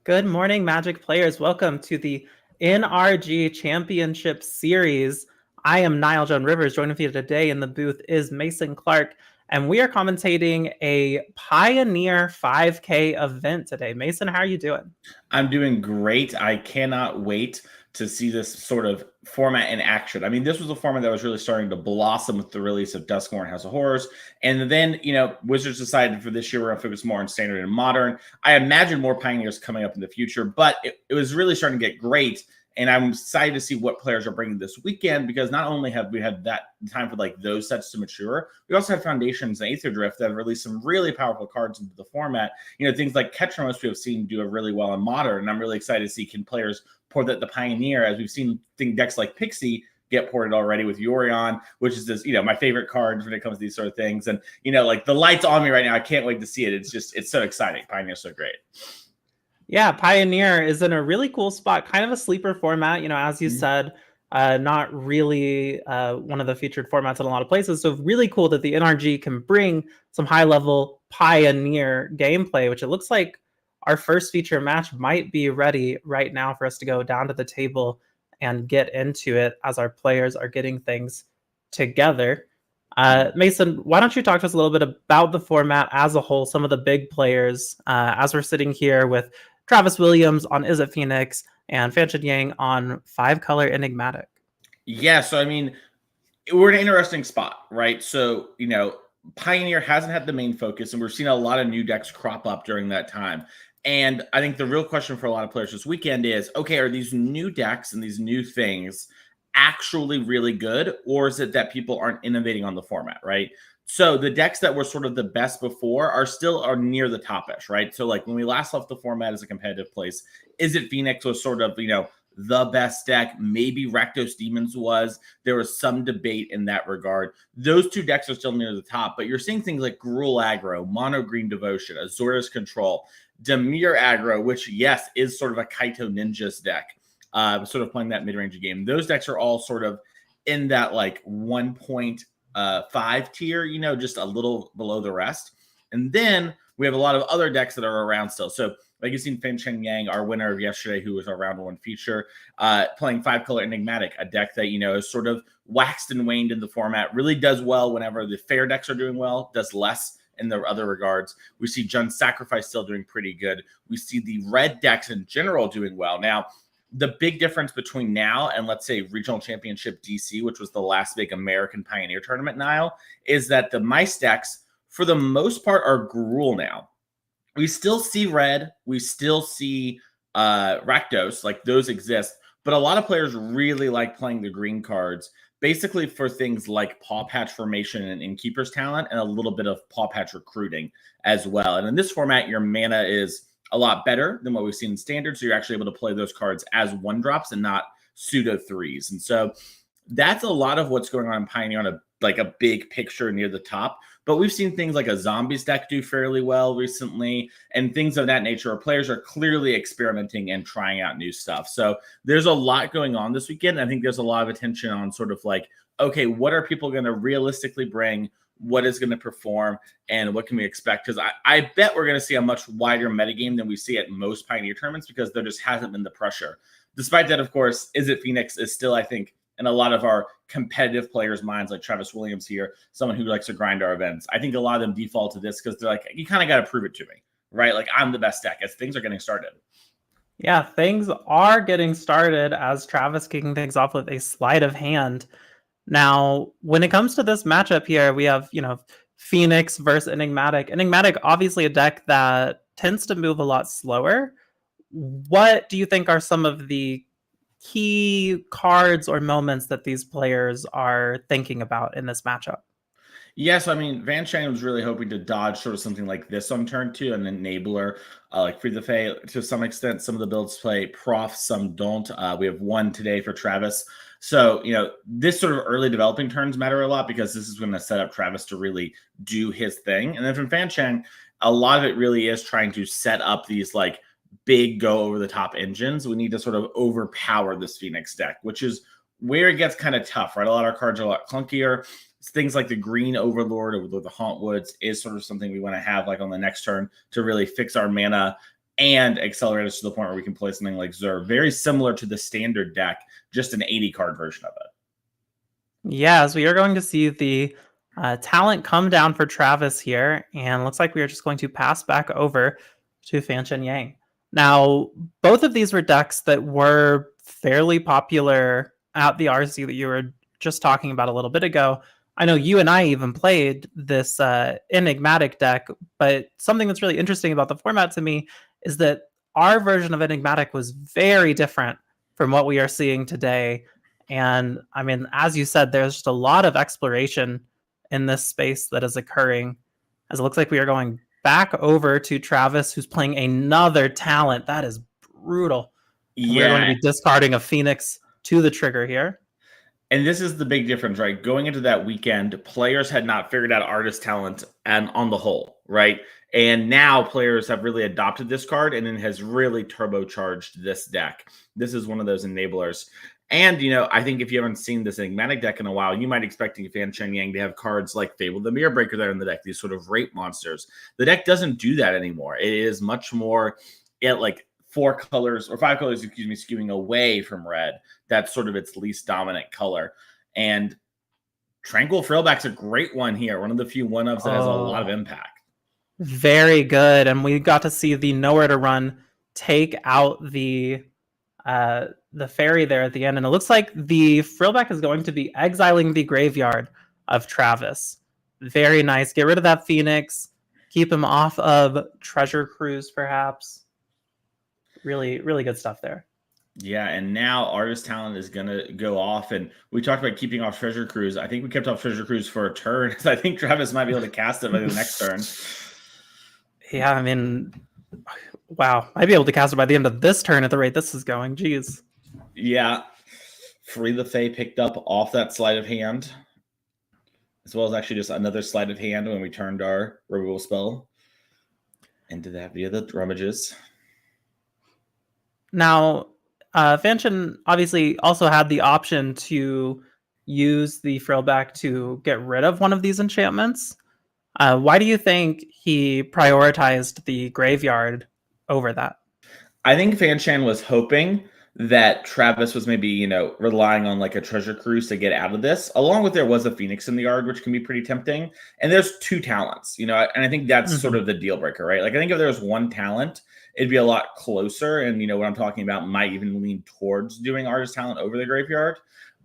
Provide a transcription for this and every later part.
Good morning, Magic players. Welcome to the NRG Championship Series. I am Niall Joan Rivers. Joining me today in the booth is Mason Clark, and we are commentating a Pioneer 5K event today. Mason, how are you doing? I'm doing great. I cannot wait to see this sort of format in action. I mean, this was a format that was really starting to blossom with the release of Duskmourn and House of Horrors. And then, Wizards decided for this year, we're going to focus more on standard and modern. I imagine more Pioneers coming up in the future, but it was really starting to get great. And I'm excited to see what players are bringing this weekend, because not only have we had that time for like those sets to mature, we also have Foundations and Aether Drift that have released some really powerful cards into the format. Things like Ketchamos we have seen do really well in Modern, and I'm really excited to see can players pour that the Pioneer, as we've seen decks like Pixie get ported already with Yorion, which is this, my favorite card when it comes to these sort of things. And, like the light's on me right now. I can't wait to see it. It's so exciting. Pioneer's so great. Yeah, Pioneer is in a really cool spot, kind of a sleeper format, as you said, not really one of the featured formats in a lot of places. So really cool that the NRG can bring some high-level Pioneer gameplay, which it looks like our first feature match might be ready right now for us to go down to the table and get into it as our players are getting things together. Mason, why don't you talk to us a little bit about the format as a whole, some of the big players, as we're sitting here with Travis Williams on Is It Phoenix and Fan Chen Yang on 5-color Enigmatic. Yeah, so I mean, we're in an interesting spot, right? So, Pioneer hasn't had the main focus, and we're seeing a lot of new decks crop up during that time. And I think the real question for a lot of players this weekend is, okay, are these new decks and these new things actually really good, or is it that people aren't innovating on the format, right? So the decks that were sort of the best before are near the top-ish, right? So like when we last left the format as a competitive place, Is It Phoenix was sort of, the best deck. Maybe Rakdos Demons was. There was some debate in that regard. Those two decks are still near the top, but you're seeing things like Gruul Aggro, Mono Green Devotion, Azura's Control, Dimir Aggro, which, yes, is sort of a Kaito Ninjas deck, sort of playing that mid-range game. Those decks are all sort of in that like 1.5 tier, just a little below the rest. And then we have a lot of other decks that are around still. So like you've seen Fan Chen Yang, our winner of yesterday, who was our round one feature, playing 5-color Enigmatic, a deck that, is sort of waxed and waned in the format, really does well whenever the fair decks are doing well, does less in the other regards. We see Jund Sacrifice still doing pretty good. We see the red decks in general doing well. Now, the big difference between now and, let's say, Regional Championship DC, which was the last big American Pioneer tournament, Niall, is that the mice decks, for the most part, are Gruul now. We still see red. We still see Rakdos. Like, those exist. But a lot of players really like playing the green cards, basically for things like Paw Patch formation and Innkeeper's Talent, and a little bit of Paw Patch recruiting as well. And in this format, your mana is a lot better than what we've seen in Standard, so you're actually able to play those cards as 1-drops and not pseudo 3s. And so that's a lot of what's going on in Pioneer on a big picture near the top. But we've seen things like a Zombies deck do fairly well recently, and things of that nature where players are clearly experimenting and trying out new stuff. So there's a lot going on this weekend. I think there's a lot of attention on sort of like, okay, what are people going to realistically bring? What is going to perform, and what can we expect? Because I bet we're going to see a much wider metagame than we see at most Pioneer tournaments, because there just hasn't been the pressure. Despite that, of course, Is It Phoenix is still, I think, in a lot of our competitive players' minds, like Travis Williams here, someone who likes to grind our events. I think a lot of them default to this because they're like, you kind of got to prove it to me, right? Like, I'm the best deck as things are getting started. Yeah, things are getting started as Travis kicking things off with a sleight of hand. Now, when it comes to this matchup here, we have, Phoenix versus Enigmatic. Enigmatic, obviously a deck that tends to move a lot slower. What do you think are some of the key cards or moments that these players are thinking about in this matchup? Yes, I mean, Van Chang was really hoping to dodge sort of something like this on turn 2, an enabler, like Free the Fae. To some extent, some of the builds play Prof, some don't. We have one today for Travis. So, this sort of early developing turns matter a lot, because this is going to set up Travis to really do his thing. And then from Fan Chang, a lot of it really is trying to set up these like big go over the top engines. We need to sort of overpower this Phoenix deck, which is where it gets kind of tough, right? A lot of our cards are a lot clunkier. Things like the Green Overlord or the Haunt Woods is sort of something we want to have like on the next turn to really fix our mana and accelerate us to the point where we can play something like Zur, very similar to the standard deck, just an 80 card version of it. Yeah, as we are going to see the talent come down for Travis here, and looks like we are just going to pass back over to Fanchen Yang. Now, both of these were decks that were fairly popular at the RC that you were just talking about a little bit ago. I know you and I even played this Enigmatic deck, but something that's really interesting about the format to me is that our version of Enigmatic was very different from what we are seeing today. And I mean, as you said, there's just a lot of exploration in this space that is occurring, as it looks like we are going back over to Travis, who's playing another talent. That is brutal. And we're going to be discarding a Phoenix to the trigger here. And this is the big difference, right? Going into that weekend, players had not figured out artist talent and on the whole, right? And now players have really adopted this card, and it has really turbocharged this deck. This is one of those enablers. And, you know, I think if you haven't seen this Enigmatic deck in a while, you might expect Fanchen Yang to have cards like Fable the Mirror Breaker there in the deck, these sort of rape monsters. The deck doesn't do that anymore. It is much more like 4 colors or 5 colors, excuse me, skewing away from red. That's sort of its least dominant color. And Tranquil Frillback's a great one here. One of the few one-ups that has a lot of impact. Very good. And we got to see the Nowhere to Run take out the fairy there at the end. And it looks like the Frillback is going to be exiling the graveyard of Travis. Very nice. Get rid of that Phoenix. Keep him off of Treasure Cruise, perhaps. Really, really good stuff there. Yeah, and now Artist Talent is going to go off. And we talked about keeping off Treasure Cruise. I think we kept off Treasure Cruise for a turn. I think Travis might be able to cast it by the next turn. Yeah, I mean, wow. Might be able to cast it by the end of this turn at the rate this is going. Jeez. Yeah. Free the Fae picked up off that sleight of hand, as well as actually just another sleight of hand when we turned our removal spell into that via the rummages. Now, Fanchen obviously also had the option to use the Frillback to get rid of one of these enchantments. Why do you think he prioritized the graveyard over that? I think Fanchen was hoping that Travis was maybe, you know, relying on like a Treasure Cruise to get out of this, along with there was a Phoenix in the yard, which can be pretty tempting. And there's 2 talents, you know, and I think that's sort of the deal breaker, right? Like I think if there was 1 talent, it'd be a lot closer. And, you know, what I'm talking about might even lean towards doing Artist Talent over the graveyard.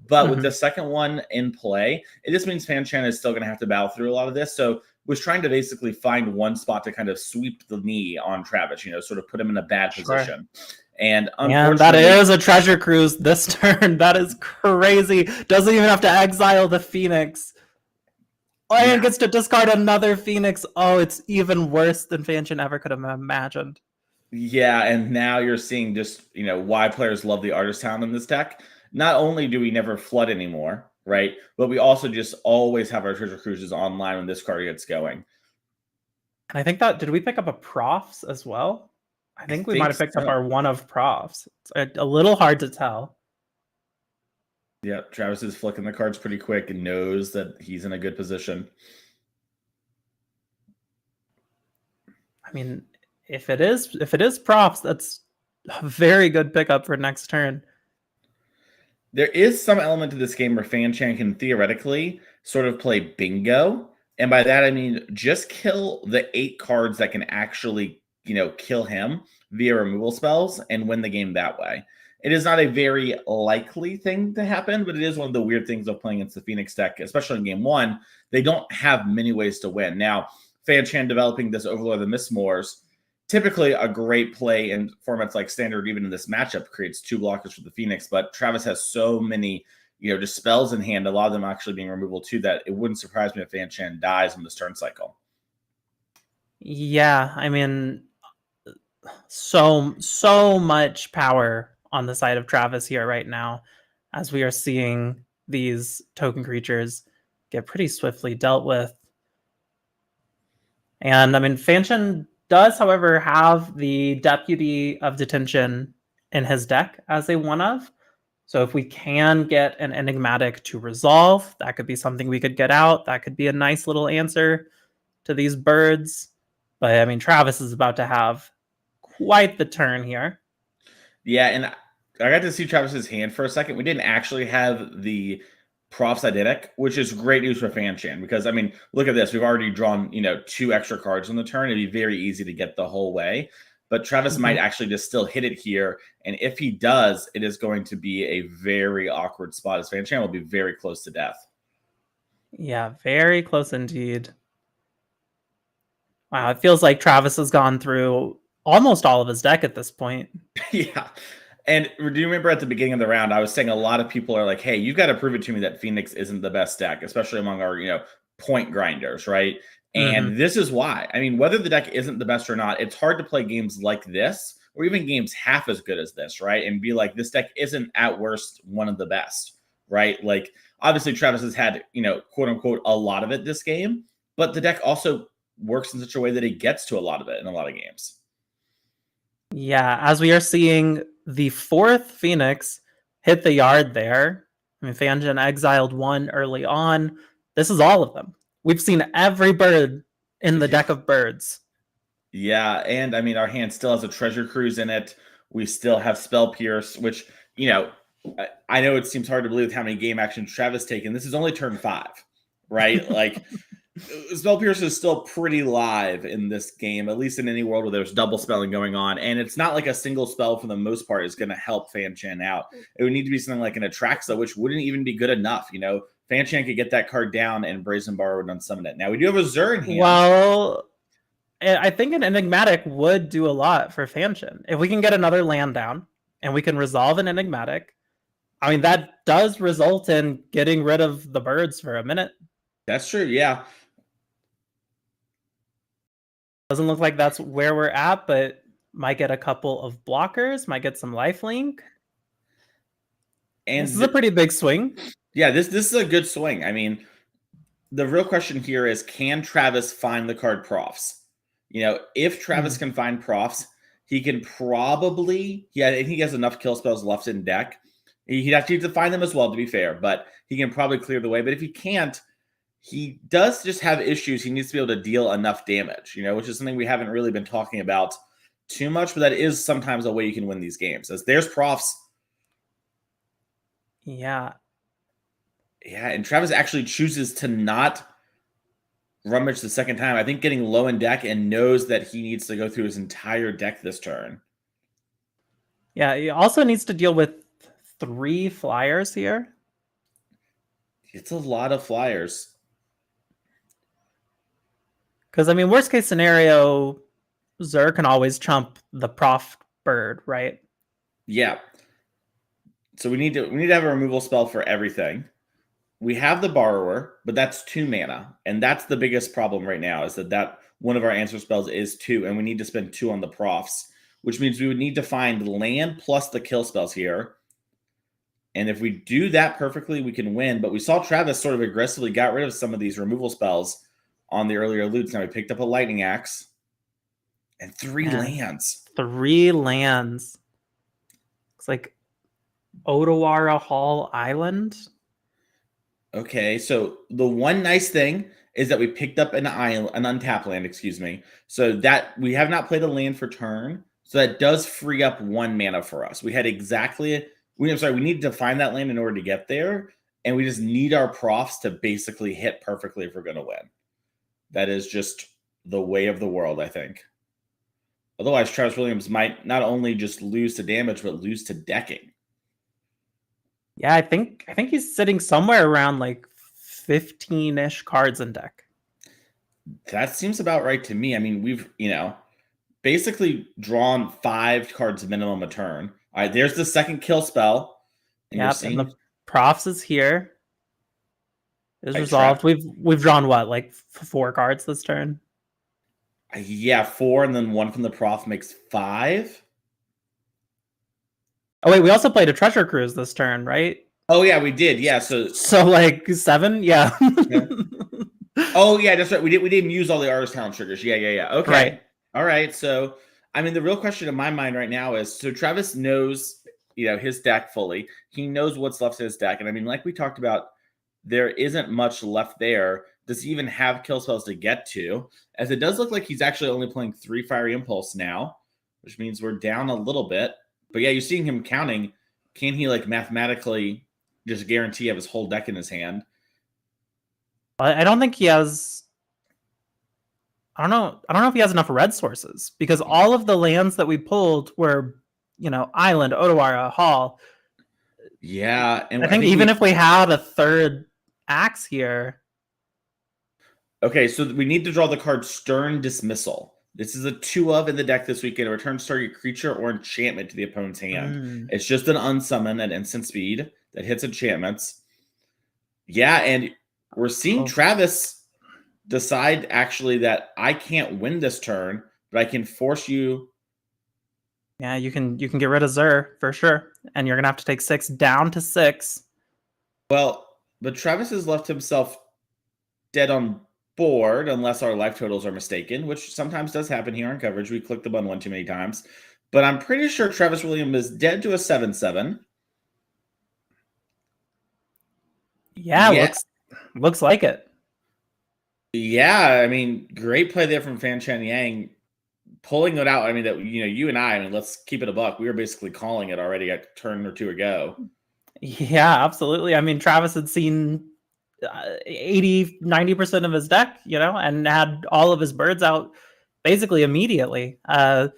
But with the second one in play, it just means Fanchen is still going to have to battle through a lot of this. So was trying to basically find one spot to kind of sweep the knee on Travis, you know, sort of put him in a bad position. And that is a Treasure Cruise this turn. That is crazy. Doesn't even have to exile the Phoenix. And gets to discard another Phoenix. Oh, it's even worse than Fanchen ever could have imagined. Yeah, and now you're seeing just, you know, why players love the Artist Talent in this deck. Not only do we never flood anymore, right? But we also just always have our Treasure Cruises online when this card gets going. And I think did we pick up a Profs as well? I think we might have picked up our one of Profs. It's a little hard to tell. Yeah, Travis is flicking the cards pretty quick and knows that he's in a good position. I mean, if it is Profs, that's a very good pickup for next turn. There is some element to this game where Fanchen can theoretically sort of play bingo. And by that, I mean, just kill the 8 cards that can actually, you know, kill him via removal spells and win the game that way. It is not a very likely thing to happen, but it is one of the weird things of playing against the Phoenix deck, especially in game 1. They don't have many ways to win. Now, Fanchen developing this Overlord of the Mistmoors, typically a great play in formats like Standard, even in this matchup, creates 2 blockers for the Phoenix. But Travis has so many, you know, just spells in hand, a lot of them actually being removable too, that it wouldn't surprise me if Fanchen dies in this turn cycle. Yeah, I mean, so much power on the side of Travis here right now, as we are seeing these token creatures get pretty swiftly dealt with. And I mean, Fanchen does, however, have the Deputy of Detention in his deck as a one-of. So if we can get an Enigmatic to resolve, that could be something we could get out. That could be a nice little answer to these birds. But I mean, Travis is about to have quite the turn here. Yeah, and I got to see Travis's hand for a second. We didn't actually have the Profs Eidetic, which is great news for Fanchan because, I mean, look at this. We've already drawn, 2 extra cards on the turn. It'd be very easy to get the whole way. But Travis might actually just still hit it here. And if he does, it is going to be a very awkward spot as Fanchan will be very close to death. Yeah, very close indeed. Wow, it feels like Travis has gone through almost all of his deck at this point. Yeah. And do you remember at the beginning of the round, I was saying a lot of people are like, hey, you've got to prove it to me that Phoenix isn't the best deck, especially among our, point grinders, right? And this is why. I mean, whether the deck isn't the best or not, it's hard to play games like this or even games half as good as this, right? And be like, this deck isn't at worst one of the best, right? Like, obviously, Travis has had, quote unquote, a lot of it this game, but the deck also works in such a way that he gets to a lot of it in a lot of games. Yeah, as we are seeing the 4th Phoenix hit the yard there. I mean, Fanchan exiled 1 early on. This is all of them. We've seen every bird in the deck of birds. Yeah, and I mean, our hand still has a Treasure Cruise in it. We still have Spell Pierce, which, I know it seems hard to believe how many game actions Travis taken. This is only turn 5, right? Like, Spell Pierce is still pretty live in this game, at least in any world where there's double spelling going on. And it's not like a single spell for the most part is going to help Fanchan out. It would need to be something like an Atraxa, which wouldn't even be good enough. Fanchan could get that card down and Brazen Bar would unsummon it. Now, we do have a Zur in hand. Well, I think an Enigmatic would do a lot for Fanchan. If we can get another land down and we can resolve an Enigmatic, I mean, that does result in getting rid of the birds for a minute. That's true, yeah. Doesn't look like that's where we're at, but might get a couple of blockers, might get some lifelink. And this is a pretty big swing. Yeah, this is a good swing. I mean, the real question here is, can Travis find the card Profs? If Travis can find Profs, he can probably, I think he has enough kill spells left in deck. He'd have to find them as well, to be fair, but he can probably clear the way. But if he can't, he does just have issues. He needs to be able to deal enough damage, which is something we haven't really been talking about too much, but that is sometimes a way you can win these games. As there's Profs. Yeah. Yeah, and Travis actually chooses to not rummage the second time. I think getting low in deck and knows that he needs to go through his entire deck this turn. Yeah, he also needs to deal with 3 flyers here. It's a lot of flyers. Because, I mean, worst case scenario, Zur can always chump the Prof bird, right? Yeah. So we need to have a removal spell for everything. We have the Borrower, but that's 2 mana. And that's the biggest problem right now, is that one of our answer spells is 2, and we need to spend 2 on the Profs, which means we would need to find land plus the kill spells here. And if we do that perfectly, we can win. But we saw Travis sort of aggressively got rid of some of these removal spells on the earlier loots. Now we picked up a Lightning Axe and 3 lands. 3 lands. It's like Odawara Hall Island. Okay, so the one nice thing is that we picked up an untapped land, excuse me. So that we have not played a land for turn. So that does free up 1 mana for us. We had we needed to find that land in order to get there. And we just need our Profs to basically hit perfectly if we're going to win. That is just the way of the world, I think. Otherwise, Travis Williams might not only just lose to damage, but lose to decking. Yeah, I think he's sitting somewhere around like 15-ish cards in deck. That seems about right to me. I mean, we've, basically drawn 5 cards minimum a turn. All right, there's the second kill spell. And and the Profs is here. Is resolved. We've drawn what, like 4 cards this turn? Yeah, 4, and then 1 from the Prof makes 5. Oh wait, we also played a Treasure Cruise this turn, right? Oh yeah, we did. Yeah, so like 7, yeah. Oh yeah, that's right. We didn't use all the Artist Talent triggers. Yeah. Okay. Right. All right. So I mean, the real question in my mind right now is: so Travis knows, his deck fully. He knows what's left in his deck, and I mean, like we talked about, there isn't much left there. Does he even have kill spells to get to? As it does look like he's actually only playing 3 Fiery Impulse now. which means we're down a little bit. But yeah, you're seeing him counting. Can he like mathematically just guarantee have his whole deck in his hand? I don't think he has. I don't know if he has enough red sources, because all of the lands that we pulled were, Island, Otawara, Hall. Yeah, and I think even if we had a third axe here. Okay, so we need to draw the card Stern Dismissal. This is a 2 of in the deck this weekend. It returns target creature or enchantment to the opponent's hand. It's just an unsummon at instant speed that hits enchantments. Yeah, and we're seeing Travis decide actually that I can't win this turn, but I can force you. Yeah, you can get rid of Zur for sure, and you're gonna have to take 6 down to 6. Well, but Travis has left himself dead on board unless our life totals are mistaken, which sometimes does happen here on coverage. We clicked the button one too many times, but I'm pretty sure Travis Williams is dead to a 7/7. Yeah. Looks like it. Yeah, I mean, great play there from Fan Chen Yang, pulling it out. I mean, that you and I mean, let's keep it a buck. We were basically calling it already a turn or two ago. Yeah, absolutely. I mean, Travis had seen 80-90% of his deck, and had all of his birds out basically immediately. So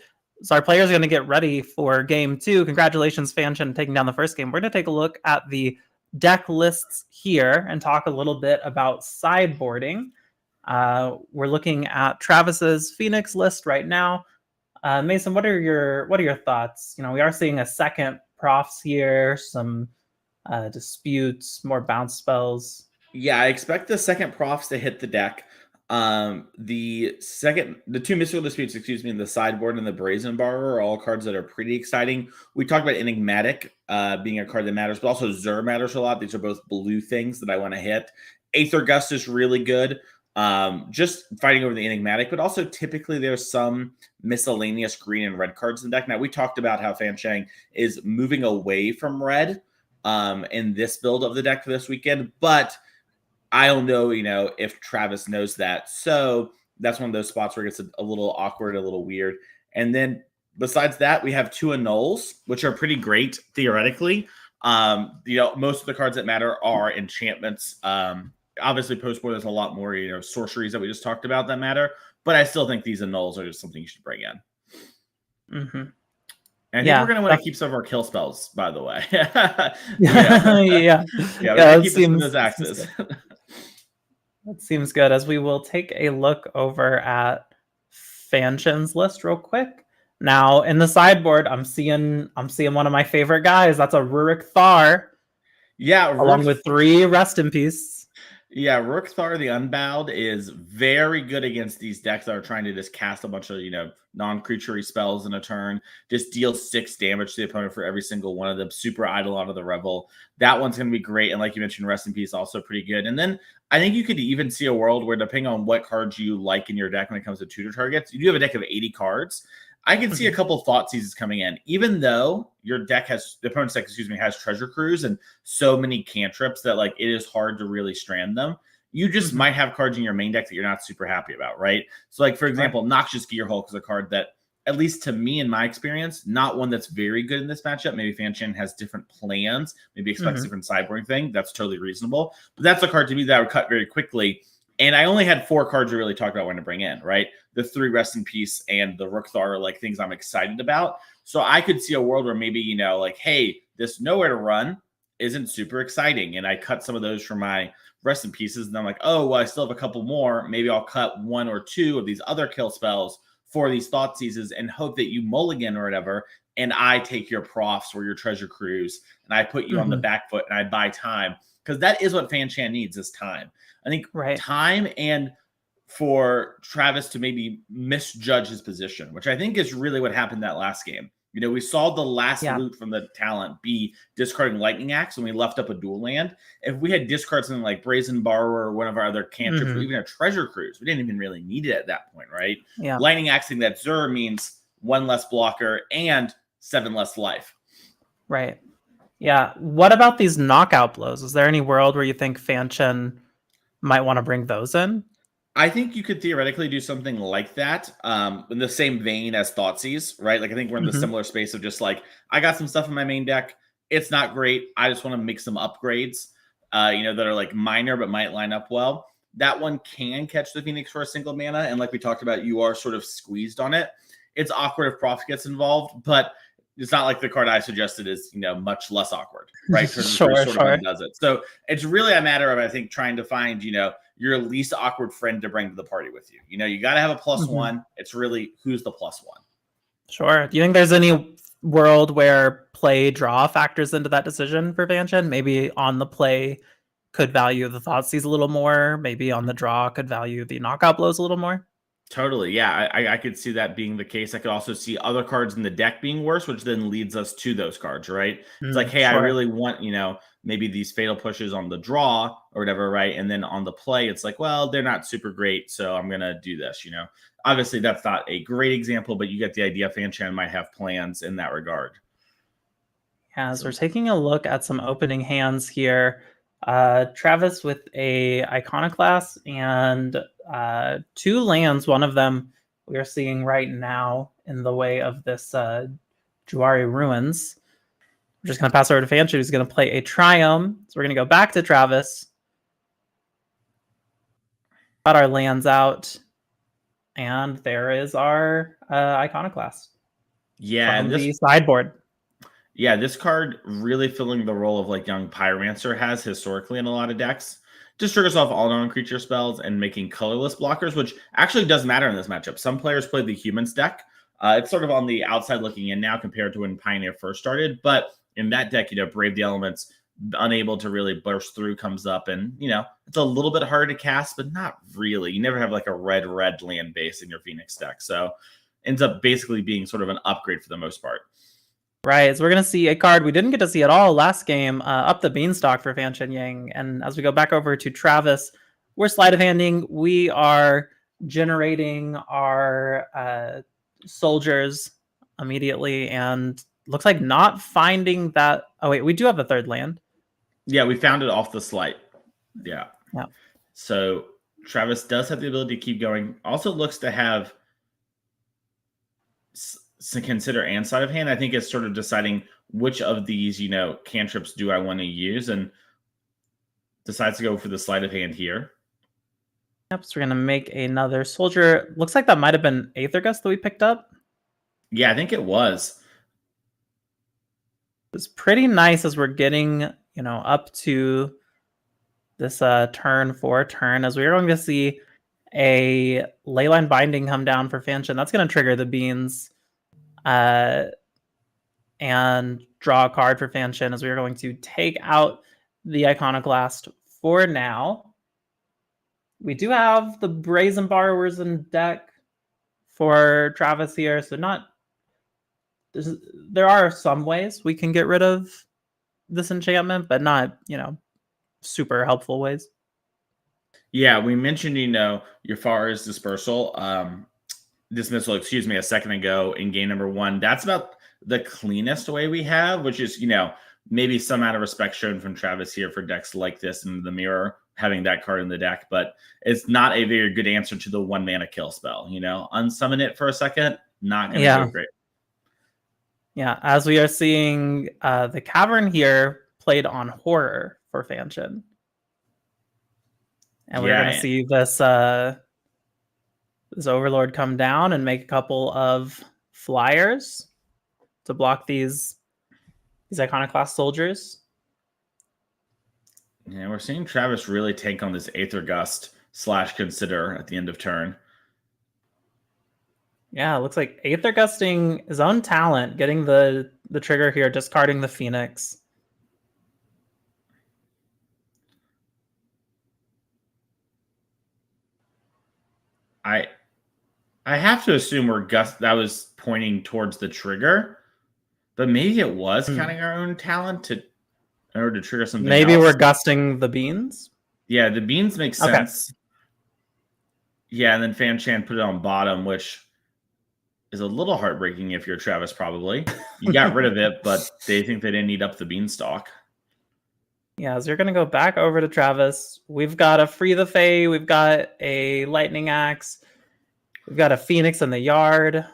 our players are going to get ready for game 2. Congratulations, Fan Chen, taking down the first game. We're going to take a look at the deck lists here and talk a little bit about sideboarding. We're looking at Travis's Phoenix list right now. Mason, what are your thoughts? We are seeing a second profs here, some disputes, more bounce spells. Yeah, I expect the second profs to hit the deck. The two mystical disputes, the Sideboard and the Brazen Borrower are all cards that are pretty exciting. We talked about Enigmatic being a card that matters, but also Zur matters a lot. These are both blue things that I want to hit. Aether Gust is really good. Just fighting over the Enigmatic, but also typically there's some miscellaneous green and red cards in the deck. Now, we talked about how Fan Chang is moving away from red in this build of the deck for this weekend, but I don't know, if Travis knows that. So that's one of those spots where it gets a little awkward, a little weird. And then besides that, we have 2 annuls, which are pretty great theoretically. Most of the cards that matter are enchantments. Obviously, post-board, there's a lot more, sorceries that we just talked about that matter. But I still think these annuls are just something you should bring in. Mm-hmm. And I think we're going to want to keep some of our kill spells, by the way. Yeah, we're going to keep some of those axes. That seems good. As we will take a look over at Fan Chen's list real quick. Now, in the sideboard, I'm seeing one of my favorite guys. That's a Rurik Thar. Yeah, along with 3 rest in peace. Yeah, Rurik Thar the Unbowed is very good against these decks that are trying to just cast a bunch of, non-creaturey spells in a turn. Just deal 6 damage to the opponent for every single one of them. Super idle out of the Revel. That one's going to be great. And like you mentioned, Rest in Peace also pretty good. And then I think you could even see a world where, depending on what cards you like in your deck when it comes to tutor targets, you do have a deck of 80 cards. I can see a couple Thought Seizes coming in, even though the opponent's deck, has Treasure Cruise and so many cantrips that it is hard to really strand them. You just might have cards in your main deck that you're not super happy about, right? So, for example, Noxious Gearhulk is a card that, at least to me in my experience, not one that's very good in this matchup. Maybe Fan Chen has different plans, maybe expects different sideboarding thing. That's totally reasonable. But that's a card to me that I would cut very quickly. And I only had 4 cards to really talk about when to bring in, right? The 3 Rest in Peace and the Rurik Thar are things I'm excited about. So I could see a world where maybe, hey, this Nowhere to Run isn't super exciting. And I cut some of those from my Rest in Pieces. And I'm like, oh, well, I still have a couple more. Maybe I'll cut 1 or 2 of these other kill spells for these Thought Seizes and hope that you mulligan or whatever. And I take your profs or your Treasure Cruise and I put you on the back foot and I buy time. Because that is what Fan Chan needs, is time. I think time, and for Travis to maybe misjudge his position, which I think is really what happened that last game. We saw the last loot from the talent be discarding Lightning Axe when we left up a dual land. If we had discarded something like Brazen Borrower or one of our other cantrips, or even a Treasure Cruise, we didn't even really need it at that point, right? Yeah. Lightning Axing that Zur means 1 less blocker and 7 less life. Right. Yeah. What about these knockout blows? Is there any world where you think Fan Chen might want to bring those in? I think you could theoretically do something like that, in the same vein as Thoughtseize, right? Like I think we're in the Mhm. similar space of just like I got some stuff in my main deck. It's not great. I just want to make some upgrades, that are like minor but might line up well. That one can catch the Phoenix for a single mana, and like we talked about, you are sort of squeezed on it. It's awkward if Prof gets involved, but it's not like the card I suggested is much less awkward, right? Turn three Sure, sort of sure. undoes it. So it's really a matter of I think trying to find your least awkward friend to bring to the party with you. You got to have a plus Mhm. one. It's really who's the plus one. Sure. Do you think there's any world where play draw factors into that decision for Vanshin? Maybe on the play could value the Thoughtseize a little more. Maybe on the draw could value the knockout blows a little more. Totally. Yeah, I could see that being the case. I could also see other cards in the deck being worse, which then leads us to those cards, right? It's like, hey, I Sure. really want, maybe these fatal pushes on the draw or whatever, right? And then on the play, it's like, well, they're not super great, so I'm going to do this. Obviously, that's not a great example, but you get the idea. Fanchan might have plans in that regard. Yeah, so we're taking a look at some opening hands here. Travis with a Iconoclast and 2 lands. One of them we are seeing right now in the way of this Juari Ruins. We're just going to pass over to Fanshu, who's going to play a Triome. So we're going to go back to Travis. Got our lands out. And there is our Iconoclast. Yeah, From and the sideboard. Yeah, this card really filling the role of like Young Pyromancer has historically in a lot of decks. Just triggers off all non-creature spells and making colorless blockers, which actually does matter in this matchup. Some players play the Humans deck. It's sort of on the outside looking in now compared to when Pioneer first started. But in that deck, Brave the Elements, unable to really burst through, comes up. And, it's a little bit harder to cast, but not really. You never have like a red land base in your Phoenix deck. So ends up basically being sort of an upgrade for the most part. Right, so we're going to see a card we didn't get to see at all last game, up the beanstalk for Fan Chen Yang. And as we go back over to Travis, we're sleight of handing. We are generating our soldiers immediately, and looks like not finding that. Oh, wait, we do have a third land. Yeah, we found it off the sleight. Yeah. Yeah. So Travis does have the ability to keep going. Also looks to have to consider and sleight of hand. I think it's sort of deciding which of these, cantrips do I want to use, and decides to go for the sleight of hand here. Yep, so we're going to make another soldier. Looks like that might have been Aether Gust that we picked up. Yeah, I think it was. It's pretty nice as we're getting, up to this turn 4 turn, as we're going to see a Leyline Binding come down for Fanshin. That's going to trigger the beans and draw a card for Fanshin, as we are going to take out the Iconoclast for now. We do have the Brazen Borrowers in deck for Travis here, so there are some ways we can get rid of this enchantment, but not, super helpful ways. Yeah, we mentioned, your Far's dismissal, a second ago in game number 1. That's about the cleanest way we have, which is, maybe some amount of respect shown from Travis here for decks like this in the mirror, having that card in the deck, but it's not a very good answer to the 1 mana kill spell. Unsummon it for a second, not going to go great. Yeah, as we are seeing the Cavern here played on Horror for Fanshin. And we're going to see this this Overlord come down and make a couple of flyers to block these Iconoclast soldiers. Yeah, we're seeing Travis really tank on this Aether Gust / Consider at the end of turn. Yeah, it looks like Aether Gusting his own talent, getting the trigger here, discarding the Phoenix. I have to assume that was pointing towards the trigger, but maybe it was counting our own talent in order to trigger something. Maybe else. We're gusting the beans. Yeah, the beans make sense. Okay. Yeah, and then Fanchan put it on bottom, which is a little heartbreaking if you're Travis. Probably you got rid of it, but they think they didn't eat up the beanstalk. Yeah, so you're going to go back over to Travis. We've got a Free the Fae. We've got a Lightning Axe. We've got a Phoenix in the yard.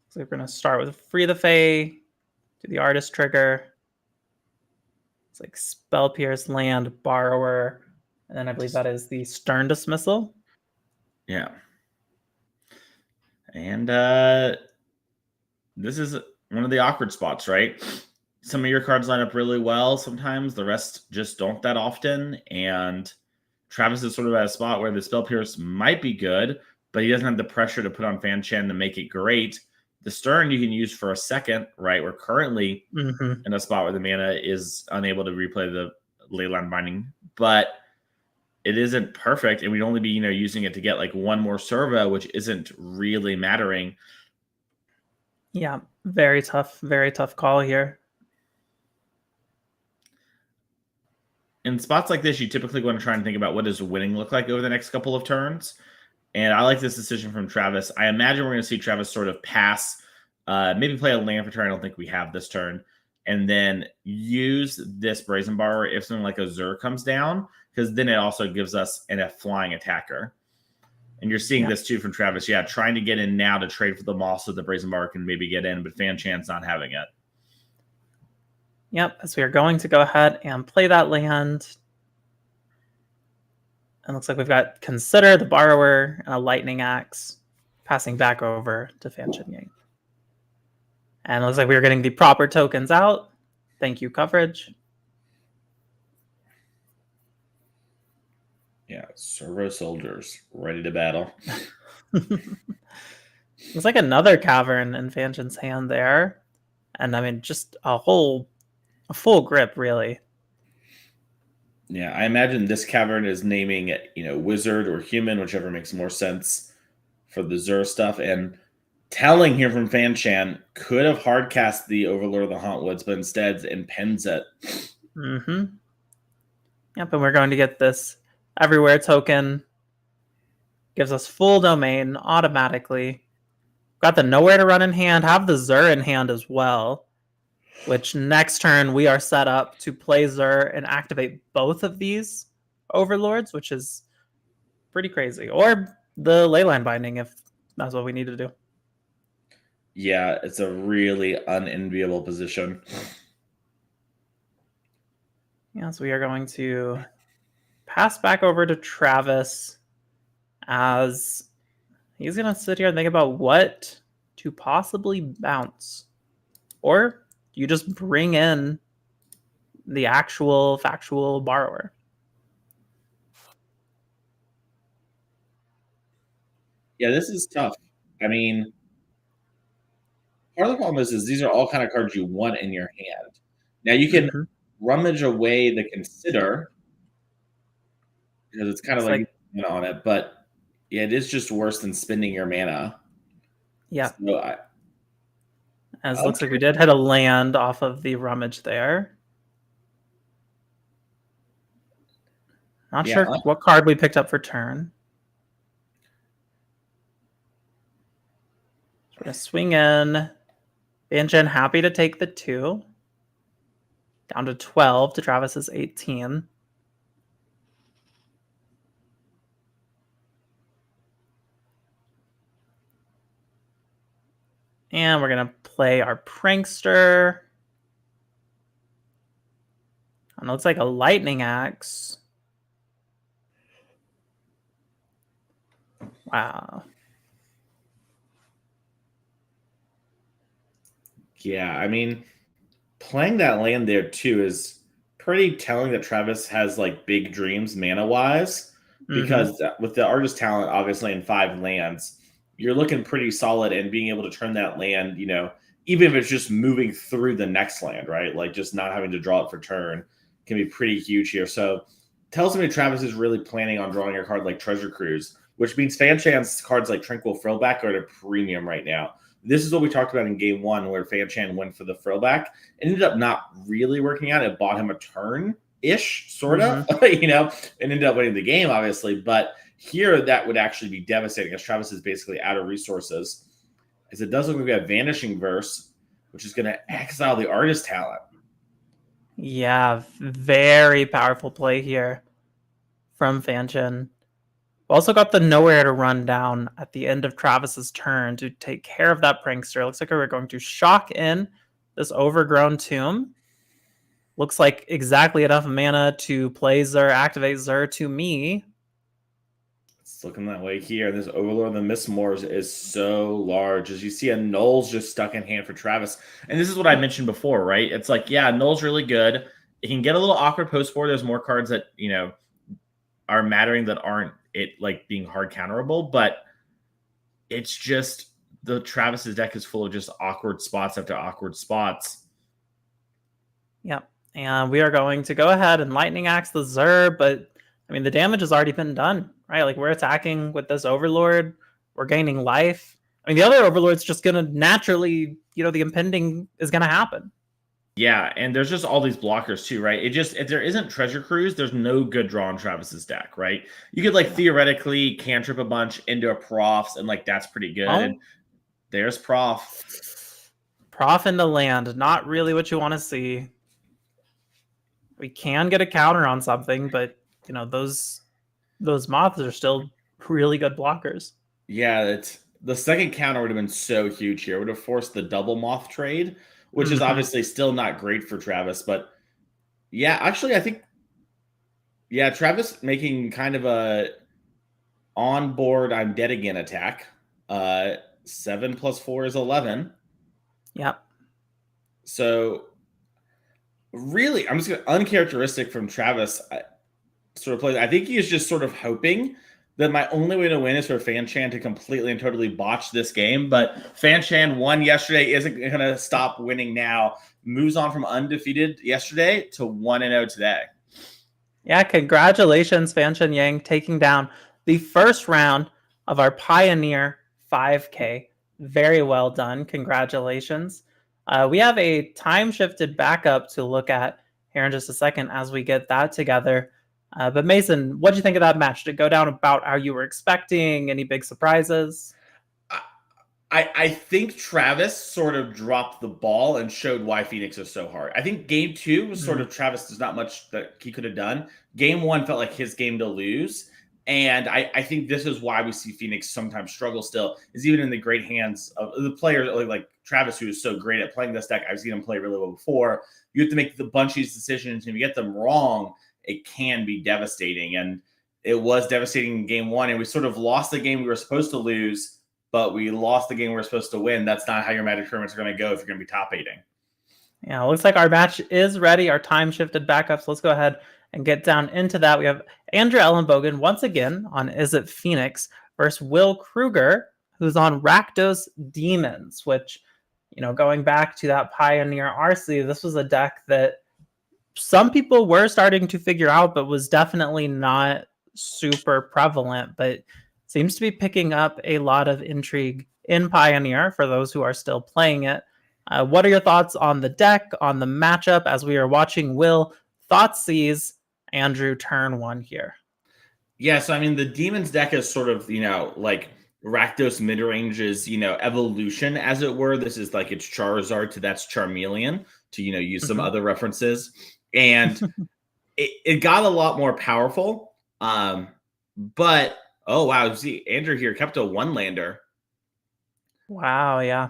So we're going to start with Free the Fae, do the Artist trigger. It's like Spell Pierce, Land, Borrower. And then I believe that is the Stern Dismissal. Yeah. And this is one of the awkward spots, right? Some of your cards line up really well sometimes. The rest just don't that often. And Travis is sort of at a spot where the Spell Pierce might be good, but he doesn't have the pressure to put on Fan Chen to make it great. The Stern you can use for a second, right? We're currently in a spot where the mana is unable to replay the Leyline Binding, but it isn't perfect, and we'd only be, using it to get like one more servo, which isn't really mattering. Yeah, very tough call here. In spots like this, you typically want to try and think about what does winning look like over the next couple of turns. And I like this decision from Travis. I imagine we're going to see Travis sort of pass, maybe play a land for turn. I don't think we have this turn. And then use this Brazen Borrower if something like a Zur comes down, because then it also gives us a flying attacker. And you're seeing this too from Travis. Yeah, trying to get in now to trade for the Moss so the Brazen Borrower can maybe get in, but Fan Chan's not having it. Yep, as we are going to go ahead and play that land. And looks like we've got Consider, the Borrower, and a Lightning Axe, passing back over to Fan Chen Yang. And it looks like we are getting the proper tokens out. Thank you, coverage. Yeah, Servo Soldiers, ready to battle. It's like another Cavern in Fan Chen's hand there. And I mean, just a full grip, really. Yeah, I imagine this Cavern is naming it, Wizard or Human, whichever makes more sense for the Zur stuff. And telling here from Fan Chan could have hardcast the Overlord of the Hauntwoods, but instead impends it. Yep, and we're going to get this Everywhere token. Gives us full domain automatically. Got the Nowhere to Run in hand, have the Zur in hand as well. Which next turn we are set up to play Zur and activate both of these Overlords, which is pretty crazy. Or the Leyline Binding if that's what we need to do. Yeah, it's a really unenviable position. Yeah, so we are going to pass back over to Travis as he's going to sit here and think about what to possibly bounce. Or you just bring in the actual factual Borrower. Yeah, this is tough. I mean, part of the problem is these are all kind of cards you want in your hand. Now you can rummage away the Consider, because it's kind of like on it, but yeah, it is just worse than spending your mana. Yeah. So As looks like we did hit a land off of the rummage there. Not sure what card we picked up for turn. So we're going to swing in. Fan Chen happy to take the 2. Down to 12 to Travis's 18. And we're going to play our Prankster. And it looks like a Lightning Axe. Wow. Yeah, I mean, playing that land there too is pretty telling that Travis has like big dreams mana-wise. Because with the Artist talent, obviously, in 5 lands, you're looking pretty solid, and being able to turn that land, even if it's just moving through the next land, right? Like just not having to draw it for turn can be pretty huge here. So tells me Travis is really planning on drawing a card like Treasure Cruise, which means Fan Chan's cards like Tranquil Frillback are at a premium right now. This is what we talked about in game 1, where Fan Chan went for the Frillback. It ended up not really working out. It bought him a turn, ish, sort of, you know, and ended up winning the game, obviously. But here, that would actually be devastating, as Travis is basically out of resources. As it does look like we have Vanishing Verse, which is going to exile the artist talent. Yeah, very powerful play here from Fanchen. Also got the Nowhere to run down at the end of Travis's turn to take care of that Prankster. Looks like we're going to shock in this Overgrown Tomb. Looks like exactly enough mana to play Zur, activate Zur to me. It's looking that way here. This Overlord of the Mistmoors is so large. As you see, a Null's just stuck in hand for Travis. And this is what I mentioned before, right? It's like, yeah, Null's really good. It can get a little awkward post-board. There's more cards that, you know, are mattering that aren't it like being hard counterable, but it's just the Travis's deck is full of just awkward spots after awkward spots. Yep. And we are going to go ahead and Lightning Axe the Zur, but I mean, the damage has already been done, right? Like, we're attacking with this Overlord. We're gaining life. I mean, the other Overlord's just going to naturally, you know, the impending is going to happen. Yeah, and there's just all these blockers too, right? It just, if there isn't Treasure Cruise, there's no good draw on Travis's deck, right? You could, like, theoretically cantrip a bunch into a Profs, and, like, that's pretty good. Oh. And there's Prof. Prof into land. Not really what you want to see. We can get a counter on something, but you know, those moths are still really good blockers. Yeah, it's the second counter would have been so huge here. It would have forced the double moth trade, which is obviously still not great for Travis. But yeah, actually, I think, yeah, Travis making kind of a on board I'm dead again attack. 7 + 4 is 11. Yep. So really, I'm just going to uncharacteristic from Travis. Sort of plays. I think he is just sort of hoping that my only way to win is for Fanchan to completely and totally botch this game. But Fanchan won yesterday, isn't going to stop winning now. Moves on from undefeated yesterday to 1-0 today. Yeah, congratulations, Fanchan Yang, taking down the first round of our Pioneer 5K. Very well done. Congratulations. We have a time-shifted backup to look at here in just a second as we get that together. But Mason, what did you think of that match? Did it go down about how you were expecting? Any big surprises? I think Travis sort of dropped the ball and showed why Phoenix is so hard. I think game 2 was sort of Travis, there's not much that he could have done. Game 1 felt like his game to lose. And I think this is why we see Phoenix sometimes struggle still, is even in the great hands of the players like Travis, who is so great at playing this deck. I've seen him play really well before. You have to make the bunch of these decisions, and if you get them wrong, it can be devastating. And it was devastating in game 1. And we sort of lost the game we were supposed to lose, but we lost the game we were supposed to win. That's not how your Magic tournaments are going to go if you're going to be top 8ing. Yeah, it looks like our match is ready. Our time shifted backups. Let's go ahead and get down into that. We have Andrew Ellenbogen once again on Is It Phoenix versus Will Krueger, who's on Rakdos Demons, which, you know, going back to that Pioneer RC, this was a deck that some people were starting to figure out, but was definitely not super prevalent, but seems to be picking up a lot of intrigue in Pioneer for those who are still playing it. What are your thoughts on the deck, on the matchup, as we are watching Will Thoughtseize Andrew turn 1 here? Yeah, so I mean, the Demons deck is sort of, you know, like Rakdos mid-range's, you know, evolution, as it were. This is like it's Charizard to that's Charmeleon, to, you know, use some other references. And it got a lot more powerful. But, oh, wow, see, Andrew here kept a 1-lander. Wow, yeah.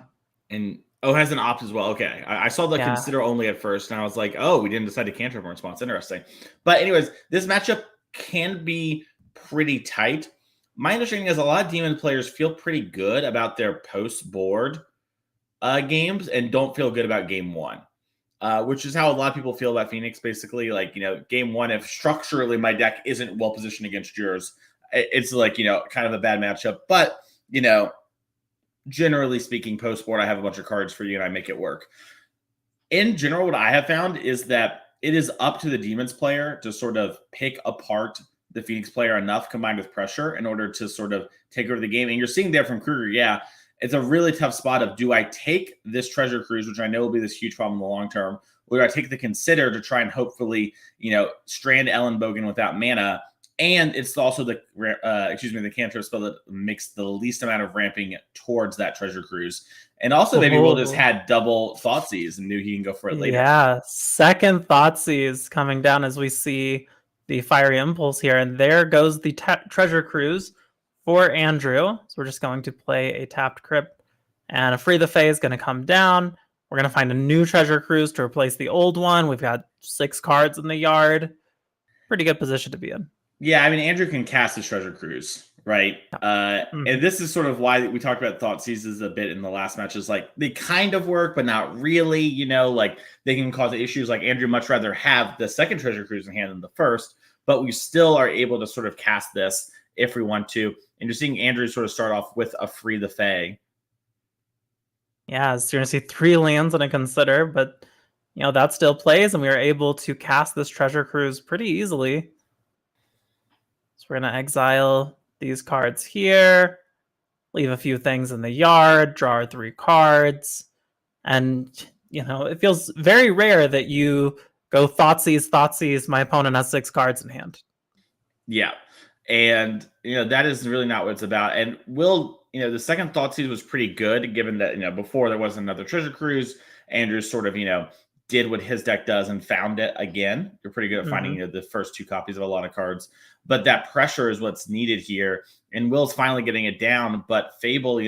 And, oh, has an opt as well. Okay. I saw the consider only at first, and I was like, oh, we didn't decide to cantrip in response. Interesting. But anyways, this matchup can be pretty tight. My understanding is a lot of Demon players feel pretty good about their post-board games and don't feel good about game 1. Which is how a lot of people feel about Phoenix, basically. Like, you know, game 1, if structurally my deck isn't well positioned against yours, it's like, you know, kind of a bad matchup. But, you know, generally speaking, post-board, I have a bunch of cards for you and I make it work. In general, what I have found is that it is up to the Demons player to sort of pick apart the Phoenix player enough combined with pressure in order to sort of take over the game. And you're seeing there from Krueger, yeah, it's a really tough spot of, do I take this Treasure Cruise, which I know will be this huge problem in the long term, we're going to take the Consider to try and hopefully, strand Ellenbogen without mana. And it's also the cantrip spell that makes the least amount of ramping towards that treasure cruise. And also maybe Will just had double Thoughtseize and knew he can go for it later. Yeah, second Thoughtseize coming down as we see the Fiery Impulse here. And there goes the treasure cruise for Andrew. So we're just going to play a tapped Crypt. And a Free the Fae is going to come down. We're going to find a new treasure cruise to replace the old one. We've got 6 cards in the yard. Pretty good position to be in. Yeah, I mean, Andrew can cast his treasure cruise, right? And this is sort of why we talked about Thoughtseizes a bit in the last match. Is like they kind of work, but not really. Like they can cause issues. Like Andrew much rather have the second treasure cruise in hand than the first, but we still are able to sort of cast this if we want to. And you're seeing Andrew sort of start off with a Free the Fae. Yeah, so you're going to see 3 lands and a Consider, but that still plays, and we are able to cast this treasure cruise pretty easily. So we're going to exile these cards here, leave a few things in the yard, draw our 3 cards, and it feels very rare that you go Thoughtseize, my opponent has 6 cards in hand. Yeah, and that is really not what it's about. And Will, the second Thoughtseize was pretty good, given that before there was another treasure cruise. Andrew sort of did what his deck does and found it again. You're pretty good at finding the first 2 copies of a lot of cards, but that pressure is what's needed here. And Will's finally getting it down, but Fable,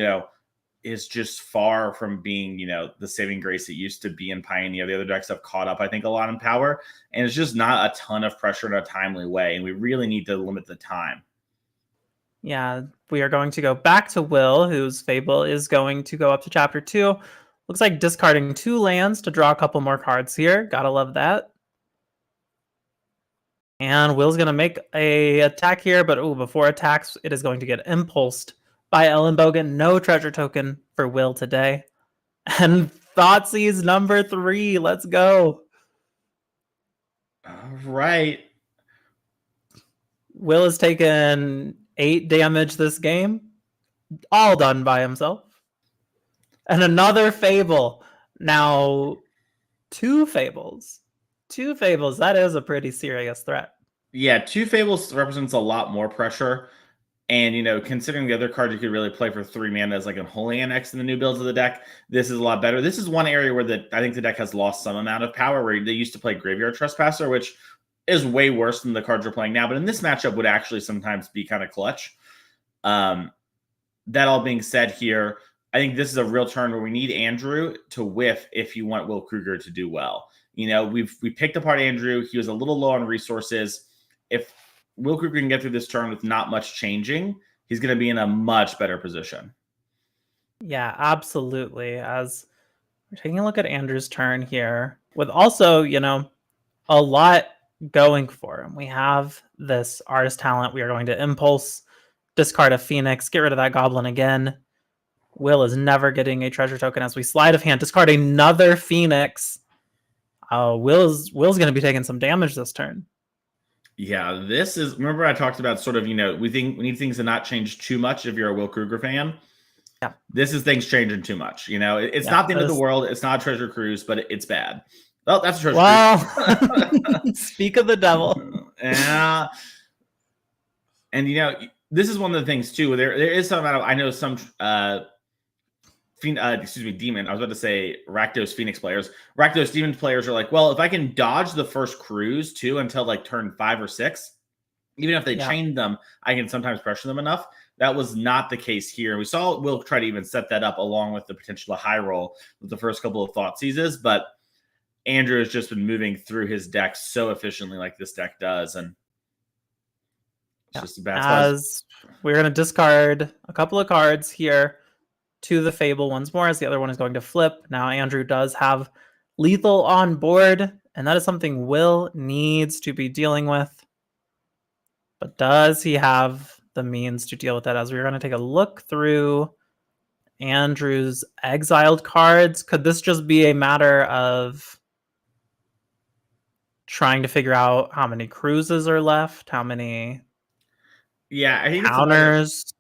is just far from being, the saving grace it used to be in Pioneer. The other decks have caught up, I think, a lot in power, and it's just not a ton of pressure in a timely way. And we really need to limit the time. Yeah, we are going to go back to Will, whose Fable is going to go up to Chapter 2. Looks like discarding 2 lands to draw a couple more cards here. Gotta love that. And Will's going to make a attack here, but before attacks, it is going to get impulsed by Ellenbogen. No treasure token for Will today. And Thoughtseize number 3. Let's go. All right. Will has taken 8 damage this game. All done by himself. And another Fable. Now, 2 Fables. 2 Fables. That is a pretty serious threat. Yeah, 2 Fables represents a lot more pressure. And, considering the other card you could really play for 3 mana as like a Holy Annex in the new builds of the deck, this is a lot better. This is one area where I think the deck has lost some amount of power, where they used to play Graveyard Trespasser, which is way worse than the cards you're playing now. But in this matchup would actually sometimes be kind of clutch. That all being said here, I think this is a real turn where we need Andrew to whiff if you want Will Krueger to do well. We picked apart Andrew. He was a little low on resources. If Will Krueger can get through this turn with not much changing, he's going to be in a much better position. Yeah, absolutely. As we're taking a look at Andrew's turn here, with also, a lot going for him. We have this Artist Talent. We are going to Impulse, discard a Phoenix, get rid of that Goblin again. Will is never getting a treasure token as we slide of hand, discard another Phoenix. Will's going to be taking some damage this turn. Yeah, this is, remember I talked about sort of, we need things to not change too much if you're a Will Krueger fan. Yeah. This is things changing too much. It's not the end of the world. It's not a treasure cruise, but it's bad. Oh, that's a treasure cruise. Speak of the devil. Yeah. And, this is one of the things too. There is some amount of, I know some Demon. I was about to say Rakdos Phoenix players. Rakdos Demon players are like, well, if I can dodge the first cruise too until like turn 5 or 6, even if they chain them, I can sometimes pressure them enough. That was not the case here. We saw Will try to even set that up along with the potential of high roll with the first couple of Thoughtseizes, but Andrew has just been moving through his deck so efficiently like this deck does, and it's just a bad spot. As we're going to discard a couple of cards here to the Fable once more, as the other one is going to flip. Now Andrew does have lethal on board, and that is something Will needs to be dealing with. But does he have the means to deal with that? As we're going to take a look through Andrew's exiled cards, could this just be a matter of trying to figure out how many cruises are left, how many I think counters?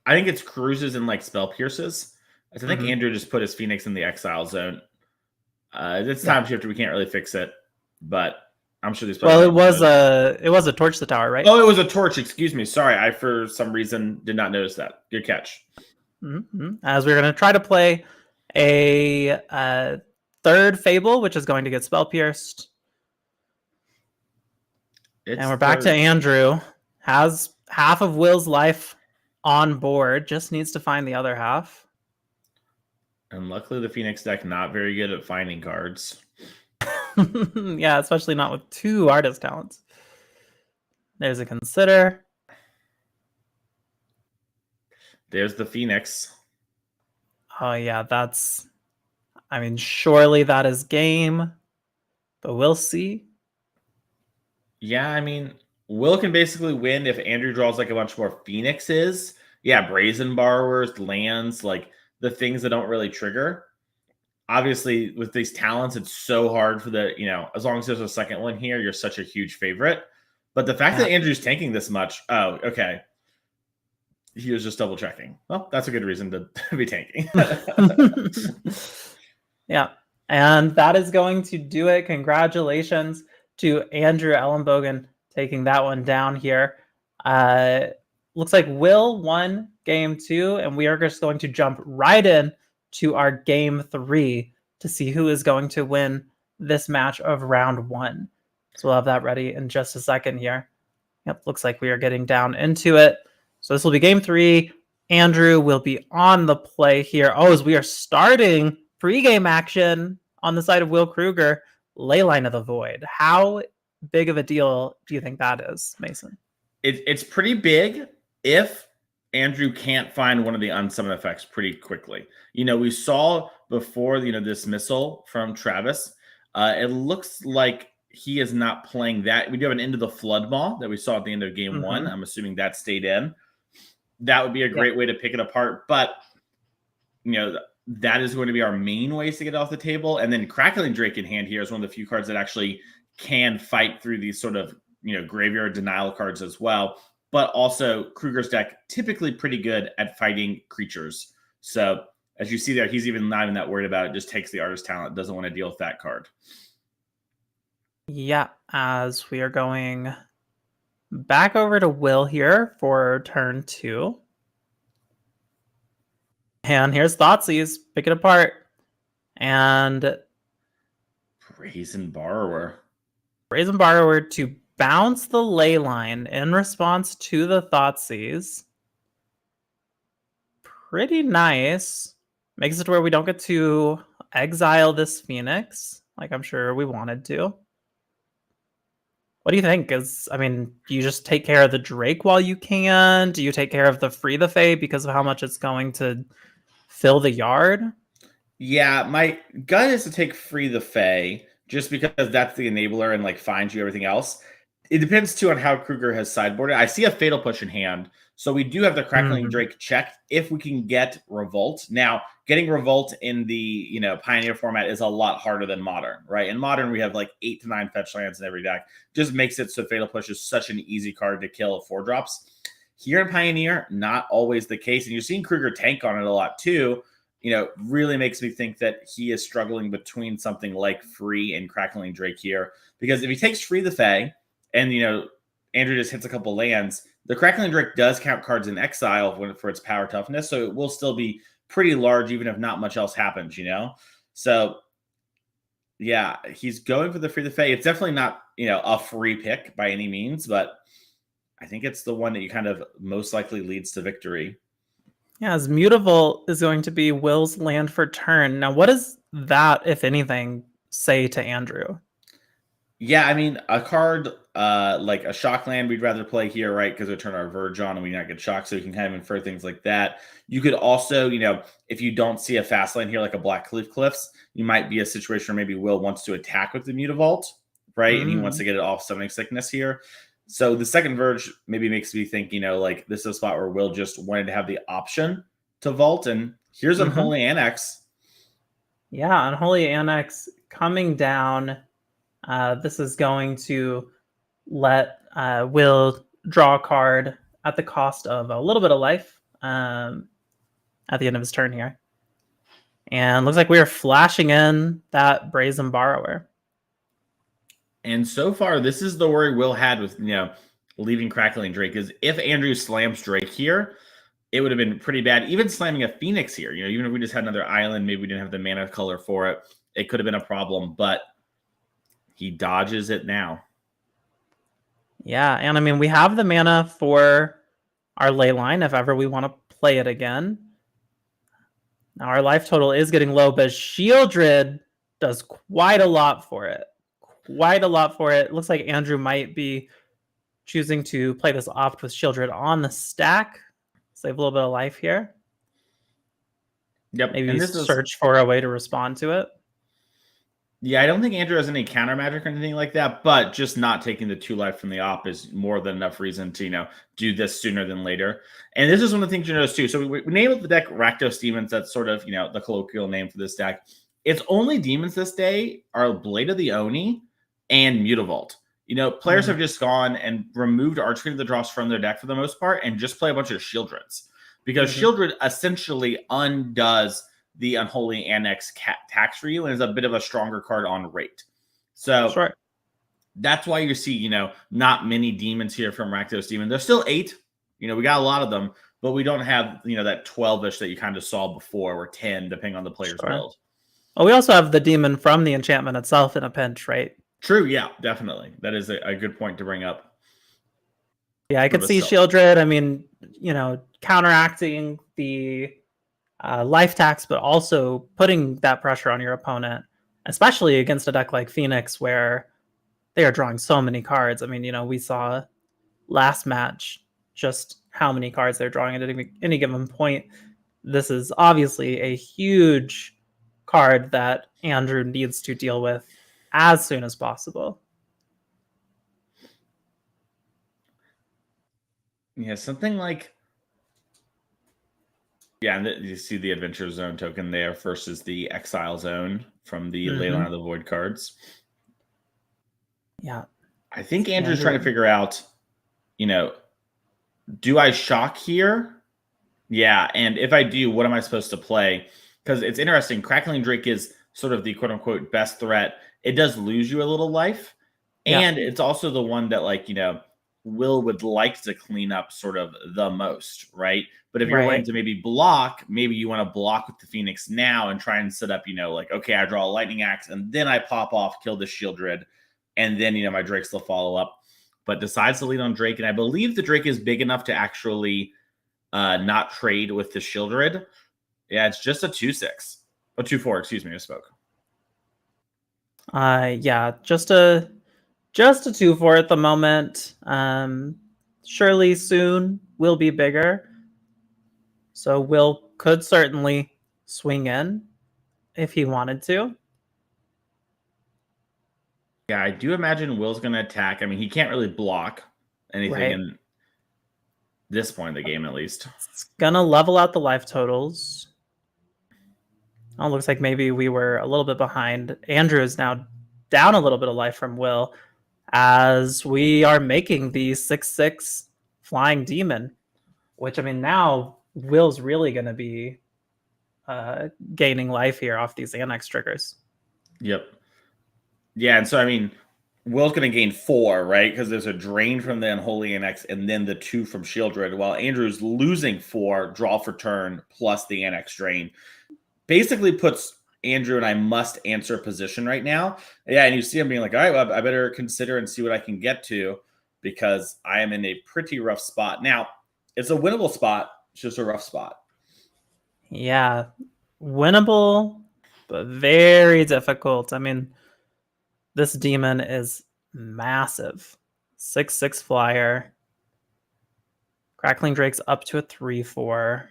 I think it's cruises and like spell pierces. I think Andrew just put his Phoenix in the exile zone. It's time shifter. We can't really fix it, but I'm sure these. Well, it was a torch the tower, right? Oh, it was a torch. Excuse me. Sorry, I for some reason did not notice that. Good catch. As we're going to try to play a third Fable, which is going to get spell pierced. And we're back to Andrew. Has half of Will's life on board. Just needs to find the other half. And luckily the Phoenix deck not very good at finding cards. Yeah, especially not with 2 artist talents. There's a consider. There's the Phoenix. Oh yeah, that's... I mean, surely that is game. But we'll see. Yeah, I mean, Will can basically win if Andrew draws like a bunch more Phoenixes. Yeah, Brazen Borrowers, lands, like the things that don't really trigger. Obviously, with these talents, it's so hard for the, as long as there's a second one here, you're such a huge favorite. But the fact that Andrew's tanking this much, oh, okay. He was just double checking. Well, that's a good reason to be tanking. Yeah. And that is going to do it. Congratulations to Andrew Ellenbogen taking that one down here. Looks like Will won game 2, and we are just going to jump right in to our game 3 to see who is going to win this match of round 1. So we'll have that ready in just a second here. Yep, looks like we are getting down into it. So this will be game 3. Andrew will be on the play here. Oh, as we are starting pre-game action on the side of Will Krueger, Leyline of the Void. How big of a deal do you think that is, Mason? It's pretty big if Andrew can't find one of the unsummon effects pretty quickly. We saw before, dismissal from Travis. It looks like he is not playing that. We do have an Into the Flood Maw that we saw at the end of game 1. I'm assuming that stayed in. That would be a great way to pick it apart. But, that is going to be our main ways to get off the table. And then Crackling Drake in hand here is one of the few cards that actually can fight through these sort of, graveyard denial cards as well. But also Krueger's deck typically pretty good at fighting creatures. So as you see there, he's even not even that worried about it. Just takes the artist talent, doesn't want to deal with that card. Yeah, as we are going back over to Will here for turn 2. And here's Thoughtseize. Pick it apart. And Brazen Borrower. Brazen Borrower to bounce the Leyline in response to the Thoughtseize. Pretty nice. Makes it to where we don't get to exile this Phoenix, like I'm sure we wanted to. What do you think? Do you just take care of the Drake while you can? Do you take care of the Free the Fae because of how much it's going to fill the yard? Yeah, my gut is to take Free the Fae just because that's the enabler and like finds you everything else. It depends too on how Krueger has sideboarded. I see a Fatal Push in hand, so we do have the Crackling Drake checked if we can get Revolt. Now, getting Revolt in the Pioneer format is a lot harder than Modern, right? In Modern, we have like 8 to 9 fetch lands in every deck. Just makes it so Fatal Push is such an easy card to kill 4-drops. Here in Pioneer, not always the case, and you're seeing Krueger tank on it a lot too. Really makes me think that he is struggling between something like Free and Crackling Drake here, because if he takes Free the Fae, and, Andrew just hits a couple lands, the Crackling Drake does count cards in exile for its power toughness, so it will still be pretty large even if not much else happens, So, yeah, he's going for the Free the Fae. It's definitely not, a free pick by any means, but I think it's the one that you kind of most likely leads to victory. Yeah, as Mutable is going to be Will's land for turn. Now, what does that, if anything, say to Andrew? Yeah, a card like a shock land we'd rather play here, right? Because we turn our Verge on and we not get shocked, so we can kind of infer things like that. You could also, if you don't see a fast land here like a Black Cliffs, you might be a situation where maybe Will wants to attack with the Mutavault, right? And he wants to get it off Summoning Sickness here. So the second Verge maybe makes me think, like this is a spot where Will just wanted to have the option to vault. And here's Unholy Annex. Yeah, Unholy Annex coming down. This is going to let Will draw a card at the cost of a little bit of life at the end of his turn here. And looks like we are flashing in that Brazen Borrower. And so far, this is the worry Will had with, leaving Crackling Drake, is if Andrew slams Drake here, it would have been pretty bad. Even slamming a Phoenix here, even if we just had another island, maybe we didn't have the mana color for it, it could have been a problem, but he dodges it now. Yeah, and I mean, we have the mana for our Leyline if ever we want to play it again. Now, our life total is getting low, but Shieldred does quite a lot for it. It looks like Andrew might be choosing to play this opt with Shieldred on the stack. Save a little bit of life here. Yep. Maybe search for a way to respond to it. Yeah, I don't think Andrew has any counter magic or anything like that, but just not taking the 2 life from the op is more than enough reason to, do this sooner than later. And this is one of the things you notice too. So we named the deck Rakdos Demons. That's sort of, the colloquial name for this deck. Its only demons this day are Blade of the Oni and Mutavault. Players have just gone and removed Archfiend of the Dross from their deck for the most part and just play a bunch of Shieldreds. Because Shieldred essentially undoes the Unholy Annex tax for you and is a bit of a stronger card on rate. So that's why you see, not many demons here from Rakdos Demon. There's still 8. We got a lot of them, but we don't have, that 12-ish that you kind of saw before, or 10, depending on the player's build. Well, we also have the demon from the enchantment itself in a pinch, right? True, yeah, definitely. That is a good point to bring up. Yeah, I could see Shieldred, I mean, counteracting the life tax, but also putting that pressure on your opponent, especially against a deck like Phoenix, where they are drawing so many cards. I mean, we saw last match just how many cards they're drawing at any given point. This is obviously a huge card that Andrew needs to deal with as soon as possible. Yeah, something like... Yeah, and you see the Adventure Zone token there versus the Exile Zone from the Leyline of the Void cards. Yeah. I think Andrew's trying to figure out, do I shock here? Yeah, and if I do, what am I supposed to play? Because it's interesting. Crackling Drake is sort of the quote-unquote best threat. It does lose you a little life. And it's also the one that, Will would like to clean up sort of the most, right? But if you're wanting to maybe block, maybe you want to block with the Phoenix now and try and set up, okay, I draw a Lightning Axe and then I pop off, kill the Shieldred, and then, my Drakes will follow up. But decides to lead on Drake, and I believe the Drake is big enough to actually not trade with the Shieldred. Yeah, it's just a 2/6. A 2/4, excuse me, I spoke. Yeah, just a 2/4 at the moment. Surely soon will be bigger. So Will could certainly swing in if he wanted to. Yeah, I do imagine Will's going to attack. I mean, he can't really block anything in this point of the game, at least. It's going to level out the life totals. Oh, looks like maybe we were a little bit behind. Andrew is now down a little bit of life from Will as we are making the 6/6 Flying Demon, which, I mean, now Will's really going to be gaining life here off these Annex triggers. Yep. Yeah, and so, I mean, Will's going to gain 4, right? Because there's a drain from the Unholy Annex and then the 2 from Shieldred, while Andrew's losing 4, draw for turn, plus the Annex drain. Basically puts Andrew in a must-answer position right now. Yeah, and you see him being like, all right, well, I better consider and see what I can get to because I am in a pretty rough spot. Now, it's a winnable spot. It's just a rough spot. Yeah, winnable, but very difficult. I mean, this demon is massive. 6/6 flyer. Crackling Drake's up to a 3/4.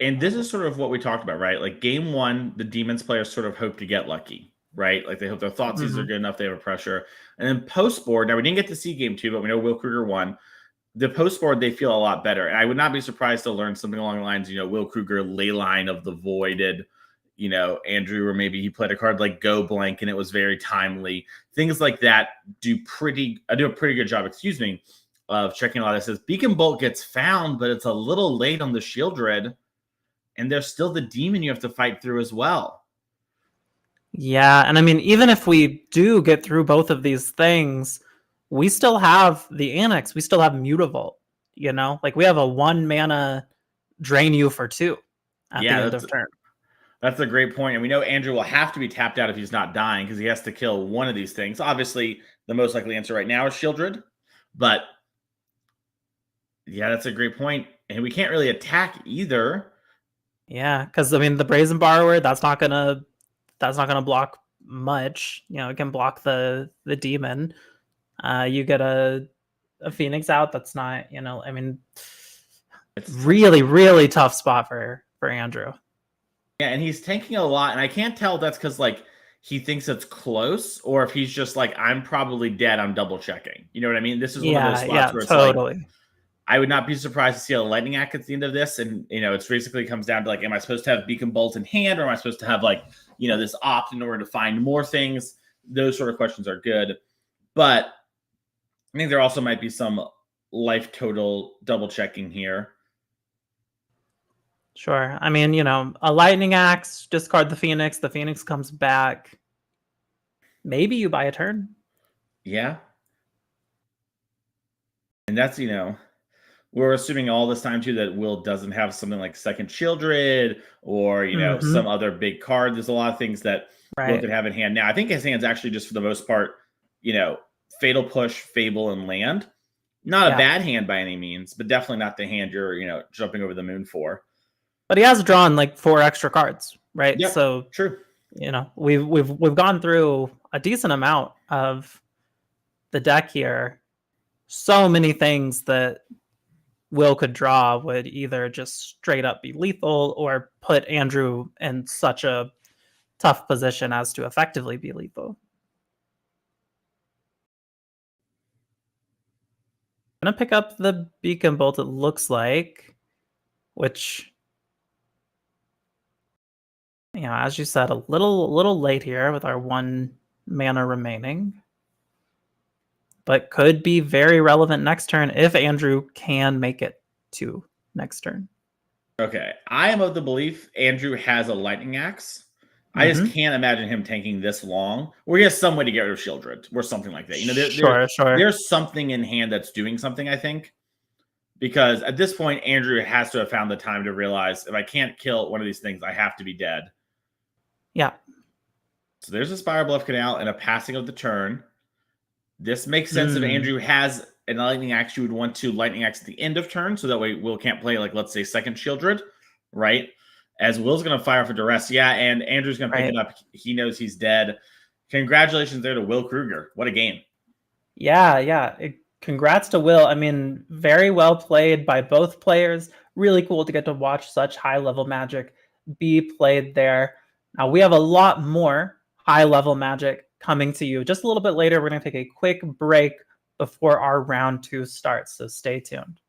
And this is sort of what we talked about, right? Like game 1, the Demons players sort of hope to get lucky, right? Like they hope their Thoughtseize are good enough, they have a pressure. And then post-board, now we didn't get to see game 2, but we know Will Krueger won. The post-board, they feel a lot better. And I would not be surprised to learn something along the lines, Will Krueger, Leyline of the Voided, Andrew, or maybe he played a card like Go Blank and it was very timely. Things like that do a pretty good job, of checking a lot of this. Beacon Bolt gets found, but it's a little late on the Shieldred. and there's still the demon you have to fight through as well. Yeah, and I mean, even if we do get through both of these things, we still have the Annex. We still have Mutavault, you know? Like, we have a 1 mana drain you for 2 at the end of turn. That's a great point. And we know Andrew will have to be tapped out if he's not dying because he has to kill one of these things. Obviously, the most likely answer right now is Shieldred. But yeah, that's a great point. And we can't really attack either. Yeah, because I mean the Brazen Borrower, that's not gonna block much. You know, it can block the demon. You get a Phoenix out. That's not, you know, I mean, it's really, really tough spot for Andrew. Yeah, and he's tanking a lot, and I can't tell if that's because like he thinks it's close, or if he's just like, I'm probably dead, I'm double checking. You know what I mean? This is one of those spots where it's totally. Like, I would not be surprised to see a lightning act at the end of this, and you know, it's basically comes down to like, am I supposed to have Beacon Bolt in hand, or am I supposed to have like, you know, this opt in order to find more things? Those sort of questions are good, but I think there also might be some life total double checking here. Sure. I mean, you know, a lightning axe, discard the Phoenix comes back. Maybe you buy a turn. Yeah. And that's, you know, we're assuming all this time too that Will doesn't have something like second Shieldred or, you know, some other big card. There's a lot of things that Will could have in hand. Now, I think his hand's actually just for the most part, you know, Fatal Push, Fable, and Land. Not a bad hand by any means, but definitely not the hand you're, you know, jumping over the moon for. But he has drawn like 4 extra cards, right? Yep, so true. You know, we've gone through a decent amount of the deck here. So many things that Will could draw would either just straight up be lethal or put Andrew in such a tough position as to effectively be lethal. I'm gonna pick up the Beacon Bolt, it looks like, which, you know, as you said, a little late here with our 1 mana remaining, but could be very relevant next turn if Andrew can make it to next turn. Okay, I am of the belief Andrew has a lightning axe. I just can't imagine him tanking this long, or he has some way to get rid of Shieldred or something like that. You know, sure. There's something in hand that's doing something, I think. Because at this point, Andrew has to have found the time to realize if I can't kill one of these things, I have to be dead. Yeah. So there's a Spire Bluff Canal and a passing of the turn. This makes sense if Andrew has an lightning axe, you would want to lightning axe at the end of turn, so that way Will can't play, like, let's say, second Shieldred, right? As Will's going to fire for duress. Yeah, and Andrew's going to pick it up. He knows he's dead. Congratulations there to Will Krueger. What a game. Yeah. Congrats to Will. I mean, very well played by both players. Really cool to get to watch such high-level Magic be played there. Now, we have a lot more high-level Magic coming to you. Just a little bit later, we're going to take a quick break before our round 2 starts, so stay tuned.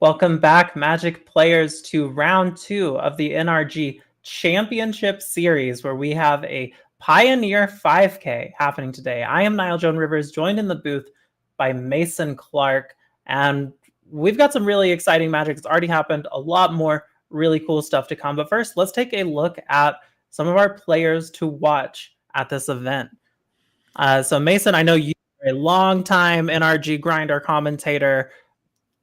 Welcome back, Magic players, to round 2 of the NRG Championship Series, where we have a Pioneer 5K happening today. I am Niall Joan Rivers, joined in the booth by Mason Clark, and we've got some really exciting Magic that's already happened, a lot more really cool stuff to come. But first, let's take a look at some of our players to watch at this event. So Mason, I know you are a long-time NRG grinder commentator.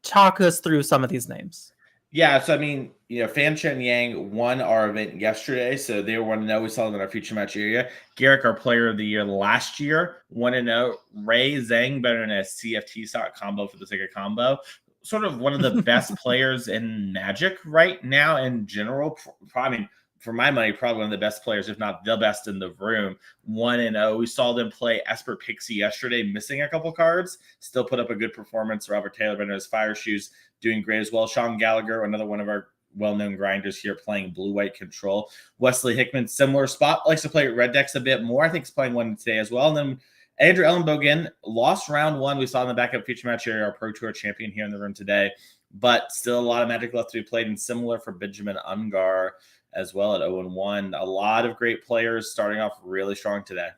Talk us through some of these names. Yeah, so I mean, Fan Chen Yang won our event yesterday, so they were 1-0. We saw them in our feature match area. Garrick, our player of the year last year, 1-0. Ray Zang, better than a CFT stock combo for the sake of combo. Sort of one of the best players in Magic right now in general. Probably, for my money, probably one of the best players, if not the best in the room. 1-0. We saw them play Esper Pixie yesterday, missing a couple cards. Still put up a good performance. Robert Taylor, better his Fire Shoes, doing great as well. Sean Gallagher, another one of our well-known grinders here, playing blue-white control. Wesley Hickman, similar spot, likes to play red decks a bit more. I think he's playing one today as well. And then Andrew Ellenbogen lost round 1. We saw in the backup feature match area, our Pro Tour champion here in the room today. But still a lot of Magic left to be played, and similar for Benjamin Ungar as well at 0-1. A lot of great players starting off really strong today.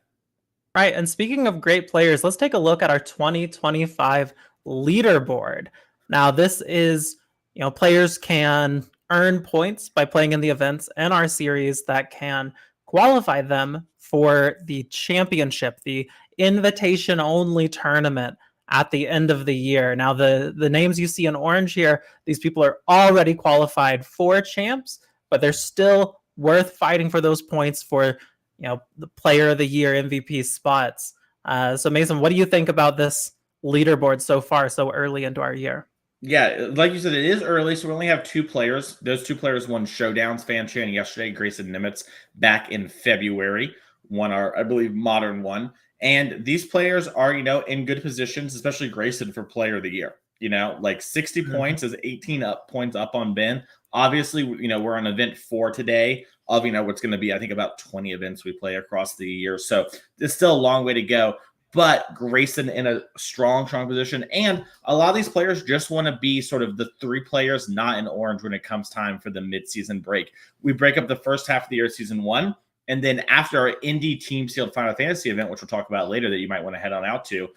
Right, and speaking of great players, let's take a look at our 2025 leaderboard. Now, this is, players can earn points by playing in the events in our series that can qualify them for the championship, the invitation-only tournament at the end of the year. Now, the names you see in orange here, these people are already qualified for champs, but they're still worth fighting for those points for, the player of the year MVP spots. So Mason, what do you think about this leaderboard so far, so early into our year? Yeah, like you said, it is early, so we only have 2 players. Those 2 players won Showdowns, Fan Chan yesterday, Grayson Nimitz back in February, won our, I believe, Modern one. And these players are, in good positions, especially Grayson for player of the year. Like 60 points is 18 points up on Ben. Obviously, we're on event 4 today of, what's going to be, I think, about 20 events we play across the year. So there's still a long way to go. But Grayson in a strong position. And a lot of these players just want to be sort of the 3 players not in orange when it comes time for the midseason break. We break up the first half of the year, season 1. And then after our Indie Team Sealed Final Fantasy event, which we'll talk about later that you might want to head on out to,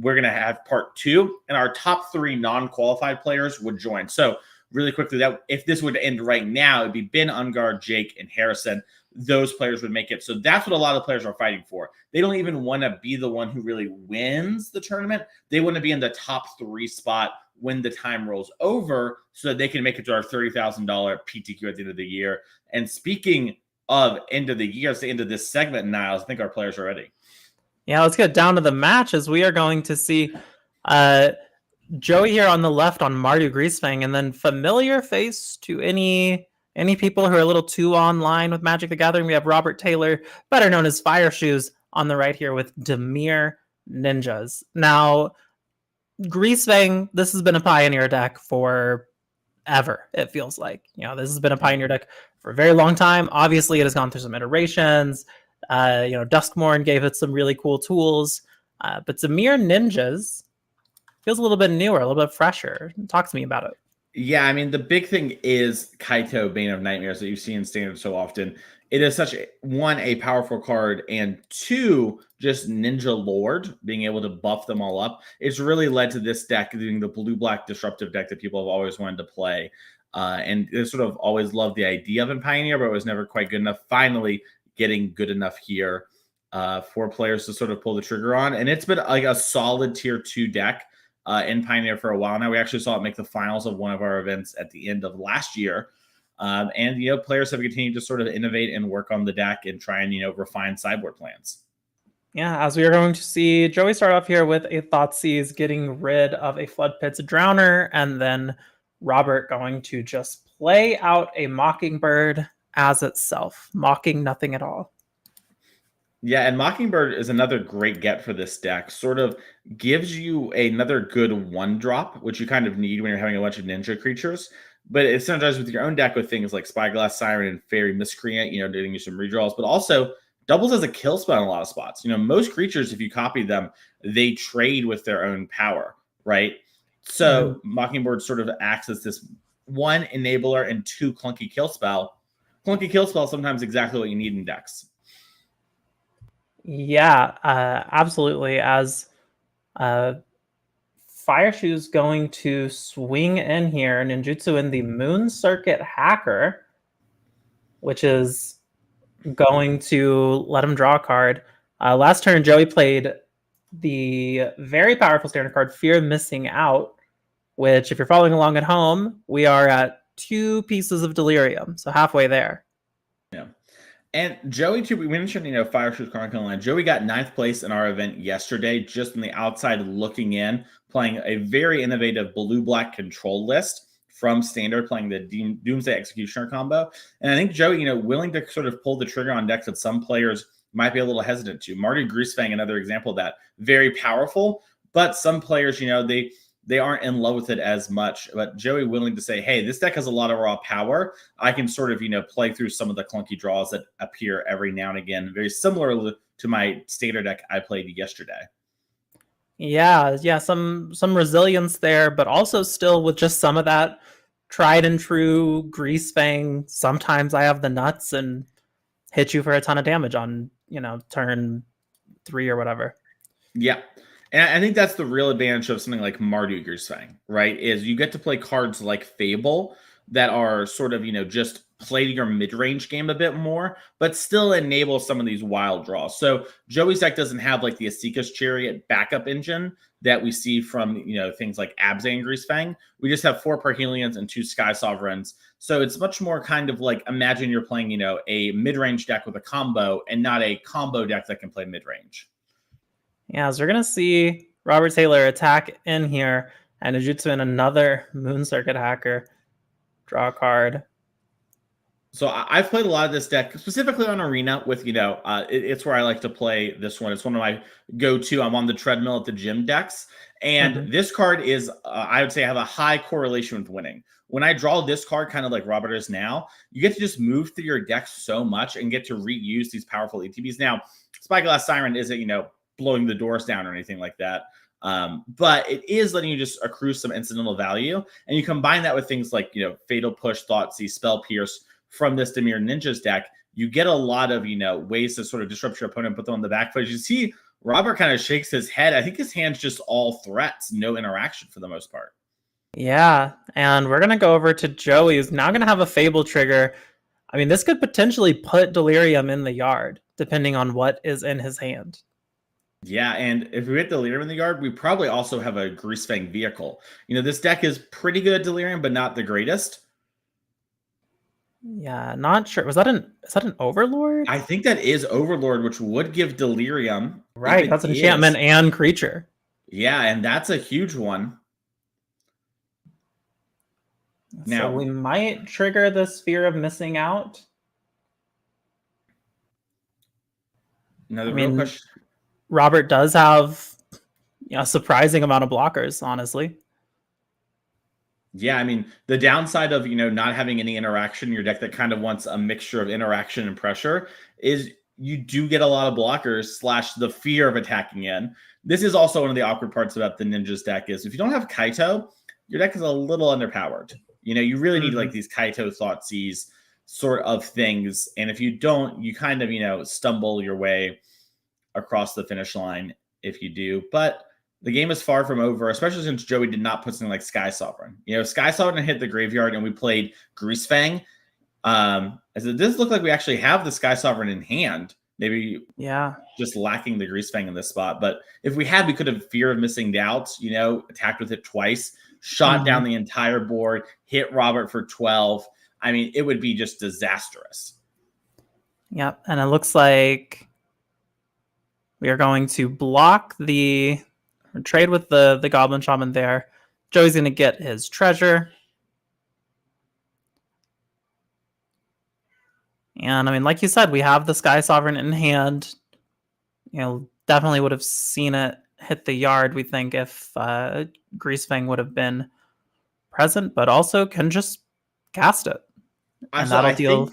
we're going to have part 2. And our top 3 non-qualified players would join. So really quickly, that if this would end right now, it'd be Ben, Ungar, Jake, and Harrison. Those players would make it. So that's what a lot of players are fighting for. They don't even want to be the one who really wins the tournament. They want to be in the top 3 spot when the time rolls over so that they can make it to our $30,000 PTQ at the end of the year. And speaking of end of the year, it's the end of this segment, Niles, I think our players are ready. Yeah, let's get down to the matches. We are going to see Joey here on the left on Mardu Greasefang, and then familiar face to any people who are a little too online with Magic the Gathering. We have Robert Taylor, better known as Fire Shoes, on the right here with Demir Ninjas. Now, Greasefang, this has been a Pioneer deck for ever, it feels like. This has been a Pioneer deck for a very long time. Obviously, it has gone through some iterations. Duskmorn gave it some really cool tools. But Demir Ninjas feels a little bit newer, a little bit fresher. Talk to me about it. Yeah, I mean, the big thing is Kaito, Bane of Nightmares, that you see in Standard so often. It is such, a powerful card, and 2, just Ninja Lord, being able to buff them all up. It's really led to this deck being the blue-black disruptive deck that people have always wanted to play. And they sort of always loved the idea of in Pioneer, but it was never quite good enough. Finally getting good enough here for players to sort of pull the trigger on. And it's been like a solid tier 2 deck in Pioneer for a while now. We actually saw it make the finals of one of our events at the end of last year. And, players have continued to sort of innovate and work on the deck and try and, refine sideboard plans. Yeah, as we are going to see Joey start off here with a Thoughtseize, getting rid of a Flood Pit's Drowner, and then Robert going to just play out a Mockingbird as itself, mocking nothing at all. Yeah, and Mockingbird is another great get for this deck. Sort of gives you another good 1-drop, which you kind of need when you're having a bunch of ninja creatures. But it synergizes with your own deck with things like Spyglass Siren and Fairy Miscreant, getting you some redraws, but also doubles as a kill spell in a lot of spots. Most creatures, if you copy them, they trade with their own power, right? So Mockingbird sort of acts as this 1 enabler and 2 clunky kill spell. Clunky kill spell sometimes exactly what you need in decks. Yeah, absolutely. As Fire Shoe's going to swing in here, ninjutsu in the Moon Circuit Hacker, which is going to let him draw a card. Last turn, Joey played the very powerful standard card, Fear of Missing Out, which, if you're following along at home, we are at 2 pieces of Delirium, so halfway there. Yeah. And Joey, too, we mentioned, Fire Shoes Chronicle Line. Joey got 9th place in our event yesterday, just on the outside looking in, playing a very innovative blue-black control list from Standard, playing the Doomsday Executioner combo. And I think Joey, willing to sort of pull the trigger on decks that some players might be a little hesitant to. Marty Greasefang, another example of that. Very powerful, but some players, they aren't in love with it as much. But Joey willing to say, hey, this deck has a lot of raw power. I can sort of, play through some of the clunky draws that appear every now and again, very similar to my Standard deck I played yesterday. Yeah, some resilience there, but also still with just some of that tried and true Greasefang. Sometimes I have the nuts and hit you for a ton of damage on, turn 3 or whatever. Yeah. And I think that's the real advantage of something like Mardu Greasefang, right? Is you get to play cards like Fable that are sort of, just play your mid-range game a bit more, but still enable some of these wild draws. So Joey's deck doesn't have like the Asika's Chariot backup engine that we see from, things like Abzan and Greasefang. We just have 4 Parhelions and 2 Sky Sovereigns. So it's much more kind of like, imagine you're playing, a mid-range deck with a combo and not a combo deck that can play mid-range. Yeah, so we're going to see Robert Taylor attack in here, and Ninjutsu in another Moon Circuit Hacker. Draw a card. So I've played a lot of this deck, specifically on Arena with, it's where I like to play this one. It's one of my go-to. I'm on the treadmill at the gym decks. And this card is, I would say, have a high correlation with winning. When I draw this card, kind of like Robert is now, you get to just move through your deck so much and get to reuse these powerful ETBs. Now, Spyglass Siren isn't, blowing the doors down or anything like that. But it is letting you just accrue some incidental value. And you combine that with things like, Fatal Push, Thoughtseize, Spell Pierce from this Dimir Ninjas deck, you get a lot of, ways to sort of disrupt your opponent, put them on the back foot. You see Robert kind of shakes his head. I think his hand's just all threats, no interaction for the most part. Yeah, and we're going to go over to Joey, who's now going to have a Fable trigger. I mean, this could potentially put Delirium in the yard, depending on what is in his hand. Yeah, and if we get Delirium in the yard, we probably also have a Greasefang vehicle. This deck is pretty good at Delirium, but not the greatest. Yeah, not sure. Is that an Overlord? I think that is Overlord, which would give Delirium. Right, that's an enchantment and creature. Yeah, and that's a huge one. Now, so we might trigger the Sphere of Missing Out. Another real question. Robert does have a surprising amount of blockers, honestly. Yeah, I mean, the downside of, not having any interaction in your deck that kind of wants a mixture of interaction and pressure is you do get a lot of blockers / the fear of attacking in. This is also one of the awkward parts about the Ninjas deck is if you don't have Kaito, your deck is a little underpowered. You really need like these Kaito Thoughtseize sort of things. And if you don't, you kind of, stumble your way across the finish line if you do. But the game is far from over, especially since Joey did not put something like Sky Sovereign. Sky Sovereign hit the graveyard and we played Greasefang. As it does look like we actually have the Sky Sovereign in hand. Maybe just lacking the Greasefang in this spot. But if we had, we could have Fear of Missing Doubts, attacked with it twice, shot down the entire board, hit Robert for 12. I mean, it would be just disastrous. Yep, and it looks like we are going to block the trade with the Goblin Shaman there. Joey's going to get his treasure. And I mean, like you said, we have the Sky Sovereign in hand. Definitely would have seen it hit the yard, we think, if Greasefang would have been present, but also can just cast it. And that'll deal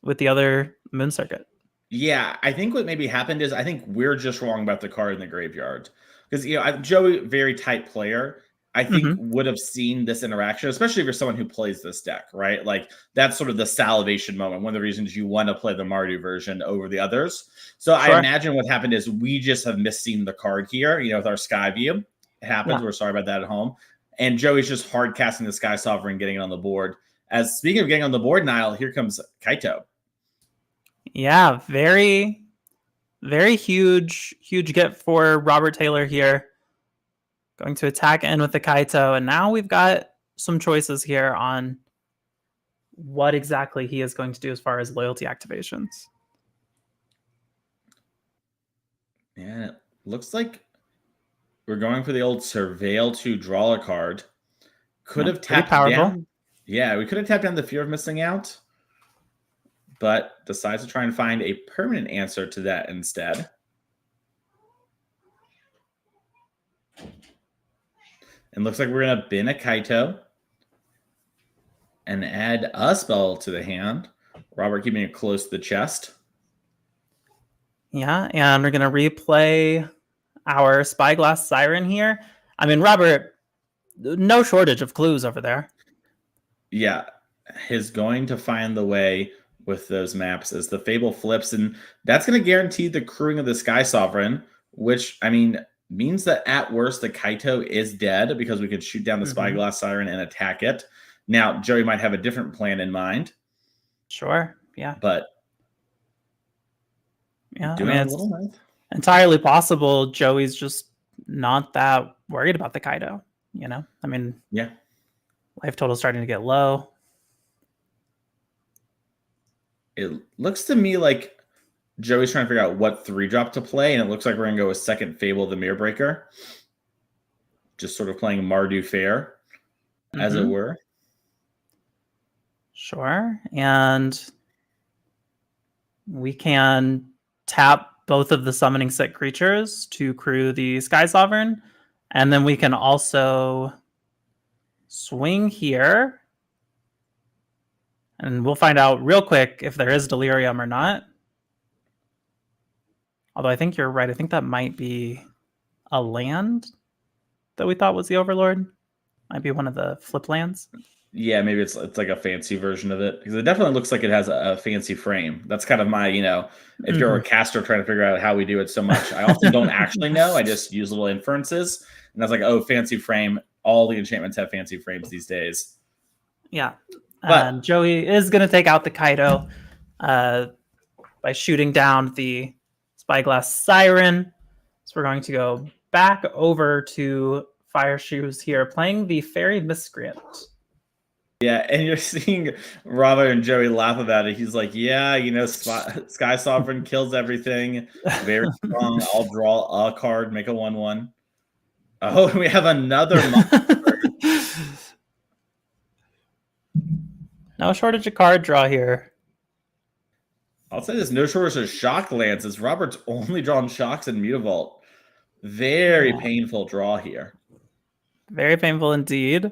with the other Moon Circuit. Yeah, I think what maybe happened is I think we're just wrong about the card in the graveyard. Because, Joey, very tight player. I think would have seen this interaction, especially if you're someone who plays this deck, right? Like that's sort of the salivation moment. One of the reasons you want to play the Mardu version over the others. So I imagine what happened is we just have misseen the card here, with our Sky View. It happens. Yeah. We're sorry about that at home. And Joey's just hard casting the Sky Sovereign, getting it on the board. As speaking of getting on the board, Niall, here comes Kaito. Yeah, very, very huge get for Robert Taylor here. Going to attack in with the Kaito, and now we've got some choices here on what exactly he is going to do as far as loyalty activations. Yeah, it looks like we're going for the old Surveil to draw a card. Could have tapped down. Yeah, we could have tapped down the Fear of Missing Out, but decides to try and find a permanent answer to that instead. And looks like we're going to bin a Kaito and add a spell to the hand. Robert keeping it close to the chest. Yeah, and we're going to replay our Spyglass Siren here. I mean, Robert, no shortage of clues over there. Yeah, he's going to find the way with those maps as the Fable flips, and that's going to guarantee the crewing of the Sky Sovereign, which, I mean, means that at worst the Kaito is dead because we could shoot down the Spyglass Siren and attack it. Now, Joey might have a different plan in mind. Sure, yeah. But yeah, I mean, it's entirely possible Joey's just not that worried about the Kaito, I mean, yeah. Life total starting to get low. It looks to me like Joey's trying to figure out what 3-drop to play, and it looks like we're going to go with second Fable, the Mirror Breaker. Just sort of playing Mardu fair, as it were. Sure. And we can tap both of the summoning set creatures to crew the Sky Sovereign. And then we can also swing here. And we'll find out real quick if there is Delirium or not. Although I think you're right. I think that might be a land that we thought was the Overlord. Might be one of the flip lands. Yeah, maybe it's like a fancy version of it. Because it definitely looks like it has a fancy frame. That's kind of my, if you're a caster trying to figure out how we do it so much. I often don't actually know. I just use little inferences. And I was like, oh, fancy frame. All the enchantments have fancy frames these days. Yeah. But Joey is going to take out the Kaito by shooting down the Spyglass Siren. So we're going to go back over to Fire Shoes here, playing the Fairy Miscreant. Yeah, and you're seeing Robert and Joey laugh about it. He's like, yeah, Sky Sovereign kills everything. Very strong. I'll draw a card, make a 1/1. Oh, we have another monster. No shortage of card draw here. I'll say there's no shortage of shock lances. Robert's only drawn shocks in Mutavault. Very painful draw here. Very painful indeed.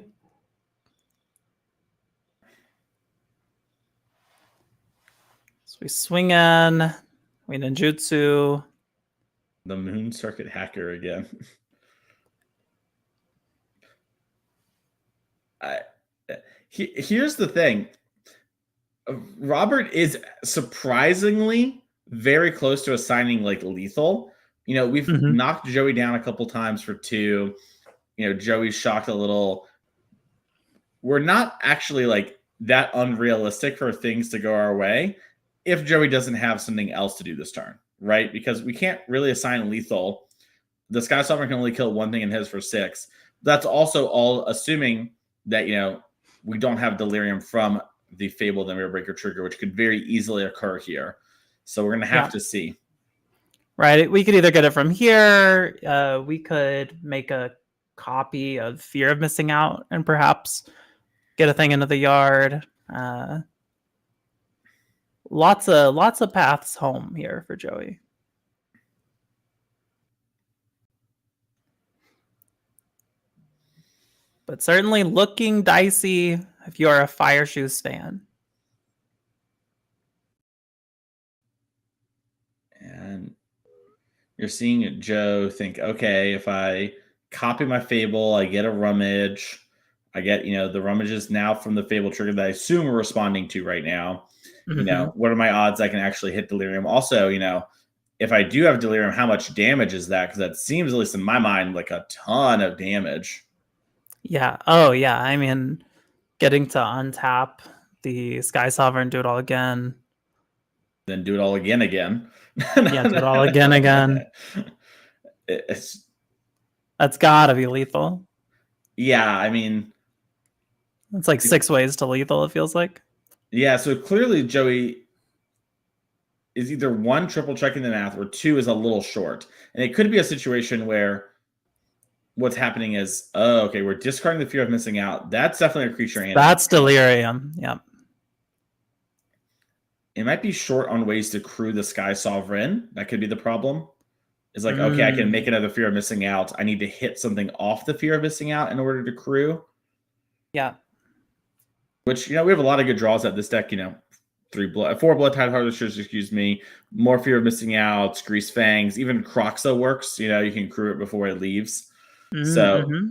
So we swing in. We ninjutsu. The Moon Circuit Hacker again. Here's the thing. Robert is surprisingly very close to assigning like lethal. We've knocked Joey down a couple times for 2. Joey's shocked a little. We're not actually like that unrealistic for things to go our way if Joey doesn't have something else to do this turn, right? Because we can't really assign lethal. The Sky Sovereign can only kill one thing in his for 6. That's also all assuming that, we don't have Delirium from the Fable, the Mirror Breaker trigger, which could very easily occur here. So we're going to have to see. Right. We could either get it from here. We could make a copy of Fear of Missing Out and perhaps get a thing into the yard. Lots of paths home here for Joey. But certainly looking dicey if you are a Fire Shoes fan. And you're seeing Joe think, okay, if I copy my Fable. I get a Rummage. I get, the Rummages now from the Fable trigger that I assume we're responding to right now. What are my odds I can actually hit Delirium? Also, if I do have Delirium, how much damage is that? Because that seems, at least in my mind, like a ton of damage. Yeah. Oh, yeah. I mean, getting to untap the Sky Sovereign, do it all again. Then do it all again. Yeah, do it all again. That's gotta be lethal. Yeah, I mean, it's like 6 ways to lethal, it feels like. Yeah, so clearly Joey is either 1, triple checking the math, or 2 is a little short. And it could be a situation where what's happening is, okay, we're discarding the fear of missing out. That's definitely a creature. That's Delirium. Yeah. It might be short on ways to crew the Sky Sovereign. That could be the problem. It's like, okay, I can make another fear of missing out. I need to hit something off the fear of missing out in order to crew. Yeah. Which, we have a lot of good draws at this deck, 4 Blood Tide Harvesters, more fear of missing out, Grease Fangs, even Croxa works. You can crew it before it leaves. So, a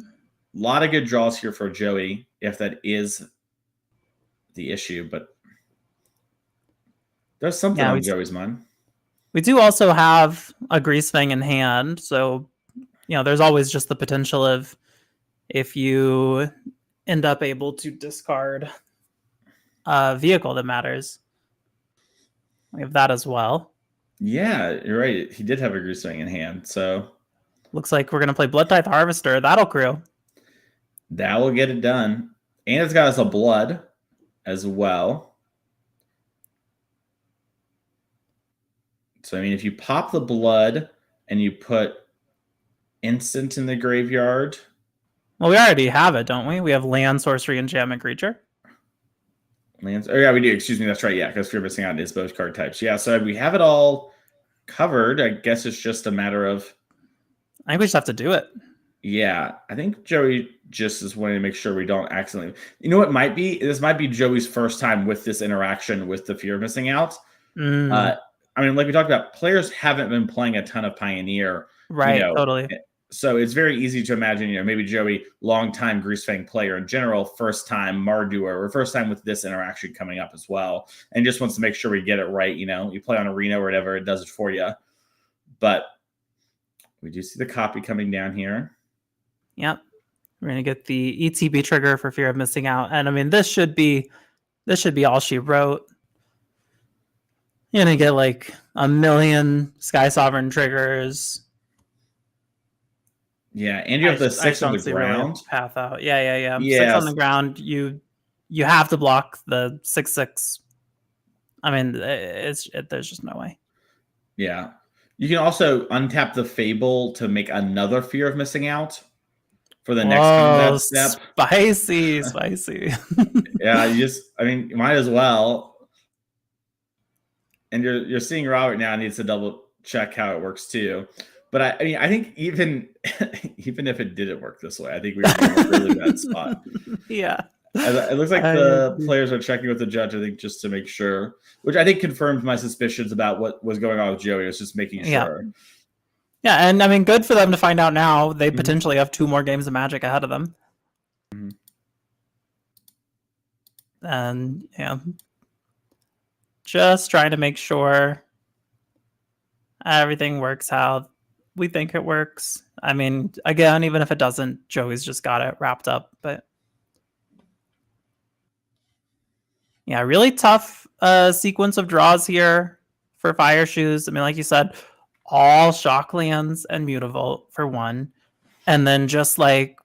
lot of good draws here for Joey, if that is the issue. But there's something on Joey's mind. We do also have a Grease Fang in hand, so there's always just the potential of, if you end up able to discard a vehicle that matters, we have that as well. Yeah, you're right. He did have a Grease Fang in hand, so looks like we're gonna play Blood Tithe Harvester. That'll crew. That will get it done, and it's got us a blood as well. So, if you pop the blood and you put instant in the graveyard. Well, we already have it, don't we? We have land, sorcery, enchantment, creature. Lands. Oh, yeah, we do. Excuse me. That's right. Yeah, because fear missing out is both card types. Yeah, so we have it all covered. I guess it's just a matter of. I think we just have to do it. Yeah, I think Joey just is wanting to make sure we don't accidentally. You know what might be? This might be Joey's first time with this interaction with the fear of missing out. Like we talked about, players haven't been playing a ton of Pioneer. Right, totally. So it's very easy to imagine, maybe Joey, long-time Greasefang player in general, first time Marduer, or first time with this interaction coming up as well, and just wants to make sure we get it right. You play on Arena or whatever, it does it for you. But we do see the copy coming down here. Yep. We're going to get the ETB trigger for fear of missing out. And this should be all she wrote. You're going to get like a million Sky Sovereign triggers. Yeah, and you have the 6 on the ground. Really path out. Yeah. 6 on the ground. You have to block the 6/6. There's just no way. Yeah. You can also untap the Fable to make another fear of missing out for the next combat step. Spicy. Yeah, you might as well. And you're seeing Robert now needs to double check how it works too. But I think even if it didn't work this way, I think we were in a really bad spot. Yeah. It looks like the players are checking with the judge, I think, just to make sure, which I think confirmed my suspicions about what was going on with Joey. It was just making sure. Yeah, and good for them to find out now. They potentially have 2 more games of Magic ahead of them. And just trying to make sure everything works how we think it works. Again, even if it doesn't, Joey's just got it wrapped up. But yeah, really tough sequence of draws here for Fire Shoes. like you said, all Shocklands and Mutavault for 1. And then just what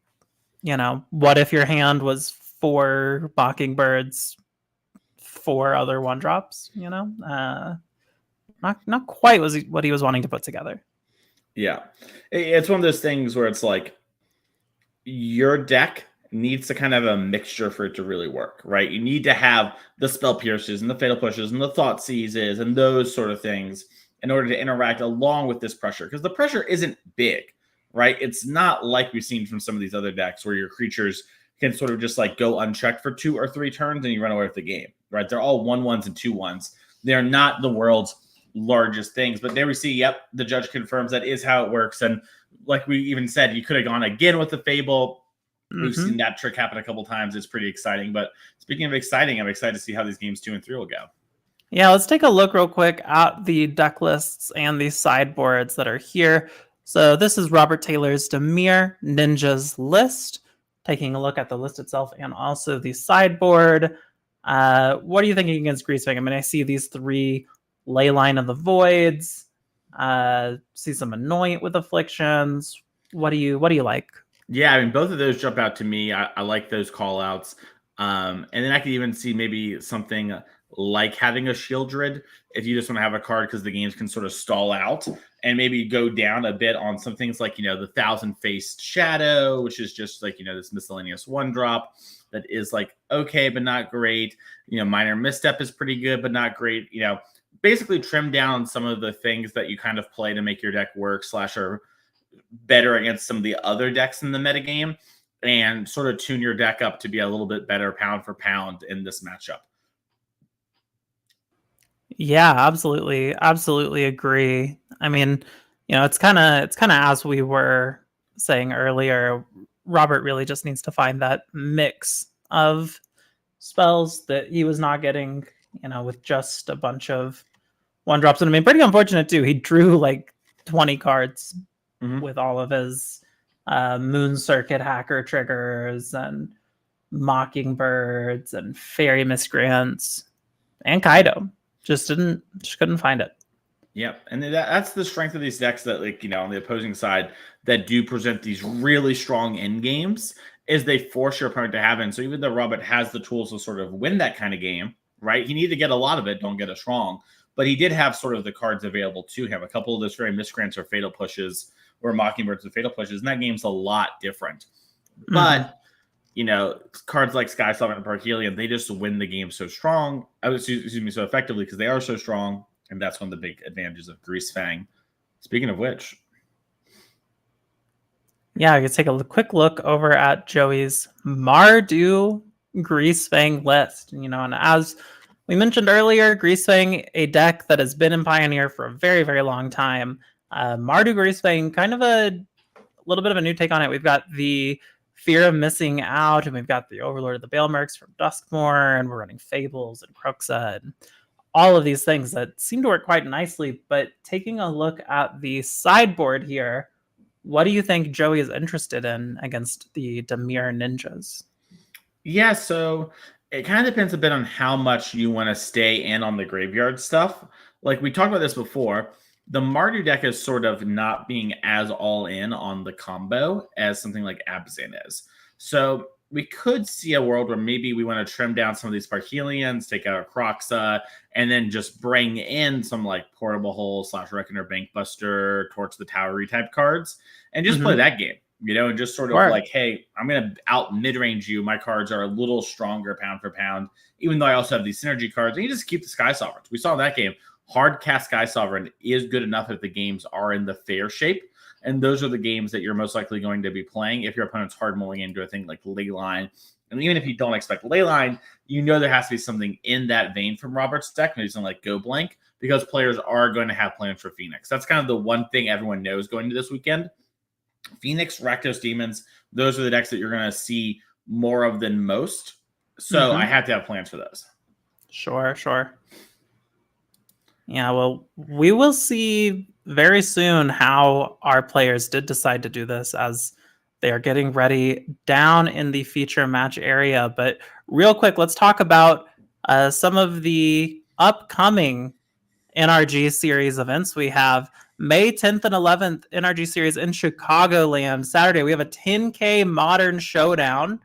if your hand was 4 Mockingbirds, 4 other 1-drops, not quite what he was wanting to put together. Yeah. It's one of those things where it's like your deck needs to kind of have a mixture for it to really work, right? You need to have the Spell Pierces and the Fatal Pushes and the Thought Seizes and those sort of things in order to interact along with this pressure, because the pressure isn't big, right? It's not like we've seen from some of these other decks where your creatures can sort of just go unchecked for 2 or 3 turns and you run away with the game, right? They're all 1/1s and 2/1s. They're not the world's largest things, but there we see, the judge confirms that is how it works. And like we even said, you could have gone again with the Fable. We've Mhm. seen that trick happen a couple times. It's pretty exciting. But speaking of exciting, I'm excited to see how these games 2 and 3 will go. Yeah, let's take a look real quick at the deck lists and the sideboards that are here. So this is Robert Taylor's Dimir Ninjas list. Taking a look at the list itself and also the sideboard. What are you thinking against Greasefang? I mean, I see these 3 Leyline of the Voids. See some Anoint with Afflictions. What do you like? Yeah, I mean, both of those jump out to me. I like those call outs. And then I could even see maybe something like having a Shieldred if you just want to have a card because the games can sort of stall out and maybe go down a bit on some things like, the Thousand-Faced Shadow, which is just like, this miscellaneous 1-drop that is like okay, but not great. Minor Misstep is pretty good, but not great. Basically trim down some of the things that you kind of play to make your deck work / are better against some of the other decks in the metagame and sort of tune your deck up to be a little bit better pound for pound in this matchup. Yeah, absolutely. Absolutely agree. I mean, it's kind of as we were saying earlier, Robert really just needs to find that mix of spells that he was not getting, with just a bunch of 1-drops. And I mean, pretty unfortunate too. He drew like 20 cards with all of his Moon Circuit hacker triggers and Mockingbirds and Fairy Miscreants and Kaido. Just couldn't find it. Yep. And that's the strength of these decks that, like, on the opposing side that do present these really strong end games is they force your opponent to have it. So even though Robert has the tools to sort of win that kind of game, right? He needed to get a lot of it, don't get us wrong. But he did have sort of the cards available to him. A couple of those very Miscreants or Fatal Pushes or Mockingbirds and Fatal Pushes, and that game's a lot different. But cards like Sky Sovereign and Parhelion, they just win the game so strong. So effectively because they are so strong, and that's one of the big advantages of Greasefang. Speaking of which, yeah, I could take a quick look over at Joey's Mardu Greasefang list. And as we mentioned earlier, Greasefang, a deck that has been in Pioneer for a very, very long time. Mardu Greasefang, kind of a little bit of a new take on it. We've got the Fear of Missing Out, and we've got the Overlord of the Balemerks from Duskmoor, and we're running Fables and Cruxa, and all of these things that seem to work quite nicely. But taking a look at the sideboard here, what do you think Joey is interested in against the Dimir Ninjas? Yeah, so it kind of depends a bit on how much you want to stay in on the graveyard stuff. Like we talked about this before, the Mardu deck is sort of not being as all in on the combo as something like Abzan is. So we could see a world where maybe we want to trim down some of these Parhelions, take out a Croxa, and then just bring in some like Portable Hole / Reckoner Bankbuster, Torch the Towery type cards, and just play that game, and just sort of like, hey, I'm going to out mid-range you. My cards are a little stronger pound for pound, even though I also have these synergy cards. And you just keep the Sky Sovereigns. We saw that game. Hard cast Sky Sovereign is good enough if the games are in the fair shape. And those are the games that you're most likely going to be playing if your opponent's hard mulling into a thing like Leyline. And even if you don't expect Leyline, there has to be something in that vein from Robert's deck, maybe something like Go Blank, because players are going to have plans for Phoenix. That's kind of the one thing everyone knows going into this weekend. Phoenix, Rakdos Demons, those are the decks that you're going to see more of than most. So I have to have plans for those. Sure. Yeah, well, we will see very soon how our players did decide to do this as they are getting ready down in the feature match area. But real quick, let's talk about some of the upcoming NRG series events. We have May 10th and 11th NRG series in Chicagoland. Saturday, we have a 10K Modern Showdown,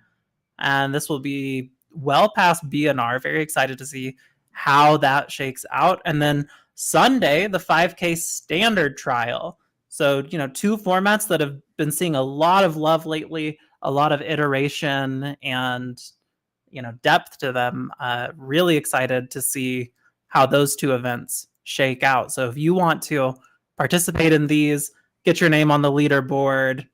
and this will be well past BNR. Very excited to see how that shakes out. And then Sunday, the 5K Standard Trial. So, 2 formats that have been seeing a lot of love lately, a lot of iteration and, depth to them. Really excited to see how those 2 events shake out. So if you want to participate in these, get your name on the leaderboard,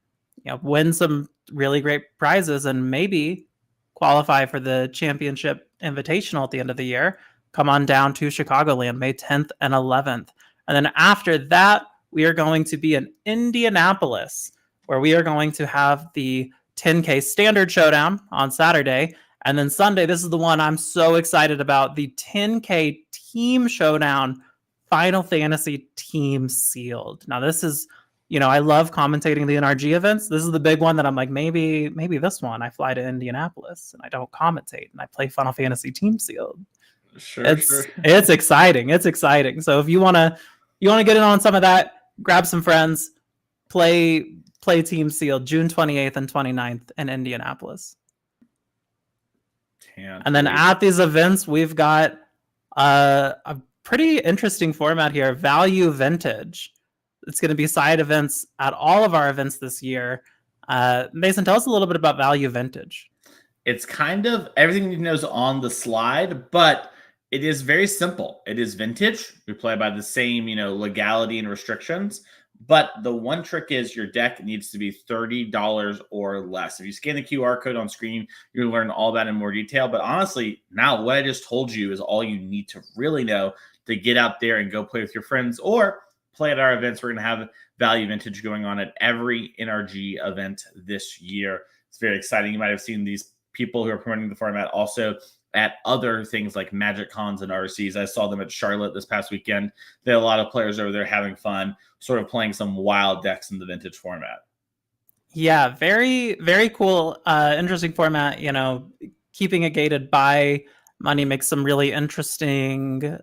win some really great prizes, and maybe qualify for the championship invitational at the end of the year, come on down to Chicagoland, May 10th and 11th. And then after that, we are going to be in Indianapolis, where we are going to have the 10K Standard Showdown on Saturday. And then Sunday, this is the one I'm so excited about, the 10K Team Showdown, Final Fantasy Team Sealed. Now, this is, I love commentating the NRG events. This is the big one that I'm like, maybe this one, I fly to Indianapolis and I don't commentate and I play Final Fantasy Team Sealed. Sure. It's exciting. It's exciting. So if you want to get in on some of that, grab some friends, play Team Sealed June 28th and 29th in Indianapolis. And then at these events, we've got a pretty interesting format here, Value Vintage. It's going to be side events at all of our events this year. Mason, tell us a little bit about Value Vintage. It's kind of everything you know is on the slide, but it is very simple. It is vintage. We play by the same, legality and restrictions. But the one trick is your deck needs to be $30 or less. If you scan the QR code on screen, you're going to learn all that in more detail. But honestly, now what I just told you is all you need to really know to get out there and go play with your friends or play at our events. We're going to have Value Vintage going on at every NRG event this year. It's very exciting. You might have seen these people who are promoting the format also at other things like Magic Cons and RCs. I saw them at Charlotte this past weekend. They had a lot of players over there having fun, sort of playing some wild decks in the vintage format. Yeah, very, very cool, interesting format. Keeping it gated by money makes some really interesting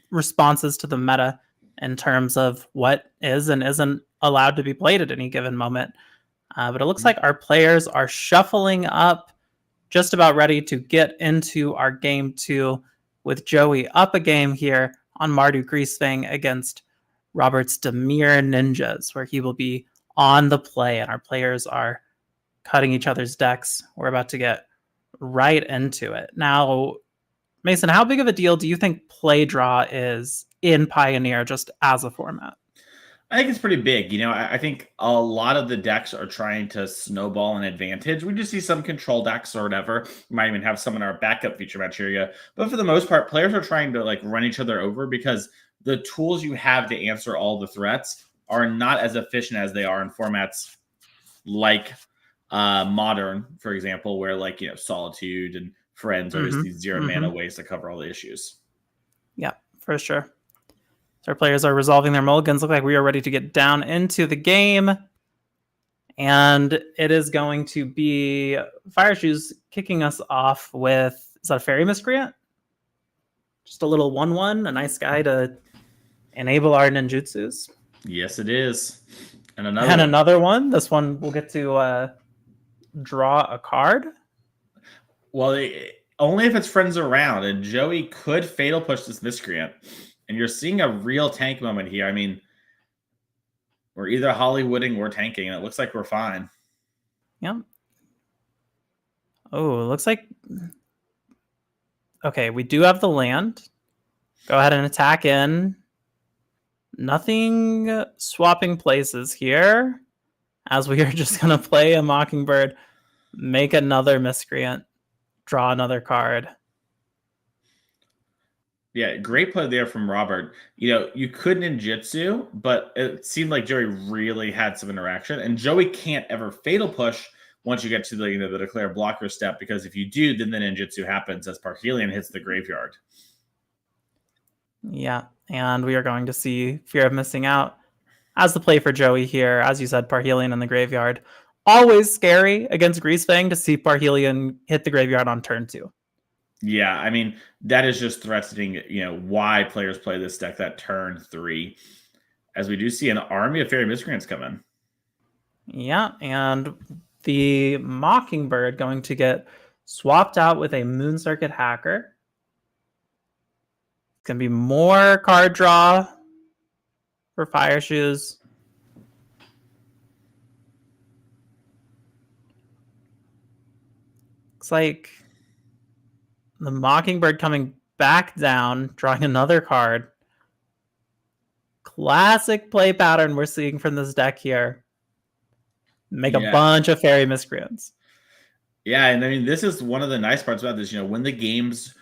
responses to the meta in terms of what is and isn't allowed to be played at any given moment. But it looks like our players are shuffling up, just about ready to get into our game 2 with Joey up a game here on Mardu Greasefang against Robert's Demir Ninjas, where he will be on the play, and our players are cutting each other's decks. We're about to get right into it. Now, Mason, how big of a deal do you think play draw is in Pioneer just as a format? I think it's pretty big. I think a lot of the decks are trying to snowball an advantage. We just see some control decks or whatever. We might even have some in our backup feature match area. But for the most part, players are trying to run each other over because the tools you have to answer all the threats are not as efficient as they are in formats like Modern, for example, where Solitude and Friends are just these zero mana ways to cover all the issues. Yeah, for sure. So our players are resolving their mulligans. Look like we are ready to get down into the game. And it is going to be Fire Shoes kicking us off with, is that a Fairy Miscreant? Just a little 1/1, a nice guy to enable our ninjutsus. Yes, it is. And another one. This one we'll get to draw a card. Well, only if it's friends around. And Joey could Fatal Push this Miscreant. And you're seeing a real tank moment here. I mean, we're either Hollywooding or tanking, and it looks like we're fine. Yeah. Oh, it looks like... Okay, we do have the land. Go ahead and attack in. Nothing swapping places here, as we are just going to play a Mockingbird, make another Miscreant, draw another card. Yeah, great play there from Robert. You could ninjutsu, but it seemed like Joey really had some interaction. And Joey can't ever Fatal Push once you get to the declare blocker step, because if you do, then the ninjutsu happens as Parhelion hits the graveyard. Yeah, and we are going to see Fear of Missing Out as the play for Joey here. As you said, Parhelion in the graveyard. Always scary against Greasefang to see Parhelion hit the graveyard on turn 2. Yeah, I mean, that is just threatening, why players play this deck that turn 3. As we do see an army of Fairy Miscreants come in. Yeah, and the Mockingbird going to get swapped out with a Moon Circuit Hacker. It's going to be more card draw for Fire Shoes. Looks like the Mockingbird coming back down, drawing another card. Classic play pattern we're seeing from this deck here. Make a bunch of Fairy Miscreants. Yeah, and I mean, this is one of the nice parts about this. When the games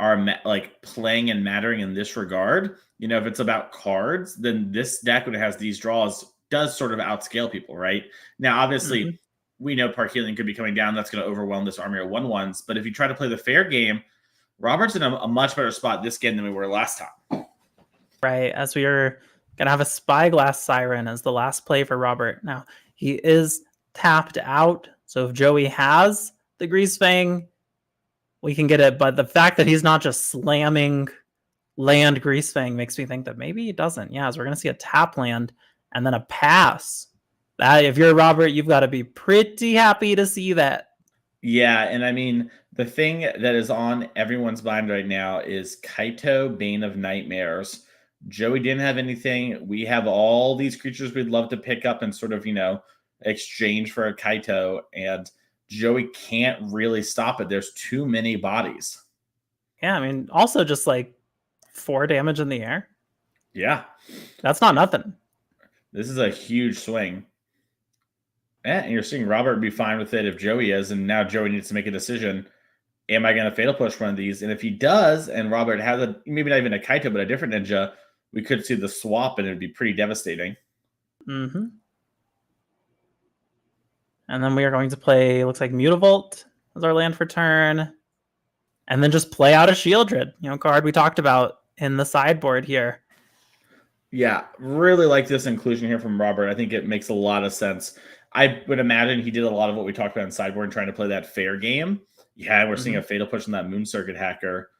are like playing and mattering in this regard. You know, if it's about cards, then this deck, when it has these draws, does sort of outscale people, right? Now, obviously, we know Park Healing could be coming down. That's going to overwhelm this army of 1/1s. But if you try to play the fair game, Robert's in a much better spot this game than we were last time. Right, as we are going to have a Spyglass Siren as the last play for Robert. Now, he is tapped out, so if Joey has the Greasefang, we can get it. But the fact that he's not just slamming land Greasefang makes me think that maybe he doesn't. Yeah, so we're going to see a tap land and then a pass. That, if you're Robert, you've got to be pretty happy to see that. Yeah, and I mean, the thing that is on everyone's mind right now is Kaito, Bane of Nightmares. Joey didn't have anything. We have all these creatures we'd love to pick up and sort of, you know, exchange for a Kaito, and Joey can't really stop it. There's too many bodies. Yeah, I mean, also just like 4 damage in the air. Yeah. That's not nothing. This is a huge swing. And you're seeing Robert be fine with it if Joey is, and now Joey needs to make a decision. Am I going to fatal push one of these? And if he does, and Robert has maybe not even a Kaito, but a different ninja, we could see the swap, and it'd be pretty devastating. Mm-hmm. And then we are going to play, looks like Mutavault as our land for turn. And then just play out a Shieldred, card we talked about in the sideboard here. Yeah, really like this inclusion here from Robert. I think it makes a lot of sense. I would imagine he did a lot of what we talked about in sideboard and trying to play that fair game. Yeah, we're seeing a fatal push on that Moon Circuit Hacker.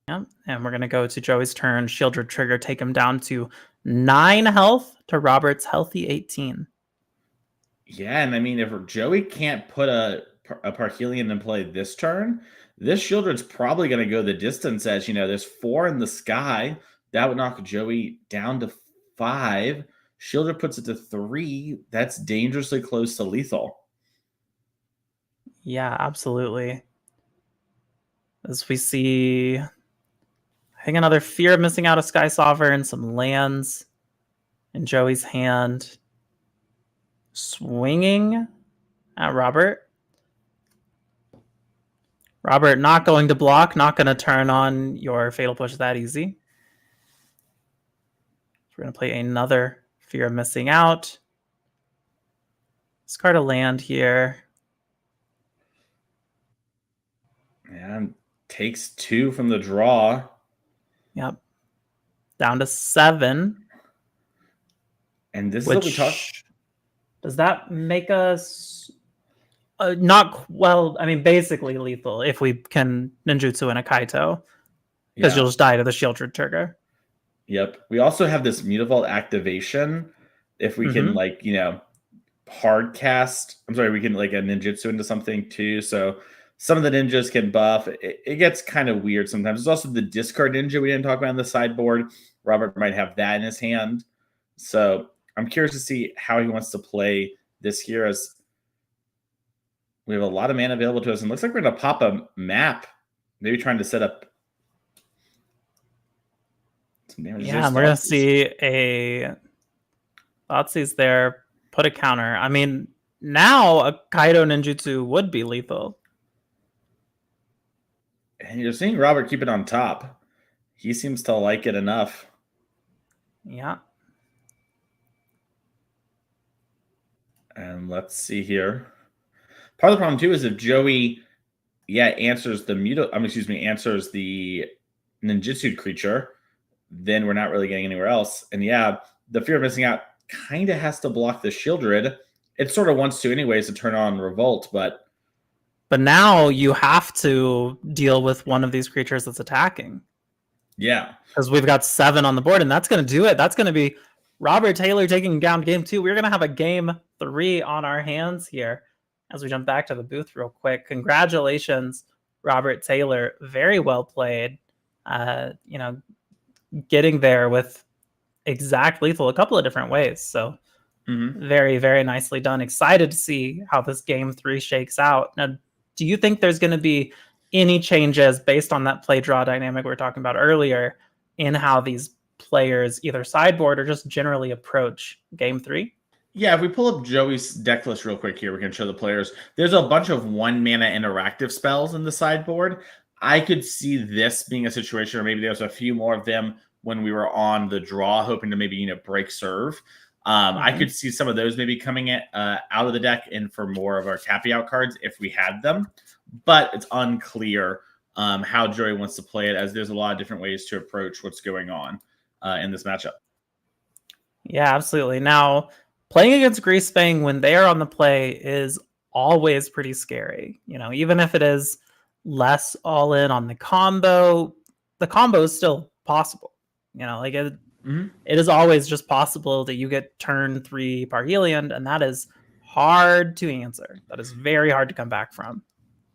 Yeah, and we're going to go to Joey's turn. Shieldred trigger, take him down to 9 health to Robert's healthy 18. Yeah, and I mean, if Joey can't put a Parhelion in play this turn, this Shieldred's probably going to go the distance. As you know, there's 4 in the sky. That would knock Joey down to 5. Shieldred puts it to 3. That's dangerously close to lethal. Yeah, absolutely. As we see, I think another Fear of missing out a Sky Sovereign, some lands in Joey's hand. Swinging at Robert. Robert not going to block, not going to turn on your fatal push that easy. So we're going to play another Fear of missing out. Discard a land here. And takes 2 from the draw. Yep. Down to 7. And this is what we talked. Does that make us not, well, I mean, basically lethal if we can ninjutsu in a Kaito, because you'll just die to the Shieldred trigger. Yep. We also have this Mutavault activation. If we can, hard cast, we can like a ninjutsu into something too. So some of the ninjas can buff. It gets kind of weird sometimes. There's also the discard ninja we didn't talk about on the sideboard. Robert might have that in his hand. So I'm curious to see how he wants to play this here, as we have a lot of mana available to us. And it looks like we're going to pop a map, maybe trying to set up some damage. Yeah, and we're going to see a Thoughtseize there, put a counter. I mean, now a Kaido ninjutsu would be lethal. And you're seeing Robert keep it on top. He seems to like it enough. Yeah. And let's see here. Part of the problem too is if Joey, answers the answers the ninjutsu creature, then we're not really getting anywhere else. And the Fear of missing out kind of has to block the Shieldred. It sort of wants to anyways to turn on Revolt, but now you have to deal with one of these creatures that's attacking. Yeah. Because we've got 7 on the board, and that's going to do it. That's going to be Robert Taylor taking down game 2. We're going to have a game 3 on our hands here as we jump back to the booth real quick. Congratulations, Robert Taylor. Very well played. Getting there with exact lethal a couple of different ways. So very, very nicely done. Excited to see how this game 3 shakes out. Now, do you think there's going to be any changes based on that play draw dynamic we were talking about earlier in how these players either sideboard or just generally approach game 3? Yeah, if we pull up Joey's deck list real quick here, we can show the players. There's a bunch of 1 mana interactive spells in the sideboard. I could see this being a situation where maybe there's a few more of them when we were on the draw, hoping to maybe break serve. I could see some of those maybe coming out of the deck and for more of our tappy out cards if we had them, but it's unclear how Joey wants to play it, as there's a lot of different ways to approach what's going on in this matchup. Yeah, absolutely. Now, playing against Greasefang when they are on the play is always pretty scary. Even if it is less all in on the combo is still possible. It is always just possible that you get turn 3 Parhelion, and that is hard to answer. That is very hard to come back from.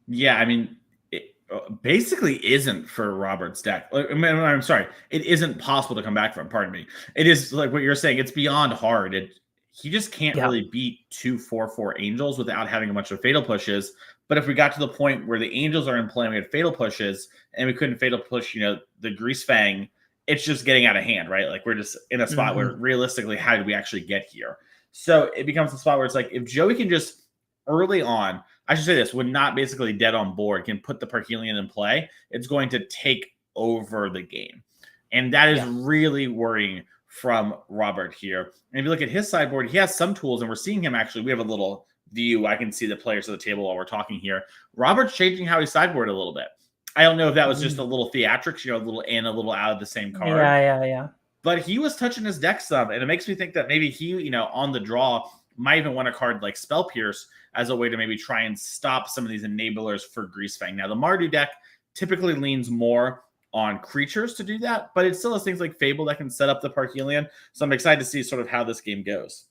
Yeah, I mean, it basically isn't for Robert's deck. I'm sorry, it isn't possible to come back from. Pardon me. It is like what you're saying. It's beyond hard. He just can't really beat 2/4/4 Angels without having a bunch of fatal pushes. But if we got to the point where the Angels are in play and we had fatal pushes and we couldn't fatal push, the Greasefang, it's just getting out of hand, right? Like we're just in a spot where realistically, how did we actually get here? So it becomes a spot where it's like, if Joey can just early on, I should say this, when not basically dead on board, can put the Parhelion in play, it's going to take over the game. And that is really worrying from Robert here. And if you look at his sideboard, he has some tools, and we're seeing him actually. We have a little view. I can see the players at the table while we're talking here. Robert's changing how he sideboard a little bit. I don't know if that was just a little theatrics, a little in, a little out of the same card. Yeah. But he was touching his deck some, and it makes me think that maybe he, on the draw, might even want a card like Spell Pierce as a way to maybe try and stop some of these enablers for Greasefang. Now, the Mardu deck typically leans more on creatures to do that, but it still has things like Fable that can set up the Parhelion. So I'm excited to see sort of how this game goes.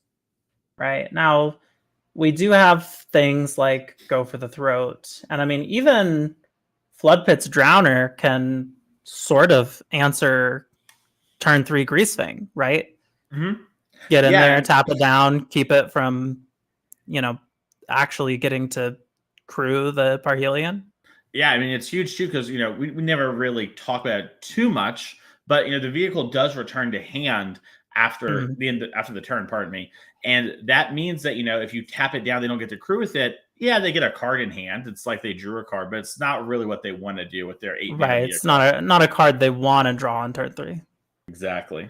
Right. Now, we do have things like Go for the Throat. And I mean, even Floodpit's Drowner can sort of answer turn 3 Greasefang, right? Get in there, tap it down, keep it from, actually getting to crew the Parhelion. Yeah, I mean, it's huge too, because, we never really talk about it too much, but, the vehicle does return to hand after the turn, pardon me. And that means that, if you tap it down, they don't get to crew with it. Yeah, they get a card in hand. It's like they drew a card, but it's not really what they want to do with their 8 Right, it's not a card they want to draw on turn 3. Exactly.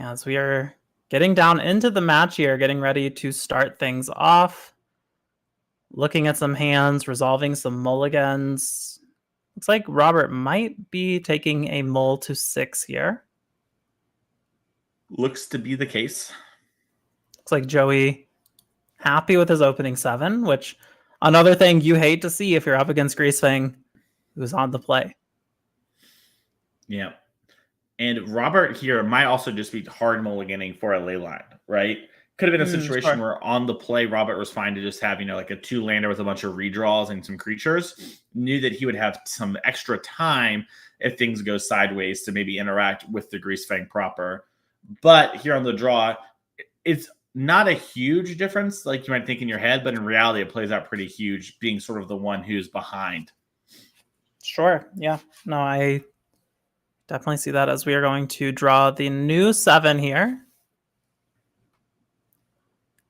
As we are getting down into the match here, getting ready to start things off. Looking at some hands, resolving some mulligans. Looks like Robert might be taking a mull to 6 here. Looks to be the case. Looks like Joey happy with his opening 7, which another thing you hate to see if you're up against Greasefang, who's on the play. Yeah. And Robert here might also just be hard mulliganing for a ley line, right? Could have been a situation where on the play, Robert was fine to just have, like a 2-lander with a bunch of redraws and some creatures. Knew that he would have some extra time if things go sideways to maybe interact with the Greasefang proper. But here on the draw, it's not a huge difference like you might think in your head, but in reality, it plays out pretty huge, being sort of the one who's behind. Sure. Yeah. No, I definitely see that, as we are going to draw the new 7 here.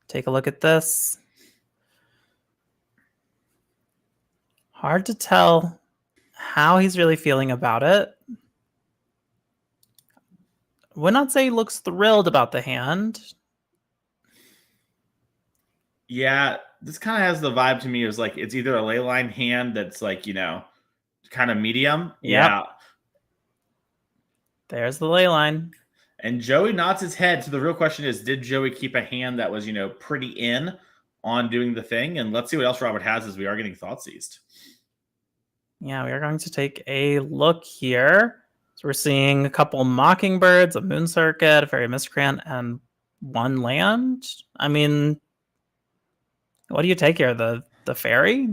Take a look at this. Hard to tell how he's really feeling about it. Would not say he looks thrilled about the hand. Yeah, this kind of has the vibe to me as like it's either a ley line hand that's like, kind of medium. Yep. Yeah. There's the ley line. And Joey nods his head. So the real question is, did Joey keep a hand that was, pretty in on doing the thing? And let's see what else Robert has, as we are getting thought seized. Yeah, we are going to take a look here. So we're seeing a couple Mockingbirds, a Moon Circuit, a Fairy Miscreant, and 1 land. I mean, what do you take here? The Fairy?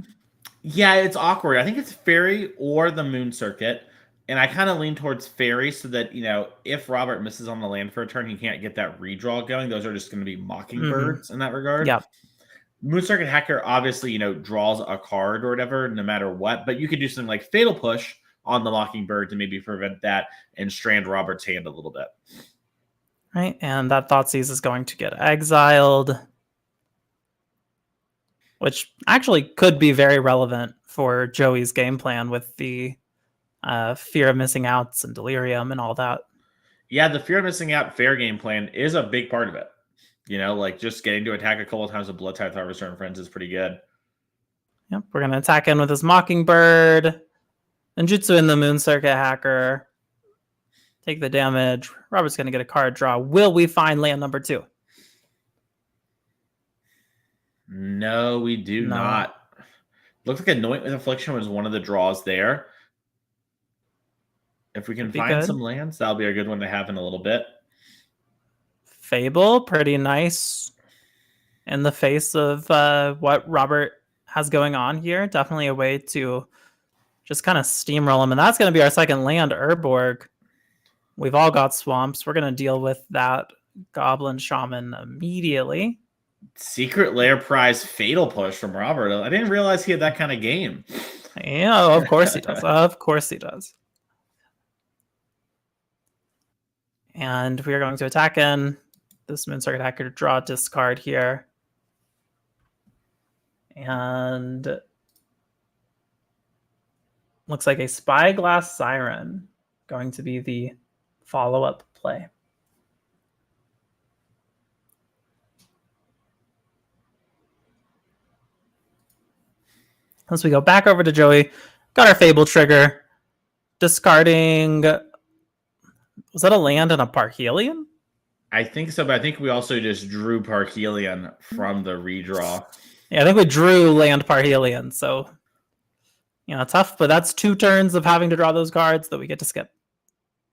Yeah, it's awkward. I think it's Fairy or the Moon Circuit. And I kind of lean towards Fairy so that, if Robert misses on the land for a turn, he can't get that redraw going. Those are just going to be Mockingbirds in that regard. Yeah. Moon Circuit Hacker obviously, draws a card or whatever, no matter what. But you could do something like Fatal Push on the Mockingbird to maybe prevent that and strand Robert's hand a little bit. Right, and that Thoughtseize is going to get exiled. which actually could be very relevant for Joey's game plan with the fear of missing outs and delirium and all that. Yeah, the fear of missing out fair game plan is a big part of it. Like just getting to attack a couple of times with Blood Tithe Harvester and Friends is pretty good. Yep, we're going to attack in with his Mockingbird. Ninjutsu in the Moon Circuit Hacker. Take the damage. Robert's going to get a card draw. Will we find land number 2? No, we do not. Looks like Anointment Affliction was one of the draws there. If we can find some lands, that'll be a good one to have in a little bit. Fable, pretty nice in the face of what Robert has going on here. Definitely a way to just kind of steamroll him. And that's going to be our second land, Urborg. We've all got swamps. We're going to deal with that Goblin Shaman immediately. Secret Lair Prize Fatal Push from Robert. I didn't realize he had that kind of game. Yeah, of course he does. Of course he does. And we are going to attack in this Moon Circuit Hacker to draw a discard here. And looks like a Spyglass Siren going to be the follow-up play. As we go back over to Joey, got our Fable trigger, discarding. Was that a land and a Parhelion? I think so, but I think we also just drew Parhelion from the redraw. Yeah, I think we drew land Parhelion, so tough, but that's 2 turns of having to draw those cards that we get to skip.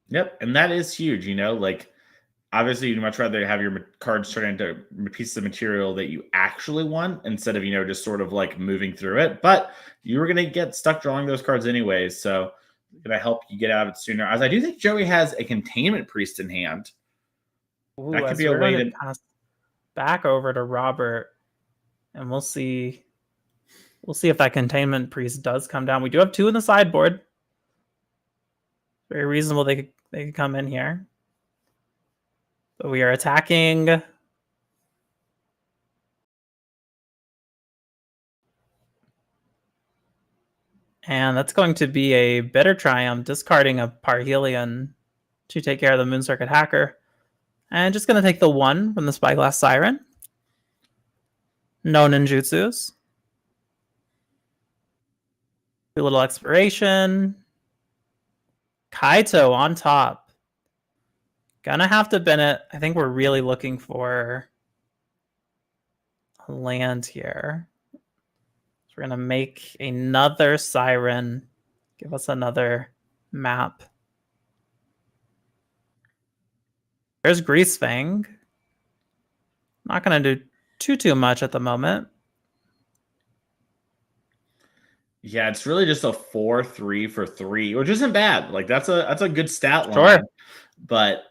Yep, and that is huge, like obviously you'd much rather have your cards turn into pieces of material that you actually want instead of, just sort of like moving through it, but you were going to get stuck drawing those cards anyways, so it's going to help you get out of it sooner. As I do think Joey has a Containment Priest in hand. Ooh, that could be a way to pass back over to Robert, and we'll see if that Containment Priest does come down. We do have 2 in the sideboard. Very reasonable they could come in here. But we are attacking. And that's going to be a Bitter Triumph, discarding a Parhelion to take care of the Moon Circuit Hacker. And just going to take the 1 from the Spyglass Siren. No ninjutsus. Do a little exploration. Kaito on top. Gonna have to Bennett. I think we're really looking for a land here. So we're gonna make another Siren. Give us another map. There's Greasefang. Not gonna do too much at the moment. Yeah, it's really just a 4-3 for 3, which isn't bad. Like that's a good stat line, but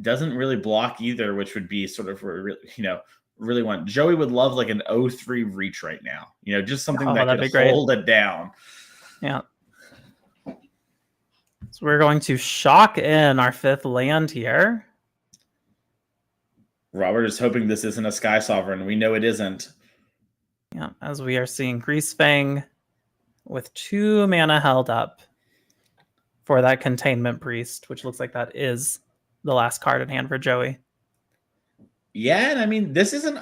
doesn't really block either, which would be sort of really want. Joey would love like an 0-3 reach right now. Just something that could hold it down. Yeah. So we're going to shock in our 5th land here. Robert is hoping this isn't a Sky Sovereign. We know it isn't. Yeah, as we are seeing Greasefang with 2 mana held up for that Containment Priest, which looks like that is the last card in hand for Joey. Yeah, and I mean, this isn't,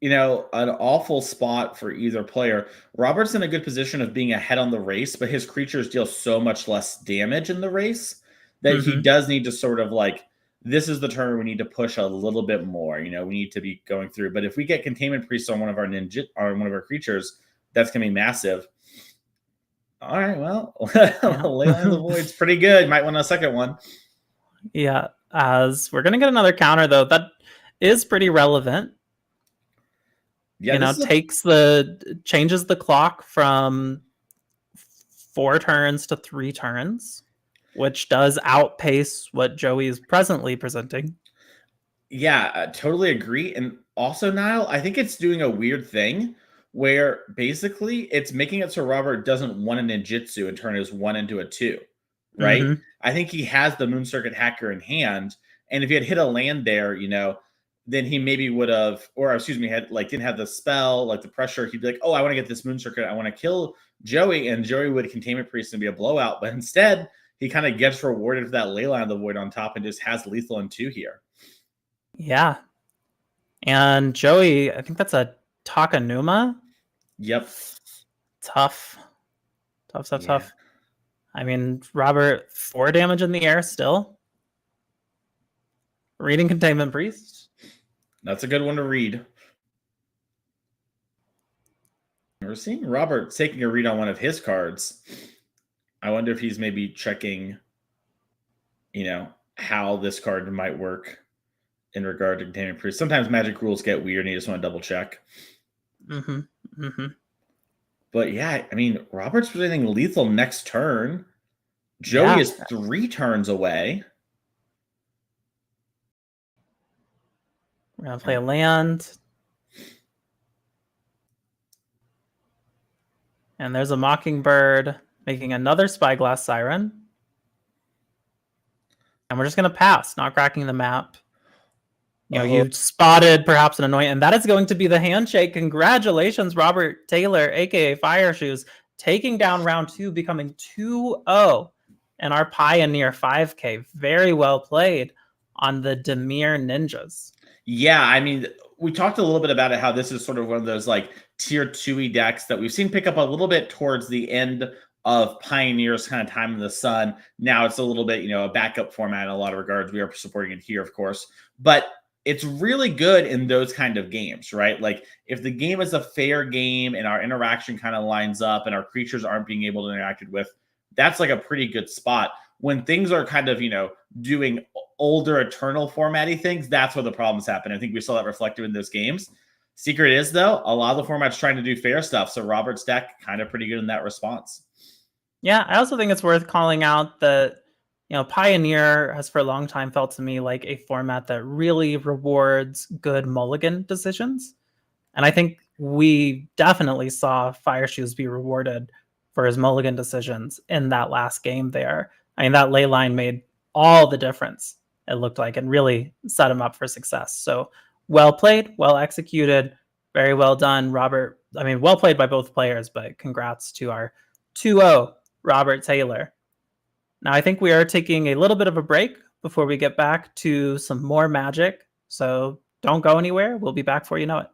an awful spot for either player. Robert's in a good position of being ahead on the race, but his creatures deal so much less damage in the race that he does need to sort of like, this is the turn we need to push a little bit more. We need to be going through. But if we get Containment Priest on one of our one of our creatures, that's going to be massive. All right, well, Leyline of the Void's pretty good. Might want a second one. Yeah, as we're going to get another counter, though. That is pretty relevant. Yeah, changes the clock from 4 turns to 3 turns, which does outpace what Joey is presently presenting. Yeah, I totally agree. And also, Niall, I think it's doing a weird thing where basically it's making it so Robert doesn't want a ninjutsu and turn his 1 into a 2, right? I think he has the Moon Circuit Hacker in hand, and if he had hit a land there, then he maybe would have, or excuse me, had like didn't have the spell, like the pressure. He'd be like, oh, I want to get this Moon Circuit. I want to kill Joey, and Joey would Containment Priest and be a blowout. But instead, he kind of gets rewarded for that Leyline of the Void on top and just has lethal in 2 here. Yeah. And Joey, I think that's a Takanuma. Yep. Tough. I mean, Robert, 4 damage in the air still. Reading Containment Priest. That's a good one to read. We're seeing Robert taking a read on one of his cards. I wonder if he's maybe checking, how this card might work in regard to Containment Priest. Sometimes Magic rules get weird and you just want to double check. But yeah, I mean, Robert's presenting lethal next turn. Joey is 3 turns away. We're going to play a land. And there's a Mockingbird making another Spyglass Siren. And we're just going to pass, not cracking the map. You spotted perhaps an annoying, and that is going to be the handshake. Congratulations, Robert Taylor, aka Fire Shoes, taking down round 2, becoming 2-0 in our Pioneer 5K. Very well played on the Demir Ninjas. Yeah, I mean, we talked a little bit about it, how this is sort of one of those like tier 2-y decks that we've seen pick up a little bit towards the end of Pioneer's kind of time in the sun. Now it's a little bit, a backup format in a lot of regards. We are supporting it here, of course, but it's really good in those kind of games, right? Like if the game is a fair game and our interaction kind of lines up and our creatures aren't being able to interact with, that's like a pretty good spot. When things are kind of, doing older Eternal formatty things, that's where the problems happen. I think we saw that reflected in those games. Secret is, though, a lot of the formats trying to do fair stuff. So Robert's deck kind of pretty good in that response. Yeah, I also think it's worth calling out that Pioneer has for a long time felt to me like a format that really rewards good mulligan decisions. And I think we definitely saw Fire Shoes be rewarded for his mulligan decisions in that last game there. I mean, that ley line made all the difference, it looked like, and really set him up for success. So well played, well executed, very well done, Robert. I mean, well played by both players, but congrats to our 2-0 Robert Taylor. Now, I think we are taking a little bit of a break before we get back to some more Magic. So don't go anywhere. We'll be back before you know it.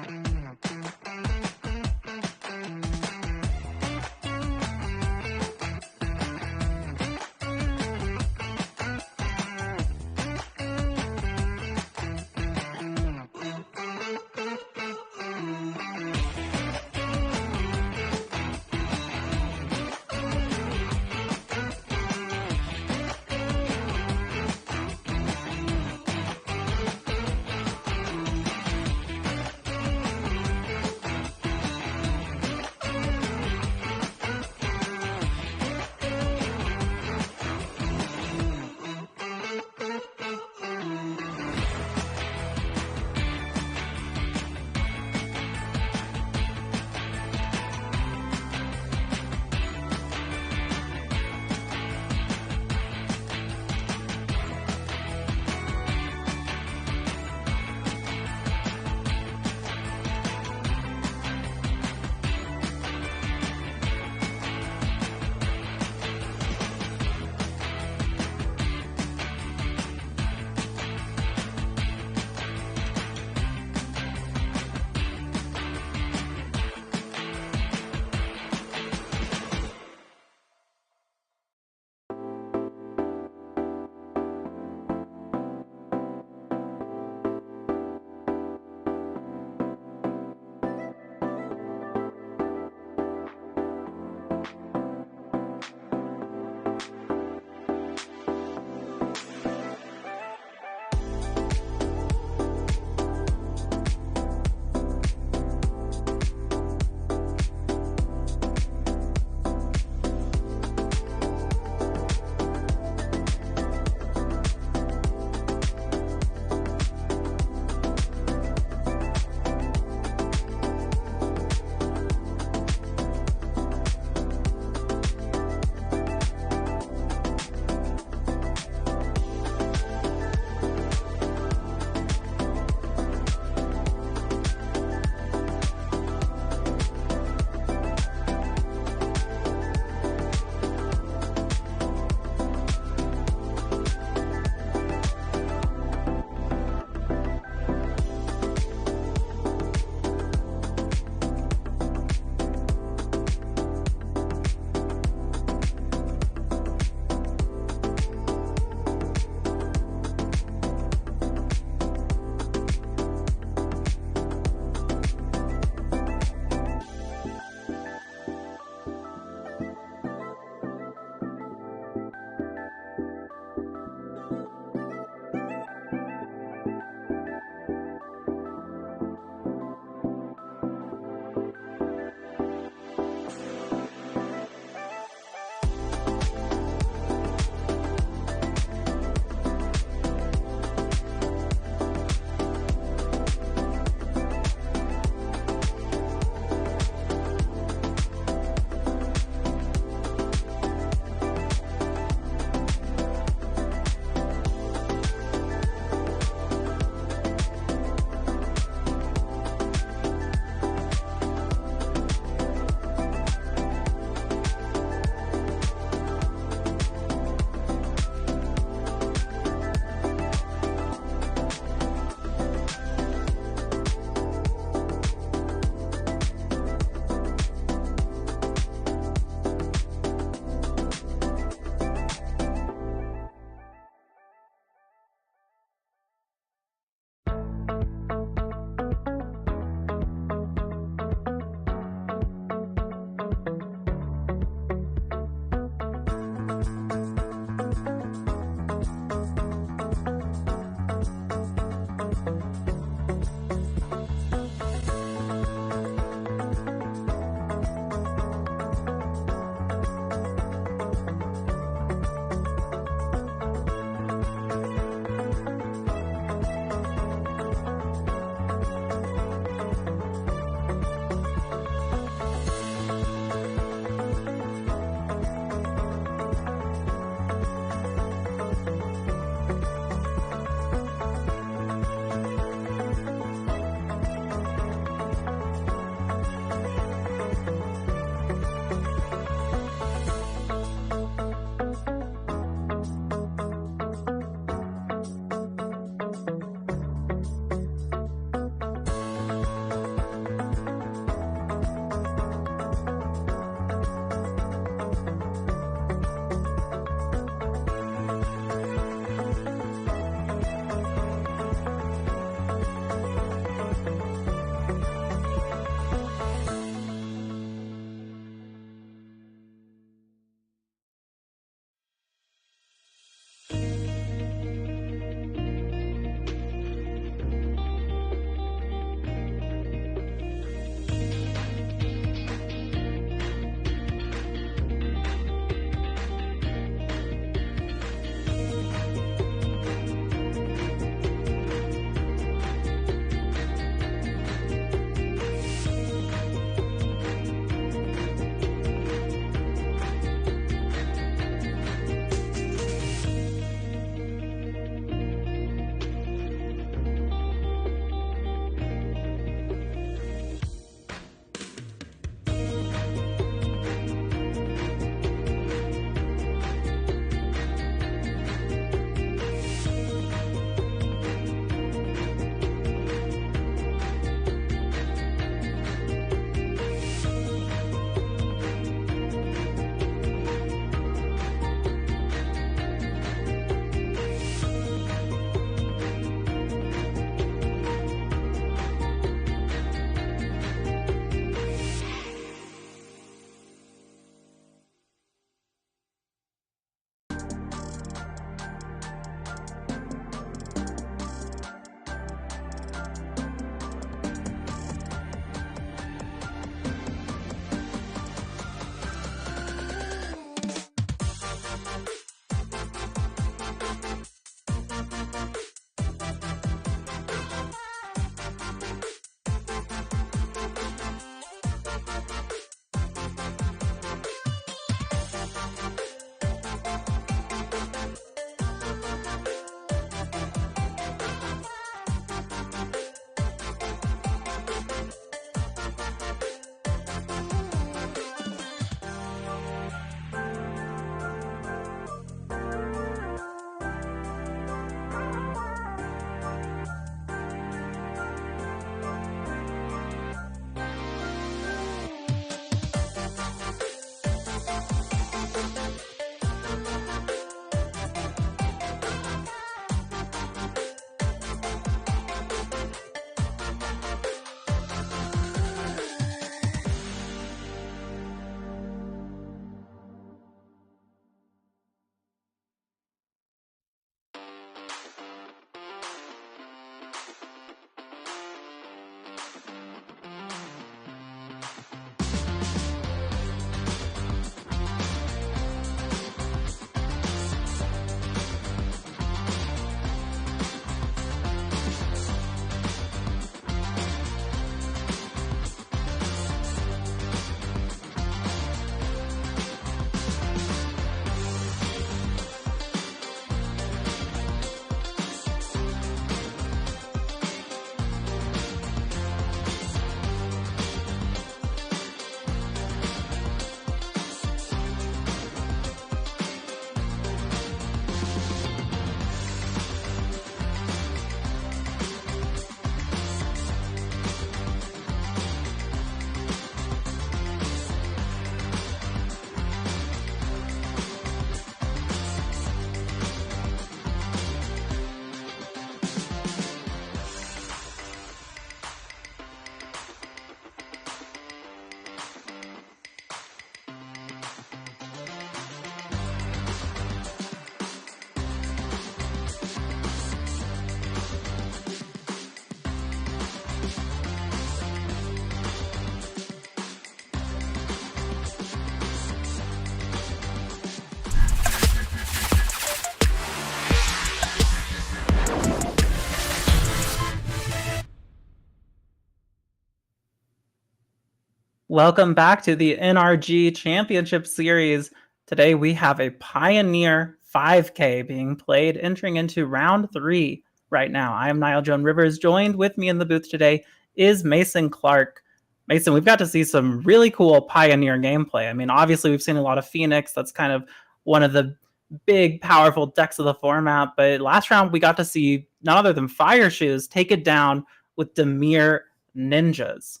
Welcome back to the NRG Championship Series. Today we have a Pioneer 5K being played, entering into round 3 right now. I am Niall Joan Rivers. Joined with me in the booth today is Mason Clark. Mason, we've got to see some really cool Pioneer gameplay. I mean, obviously we've seen a lot of Phoenix. That's kind of one of the big, powerful decks of the format. But last round we got to see none other than Fire Shoes take it down with Dimir Ninjas.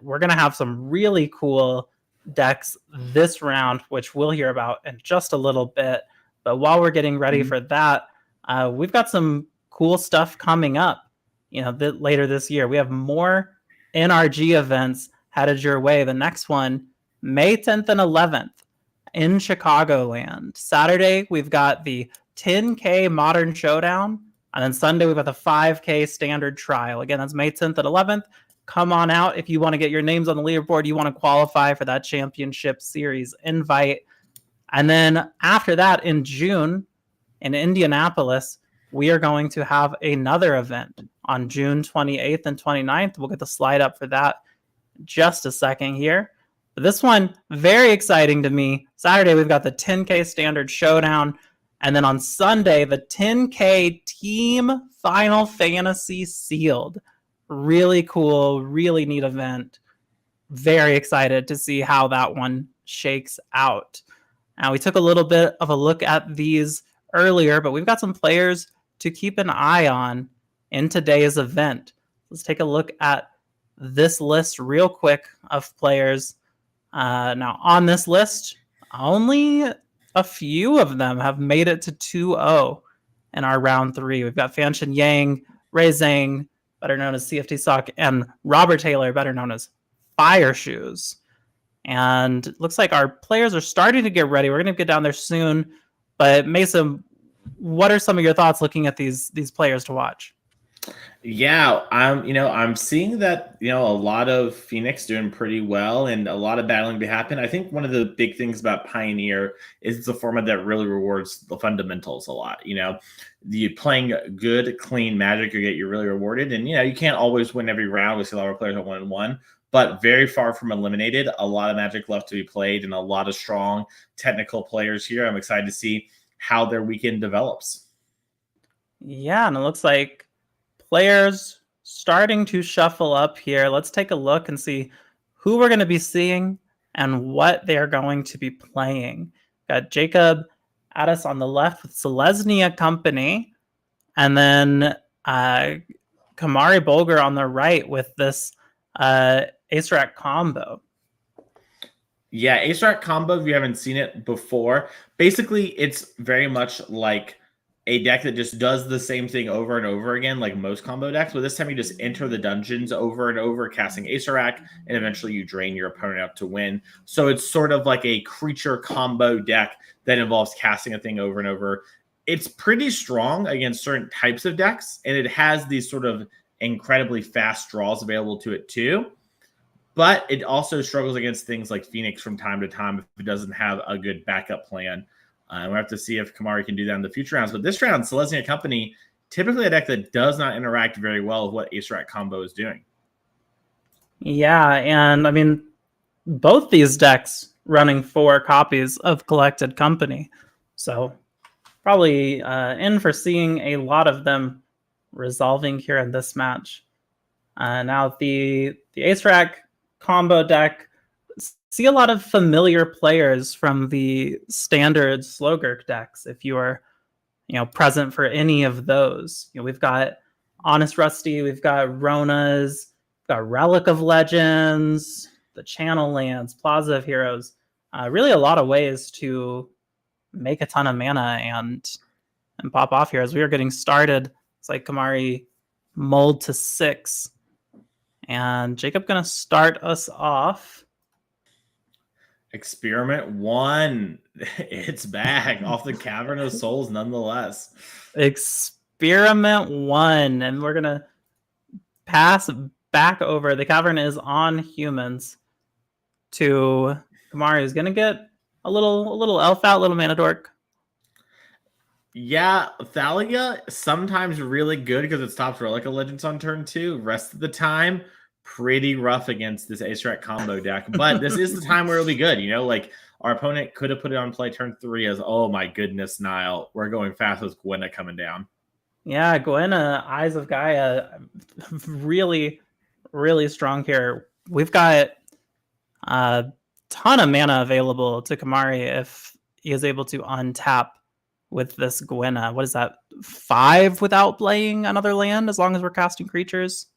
We're going to have some really cool decks this round, which we'll hear about in just a little bit. But while we're getting ready for that, we've got some cool stuff coming up, later this year. We have more NRG events headed your way. The next one, May 10th and 11th in Chicagoland. Saturday, we've got the 10K Modern Showdown. And then Sunday, we've got the 5K Standard Trial. Again, that's May 10th and 11th. Come on out if you want to get your names on the leaderboard. You want to qualify for that championship series invite. And then after that, in June, in Indianapolis, we are going to have another event on June 28th and 29th. We'll get the slide up for that in just a second here. But this one, very exciting to me. Saturday, we've got the 10K Standard Showdown. And then on Sunday, the 10K Team Final Fantasy Sealed. Really cool, really neat event. Very excited to see how that one shakes out. Now, we took a little bit of a look at these earlier, but we've got some players to keep an eye on in today's event. Let's take a look at this list real quick of players. Now, on this list, only a few of them have made it to 2-0 in our round 3. We've got Fanshin Yang, Ray Zang, better known as CFT Sock, and Robert Taylor, better known as Fire Shoes. And it looks like our players are starting to get ready. We're going to get down there soon. But Mason, what are some of your thoughts looking at these players to watch? Yeah, I'm seeing that, a lot of Phoenix doing pretty well and a lot of battling to happen. I think one of the big things about Pioneer is it's a format that really rewards the fundamentals a lot. The playing good, clean Magic, you're really rewarded. And, you can't always win every round. We see a lot of players at 1-1, but very far from eliminated. A lot of Magic left to be played and a lot of strong technical players here. I'm excited to see how their weekend develops. Yeah, and it looks like players starting to shuffle up here. Let's take a look and see who we're going to be seeing and what they're going to be playing. Got Jacob Addis on the left with Selesnya Company, and then Kamari Boegar on the right with this Ace Rack combo. Yeah, Ace Rack combo, if you haven't seen it before, basically it's very much like a deck that just does the same thing over and over again, like most combo decks. But this time you just enter the dungeons over and over, casting Ace Rack, and eventually you drain your opponent out to win. So it's sort of like a creature combo deck that involves casting a thing over and over. It's pretty strong against certain types of decks, and it has these sort of incredibly fast draws available to it too. But it also struggles against things like Phoenix from time to time if it doesn't have a good backup plan. We'll have to see if Kamari can do that in the future rounds. But this round, Selesnya Company, typically a deck that does not interact very well with what Ace Rack combo is doing. Yeah, and I mean, both these decks running 4 copies of Collected Company. So probably in for seeing a lot of them resolving here in this match. Now the Ace Rack combo deck, see a lot of familiar players from the standard Slogurk decks if you are present for any of those. We've got Honest Rusty, we've got Rona's, we've got Relic of Legends, the Channel Lands, Plaza of Heroes. Really a lot of ways to make a ton of mana and pop off here. As we are getting started, it's like Kamari mulled to 6. And Jacob going to start us off. Experiment 1. It's back off the Cavern of Souls nonetheless. Experiment 1. And we're going to pass back over. The Cavern is on humans to Kamari, who's going to get a little elf out, little mana dork. Yeah, Thalia sometimes really good because it stops Relic of Legends on turn 2. Rest of the time, pretty rough against this Ace-Rack combo deck, but this is the time where it'll be good. Like our opponent could have put it on play turn 3 as, oh my goodness, Nile, we're going fast with Gwenna coming down. Yeah, Gwenna, Eyes of Gaia, really, really strong here. We've got a ton of mana available to Kamari if he is able to untap with this Gwenna. What is that? 5 without playing another land as long as we're casting creatures?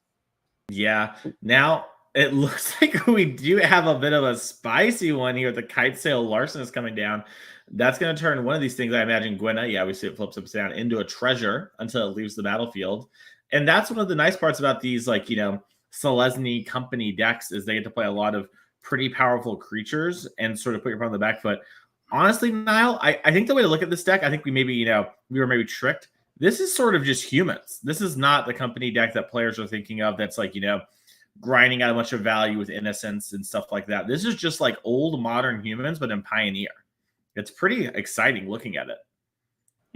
Yeah. Now it looks like we do have a bit of a spicy one here with the Kite Sail Larcenous coming down. That's going to turn one of these things, I imagine, Gwenna, yeah, we see it flips upside down, into a treasure until it leaves the battlefield. And that's one of the nice parts about these, like, Selesny company decks, is they get to play a lot of pretty powerful creatures and sort of put your opponent on the back foot. Honestly, Niall, I think the way to look at this deck, I think we maybe, we were maybe tricked. This is sort of just humans. This is not the company deck that players are thinking of that's like, grinding out a bunch of value with innocence and stuff like that. This is just like old modern humans, but in Pioneer. It's pretty exciting looking at it.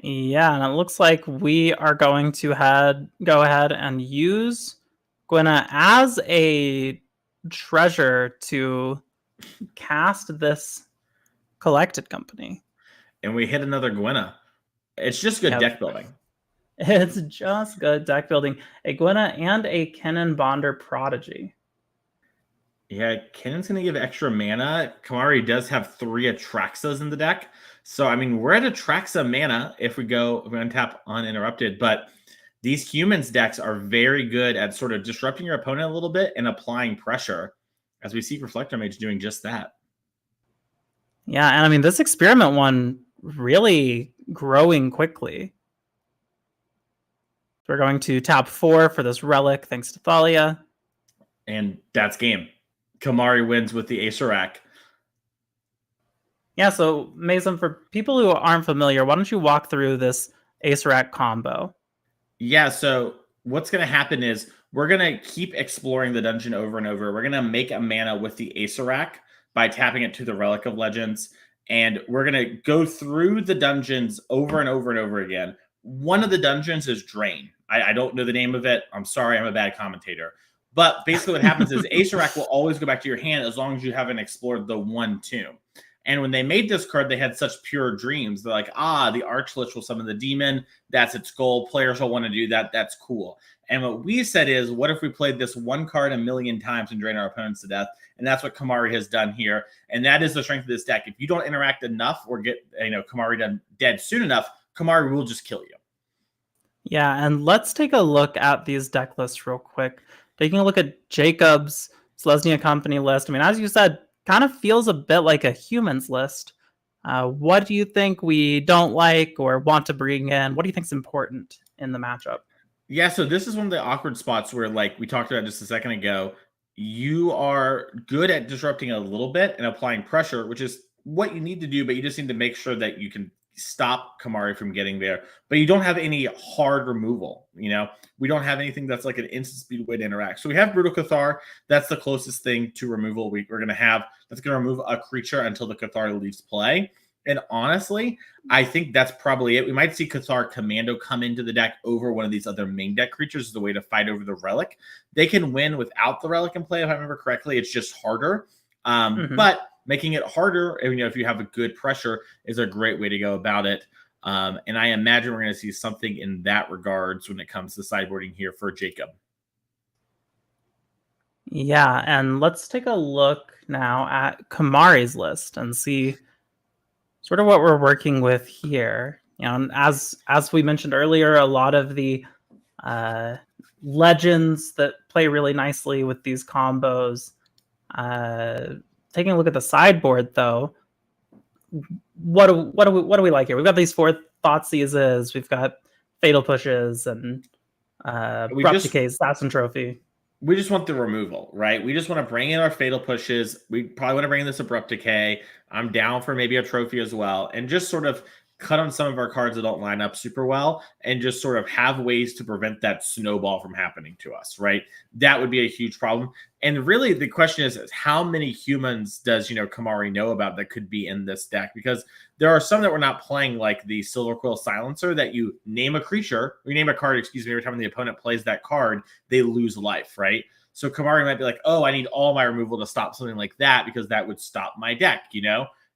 Yeah, and it looks like we are going to go ahead and use Gwenna as a treasure to cast this collected company. And we hit another Gwenna. It's just good deck building. It's just good deck building. A Gwenna and a Kennen Bonder Prodigy. Yeah, Kennen's going to give extra mana. Kamari does have 3 Atraxas in the deck. So, I mean, we're at Atraxa mana if we untap uninterrupted. But these humans decks are very good at sort of disrupting your opponent a little bit and applying pressure, as we see Reflector Mage doing just that. Yeah, and I mean, this experiment one really growing quickly. So we're going to tap 4 for this relic, thanks to Thalia. And that's game. Kamari wins with the Ace-Rack. Yeah, so Mason, for people who aren't familiar, why don't you walk through this Ace-Rack combo? Yeah, so what's going to happen is we're going to keep exploring the dungeon over and over. We're going to make a mana with the Ace-Rack by tapping it to the Relic of Legends. And we're going to go through the dungeons over and over and over again. One of the dungeons is Drain. I don't know the name of it. I'm sorry, I'm a bad commentator. But basically what happens is Ace-Rack will always go back to your hand as long as you haven't explored the one tomb. And when they made this card, they had such pure dreams. They're like, the Archlich will summon the demon. That's its goal. Players will want to do that. That's cool. And what we said is, what if we played this one card 1,000,000 times and drain our opponents to death? And that's what Kamari has done here. And that is the strength of this deck. If you don't interact enough or get Kamari done dead soon enough, Kamari will just kill you. Yeah, and let's take a look at these deck lists real quick. Taking a look at Jacob's Selesnya Company list. I mean, as you said, kind of feels a bit like a humans list. What do you think we don't like or want to bring in? What do you think is important in the matchup? Yeah, so this is one of the awkward spots where, like we talked about just a second ago, you are good at disrupting a little bit and applying pressure, which is what you need to do, but you just need to make sure that you can stop Kamari from getting there. But you don't have any hard removal. We don't have anything that's like an instant speed way to interact. So we have Brutal Cathar. That's the closest thing to removal we're going to have. That's going to remove a creature until the Cathar leaves play. And honestly, I think that's probably it. We might see Cathar Commando come into the deck over one of these other main deck creatures as a way to fight over the Relic. They can win without the Relic in play, if I remember correctly. It's just harder. But making it harder, if you have a good pressure, is a great way to go about it. And I imagine we're going to see something in that regards when it comes to sideboarding here for Jacob. Yeah, and let's take a look now at Kamari's list and see sort of what we're working with here. As we mentioned earlier, a lot of the legends that play really nicely with these combos. Taking a look at the sideboard, though, what do we like here? We've got these 4 Thought Seizes, we've got Fatal Pushes, and Abrupt Decay, Assassin Trophy. We just want the removal, right? We just want to bring in our Fatal Pushes. We probably want to bring in this Abrupt Decay. I'm down for maybe a trophy as well. And just sort of cut on some of our cards that don't line up super well and just sort of have ways to prevent that snowball from happening to us, right? That would be a huge problem. And really the question is how many humans does, Kamari know about that could be in this deck? Because there are some that we're not playing, like the Silver Quill Silencer, that you name a card, every time the opponent plays that card, they lose life, right? So Kamari might be like, oh, I need all my removal to stop something like that because that would stop my deck,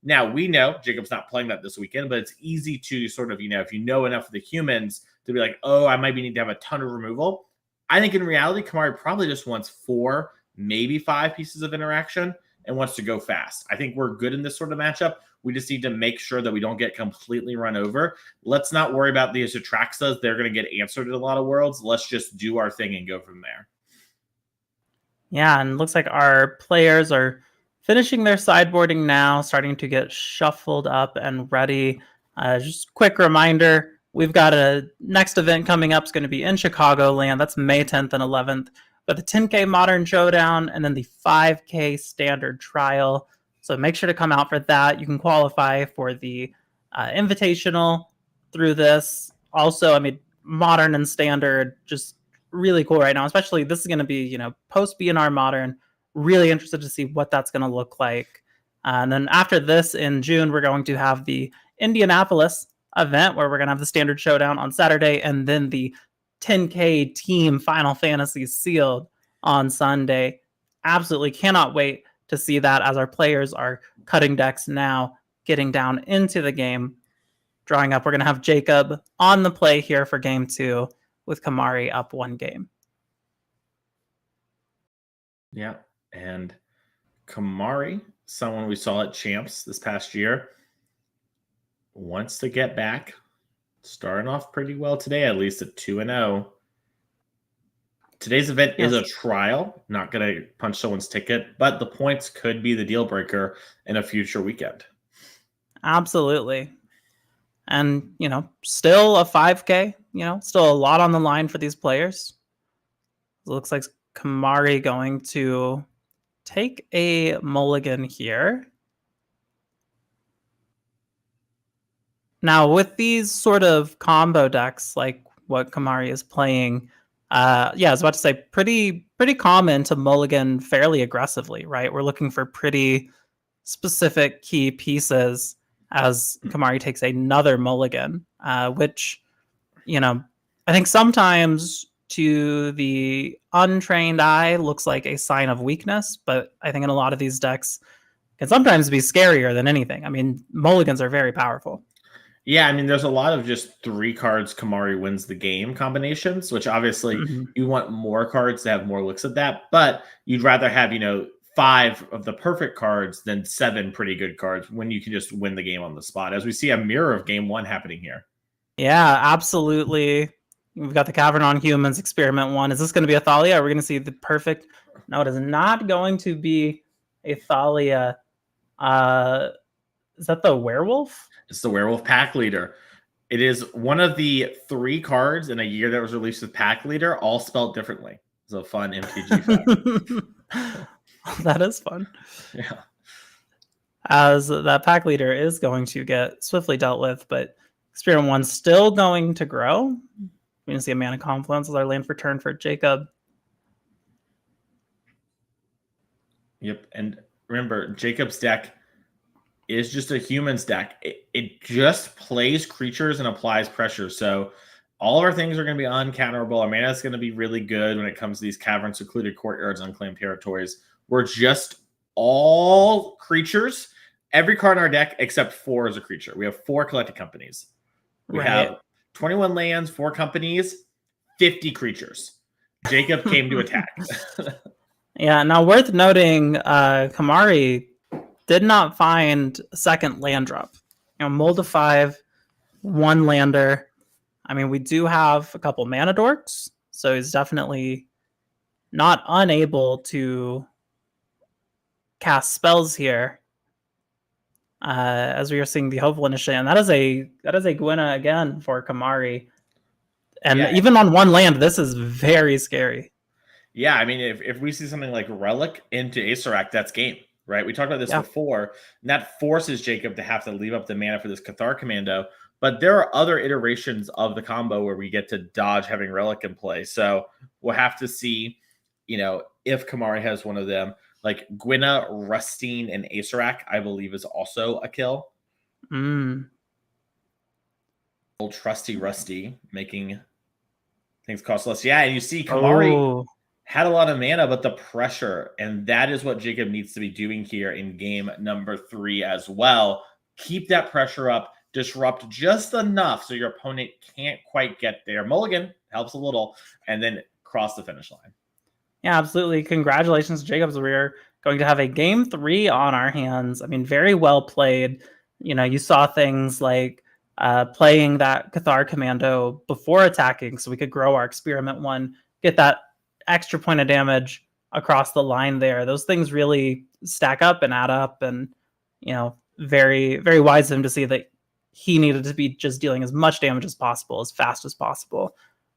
Now, we know Jacob's not playing that this weekend, but it's easy to sort of, if you know enough of the humans to be like, oh, I might need to have a ton of removal. I think in reality, Kamari probably just wants 4, maybe 5 pieces of interaction and wants to go fast. I think we're good in this sort of matchup. We just need to make sure that we don't get completely run over. Let's not worry about these Atraxas. They're going to get answered in a lot of worlds. Let's just do our thing and go from there. Yeah, and it looks like our players are finishing their sideboarding now, starting to get shuffled up and ready. Just quick reminder, we've got a next event coming up. It's going to be in Chicagoland. That's May 10th and 11th. But the 10K Modern Showdown and then the 5K Standard Trial. So make sure to come out for that. You can qualify for the Invitational through this. Also, I mean, Modern and Standard, just really cool right now. Especially this is going to be, post BNR Modern. Really interested to see what that's going to look like. And then after this in June, we're going to have the Indianapolis event where we're going to have the Standard Showdown on Saturday and then the 10K Team Final Fantasy Sealed on Sunday. Absolutely cannot wait to see that as our players are cutting decks now, getting down into the game. Drawing up, we're going to have Jacob on the play here for game 2 with Kamari up 1 game. Yeah, and Kamari, someone we saw at Champs this past year, wants to get back. Starting off pretty well today, at least at 2-0. Today's event is a trial, not going to punch someone's ticket, but the points could be the deal breaker in a future weekend. Absolutely. And, still a 5K, still a lot on the line for these players. It looks like Kamari going to take a mulligan here. Now, with these sort of combo decks, like what Kamari is playing, I was about to say pretty common to mulligan fairly aggressively, right? We're looking for pretty specific key pieces as Kamari takes another mulligan, which, I think sometimes to the untrained eye looks like a sign of weakness, but I think in a lot of these decks can sometimes be scarier than anything. I mean, mulligans are very powerful. Yeah, I mean, there's a lot of just 3 cards Kamari wins the game combinations, which obviously you want more cards to have more looks at that, but you'd rather have, 5 of the perfect cards than 7 pretty good cards when you can just win the game on the spot, as we see a mirror of game 1 happening here. Yeah, absolutely. We've got the Cavern on Humans Experiment 1. Is this going to be a Thalia? Are we going to see the perfect? No, it is not going to be a Thalia. Is that the Werewolf? It's the Werewolf Pack Leader. It is one of the 3 cards in a year that was released with Pack Leader, all spelled differently. It's a fun MTG fact. That is fun. Yeah. As that Pack Leader is going to get swiftly dealt with, but Experiment 1 still going to grow. We're going to see a Mana Confluence as our land for turn for Jacob. Yep, and remember, Jacob's deck is just a humans deck. It just plays creatures and applies pressure. So all of our things are going to be uncounterable. Our mana is going to be really good when it comes to these caverns, secluded courtyards, unclaimed territories. We're just all creatures. Every card in our deck except 4 is a creature. We have 4 collected companies. We have 21 lands, 4 companies, 50 creatures. Jacob came to attack. Yeah, now worth noting, Kamari did not find a second land drop. Mold of 5, 1 lander. I mean, we do have a couple mana dorks, so he's definitely not unable to cast spells here. As we are seeing the Hopeful initially, and that is a Gwynna again for Kamari. And even on 1 land, this is very scary. Yeah, I mean, if we see something like Relic into Acerak, that's game, right? We talked about this before, and that forces Jacob to have to leave up the mana for this Cathar Commando. But there are other iterations of the combo where we get to dodge having Relic in play. So we'll have to see, if Kamari has one of them. Like Gwynna, Rustine, and Acerak, I believe, is also a kill. Old trusty Rusty making things cost less. Yeah, and you see Kamari Had a lot of mana, but the pressure, and that is what Jacob needs to be doing here in game number 3 as well. Keep that pressure up, disrupt just enough so your opponent can't quite get there. Mulligan helps a little, and then cross the finish line. Yeah, absolutely. Congratulations, Jacob's. We're going to have a game 3 on our hands. I mean, very well played. You saw things like playing that Cathar Commando before attacking so we could grow our Experiment 1, get that extra point of damage across the line there. Those things really stack up and add up, and very, very wise of him to see that he needed to be just dealing as much damage as possible, as fast as possible,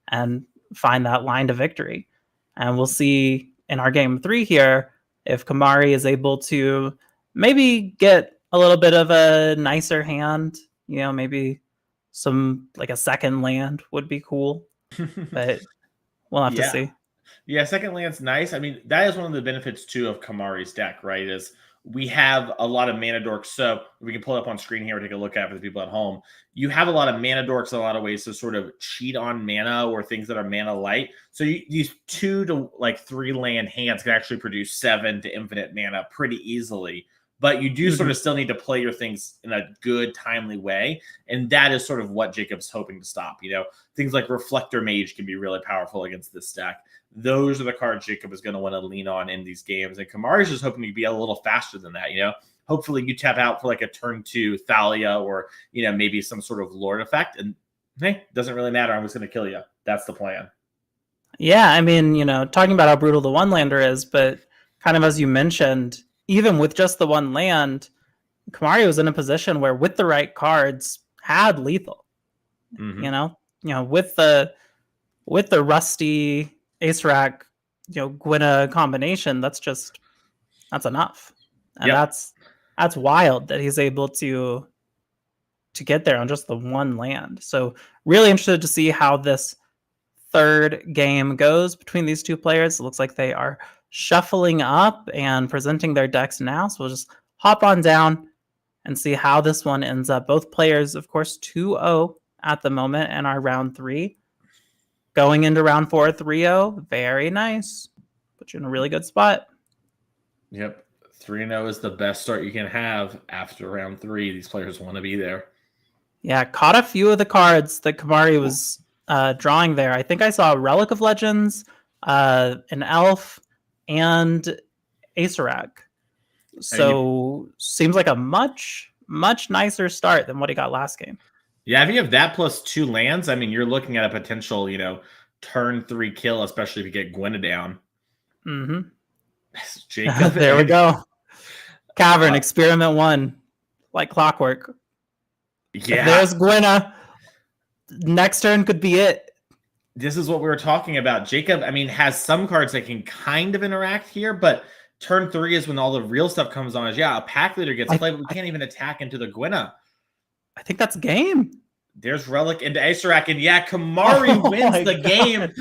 and find that line to victory. And we'll see in our game 3 here if Kamari is able to maybe get a little bit of a nicer hand. Maybe like a second land would be cool, but we'll have to see. Yeah, second land's nice. I mean, that is one of the benefits too of Kamari's deck, right? Is we have a lot of mana dorks. So we can pull it up on screen here and take a look at it for the people at home. You have a lot of mana dorks in a lot of ways to sort of cheat on mana or things that are mana light. So these 2 to 3 land hands can actually produce 7 to infinite mana pretty easily. But you do sort of still need to play your things in a good, timely way. And that is sort of what Jacob's hoping to stop. Things like Reflector Mage can be really powerful against this deck. Those are the cards Jacob is going to want to lean on in these games. And Kamari's just hoping to be a little faster than that, Hopefully you tap out for like a turn 2 Thalia or, maybe some sort of Lord effect. And hey, doesn't really matter. I'm just going to kill you. That's the plan. Yeah, I mean, talking about how brutal the one-lander is, but kind of as you mentioned, even with just the one land, Kamari was in a position where with the right cards had lethal. With the rusty Ace Rack, Gwynna combination, that's enough. And that's wild that he's able to get there on just the one land. So really interested to see how this third game goes between these two players. It looks like they are shuffling up and presenting their decks now. So we'll just hop on down and see how this one ends up. Both players, of course, 2-0 at the moment in our round 3. Going into round 4, 3-0. Very nice. Put you in a really good spot. Yep. 3-0 is the best start you can have after round 3. These players want to be there. Yeah, caught a few of the cards that Kamari was drawing there. I think I saw Relic of Legends, an Elf, and Acerag. So seems like a much, much nicer start than what he got last game. Yeah, if you have that plus 2 lands, I mean, you're looking at a potential, turn 3 kill, especially if you get Gwynna down. Mm-hmm. Jacob. There we go. Cavern, Experiment 1, like clockwork. Yeah. If there's Gwynna, next turn could be it. This is what we were talking about. Jacob, I mean, has some cards that can kind of interact here, but turn 3 is when all the real stuff comes on. A pack leader gets played, but we can't even attack into the Gwynna. I think that's game. There's Relic into Acerag, and Kamari wins the game.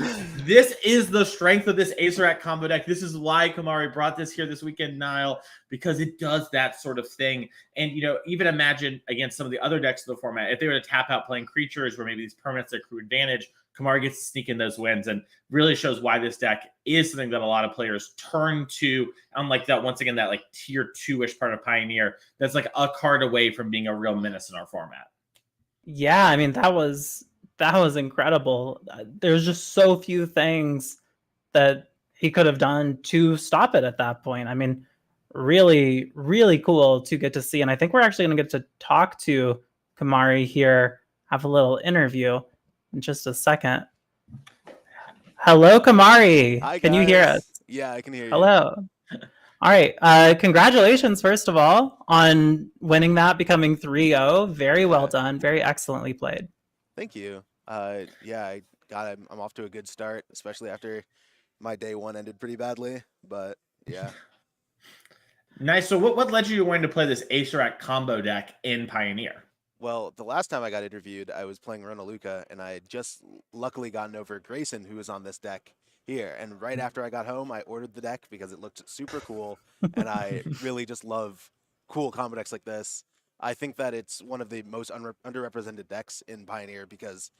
This is the strength of this Acerag combo deck. This is why Kamari brought this here this weekend, Niall, because it does that sort of thing. And, even imagine against some of the other decks of the format, if they were to tap out playing creatures where maybe these permanents accrue advantage, Kamari gets to sneak in those wins and really shows why this deck is something that a lot of players turn to. Unlike that, once again, that like tier 2-ish part of Pioneer, that's like a card away from being a real menace in our format. Yeah, I mean, that was incredible. There's just so few things that he could have done to stop it at that point. I mean, really, really cool to get to see. And I think we're actually going to get to talk to Kamari here, have a little interview in just a second. Hello, Kamari. Hi, can you hear us? Yeah, I can hear you. Hello. All right. Congratulations, first of all, on winning that, becoming 3-0. Very well done. Very excellently played. Thank you. Yeah, I'm off to a good start, especially after my day 1 ended pretty badly. But yeah. Nice. So what led you to wanting to play this Acerag combo deck in Pioneer? Well, the last time I got interviewed, I was playing Ronaluka, and I had just luckily gotten over Grayson, who was on this deck here. And right after I got home, I ordered the deck because it looked super cool, and I really just love cool combo decks like this. I think that it's one of the most underrepresented decks in Pioneer because,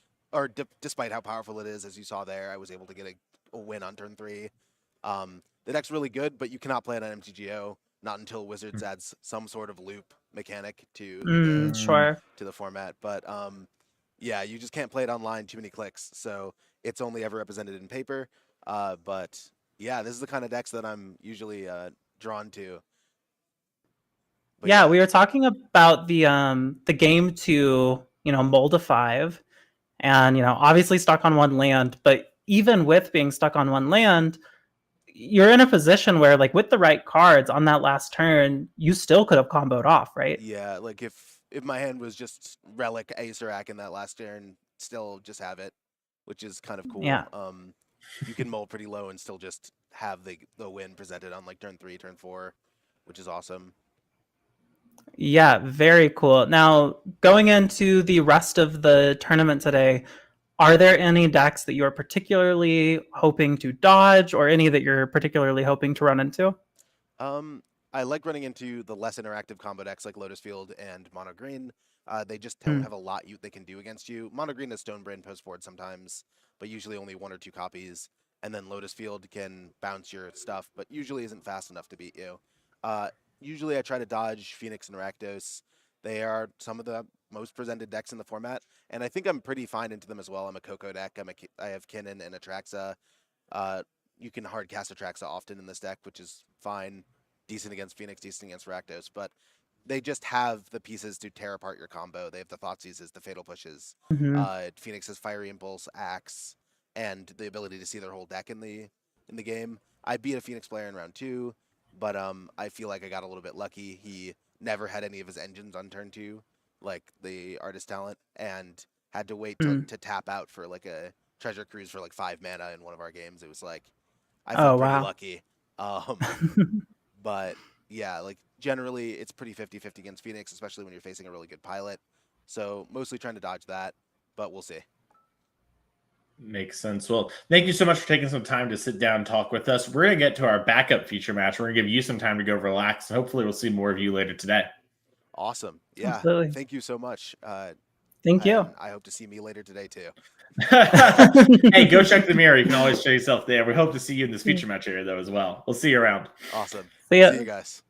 despite how powerful it is, as you saw there, I was able to get a win on turn 3. The deck's really good, but you cannot play it on MTGO, not until Wizards adds some sort of loop mechanic to Sure. the format. But yeah, you just can't play it online, too many clicks, so it's only ever represented in paper. But yeah, this is the kind of decks that I'm usually drawn to. But Yeah, we were talking about the game to, mold a 5, and obviously stuck on one land, but even with being stuck on one land, you're in a position where, like, with the right cards on that last turn, you still could have comboed off, right? Yeah, like if my hand was just Relic Aesorak in that last turn, still just have it, which is kind of cool. Yeah. You can mull pretty low and still just have the win presented on like turn 3, turn 4, which is awesome. Yeah, very cool. Now, going into the rest of the tournament today, are there any decks that you are particularly hoping to dodge, or any that you're particularly hoping to run into? I like running into the less interactive combo decks like Lotus Field and Mono Green. They just don't have a lot they can do against you. Mono Green has Stonebrain post forward sometimes, but usually only 1 or 2 copies. And then Lotus Field can bounce your stuff, but usually isn't fast enough to beat you. Usually I try to dodge Phoenix and Rakdos. They are some of the most presented decks in the format, and I think I'm pretty fine into them as well. I'm a Coco deck. I have Kinnan and Atraxa. You can hard cast Atraxa often in this deck, which is fine. Decent against Phoenix, decent against Rakdos, but they just have the pieces to tear apart your combo. They have the Thoughtseize, the Fatal Pushes. Phoenix has Fiery Impulse, Axe, and the ability to see their whole deck in the game. I beat a Phoenix player in round 2, but I feel like I got a little bit lucky. He never had any of his engines on turn 2, like the artist talent, and had to wait to tap out for like a Treasure Cruise for like 5 mana in one of our games. It was like, I felt pretty lucky. But yeah, like generally it's pretty 50-50 against Phoenix, especially when you're facing a really good pilot. So mostly trying to dodge that, but we'll see. Makes sense. Well, thank you so much for taking some time to sit down and talk with us. We're going to get to our backup feature match. We're going to give you some time to go relax, and hopefully we'll see more of you later today. Awesome. Yeah. Absolutely. Thank you so much. Thank you. I hope to see me later today too. Hey, go check the mirror. You can always show yourself there. We hope to see you in this feature match area though as well. We'll see you around. Awesome. See ya. See you guys.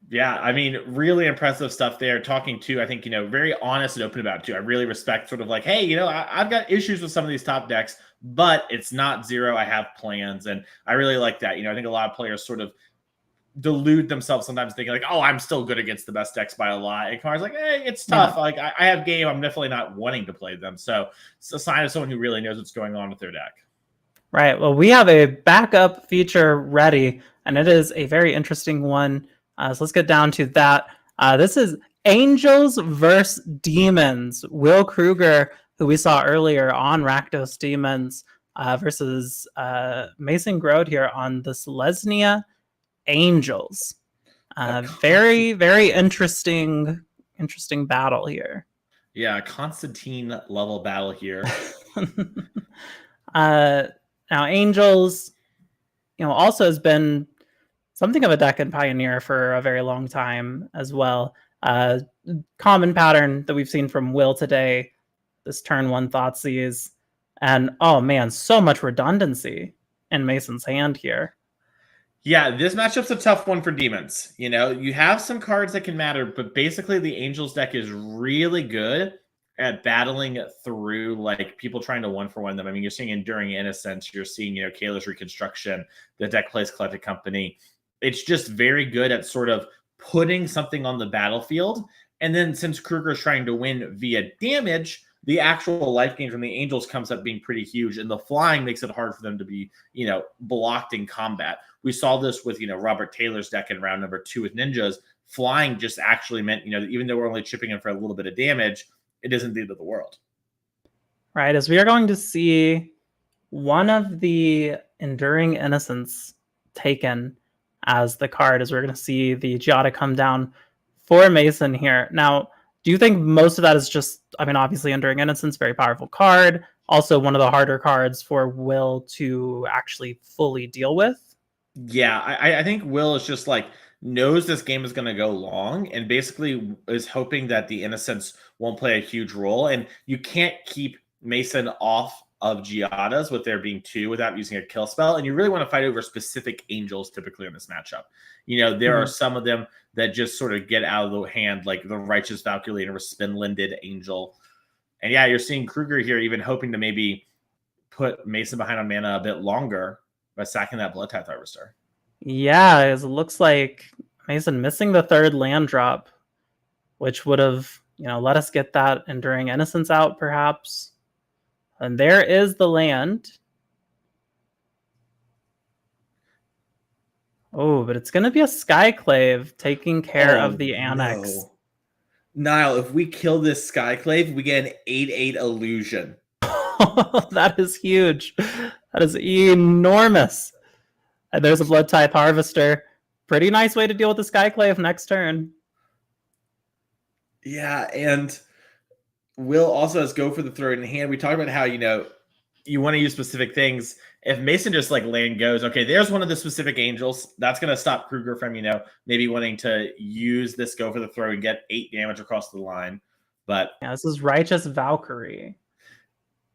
Yeah, I mean, really impressive stuff there. Talking to, I think, very honest and open about it too. I really respect sort of like, hey, I've got issues with some of these top decks, but it's not zero. I have plans, and I really like that. I think a lot of players sort of delude themselves sometimes thinking like, oh, I'm still good against the best decks by a lot. And Kamari's like, hey, it's tough. Yeah. Like I have game. I'm definitely not wanting to play them. So it's a sign of someone who really knows what's going on with their deck. Right. Well, we have a backup feature ready, and it is a very interesting one. So let's get down to that. This is Angels versus Demons. Will Krueger, who we saw earlier on Rakdos Demons, versus Mason Grode here on the Selesnya Angels. Very, very interesting battle here. Yeah, Constantine level battle here. Now Angels, also has been something of a deck in Pioneer for a very long time as well. Common pattern that we've seen from Will today, this turn 1 Thoughtseize, and oh man, so much redundancy in Mason's hand here. Yeah, this matchup's a tough one for Demons. You have some cards that can matter, but basically the Angels deck is really good at battling through like people trying to 1-for-1 them. I mean, you're seeing Enduring Innocence, you're seeing, Kayla's Reconstruction, the deck plays Collected Company. It's just very good at sort of putting something on the battlefield. And then since Krueger is trying to win via damage, the actual life gain from the Angels comes up being pretty huge, and the flying makes it hard for them to be, blocked in combat. We saw this with, Robert Taylor's deck in round number 2 with Ninjas. Flying just actually meant, even though we're only chipping in for a little bit of damage, it isn't the end of the world. Right, as we are going to see one of the Enduring Innocence taken as the card, as we're going to see the Giada come down for Mason here. Now, do you think most of that is just, obviously Enduring Innocence, very powerful card, also one of the harder cards for Will to actually fully deal with? Yeah, I think Will is just like, knows this game is going to go long and basically is hoping that the Innocence won't play a huge role. And you can't keep Mason off of Giada's with there being 2 without using a kill spell. And you really want to fight over specific angels typically in this matchup. There are some of them that just sort of get out of the hand, like the Righteous Valkyrie or Spinlinded Angel. And yeah, you're seeing Krueger here even hoping to maybe put Mason behind on mana a bit longer by sacking that Blood Tithe Harvester. Yeah, it looks like Mason missing the 3rd land drop, which would have, let us get that Enduring Innocence out, perhaps. And there is the land. Oh, but it's going to be a Skyclave taking care of the Annex. No. Niall, if we kill this Skyclave, we get an 8/8 illusion. That is huge. That is enormous. And there's a Blood Tithe Harvester. Pretty nice way to deal with the Skyclave next turn. Yeah, and Will also has Go for the Throat in hand. We talked about how, you want to use specific things. If Mason just land goes, okay, there's one of the specific angels. That's going to stop Krueger from, maybe wanting to use this Go for the Throat and get 8 damage across the line. But yeah, this is Righteous Valkyrie.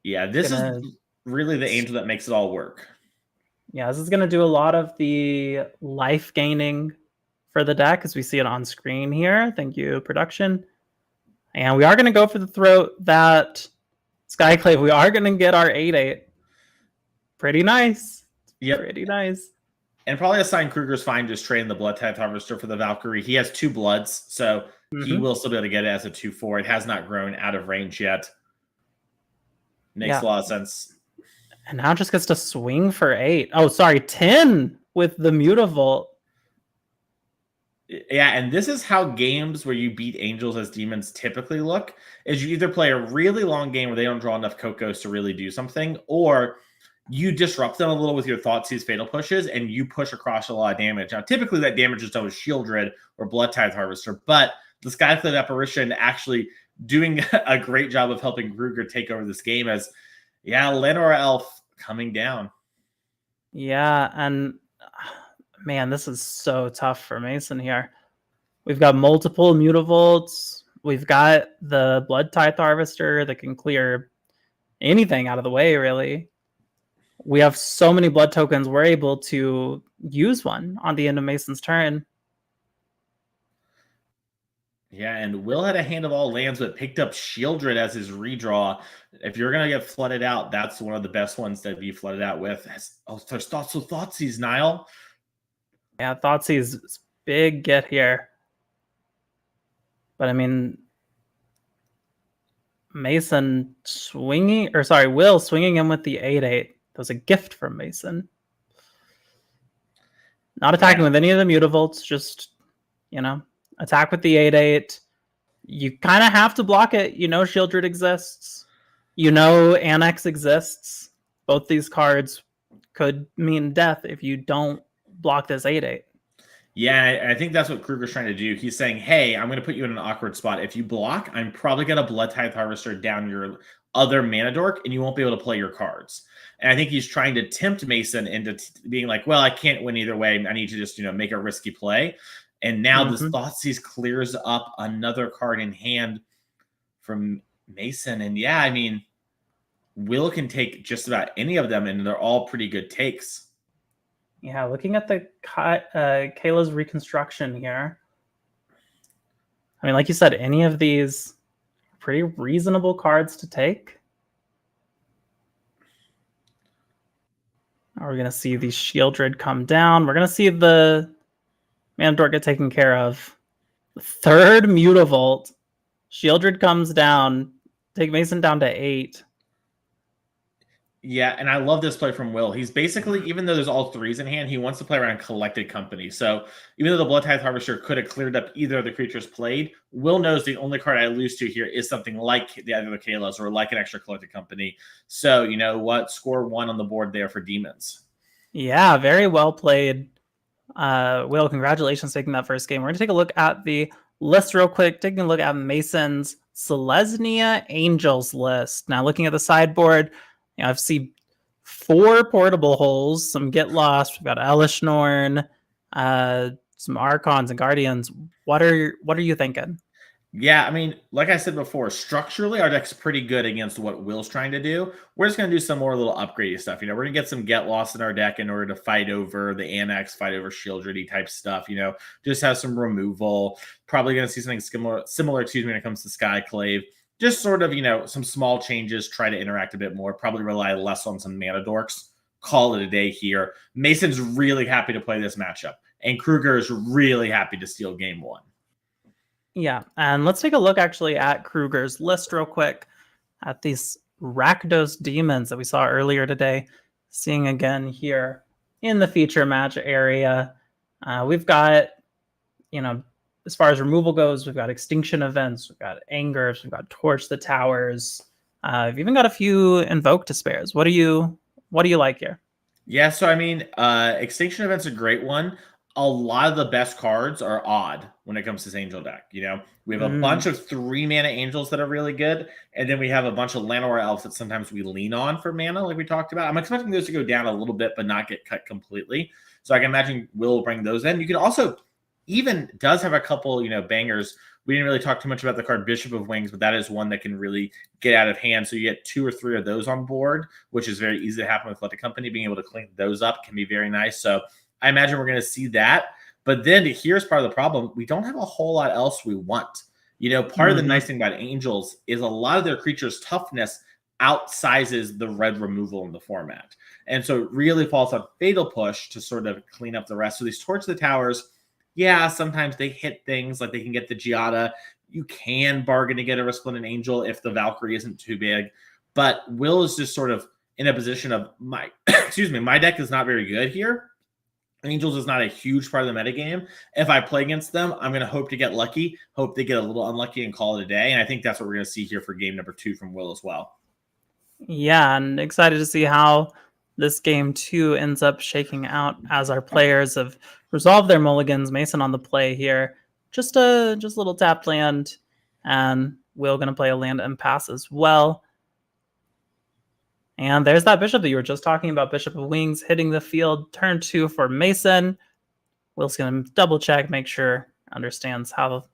Yeah, this is really the angel that makes it all work. Yeah, this is going to do a lot of the life gaining for the deck as we see it on screen here. Thank you, production. And we are going to go for the throat that Skyclave. We are going to get our 8/8. Pretty nice. Yep. Pretty nice. And probably a sign Krueger's fine just trading the Blood Tithe Harvester for the Valkyrie. He has 2 bloods, so he will still be able to get it as a 2/4. It has not grown out of range yet. Makes a lot of sense. And now just gets to swing for 8. Oh, sorry, 10 with the Mutavault. Yeah, and this is how games where you beat angels as demons typically look, is you either play a really long game where they don't draw enough Cocos to really do something, or you disrupt them a little with your Thoughtseize Fatal Pushes, and you push across a lot of damage. Now, typically that damage is done with Shieldred or Blood Tithe Harvester, but the Skyclave Apparition actually doing a great job of helping Krueger take over this game as, Lenora Elf coming down. Yeah, and man, this is so tough for Mason here. We've got multiple Mutavaults. We've got the Blood Tithe Harvester that can clear anything out of the way, really. We have so many blood tokens, we're able to use one on the end of Mason's turn. Yeah, and Will had a hand of all lands, but picked up Shieldred as his redraw. If you're going to get flooded out, that's one of the best ones to be flooded out with. There's Thoughtseize, Niall. Yeah, Thoughtseize is big get here. But I mean, Mason Will swinging him with the 8/8. That was a gift from Mason. Not attacking with any of the Mutavaults, just, attack with the 8/8. You kind of have to block it. Shieldred exists. Annex exists. Both these cards could mean death if you don't block this 8/8. Yeah, I think that's what Krueger's trying to do. He's saying, hey, I'm going to put you in an awkward spot. If you block, I'm probably going to Blood Tithe Harvester down your other mana dork, and you won't be able to play your cards. And I think he's trying to tempt Mason into being like, well, I can't win either way. I need to just, make a risky play. And now this Thoughtseize clears up another card in hand from Mason. And Will can take just about any of them, and they're all pretty good takes. Yeah, looking at the Kayla's reconstruction here. Like you said, any of these pretty reasonable cards to take. We're going to see the Shieldred come down. We're going to see the Mandor get taken care of. The 3rd Mutavault. Shieldred comes down. Take Mason down to 8. Yeah, and I love this play from Will. He's basically, even though there's all 3s in hand, he wants to play around Collected Company. So even though the Blood Tithe Harvester could have cleared up either of the creatures played, Will knows the only card I lose to here is something like the other Kayla's or like an extra Collected Company. So you know what? Score 1 on the board there for Demons. Yeah, very well played. Will, congratulations taking that first game. We're going to take a look at the list real quick, taking a look at Mason's Selesnya Angels list. Now looking at the sideboard, I've seen 4 portable holes, some Get Lost. We've got Elishnorn, some Archons and Guardians. What are you thinking? Yeah, I mean, like I said before, structurally our deck's pretty good against what Will's trying to do. We're just gonna do some more little upgradey stuff. We're gonna get some get lost in our deck in order to fight over the annex, fight over shieldreddy type stuff. Just have some removal. Probably gonna see something similar, when it comes to Skyclave. Just sort of, some small changes. Try to interact a bit more. Probably rely less on some mana dorks. Call it a day here. Mason's really happy to play this matchup, and Krueger is really happy to steal game 1. Yeah, and let's take a look actually at Krueger's list real quick at these Rakdos demons that we saw earlier today. Seeing again here in the feature match area, we've got, as far as removal goes, we've got Extinction Events, we've got Angers, we've got Torch the Towers. We've even got a few Invoke Despairs. What do you like here? Yeah, so I mean, Extinction Event's a great one. A lot of the best cards are odd when it comes to this angel deck. We have a bunch of 3-mana angels that are really good, and then we have a bunch of Llanowar elves that sometimes we lean on for mana, like we talked about. I'm expecting those to go down a little bit, but not get cut completely. So I can imagine we'll bring those in. You can also does have a couple, bangers. We didn't really talk too much about the card Bishop of Wings, but that is one that can really get out of hand. So you get 2 or 3 of those on board, which is very easy to happen with Let the Company. Being able to clean those up can be very nice. So I imagine we're going to see that. But then here's part of the problem. We don't have a whole lot else we want. Part of the nice thing about angels is a lot of their creatures' toughness outsizes the red removal in the format. And so it really falls on Fatal Push to sort of clean up the rest. So these Torch the Towers, yeah, sometimes they hit things like they can get the Giada. You can bargain to get a Resplendent Angel if the Valkyrie isn't too big. But Will is just sort of in a position of my deck is not very good here. Angels is not a huge part of the metagame. If I play against them, I'm going to hope to get lucky, hope they get a little unlucky and call it a day. And I think that's what we're going to see here for game number 2 from Will as well. Yeah, and excited to see how this game 2 ends up shaking out as our players have resolved their mulligans. Mason on the play here. Just a little tapped land, and Will going to play a land and pass as well. And there's that Bishop that you were just talking about, Bishop of Wings, hitting the field. Turn 2 for Mason. Will's going to double check, make sure understands how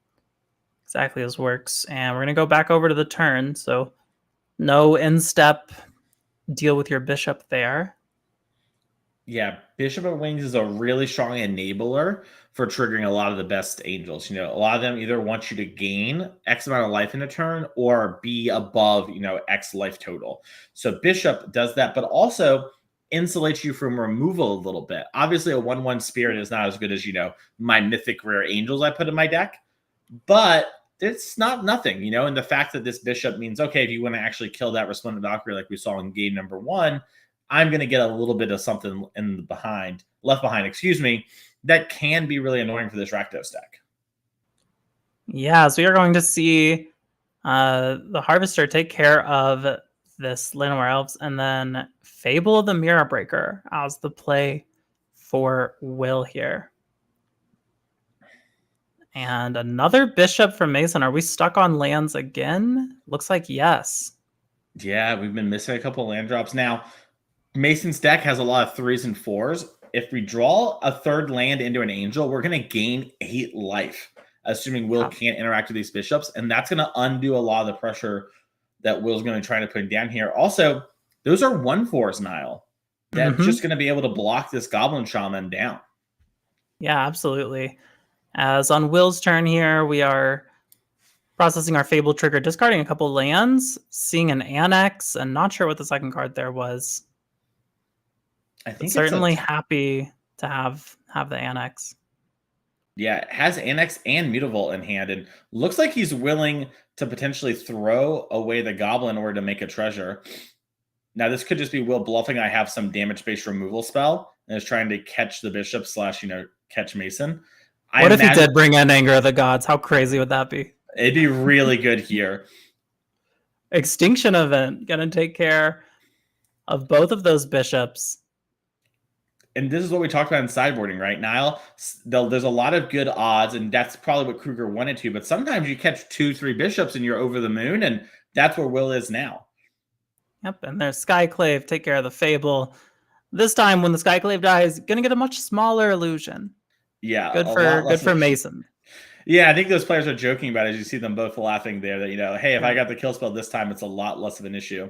exactly this works. And we're going to go back over to the turn. So no in-step deal with your Bishop there. Yeah, Bishop of Wings is a really strong enabler for triggering a lot of the best angels. A lot of them either want you to gain X amount of life in a turn or be above, X life total. So Bishop does that, but also insulates you from removal a little bit. Obviously, a 1/1 Spirit is not as good as, my mythic rare angels I put in my deck, but it's not nothing, and the fact that this Bishop means, okay, if you want to actually kill that Resplendent Valkyrie like we saw in game number 1, I'm going to get a little bit of something left behind, that can be really annoying for this Rakdos deck. Yeah, so you're going to see the Harvester take care of this Llanowar Elves, and then Fable of the Mirror Breaker as the play for Will here. And another Bishop from Mason. Are we stuck on lands again? Looks like yes. Yeah, we've been missing a couple land drops. Now, Mason's deck has a lot of 3s and 4s. If we draw a 3rd land into an angel, we're going to gain 8 life, assuming Will can't interact with these bishops. And that's going to undo a lot of the pressure that Will's going to try to put down here. Also, those are 1/4s, Niall. That's just going to be able to block this Goblin Shaman down. Yeah, absolutely. As on Will's turn here, we are processing our Fable trigger, discarding a couple lands, seeing an Annex, and not sure what the second card there was. I think certainly happy to have the Annex. Yeah, it has Annex and Mutavault in hand, and looks like he's willing to potentially throw away the Goblin in order to make a treasure. Now, this could just be Will bluffing. I have some damage-based removal spell, and is trying to catch the Bishop / catch Mason. What if he did bring in Anger of the Gods? How crazy would that be? It'd be really good here. Extinction Event, gonna take care of both of those Bishops. And this is what we talked about in sideboarding, right, Niall? There's a lot of good odds, and that's probably what Krueger wanted to. But sometimes you catch 2-3 bishops and you're over the moon, and that's where Will is now. Yep, and there's Skyclave, take care of the Fable. This time, when the Skyclave dies, gonna get a much smaller illusion. Yeah, good for Mason. Yeah, I think those players are joking about it as you see them both laughing there that, hey, if I got the kill spell this time, it's a lot less of an issue.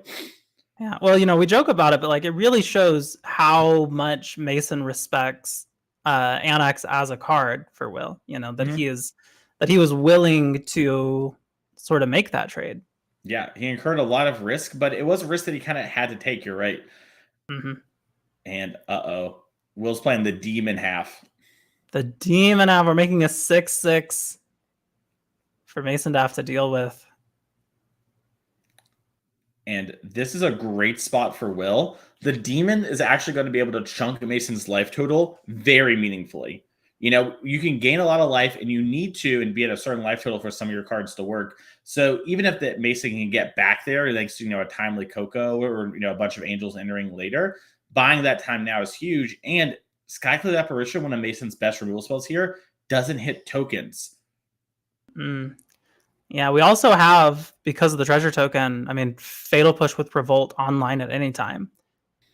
Yeah, well, we joke about it, but like it really shows how much Mason respects Annex as a card for Will. That he was willing to sort of make that trade. Yeah, he incurred a lot of risk, but it was a risk that he kind of had to take. You're right. Mm-hmm. And Will's playing the demon half. The demon half. We're making a 6/6 for Mason to have to deal with. And this is a great spot for Will. The demon is actually going to be able to chunk Mason's life total very meaningfully. You can gain a lot of life, and you need to and be at a certain life total for some of your cards to work. So even if the Mason can get back there, thanks to a timely Coco or a bunch of angels entering later, buying that time now is huge. And Skyclad Apparition, one of Mason's best removal spells here, doesn't hit tokens. Yeah, we also have, because of the treasure token, Fatal Push with Revolt online at any time.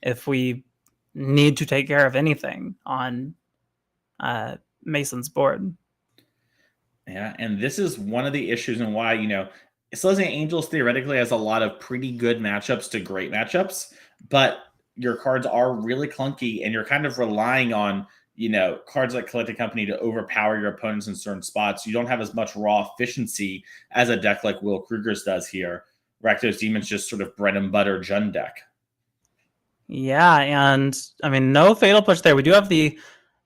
If we need to take care of anything on Mason's board. Yeah, and this is one of the issues and why, Silesian Angels theoretically has a lot of pretty good matchups to great matchups, but your cards are really clunky and you're kind of relying on cards like Collected Company to overpower your opponents in certain spots. You don't have as much raw efficiency as a deck like Will Krueger's does here. Rakdos Demon's just sort of bread and butter Jund deck. Yeah, and no Fatal Push there. We do have the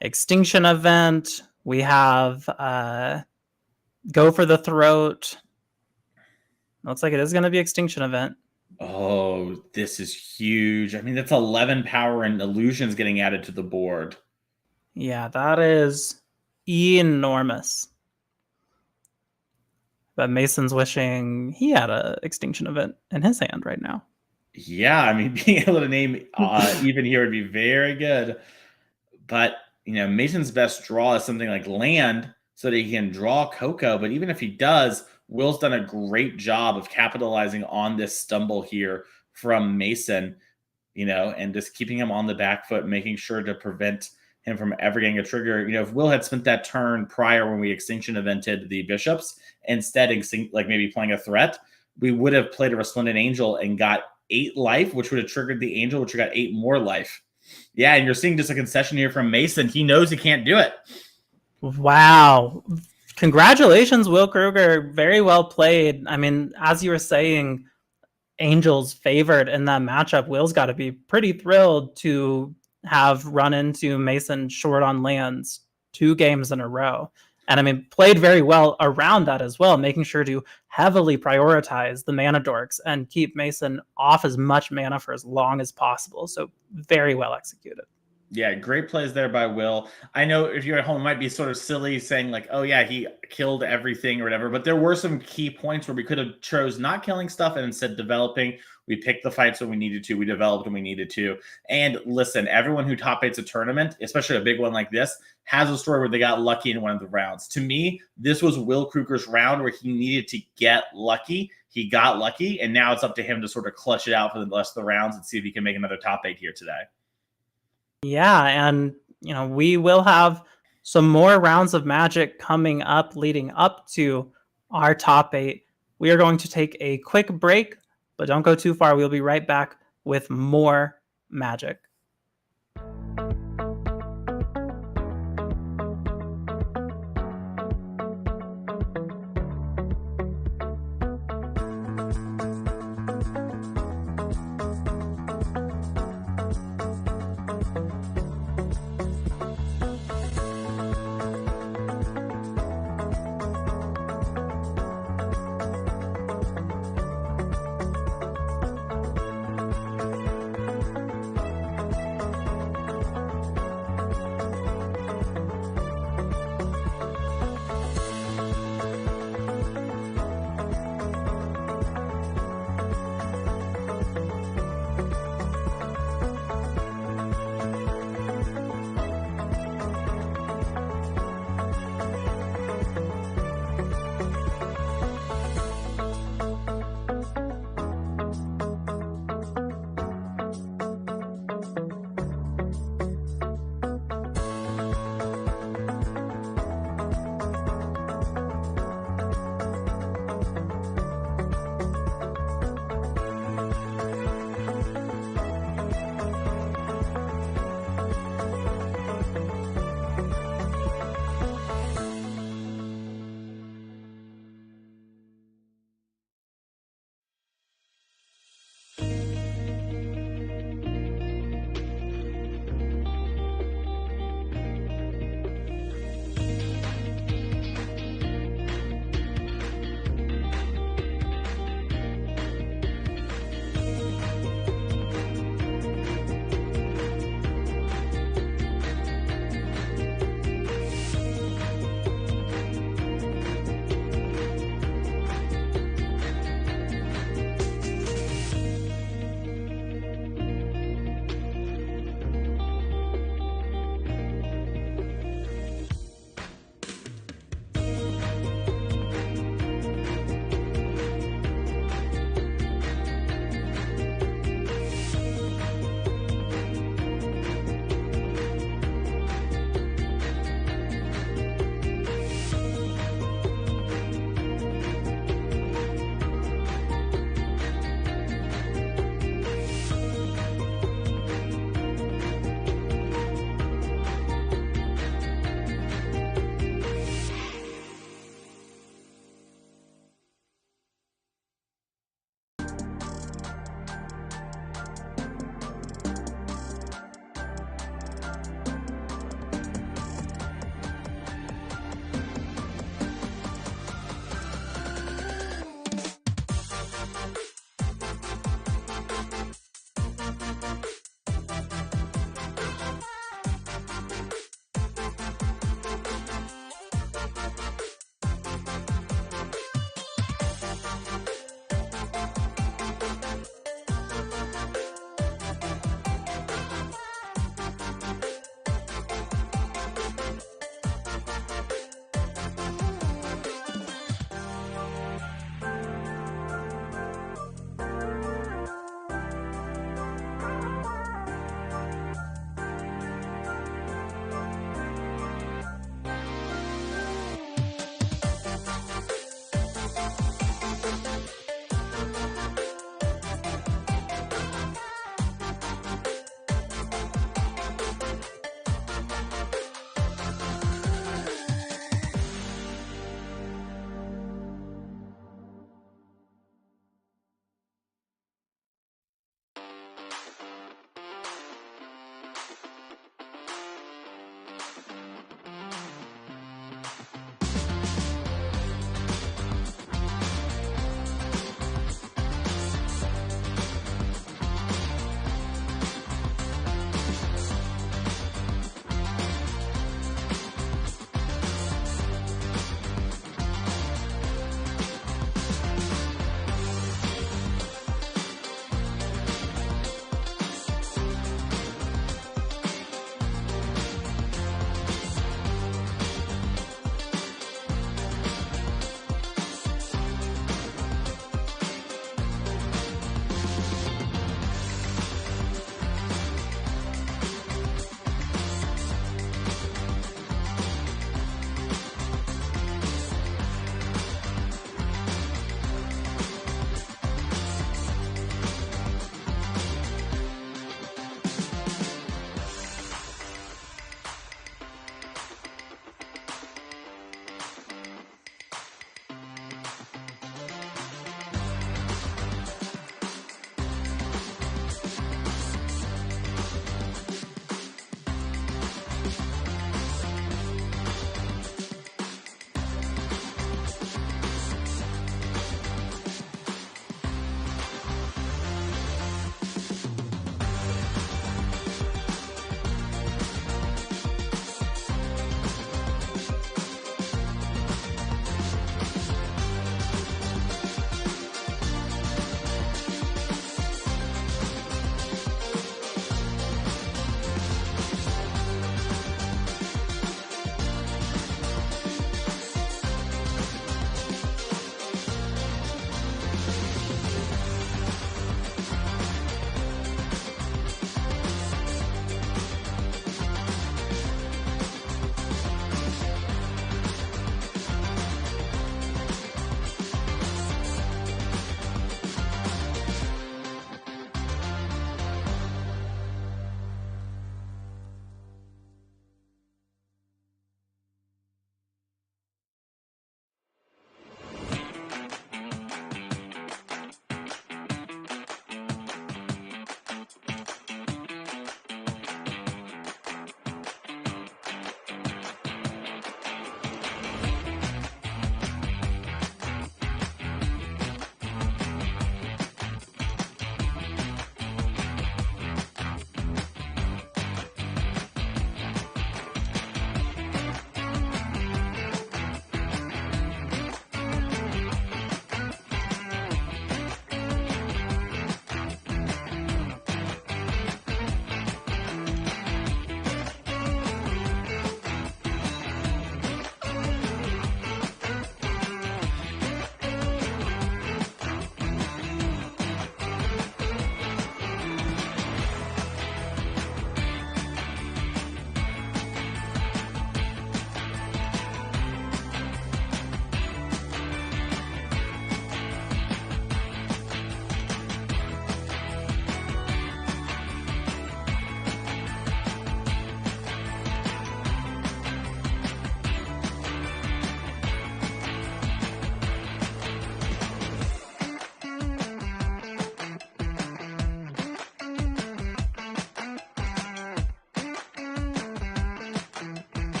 Extinction event. We have Go for the Throat. Looks like it is going to be Extinction event. Oh, this is huge. That's 11 power and illusions getting added to the board. Yeah, that is enormous. But Mason's wishing he had an Extinction event in his hand right now. Yeah, being able to name even here would be very good. But, Mason's best draw is something like land so that he can draw Coco. But even if he does, Will's done a great job of capitalizing on this stumble here from Mason, and just keeping him on the back foot, making sure to prevent him from ever getting a trigger. If Will had spent that turn prior when we Extinction evented the bishops, instead like maybe playing a threat, we would have played a Resplendent Angel and got 8 life, which would have triggered the Angel, which would have got 8 more life. Yeah, and you're seeing just a concession here from Mason. He knows he can't do it. Wow. Congratulations, Will Krueger. Very well played. As you were saying, Angels favored in that matchup. Will's got to be pretty thrilled to have run into Mason short on lands 2 games in a row. And played very well around that as well, making sure to heavily prioritize the mana dorks and keep Mason off as much mana for as long as possible. So very well executed. Yeah, great plays there by Will. I know if you're at home, it might be sort of silly saying like, oh yeah, he killed everything or whatever, but there were some key points where we could have chose not killing stuff and instead developing. We picked the fights when we needed to. We developed when we needed to. And listen, everyone who top 8s a tournament, especially a big one like this, has a story where they got lucky in one of the rounds. To me, this was Will Krueger's round where he needed to get lucky. He got lucky, and now it's up to him to sort of clutch it out for the rest of the rounds and see if he can make another top 8 here today. Yeah, and we will have some more rounds of Magic coming up leading up to our top 8. We are going to take a quick break, but don't go too far. We'll be right back with more Magic.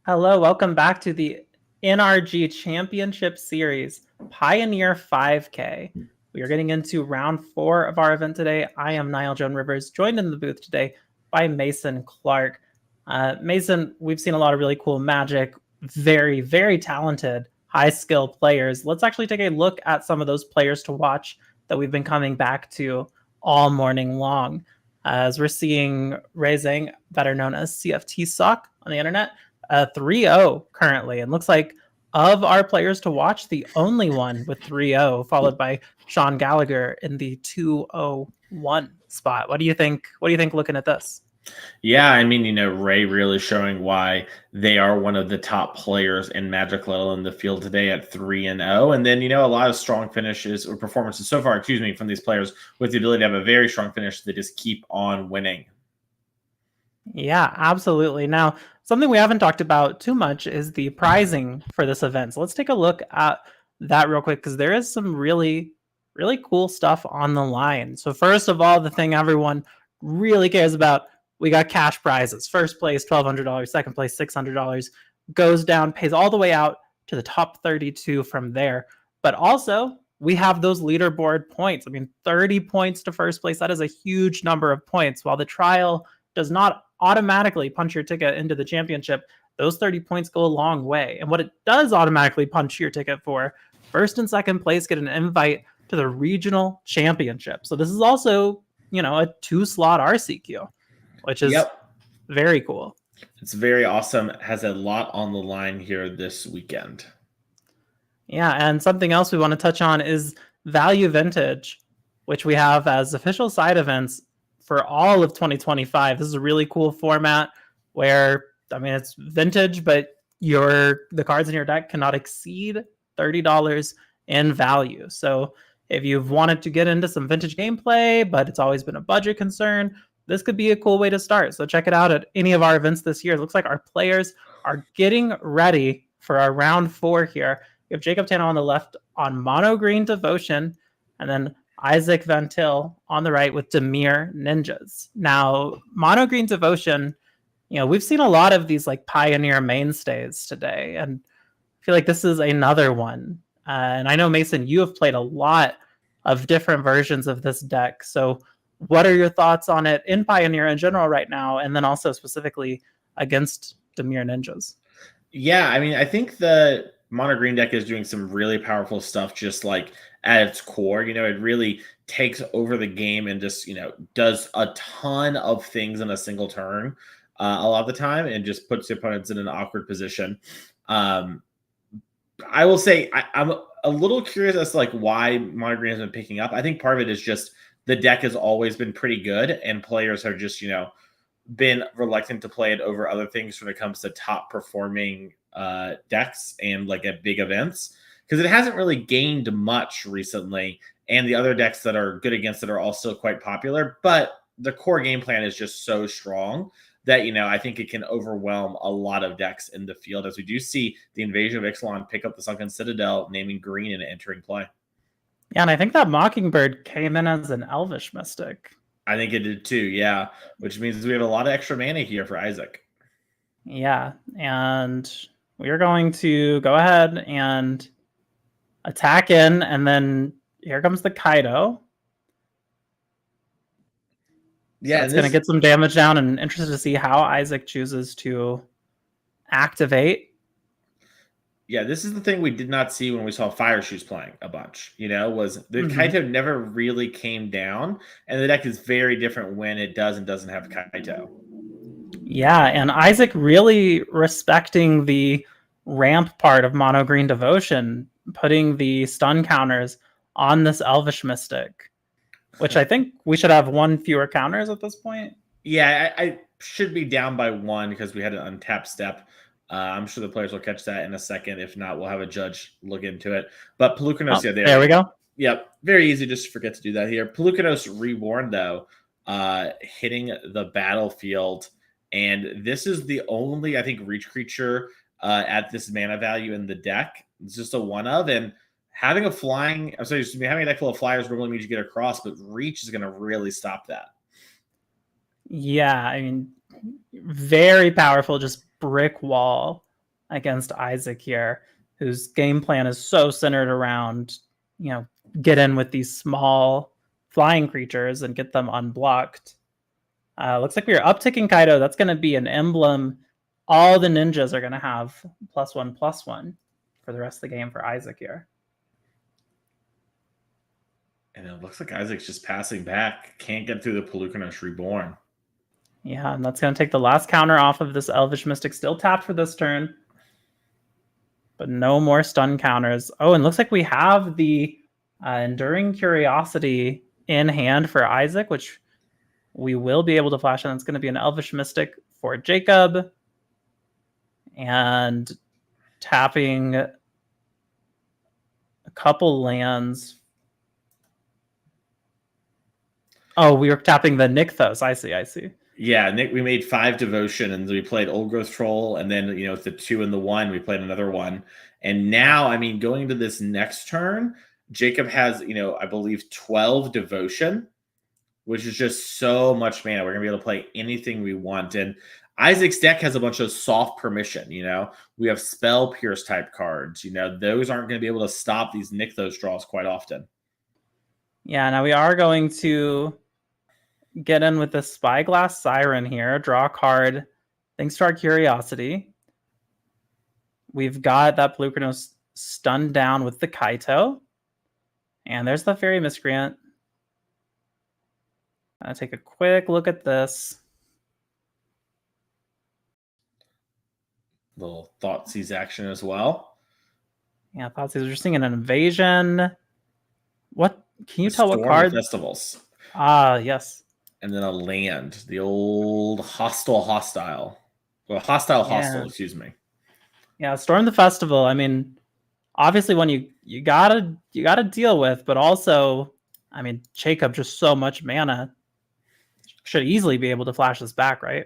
Hello, welcome back to the NRG Championship Series Pioneer 5K. We are getting into round 4 of our event today. I am Niall Joan Rivers, joined in the booth today by Mason Clark. Mason, we've seen a lot of really cool Magic, very, very talented, high-skill players. Let's actually take a look at some of those players to watch that we've been coming back to all morning long. As we're seeing Zang, better known as CFT Sock on the internet, 3-0 currently, and looks like of our players to watch, the only one with 3-0, followed by Sean Gallagher in the 2-0-1 spot. What do you think? What do you think looking at this? Yeah, I mean, Ray really showing why they are one of the top players in Magic level in the field today at 3-0. And then, a lot of strong finishes or performances so far, from these players with the ability to have a very strong finish that just keep on winning. Yeah, absolutely. Now, something we haven't talked about too much is the prizing for this event. So let's take a look at that real quick, because there is some really, really cool stuff on the line. So first of all, the thing everyone really cares about, we got cash prizes. First place, $1,200. Second place, $600. Goes down, pays all the way out to the top 32 from there. But also, we have those leaderboard points. I mean, 30 points to first place. That is a huge number of points. While the trial does not automatically punch your ticket into the championship, those 30 points go a long way. And what it does automatically punch your ticket for, first and second place get an invite to the regional championship. So this is also, a 2-slot RCQ, which is very cool. It's very awesome. It has a lot on the line here this weekend. Yeah, and something else we want to touch on is Value Vintage, which we have as official side events for all of 2025. This is a really cool format where, it's vintage, but the cards in your deck cannot exceed $30 in value. So if you've wanted to get into some vintage gameplay, but it's always been a budget concern, this could be a cool way to start. So check it out at any of our events this year. It looks like our players are getting ready for our round 4 here. We have Jacob Tano on the left on Mono Green Devotion, and then Isaac Ventil on the right with Dimir Ninjas. Now, Mono Green Devotion, we've seen a lot of these Pioneer mainstays today, and I feel like this is another one. And I know, Mason, you have played a lot of different versions of this deck. So what are your thoughts on it in Pioneer in general right now, and then also specifically against Dimir Ninjas? Yeah, I think the Mono Green deck is doing some really powerful stuff, just at its core. It really takes over the game and just, does a ton of things in a single turn a lot of the time, and just puts the opponents in an awkward position. I will say I'm a little curious as to why Mono Green has been picking up. I think part of it is just the deck has always been pretty good, and players have just, been reluctant to play it over other things when it comes to top performing decks and at big events, because it hasn't really gained much recently, and the other decks that are good against it are all still quite popular, but the core game plan is just so strong that I think it can overwhelm a lot of decks in the field, as we do see the Invasion of Ixalan pick up the Sunken Citadel, naming green and entering play. Yeah, and I think that Mockingbird came in as an Elvish Mystic. I think it did too, yeah, which means we have a lot of extra mana here for Isaac. Yeah, and we are going to go ahead and attack in, and then here comes the Kaido. Yeah, so it's going to get some damage down, and interested to see how Isaac chooses to activate. Yeah, this is the thing we did not see when we saw Fire Shoes playing a bunch, was the Kaito never really came down, and the deck is very different when it does and doesn't have Kaito. Yeah, and Isaac really respecting the ramp part of Mono Green Devotion, putting the stun counters on this Elvish Mystic, which I think we should have one fewer counters at this point. Yeah, I should be down by 1 because we had an untapped step. I'm sure the players will catch that in a second. If not, we'll have a judge look into it. But Pelucanos, there we go. Yep, very easy. Just forget to do that here. Pelucanos Reborn, though, hitting the battlefield. And this is the only, I think, reach creature at this mana value in the deck. It's just a one of. And having a having a deck full of flyers normally means you get across, but reach is going to really stop that. Yeah, very powerful, just brick wall against Isaac here, whose game plan is so centered around, get in with these small flying creatures and get them unblocked. Looks like we are upticking Kaido. That's going to be an emblem. All the ninjas are going to have +1/+1 for the rest of the game for Isaac here. And it looks like Isaac's just passing back. Can't get through the Pelucanos Reborn. Yeah, and that's going to take the last counter off of this Elvish Mystic. Still tapped for this turn. But no more stun counters. Oh, and looks like we have the Enduring Curiosity in hand for Isaac, which we will be able to flash in. It's going to be an Elvish Mystic for Jacob. And tapping a couple lands. Oh, we were tapping the Nykthos. I see. Yeah, Nick, we made 5 Devotion, and we played Old Growth Troll, and then, with the 2 and the 1, we played another one. And now, going into this next turn, Jacob has, I believe 12 Devotion, which is just so much mana. We're going to be able to play anything we want. And Isaac's deck has a bunch of soft permission, We have Spell Pierce type cards, Those aren't going to be able to stop these Nykthos draws quite often. Yeah, now we are going to get in with the Spyglass Siren here. Draw a card thanks to our Curiosity. We've got that Pelucanos stunned down with the Kaito. And there's the Fairy Miscreant. I'll take a quick look at this. Little Thoughtseize action as well. Yeah, Thoughtseize. We're seeing an invasion. What? Can you tell what card? Festivals. Yes. And then a land. The old hostile. Well, hostile, excuse me. Yeah, Storm the Festival. Obviously one you gotta deal with, but also, Jacob just so much mana. Should easily be able to flash this back, right?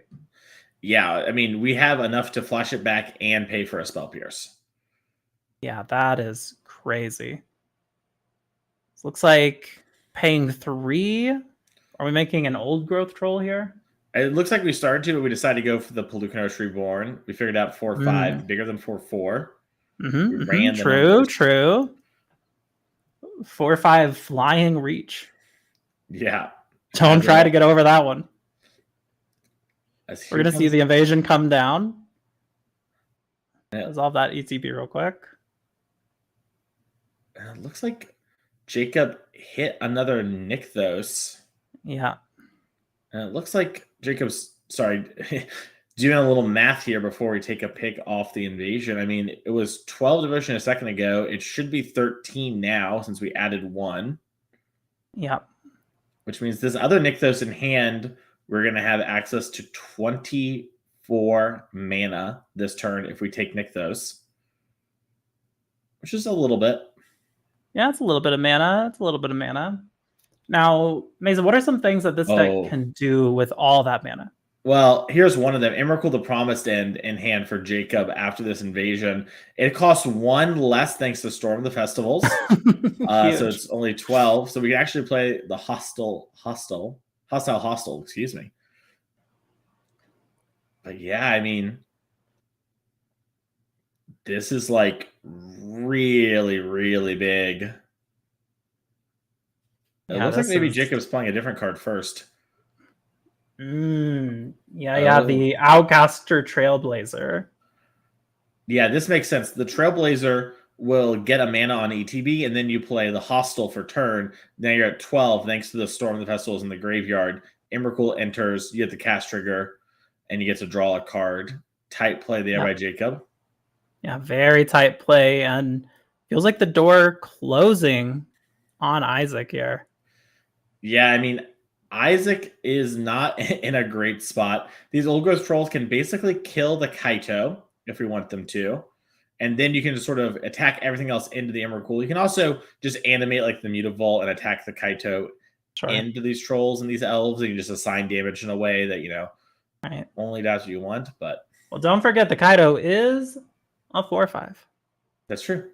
Yeah, we have enough to flash it back and pay for a Spell Pierce. Yeah, that is crazy. This looks like paying 3. Are we making an Old Growth Troll here? It looks like we started to, but we decided to go for the Pelucanos Reborn. We figured out 4/5, bigger than 4/4. True. 4/5 Flying Reach. Yeah. Don't try to get over that one. We're going to see the invasion come down. Yeah. Resolve that ETB real quick. It looks like Jacob hit another Nykthos. Yeah. And it looks like Jacob's, doing a little math here before we take a pick off the invasion. It was 12 Devotion a second ago. It should be 13 now since we added 1. Yeah. Which means this other Nykthos in hand, we're going to have access to 24 mana this turn if we take Nykthos. Which is a little bit. Yeah, it's a little bit of mana. Now, Mason, what are some things that this deck can do with all that mana? Well, here's one of them. Emrakul the Promised End in hand for Jacob after this invasion. It costs 1 less thanks to Storm the Festivals. So it's only 12. So we can actually play the hostile, excuse me. But yeah, this is really, really big. It looks like maybe Jacob's playing a different card first. The Outcaster Trailblazer. Yeah, this makes sense. The Trailblazer will get a mana on ETB, and then you play the Hostile for turn. Now you're at 12 thanks to the Storm of the Festivals in the graveyard. Emrakul enters, you get the cast trigger, and you get to draw a card. Tight play there by Jacob. Yeah, very tight play, and feels like the door closing on Isaac here. Yeah, Isaac is not in a great spot. These Old Growth Trolls can basically kill the Kaito if we want them to. And then you can just sort of attack everything else into the Emrakul. You can also just animate like the Mutavault and attack the Kaito into these trolls and these elves. And you just assign damage in a way that, only does what you want. But well, don't forget the Kaito is a 4/5. That's true.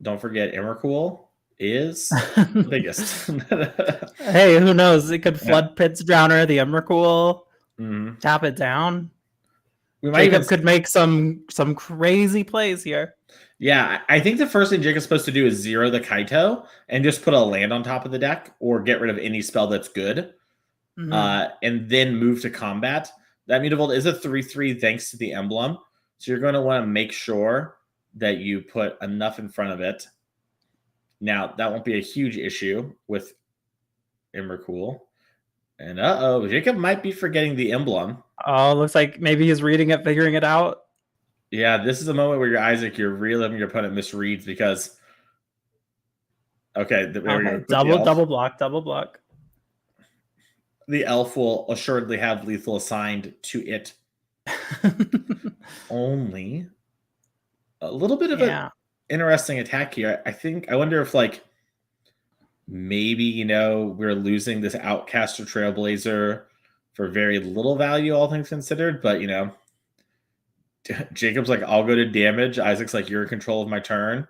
Don't forget Emrakul is the biggest. Hey, who knows? It could Flood Pits Drowner, the Emrakul, tap it down. We might Jacob could make some crazy plays here. Yeah, I think the first thing Jacob's supposed to do is zero the Kaito and just put a land on top of the deck or get rid of any spell that's good. And then move to combat. That Mutavault is a 3/3 thanks to the emblem. So you're going to want to make sure that you put enough in front of it. Now, that won't be a huge issue with Emrakul. And Jacob might be forgetting the emblem. Oh, looks like maybe he's reading it, figuring it out. Yeah, this is a moment where you're Isaac, you're really letting your opponent misreads because. Okay, there we go. Double block. The elf will assuredly have lethal assigned to it. Only a little bit of an interesting attack here. I wonder if like maybe we're losing this Outcaster Trailblazer for very little value, all things considered. But Jacob's like, I'll go to damage. Isaac's like, you're in control of my turn.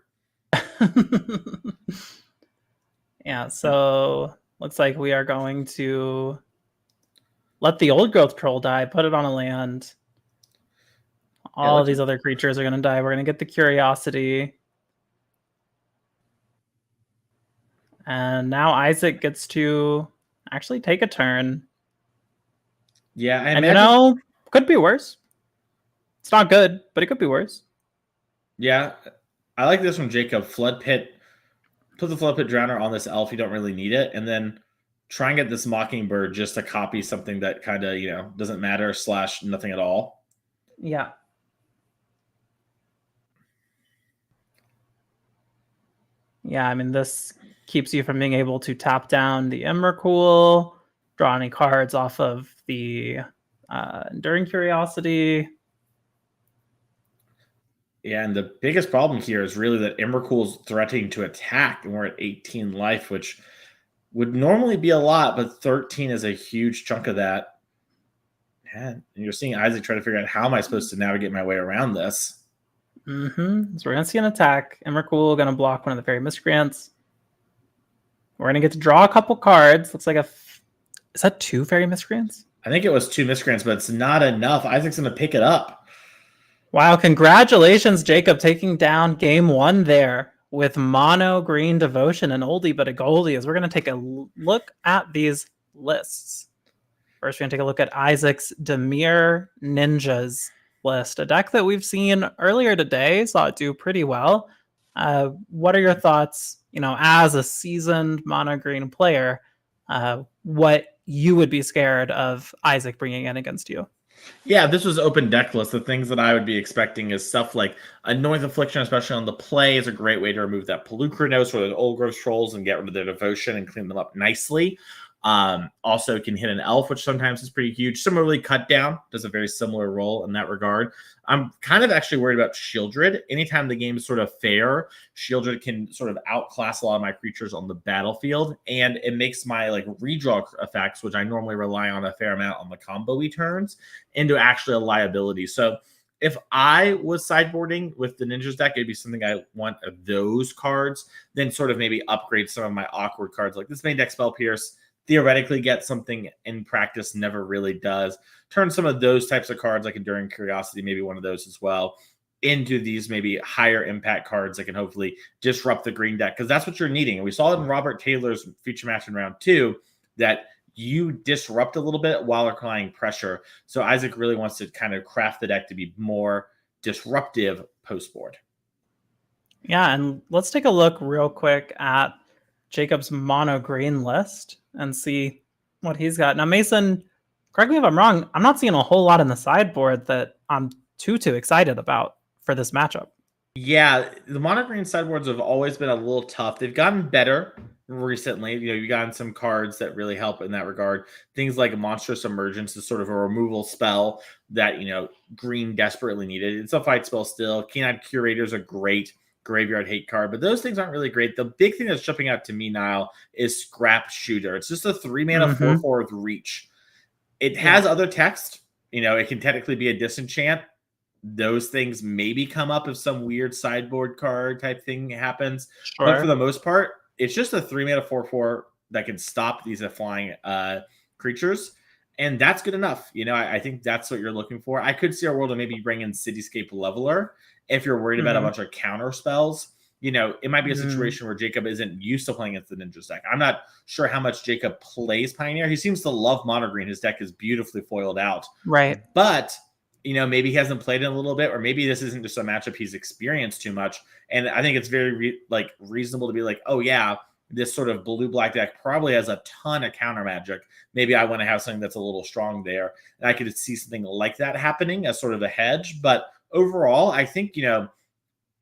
Yeah, so looks like we are going to let the old growth troll die, put it on a land. All of these other creatures are going to die. We're going to get the curiosity. And now Isaac gets to actually take a turn. Yeah, and could be worse. It's not good, but it could be worse. Yeah, I like this one, Jacob. Flood Pit. Put the Flood Pit Drowner on this elf. You don't really need it. And then try and get this Mockingbird just to copy something that kind of, doesn't matter / nothing at all. Yeah. Yeah, I mean, this keeps you from being able to tap down the Emrakul, draw any cards off of the Enduring Curiosity. Yeah, and the biggest problem here is really that Emrakul's threatening to attack, and we're at 18 life, which would normally be a lot, but 13 is a huge chunk of that. And you're seeing Isaac try to figure out how am I supposed to navigate my way around this. So we're going to see an attack. Emrakul going to block one of the Fairy Miscreants. We're going to get to draw a couple cards. Looks like is that 2 Fairy Miscreants? I think it was 2 Miscreants, but it's not enough. Isaac's going to pick it up. Wow, congratulations, Jacob, taking down game 1 there with mono green devotion and oldie but a goldie. As we're going to take a look at these lists. First, we're going to take a look at Isaac's Dimir Ninjas list, a deck that we've seen earlier today, saw it do pretty well. What are your thoughts, as a seasoned mono green player, what you would be scared of Isaac bringing in against you? Yeah, this was open deck list. The things that I would be expecting is stuff like Anoint Affliction, especially on the play, is a great way to remove that Pelukrinos or those old growth trolls and get rid of their devotion and clean them up nicely. Also can hit an elf, which sometimes is pretty huge. Similarly, Cut Down does a very similar role in that regard. I'm kind of actually worried about Shieldred. Anytime the game is sort of fair, Shieldred can sort of outclass a lot of my creatures on the battlefield, and it makes my redraw effects, which I normally rely on a fair amount on the combo-y turns, into actually a liability. So if I was sideboarding with the Ninjas deck, it'd be something I want of those cards, then sort of maybe upgrade some of my awkward cards like this main deck Spell Pierce. Theoretically get something, in practice never really does. Turn some of those types of cards, like Enduring Curiosity, maybe one of those as well, into these maybe higher impact cards that can hopefully disrupt the green deck, because that's what you're needing. And we saw it in Robert Taylor's feature match in round 2 that you disrupt a little bit while applying pressure. So Isaac really wants to kind of craft the deck to be more disruptive post board. Yeah, and let's take a look real quick at Jacob's mono green list and see what he's got. Now, Mason, correct me if I'm wrong, I'm not seeing a whole lot in the sideboard that I'm too excited about for this matchup. Yeah, the mono green sideboards have always been a little tough. They've gotten better recently. You've gotten some cards that really help in that regard. Things like Monstrous Emergence is sort of a removal spell that, green desperately needed. It's a fight spell still. Canine Curator is a great graveyard hate card, but those things aren't really great. The big thing that's jumping out to me now is Scrap Shooter. It's just a 3-mana 4/4 with reach. It has other text. It can technically be a disenchant. Those things maybe come up if some weird sideboard card type thing happens. Sure. But for the most part, it's just a 3-mana 4/4 that can stop these flying creatures. And that's good enough. I think that's what you're looking for. I could see our world of maybe bring in Cityscape Leveler if you're worried about a bunch of counter spells. It might be a situation where Jacob isn't used to playing against the Ninja's deck. I'm not sure how much Jacob plays Pioneer. He seems to love mono green. His deck is beautifully foiled out. Right. But, maybe he hasn't played in a little bit, or maybe this isn't just a matchup he's experienced too much. And I think it's very reasonable to be like, oh yeah, this sort of blue-black deck probably has a ton of counter magic. Maybe I want to have something that's a little strong there. And I could see something like that happening as sort of a hedge. But overall, I think,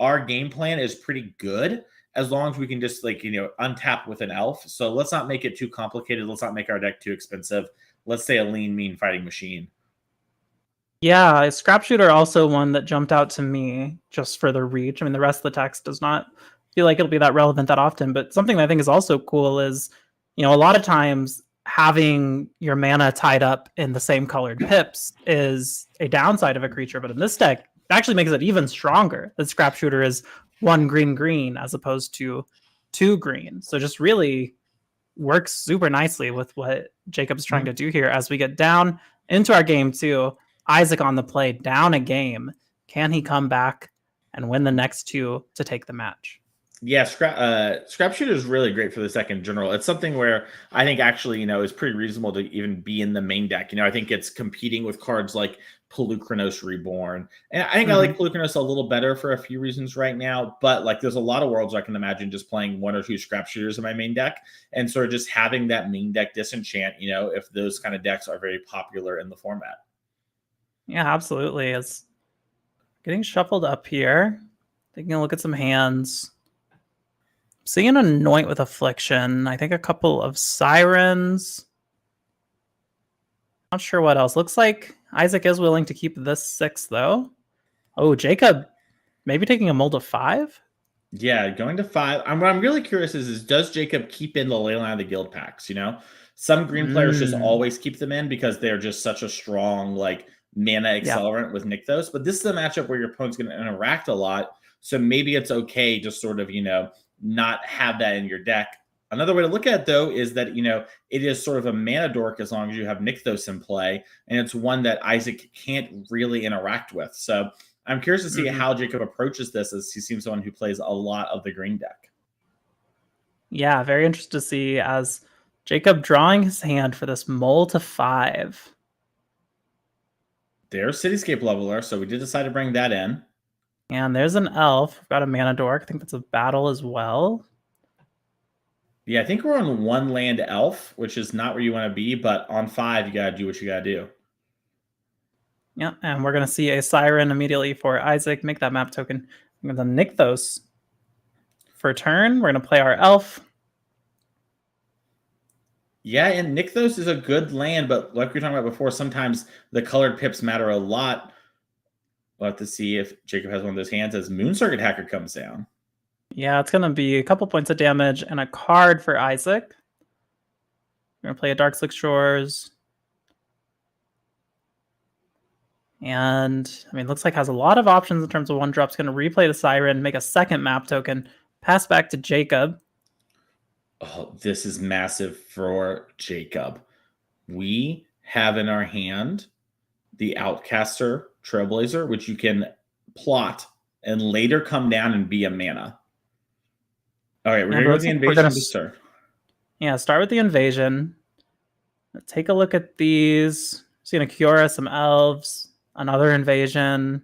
our game plan is pretty good as long as we can just untap with an elf. So let's not make it too complicated. Let's not make our deck too expensive. Let's say a lean, mean fighting machine. Yeah, Scrap Shooter also one that jumped out to me just for the reach. I mean, the rest of the text does not feel like it'll be that relevant that often, but something that I think is also cool is, a lot of times having your mana tied up in the same colored pips is a downside of a creature, but in this deck, it actually makes it even stronger. The Scrap Shooter is 1 green as opposed to 2 green. So just really works super nicely with what Jacob's trying to do here. As we get down into our game 2, Isaac on the play, down a game. Can he come back and win the next 2 to take the match? Yeah, Scrap Shooter is really great for the deck in general. It's something where I think actually, is pretty reasonable to even be in the main deck. I think it's competing with cards like Polukranos Reborn. And I think I like Polukranos a little better for a few reasons right now. But there's a lot of worlds I can imagine just playing 1 or 2 Scrap Shooters in my main deck and sort of just having that main deck disenchant, if those kind of decks are very popular in the format. Yeah, absolutely. It's getting shuffled up here. Taking a look at some hands. Seeing Anoint with Affliction. I think a couple of Sirens. Not sure what else. Looks like Isaac is willing to keep this 6, though. Oh, Jacob maybe taking a mold of 5? Yeah, going to 5. What I'm really curious is does Jacob keep in the Leyline of the Guild packs? Some green players just always keep them in because they're just such a strong, mana accelerant with Nykthos. But this is a matchup where your opponent's going to interact a lot. So maybe it's okay to sort of, not have that in your deck. Another way to look at it, though, is that, it is sort of a mana dork as long as you have Nykthos in play, and it's one that Isaac can't really interact with. So I'm curious to see how Jacob approaches this, as he seems someone who plays a lot of the green deck. Yeah, very interested to see as Jacob drawing his hand for this mole to 5. There's Cityscape Leveler, so we did decide to bring that in. And there's an elf. We've got a mana dork. I think that's a battle as well. Yeah, I think we're on 1 land elf, which is not where you want to be, but on 5, you got to do what you got to do. Yeah, and we're going to see a Siren immediately for Isaac. Make that map token. I'm going to Nykthos. For turn, we're going to play our elf. Yeah, and Nykthos is a good land, but like we were talking about before, sometimes the colored pips matter a lot. We'll have to see if Jacob has one of those hands as Moon Circuit Hacker comes down. Yeah, it's going to be a couple points of damage and a card for Isaac. We're going to play a Darkslick Shores. And, looks like has a lot of options in terms of 1-drops. Going to replay the Siren, make a second map token, pass back to Jacob. Oh, this is massive for Jacob. We have in our hand the Outcaster Trailblazer, which you can plot and later come down and be a mana. All right, we're going to go with the invasion to start. Yeah, start with the invasion. Take a look at these. Seeing a Kiora, some elves, another invasion.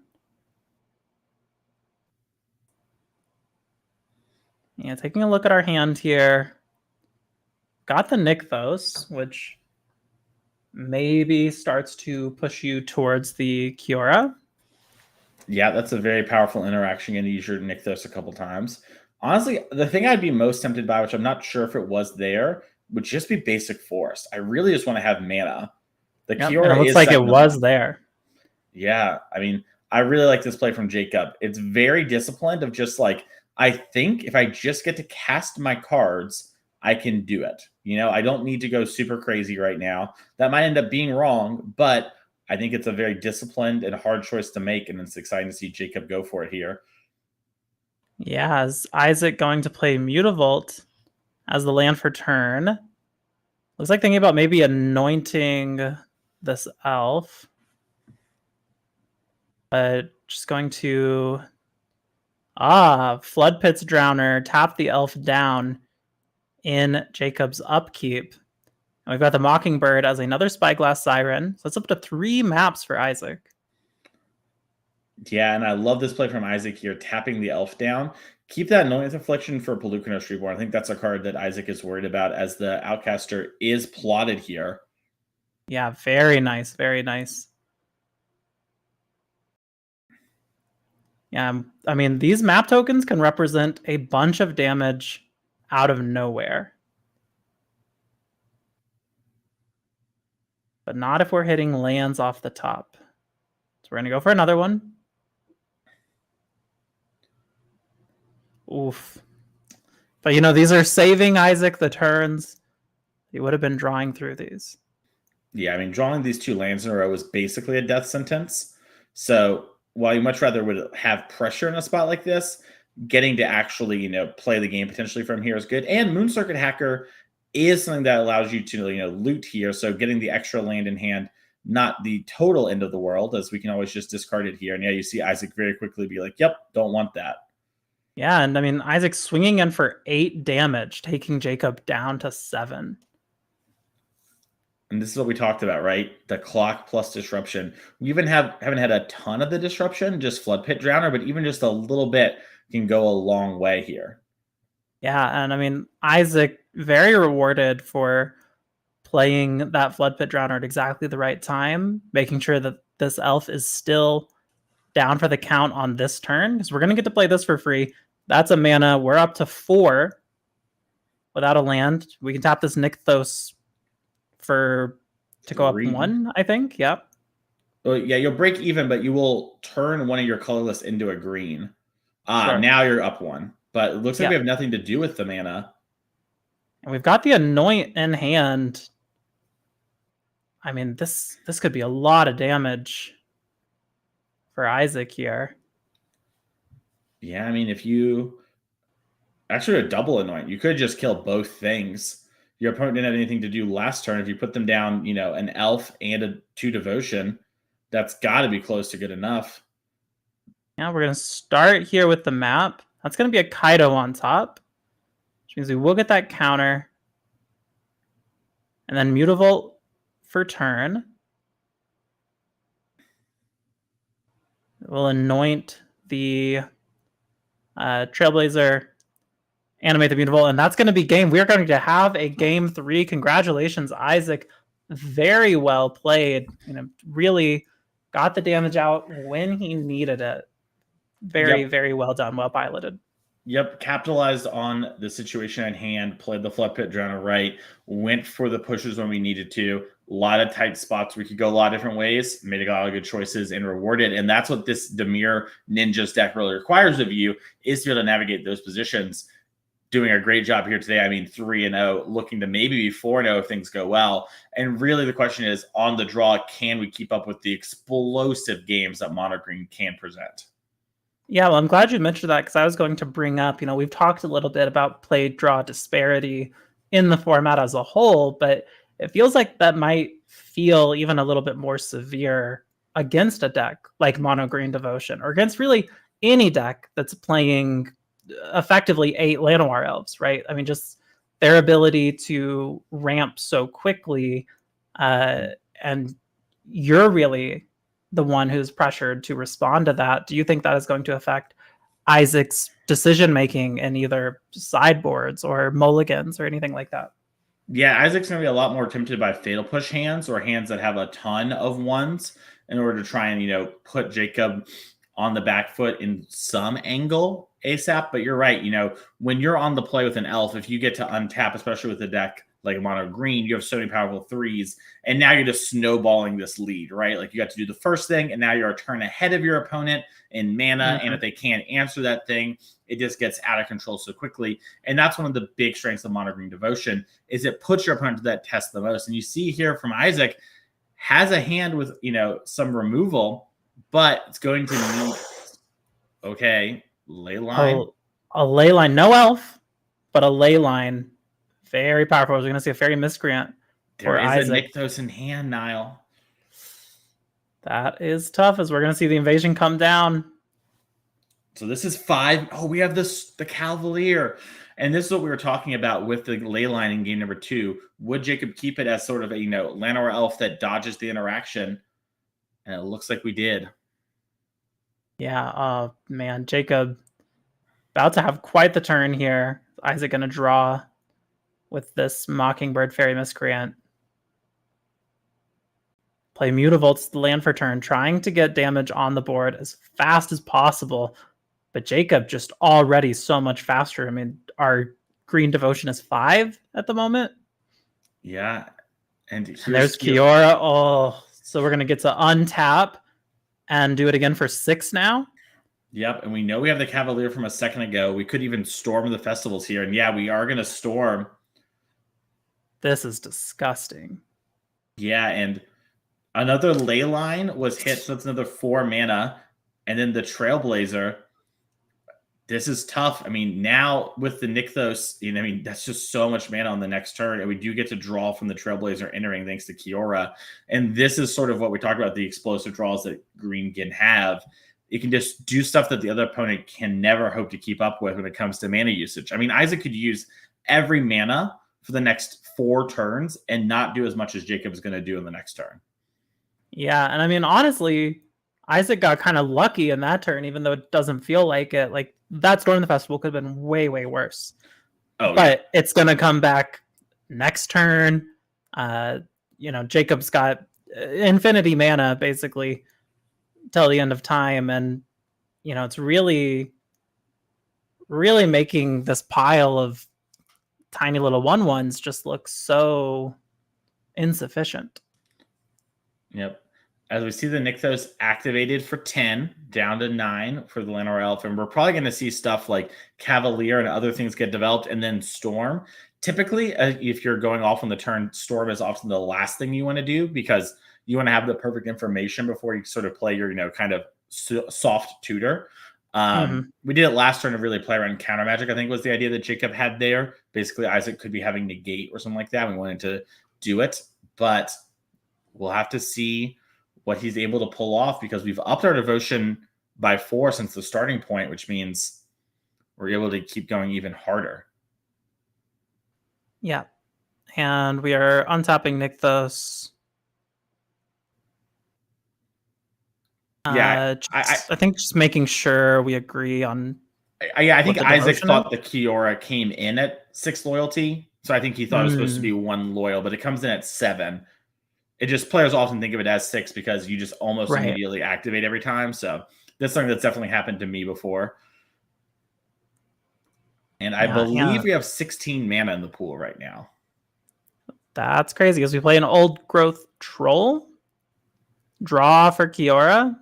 Yeah, taking a look at our hand here. Got the Nykthos, which maybe starts to push you towards the Kiora. Yeah, that's a very powerful interaction. You're going to use your Nykthos a couple times. Honestly, the thing I'd be most tempted by, which I'm not sure if it was there, would just be Basic Forest. I really just want to have mana. The Kiora it looks like it was there. Yeah, I really like this play from Jacob. It's very disciplined of just I think if I just get to cast my cards, I can do it. I don't need to go super crazy right now. That might end up being wrong, but I think it's a very disciplined and hard choice to make, and it's exciting to see Jacob go for it here. Yeah, is Isaac going to play Mutavault as the land for turn? Looks like thinking about maybe anointing this elf. Just going to Flood Pit's Drowner, tap the elf down in Jacob's upkeep. And we've got the Mockingbird as another Spyglass Siren. So it's up to 3 maps for Isaac. Yeah, and I love this play from Isaac here, tapping the elf down. Keep that Annoyance Affliction for Pelucano Streetborn. I think that's a card that Isaac is worried about as the Outcaster is plotted here. Yeah, very nice, very nice. Yeah, I mean, these map tokens can represent a bunch of damage out of nowhere. But not if we're hitting lands off the top. So we're going to go for another one. Oof. But, you know, these are saving Isaac the turns. He would have been drawing through these. Yeah, I mean, drawing these 2 lands in a row is basically a death sentence. So while you much rather would have pressure in a spot like this, getting to actually, you know, play the game potentially from here is good. And Moon Circuit Hacker is something that allows you to, you know, loot here. So getting the extra land in hand, not the total end of the world, as we can always just discard it here. And yeah, you see Isaac very quickly be like, yep, don't want that. Yeah, and I mean, Isaac's swinging in for 8 damage, taking Jacob down to 7. And this is what we talked about, right? The clock plus disruption. We even haven't had a ton of the disruption, just Flood Pit Drowner, but even just a little bit can go a long way here. Yeah, and I mean, Isaac, very rewarded for playing that Flood Pit Drowner at exactly the right time, making sure that this elf is still down for the count on this turn, because we're going to get to play this for free. That's a mana. We're up to 4 without a land. We can tap this Nykthos to go up 1, I think. Yep. Well, yeah, you'll break even, but you will turn one of your colorless into a green. Sure. Now you're up 1. But it looks like we have nothing to do with the mana. And we've got the Anoint in hand. I mean, this could be a lot of damage for Isaac here. Yeah, I mean, if you actually a double Anoint, you could just kill both things. Your opponent didn't have anything to do last turn. If you put them down, you know, an elf and a 2 devotion, that's got to be close to good enough. Yeah, we're going to start here with the map. That's going to be a Kaido on top, which means we will get that counter. And then Mutavault for turn. We'll anoint the Trailblazer, animate the Mutavault, and that's going to be game. We're going to have a game 3. Congratulations, Isaac. Very well played. You know, really got the damage out when he needed it. Very well done. Well piloted. Yep, capitalized on the situation at hand, played the Flood Pit Drowner right, went for the pushes when we needed to. A lot of tight spots. We could go a lot of different ways, made a lot of good choices and rewarded. And that's what this Dimir Ninjas deck really requires of you, is to be able to navigate those positions. Doing a great job here today. I mean, 3-0, looking to maybe be 4-0 if things go well. And really the question is, on the draw, can we keep up with the explosive games that Mono Green can present? Yeah, well, I'm glad you mentioned that, because I was going to bring up, you know, we've talked a little bit about play draw disparity in the format as a whole, but it feels like that might feel even a little bit more severe against a deck like Mono Green Devotion, or against really any deck that's playing effectively 8 Llanowar Elves, right? I mean, just their ability to ramp so quickly, and you're really the one who's pressured to respond to that. Do you think that is going to affect Isaac's decision making in either sideboards or mulligans or anything like that? Yeah, Isaac's going to be a lot more tempted by fatal push hands, or hands that have a ton of 1s, in order to try and, you know, put Jacob on the back foot in some angle ASAP. But you're right, you know, when you're on the play with an elf, if you get to untap, especially with a deck like Mono Green, you have so many powerful 3s, and now you're just snowballing this lead, right? Like, you got to do the first thing, and now you're a turn ahead of your opponent in mana, and if they can't answer that thing, it just gets out of control so quickly. And that's one of the big strengths of Mono Green Devotion, is it puts your opponent to that test the most. And you see here from Isaac, has a hand with, you know, some removal, but it's going to need, okay, ley line. A ley line, no elf, but a ley line. Very powerful. We're going to see a fairy miscreant There for is Isaac. a Nykthos in hand, Niall. That is tough, as we're going to see the invasion come down. So this is 5. Oh, we have the Cavalier. And this is what we were talking about with the ley line in game number 2. Would Jacob keep it as sort of a, land or elf that dodges the interaction? And it looks like we did. Yeah, oh man, Jacob about to have quite the turn here. Isaac going to draw with this Mockingbird Fairy Miscreant. Play Mutavolts the land for turn, trying to get damage on the board as fast as possible. But Jacob just already so much faster. I mean, our green devotion is 5 at the moment. Yeah. And there's Kiora. Oh, so we're going to get to untap and do it again for 6 now. Yep, and we know we have the Cavalier from a second ago. We could even storm the festivals here. And yeah, we are going to storm. This is disgusting. Yeah, and another ley line was hit, so that's another 4 mana. And then the Trailblazer. This is tough. I mean, now with the Nykthos, that's just so much mana on the next turn. And we do get to draw from the Trailblazer entering thanks to Kiora. And this is sort of what we talk about, the explosive draws that green can have. It can just do stuff that the other opponent can never hope to keep up with when it comes to mana usage. I mean, Isaac could use every mana for the next 4 turns and not do as much as Jacob is going to do in the next turn. Yeah, and I mean, honestly, Isaac got kind of lucky in that turn, even though it doesn't feel like it. Like, that Storm the Festival could have been way, way worse. Oh, but it's going to come back next turn. Jacob's got infinity mana, basically, till the end of time. And, it's really, really making this pile of tiny little 1/1s just look so insufficient. Yep. As we see the Nykthos activated for 10, down to 9 for the Lanor Elf, and we're probably going to see stuff like Cavalier and other things get developed, and then Storm. Typically, if you're going off on the turn, Storm is often the last thing you want to do because you want to have the perfect information before you sort of play your, kind of soft tutor. We did it last turn to really play around counter magic, I think was the idea that Jacob had there. Basically, Isaac could be having negate or something like that. We wanted to do it, but we'll have to see what he's able to pull off because we've upped our devotion by 4 since the starting point, which means we're able to keep going even harder. Yeah. And we are untapping Nykthos. Yeah, I think just making sure we agree on. I think Isaac thought the Kiora came in at 6 loyalty, so I think he thought it was supposed to be 1 loyal, but it comes in at 7. It just players often think of it as 6 because you just almost immediately activate every time. So that's something that's definitely happened to me before. And I believe we have 16 mana in the pool right now. That's crazy because we play an old growth troll. Draw for Kiora.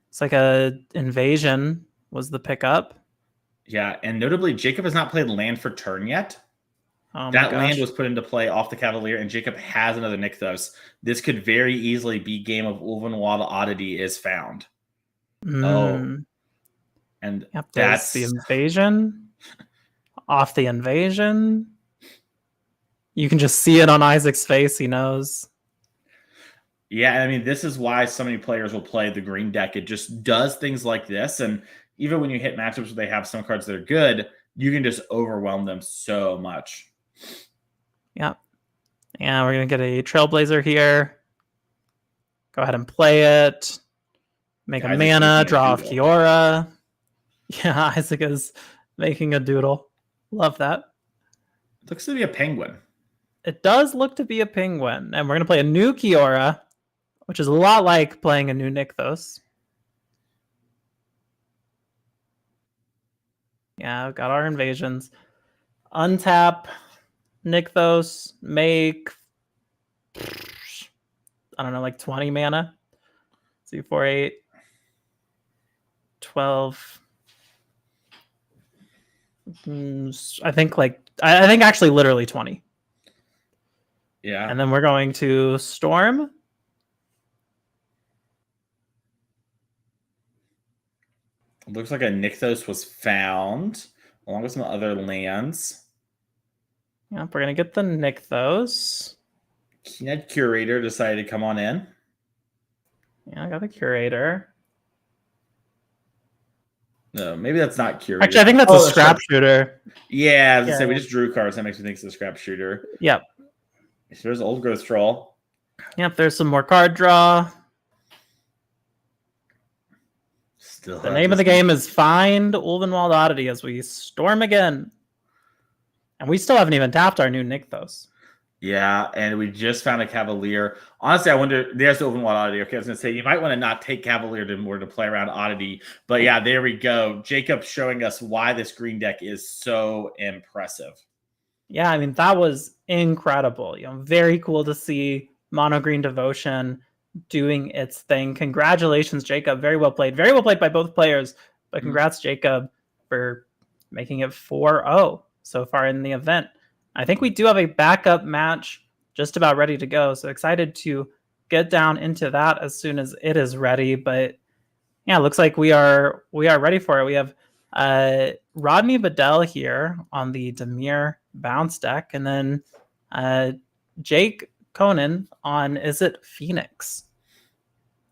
It's like a invasion was the pickup. Yeah, and notably, Jacob has not played land for turn yet. Oh that land was put into play off the Cavalier, and Jacob has another Nykthos. This could very easily be game of Ulvenwald Oddity is found. Oh. And that's the invasion. Off the invasion. You can just see it on Isaac's face. He knows. Yeah, I mean, this is why so many players will play the green deck. It just does things like this. And even when you hit matchups where they have some cards that are good, you can just overwhelm them so much. Yeah. And we're going to get a Trailblazer here. Go ahead and play it. Make a mana, draw off Kiora. Yeah, Isaac is making a doodle. Love that. It looks to be a penguin. It does look to be a penguin. And we're going to play a new Kiora, which is a lot like playing a new Nykthos. Yeah, we've got our invasions. Untap Nykthos, make, I don't know, like 20 mana. See, 4, 8, 12. I think actually literally 20. Yeah. And then we're going to Storm. It looks like a Nykthos was found along with some other lands. Yep, we're going to get the Nykthos. Keened Curator decided to come on in. Yeah, I got the Curator. No, maybe that's not curated. Actually, I think that's a scrap shooter. Yeah, as I say, we just drew cards. That makes me think it's a scrap shooter. Yep. Here's Old Growth Troll. Yep, there's some more card draw. Still the name of the game is Find Ulvenwald Oddity as we storm again. And we still haven't even tapped our new Nykthos. Yeah, and we just found a Cavalier. Honestly, I wonder, there's the Ulvenwald Oddity. Okay, I was going to say, you might want to not take Cavalier to play around Oddity. But yeah, there we go. Jacob showing us why this green deck is so impressive. Yeah, I mean, that was incredible. You know, very cool to see Mono Green Devotion doing its thing. Congratulations, Jacob. Very well played. Very well played by both players. But congrats, Jacob, for making it 4-0 so far in the event. I think we do have a backup match just about ready to go. So excited to get down into that as soon as it is ready. But yeah, it looks like we are ready for it. We have Rodney Videll here on the Dimir bounce deck, and then Jake Conan on Is It Phoenix?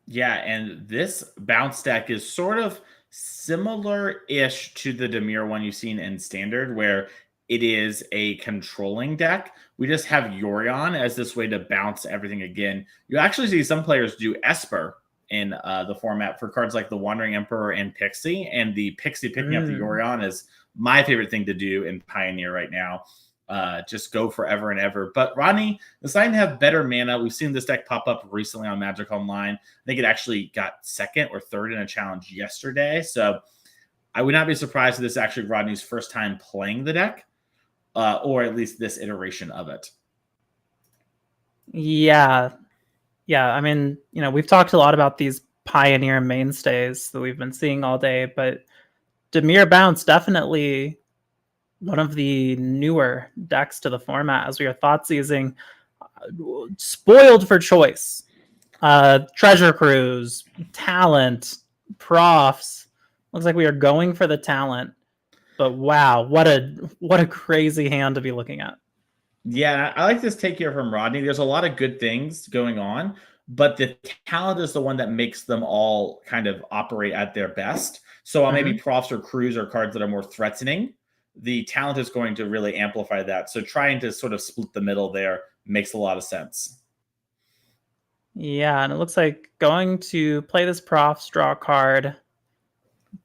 Yeah, and this bounce deck is sort of similar-ish to the Dimir one you've seen in Standard, where it is a controlling deck. We just have Yorion as this way to bounce everything again. You actually see some players do Esper in the format for cards like the Wandering Emperor and Pixie, and the Pixie picking up the Yorion is my favorite thing to do in Pioneer right now. Just go forever and ever. But Rodney deciding to have better mana. We've seen this deck pop up recently on Magic Online. I think it actually got second or third in a challenge yesterday. So I would not be surprised if this is actually Rodney's first time playing the deck, or at least this iteration of it. Yeah. Yeah, I mean, you know, we've talked a lot about these Pioneer mainstays that we've been seeing all day, but Dimir Bounce definitely one of the newer decks to the format as we are thought seizing. Spoiled for choice. Treasure Cruise, Talent, Profs. Looks like we are going for the Talent. But wow, what a crazy hand to be looking at. Yeah, I like this take here from Rodney. There's a lot of good things going on, but the Talent is the one that makes them all kind of operate at their best. So while maybe Profs or Cruise are cards that are more threatening, the Talent is going to really amplify that. So trying to sort of split the middle there makes a lot of sense. Yeah, and it looks like going to play this Profs, draw a card,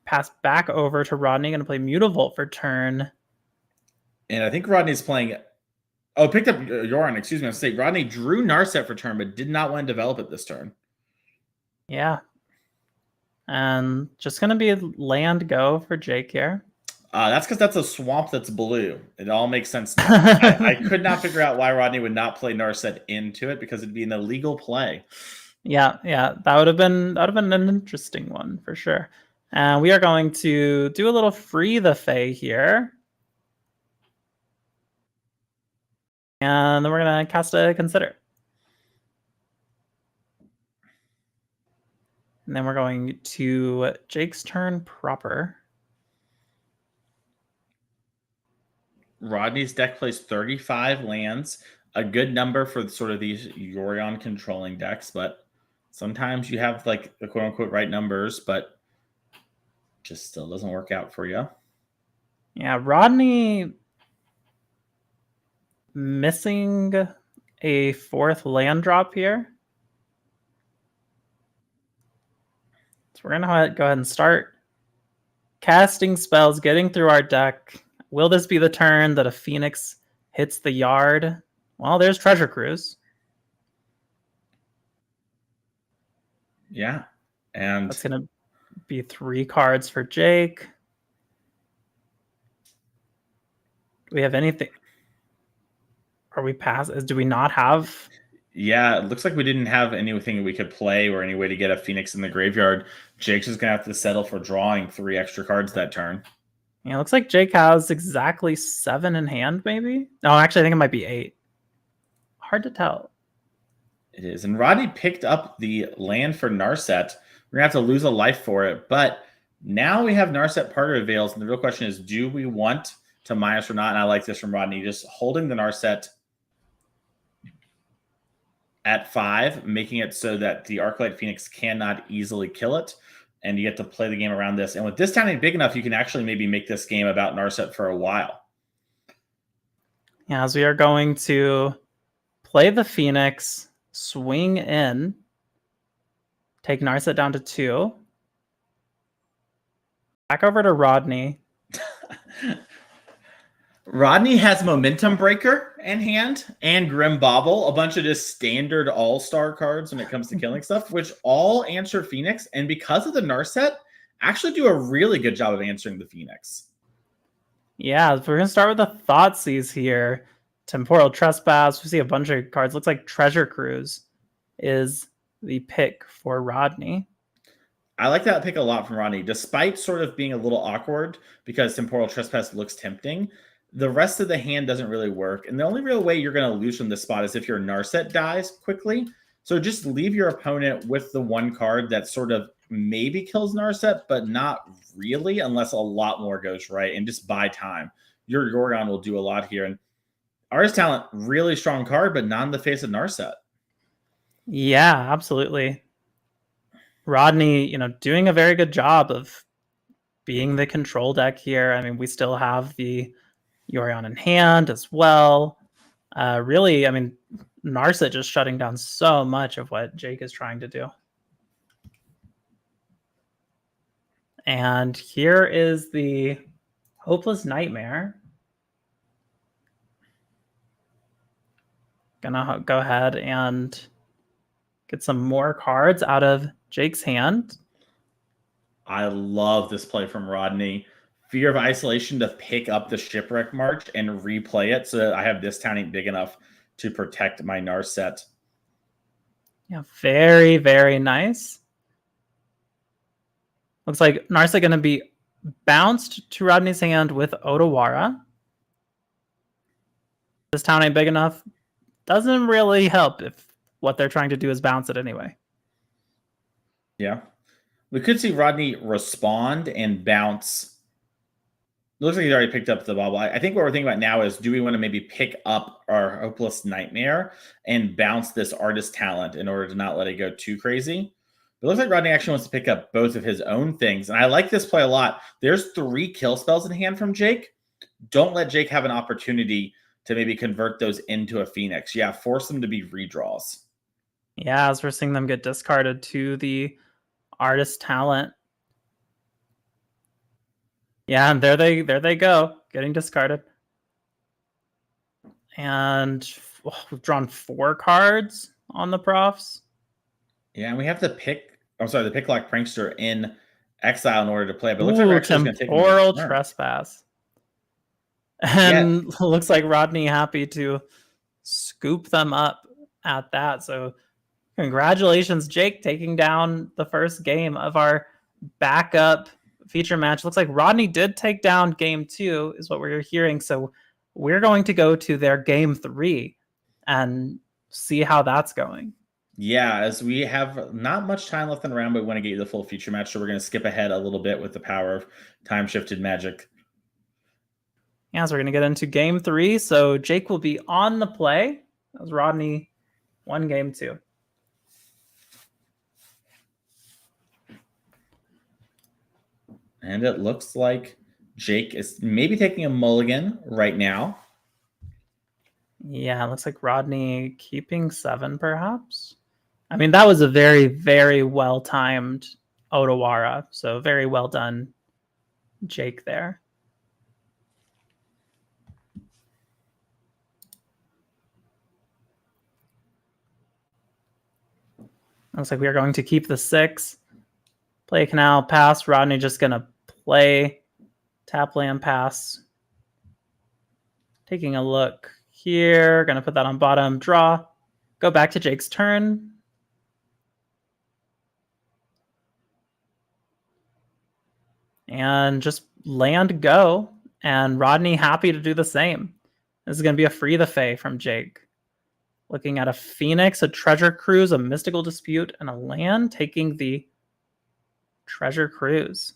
pass back over to Rodney, going to play Mutavolt for turn. And I think Rodney's playing... Oh, picked up Yoran, excuse me. I was saying Rodney drew Narset for turn, but did not want to develop it this turn. Yeah. And just going to be land go for Jake here. That's because that's a swamp that's blue. It all makes sense now. I could not figure out why Rodney would not play Narset into it, because it'd be an illegal play. Yeah, that would have been an interesting one for sure. And we are going to do a little Free the Fae here. And then we're going to cast a Consider. And then we're going to Jake's turn proper. Rodney's deck plays 35 lands, a good number for sort of these Yorion controlling decks, but sometimes you have like the quote unquote right numbers, but just still doesn't work out for you. Yeah, Rodney missing a fourth land drop here. So we're going to go ahead and start casting spells, getting through our deck. Will this be the turn that a Phoenix hits the yard? Well, there's Treasure Cruise. Yeah. And that's going to be 3 cards for Jake. Do we have anything? Are we past? Do we not have? Yeah, it looks like we didn't have anything we could play or any way to get a Phoenix in the graveyard. Jake's just going to have to settle for drawing 3 extra cards that turn. Yeah, it looks like Jake has exactly 7 in hand, maybe? No, actually, I think it might be 8. Hard to tell. It is. And Rodney picked up the land for Narset. We're going to have to lose a life for it. But now we have Narset Parter Veils. And the real question is, do we want to minus or not? And I like this from Rodney, just holding the Narset at 5, making it so that the Arclight Phoenix cannot easily kill it, and you get to play the game around this. And with this towning big enough, you can actually maybe make this game about Narset for a while. Yeah, as we are going to play the Phoenix, swing in, take Narset down to 2. Back over to Rodney. Rodney has Momentum Breaker in hand and Grim Bobble, a bunch of just standard all-star cards when it comes to killing stuff, which all answer Phoenix. And because of the Narset, actually do a really good job of answering the Phoenix. Yeah, we're going to start with the Thoughtseize here. Temporal Trespass. We see a bunch of cards. Looks like Treasure Cruise is the pick for Rodney. I like that pick a lot from Rodney, despite sort of being a little awkward because Temporal Trespass looks tempting. The rest of the hand doesn't really work. And the only real way you're going to lose from this spot is if your Narset dies quickly. So just leave your opponent with the one card that sort of maybe kills Narset, but not really unless a lot more goes right, and just buy time. Your Gorgon will do a lot here. And Ayres Talent, really strong card, but not in the face of Narset. Yeah, absolutely. Rodney, doing a very good job of being the control deck here. I mean, we still have the Yorion in hand as well. Really, I mean, Narset just shutting down so much of what Jake is trying to do. And here is the Hopeless Nightmare. Gonna go ahead and get some more cards out of Jake's hand. I love this play from Rodney. Fear of Isolation to pick up the Shipwreck March and replay it so that I have this towning big enough to protect my Narset. Yeah, very, very nice. Looks like Narset going to be bounced to Rodney's hand with Otawara. This town ain't big enough. Doesn't really help if what they're trying to do is bounce it anyway. Yeah. We could see Rodney respond and bounce. It looks like he's already picked up the bobble. I think what we're thinking about now is, do we want to maybe pick up our Hopeless Nightmare and bounce this Artist Talent in order to not let it go too crazy? But it looks like Rodney actually wants to pick up both of his own things. And I like this play a lot. There's 3 kill spells in hand from Jake. Don't let Jake have an opportunity to maybe convert those into a Phoenix. Yeah, force them to be redraws. Yeah, as we're seeing them get discarded to the Artist Talent. Yeah, and there they go, getting discarded. And we've drawn 4 cards on the profs. Yeah, and we have the Picklock Prankster in exile in order to play. But it looks like we're actually going to take Temporal Trespass. And looks like Rodney happy to scoop them up at that. So congratulations, Jake, taking down the first game of our backup feature match. Looks like Rodney did take down game 2 is what we're hearing. So we're going to go to their game 3 and see how that's going. Yeah, as we have not much time left in the round, but we want to get you the full feature match. So we're going to skip ahead a little bit with the power of time-shifted magic. Yeah, so we're going to get into game 3. So Jake will be on the play as Rodney won game 2. And it looks like Jake is maybe taking a mulligan right now. Yeah, it looks like Rodney keeping 7, perhaps. I mean, that was a very, very well-timed Otawara. So very well done, Jake, there. Looks like we are going to keep the 6. Play Canal, pass. Rodney just going to play tap land, pass. Taking a look here. Going to put that on bottom. Draw. Go back to Jake's turn. And just land go. And Rodney happy to do the same. This is going to be a Free the Fae from Jake. Looking at a Phoenix, a Treasure Cruise, a Mystical Dispute, and a land, taking the Treasure Cruise.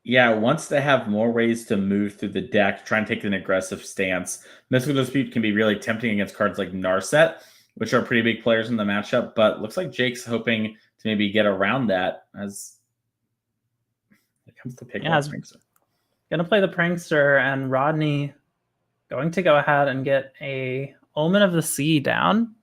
Yeah, wants to have more ways to move through the deck, try and take an aggressive stance. Mystical Dispute can be really tempting against cards like Narset, which are pretty big players in the matchup. But looks like Jake's hoping to maybe get around that as it comes to pick up Prankster. Gonna play the Prankster, and Rodney going to go ahead and get a Omen of the Sea down.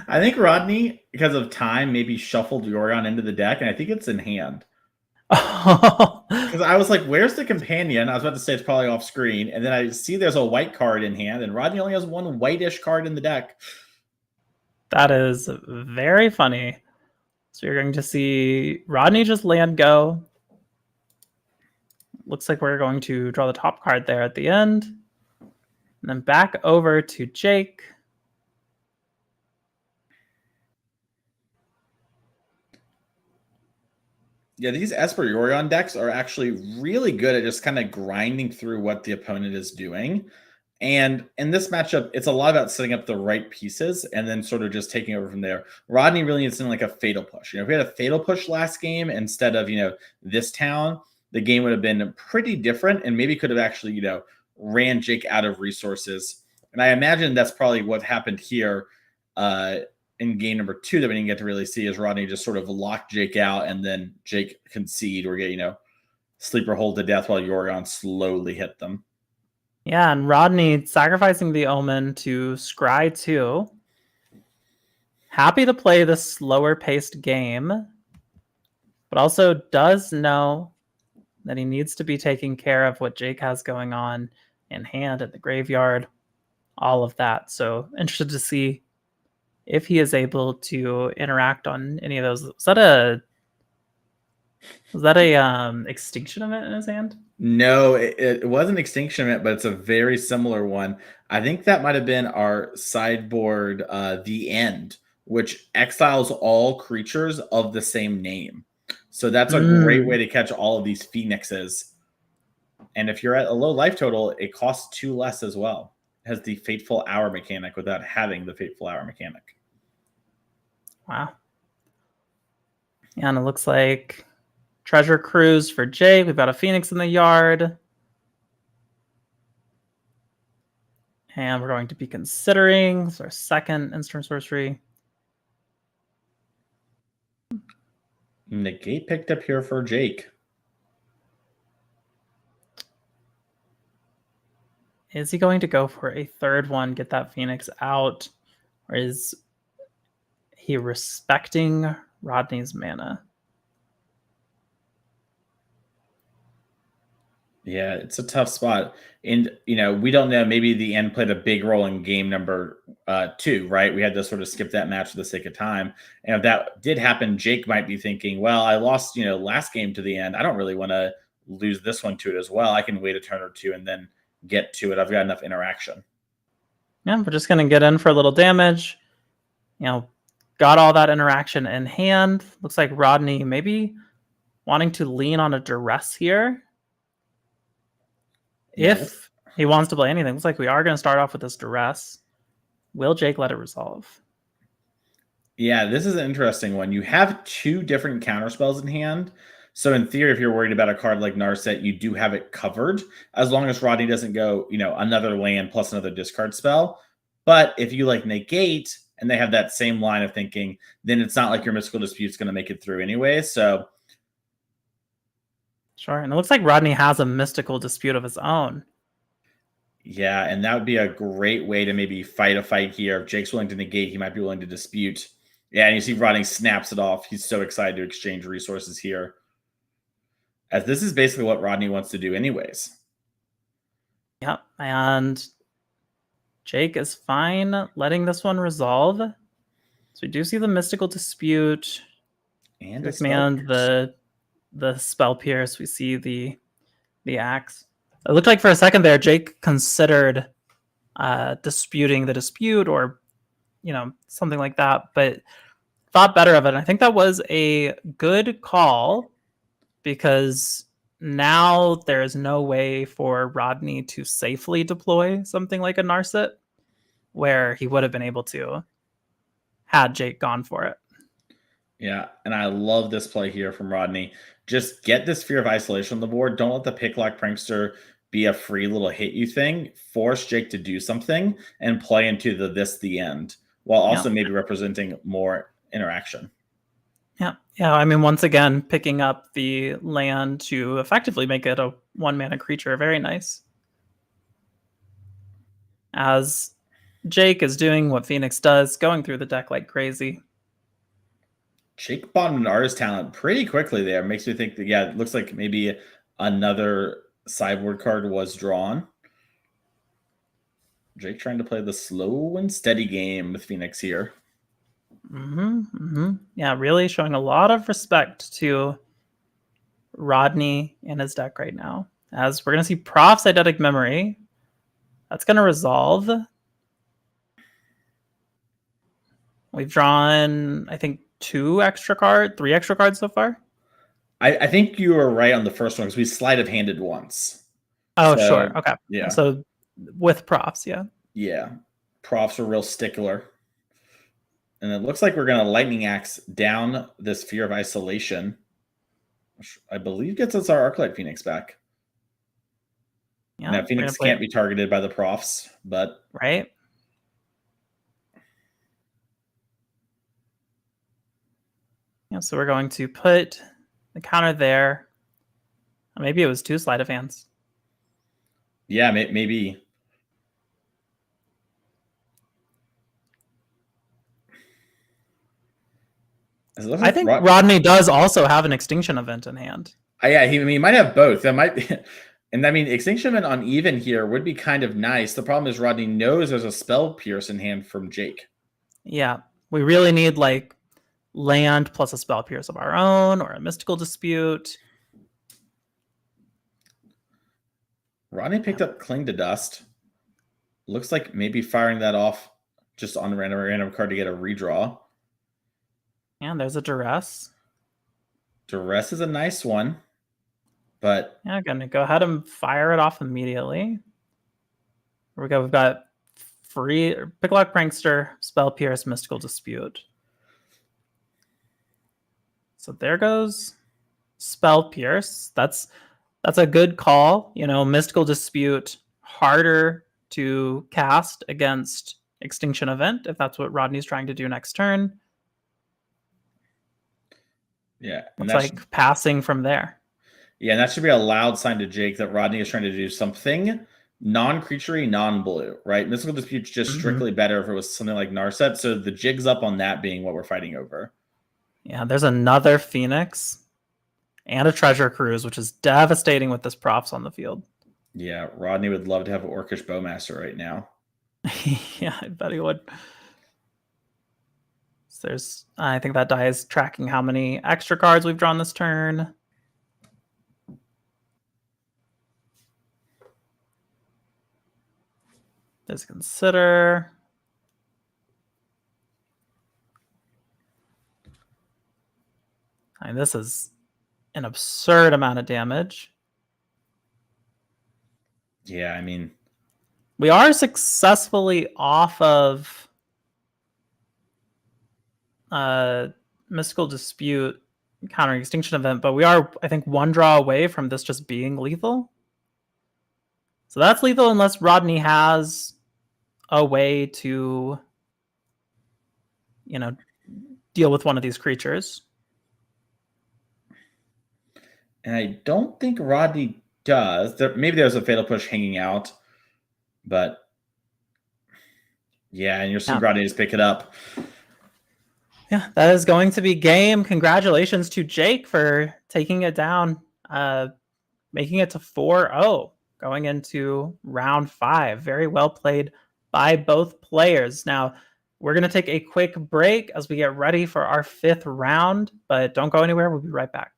I think Rodney, because of time, maybe shuffled Yorion into the deck, and I think it's in hand. Because I was like, where's the companion? I was about to say it's probably off screen, and then I see there's a white card in hand, and Rodney only has one whitish card in the deck. That is very funny. So you're going to see Rodney just land go. Looks like we're going to draw the top card there at the end. And then back over to Jake. Yeah, these Esper Yorion decks are actually really good at just kind of grinding through what the opponent is doing. And in this matchup, it's a lot about setting up the right pieces and then sort of just taking over from there. Rodney really needs something like a fatal push. If we had a fatal push last game instead of, this town, the game would have been pretty different and maybe could have actually, ran Jake out of resources. And I imagine that's probably what happened here in game number 2 that we didn't get to really see, is Rodney just sort of locked Jake out and then Jake concede or get, sleeper hold to death while Yorion slowly hit them. Yeah, and Rodney sacrificing the Omen to scry 2. Happy to play the slower paced game, but also does know that he needs to be taking care of what Jake has going on in hand at the graveyard, all of that. So interested to see if he is able to interact on any of those. Was that a extinction event in his hand? No, it wasn't Extinction Event, but it's a very similar one. I think that might have been our sideboard, The End, which exiles all creatures of the same name. So that's a great way to catch all of these phoenixes. And if you're at a low life total, it costs 2 less as well. It has the Fateful Hour mechanic without having the Fateful Hour mechanic. Wow. Yeah, and it looks like Treasure Cruise for Jake. We've got a Phoenix in the yard. And we're going to be considering this is our second instant sorcery. Negate picked up here for Jake. Is he going to go for a third one, get that Phoenix out? Or is he respecting Rodney's mana? Yeah, it's a tough spot. And, we don't know. Maybe the End played a big role in game number 2, right? We had to sort of skip that match for the sake of time. And if that did happen, Jake might be thinking, well, I lost, last game to the End. I don't really want to lose this one to it as well. I can wait a turn or two and then get to it. I've got enough interaction. Yeah, we're just going to get in for a little damage. Got all that interaction in hand. Looks like Rodney maybe wanting to lean on a duress here. If he wants to play anything, looks like we are going to start off with this duress. Will Jake let it resolve? Yeah, this is an interesting one. You have 2 different counter spells in hand. So in theory, if you're worried about a card like Narset, you do have it covered as long as Rodney doesn't go, another land plus another discard spell. But if you negate and they have that same line of thinking, then it's not like your Mystical Dispute's going to make it through anyway. So sure. And it looks like Rodney has a Mystical Dispute of his own. Yeah, and that would be a great way to maybe fight a fight here. If Jake's willing to negate, he might be willing to dispute. Yeah, and you see Rodney snaps it off. He's so excited to exchange resources here, as this is basically what Rodney wants to do anyways. Yep, and Jake is fine letting this one resolve. So we do see the Mystical Dispute. And we command the Spell Pierce. We see the Axe. It looked like for a second there, Jake considered disputing the dispute or, something like that, but thought better of it. And I think that was a good call because now there is no way for Rodney to safely deploy something like a Narset where he would have been able to had Jake gone for it. Yeah, and I love this play here from Rodney. Just get this Fear of Isolation on the board. Don't let the Picklock Prankster be a free little hit you thing, force Jake to do something, and play into the end, while also maybe representing more interaction. Yeah. I mean, once again, picking up the land to effectively make it a 1-mana creature. Very nice. As Jake is doing what Phoenix does, going through the deck like crazy. Jake bought an artist talent pretty quickly there. Makes me think that, yeah, it looks like maybe another sideboard card was drawn. Jake trying to play the slow and steady game with Phoenix here. Yeah, really showing a lot of respect to Rodney and his deck right now. As we're going to see Prof's Eidetic Memory. That's going to resolve. We've drawn, I think, 3 extra cards so far. I think you were right on the first one because we sleight of handed once. Oh, so, sure. Okay. Yeah. So with Profs, yeah. Yeah. Profs are real stickler. And it looks like we're going to Lightning Axe down this Fear of Isolation, which I believe gets us our Arclight Phoenix back. Yeah, now, Phoenix can't be targeted by the Profs, but... Right. Yeah, so we're going to put the counter there. Maybe it was 2 sleight of hands. Yeah, maybe. I think Rodney does also have an Extinction Event in hand. Yeah, he might have both. That might be, and I mean, Extinction Event on even here would be kind of nice. The problem is Rodney knows there's a Spell Pierce in hand from Jake. Yeah, we really need like land plus a Spell Pierce of our own or a Mystical Dispute. Rodney picked up Cling to Dust. Looks like maybe firing that off just on a random card to get a redraw. And there's a Duress. Duress is a nice one, but... Yeah, I'm going to go ahead and fire it off immediately. Here we go. We've got free Picklock Prankster, Spell Pierce, Mystical Dispute. So there goes Spell Pierce. That's a good call. You know, Mystical Dispute, harder to cast against Extinction Event, if that's what Rodney's trying to do next turn. Yeah. It's like passing from there. Yeah, and that should be a loud sign to Jake that Rodney is trying to do something non-creaturey, non-blue, right? Mystical Dispute's just strictly better if it was something like Narset, so the jig's up on that being what we're fighting over. Yeah, there's another Phoenix and a Treasure Cruise, which is devastating with this Profs on the field. Yeah, Rodney would love to have an Orcish Bowmaster right now. Yeah, I bet he would. So I think that die is tracking how many extra cards we've drawn this turn. Let's consider. I mean, this is an absurd amount of damage. Yeah, I mean, we are successfully off of Mystical Dispute counter Extinction Event, but we are, I think, 1 draw away from this just being lethal. So that's lethal unless Rodney has a way to, you know, deal with one of these creatures. And I don't think Rodney does. Maybe there's a Fatal Push hanging out, but yeah, and you're seeing Rodney just pick it up. Yeah, that is going to be game. Congratulations to Jake for taking it down, making it to 4-0 going into round 5. Very well played by both players. Now, we're going to take a quick break as we get ready for our 5th round, but don't go anywhere. We'll be right back.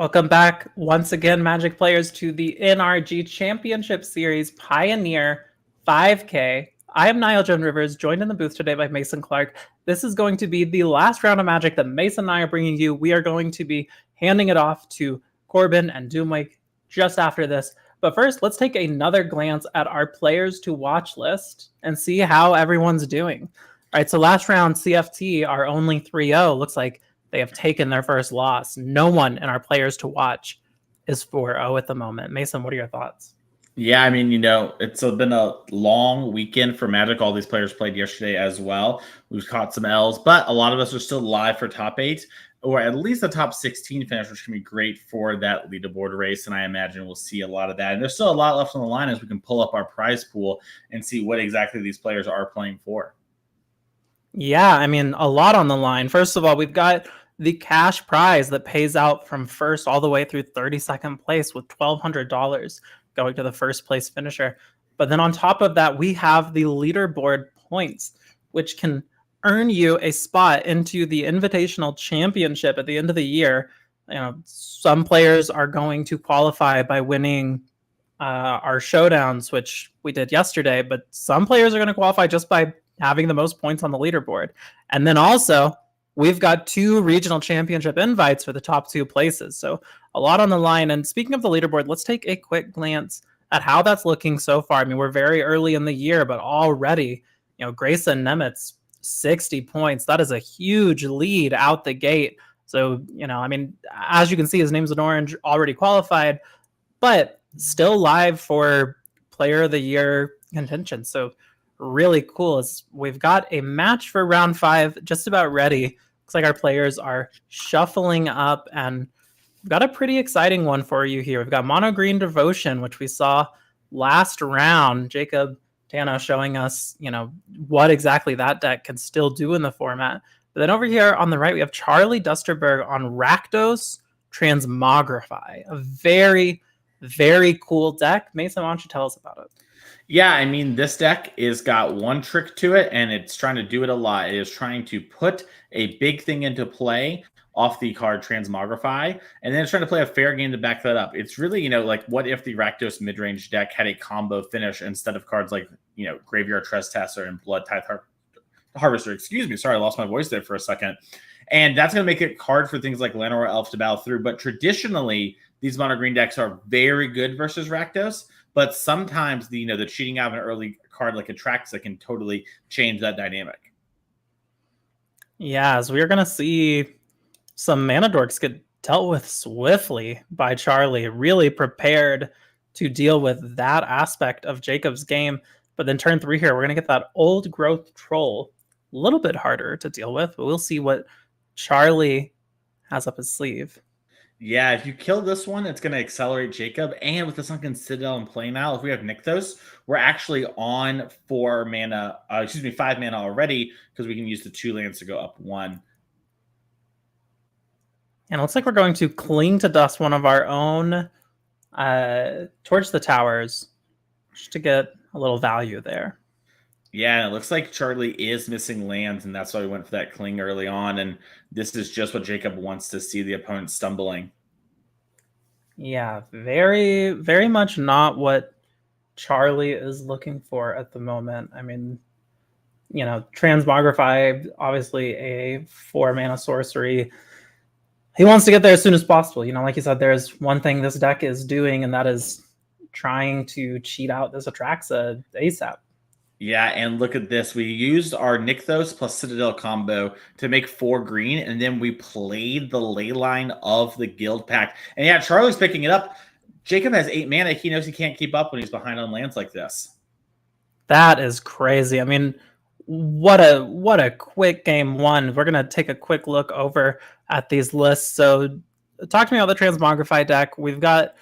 Welcome back once again, Magic players, to the NRG Championship Series Pioneer 5K. I am Niall Joan Rivers, joined in the booth today by Mason Clark. This is going to be the last round of Magic that Mason and I are bringing you. We are going to be handing it off to Corbin and Doomwake just after this. But first, let's take another glance at our players to watch list and see how everyone's doing. All right, so last round, CFT are only 3-0. Looks like they have taken their first loss. No one in our players to watch is 4-0 at the moment. Mason, what are your thoughts? Yeah, I mean, it's been a long weekend for Magic. All these players played yesterday as well. We've caught some L's, but a lot of us are still live for top 8, or at least the top 16 finish, which can be great for that leaderboard race. And I imagine we'll see a lot of that. And there's still a lot left on the line as we can pull up our prize pool and see what exactly these players are playing for. Yeah, I mean, a lot on the line. First of all, we've got the cash prize that pays out from first all the way through 32nd place with $1,200 going to the first place finisher. But then on top of that, we have the leaderboard points, which can earn you a spot into the Invitational Championship at the end of the year. Some players are going to qualify by winning our showdowns, which we did yesterday, but some players are going to qualify just by having the most points on the leaderboard. And then also, we've got 2 regional championship invites for the top 2 places. So a lot on the line. And speaking of the leaderboard, let's take a quick glance at how that's looking so far. I mean, we're very early in the year, but already, Grayson Nemitz, 60 points. That is a huge lead out the gate. So, as you can see, his name's in orange, already qualified, but still live for Player of the Year contention. So really cool is we've got a match for round 5 just about ready. Looks like our players are shuffling up, and we've got a pretty exciting one for you here. We've got Mono Green Devotion, which we saw last round. Jacob Tano showing us, what exactly that deck can still do in the format. But then over here on the right, we have Charlie Dusterberg on Rakdos Transmogrify. A very, very cool deck. Mason, why don't you tell us about it? Yeah, I mean, this deck is got one trick to it, and it's trying to do it a lot. It is trying to put a big thing into play off the card Transmogrify, and then it's trying to play a fair game to back that up. It's really, like, what if the Rakdos midrange deck had a combo finish instead of cards like, Graveyard Trespasser and Blood Tithe Harvester. Excuse me, sorry, I lost my voice there for a second. And that's going to make it hard for things like Llanowar Elf to battle through. But traditionally, these mono green decks are very good versus Rakdos. But sometimes the cheating out of an early card like Atraxa can totally change that dynamic. Yeah, as we're gonna see some mana dorks get dealt with swiftly by Charlie, really prepared to deal with that aspect of Jacob's game. But then turn 3 here, we're gonna get that Old Growth Troll, a little bit harder to deal with, but we'll see what Charlie has up his sleeve. Yeah, if you kill this one, it's going to accelerate Jacob. And with the Sunken Citadel in play now, if we have Nykthos, we're actually on 5 mana already, because we can use the 2 lands to go up 1. And it looks like we're going to Cling to Dust one of our own Torch the Towers, just to get a little value there. Yeah, and it looks like Charlie is missing lands, and that's why we went for that Cling early on. And this is just what Jacob wants to see the opponent stumbling. Yeah, very, very much not what Charlie is looking for at the moment. I mean, Transmogrify, obviously a 4-mana sorcery. He wants to get there as soon as possible. Like you said, there's one thing this deck is doing, and that is trying to cheat out this Atraxa ASAP. Yeah, and look at this. We used our Nykthos plus Citadel combo to make 4 green, and then we played the Leyline of the Guild Pact. And yeah, Charlie's picking it up. Jacob has 8 mana. He knows he can't keep up when he's behind on lands like this. That is crazy. I mean, what a quick game 1. We're going to take a quick look over at these lists. So talk to me about the Transmogrify deck. We've got,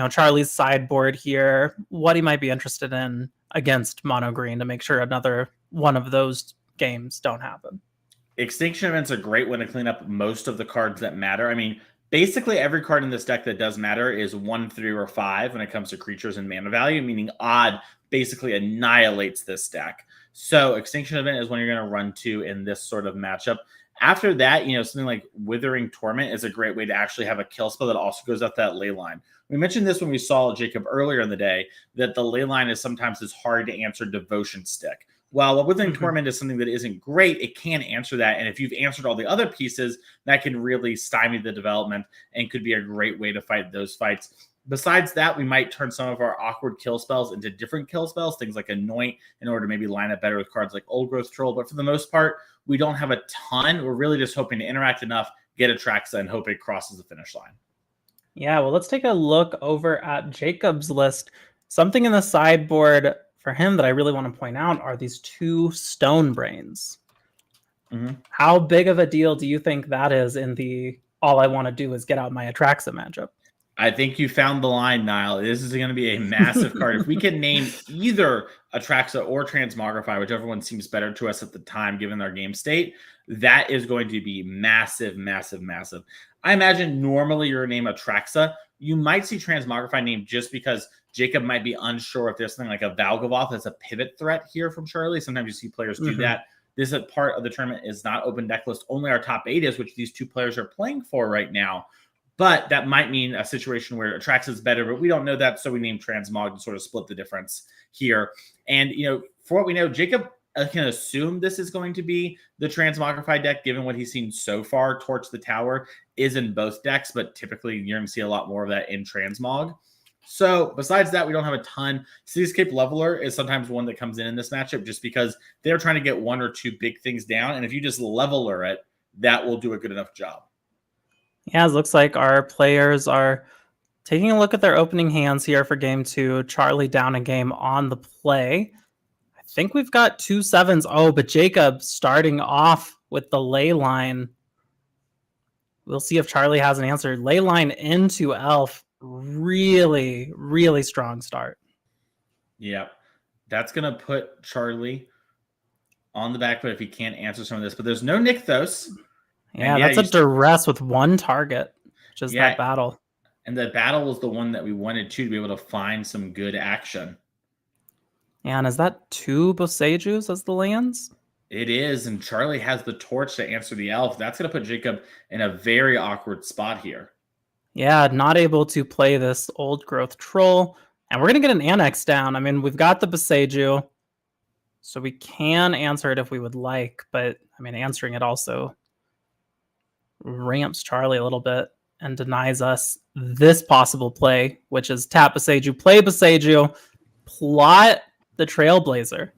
Charlie's sideboard here, what he might be interested in against mono green to make sure another one of those games don't happen. Extinction Events are great when to clean up most of the cards that matter. I mean, basically every card in this deck that does matter is 1, 3, or 5 when it comes to creatures and mana value, meaning Odd basically annihilates this deck. So Extinction Event is when you're going to run to in this sort of matchup. After that, something like Withering Torment is a great way to actually have a kill spell that also goes up that ley line. We mentioned this when we saw Jacob earlier in the day, that the ley line is sometimes this hard to answer devotion stick. While Withering Torment is something that isn't great, it can answer that. And if you've answered all the other pieces, that can really stymie the development and could be a great way to fight those fights. Besides that, we might turn some of our awkward kill spells into different kill spells, things like Anoint, in order to maybe line up better with cards like Old Growth Troll. But for the most part, we don't have a ton. We're really just hoping to interact enough, get Atraxa, and hope it crosses the finish line. Yeah, well, let's take a look over at Jacob's list. Something in the sideboard for him that I really want to point out are these 2 Stone Brains. How big of a deal do you think that is in the all I want to do is get out my Atraxa matchup? I think you found the line, Niall. This is going to be a massive card. If we can name either Atraxa or Transmogrify, whichever one seems better to us at the time, given our game state, that is going to be massive, massive, massive. I imagine normally your name Atraxa. You might see Transmogrify named just because Jacob might be unsure if there's something like a Valgavoth that's a pivot threat here from Charlie. Sometimes you see players do that. This part of the tournament is not open deck list. Only our top 8 is, which these 2 players are playing for right now. But that might mean a situation where Atraxa is better, but we don't know that, so we name Transmog to sort of split the difference here. And, for what we know, Jacob can assume this is going to be the Transmogrify deck, given what he's seen so far. Torch the Tower is in both decks, but typically you're going to see a lot more of that in Transmog. So besides that, we don't have a ton. Seascape Leveler is sometimes one that comes in this matchup just because they're trying to get 1 or 2 big things down. And if you just leveler it, that will do a good enough job. Yeah, it looks like our players are taking a look at their opening hands here for game 2. Charlie down a game on the play. I think we've got 2 7s. Oh, but Jacob starting off with the ley line. We'll see if Charlie has an answer. Ley line into Elf. Really, really strong start. Yeah, that's going to put Charlie on the back foot if he can't answer some of this. But there's no Nykthos. Yeah, that's a duress with 1 target, which is that battle. And the battle was the one that we wanted to be able to find some good action. Yeah, and is that 2 Bosejus as the lands? It is, and Charlie has the torch to answer the elf. That's going to put Jacob in a very awkward spot here. Yeah, not able to play this Old Growth Troll. And we're going to get an Annex down. I mean, we've got the Boseju, so we can answer it if we would like. But, I mean, answering it also ramps Charlie a little bit and denies us this possible play, which is tap Boseju, play Boseju, plot the Trailblazer.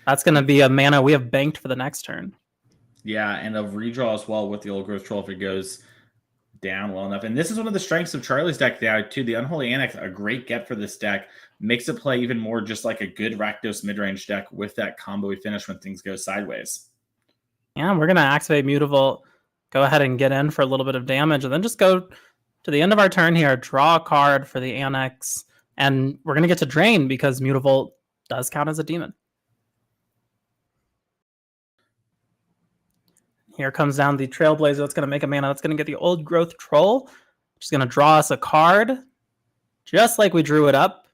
That's going to be a mana we have banked for the next turn. Yeah, and a redraw as well with the Old Growth Troll if it goes down well enough. And this is one of the strengths of Charlie's deck now, too. The Unholy Annex, a great get for this deck. Makes it play even more just like a good Rakdos midrange deck with that combo we finish when things go sideways. Yeah, we're going to activate Mutavault, go ahead and get in for a little bit of damage, and then just go to the end of our turn here, draw a card for the Annex, and we're going to get to drain because Mutavault does count as a demon. Here comes down the Trailblazer. That's going to make a mana. That's going to get the Old Growth Troll. Just going to draw us a card, just like we drew it up,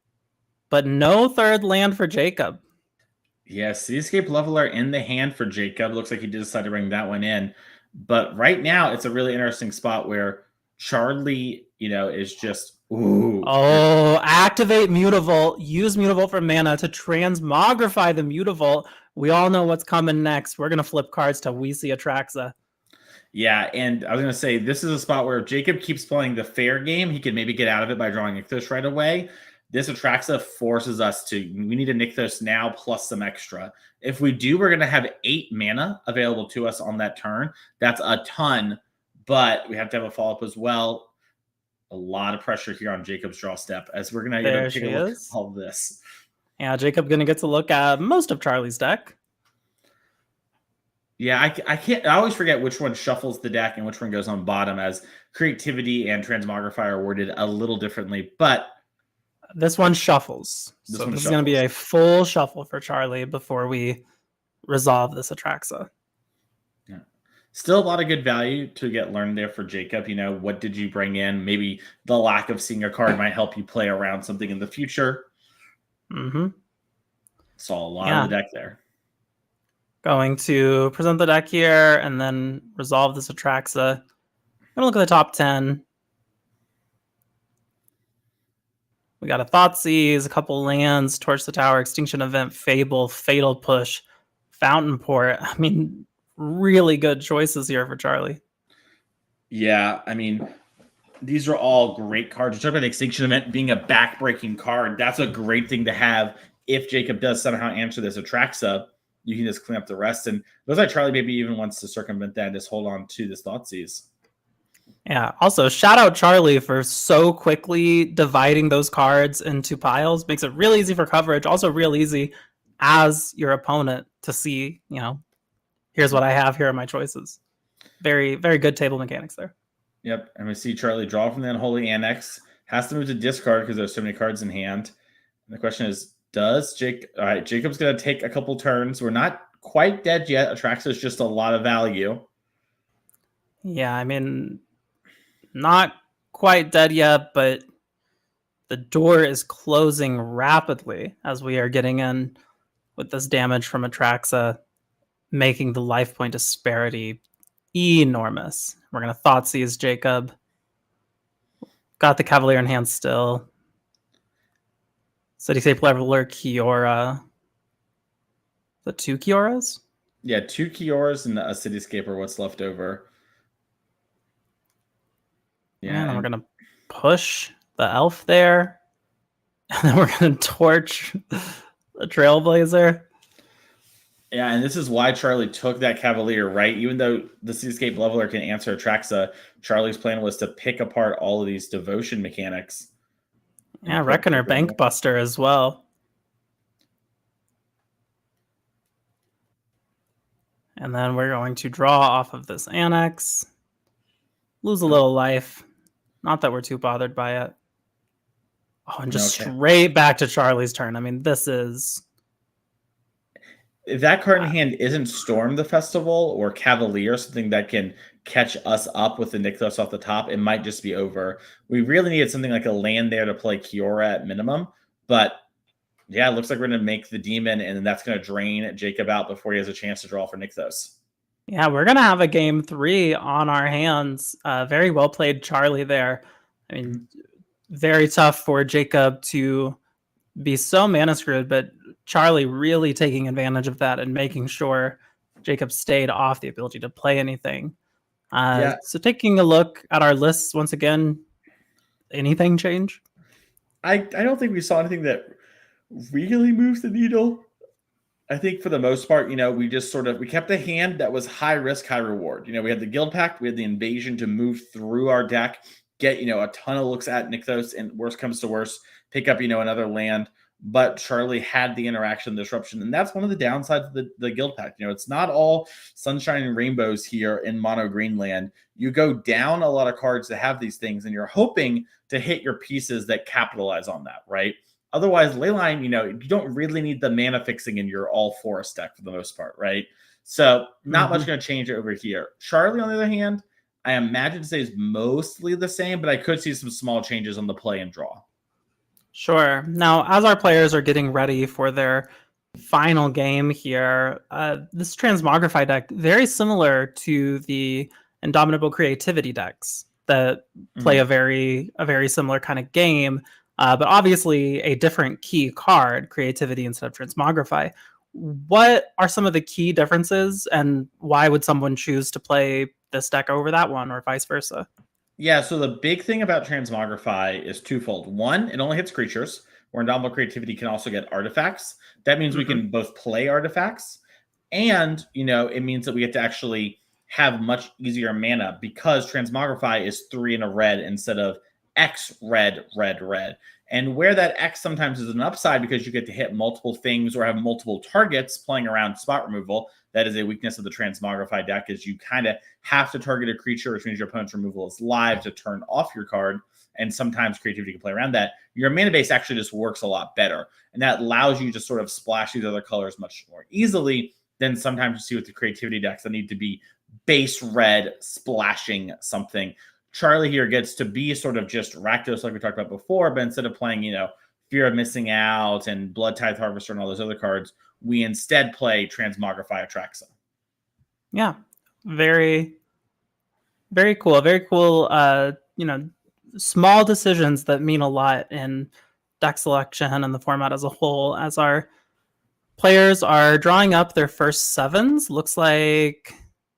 but no 3rd land for Jacob. Yes, Seascape Leveler in the hand for Jacob. Looks like he did decide to bring that one in. But right now, it's a really interesting spot where Charlie, is just, ooh. Oh, activate Mutavault. Use Mutavault for mana to transmogrify the Mutavault. We all know what's coming next. We're going to flip cards till we see Atraxa. Yeah, and I was going to say, this is a spot where if Jacob keeps playing the fair game, he can maybe get out of it by drawing Nykthos right away. This Atraxa forces us to, we need a Nykthos now plus some extra. If we do, we're going to have 8 mana available to us on that turn. That's a ton, but we have to have a follow-up as well. A lot of pressure here on Jacob's draw step as we're going to take a look at all of this. Yeah, Jacob going to get to look at most of Charlie's deck. Yeah, I always forget which one shuffles the deck and which one goes on bottom, as Creativity and Transmogrify are worded a little differently, but this one shuffles. This is going to be a full shuffle for Charlie before we resolve this Atraxa. Yeah. Still a lot of good value to get learned there for Jacob. What did you bring in? Maybe the lack of seeing a card might help you play around something in the future. Mm-hmm. Saw a lot of the deck there. Going to present the deck here and then resolve this Atraxa. I'm going to look at the top 10. We got a Thoughtseize, a couple lands, Torch the Tower, Extinction Event, Fable, Fatal Push, Fountain Port. I mean, really good choices here for Charlie. Yeah, I mean, these are all great cards. You talk about the Extinction Event being a back-breaking card. That's a great thing to have if Jacob does somehow answer this Atraxa. You can just clean up the rest. And looks like Charlie maybe even wants to circumvent that and just hold on to this Thoughtseize. Yeah. Also, shout out Charlie for so quickly dividing those cards into piles. Makes it real easy for coverage. Also, real easy as your opponent to see, here's what I have. Here are my choices. Very, very good table mechanics there. Yep. And we see Charlie draw from the Unholy Annex. Has to move to discard because there's so many cards in hand. And the question is, all right, Jacob's going to take a couple turns. We're not quite dead yet. Atraxa is just a lot of value. Yeah, I mean, not quite dead yet, but the door is closing rapidly as we are getting in with this damage from Atraxa, making the life point disparity enormous. We're going to Thoughtseize Jacob. Got the Cavalier in hand still. Cityscape Leveler, Kiora. The 2 Kioras? Yeah, 2 Kioras and a Cityscape are what's left over. Yeah, and we're going to push the elf there. And then we're going to torch the Trailblazer. Yeah, and this is why Charlie took that Cavalier, right? Even though the Cityscape Leveler can answer Atraxa, Charlie's plan was to pick apart all of these devotion mechanics. Yeah, Reckoner Bankbuster as well. And then we're going to draw off of this Annex. Lose a little life. Not that we're too bothered by it. Oh, and just straight back to Charlie's turn. I mean, this is... If that card in hand isn't Storm the Festival or Cavalier, something that can catch us up with the Nykthos off the top, it might just be over. We really needed something like a land there to play Kiora at minimum. But yeah, it looks like we're going to make the Demon, and then that's going to drain Jacob out before he has a chance to draw for Nykthos. Yeah, we're going to have a game 3 on our hands. Very well played, Charlie, there. I mean, very tough for Jacob to be so mana screwed, but Charlie really taking advantage of that and making sure Jacob stayed off the ability to play anything. So taking a look at our lists once again, anything change? I don't think we saw anything that really moves the needle. I think for the most part, we just we kept a hand that was high risk, high reward. We had the Guild Pact, we had the Invasion to move through our deck, get, a ton of looks at Nykthos, and worst comes to worst, pick up, another land. But Charlie had the interaction disruption, and that's one of the downsides of the Guild Pact. It's not all sunshine and rainbows here in mono Greenland. You go down a lot of cards that have these things, and you're hoping to hit your pieces that capitalize on that, right? Otherwise, Leyline, you don't really need the mana fixing in your all forest deck for the most part, right? So not much going to change over here. Charlie, on the other hand, I imagine stays mostly the same, but I could see some small changes on the play and draw. Sure. Now, as our players are getting ready for their final game here, this Transmogrify deck, very similar to the Indomitable Creativity decks that play a very similar kind of game, but obviously a different key card, Creativity instead of Transmogrify. What are some of the key differences, and why would someone choose to play this deck over that one, or vice versa? Yeah, so the big thing about Transmogrify is twofold. One, it only hits creatures, where Indomitable Creativity can also get artifacts. That means we can both play artifacts, and, it means that we get to actually have much easier mana because Transmogrify is 3 in a red instead of X red, red, red. And where that X sometimes is an upside because you get to hit multiple things or have multiple targets playing around spot removal. That is a weakness of the Transmogrify deck, is you kind of have to target a creature, which means your opponent's removal is live to turn off your card. And sometimes Creativity can play around that. Your mana base actually just works a lot better. And that allows you to sort of splash these other colors much more easily than sometimes you see with the Creativity decks that need to be base red splashing something. Charlie here gets to be sort of just Rakdos like we talked about before, but instead of playing, Fear of Missing Out and Blood Tithe Harvester and all those other cards, we instead play Transmogrify Atraxa. Yeah, very, very cool. Very cool. Small decisions that mean a lot in deck selection and the format as a whole. As our players are drawing up their first sevens, looks like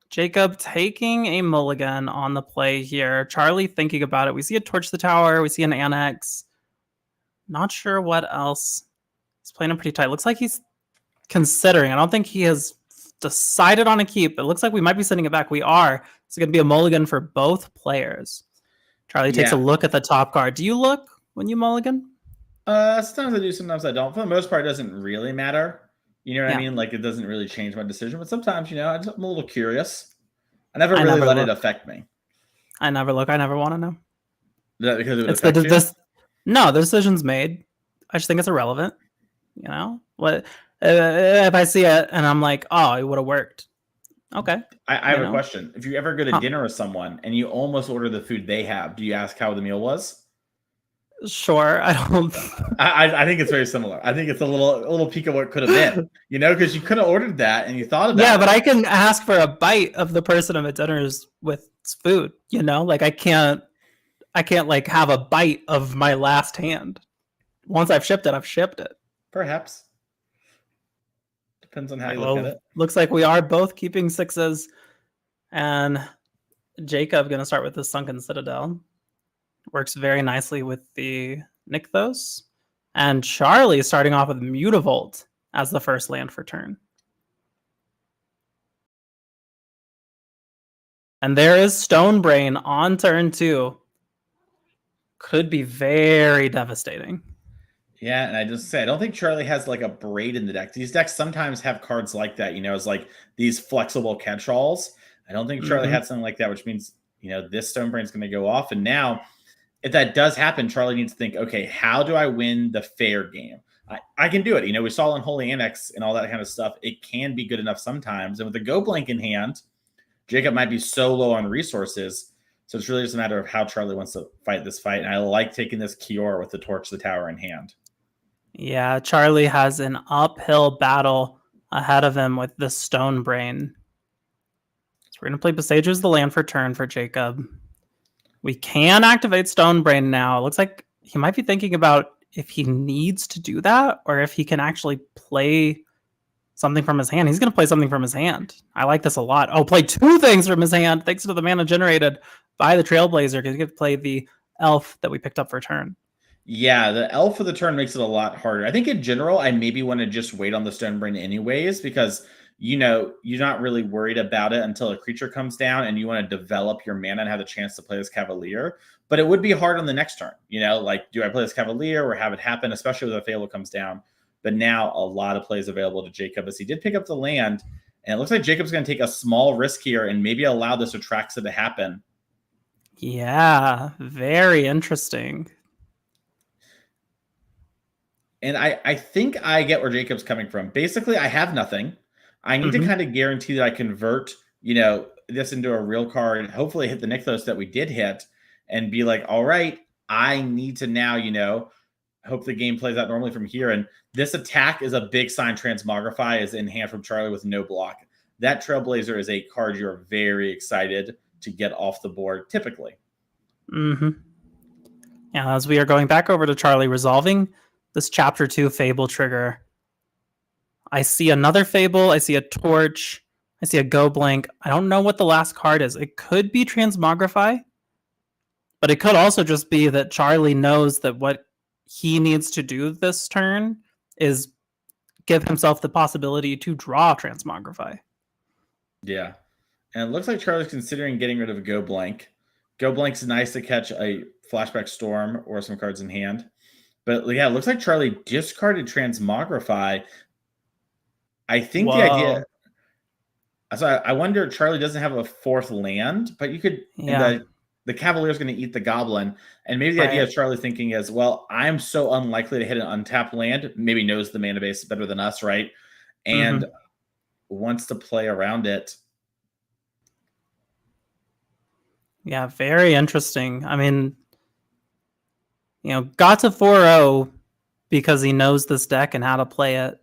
Jacob taking a mulligan on the play here. Charlie thinking about it. We see a Torch the Tower. We see an Annex. Not sure what else. He's playing it pretty tight. Looks like he's considering. I don't think he has decided on a keep. It looks like we might be sending it back. We are. It's going to be a mulligan for both players. Charlie takes a look at the top card. Do you look when you mulligan? Sometimes I do, sometimes I don't. For the most part, it doesn't really matter. You know what I mean? Like, it doesn't really change my decision. But sometimes, I'm a little curious. I never really let it affect me. I never look. I never want to know. Is that because it would affect you? No, the decision's made. I just think it's irrelevant. What if I see it and I'm like, oh, it would have worked. Okay. I have a question. If you ever go to dinner with someone and you almost order the food they have, do you ask how the meal was? Sure. I don't. I think it's very similar. I think it's a little peek of what could have been, because you could have ordered that and you thought about it. Yeah, but I can ask for a bite of the person I'm at dinners with food. Like I can't like have a bite of my last hand. Once I've shipped it, I've shipped it. Perhaps. Depends on how you look at it. Looks like we are both keeping sixes. And Jacob going to start with the Sunken Citadel. Works very nicely with the Nykthos. And Charlie starting off with Mutavault as the first land for turn. And there is Stonebrain on turn 2. Could be very devastating. Yeah, and I just say I don't think Charlie has like a braid in the deck. These decks sometimes have cards like that, as like these flexible catch-alls. I don't think Charlie had something like that, which means this Stonebrain is going to go off. And now, if that does happen, Charlie needs to think, okay, how do I win the fair game? I can do it. We saw in Holy Annex and all that kind of stuff. It can be good enough sometimes. And with the Go Blank in hand, Jacob might be so low on resources. So it's really just a matter of how Charlie wants to fight this fight. And I like taking this Kiora with the Torch the Tower in hand. Yeah, Charlie has an uphill battle ahead of him with the Stonebrain. So we're going to play Besager's the land for turn for Jacob. We can activate Stonebrain now. It looks like he might be thinking about if he needs to do that or if he can actually play something from his hand. He's going to play something from his hand. I like this a lot. Oh, play 2 things from his hand thanks to the mana generated by the Trailblazer because he could play the elf that we picked up for turn. Yeah, the elf for the turn makes it a lot harder. I think in general, I maybe want to just wait on the Stonebrain anyways because, you're not really worried about it until a creature comes down and you want to develop your mana and have the chance to play this Cavalier. But it would be hard on the next turn. Like, do I play this Cavalier or have it happen, especially when the Fable comes down? But now a lot of plays available to Jacob as he did pick up the land. And it looks like Jacob's going to take a small risk here and maybe allow this Atraxa to happen. Yeah, very interesting. And I think I get where Jacob's coming from. Basically, I have nothing. I need to kind of guarantee that I convert, this into a real card and hopefully hit the Nykthos that we did hit and be like, all right, I need to now, hope the game plays out normally from here. And this attack is a big sign. Transmogrify is in hand from Charlie with no block. That Trailblazer is a card you're very excited to get off the board, typically. Yeah, as we are going back over to Charlie resolving this Chapter 2 Fable trigger, I see another Fable. I see a Torch. I see a Go Blank. I don't know what the last card is. It could be Transmogrify, but it could also just be that Charlie knows that what he needs to do this turn is give himself the possibility to draw Transmogrify. Yeah. And it looks like Charlie's considering getting rid of a Go Blank. Go Blank's nice to catch a Flashback Storm or some cards in hand. But yeah, it looks like Charlie discarded Transmogrify. I think the idea... So I wonder, Charlie doesn't have a 4th land, but you could... Yeah. The Cavalier's going to eat the Goblin. And maybe the idea of Charlie thinking is, well, I'm so unlikely to hit an untapped land. Maybe knows the mana base better than us, right? And wants to play around it. Yeah, very interesting. I mean, got to 4-0 because he knows this deck and how to play it.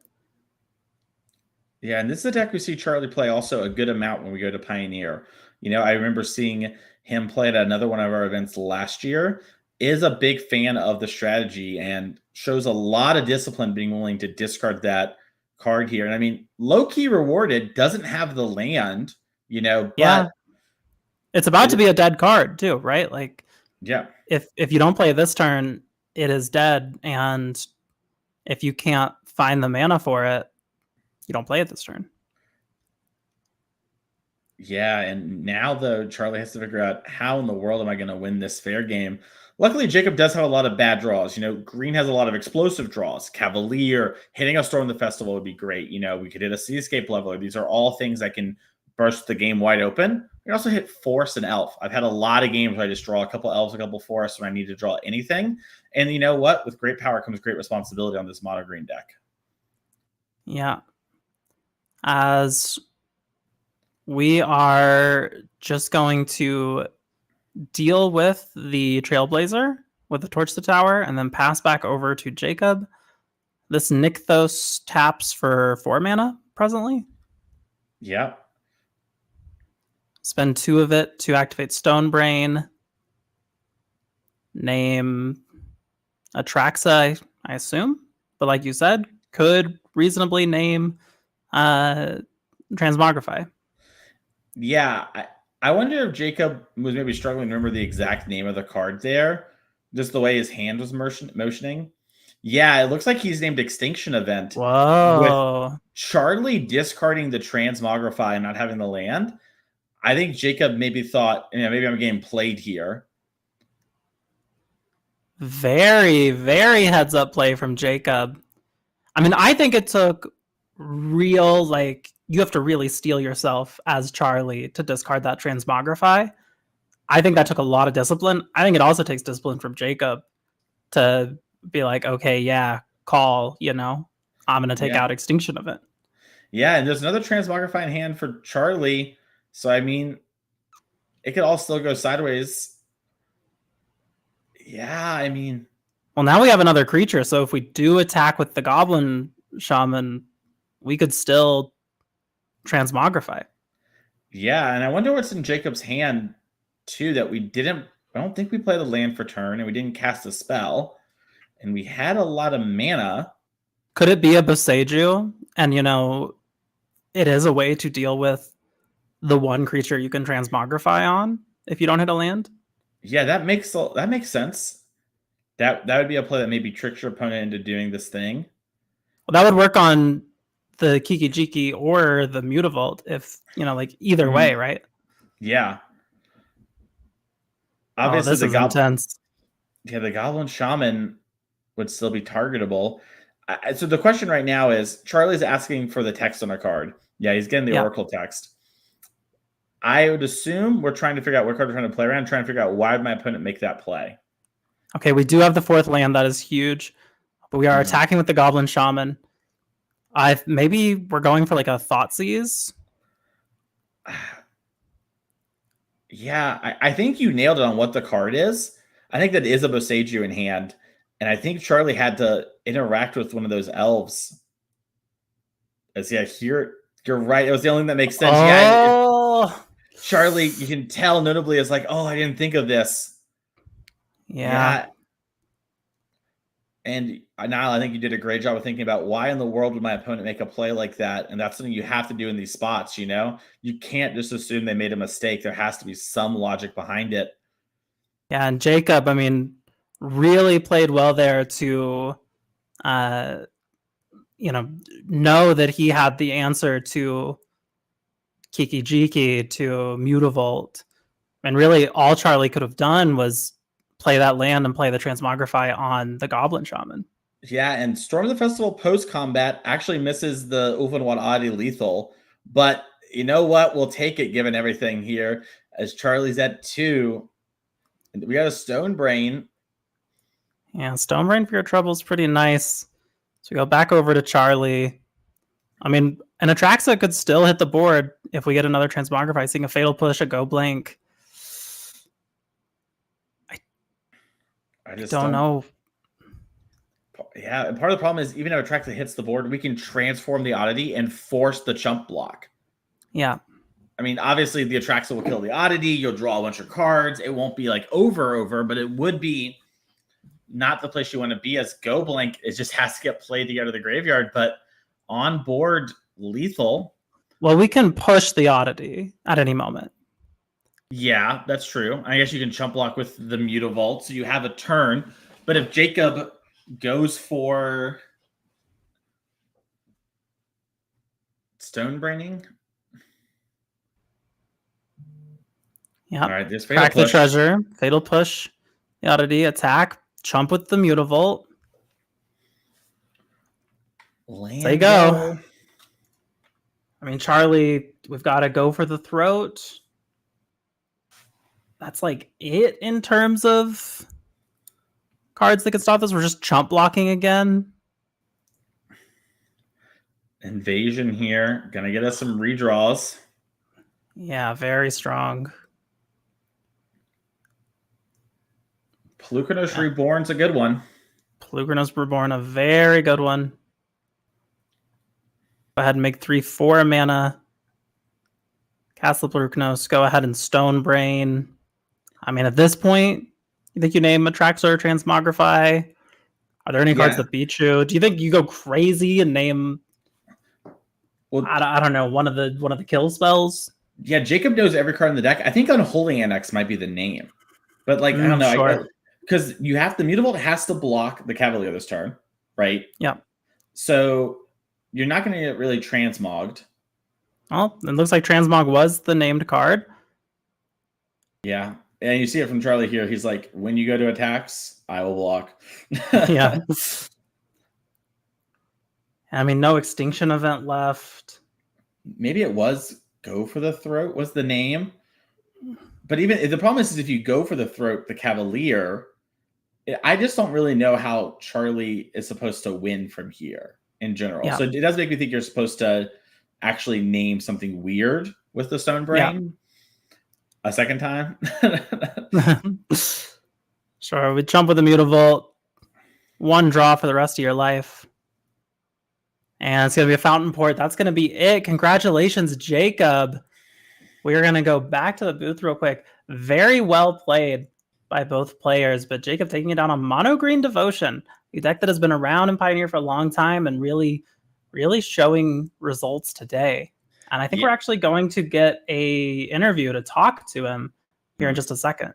Yeah, and this is a deck we see Charlie play also a good amount when we go to Pioneer. I remember seeing him play at another one of our events last year. Is a big fan of the strategy and shows a lot of discipline being willing to discard that card here. And I mean, low-key rewarded, doesn't have the land, but yeah. It's about to be a dead card too, right? Like, yeah. If you don't play this turn, it is dead. And if you can't find the mana for it, you don't play it this turn. Yeah, and now though, Charlie has to figure out how in the world am I going to win this fair game. Luckily, Jacob does have a lot of bad draws. Green has a lot of explosive draws. Cavalier, hitting a Storm the Festival would be great. We could hit a Seascape Leveler. These are all things that can burst the game wide open. We also hit Force and Elf. I've had a lot of games where I just draw a couple Elves, a couple Forests when I need to draw anything. And you know what? With great power comes great responsibility on this mono green deck. Yeah. As we are just going to deal with the Trailblazer with the Torch to Tower and then pass back over to Jacob. This Nykthos taps for 4 mana presently. Yeah. Spend 2 of it to activate Stonebrain. Name Atraxa, I assume. But like you said, could reasonably name Transmogrify. Yeah, I wonder if Jacob was maybe struggling to remember the exact name of the card there, just the way his hand was motioning. Yeah, it looks like he's named Extinction Event. Whoa. With Charlie discarding the Transmogrify and not having the land. I think Jacob maybe thought, maybe I'm getting played here. Very, very heads up play from Jacob. I mean, I think it took real, you have to really steel yourself as Charlie to discard that Transmogrify. I think that took a lot of discipline. I think it also takes discipline from Jacob to be like, okay, yeah, call, I'm going to take out Extinction Event. Yeah, and there's another Transmogrify in hand for Charlie. So, I mean, it could all still go sideways. Yeah, I mean. Well, now we have another creature. So if we do attack with the Goblin Shaman, we could still Transmogrify. Yeah, and I wonder what's in Jacob's hand, too, that I don't think we played a land for turn, and we didn't cast a spell, and we had a lot of mana. Could it be a Boseiju? And, it is a way to deal with the one creature you can Transmogrify on if you don't hit a land? Yeah, that makes sense. That would be a play that maybe tricks your opponent into doing this thing. Well, that would work on the Kiki Jiki or the Mutavault if, either way, right? Yeah. Obviously, this is intense. Yeah, the Goblin Shaman would still be targetable. So the question right now is, Charlie's asking for the text on a card. Yeah, he's getting the Oracle text. I would assume we're trying to figure out what card we're trying to play around, trying to figure out why would my opponent make that play. Okay, we do have the 4th land. That is huge. But we are attacking with the Goblin Shaman. Maybe we're going for a Thoughtseize. Yeah, I think you nailed it on what the card is. I think that is a Boseiju in hand. And I think Charlie had to interact with one of those elves. Here, you're right. It was the only thing that makes sense. Oh. Yeah, Charlie, you can tell notably is like, oh, I didn't think of this. Yeah. And Niall, I think you did a great job of thinking about why in the world would my opponent make a play like that? And that's something you have to do in these spots, You can't just assume they made a mistake. There has to be some logic behind it. Yeah, and Jacob, really played well there to, know that he had the answer to Kiki Jiki, to Mutavault. And really all Charlie could have done was play that land and play the Transmogrify on the Goblin Shaman. Yeah, and Storm of the Festival post-combat actually misses the Ulvenwad Adi lethal. But you know what? We'll take it given everything here as Charlie's at 2. And we got a Stonebrain. Yeah, Stonebrain for your trouble is pretty nice. So we go back over to Charlie. An Atraxa could still hit the board if we get another Transmogrify, seeing a Fatal Push, a Go Blink. I just don't know. Yeah, and part of the problem is even if Atraxa hits the board, we can transform the oddity and force the chump block. Yeah. I mean, obviously the Atraxa will kill the oddity. You'll draw a bunch of cards. It won't be like over, but it would be not the place you want to be as Go Blink. It just has to get played to get out of the graveyard. But on board, lethal. Well, we can push the oddity at any moment. Yeah, that's true. I guess you can chump block with the Mutavault, so you have a turn. But if Jacob goes for Stonebraining, yeah. All right, this fatal Crack push. the treasure, fatal push, the oddity, attack, chump with the Mutavault. There you go. I mean, Charlie, we've got to go for the throat. That's like it in terms of cards that can stop this. We're just chump blocking again. Invasion here. Gonna get us some redraws. Yeah, very strong. Plukernos Reborn's a good one. Plukernos Reborn, a very good one. Go ahead and make 3/4 mana. Cast the Plukernos. Go ahead and Stonebrain. I mean, at this point, you think you name Atraxa or Transmogrify? Are there any cards that beat you? Do you think you go crazy and name? Well, I don't know, one of the kill spells. Yeah, Jacob knows every card in the deck. I think Unholy Annex might be the name, but like I don't know, because you have the Mutavault has to block the Cavalier this turn, right? Yeah. So you're not going to get really transmogged. Well, it looks like Transmog was the named card. Yeah. And you see it from Charlie here. He's like, when you go to attacks, I will block. Yeah. I mean, no extinction event left. Maybe it was Go for the Throat was the name. But even the problem is if you go for the throat, the Cavalier, I just don't really know how Charlie is supposed to win from here in general. Yeah. So it does make me think you're supposed to actually name something weird with the Stonebrain a second time. Sure, we jump with the Mutavault. One draw for the rest of your life. And it's going to be a Fountain Port. That's going to be it. Congratulations, Jacob. We're going to go back to the booth real quick. Very well played by both players, but Jacob taking it down on Mono Green Devotion, a deck that has been around in Pioneer for a long time and really, really showing results today. And I think we're actually going to get a interview to talk to him here in just a second.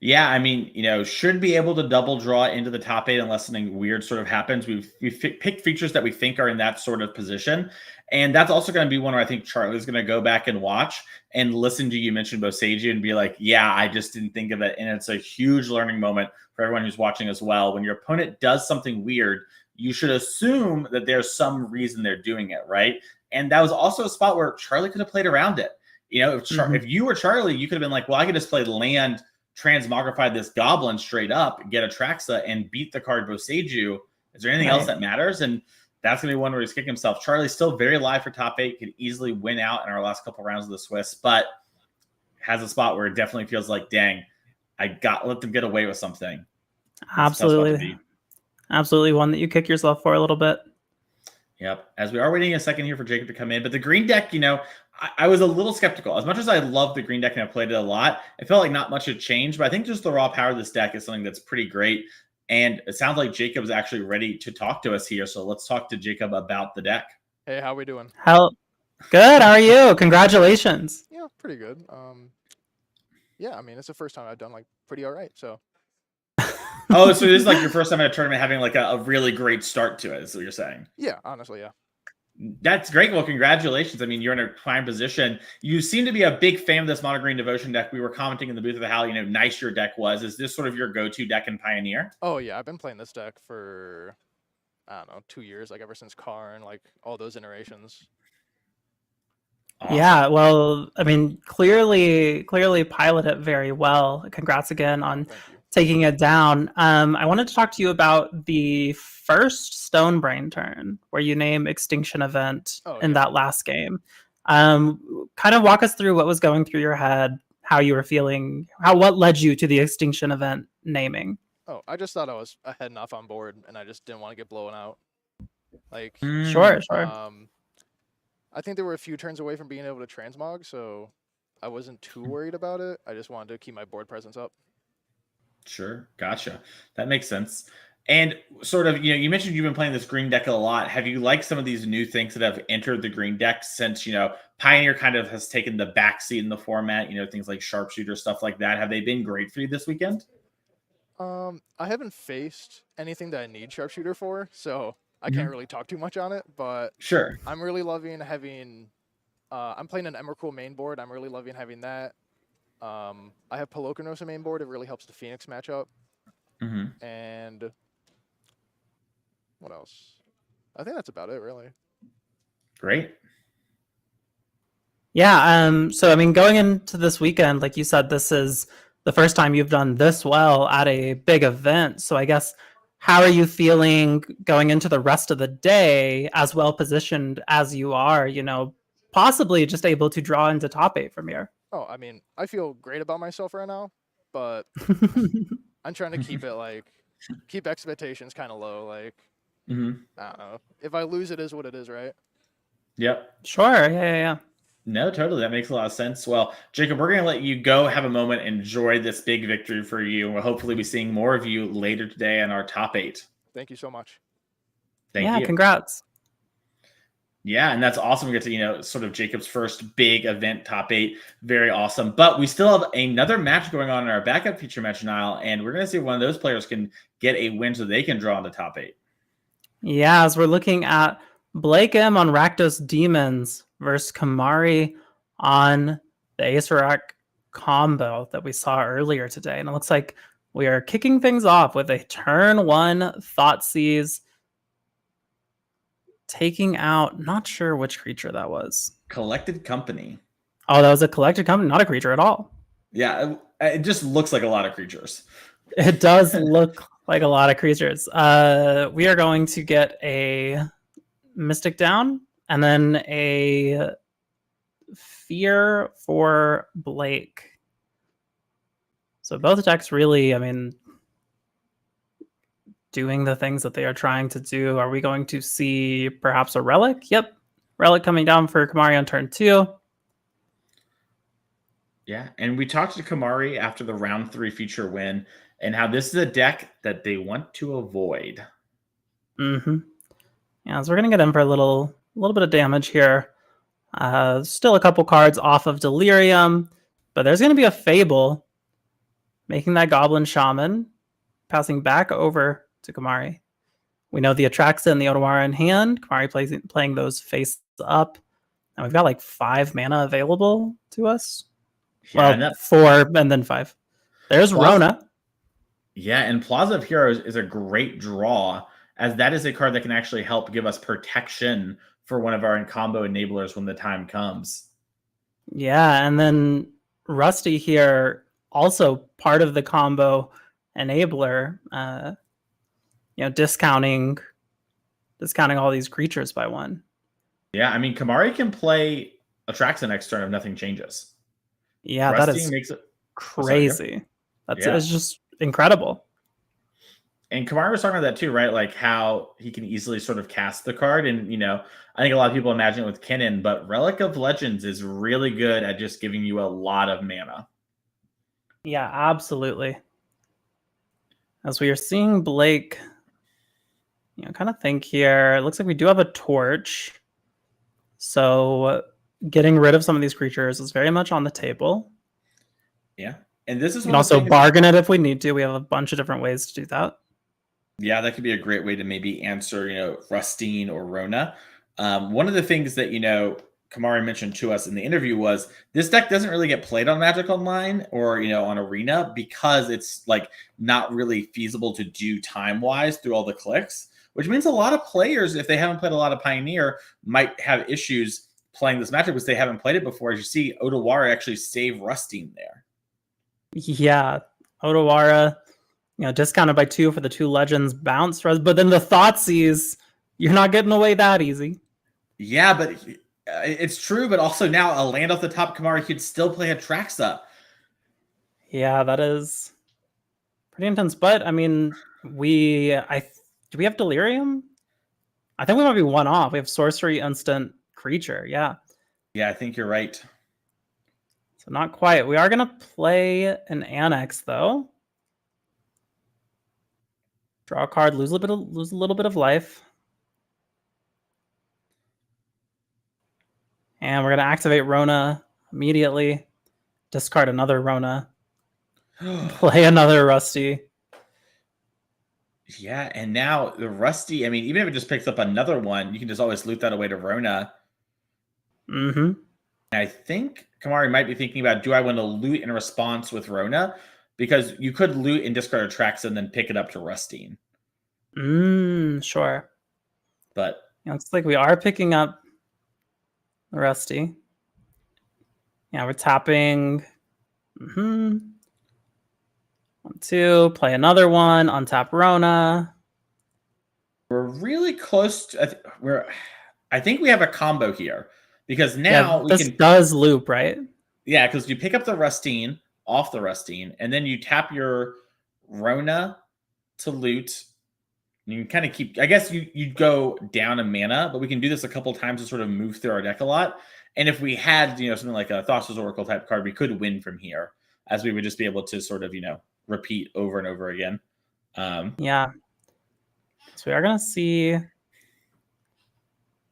Yeah, I mean, should be able to double draw into the top 8 unless something weird sort of happens. We've picked features that we think are in that sort of position. And that's also going to be one where I think Charlie's going to go back and watch and listen to you mention Boseiju and be like, yeah, I just didn't think of it. And it's a huge learning moment for everyone who's watching as well. When your opponent does something weird, you should assume that there's some reason they're doing it, right? And that was also a spot where Charlie could have played around it. If you were Charlie, you could have been like, well, I could just play land, transmogrify this goblin straight up, get Atraxa, and beat the card Boseiju. Is there anything else that matters? And that's going to be one where he's kicking himself. Charlie's still very live for top 8, could easily win out in our last couple rounds of the Swiss, but has a spot where it definitely feels like, dang, let them get away with something. Absolutely. Absolutely one that you kick yourself for a little bit. Yep. As we are waiting a second here for Jacob to come in, but the green deck, I was a little skeptical. As much as I love the green deck and I've played it a lot, it felt like not much had changed, but I think just the raw power of this deck is something that's pretty great. And it sounds like Jacob's actually ready to talk to us here. So let's talk to Jacob about the deck. Hey, how we doing? Good. How are you? Congratulations. Yeah, pretty good. Yeah, I mean, it's the first time I've done pretty all right. So. Oh, so this is your first time at a tournament having a really great start to it, is what you're saying? Yeah, honestly, yeah. That's great. Well, congratulations. I mean, you're in a prime position. You seem to be a big fan of this Mono Green Devotion deck. We were commenting in the booth of how, nice your deck was. Is this sort of your go-to deck in Pioneer? Oh, yeah. I've been playing this deck for, 2 years, ever since Karn, all those iterations. Awesome. Yeah, well, I mean, clearly pilot it very well. Congrats again on taking it down. I wanted to talk to you about the first Stonebrain turn where you name Extinction Event in that last game. Kind of walk us through what was going through your head, how you were feeling, what led you to the Extinction Event naming. Oh, I just thought I was ahead enough on board, and I just didn't want to get blown out. Like, Sure. I think there were a few turns away from being able to transmog, so I wasn't too worried about it. I just wanted to keep my board presence up. Sure. Gotcha. That makes sense. And sort of, you mentioned you've been playing this green deck a lot. Have you liked some of these new things that have entered the green deck since, Pioneer kind of has taken the backseat in the format, things like sharpshooter, stuff like that. Have they been great for you this weekend? I haven't faced anything that I need sharpshooter for, so I can't really talk too much on it, but Sure. I'm really loving having, I'm playing an Emrakul main board. I'm really loving having that. I have Peloconosa main board. It really helps the Phoenix matchup. And what else? I think that's about it, really. Great. Yeah. So, I mean, going into this weekend, like you said, this is the first time you've done this well at a big event. So I guess, how are you feeling going into the rest of the day as well positioned as you are, possibly just able to draw into top 8 from here? Oh, I mean, I feel great about myself right now, but I'm trying to keep expectations kind of low. Like, I don't know. If I lose, it is what it is, right? Yep. Sure. Yeah. No, totally. That makes a lot of sense. Well, Jacob, we're going to let you go have a moment, enjoy this big victory for you. We'll hopefully be seeing more of you later today on our top 8. Thank you so much. Thank you. Congrats. Yeah, and that's awesome. We get to, sort of Jacob's first big event top 8. Very awesome. But we still have another match going on in our backup feature match, Nile, and we're going to see if one of those players can get a win so they can draw in the top 8. Yeah, as we're looking at Blake M on Rakdos Demons versus Kamari on the Ace combo that we saw earlier today. And it looks like we are kicking things off with a turn 1 Thoughtseize, taking out, not sure which creature that was. Collected Company. Oh, that was a collected company, not a creature at all. Yeah, it just looks like a lot of creatures. It does look like a lot of creatures. We are going to get a Mystic down and then a Fear for Blake. So both decks really, I mean, doing the things that they are trying to do. Are we going to see perhaps a Relic? Yep. Relic coming down for Kamari on turn 2. Yeah, and we talked to Kamari after the round 3 feature win and how this is a deck that they want to avoid. Yeah, so we're going to get in for a little bit of damage here. Still a couple cards off of Delirium, but there's going to be a Fable, making that Goblin Shaman, passing back over to Kamari. We know the Atraxa and the Otawara in hand. Kamari playing those face up. And we've got like 5 mana available to us. Yeah, well, 4 and then 5. There's Rona. Yeah, and Plaza of Heroes is a great draw, as that is a card that can actually help give us protection for one of our combo enablers when the time comes. Yeah, and then Rusty here, also part of the combo enabler, discounting all these creatures by 1. Yeah, I mean, Kamari can play Atraxa next turn if nothing changes. Yeah, Rusty that is makes it crazy. It's just incredible. And Kamari was talking about that too, right? Like how he can easily sort of cast the card. And, I think a lot of people imagine it with Conan, but Relic of Legends is really good at just giving you a lot of mana. Yeah, absolutely. As we are seeing Blake, kind of think here, it looks like we do have a torch. So getting rid of some of these creatures is very much on the table. Yeah. And this is we can also bargain it if we need to. We have a bunch of different ways to do that. Yeah, that could be a great way to maybe answer, Rustine or Rona. One of the things that, Kamari mentioned to us in the interview was this deck doesn't really get played on Magic Online or, on Arena because it's like not really feasible to do time-wise through all the clicks, which means a lot of players, if they haven't played a lot of Pioneer, might have issues playing this matchup because they haven't played it before. As you see, Otawara actually saved Rustine there. Yeah, Otawara, discounted by 2 for the 2 Legends bounce, but then the Thoughtseize, you're not getting away that easy. Yeah, but it's true, but also now a land off the top Kamari could still play Atraxa. Yeah, that is Pretty intense, but I mean, do we have Delirium? I think we might be one off. We have Sorcery, Instant, Creature. Yeah. Yeah, I think you're right. So not quite. We are gonna play an Annex though. Draw a card, lose a little bit of life. And we're gonna activate Rona immediately. Discard another Rona. Play another Rusty. Yeah, and now the Rusty, I mean, even if it just picks up another one, you can just always loot that away to Rona. Mm-hmm. I think Kamari might be thinking about, do I want to loot in response with Rona? Because you could loot and discard a Traxa and then pick it up to Rusty. Sure. But yeah, looks like we are picking up the Rusty. Yeah, we're tapping. 1, 2, play another one, untap Rona. we're really close to, I think we have a combo here. Because now this does loop, right? Yeah, because you pick up the Rustine off the Rustine, and then you tap your Rona to loot. And you can kind of keep, I guess you'd go down a mana, but we can do this a couple times to sort of move through our deck a lot. And if we had, something like a Thassa's Oracle type card, we could win from here, as we would just be able to sort of, repeat over and over again. Yeah. So we are going to see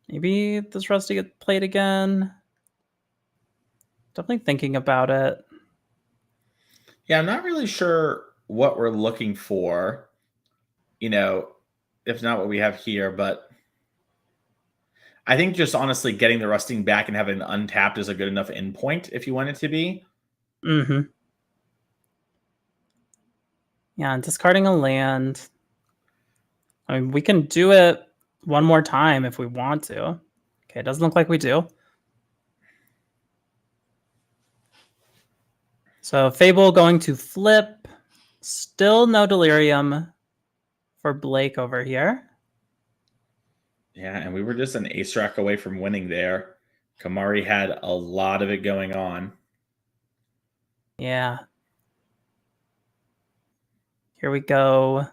maybe this Rusty get played again. Definitely thinking about it. Yeah, I'm not really sure what we're looking for, if not what we have here, but I think just honestly getting the Rusting back and having it untapped is a good enough endpoint if you want it to be. Mm-hmm. Yeah, and discarding a land. I mean, we can do it one more time if we want to. Okay, it doesn't look like we do. So Fable going to flip. Still no Delirium for Blake over here. Yeah, and we were just an ace rack away from winning there. Kamari had a lot of it going on. Yeah. Here we go.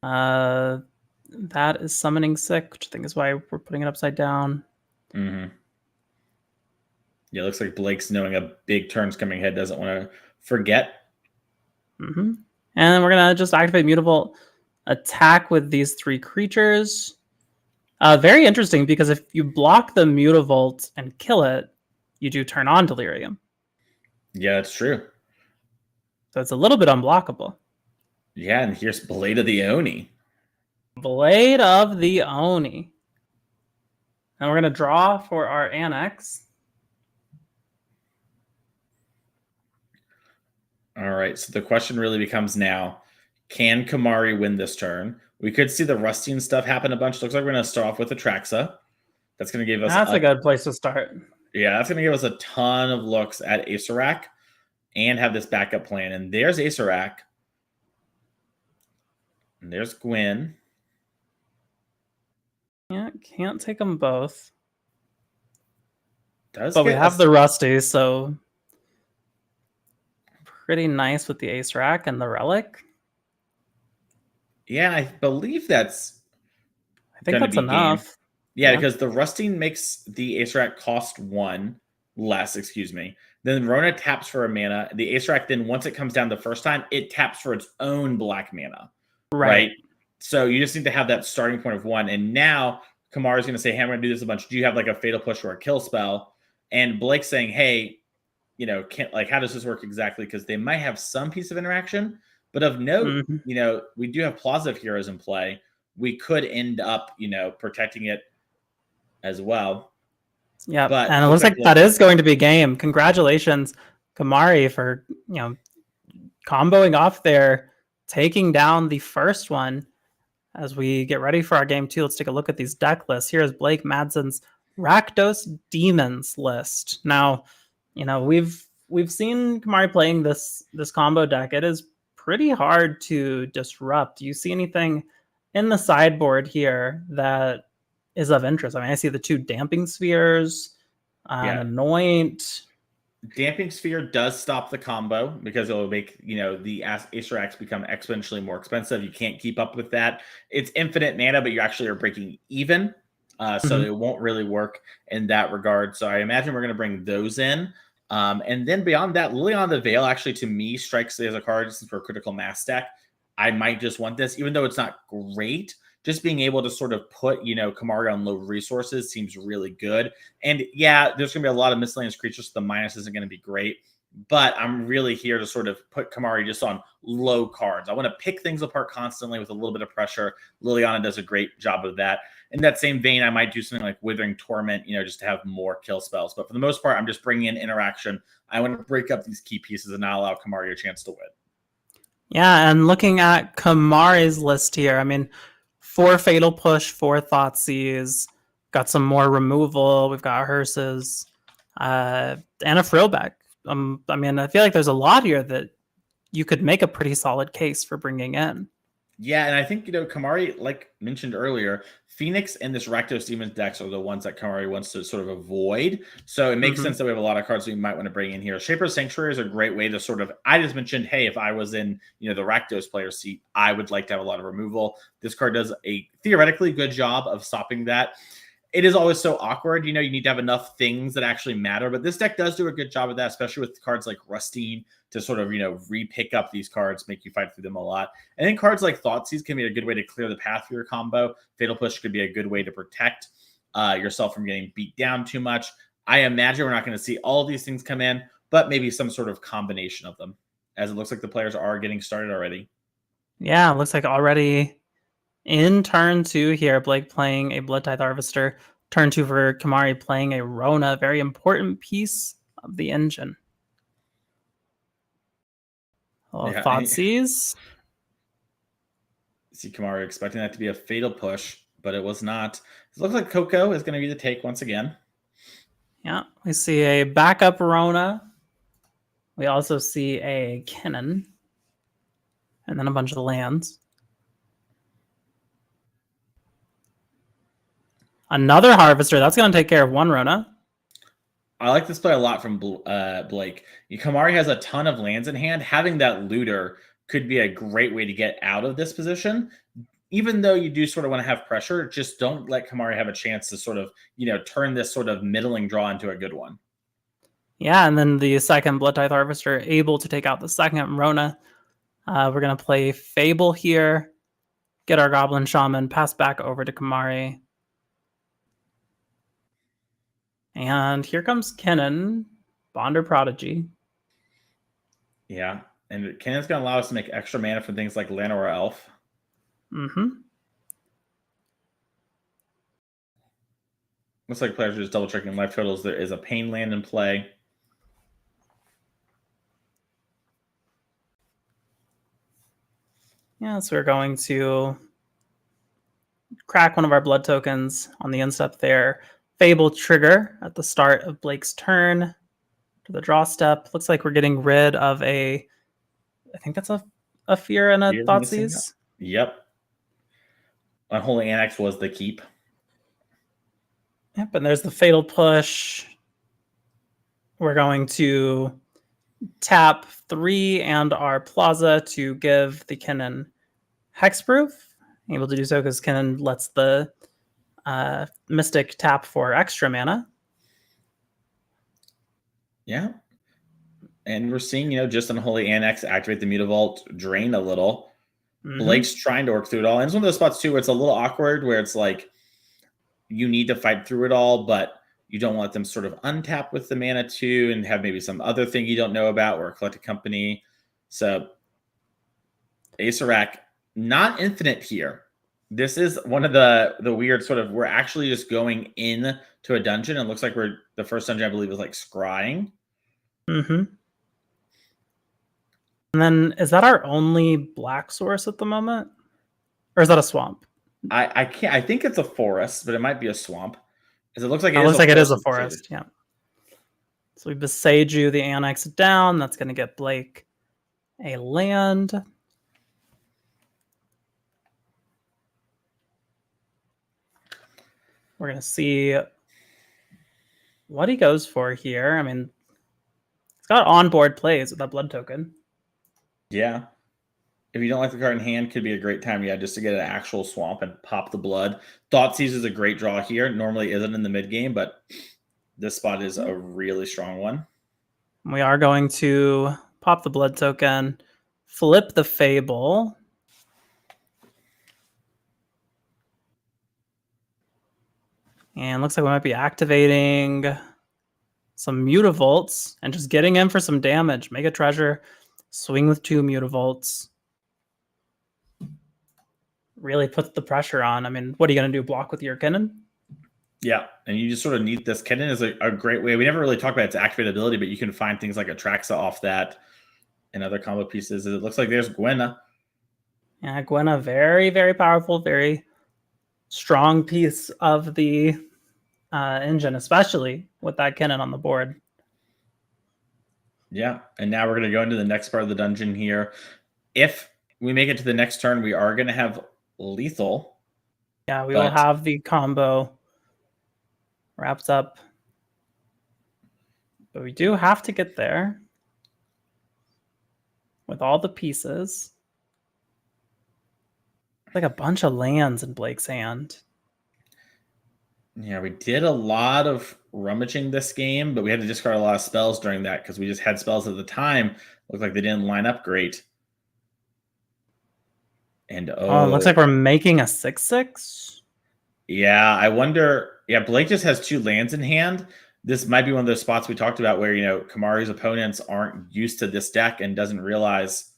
That is Summoning Sick, which I think is why we're putting it upside down. Mm-hmm. Yeah, it looks like Blake's knowing a big turn's coming ahead, doesn't want to forget. Mm-hmm. And we're going to just activate Mutable Attack with these 3 creatures. Very interesting, because if you block the Mutavault and kill it, you do turn on Delirium. Yeah, that's true. So it's a little bit unblockable. Yeah, and here's Blade of the Oni. Blade of the Oni. And we're going to draw for our Annex. All right, so the question really becomes now, can Kamari win this turn? We could see the Rusting stuff happen a bunch. Looks like we're going to start off with the Traxa. That's going to give us... That's a good place to start. Yeah, that's going to give us a ton of looks at Aesorak and have this backup plan. And there's Aesorak. And there's Gwyn. Yeah, can't take them both. But we have the Rusty, so pretty nice with the Aesorak and the Relic. Yeah, I believe that's... I think that's enough. Game. Yeah, because the Rusting makes the Aesorak cost 1 less, excuse me. Then Rona taps for a mana. The Aesorak then, once it comes down the first time, it taps for its own black mana. Right? So you just need to have that starting point of 1. And now Kamara's going to say, hey, I'm going to do this a bunch. Do you have like a Fatal Push or a Kill spell? And Blake's saying, hey, how does this work exactly? Because they might have some piece of interaction. But of note, we do have Plaza of Heroes in play. We could end up, protecting it as well. Yeah, and it looks like that is going to be game. Congratulations, Kamari, for comboing off there, taking down the first one. As we get ready for our game 2, let's take a look at these deck lists. Here's Blake Madson's Rakdos Demons list. Now, we've seen Kamari playing this combo deck. It is pretty hard to disrupt. Do you see anything in the sideboard here that is of interest? I mean, I see the 2 Damping Spheres, Anoint. Damping Sphere does stop the combo because it will make, the Acer Axe become exponentially more expensive. You can't keep up with that. It's infinite mana, but you actually are breaking even. So it won't really work in that regard. So I imagine we're going to bring those in. And then beyond that, Liliana the Veil actually, to me, strikes as a card since we're a critical mass deck. I might just want this, even though it's not great. Just being able to sort of put, Kamari on low resources seems really good. And yeah, there's going to be a lot of miscellaneous creatures, so the minus isn't going to be great. But I'm really here to sort of put Kamari just on low cards. I want to pick things apart constantly with a little bit of pressure. Liliana does a great job of that. In that same vein, I might do something like Withering Torment, just to have more kill spells. But for the most part, I'm just bringing in interaction. I want to break up these key pieces and not allow Kamari a chance to win. Yeah, and looking at Kamari's list here, I mean, 4 Fatal Push, 4 Thoughtseize, got some more removal. We've got Hearses, and a Frillback. I mean, I feel like there's a lot here that you could make a pretty solid case for bringing in. Yeah, and I think, Kamari, like mentioned earlier, Phoenix and this Rakdos Demons decks are the ones that Kamari wants to sort of avoid. So it makes sense that we have a lot of cards we might want to bring in here. Shaper's Sanctuary is a great way to sort of, I just mentioned, hey, if I was in, the Rakdos player seat, I would like to have a lot of removal. This card does a theoretically good job of stopping that. It is always so awkward. You need to have enough things that actually matter. But this deck does do a good job of that, especially with cards like Rustine to sort of, re-pick up these cards, make you fight through them a lot. And then cards like Thoughtseize can be a good way to clear the path for your combo. Fatal Push could be a good way to protect yourself from getting beat down too much. I imagine we're not going to see all of these things come in, but maybe some sort of combination of them, as it looks like the players are getting started already. Yeah, it looks like already in turn 2 here, Blake playing a Blood Tithe Harvester. Turn 2 for Kamari playing a Rona, very important piece of the engine. Thoughtseize. See Kamari expecting that to be a Fatal Push, but it was not. It looks like Coco is going to be the take once again. Yeah, we see a backup Rona. We also see a Conan. And then a bunch of lands. Another Harvester. That's going to take care of one Rona. I like this play a lot from Blake. Kamari has a ton of lands in hand. Having that Looter could be a great way to get out of this position. Even though you do sort of want to have pressure, just don't let Kamari have a chance to sort of, turn this sort of middling draw into a good one. Yeah, and then the second Blood Tithe Harvester able to take out the second Rona. We're going to play Fable here, get our Goblin Shaman, pass back over to Kamari. And here comes Kennen, Bonder Prodigy. Yeah, and Kennen's going to allow us to make extra mana from things like Lana or Elf. Looks like players are just double checking life totals. There is a Pain land in play. Yeah, so we're going to crack one of our blood tokens on the instep there. Fable trigger at the start of Blake's turn to the draw step. Looks like we're getting rid of I think that's a Fear and a Thoughtseize. Yep. Unholy Annex was the keep. Yep, and there's the Fatal Push. We're going to tap 3 and our Plaza to give the Kennen Hexproof. Able to do so because Kennen lets the Mystic tap for extra mana. Yeah. And we're seeing, just Unholy Annex activate the Mutavault, drain a little. Blake's trying to work through it all. And it's one of those spots, too, where it's a little awkward, where it's like you need to fight through it all, but you don't want them sort of untap with the mana, too, and have maybe some other thing you don't know about or a collected company. So Acerak, not infinite here. This is one of the weird sort of, we're actually just going in to a dungeon. It looks like the first dungeon, I believe, is like scrying. And then is that our only black source at the moment? Or is that a swamp? I can't, I think it's a forest, but it might be a swamp. Because it looks like it is a forest. Yeah. So we Beseiju the Annex down. That's going to get Blake a land. We're going to see what he goes for here. I mean, It's got onboard plays with that blood token. Yeah. If you don't like the card in hand, could be a great time, just to get an actual swamp and pop the blood. Thoughtseize is a great draw here. Normally isn't in the mid game, but this spot is a really strong one. We are going to pop the blood token, flip the Fable. And looks like we might be activating some Mutavolts and just getting in for some damage. Make a treasure, swing with 2 Mutavolts. Really puts the pressure on. I mean, what are you going to do? Block with your Cannon? Yeah, and you just sort of need this. Cannon is a great way. We never really talked about its activate ability, but you can find things like Atraxa off that and other combo pieces. It looks like there's Gwenna. Yeah, Gwenna, very, very powerful, very strong piece of the engine, especially with that Cannon on the board. Yeah, and now we're going to go into the next part of the dungeon here. If we make it to the next turn, we are going to have lethal. Yeah, we will have the combo wrapped up. But we do have to get there with all the pieces. Like a bunch of lands in Blake's hand. Yeah, we did a lot of rummaging this game, but we had to discard a lot of spells during that because we just had spells at the time. Looked like they didn't line up great. And it looks like we're making a 6/6. Yeah, I wonder. Yeah, Blake just has 2 lands in hand. This might be one of those spots we talked about where, Kamari's opponents aren't used to this deck and doesn't realize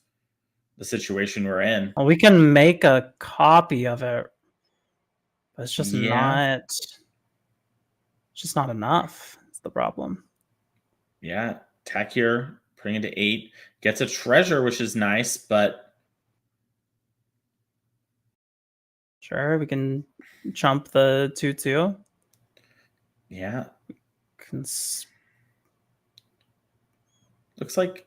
the situation we're in. Well, we can make a copy of it, but it's just not enough. That's the problem. Yeah, attack here, putting into 8, gets a treasure, which is nice, but sure, we can chump the 2/2. Yeah. Looks like,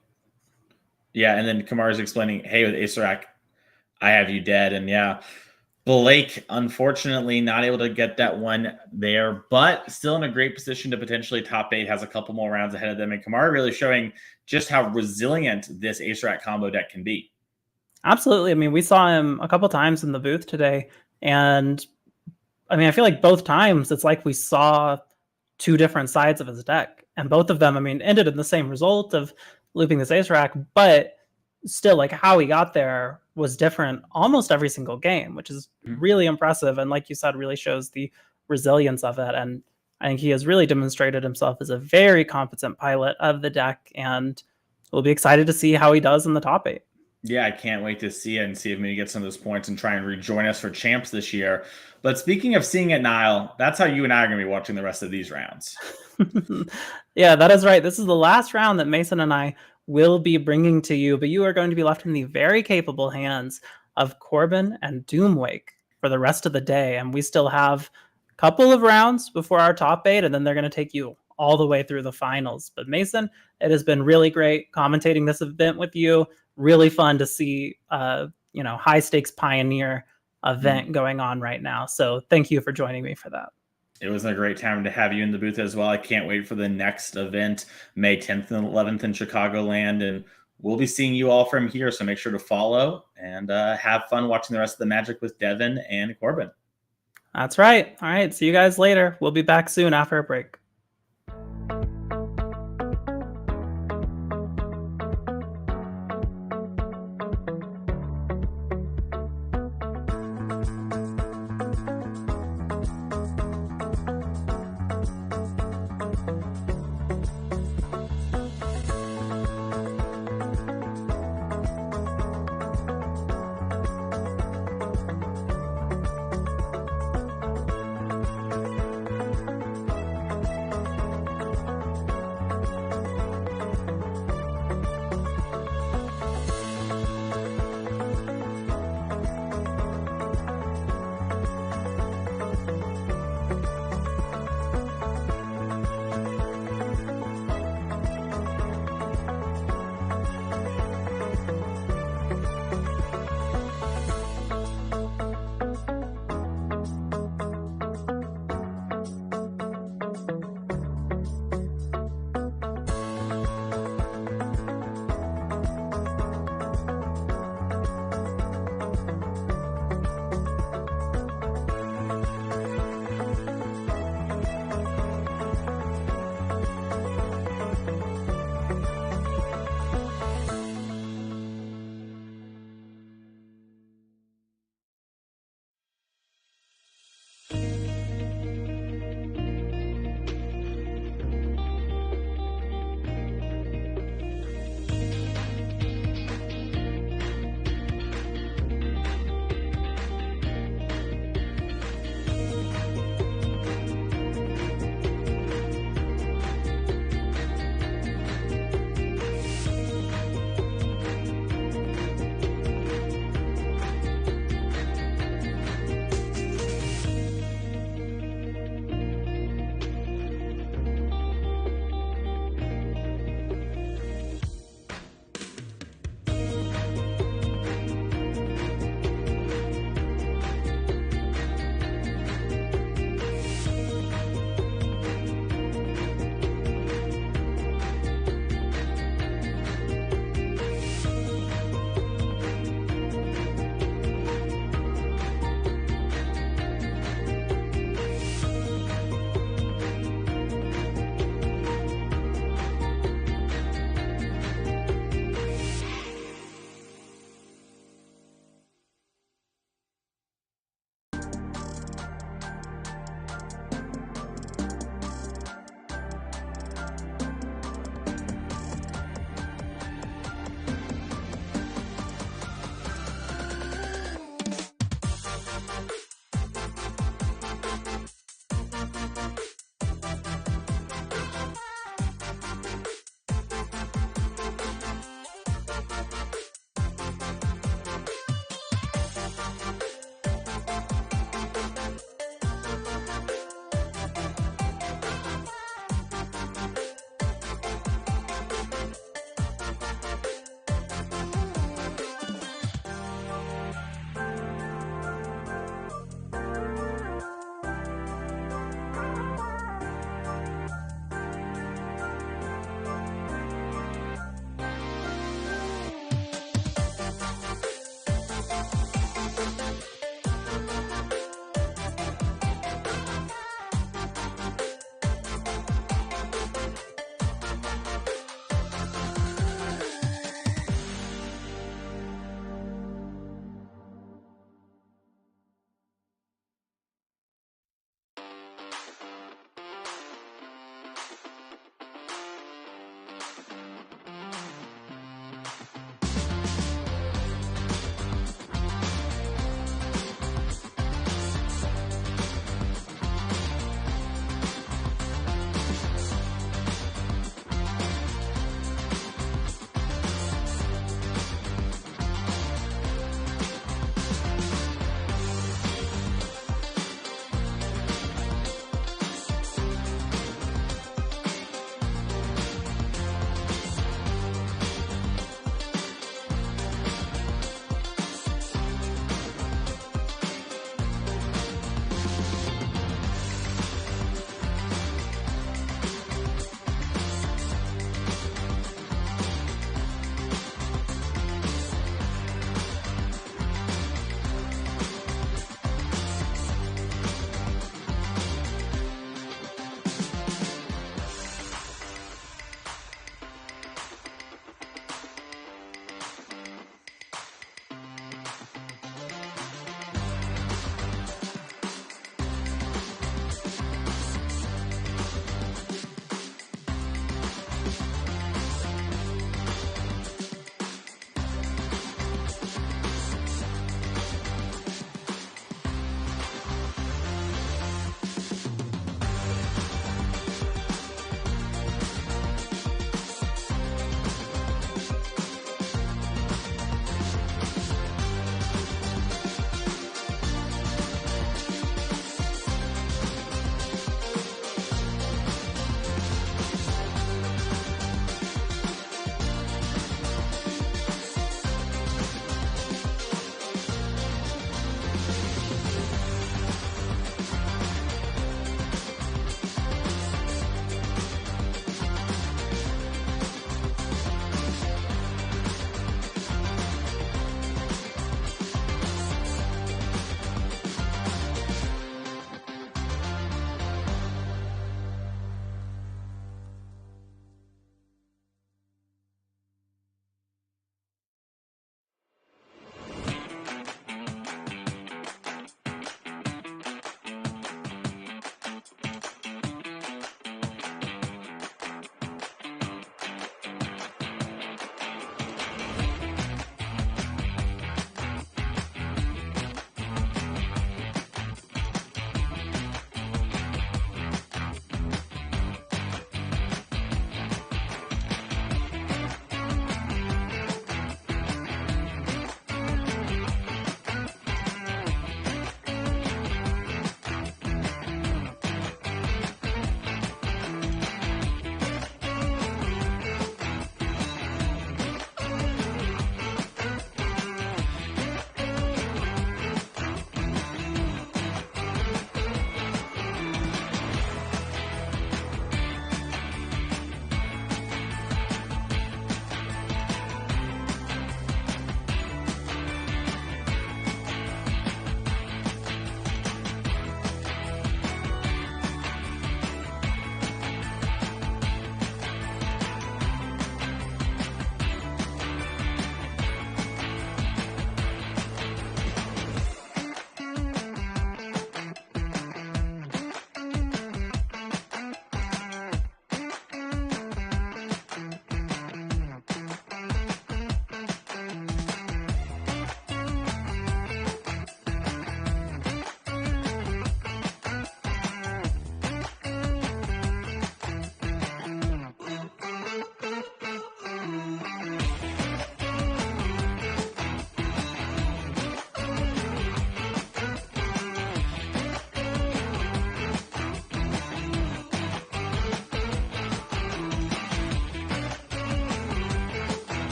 yeah, and then Kamara's explaining, hey, with Acerak, I have you dead. And yeah, Blake, unfortunately, not able to get that one there, but still in a great position to potentially top 8, has a couple more rounds ahead of them. And Kamara really showing just how resilient this Acerak combo deck can be. Absolutely. I mean, we saw him a couple times in the booth today, and I mean, I feel like both times it's like we saw 2 different sides of his deck, and both of them, I mean, ended in the same result of looping this Acerak, but still, like, how he got there was different almost every single game, which is really impressive. And like you said, really shows the resilience of it. And I think he has really demonstrated himself as a very competent pilot of the deck, and we'll be excited to see how he does in the top 8. Yeah, I can't wait to see it and see if maybe get some of those points and try and rejoin us for champs this year. But speaking of seeing it, Niall, that's how you and I are going to be watching the rest of these rounds. Yeah, that is right. This is the last round that Mason and I will be bringing to you, but you are going to be left in the very capable hands of Corbin and Doomwake for the rest of the day. And we still have a couple of rounds before our top 8, and then they're going to take you all the way through the finals. But Mason, it has been really great commentating this event with you. Really fun to see, high stakes Pioneer event going on right now. So thank you for joining me for that. It was a great time to have you in the booth as well. I can't wait for the next event, May 10th and 11th in Chicagoland. And we'll be seeing you all from here. So make sure to follow and have fun watching the rest of the magic with Devin and Corbin. That's right. All right. See you guys later. We'll be back soon after a break.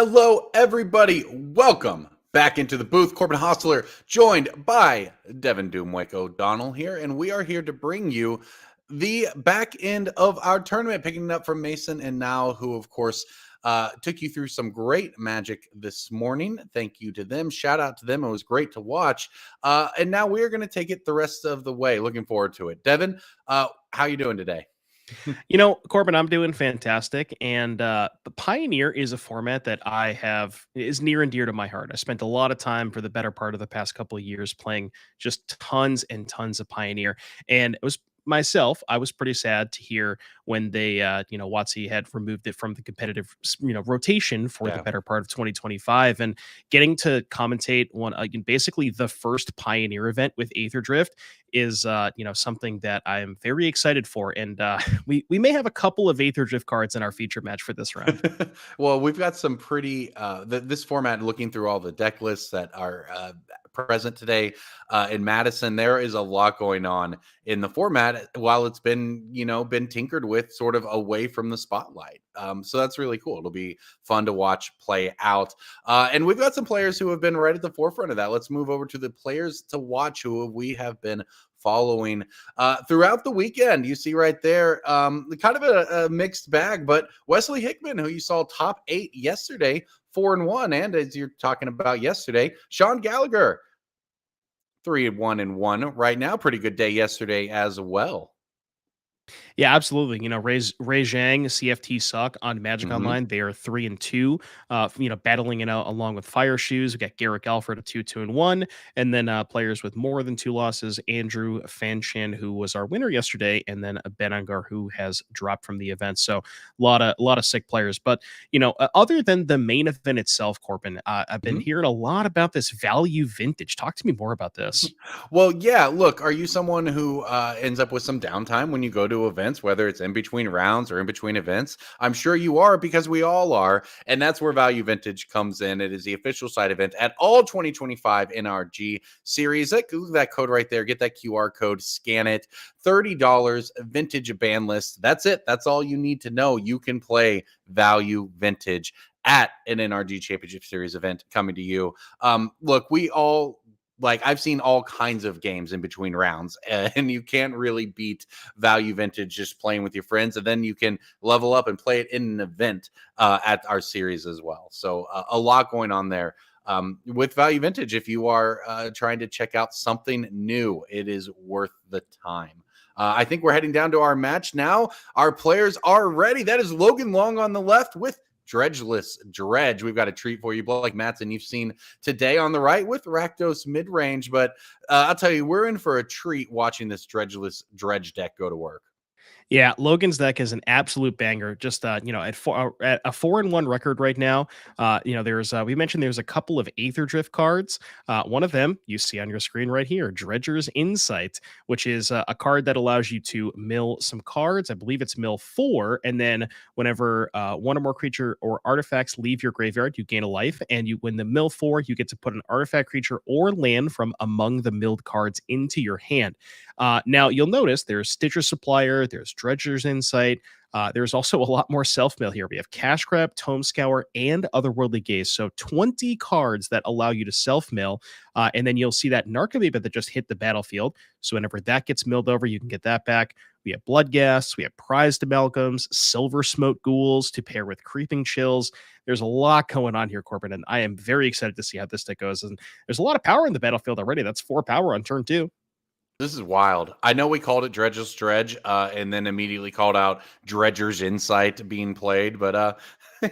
Hello, everybody. Welcome back into the booth. Corbin Hostler, joined by Devin Doomwick O'Donnell here, and we are here to bring you the back end of our tournament, picking it up from Mason and Now, who, of course, took you through some great Magic this morning. Thank you to them. Shout out to them. It was great to watch. And now we are going to take it the rest of the way. Looking forward to it. Devin, how you doing today? You know, Corbin, I'm doing fantastic. And the Pioneer is a format that is near and dear to my heart. I spent a lot of time for the better part of the past couple of years playing just tons and tons of Pioneer. And it was myself, I was pretty sad to hear when they, WotC had removed it from the competitive, rotation for the better part of 2025, and getting to commentate basically the first Pioneer event with Aether Drift is, something that I am very excited for. And we may have a couple of Aether Drift cards in our feature match for this round. Well, we've got some pretty, this format, looking through all the deck lists that are present today in Madison, there is a lot going on in the format while it's been tinkered with sort of away from the spotlight. So that's really cool. It'll be fun to watch play out. And we've got some players who have been right at the forefront of that. Let's move over to the players to watch who we have been following throughout the weekend. You see right there, kind of a mixed bag, but Wesley Hickman, who you saw top 8 yesterday, 4-1, and as you're talking about yesterday, Sean Gallagher, 3-1 right now. Pretty good day yesterday as well. Yeah, absolutely. Ray Zhang, CFT Suck on Magic Online. They are 3-2. Battling it out along with Fire Shoes. We got Garrick Alfred at 2-1, and then players with more than 2 losses. Andrew Fanshan, who was our winner yesterday, and then Benangar, who has dropped from the event. So a lot of sick players. But other than the main event itself, Corbin, I've been hearing a lot about this value vintage. Talk to me more about this. Well, yeah. Look, are you someone who ends up with some downtime when you go to events, whether it's in between rounds or in between events? I'm sure you are, because we all are. And that's where Value Vintage comes in. It is the official side event at all 2025 NRG series. Look at that code right there. Get that QR code, scan it. $30 vintage ban list. That's it. That's all you need to know. You can play Value Vintage at an NRG Championship Series event coming to you. Look, we all, I've seen all kinds of games in between rounds, and you can't really beat Value Vintage just playing with your friends, and then you can level up and play it in an event at our series as well. So a lot going on there with Value Vintage. If you are trying to check out something new, it is worth the time. I think we're heading down to our match now. Our players are ready. That is Logan Long on the left with Dredgeless Dredge. We've got a treat for you. Blake Matson, you've seen today on the right with Rakdos mid-range, but I'll tell you, we're in for a treat watching this Dredgeless Dredge deck go to work. Yeah, Logan's deck is an absolute banger. Just at a 4-1 record right now. There's we mentioned there's a couple of Aether Drift cards. One of them you see on your screen right here, Dredger's Insight, which is a card that allows you to mill some cards. I believe it's mill 4, and then whenever one or more creature or artifacts leave your graveyard, you gain a life, and when the mill 4, you get to put an artifact, creature, or land from among the milled cards into your hand. Now you'll notice there's Stitcher Supplier, there's Dredger's Insight. There's also a lot more self-mill here. We have Cash Grab, Tome Scour, and Otherworldly Gaze. So 20 cards that allow you to self-mill. And then you'll see that Narcomoeba that just hit the battlefield. So whenever that gets milled over, you can get that back. We have Bloodghast, we have Prized Amalgams, Silver Smoke Ghouls to pair with Creeping Chills. There's a lot going on here, Corbin, and I am very excited to see how this deck goes. And there's a lot of power in the battlefield already. That's 4 power on turn 2. This is wild. I know we called it Dredgeless Dredge and then immediately called out Dredger's Insight being played, but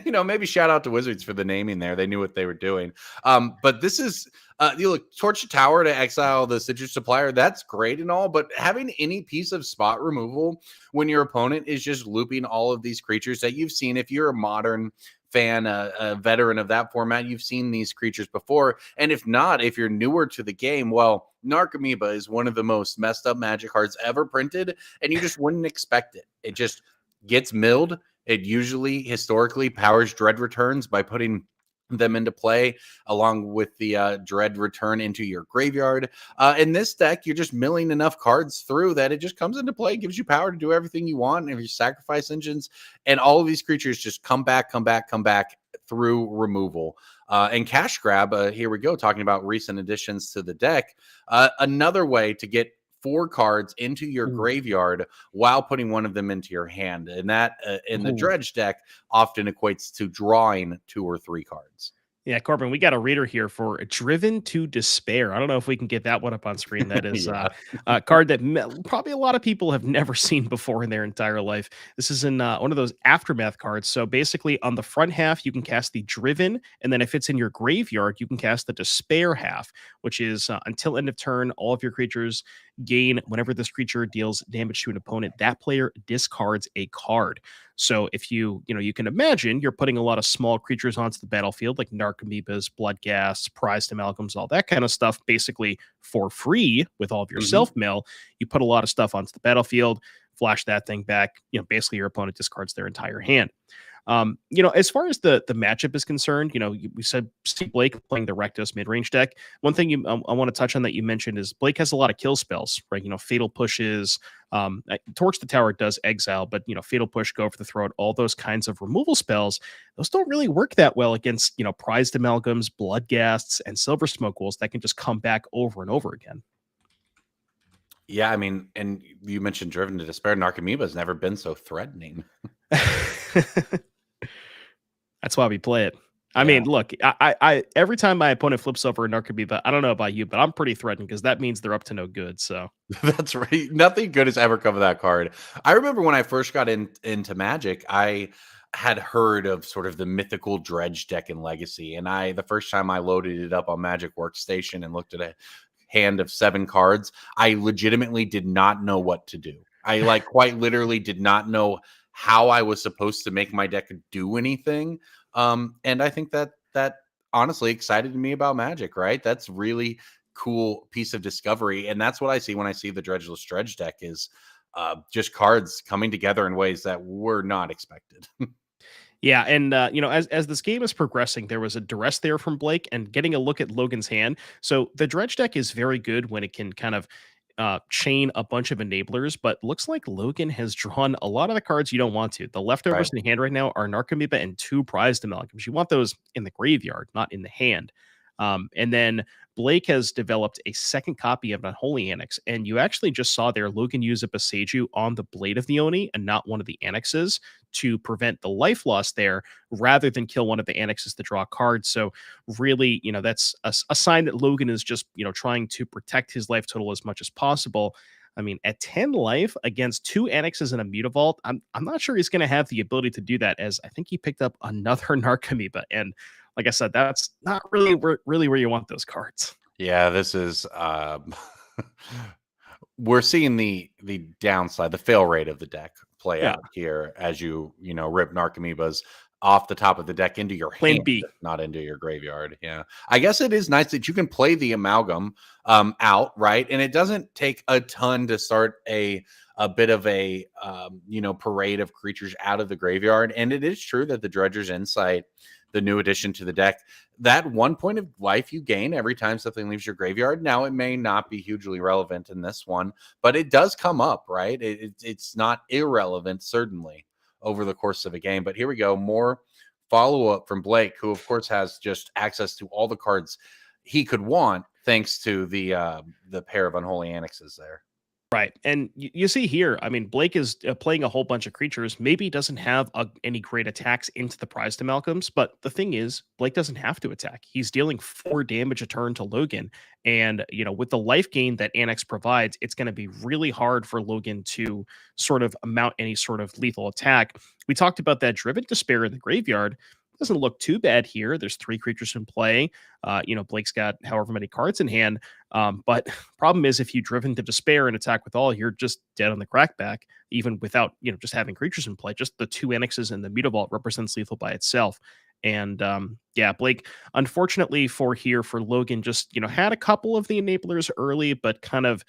maybe shout out to Wizards for the naming there. They knew what they were doing. But this is Torch the Tower to exile the Citrus Supplier. That's great and all, but having any piece of spot removal when your opponent is just looping all of these creatures that you've seen, if you're a modern fan, a veteran of that format, you've seen these creatures before. And if not, if you're newer to the game, well, Narcomoeba is one of the most messed up Magic cards ever printed, and you just wouldn't expect it. It just gets milled. It usually historically powers Dread returns by putting them into play along with the Dread return into your graveyard. In this deck, you're just milling enough cards through that it just comes into play, gives you power to do everything you want. And if you sacrifice engines, and all of these creatures just come back through removal. And Cash Grab, here we go, talking about recent additions to the deck. Another way to get 4 cards into your graveyard while putting one of them into your hand. And that in the Dredge deck often equates to drawing 2 or 3 cards. Yeah, Corbin, we got a reader here for Driven to Despair. I don't know if we can get that one up on screen. That is a card that probably a lot of people have never seen before in their entire life. This is in one of those Aftermath cards. So basically on the front half, you can cast the Driven, and then if it's in your graveyard, you can cast the Despair half, which is until end of turn, all of your creatures gain whenever this creature deals damage to an opponent, that player discards a card. So if you can imagine you're putting a lot of small creatures onto the battlefield, like Narcomoebas, Bloodghast, Prized Amalgams, all that kind of stuff, basically for free with all of your self-mill. You put a lot of stuff onto the battlefield, flash that thing back, basically your opponent discards their entire hand. As far as the matchup is concerned, we said Steve Blake playing the Rectus mid-range deck. One thing I want to touch on that you mentioned is Blake has a lot of kill spells, right? Fatal Pushes, Torch the Tower does exile, but Fatal Push, Go for the Throat, all those kinds of removal spells, those don't really work that well against, Prized Amalgams, Bloodghasts, and Silver Smoke Wolves that can just come back over and over again. Yeah, I mean, and you mentioned Driven to Despair. Narcomoeba has never been so threatening. That's why we play it. I mean, look, I every time my opponent flips over a Narcomoeba, I don't know about you, but I'm pretty threatened because that means they're up to no good. So that's right. Nothing good has ever come of that card. I remember when I first got into Magic, I had heard of sort of the mythical Dredge deck in Legacy, and the first time I loaded it up on Magic Workstation and looked at a hand of 7 cards, I legitimately did not know what to do. I quite literally did not know how I was supposed to make my deck do anything. And I think that honestly excited me about Magic, right? That's really cool piece of discovery. And that's what I see when I see the Dredgeless Dredge deck is just cards coming together in ways that were not expected. Yeah, and as this game is progressing, there was a duress there from Blake, and getting a look at Logan's hand. So the Dredge deck is very good when it can kind of chain a bunch of enablers, but looks like Logan has drawn a lot of the cards you don't want to. The leftovers in the hand right now are Narcomoeba and 2 Prized Amalgams. You want those in the graveyard, not in the hand. And then Blake has developed a second copy of Unholy Annex, and you actually just saw there Logan use a Boseiju on the Blade of the Oni and not one of the annexes to prevent the life loss there, rather than kill one of the annexes to draw cards. So really, that's a sign that Logan is just, trying to protect his life total as much as possible. I mean, at 10 life against 2 annexes and a Mutavault, I'm not sure he's going to have the ability to do that, as I think he picked up another Narcomoeba, and like I said, that's not really where you want those cards. Yeah, this is we're seeing the downside, the fail rate of the deck play out here as you rip Narcomoebas off the top of the deck into your hand, not into your graveyard. Yeah, I guess it is nice that you can play the Amalgam out, right? And it doesn't take a ton to start a bit of a parade of creatures out of the graveyard. And it is true that the Dredger's Insight, the new addition to the deck, that 1 point of life you gain every time something leaves your graveyard. Now, it may not be hugely relevant in this one, but it does come up, right? It's not irrelevant, certainly, over the course of a game. But here we go. More follow-up from Blake, who, of course, has just access to all the cards he could want, thanks to the pair of Unholy Annexes there. Right. And you see here, I mean, Blake is playing a whole bunch of creatures. Maybe he doesn't have any great attacks into the Prized Amalgams, but the thing is, Blake doesn't have to attack. He's dealing 4 damage a turn to Logan. And, with the life gain that Annex provides, it's going to be really hard for Logan to sort of mount any sort of lethal attack. We talked about that Driven Despair in the graveyard. Doesn't look too bad here. There's 3 creatures in play. Blake's got however many cards in hand. But problem is, if you Driven to Despair and attack with all, you're just dead on the crackback, even without, just having creatures in play. Just the 2 annexes and the Mutavault represents lethal by itself. And Blake, unfortunately for Logan, just, had a couple of the enablers early, but kind of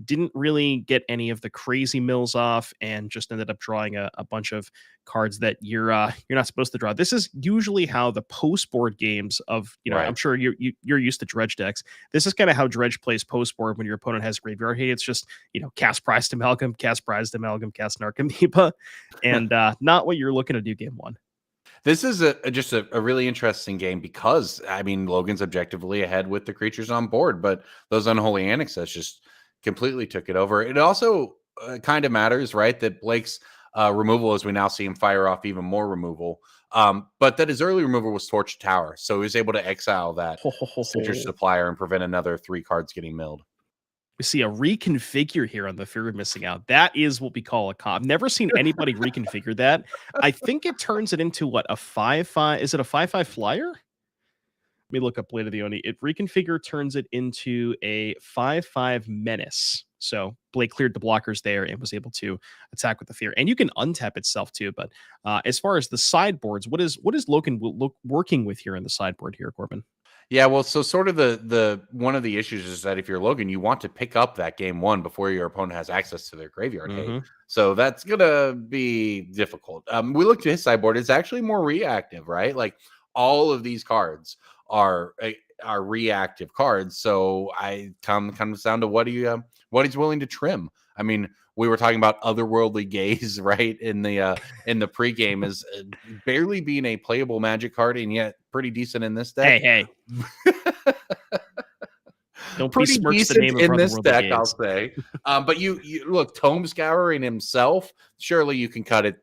didn't really get any of the crazy mills off, and just ended up drawing a bunch of cards that you're not supposed to draw. This is usually how the post board games of, I'm sure you're used to Dredge decks. This is kind of how Dredge plays post board when your opponent has graveyard hate. It's just, cast Prized Amalgam, cast Narcomoeba, and not what you're looking to do game 1. This is just a really interesting game because, I mean, Logan's objectively ahead with the creatures on board, but those Unholy Annexes just completely took it over. It also kind of matters, right, that Blake's removal, as we now see him fire off even more removal, but that his early removal was Torch Tower, so he was able to exile that Citrus Supplier and prevent another 3 cards getting milled. We see a reconfigure here on the Fear of Missing Out. That is what we call a comp. I've never seen anybody reconfigure that. I think it turns it into what, a 5/5? Is it a 5/5 flyer? Let me look up Blade of the Oni. It reconfigure turns it into a 5/5 menace. So Blake cleared the blockers there and was able to attack with the Fear. And you can untap itself too. But as far as the sideboards, what is Logan working with here in the sideboard here, Corbin? Yeah, well, so sort of the one of the issues is that if you're Logan, you want to pick up that game 1 before your opponent has access to their graveyard hate. So that's gonna be difficult. We looked at his sideboard; it's actually more reactive, right? Like all of these cards are reactive cards. So I comes down to what he's willing to trim. I mean, we were talking about Otherworldly Gaze, right? In the pregame is barely being a playable Magic card, and yet pretty decent in this deck. Hey. Don't pretty besmirch decent the name of in this Otherworldly deck, Gaze. I'll say. But you look, Tome Scouring himself, surely you can cut it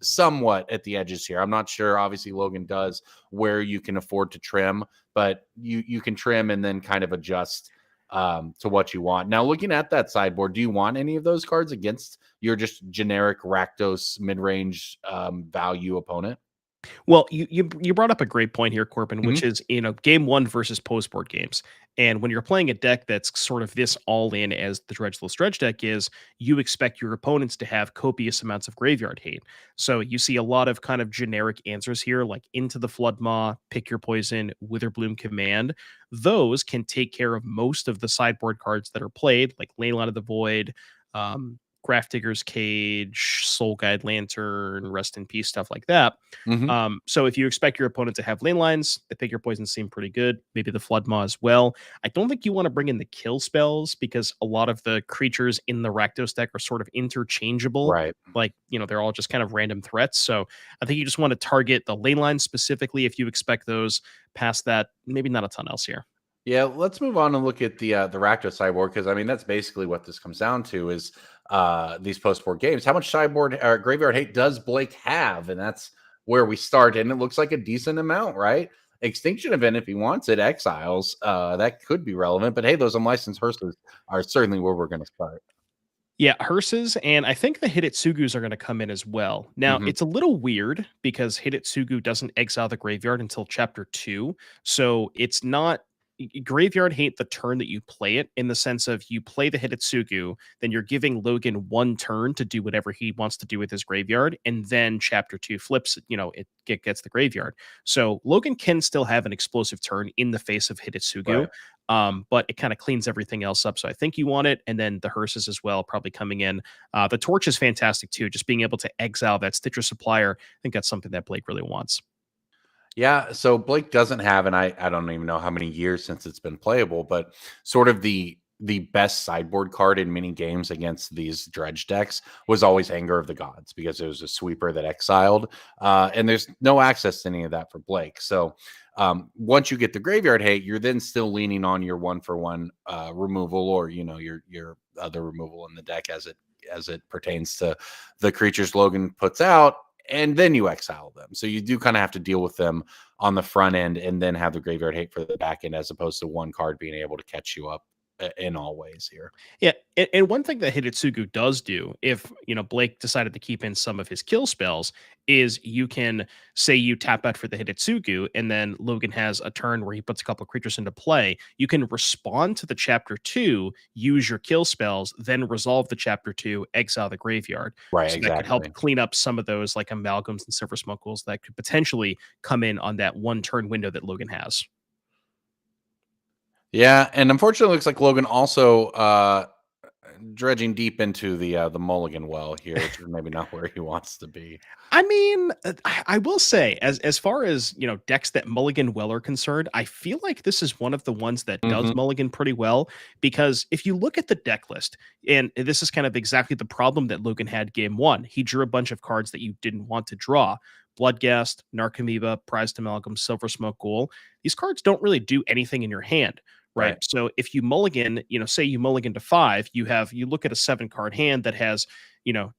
somewhat at the edges here. I'm not sure, obviously Logan does, where you can afford to trim, but you can trim and then kind of adjust to what you want. Now, looking at that sideboard, do you want any of those cards against your just generic Rakdos mid-range value opponent? Well, you brought up a great point here, Corbin, which is, game 1 versus post-board games. And when you're playing a deck that's sort of this all-in as the Dredgeless Dredge deck is, you expect your opponents to have copious amounts of graveyard hate. So you see a lot of kind of generic answers here, like Into the Floodmaw, Pick Your Poison, Witherbloom Command. Those can take care of most of the sideboard cards that are played, like Leyline of the Void, Grafdigger's Cage, Soul Guide Lantern, Rest in Peace, stuff like that. So if you expect your opponent to have lane lines, the Pick Your Poison seem pretty good. Maybe the Floodmaw as well. I don't think you want to bring in the kill spells because a lot of the creatures in the Rakdos deck are sort of interchangeable. Right. Like, they're all just kind of random threats. So I think you just want to target the lane lines specifically if you expect those. Past that, maybe not a ton else here. Yeah, let's move on and look at the Rakdos sideboard, because I mean that's basically what this comes down to is these post-board games. How much sideboard or graveyard hate does Blake have? And that's where we start, and it looks like a decent amount, right? Extinction Event, if he wants it, Exiles, that could be relevant. But hey, those unlicensed hearses are certainly where we're going to start. Yeah, hearses, and I think the Hidetsugus are going to come in as well. Now, it's a little weird because Hidetsugu doesn't exile the graveyard until Chapter 2, so it's not graveyard hate the turn that you play it, in the sense of you play the Hidetsugu, then you're giving Logan 1 turn to do whatever he wants to do with his graveyard, and then Chapter 2 flips, it gets the graveyard. So Logan can still have an explosive turn in the face of Hidetsugu, but it kind of cleans everything else up. So I think you want it, and then the hearses as well probably coming in. The Torch is fantastic too, just being able to exile that Stitcher Supplier. I think that's something that Blake really wants. Yeah, so Blake doesn't have, and I don't even know how many years since it's been playable, but sort of the best sideboard card in many games against these dredge decks was always Anger of the Gods, because it was a sweeper that exiled, and there's no access to any of that for Blake. So once you get the graveyard hate, you're then still leaning on your 1-for-1 removal, or your other removal in the deck as it pertains to the creatures Logan puts out. And then you exile them. So you do kind of have to deal with them on the front end and then have the graveyard hate for the back end, as opposed to one card being able to catch you up in all ways here. Yeah, and one thing that Hidetsugu does do, if Blake decided to keep in some of his kill spells, is you can say you tap out for the Hidetsugu, and then Logan has a turn where he puts a couple of creatures into play. You can respond to the Chapter 2, use your kill spells, then resolve the Chapter 2, exile the graveyard. Right, so exactly. That could help clean up some of those like amalgams and silver smokefuls that could potentially come in on that 1 turn window that Logan has. Yeah, and unfortunately, it looks like Logan also dredging deep into the mulligan well here, which is maybe not where he wants to be. I mean, I will say, as far as decks that mulligan well are concerned, I feel like this is one of the ones that does mulligan pretty well, because if you look at the deck list, and this is kind of exactly the problem that Logan had game 1, he drew a bunch of cards that you didn't want to draw. Bloodghast, Narcomoeba, Prized Amalgam, Silver Smoke Ghoul. These cards don't really do anything in your hand, right? So if you mulligan, say you mulligan to 5, you look at a 7-card hand that has,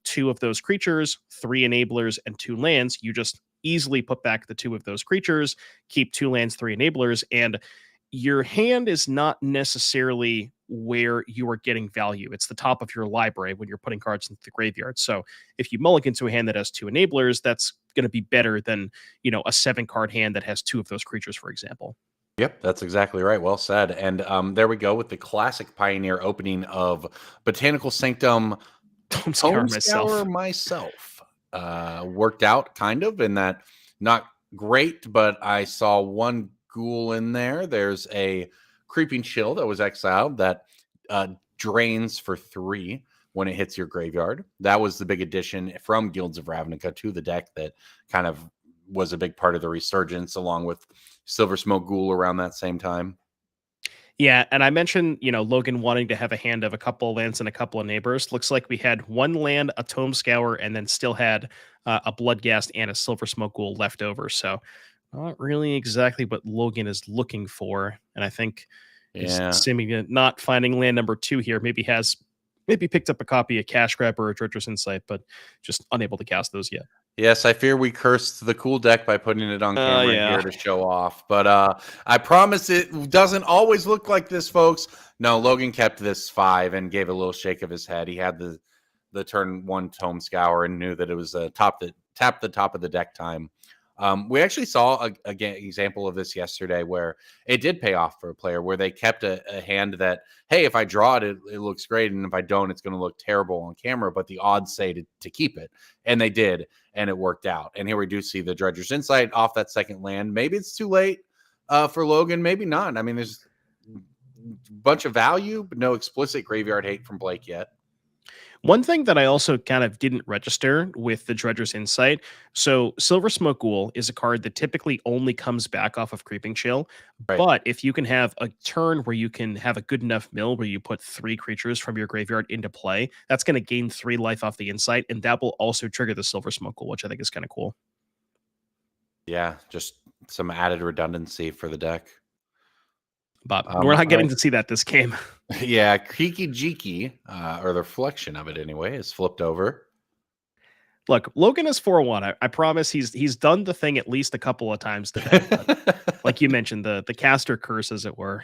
2 of those creatures, 3 enablers, and 2 lands. You just easily put back the 2 of those creatures, keep 2 lands, 3 enablers, and your hand is not necessarily where you are getting value. It's the top of your library when you're putting cards into the graveyard. So if you mulligan to a hand that has 2 enablers, that's going to be better than, a 7-card hand that has 2 of those creatures, for example. Yep, that's exactly right. Well said. And there we go with the classic Pioneer opening of Botanical Sanctum. Tome Scour myself. Worked out kind of in that, not great, but I saw 1 ghoul in there. There's a Creeping Chill that was exiled that drains for 3 when it hits your graveyard. That was the big addition from Guilds of Ravnica to the deck that kind of was a big part of the resurgence, along with Silver Smoke Ghoul around that same time. Yeah, and I mentioned, Logan wanting to have a hand of a couple of lands and a couple of neighbors. Looks like we had 1 land, a Tome Scour, and then still had a Bloodghast and a Silver Smoke Ghoul left over. So not really exactly what Logan is looking for. And I think Simi not finding land number 2 here maybe picked up a copy of Cash Grab or a Dredger's Insight, but just unable to cast those yet. Yes, I fear we cursed the cool deck by putting it on camera here to show off. But I promise it doesn't always look like this, folks. No, Logan kept this 5 and gave a little shake of his head. He had the turn 1 Tome Scour and knew that it was tap the top of the deck time. We actually saw an example of this yesterday where it did pay off for a player, where they kept a hand that, hey, if I draw it, it looks great, and if I don't, it's going to look terrible on camera, but the odds say to keep it. And they did, and it worked out. And here we do see the Dredger's Insight off that second land. Maybe it's too late for Logan, maybe not. I mean, there's a bunch of value, but no explicit graveyard hate from Blake yet. One thing that I also kind of didn't register with the Dredger's Insight, so Silver Smoke Ghoul is a card that typically only comes back off of Creeping Chill, but if you can have a turn where you can have a good enough mill where you put 3 creatures from your graveyard into play, that's going to gain 3 life off the Insight, and that will also trigger the Silver Smoke Ghoul, which I think is kind of cool. Yeah, just some added redundancy for the deck. But we're not getting to see that this game. Yeah, Kiki Jiki, or the reflection of it anyway, is flipped over. Look, Logan is 4-1. I promise he's done the thing at least a couple of times today. Like you mentioned, the caster curse, as it were.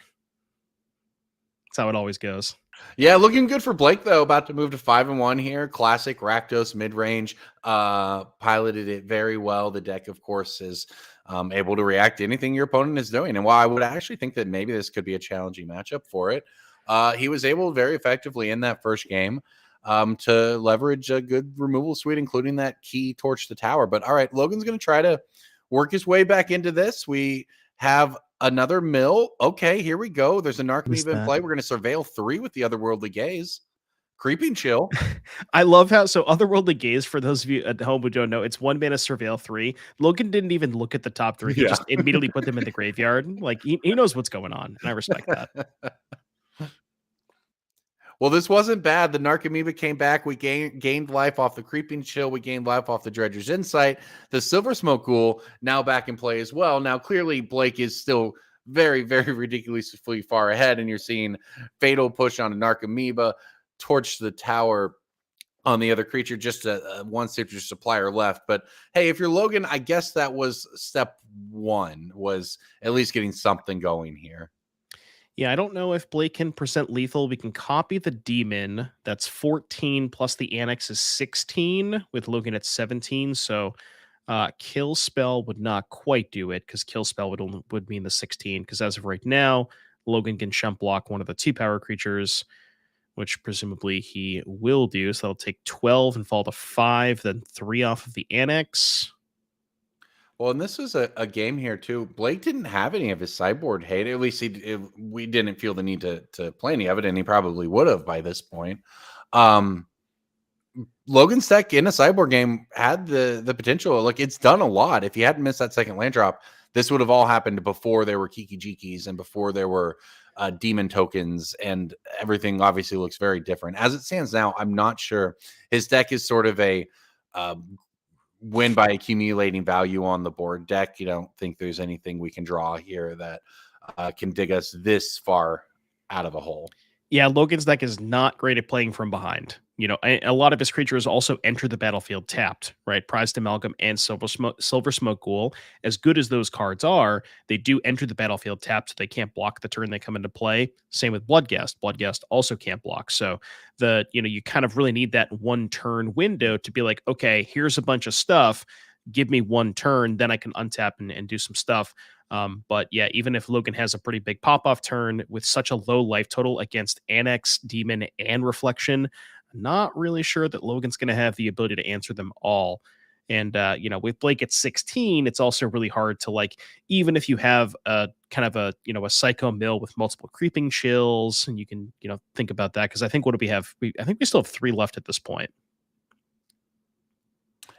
That's how it always goes. Yeah, looking good for Blake, though. About to move to 5-1 here. Classic Rakdos mid-range. Piloted it very well. The deck, of course, is able to react to anything your opponent is doing. And while I would actually think that maybe this could be a challenging matchup for it, he was able very effectively in that first game to leverage a good removal suite, including that key Torch the Tower. But all right, Logan's going to try to work his way back into this. We have another mill. Okay, here we go. There's a Narcomoeba in play. We're going to surveil 3 with the Otherworldly Gaze. Creeping Chill. I love how, so Otherworldly Gaze, for those of you at home who don't know, it's 1 mana surveil 3. Logan didn't even look at the top 3. He just immediately put them in the graveyard. Like, he knows what's going on, and I respect that. Well, this wasn't bad. The Narcomoeba came back. We gained life off the Creeping Chill. We gained life off the Dredger's Insight. The Silver Smoke Ghoul now back in play as well. Now, clearly, Blake is still very, very ridiculously far ahead, and you're seeing Fatal push on a Narcomoeba, Torch the Tower on the other creature, just a 1 signature supplier left. But hey, if you're Logan, I guess that was step 1, was at least getting something going here. Yeah, I don't know if Blake can present lethal. We can copy the demon. That's 14 plus the annex is 16 with Logan at 17. So kill spell would not quite do it, because kill spell would mean the 16. Because as of right now, Logan can chump block one of the 2-power creatures, which presumably he will do. So that'll take 12 and fall to 5, then 3 off of the annex. Well, and this was a game here, too. Blake didn't have any of his sideboard hate. At least we didn't feel the need to play any of it, and he probably would have by this point. Logan's deck in a sideboard game had the potential. Like, it's done a lot. If he hadn't missed that second land drop, this would have all happened before there were Kiki Jikis and before there were demon tokens, and everything obviously looks very different. As it stands now, I'm not sure. His deck is sort of a win by accumulating value on the board deck. You don't think there's anything we can draw here that can dig us this far out of a hole. Yeah, Logan's deck is not great at playing from behind. A lot of his creatures also enter the battlefield tapped, right? Prized Amalgam and Silver Smoke Ghoul. As good as those cards are, they do enter the battlefield tapped, so they can't block the turn they come into play. Same with Bloodghast. Bloodghast also can't block. So you kind of really need that one turn window to be like, okay, here's a bunch of stuff. Give me one turn, then I can untap and do some stuff. But yeah, even if Logan has a pretty big pop-off turn with such a low life total against Annex, Demon, and Reflection, not really sure that Logan's going to have the ability to answer them all. And, with Blake at 16, it's also really hard to even if you have a kind of a Psycho Mill with multiple Creeping Chills, and you can, think about that. Cause I think what do we have? I think we still have 3 left at this point.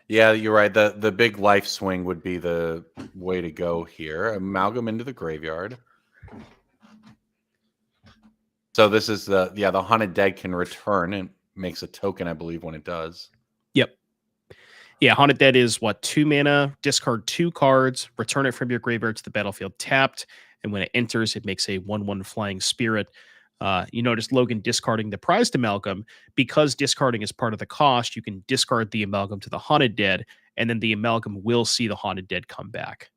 Yeah, you're right. The big life swing would be the way to go here. Amalgam into the graveyard. So this is the Haunted Dead can return and makes a token, I believe, when it does. Yep. Yeah, Haunted Dead is 2 mana, discard 2 cards, return it from your graveyard to the battlefield tapped, and when it enters, it makes a 1/1 flying spirit. You notice Logan discarding the Prized Amalgam. Because discarding is part of the cost, you can discard the Amalgam to the Haunted Dead, and then the Amalgam will see the Haunted Dead come back.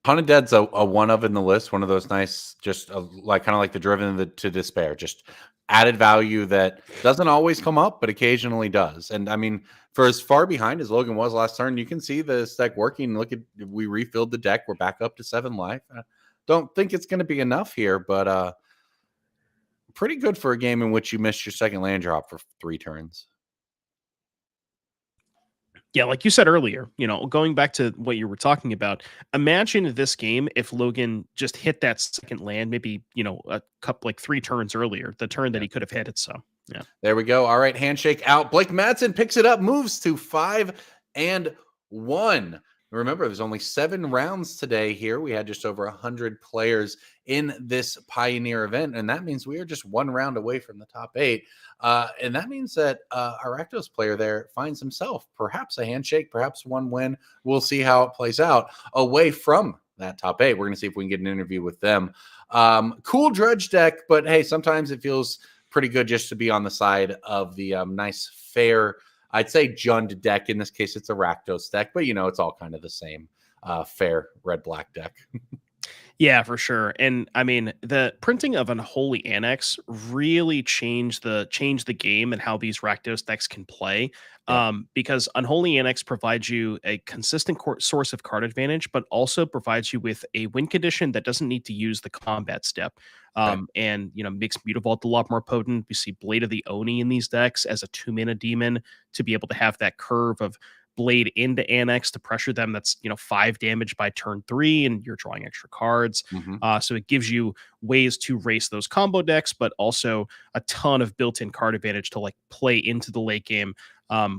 Haunted Dead's a one of in the list, one of those nice, just kind of like the Driven to Despair, just added value that doesn't always come up, but occasionally does. And I mean, for as far behind as Logan was last turn, you can see this deck working. Look at, we refilled the deck. We're back up to 7 life. I don't think it's going to be enough here, but pretty good for a game in which you missed your second land drop for 3 turns. Yeah, like you said earlier, going back to what you were talking about, imagine this game if Logan just hit that second land, maybe, a couple 3 turns earlier, the turn that he could have hit it. So, yeah. There we go. All right, handshake out. Blake Matson picks it up, moves to 5-1. Remember, there's only 7 rounds today here. We had just over 100 players in this Pioneer event, and that means we are just 1 round away from the top 8. And that means that our Rakdos player there finds himself perhaps a handshake, perhaps 1 win. We'll see how it plays out away from that top 8. We're going to see if we can get an interview with them. Cool Drudge deck, but hey, sometimes it feels pretty good just to be on the side of the nice, fair, I'd say Jund deck. In this case, it's a Rakdos deck, but it's all kind of the same fair red-black deck. Yeah, for sure. And I mean, the printing of Unholy Annex really changed the game and how these Rakdos decks can play. Yeah. Because Unholy Annex provides you a consistent source of card advantage, but also provides you with a win condition that doesn't need to use the combat step. And makes Mutavault a lot more potent. We see Blade of the Oni in these decks as a 2-mana demon to be able to have that curve of Blade into Annex to pressure them. That's 5 damage by turn 3, and you're drawing extra cards. So it gives you ways to race those combo decks, but also a ton of built-in card advantage to play into the late game,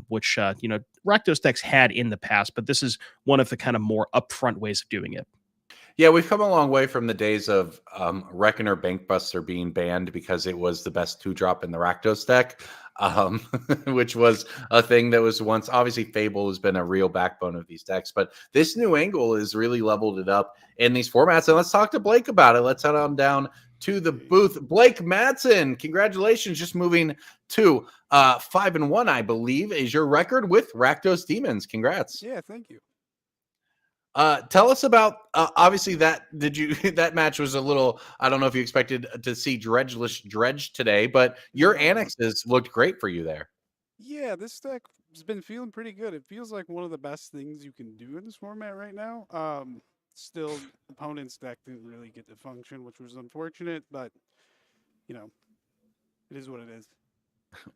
which Rakdos decks had in the past, but this is one of the kind of more upfront ways of doing it. Yeah, we've come a long way from the days of Reckoner Bankbuster being banned because it was the best 2-drop in the Rakdos deck, which was a thing that was once, obviously Fable has been a real backbone of these decks, but this new angle has really leveled it up in these formats. And let's talk to Blake about it. Let's head on down to the booth. Blake Matson, congratulations, just moving to 5-1, I believe, is your record with Rakdos Demons. Congrats. Yeah, thank you. Tell us about obviously that that match was a little, I don't know if you expected to see Dredge today, but your annexes looked great for you there. Yeah, this deck has been feeling pretty good. It feels like one of the best things you can do in this format right now. Still, opponent's deck didn't really get to function, which was unfortunate, but it is what it is.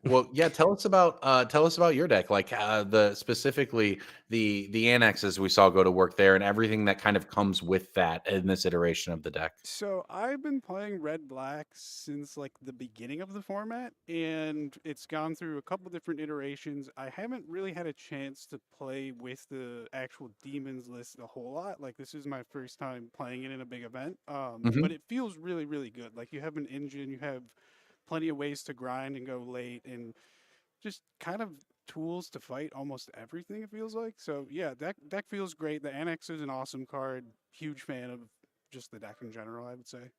Well, yeah, tell us about your deck, like specifically the annexes we saw go to work there and everything that kind of comes with that in this iteration of the deck. So I've been playing red-black since the beginning of the format, and it's gone through a couple different iterations. I haven't really had a chance to play with the actual demons list a whole lot. This is my first time playing it in a big event, but it feels really, really good. You have an engine, you have plenty of ways to grind and go late and just kind of tools to fight almost everything, it feels like. So yeah, deck feels great. The Annex is an awesome card. Huge fan of just the deck in general, I would say.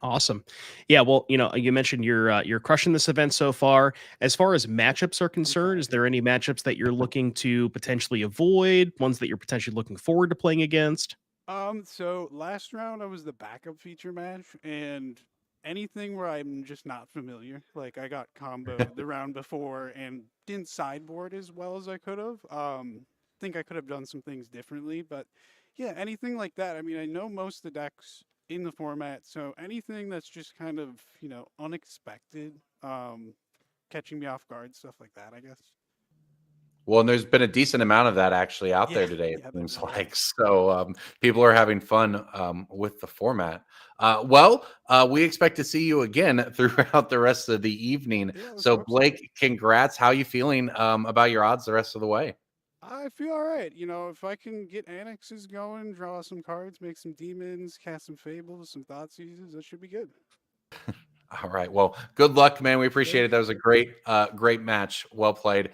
Awesome. Yeah, well, you mentioned you're crushing this event so far. As far as matchups are concerned, is there any matchups that you're looking to potentially avoid, ones that you're potentially looking forward to playing against? So last round I was the backup feature match, and anything where I'm just not familiar, like I got comboed the round before and didn't sideboard as well as I could have. Think I could have done some things differently, but yeah, anything like that. I mean, I know most of the decks in the format, so anything that's just kind of, unexpected, catching me off guard, stuff like that, I guess. Well, and there's been a decent amount of that actually out there today, it seems like. So people are having fun with the format. We expect to see you again throughout the rest of the evening. So Blake, congrats. How are you feeling about your odds the rest of the way? I feel all right. If I can get annexes going, draw some cards, make some demons, cast some fables, some thought seizes, that should be good. All right. Well, good luck, man. We appreciate it. That was a great match. Well played.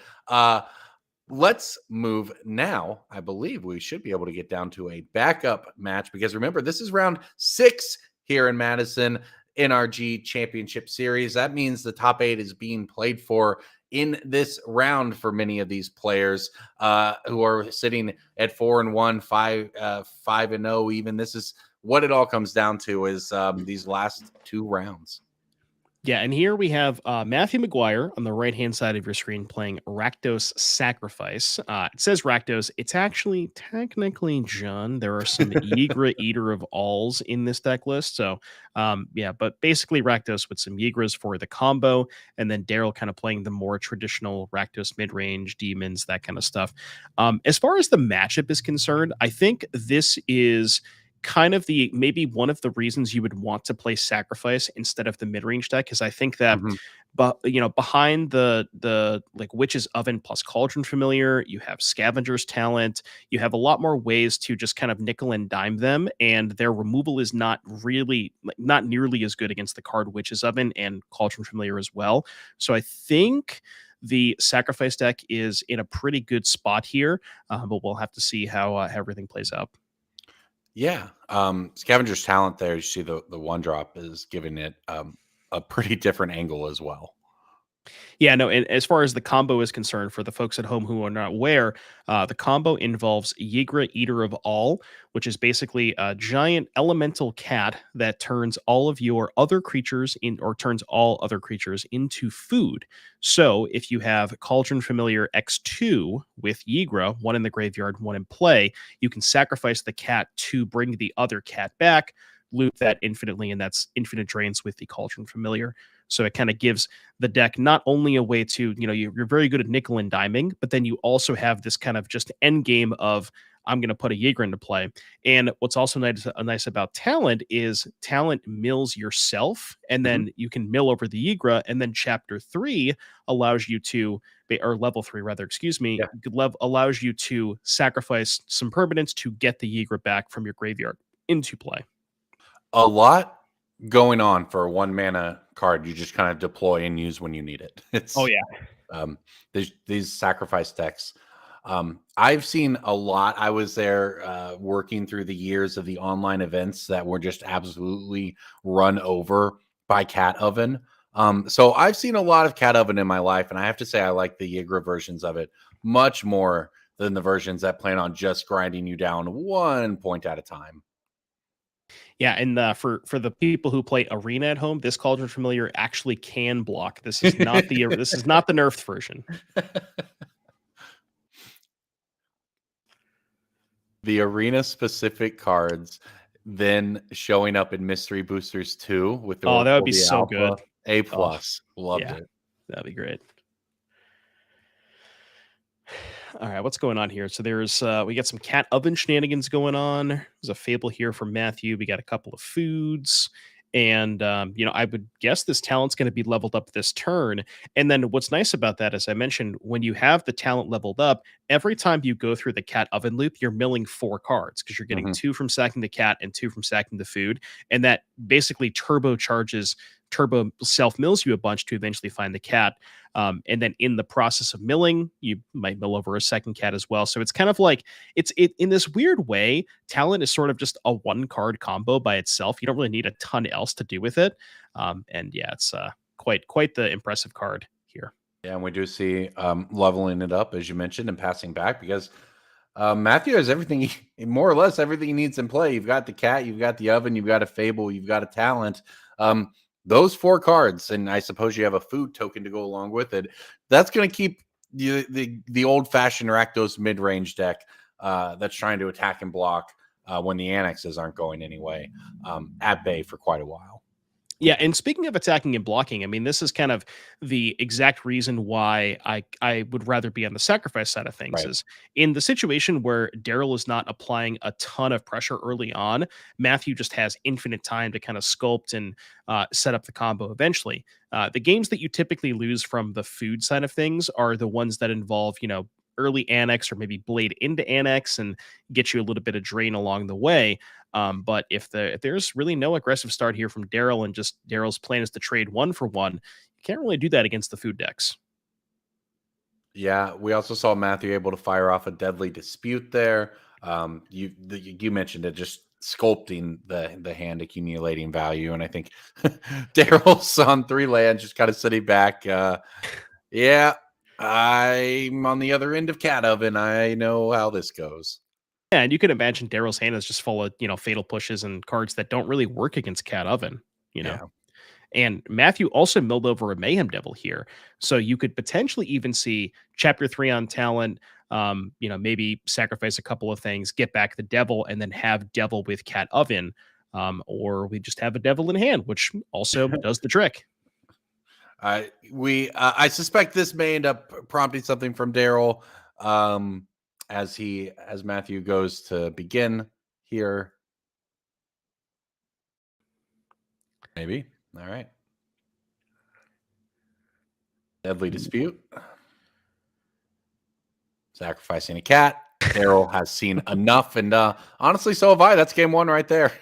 Let's move now. I believe we should be able to get down to a backup match because remember, this is round 6 here in Madison NRG Championship Series. That means the top 8 is being played for in this round for many of these players who are sitting at 4-1, 5-0. Even this is what it all comes down to is these last 2 rounds. Yeah, and here we have Matthew McGuire on the right-hand side of your screen playing Rakdos Sacrifice. It says Rakdos. It's actually technically John. There are some Ygra Eater of Alls in this deck list. So, but basically Rakdos with some Yigras for the combo, and then Daryl kind of playing the more traditional Rakdos mid-range, demons, that kind of stuff. As far as the matchup is concerned, I think this is kind of maybe one of the reasons you would want to play Sacrifice instead of the mid-range deck, because I think that behind the like Witch's Oven plus Cauldron Familiar, you have Scavenger's Talent, you have a lot more ways to just kind of nickel and dime them, and their removal is not nearly as good against the card Witch's Oven and Cauldron Familiar as well. So I think the Sacrifice deck is in a pretty good spot here, but we'll have to see how everything plays out. Yeah. Scavenger's Talent there, you see the 1-drop is giving it a pretty different angle as well. Yeah, no, and as far as the combo is concerned, for the folks at home who are not aware, the combo involves Ygra Eater of All, which is basically a giant elemental cat that turns all other creatures into food. So if you have Cauldron Familiar X2 with Ygra, one in the graveyard, one in play, you can sacrifice the cat to bring the other cat back, loop that infinitely, and that's infinite drains with the Cauldron Familiar. So it kind of gives the deck not only a way to, you're very good at nickel and diming, but then you also have this kind of just end game of, I'm going to put a Ygra into play. And what's also nice about Talent is Talent mills yourself, and then you can mill over the Ygra, and then Chapter 3 allows you to, or Level 3 rather, allows you to sacrifice some permanents to get the Ygra back from your graveyard into play. A lot going on for a 1-mana card you just kind of deploy and use when you need it. These sacrifice decks. I've seen a lot. I was there working through the years of the online events that were just absolutely run over by Cat Oven. So I've seen a lot of Cat Oven in my life, and I have to say I like the Ygra versions of it much more than the versions that plan on just grinding you down 1 point at a time. Yeah, and for the people who play Arena at home, this Cauldron Familiar actually can block. This is not the nerfed version. The Arena specific cards then showing up in Mystery Boosters 2 with the that would be so Alpha, good. A+. Loved it. That'd be great. All right, what's going on here? So there's we got some Cat Oven shenanigans going on. There's a Fable here for Matthew. We got a couple of foods, and I would guess this talent's going to be leveled up this turn. And then what's nice about that, as I mentioned, when you have the talent leveled up, every time you go through the Cat Oven loop, you're milling 4 cards because you're getting 2 from sacking the cat and 2 from sacking the food, and that basically turbocharges turbo self mills you a bunch to eventually find the cat. And then in the process of milling, you might mill over a second cat as well. So it's kind of like it in this weird way, talent is sort of just a 1-card combo by itself. You don't really need a ton else to do with it. And yeah, it's quite the impressive card here. Yeah, and we do see leveling it up, as you mentioned, and passing back, because Matthew has everything, more or less everything he needs in play. You've got the cat, you've got the oven, you've got a fable, you've got a talent. Those 4 cards, and I suppose you have a food token to go along with it. That's going to keep the old-fashioned Rakdos mid-range deck that's trying to attack and block when the annexes aren't going anyway at bay for quite a while. Yeah, and speaking of attacking and blocking, I mean, this is kind of the exact reason why I would rather be on the sacrifice side of things. Right. Is in the situation where Daryl is not applying a ton of pressure early on, Matthew just has infinite time to kind of sculpt and set up the combo eventually. The games that you typically lose from the food side of things are the ones that involve, early annex or maybe blade into annex and get you a little bit of drain along the way. But if there's really no aggressive start here from Daryl, and just Daryl's plan is to trade 1 for 1, you can't really do that against the food decks. Yeah, we also saw Matthew able to fire off a deadly dispute there. You mentioned it, just sculpting the hand, accumulating value, and I think Daryl's on 3 lands, just kind of sitting back. Yeah, I'm on the other end of cat oven. I know how this goes. Yeah, and you can imagine Daryl's hand is just full of, fatal pushes and cards that don't really work against Cat Oven, Yeah. And Matthew also milled over a Mayhem Devil here. So you could potentially even see Chapter 3 on talent, maybe sacrifice a couple of things, get back the Devil, and then have Devil with Cat Oven. Or we just have a Devil in hand, which also does the trick. I suspect this may end up prompting something from Daryl. As Matthew goes to begin here. Maybe. All right. Deadly dispute. Sacrificing a cat. Daryl has seen enough, and honestly, so have I. That's game 1 right there.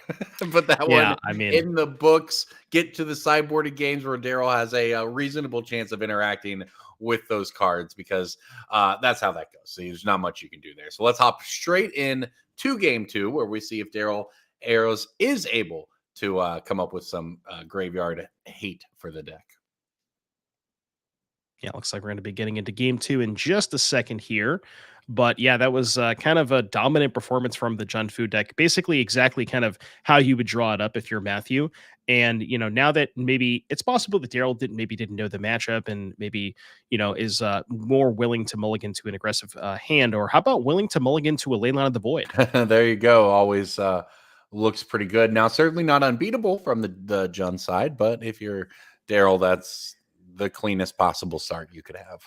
But that one, in the books, get to the sideboarded games where Daryl has a reasonable chance of interacting with those cards, because that's how that goes. So there's not much you can do there. So let's hop straight in to game 2, where we see if Daryl Ayres is able to come up with some graveyard hate for the deck. Yeah, looks like we're going to be getting into game 2 in just a second here. But yeah, that was kind of a dominant performance from the Jund Food deck. Basically exactly kind of how you would draw it up if you're Matthew. And, now that maybe it's possible that Daryl didn't know the matchup, and maybe, is more willing to mulligan to an aggressive hand, or how about willing to mulligan to a Leyline of the Void? There you go. Always looks pretty good. Now, certainly not unbeatable from the Jund side, but if you're Daryl, that's the cleanest possible start you could have.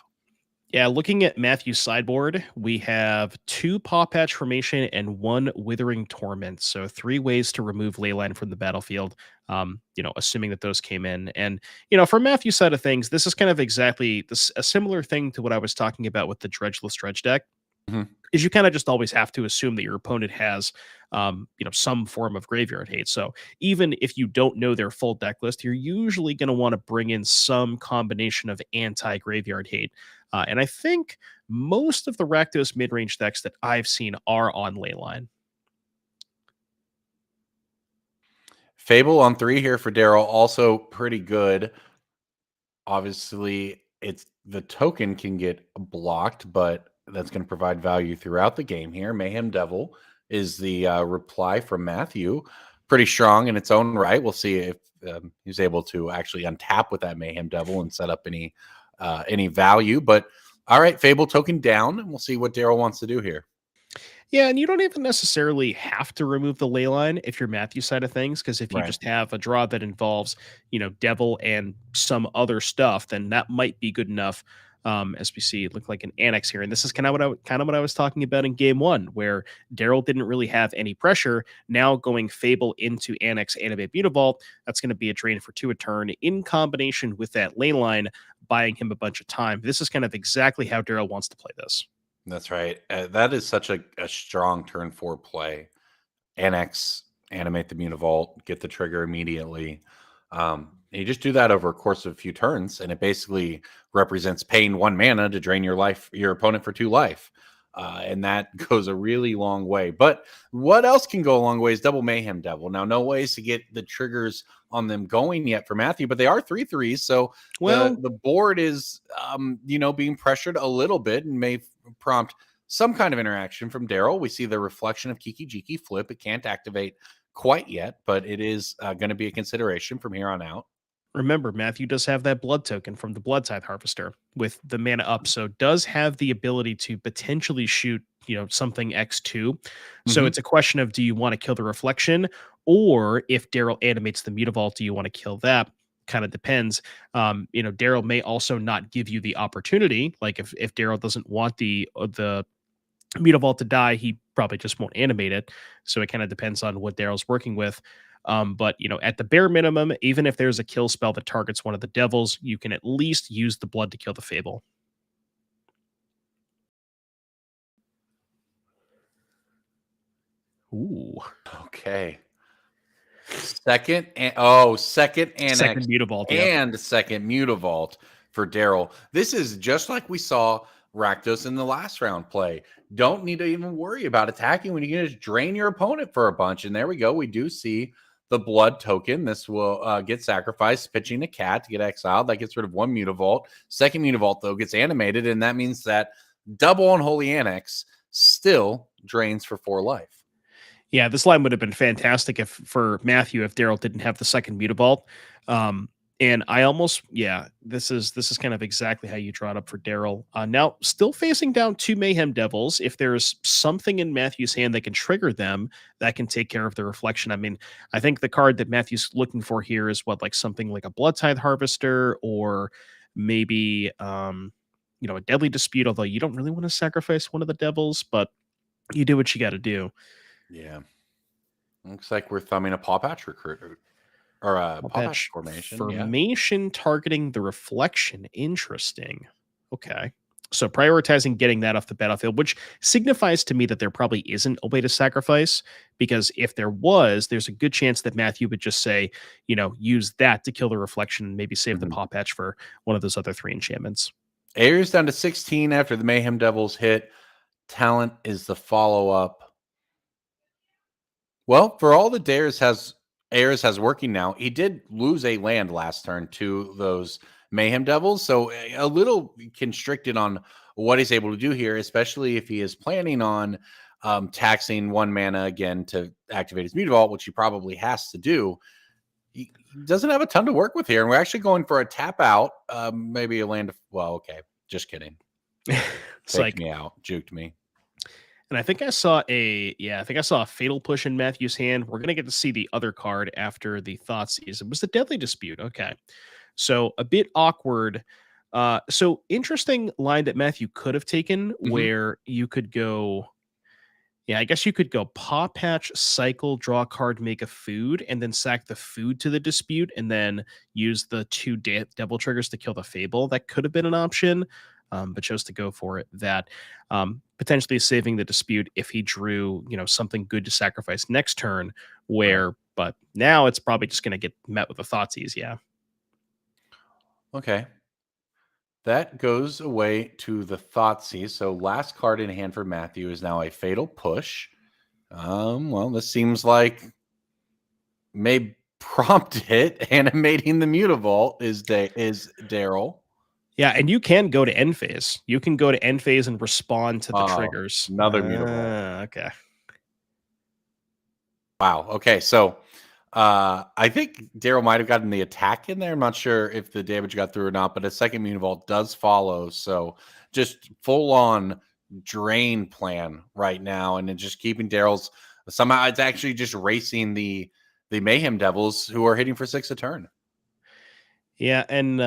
Yeah, looking at Matthew's sideboard, we have 2 Paw Patch Formation and 1 Withering Torment. So 3 ways to remove Leyline from the battlefield, assuming that those came in. And, from Matthew's side of things, this is kind of exactly a similar thing to what I was talking about with the Dredgeless Dredge deck. Mm-hmm. Is you kind of just always have to assume that your opponent has, some form of graveyard hate. So even if you don't know their full deck list, you're usually going to want to bring in some combination of anti-graveyard hate. And I think most of the Rakdos mid-range decks that I've seen are on Leyline. Fable on 3 here for Daryl, also pretty good. Obviously, the token can get blocked, but that's going to provide value throughout the game here. Mayhem Devil is the reply from Matthew. Pretty strong in its own right. We'll see if he's able to actually untap with that Mayhem Devil and set up any value. But all right, Fable token down, and we'll see what Daryl wants to do here. Yeah, and you don't even necessarily have to remove the Leyline if you're Matthew's side of things, because if you just have a draw that involves, Devil and some other stuff, then that might be good enough. As we see, it looked like an annex here, and this is kind of what I was talking about in game 1, where Daryl didn't really have any pressure. Now going Fable into annex Animate Mutavault, that's going to be a drain for 2 a turn in combination with that Leyline, buying him a bunch of time. This is kind of exactly how Daryl wants to play this. That's right. That is such a strong turn 4 play. Annex, animate the Mutavault, get the trigger immediately. You just do that over a course of a few turns, and it basically represents paying 1 mana to drain your opponent for 2 life. And that goes a really long way. But what else can go a long way is Double Mayhem Devil. Now, no ways to get the triggers on them going yet for Matthew, but they are 3/3s. So the board is, being pressured a little bit and may prompt some kind of interaction from Daryl. We see the reflection of Kiki Jiki flip. It can't activate quite yet, but it is going to be a consideration from here on out. Remember, Matthew does have that blood token from the Blood Tithe Harvester with the mana up, so does have the ability to potentially shoot, something X2. So it's a question of, do you want to kill the reflection, or if Daryl animates the Mutavault, do you want to kill that? Kind of depends. Daryl may also not give you the opportunity. Like if Daryl doesn't want the Mutavault to die, he probably just won't animate it. So it kind of depends on what Daryl's working with. But at the bare minimum, even if there's a kill spell that targets one of the devils, you can at least use the blood to kill the Fable. Ooh. Okay. Second Annex Second Mutavault, and second Mutavault for Daryl. This is just like we saw Rakdos in the last round play. Don't need to even worry about attacking when you can just drain your opponent for a bunch. And there we go. We do see the blood token. This will get sacrificed, pitching a cat to get exiled. That gets rid of 1 Mutavault. Second Mutavault, though, gets animated, and that means that double Unholy Annex still drains for 4 life. Yeah, this line would have been fantastic for Matthew if Daryl didn't have the second Mutavault. And I almost, this is kind of exactly how you draw it up for Daryl. Now, still facing down 2 Mayhem Devils. If there's something in Matthew's hand that can trigger them, that can take care of the reflection. I mean, I think the card that Matthew's looking for here is something like a Blood Tithe Harvester, or maybe, a Deadly Dispute, although you don't really want to sacrifice one of the devils, but you do what you got to do. Yeah. Looks like we're thumbing a Paw Patch recruiter. Or a Paw Patch formation. Formation targeting the reflection. Interesting. Okay. So prioritizing getting that off the battlefield, which signifies to me that there probably isn't a way to sacrifice, because if there was, there's a good chance that Matthew would just say, use that to kill the reflection and maybe save the Paw Patch for one of those other 3 enchantments. Ayres down to 16 after the Mayhem Devils hit. Talent is the follow-up. Well, for all that Ayres has working now, he did lose a land last turn to those Mayhem Devils, so a little constricted on what he's able to do here, especially if he is planning on taxing 1 mana again to activate his Mutavault, which he probably has to do. He doesn't have a ton to work with here, and we're actually going for a tap out, maybe a land. Okay, just kidding. It's like me out, juked me. And I think I saw a Fatal Push in Matthew's hand. We're going to get to see the other card after the Thoughtseize. It was the Deadly Dispute. Okay. So a bit awkward. So interesting line that Matthew could have taken, where you could go, I guess you could go Paw Patch, cycle, draw a card, make a food, and then sack the food to the Dispute, and then use the 2 Devil triggers to kill the Fable. That could have been an option. But chose to go for it. That potentially saving the Dispute if he drew, something good to sacrifice next turn. But now it's probably just going to get met with a Thoughtseize. Yeah. Okay. That goes away to the Thoughtseize. So last card in hand for Matthew is now a Fatal Push. Well, this seems like may prompt it. Animating the Mutavault is Daryl. Yeah, and you can go to end phase. You can go to end phase and respond to the triggers. Another Mutavault. Okay. Wow. Okay, so I think Daryl might have gotten the attack in there. I'm not sure if the damage got through or not, but a second Mutavault does follow. So just full on drain plan right now, and then just keeping Daryl's. Somehow it's actually just racing the Mayhem Devils, who are hitting for 6 a turn. Yeah, and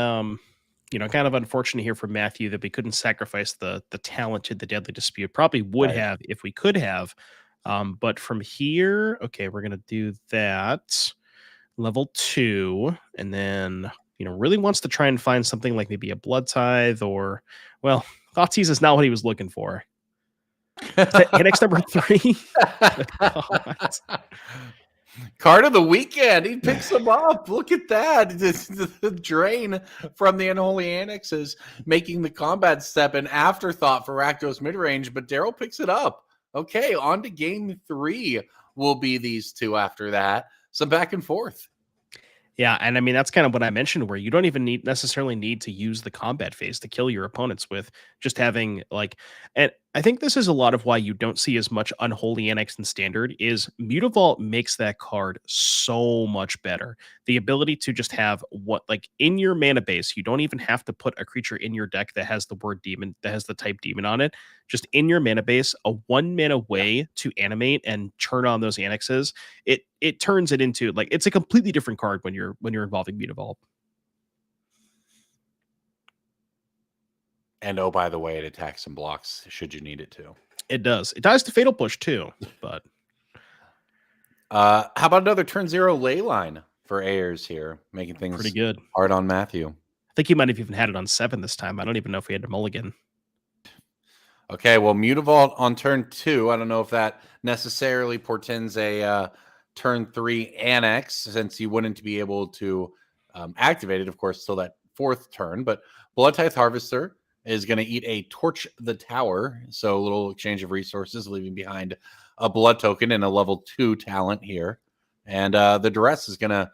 kind of unfortunate here for Matthew that we couldn't sacrifice the talent to the Deadly Dispute. Probably would have if we could have. But from here, okay, we're going to do that. Level 2. And then, really wants to try and find something like maybe a Blood Tithe, or, well, Thoughtseize is not what he was looking for. Is that Annex number 3? Card of the weekend. He picks them up. Look at that. The drain from the Unholy Annexes, making the combat step an afterthought for Rakdos midrange, but Daryl picks it up. Okay, on to game 3 will be these two after that. Some back and forth. Yeah, and I mean that's kind of what I mentioned, where you don't even necessarily need to use the combat phase to kill your opponents with just having like, and I think this is a lot of why you don't see as much Unholy Annex in Standard. Is Mutavault makes that card so much better. The ability to just have what like in your mana base, you don't even have to put a creature in your deck that has the word demon, that has the type demon on it. Just in your mana base, a 1 mana way to animate and turn on those annexes. It turns it into like it's a completely different card when you're involving Mutavault. And oh, by the way, it attacks and blocks should you need it to. It does. It dies to Fatal Push too, but how about another turn 0 ley line for Ayres here, making things pretty good. hard on Matthew. I think he might have even had it on 7 this time. I don't even know if we had to mulligan. Okay, well, Mutavault on turn 2. I don't know if that necessarily portends a turn 3 annex, since you wouldn't be able to activate it, of course, till that 4th turn. But Blood Tithe Harvester is going to eat a Torch the Tower. So a little exchange of resources, leaving behind a blood token and a level 2 talent here. And the Duress is going to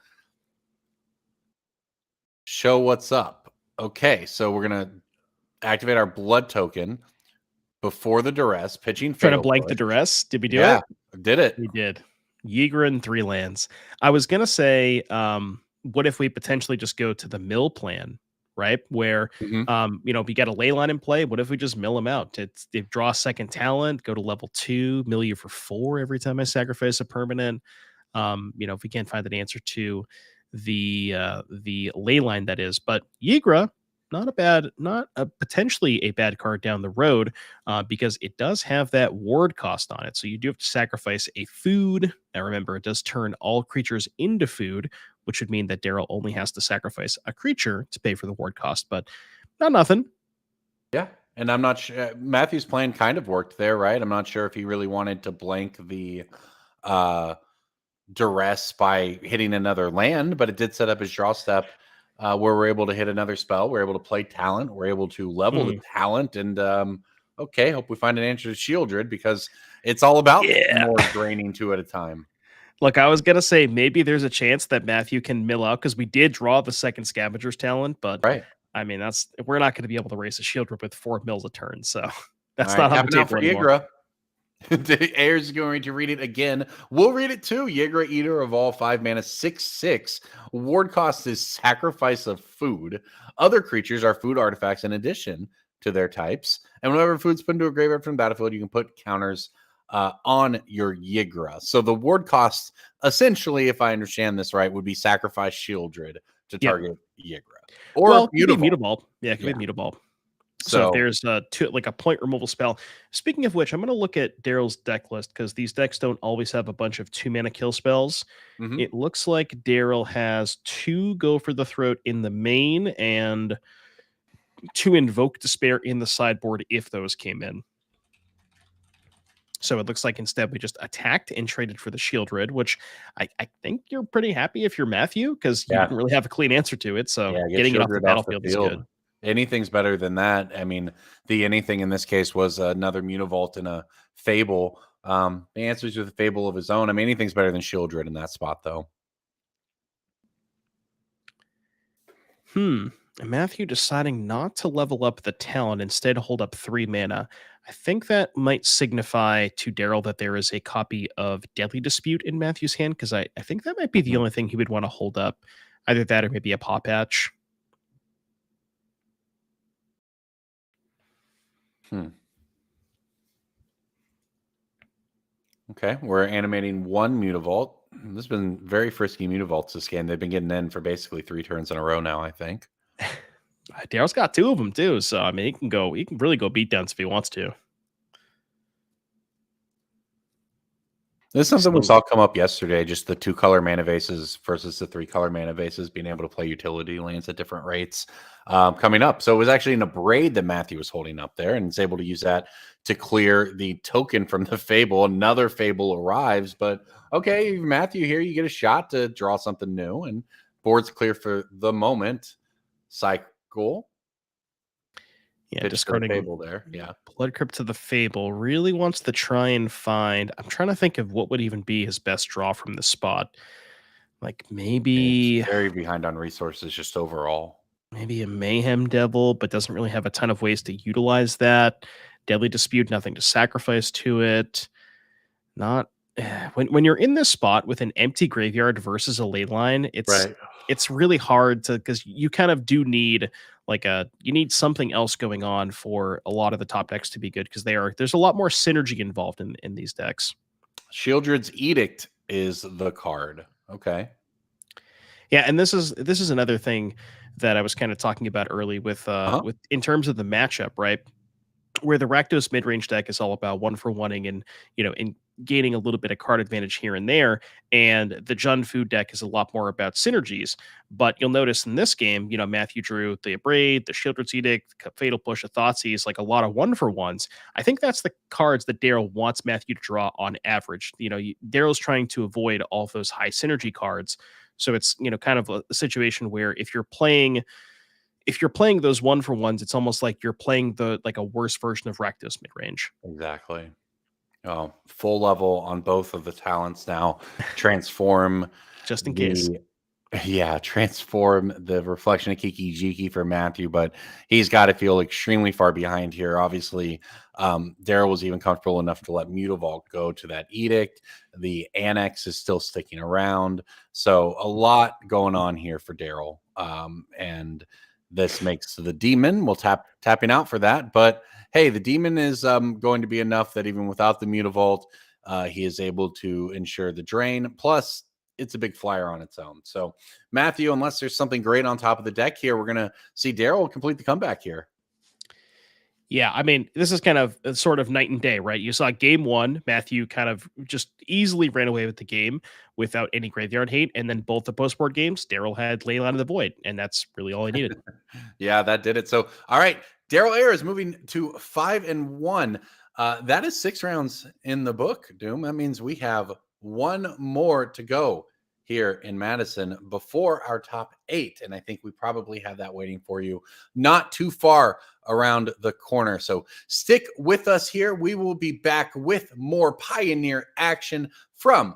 show what's up. Okay, so we're going to activate our blood token before the Duress, pitching Trying to Fatal blank Push. the Duress. Did we do Yeah, it? did it. We did. Yeager and 3 lands. I was gonna say, what if we potentially just go to the mill plan, right? Where we got a ley line in play. What if we just mill them out? They draw a second talent, go to level 2, mill you for 4 every time I sacrifice a permanent. If we can't find an answer to the ley line, that is. But Yigra, not a potentially a bad card down the road, because it does have that ward cost on it. So you do have to sacrifice a food. Now remember, it does turn all creatures into food, which would mean that Daryl only has to sacrifice a creature to pay for the ward cost, but not nothing. Yeah, and I'm not sure. Matthew's plan kind of worked there, right? I'm not sure if he really wanted to blank the Duress by hitting another land, but it did set up his draw step, where we're able to hit another spell. We're able to play talent. We're able to level the talent. And okay, hope we find an answer to Shieldred, because it's all about more draining 2 at a time. Look, I was going to say maybe there's a chance that Matthew can mill out, because we did draw the second Scavenger's talent, but right. I mean, we're not going to be able to race a Shieldred with 4 mills a turn. So that's All right, not on the table anymore. Ayres is going to read it again. We'll read it too. Yigra, Eater of all, 5 mana, 6/6. Ward cost is sacrifice of food. Other creatures are food artifacts in addition to their types. And whenever food's put into a graveyard from battlefield, you can put counters on your Yigra. So the ward cost, essentially, if I understand this right, would be sacrifice Shieldred to target Yigra. Or Mutavault. Yeah, it could be Mutavault. So if there's a point removal spell. Speaking of which, I'm going to look at Daryl's deck list, because these decks don't always have a bunch of 2 mana kill spells. It looks like Daryl has 2 Go for the Throat in the main and 2 Invoke Despair in the sideboard if those came in. So it looks like instead we just attacked and traded for the Shieldred, which I think you're pretty happy if you're Matthew, because you didn't really have a clean answer to it. So getting it off the battlefield is good. Anything's better than that. I mean, the anything in this case was another Mutavault and a Fable. The answer's with a Fable of his own. I mean, anything's better than Shieldred in that spot, though. Matthew deciding not to level up the talent, instead hold up 3 mana. I think that might signify to Daryl that there is a copy of Deadly Dispute in Matthew's hand, because I think that might be the only thing he would want to hold up. Either that or maybe a Paw Patch. Okay, we're animating 1 Mutavault. There's been very frisky Mutavaults this game. They've been getting in for basically 3 turns in a row now, I think. Daryl's got 2 of them too, so I mean, he can really go beatdowns if he wants to. This is something we So- saw come up yesterday, just the 2-color mana vases versus the 3-color mana vases, being able to play utility lands at different rates coming up. So it was actually an Abrade that Matthew was holding up there, and is able to use that to clear the token from the Fable. Another Fable arrives, but okay, Matthew, here you get a shot to draw something new, and board's clear for the moment. Cycle. Yeah, Pitch to the discarding Fable there. Yeah. Blood Crypt to the Fable. Really wants to try and find. I'm trying to think of what would even be his best draw from this spot. Like maybe It's very behind on resources just overall. maybe a Mayhem Devil, but doesn't really have a ton of ways to utilize that. Deadly Dispute, nothing to sacrifice to it. Not when you're in this spot with an empty graveyard versus a ley line, it's really hard to, because you kind of do need you need something else going on for a lot of the top decks to be good, because there's a lot more synergy involved in these decks. Shieldred's Edict is the card. Okay. Yeah, and this is another thing that I was kind of talking about early with in terms of the matchup, right? Where the Rakdos midrange deck is all about 1-for-1ing and in gaining a little bit of card advantage here and there, and the Jund Fu deck is a lot more about synergies. But you'll notice in this game, Matthew drew the Abrade, the Shieldred's Edict, Fatal Push, a Thoughtseize, like a lot of 1-for-1s. I think that's the cards that Daryl wants Matthew to draw on average. Daryl's trying to avoid all of those high synergy cards. So it's kind of a situation where if you're playing those 1-for-1s, it's almost like you're playing a worse version of Rakdos midrange. Exactly. Oh, full level on both of the talents now. Transform Just in case. Yeah, transform the Reflection of Kiki Jiki for Matthew, but he's got to feel extremely far behind here. Obviously, Daryl was even comfortable enough to let Mutavault go to that Edict. The Annex is still sticking around. So a lot going on here for Daryl. And this makes the Demon, we'll tapping out for that. But hey, the Demon is going to be enough that even without the Mutavault, he is able to ensure the drain. Plus, it's a big flyer on its own. So, Matthew, unless there's something great on top of the deck here, we're going to see Daryl complete the comeback here. Yeah, I mean, this is kind of sort of night and day, right? You saw game one, Matthew kind of just easily ran away with the game without any graveyard hate. And then both the post-board games, Daryl had Leyline of the Void, and that's really all he needed. Yeah, that did it. So, all right, Daryl Ayres moving to 5-1. That is 6 rounds in the book, Doom. That means we have one more to go here in Madison before our top 8. And I think we probably have that waiting for you not too far around the corner. So stick with us here. We will be back with more Pioneer action from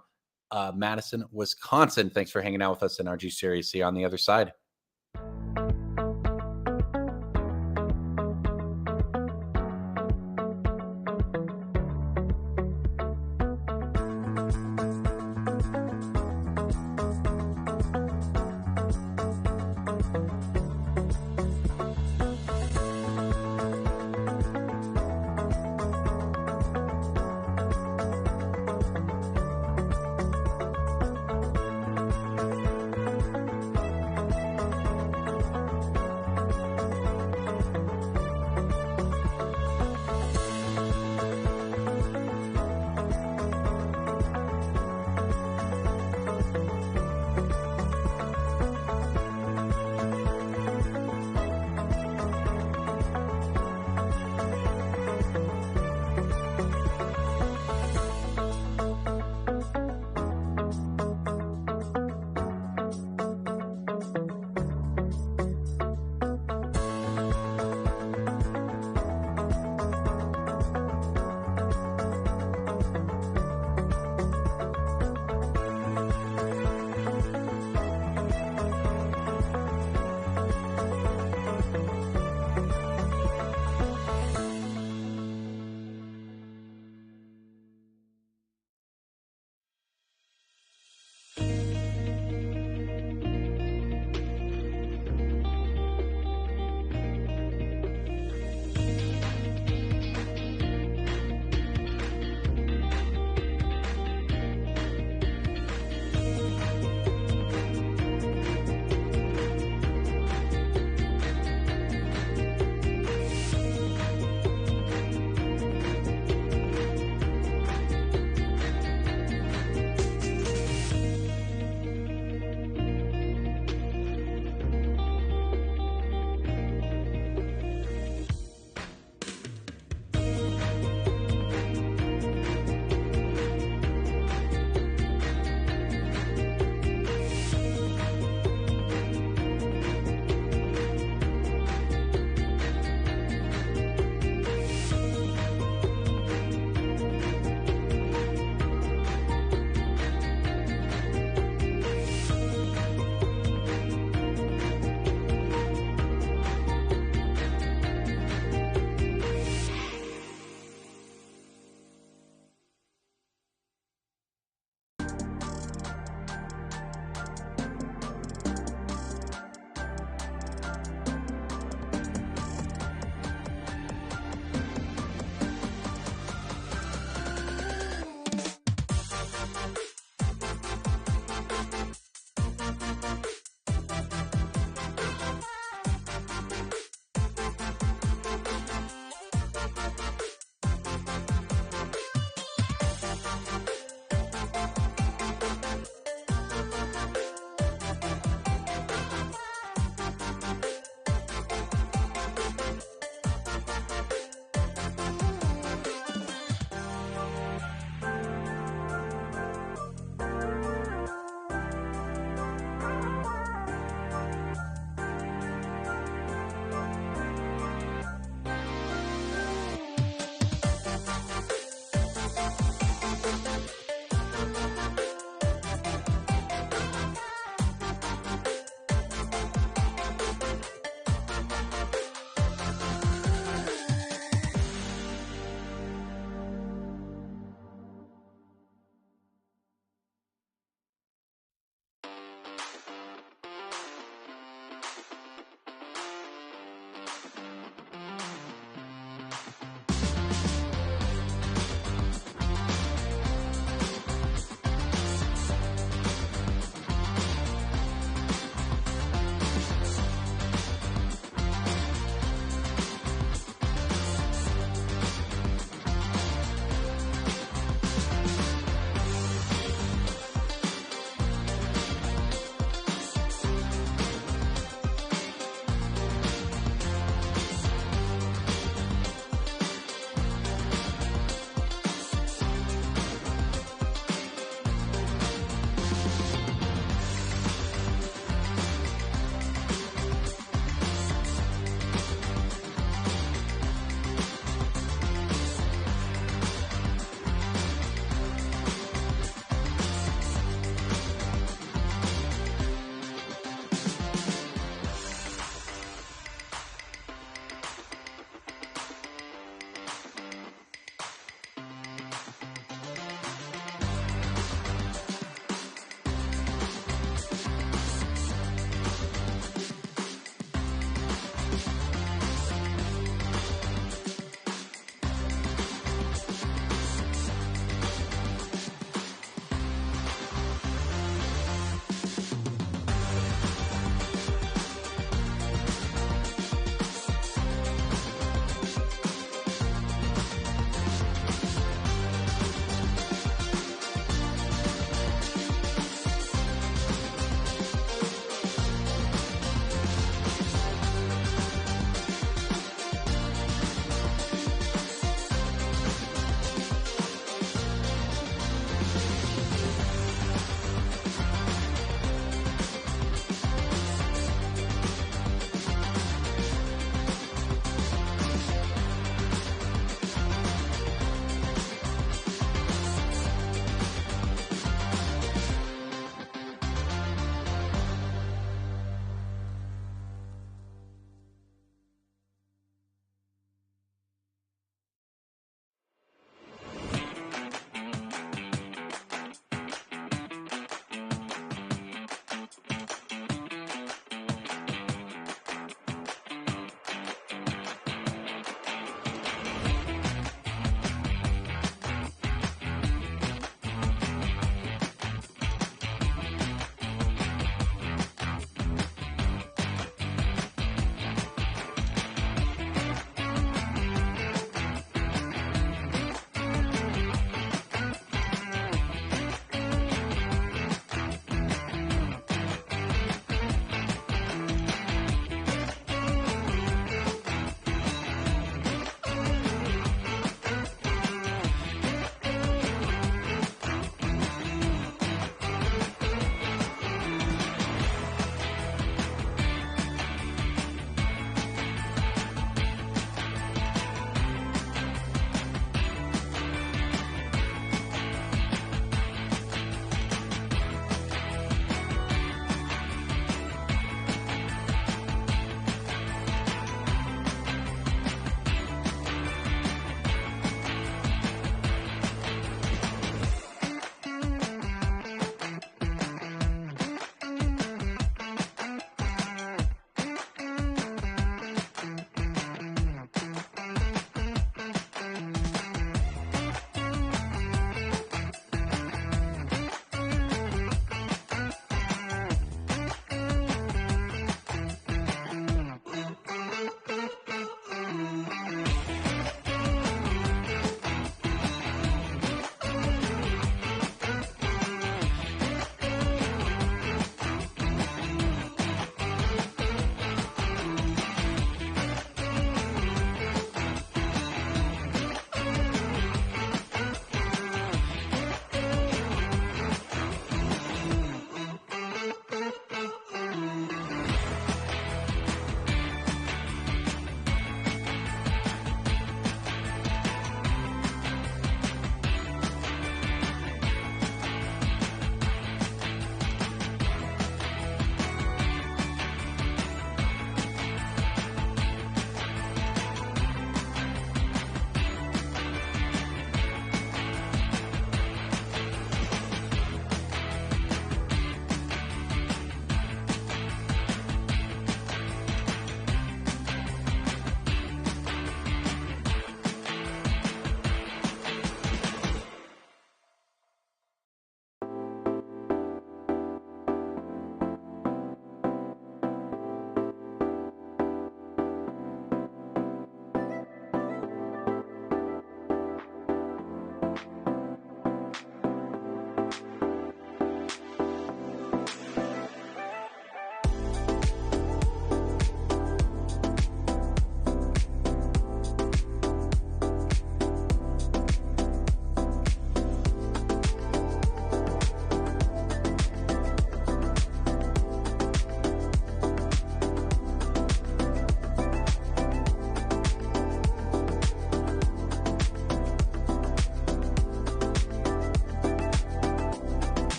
Madison, Wisconsin. Thanks for hanging out with us in NRG Series. See you on the other side.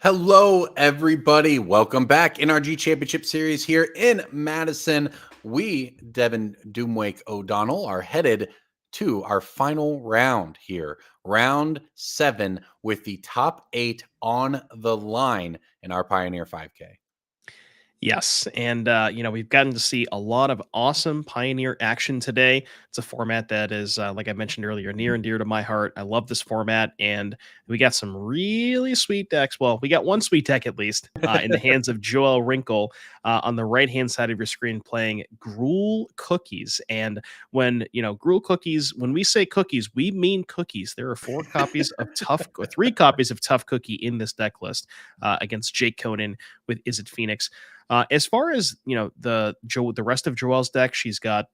Hello, everybody. Welcome back. NRG Championship Series here in Madison. We, Devin Doomwake O'Donnell, are headed to our final round here, round 7, with the top 8 on the line in our Pioneer 5K. Yes, and we've gotten to see a lot of awesome Pioneer action today. It's a format that is, like I mentioned earlier, near and dear to my heart. I love this format, and we got some really sweet decks. Well, we got one sweet deck at least in the hands of Joel Wrinkle on the right-hand side of your screen, playing Gruel Cookies. And when Gruel Cookies, when we say cookies, we mean cookies. There are 3 copies of Tough Cookie in this deck list against Jake Conan with Is It Phoenix. As far as the rest of Joelle's deck, she's got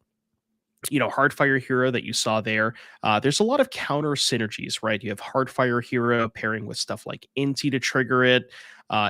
Hardfire Hero that you saw there. There's a lot of counter synergies, right? You have Hardfire Hero pairing with stuff like Inti to trigger it.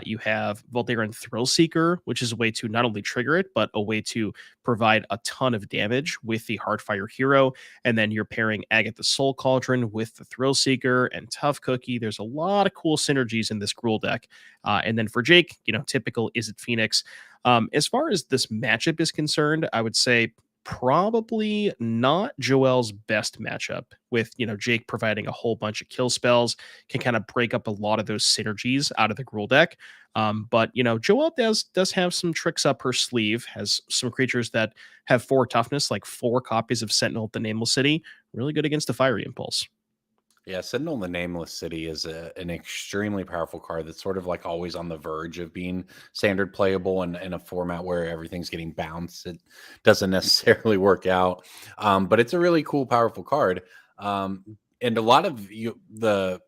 You have Voldaren Thrill Seeker, which is a way to not only trigger it, but a way to provide a ton of damage with the Hardfire Hero. And then you're pairing Agatha Soul Cauldron with the Thrill Seeker and Tough Cookie. There's a lot of cool synergies in this Gruel deck. And then for Jake, typical Is It Phoenix. As far as this matchup is concerned, I would say probably not Joel's best matchup, with Jake providing a whole bunch of kill spells, can kind of break up a lot of those synergies out of the Gruel deck. But Joel does have some tricks up her sleeve, has some creatures that have 4 toughness, like 4 copies of Sentinel at the Nameless City, really good against the Fiery Impulse. Yeah, Sentinel in the Nameless City is an extremely powerful card that's sort of like always on the verge of being standard playable in a format where everything's getting bounced. It doesn't necessarily work out, but it's a really cool, powerful card. And a lot of the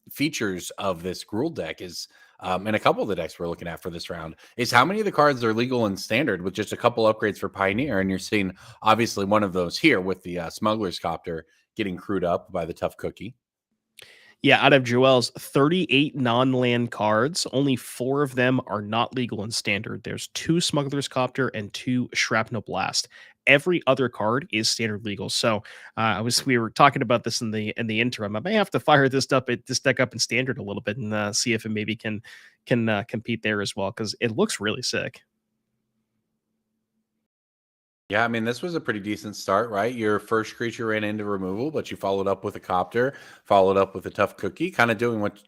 features of this Gruel deck is, and a couple of the decks we're looking at for this round, is how many of the cards are legal and standard with just a couple upgrades for Pioneer. And you're seeing obviously one of those here with the Smuggler's Copter getting crewed up by the Tough Cookie. Yeah, out of Joel's 38 non-land cards, only 4 of them are not legal and standard. There's 2 Smuggler's Copter and 2 Shrapnel Blast. Every other card is standard legal. So we were talking about this in the interim. I may have to fire this deck up in standard a little bit and see if it maybe can compete there as well, because it looks really sick. Yeah, I mean, this was a pretty decent start, right? Your first creature ran into removal, but you followed up with a Copter, followed up with a Tough Cookie, kind of doing what,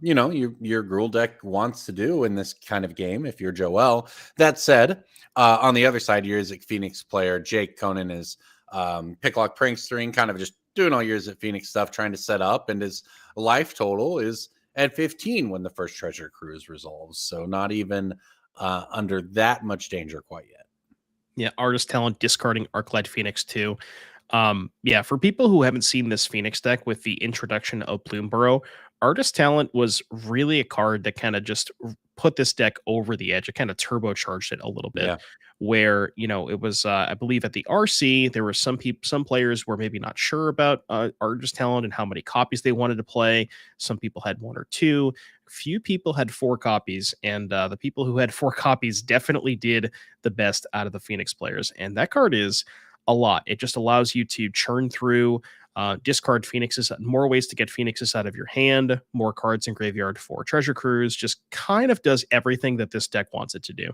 your Gruel deck wants to do in this kind of game if you're Joel. That said, on the other side, your Is It Phoenix player, Jake Conan, is Picklock Prankstering, kind of just doing all your Is It Phoenix stuff, trying to set up, and his life total is at 15 when the first Treasure Cruise resolves. So not even under that much danger quite yet. Yeah, Artist Talent discarding Arclight Phoenix too. For people who haven't seen this Phoenix deck with the introduction of Bloomburrow, Artist Talent was really a card that kind of just put this deck over the edge. It kind of turbocharged it a little bit. Yeah. Where it was, I believe at the RC, there were some players were maybe not sure about Artist Talent and how many copies they wanted to play. Some people had 1 or 2. Few people had 4 copies, and the people who had 4 copies definitely did the best out of the Phoenix players. And that card is a lot. It just allows you to churn through, discard Phoenixes, more ways to get Phoenixes out of your hand, more cards in graveyard for Treasure Cruise. Just kind of does everything that this deck wants it to do.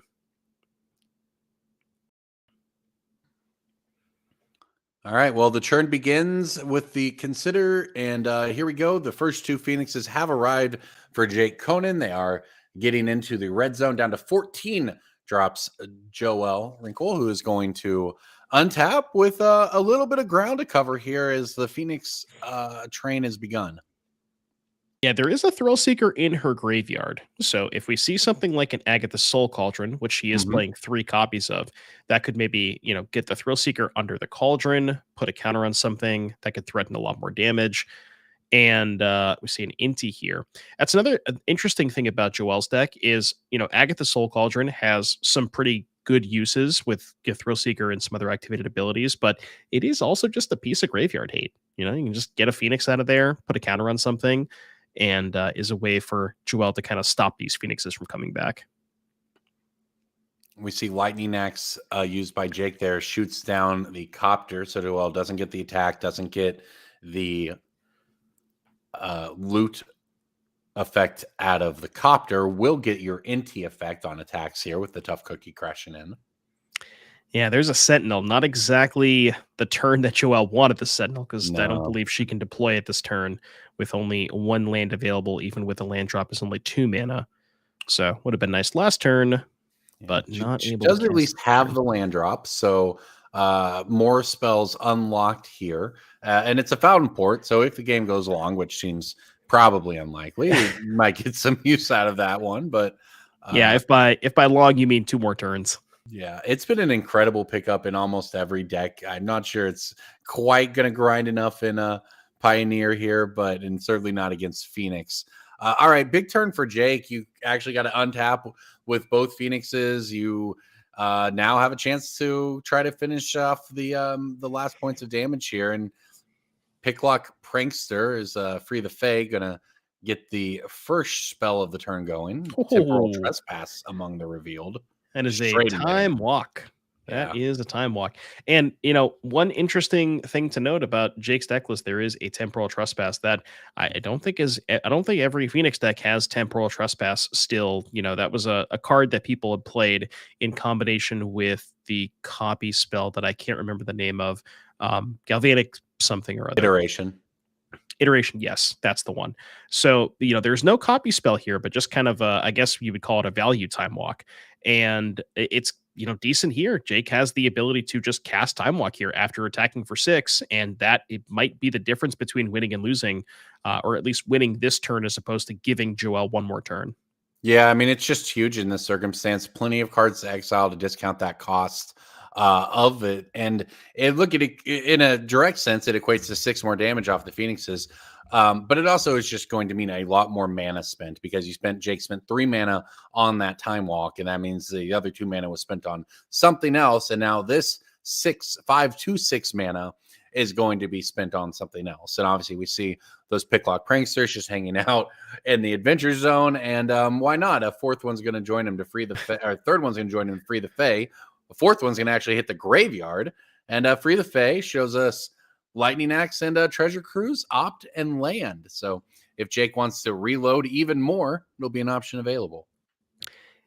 All right, well, the churn begins with the Consider, and here we go. The first 2 Phoenixes have arrived for Jake Conan. They are getting into the red zone. Down to 14 drops Joel Wrinkle, who is going to untap with a little bit of ground to cover here as the Phoenix train has begun. Yeah, there is a Thrill Seeker in her graveyard. So if we see something like an Agatha Soul Cauldron, which she is playing 3 copies of, that could maybe, get the Thrill Seeker under the Cauldron, put a counter on something that could threaten a lot more damage. And we see an Inti here. That's another interesting thing about Joel's deck is, Agatha Soul Cauldron has some pretty good uses with Thrill Seeker and some other activated abilities, but it is also just a piece of graveyard hate. You can just get a Phoenix out of there, put a counter on something, and is a way for Joel to kind of stop these Phoenixes from coming back. We see Lightning Axe used by Jake there, shoots down the Copter, so Joel doesn't get the attack, doesn't get the loot effect out of the copter will get your Inti effect on attacks here with the tough cookie crashing in. Yeah, there's a Sentinel. Not exactly the turn that Joelle wanted the Sentinel, because I don't No. believe she can deploy it this turn with only 1 land available, even with a land drop is only 2 mana. So would have been nice last turn, but not she able does to at cast least this have turn. the land drop, so more spells unlocked here. And it's a fountain port, so if the game goes long, which seems probably unlikely, we might get some use out of that one. But Yeah, if by long you mean 2 more turns. yeah, it's been an incredible pickup in almost every deck. I'm not sure it's quite going to grind enough in a Pioneer here, but and certainly not against Phoenix. All right, big turn for Jake. You actually got to untap with both Phoenixes. You now have a chance to try to finish off the last points of damage here. And Picklock Prankster is Free the Fae going to get the first spell of the turn going. Temporal Oh. Trespass among the revealed. That is a Straight into time him. walk. That is a time walk. And, one interesting thing to note about Jake's deck list, there is a Temporal Trespass that I don't think every Phoenix deck has Temporal Trespass still. That was a card that people had played in combination with the copy spell that I can't remember the name of, Galvanic something or other. Iteration, yes, that's the one. So, there's no copy spell here, but just kind of, I guess you would call it a value time walk. And it's, decent here. Jake has the ability to just cast time walk here after attacking for 6, and that it might be the difference between winning and losing, or at least winning this turn as opposed to giving Joelle 1 more turn. Yeah, I mean, it's just huge in this circumstance. Plenty of cards to exile to discount that cost of it. And look at it in a direct sense, it equates to 6 more damage off the Phoenixes. But it also is just going to mean a lot more mana spent, because Jake spent 3 mana on that time walk, and that means the other 2 mana was spent on something else. And now this 5 to 6 mana is going to be spent on something else. And obviously we see those Picklock Pranksters just hanging out in the adventure zone. And why not? A 4th one's going to join him to free the or 3rd one's going to join him to free the Fae. The 4th one's going to actually hit the graveyard and free the Fae. Shows us Lightning Axe and Treasure Cruise, Opt, and Land. So if Jake wants to reload even more, it'll be an option available.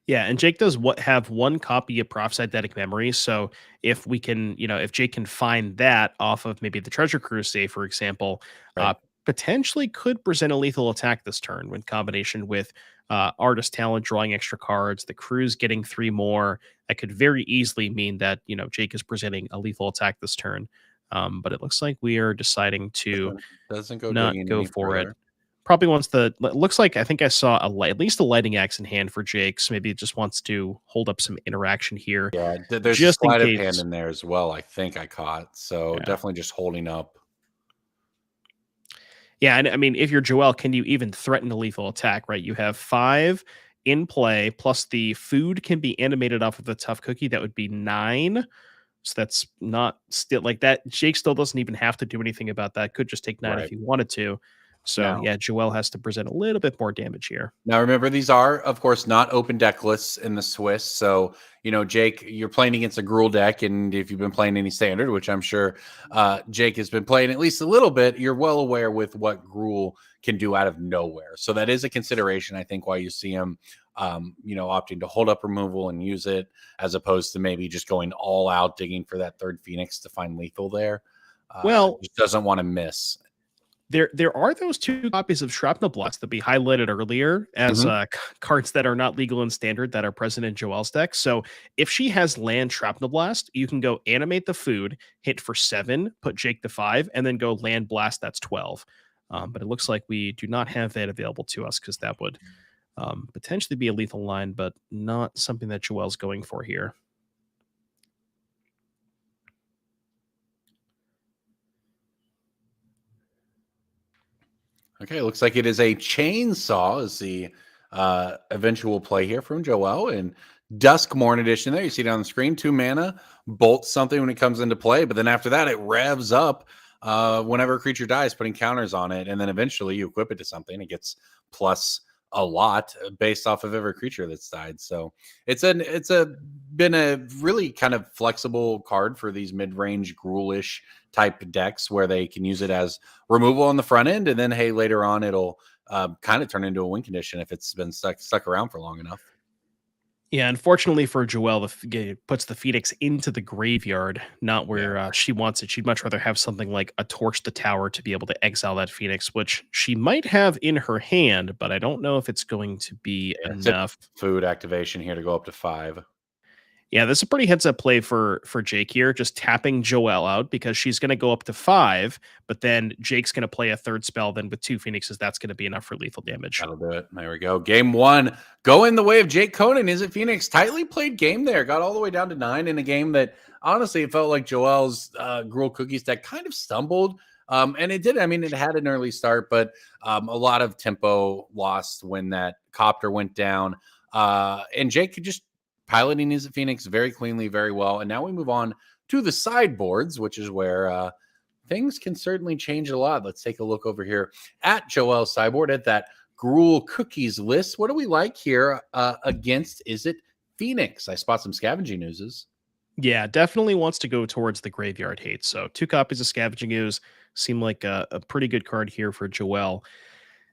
Yeah, and Jake does have 1 copy of Prophetic Memory. So if we can, if Jake can find that off of maybe the Treasure Cruise, say, for example, Right. Potentially could present a lethal attack this turn in combination with Artist Talent drawing extra cards, the Cruise getting 3 more. That could very easily mean that, Jake is presenting a lethal attack this turn. But it looks like we are deciding to doesn't go not digging go any for it. further. Probably wants looks like I think I saw at least a Lightning Axe in hand for Jake. So maybe it just wants to hold up some interaction here. Yeah, there's just a sleight of in case. hand in there as well, I think I caught. So definitely just holding up. Yeah, and I mean, if you're Joelle, can you even threaten a lethal attack, right? You have 5 in play, plus the food can be animated off of the tough cookie. That would be 9. So that's not still like that. Jake still doesn't even have to do anything about that. Could just take 9 if he wanted to. So yeah, Joelle has to present a little bit more damage here. Now remember, these are, of course, not open deck lists in the Swiss. So, Jake, you're playing against a Gruul deck, and if you've been playing any standard, which I'm sure Jake has been playing at least a little bit, you're well aware with what Gruul can do out of nowhere. So that is a consideration, I think, why you see him opting to hold up removal and use it, as opposed to maybe just going all out digging for that 3rd Phoenix to find lethal there. Just doesn't want to miss. There are those 2 copies of Shrapnel Blast that we highlighted earlier as cards that are not legal in standard that are present in Joelle's deck. So if she has land Shrapnel Blast, you can go animate the food, hit for 7, put Jake to 5, and then go land blast. That's 12. But it looks like we do not have that available to us, because that would potentially be a lethal line, but not something that Joelle's going for here. Okay, looks like it is a chainsaw is the eventual play here from Joelle, and Duskmorn edition there. You see it on the screen, 2 mana, bolts something when it comes into play, but then after that it revs up whenever a creature dies, putting counters on it, and then eventually you equip it to something. It gets plus a lot based off of every creature that's died. So it's been a really kind of flexible card for these mid-range Gruulish type decks, where they can use it as removal on the front end, and then hey, later on it'll kind of turn into a win condition if it's been stuck around for long enough. Yeah, unfortunately for Joelle, puts the Phoenix into the graveyard, not where she wants it. She'd much rather have something like a Torch the Tower to be able to exile that Phoenix, which she might have in her hand, but I don't know if it's going to be enough. Food activation here to go up to 5. Yeah, this is a pretty heads-up play for Jake here, just tapping Joelle out because she's going to go up to 5, but then Jake's going to play a third spell. Then with 2 Phoenixes, that's going to be enough for lethal damage. That'll do it. There we go. Game 1 going the way of Jake Conan. Is it Phoenix? Tightly played game there. Got all the way down to 9 in a game that honestly it felt like Joelle's Gruel Cookies deck kind of stumbled. And it did. I mean, it had an early start, but a lot of tempo lost when that copter went down. And Jake could just piloting his Phoenix very cleanly, very well. And now we move on to the sideboards, which is where things can certainly change a lot. Let's take a look over here at Joelle's sideboard at that Gruel Cookies list. What do we like here against Is It Phoenix? I spot some Scavenging Oozes. Yeah, definitely wants to go towards the Graveyard Hate. So 2 copies of Scavenging Ooze seem like a pretty good card here for Joelle.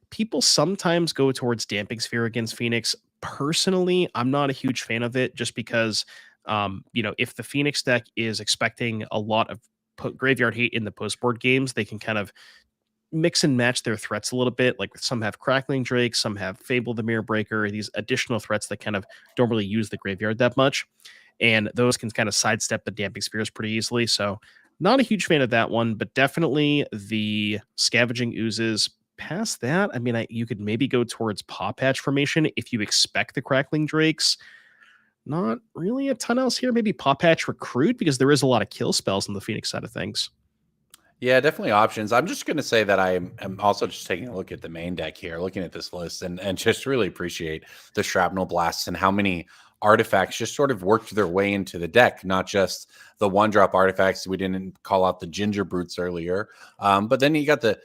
People sometimes go towards Damping Sphere against Phoenix. Personally, I'm not a huge fan of it just because, if the Phoenix deck is expecting a lot of Graveyard Hate in the post-board games, they can kind of mix and match their threats a little bit. Like some have Crackling Drake, some have Fable the Mirror Breaker, these additional threats that kind of don't really use the graveyard that much. And those can kind of sidestep the Damping Spheres pretty easily. So not a huge fan of that one, but definitely the Scavenging Oozes. Past that, I mean, you could maybe go towards Paw Patch formation if you expect the Crackling Drakes. Not really a ton else here. Maybe Paw Patch Recruit because there is a lot of kill spells on the Phoenix side of things. Yeah, definitely options. I'm just going to say that I am also just taking a look at the main deck here, looking at this list, and just really appreciate the Shrapnel Blasts and how many artifacts just sort of worked their way into the deck, not just the 1-drop artifacts. We didn't call out the Ginger Brutes earlier, but then you got the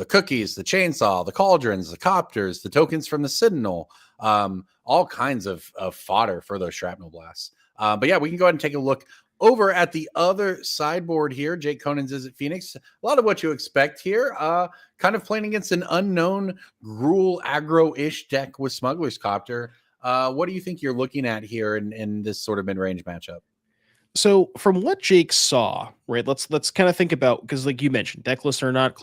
cookies, the chainsaw, the cauldrons, the copters, the tokens from the Sentinel, all kinds of fodder for those Shrapnel Blasts. But yeah, we can go ahead and take a look over at the other sideboard here. Jake Conan's Is It Phoenix. A lot of what you expect here. Kind of playing against an unknown Gruel aggro-ish deck with Smuggler's Copter. What do you think you're looking at here in this sort of mid-range matchup? So from what Jake saw, right, let's kind of think about, because like you mentioned, deck lists are not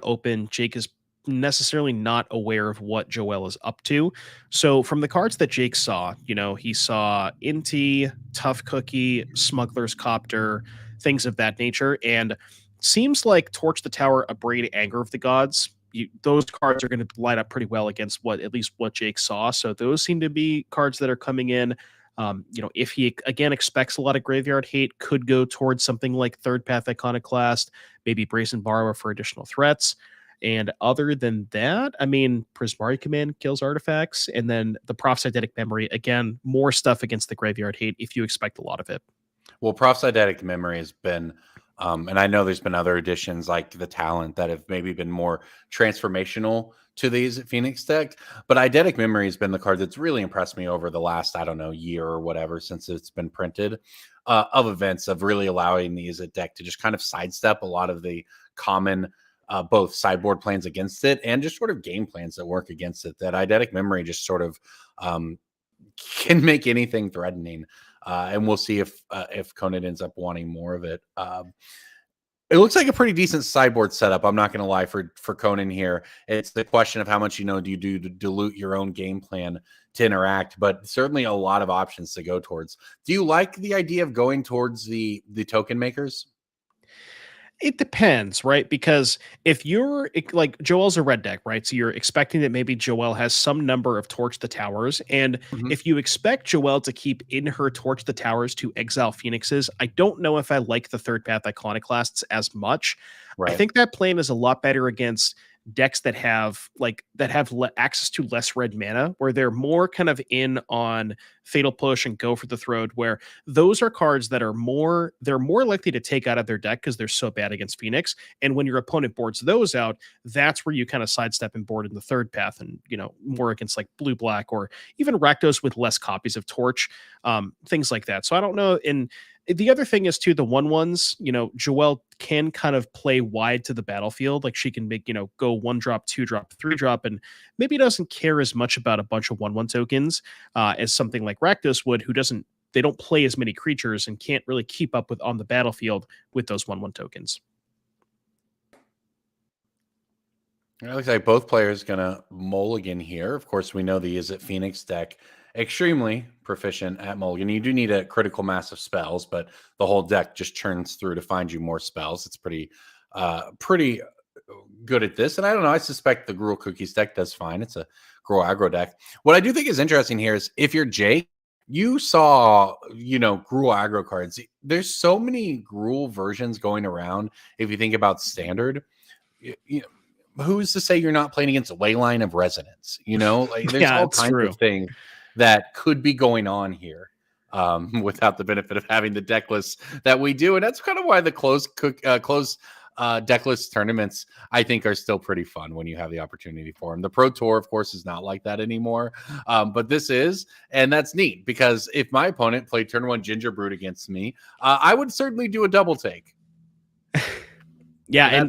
open. Jake is necessarily not aware of what Joelle is up to. So from the cards that Jake saw, he saw Inti, Tough Cookie, Smuggler's Copter, things of that nature, and seems like Torch the Tower, Abrade, Anger of the Gods. Those cards are going to line up pretty well against at least what Jake saw. So those seem to be cards that are coming in. If he again expects a lot of Graveyard Hate, could go towards something like Third Path Iconoclast, maybe Brazen Borrower for additional threats. And other than that, I mean, Prismari Command kills artifacts, and then the Proph's Eidetic Memory, again, more stuff against the Graveyard Hate if you expect a lot of it. Well, Proph's Eidetic Memory has been, and I know there's been other additions like the Talent that have maybe been more transformational to these Phoenix deck, but Eidetic Memory has been the card that's really impressed me over the last, year or whatever since it's been printed, of events, of really allowing these deck to just kind of sidestep a lot of the common both sideboard plans against it and just sort of game plans that work against it. That Eidetic Memory just sort of can make anything threatening, and we'll see if Conan ends up wanting more of it. It looks like a pretty decent sideboard setup. I'm not going to lie for Conan here. It's the question of how much do you do to dilute your own game plan to interact, but certainly a lot of options to go towards. Do you like the idea of going towards the token makers? It depends, right? Because if you're like Joelle's a red deck, right? So you're expecting that maybe Joelle has some number of Torch the Towers. And if you expect Joelle to keep in her Torch the Towers to exile Phoenixes, I don't know if I like the Third Path Iconoclasts as much. Right. I think that plan is a lot better against decks that have access to less red mana, where they're more kind of in on Fatal Push and Go for the Throat, where those are cards that are they're more likely to take out of their deck because they're so bad against Phoenix. And when your opponent boards those out, that's where you kind of sidestep and board in the third path, and more against like blue black or even Rakdos with less copies of Torch, things like that. So I don't know. And the other thing is too, the 1/1s, Joelle can kind of play wide to the battlefield. Like she can make, go 1 drop, 2 drop, 3 drop, and maybe doesn't care as much about a bunch of 1/1 tokens as something like Rakdos would, they don't play as many creatures and can't really keep up with on the battlefield with those 1/1 tokens. It looks like both players gonna mulligan here. Of course, we know the Is It Phoenix deck extremely proficient at mulligan. You do need a critical mass of spells, but the whole deck just churns through to find you more spells. It's pretty good at this. And I don't know, I suspect the Gruul Cookies deck does fine. It's a Gruul aggro deck. What I do think is interesting here is if you're Jake, you saw, Gruul aggro cards. There's so many Gruul versions going around. If you think about standard, who's to say you're not playing against a Leyline of Resonance? Like there's all kinds of things that could be going on here without the benefit of having the deck list that we do. And that's kind of why the closed deck list tournaments, I think, are still pretty fun when you have the opportunity for them. The Pro Tour, of course, is not like that anymore. But this is, and that's neat because if my opponent played turn 1 Ginger Brood against me, I would certainly do a double take. Yeah,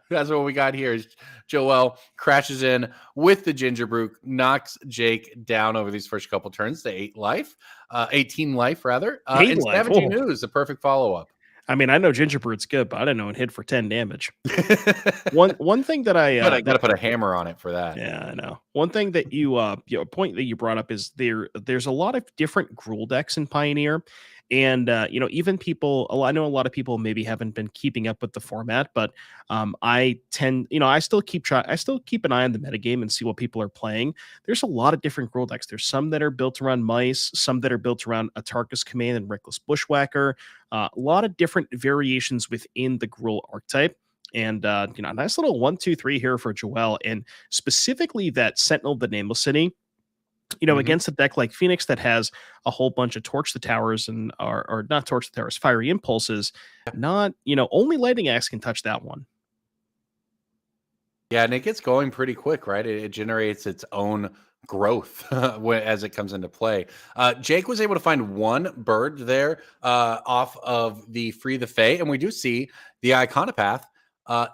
that's what we got here. Is Joelle crashes in with the Ginger Brew, knocks Jake down over these first couple turns to 18 life rather. And Scavenging Ooze, a perfect follow-up. I mean, I know Ginger Brood's good, but I didn't know it hit for 10 damage. One thing that I got to put a hammer on it for that. Yeah, I know. One thing that a point that you brought up is there's a lot of different Gruul decks in Pioneer. And even I know a lot of people maybe haven't been keeping up with the format, but I still keep an eye on the metagame and see what people are playing. There's a lot of different Gruul decks. There's some that are built around mice, some that are built around Atarka's Command and Reckless Bushwhacker. A lot of different variations within the Gruul archetype. And a nice little 1, 2, 3 here for Joelle, and specifically that Sentinel of the Nameless City. Against a deck like Phoenix that has a whole bunch of Torch the Towers or not Torch the Towers, Fiery Impulses, only Lightning Axe can touch that one. Yeah, and it gets going pretty quick, right? It generates its own growth as it comes into play. Jake was able to find 1 bird there off of the Free the Fae, and we do see the Iconopath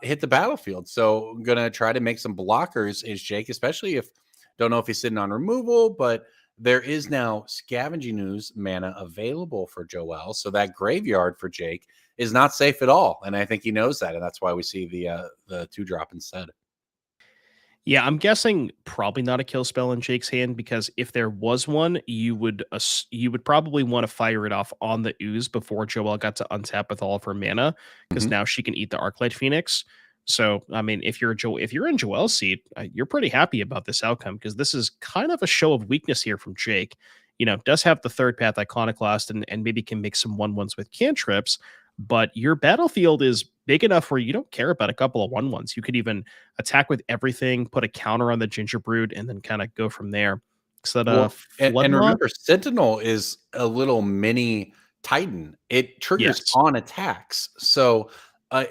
hit the battlefield. So I'm going to try to make some blockers is Jake, especially if don't know if he's sitting on removal, but there is now Scavenging Ooze mana available for Joelle. So that graveyard for Jake is not safe at all. And I think he knows that. And that's why we see the 2-drop instead. Yeah, I'm guessing probably not a kill spell in Jake's hand, because if there was one, you would probably want to fire it off on the Ooze before Joelle got to untap with all of her mana, because now she can eat the Arclight Phoenix. So, I mean, if you're in Joelle's seat, you're pretty happy about this outcome, because this is kind of a show of weakness here from Jake. Does have the third path Iconoclast and maybe can make some 1/1s with cantrips, but your battlefield is big enough where you don't care about a couple of 1/1s. You could even attack with everything, put a counter on the Ginger Brood, and then kind of go from there. So and remember, Sentinel is a little mini Titan. It triggers on attacks. So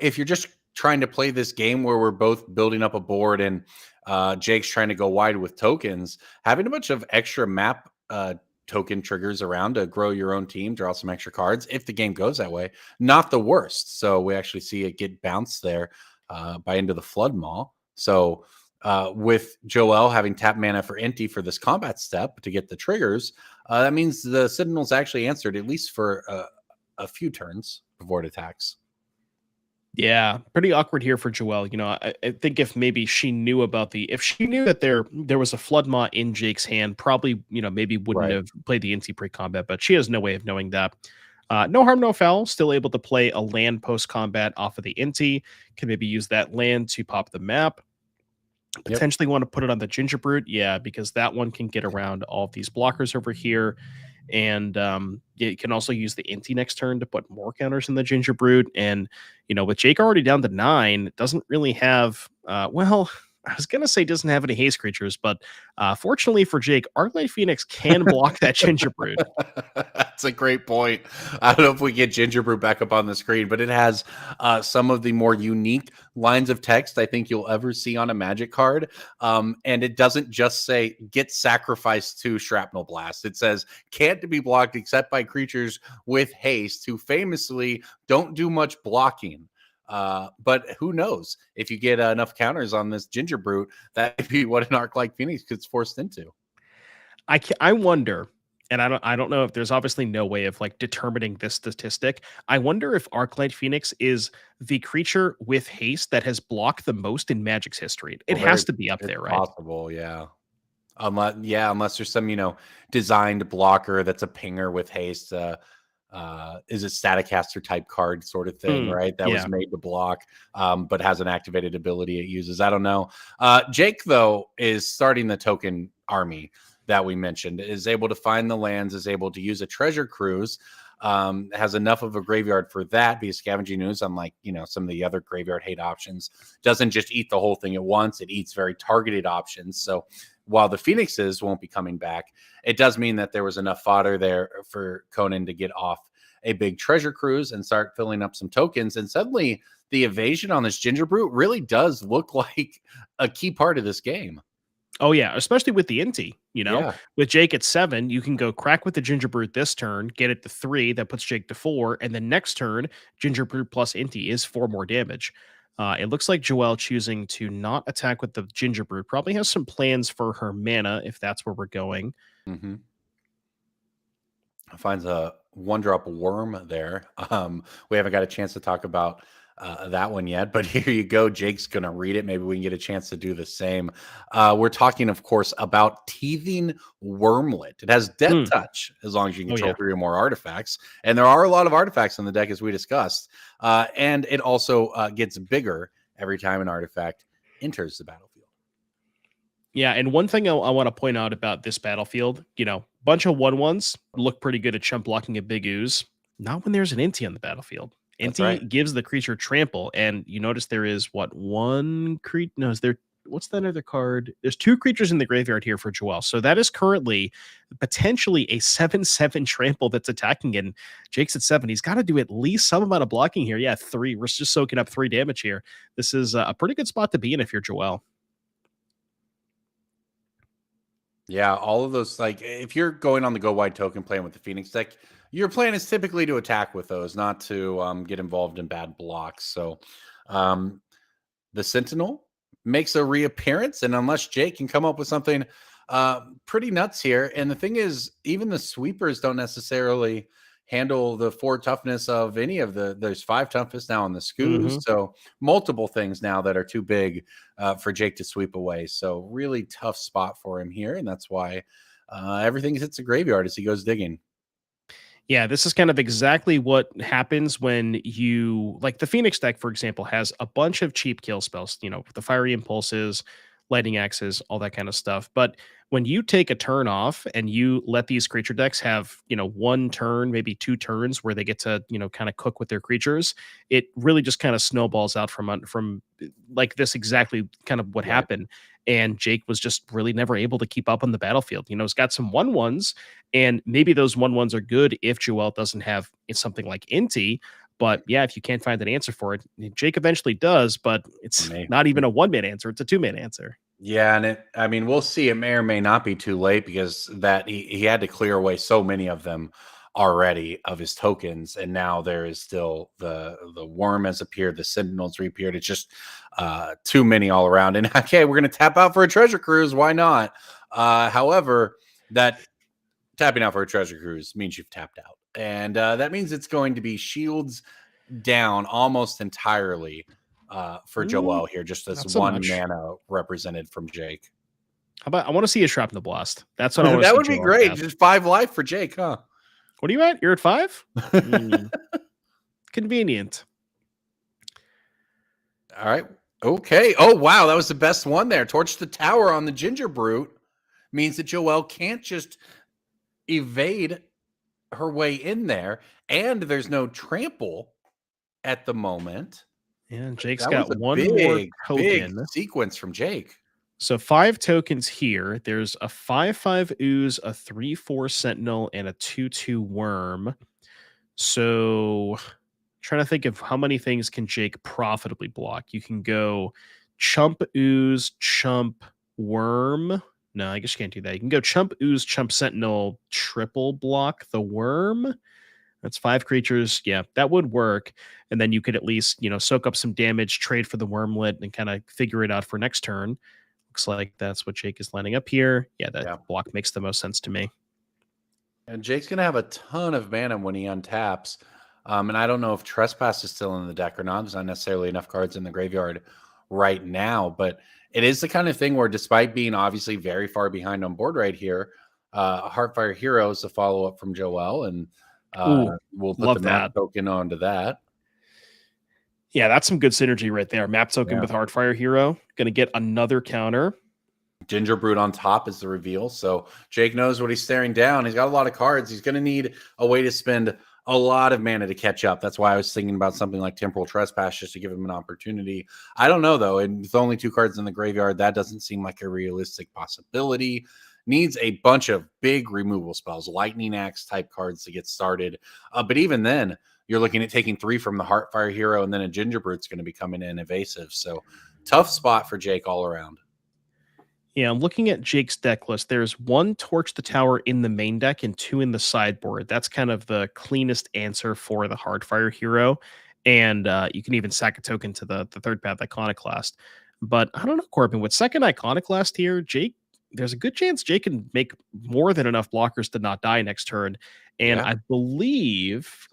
if you're just trying to play this game where we're both building up a board and Jake's trying to go wide with tokens, having a bunch of extra map token triggers around to grow your own team, draw some extra cards, if the game goes that way, not the worst. So we actually see it get bounced there by Into the Flood Maw. So with Joelle having tap mana for Inti for this combat step to get the triggers, that means the Sentinel's actually answered at least for a few turns before it attacks. Yeah, pretty awkward here for Joelle. I think if maybe she knew if she knew that there was a Flood Maw in Jake's hand, probably, maybe wouldn't have played the Inti pre-combat, but she has no way of knowing that. No harm, no foul. Still able to play a land post-combat off of the Inti. Can maybe use that land to pop the map. Potentially want to put it on the Ginger Brood. Yeah, because that one can get around all of these blockers over here. And you can also use the Inti next turn to put more counters in the Ginger Brood. And, with Jake already down to 9, it doesn't really have, I was gonna say doesn't have any haste creatures, but fortunately for Jake, Arclight Phoenix can block that Gingerbread. That's a great point. I don't know if we get Gingerbread back up on the screen, but it has some of the more unique lines of text I think you'll ever see on a Magic card. And it doesn't just say get sacrificed to Shrapnel Blast. It says can't be blocked except by creatures with haste who famously don't do much blocking. But who knows if you get enough counters on this Gingerbread, that could be what an arc like Phoenix gets forced into. I wonder, and I don't know if there's obviously no way of like determining this statistic. I wonder if Arclight Phoenix is the creature with haste that has blocked the most in Magic's history. It has to be up there, right? Possible, yeah. Unless there's some, designed blocker that's a pinger with haste. Is a Staticaster type card sort of thing, right? That was made to block, but has an activated ability it uses. I don't know. Jake, though, is starting the token army that we mentioned, is able to find the lands, is able to use a treasure cruise, has enough of a graveyard for that, because Scavenging Ooze, unlike, some of the other graveyard hate options, doesn't just eat the whole thing at once. It eats very targeted options. So while the Phoenixes won't be coming back, it does mean that there was enough fodder there for Conan to get off a big treasure cruise and start filling up some tokens. And suddenly the evasion on this Gingerbread really does look like a key part of this game. Oh, yeah, especially with the Inti, With Jake at 7, you can go crack with the Gingerbread this turn, get it to 3, that puts Jake to 4, and then next turn, Gingerbread plus Inti is 4 more damage. It looks like Joelle choosing to not attack with the Gingerbread probably has some plans for her mana, if that's where we're going. Mm-hmm. Finds a 1-drop worm there. We haven't got a chance to talk about that one yet, but here you go. Jake's gonna read it. Maybe we can get a chance to do the same. We're talking, of course, about Teething Wormlet. It has Death Touch as long as you control 3 or more artifacts, and there are a lot of artifacts in the deck as we discussed. And it also gets bigger every time an artifact enters the battlefield. Yeah, and one thing I want to point out about this battlefield, bunch of 1/1s look pretty good at chump blocking a big ooze. Not when there's an Inti on the battlefield. Inti gives the creature trample, and you notice there is one creature. No, is there? What's that other card? There's 2 creatures in the graveyard here for Joelle. So that is currently potentially a 7/7 trample that's attacking. And Jake's at 7. He's got to do at least some amount of blocking here. Yeah, 3. We're just soaking up 3 damage here. This is a pretty good spot to be in if you're Joelle. Yeah, all of those, like, if you're going on the go wide token playing with the Phoenix deck, your plan is typically to attack with those, not to get involved in bad blocks. So the Sentinel makes a reappearance, and unless Jake can come up with something pretty nuts here, and the thing is, even the sweepers don't necessarily handle the 4 toughness of any of there's 5 toughness now on the Scoos. So multiple things now that are too big for Jake to sweep away. So really tough spot for him here. And that's why everything hits the graveyard as he goes digging. Yeah, this is kind of exactly what happens when you, like the Phoenix deck, for example, has a bunch of cheap kill spells, the Fiery Impulses, Lightning Axes, all that kind of stuff. But when you take a turn off and you let these creature decks have, 1 turn, maybe 2 turns where they get to, kind of cook with their creatures, it really just kind of snowballs out from like this exactly kind of what happened. And Jake was just really never able to keep up on the battlefield. He's got some 1/1s, and maybe those 1/1s are good if Joelle doesn't have something like Inti. But yeah, if you can't find an answer for it, Jake eventually does, but it's not even a 1-man answer. It's a 2-man answer. Yeah, and we'll see. It may or may not be too late because that he had to clear away so many of them already of his tokens, and now there is still the worm has appeared, the Sentinels reappeared. It's just too many all around. And okay, we're gonna tap out for a treasure cruise. Why not? However, that tapping out for a treasure cruise means you've tapped out, and that means it's going to be shields down almost entirely for Joelle here, just as so 1 much. mana represented from Jake. How about I want to see a Shrapnel Blast? That's what I want. That would be great. Have. Just 5 life for Jake, huh? What are you at? You're at 5? Convenient. All right. Okay. Oh, wow. That was the best one there. Torch the tower on the Gingerbread means that Joelle can't just evade her way in there, and there's no trample at the moment. And Jake's That got was a one more big token. sequence from Jake. So 5 tokens here. There's a 5/5 ooze, a 3/4 sentinel, and a 2/2 worm. So trying to think of how many things can Jake profitably block. You can go chump ooze, chump worm. No, I guess you can't do that. You can go chump ooze, chump sentinel, triple block the worm. That's 5 creatures. Yeah, that would work. And then you could at least, soak up some damage, trade for the wormlet, and kind of figure it out for next turn. Looks like that's what Jake is lining up here. Yeah, that block makes the most sense to me. And Jake's going to have a ton of mana when he untaps. And I don't know if Trespass is still in the deck or not. There's not necessarily enough cards in the graveyard right now. But it is the kind of thing where, despite being obviously very far behind on board right here, Heartfire Hero is a follow-up from Joel. And we'll put the map token onto that. Yeah, that's some good synergy right there. Map token with Heartfire Hero. Going to get another counter. Gingerbrute on top is the reveal. So Jake knows what he's staring down. He's got a lot of cards. He's going to need a way to spend a lot of mana to catch up. That's why I was thinking about something like Temporal Trespass just to give him an opportunity. I don't know, though. And with only 2 cards in the graveyard, that doesn't seem like a realistic possibility. Needs a bunch of big removal spells, Lightning Axe type cards to get started. But even then, you're looking at taking 3 from the Heartfire Hero, and then a Gingerbrute's going to be coming in evasive. So tough spot for Jake all around. Yeah, I'm looking at Jake's deck list. There's 1 Torch the Tower in the main deck and 2 in the sideboard. That's kind of the cleanest answer for the Heartfire Hero. And you can even sack a token to the third path Iconoclast. But I don't know, Corbin, with second Iconoclast here, Jake, there's a good chance Jake can make more than enough blockers to not die next turn. And I believe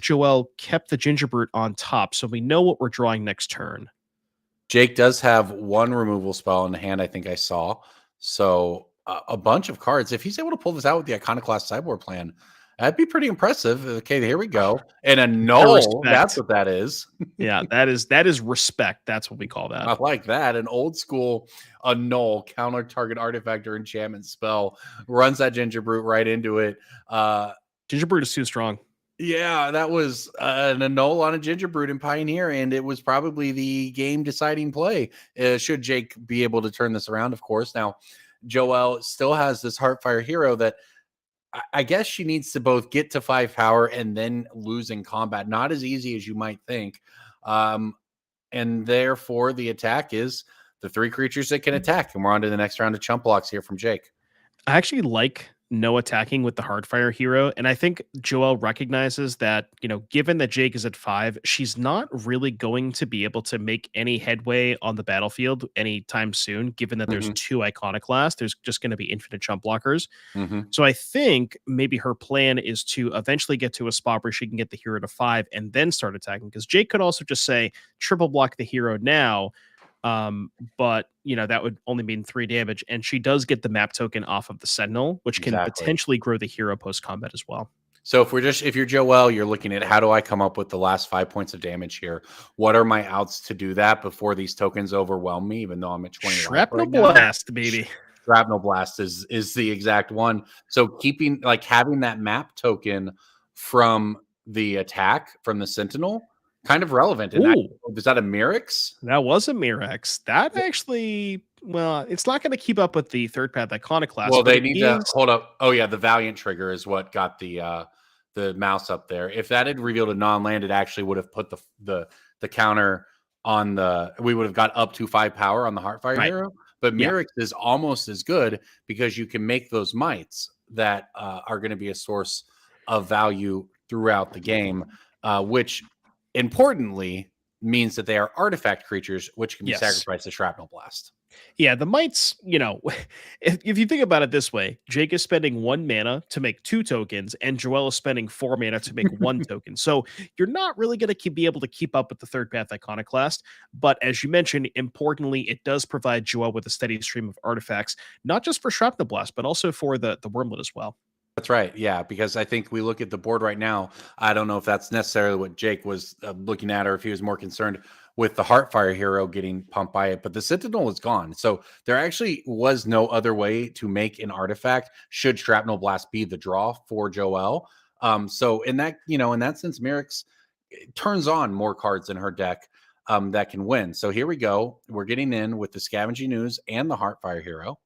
Joel kept the Gingerbrute on top, so we know what we're drawing next turn. Jake does have 1 removal spell in the hand, I think I saw. So a bunch of cards. If he's able to pull this out with the Iconoclast sideboard plan, that'd be pretty impressive. Okay, here we go. And a null, that's what that is. Yeah, that is respect. That's what we call that. I like that. An old school, a null, counter target artifact or enchantment spell, runs that Gingerbrute right into it. Gingerbrute is too strong. Yeah, that was an annul on a Gingerbrute in Pioneer, and it was probably the game-deciding play. Should Jake be able to turn this around, of course. Now, Joel still has this Heartfire Hero that I guess she needs to both get to 5 power and then lose in combat. Not as easy as you might think. And therefore, the attack is the 3 creatures that can attack. And we're on to the next round of chump blocks here from Jake. I actually like no attacking with the Heartfire Hero. And I think Joel recognizes that, given that Jake is at 5, she's not really going to be able to make any headway on the battlefield anytime soon, given that there's 2 Iconoclasts. There's just going to be infinite chump blockers. So I think maybe her plan is to eventually get to a spot where she can get the hero to 5 and then start attacking. Because Jake could also just say, triple block the hero now. But that would only mean 3 damage, and she does get the map token off of the Sentinel, which can potentially grow the hero post combat as well. So if you're Joel, you're looking at how do I come up with the last 5 points of damage here? What are my outs to do that before these tokens overwhelm me? Even though I'm at 20. Shrapnel Blast, baby. Shrapnel Blast is the exact one. So having that map token from the attack from the Sentinel. Kind of relevant. Was that a Mirrex? That was a Mirrex. That actually, it's not going to keep up with the third path Iconoclast. Well, they need to hold up. Oh yeah, the Valiant trigger is what got the mouse up there. If that had revealed a non-land, it actually would have put the counter on the. We would have got up to 5 power on the Heartfire Hero. But Mirrex is almost as good because you can make those mites that are going to be a source of value throughout the game, which importantly means that they are artifact creatures, which can be sacrificed to Shrapnel Blast. Yeah, the mites, if you think about it this way, Jake is spending 1 mana to make 2 tokens, and Joel is spending 4 mana to make 1 token. So you're not really going to be able to keep up with the third path Iconoclast. But as you mentioned, importantly, it does provide Joel with a steady stream of artifacts, not just for Shrapnel Blast, but also for the Wormlet as well. That's right. Yeah, because I think we look at the board right now. I don't know if that's necessarily what Jake was looking at, or if he was more concerned with the Heartfire Hero getting pumped by it. But the Sentinel is gone. So there actually was no other way to make an artifact should Shrapnel Blast be the draw for Joel. So in that sense, Mirrex turns on more cards in her deck that can win. So here we go. We're getting in with the Scavenging Ooze and the Heartfire Hero.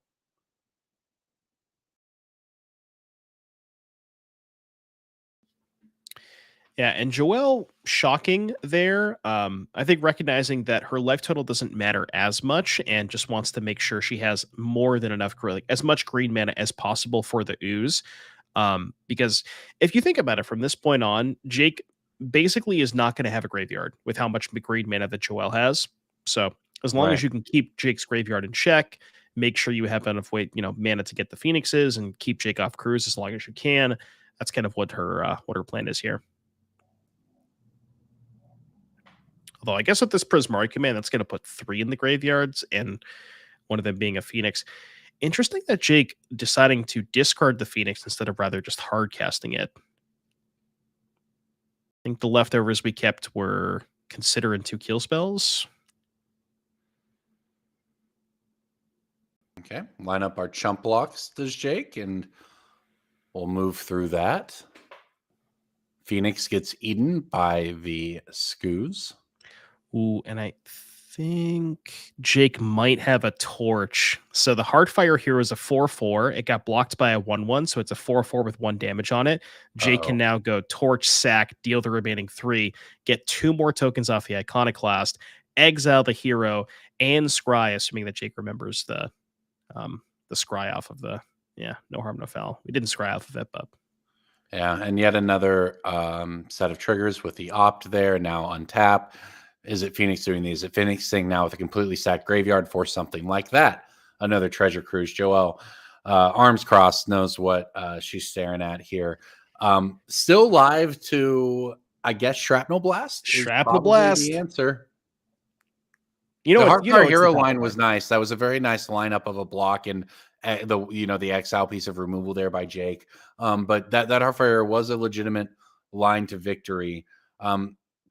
Yeah, and Joelle, shocking there. I think recognizing that her life total doesn't matter as much and just wants to make sure she has more than enough, like as much green mana as possible for the ooze. Because if you think about it from this point on, Jake basically is not going to have a graveyard with how much green mana that Joelle has. So as long as you can keep Jake's graveyard in check, make sure you have enough mana to get the Phoenixes and keep Jake off cruise as long as you can. That's kind of what her plan is here. Although I guess with this Prismari command, that's going to put 3 in the graveyards, and one of them being a Phoenix. Interesting that Jake deciding to discard the Phoenix instead of rather just hard casting it. I think the leftovers we kept were Consider and 2 kill spells. Okay, line up our chump blocks, does Jake, and we'll move through that. Phoenix gets eaten by the Skoos. Ooh, and I think Jake might have a torch. So the Heartfire Hero is a 4/4. It got blocked by a 1/1, so it's a 4/4 with 1 damage on it. Jake can now go torch, sack, deal the remaining 3, get 2 more tokens off the Iconoclast, exile the hero, and scry, assuming that Jake remembers the scry off of the no harm, no foul. We didn't scry off of it, but yeah, and yet another set of triggers with the opt there, now untap. Is it Phoenix doing these? Is it Phoenix thing now with a completely stacked graveyard for something like that? Another treasure cruise. Joelle, arms crossed, knows what she's staring at here. Still live to, I guess, Shrapnel Blast. Shrapnel Blast. The answer. The Heartfire Hero line was nice. That was a very nice lineup of a block and the exile piece of removal there by Jake. But that Heartfire was a legitimate line to victory.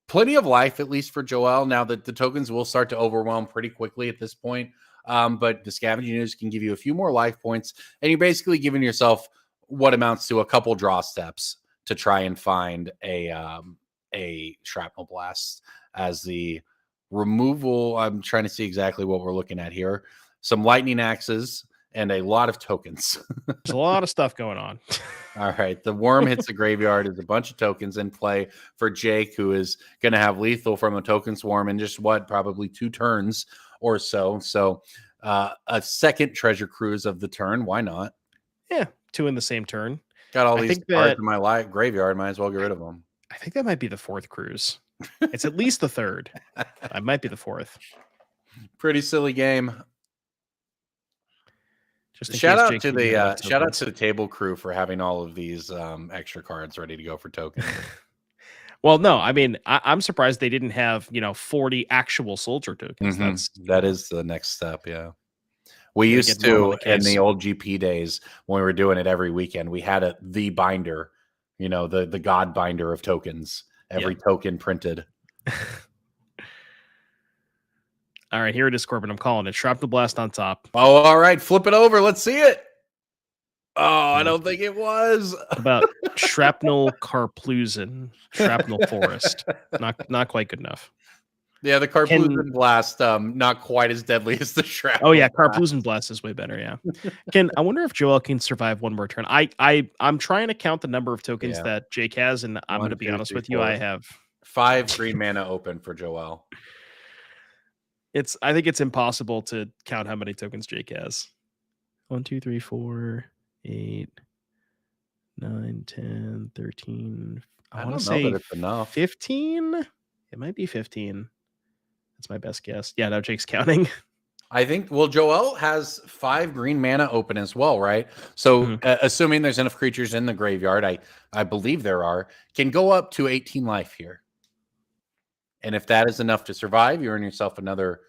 Plenty of life, at least for Joelle. Now that the tokens will start to overwhelm pretty quickly at this point. But the Scavenging Ooze can give you a few more life points. And you're basically giving yourself what amounts to a couple draw steps to try and find a Shrapnel Blast as the removal. I'm trying to see exactly what we're looking at here. Some lightning axes and a lot of tokens. There's a lot of stuff going on. All right. The worm hits the graveyard. There's a bunch of tokens in play for Jake, who is going to have lethal from a token swarm in just probably 2 turns or so. So a second treasure cruise of the turn. Why not? Yeah, 2 in the same turn. Got all these cards in my graveyard. Might as well get rid of them. I think that might be the 4th cruise. It's at least the 3rd. I might be the 4th. Pretty silly game. Just shout out to the table crew for having all of these extra cards ready to go for tokens. Well, no, I mean, I'm surprised they didn't have 40 actual soldier tokens. That is the next step. Yeah, we used to in the old GP days when we were doing it every weekend. We had the binder, the god binder of tokens. Every token printed. All right, here it is, Corbin. I'm calling it. Shrapnel Blast on top. Oh, all right. Flip it over. Let's see it. Oh, I don't think it was. About Shrapnel Karplusen, Shrapnel Forest. Not quite good enough. Yeah, the Karplusen Blast, not quite as deadly as the Shrapnel. Oh, yeah, Karplusen Blast is way better, yeah. I wonder if Joelle can survive one more turn. I'm trying to count the number of tokens that Jake has, and I'm going to be honest with you. I have 5 green mana open for Joelle. I think it's impossible to count how many tokens Jake has. 1, 2, 3, 4, 8, 9, 10, 13. I want to say it's enough. 15. It might be 15. That's my best guess. Yeah, no, Jake's counting. I think, Joelle has 5 green mana open as well, right? So assuming there's enough creatures in the graveyard, I believe there are, can go up to 18 life here. And if that is enough to survive, you earn yourself another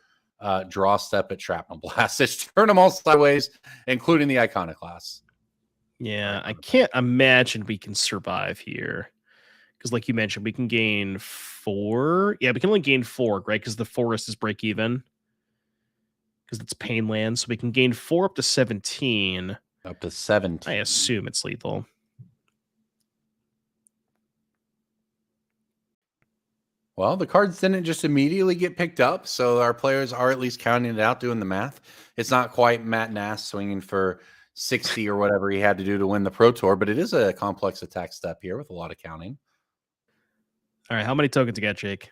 draw step at Shrapnel Blast. Just turn them all sideways, including the Iconoclast. Yeah, I can't imagine we can survive here. Because like you mentioned, we can gain 4. Yeah, we can only gain 4, right? Because the forest is break even. Because it's Painland. So we can gain 4 up to 17. Up to 17. I assume it's lethal. Well, the cards didn't just immediately get picked up, so our players are at least counting it out, doing the math. It's not quite Matt Nass swinging for 60 or whatever he had to do to win the Pro Tour, but it is a complex attack step here with a lot of counting. All right, how many tokens you got, Jake?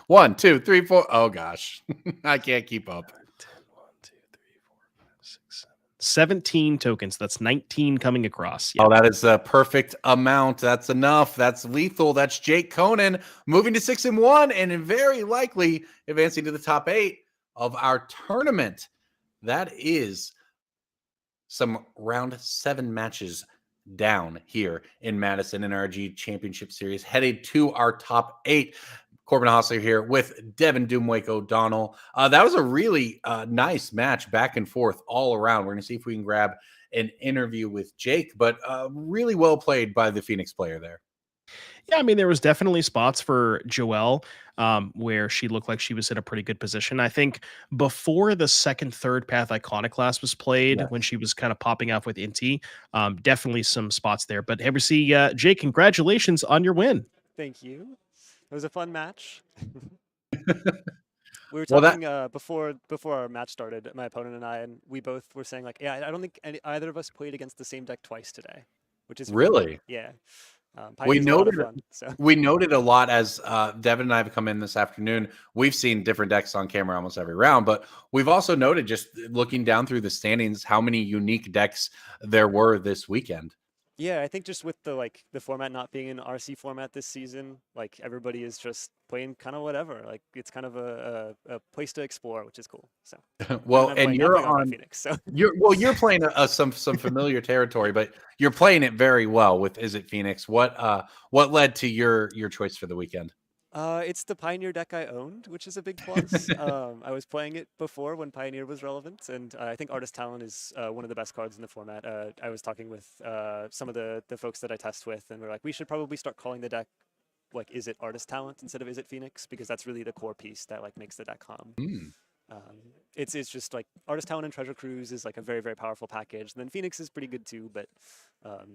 1, 2, 3, 4. Oh gosh, I can't keep up. 1, 2, 3, 4, 5, 6, 7. 17 tokens. That's 19 coming across. Oh, that is a perfect amount. That's enough. That's lethal. That's Jake Conan moving to 6-1 and very likely advancing to the top 8 of our tournament. That is some round 7 matches down here in Madison NRG Championship Series, headed to our top 8. Corbin Hostler here with Devin Doomwake O'Donnell. That was a really nice match, back and forth all around. We're going to see if we can grab an interview with Jake, but really well played by the Phoenix player there. Yeah, I mean, there was definitely spots for Joelle where she looked like she was in a pretty good position. I think before the second, third path Iconoclast was played, when she was kind of popping off with Inti, definitely some spots there. But hey, we see Jake, congratulations on your win. Thank you. It was a fun match. We were talking before our match started, my opponent and I, and we both were saying like, yeah, I don't think either of us played against the same deck twice today, which is really yeah. We noted fun, so. We noted a lot as Devin and I have come in this afternoon. We've seen different decks on camera almost every round, but we've also noted, just looking down through the standings, how many unique decks there were this weekend. Yeah, I think just with the format not being an RC format this season, like everybody is just playing kind of whatever. Like it's kind of a place to explore, which is cool. So well, and you're on Phoenix, so you're playing some familiar territory, but you're playing it very well with Is It Phoenix. What led to your choice for the weekend? It's the Pioneer deck I owned, which is a big plus. I was playing it before when Pioneer was relevant, and I think Artist Talent is one of the best cards in the format. I was talking with some of the folks that I test with, and we're like, we should probably start calling the deck like, is it Artist Talent instead of Is It Phoenix, because that's really the core piece that like makes the deck hum. It's just like Artist Talent and Treasure Cruise is like a very, very powerful package. And then Phoenix is pretty good too, but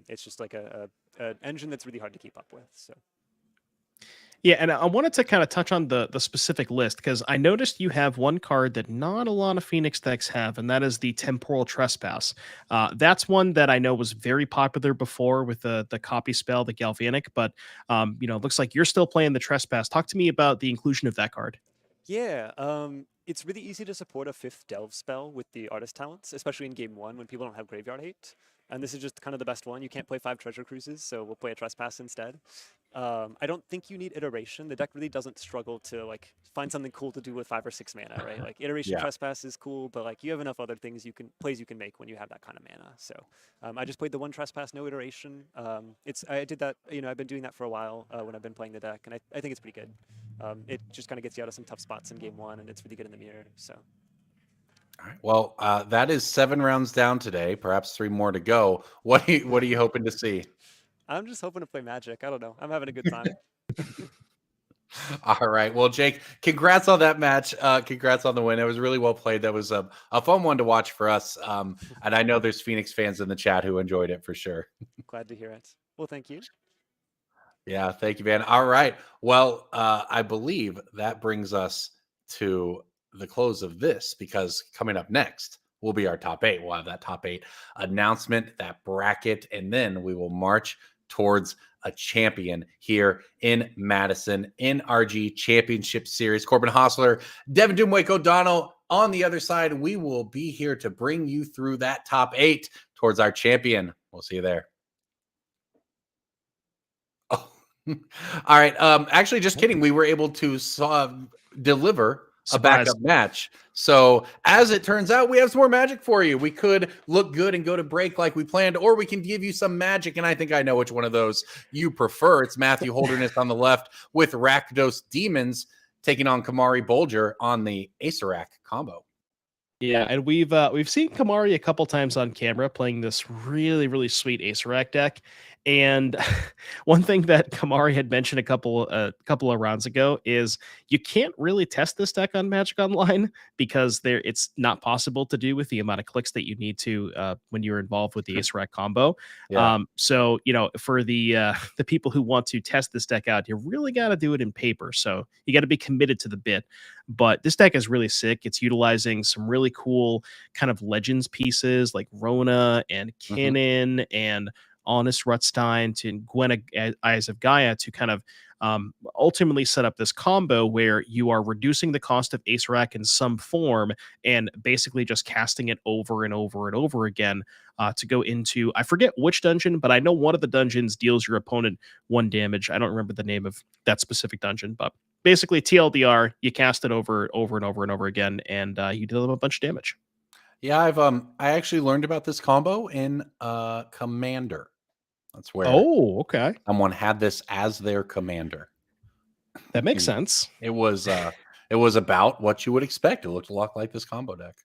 it's just like an engine that's really hard to keep up with. So. Yeah, and I wanted to kind of touch on the specific list, because I noticed you have one card that not a lot of Phoenix decks have, and that is the Temporal Trespass. That's one that I know was very popular before with the copy spell, the Galvanic, but it looks like you're still playing the Trespass. Talk to me about the inclusion of that card. Yeah, it's really easy to support a 5th Delve spell with the Artist Talents, especially in Game 1 when people don't have Graveyard Hate. And this is just kind of the best one. You can't play 5 Treasure Cruises, so we'll play a Trespass instead. I don't think you need Iteration. The deck really doesn't struggle to like find something cool to do with 5 or 6 mana, right? Like Iteration Trespass is cool, but like you have enough other things plays you can make when you have that kind of mana. So I just played the 1 Trespass, no Iteration. I did that, I've been doing that for a while when I've been playing the deck, and I think it's pretty good. It just kind of gets you out of some tough spots in Game 1, and it's really good in the mirror. So. All right. Well, that is 7 rounds down today, perhaps 3 more to go. What are you hoping to see? I'm just hoping to play Magic. I don't know. I'm having a good time. All right. Well, Jake, congrats on that match. Congrats on the win. It was really well played. That was a fun one to watch for us. And I know there's Phoenix fans in the chat who enjoyed it for sure. Glad to hear it. Well, thank you. Yeah, thank you, man. All right. Well, I believe that brings us to the close of this, because coming up next will be our top 8. We'll have that top 8 announcement, that bracket, and then we will march towards a champion here in Madison NRG Championship Series. Corbin Hostler, Devin Doomwake O'Donnell on the other side. We will be here to bring you through that top 8 towards our champion. We'll see you there. Oh, all right. Actually, just kidding. We were able to deliver a backup match. So as it turns out, we have some more magic for you. We could look good and go to break like we planned, or we can give you some magic. And I think I know which one of those you prefer. It's Matthew Holderness on the left with Rakdos Demons taking on Kamari Boegar on the Acerak combo. Yeah, and we've seen Kamari a couple times on camera playing this really, really sweet Acerak deck. And one thing that Kamari had mentioned a couple of rounds ago is you can't really test this deck on Magic Online because it's not possible to do with the amount of clicks that you need to when you're involved with the Ace Rack combo. Yeah. So for the people who want to test this deck out, you really got to do it in paper. So you got to be committed to the bit. But this deck is really sick. It's utilizing some really cool kind of Legends pieces like Rona and Kinnan and Honest Rutstein to Gwen Eyes of Gaia to kind of ultimately set up this combo where you are reducing the cost of Ace Rack in some form and basically just casting it over and over and over again to go into, I forget which dungeon, but I know one of the dungeons deals your opponent 1 damage. I don't remember the name of that specific dungeon, but basically TLDR, you cast it over and over and over again, and you deal them a bunch of damage. Yeah, I actually learned about this combo in Commander. That's where okay. someone had this as their commander. That makes sense. It was about what you would expect. It looked a lot like this combo deck.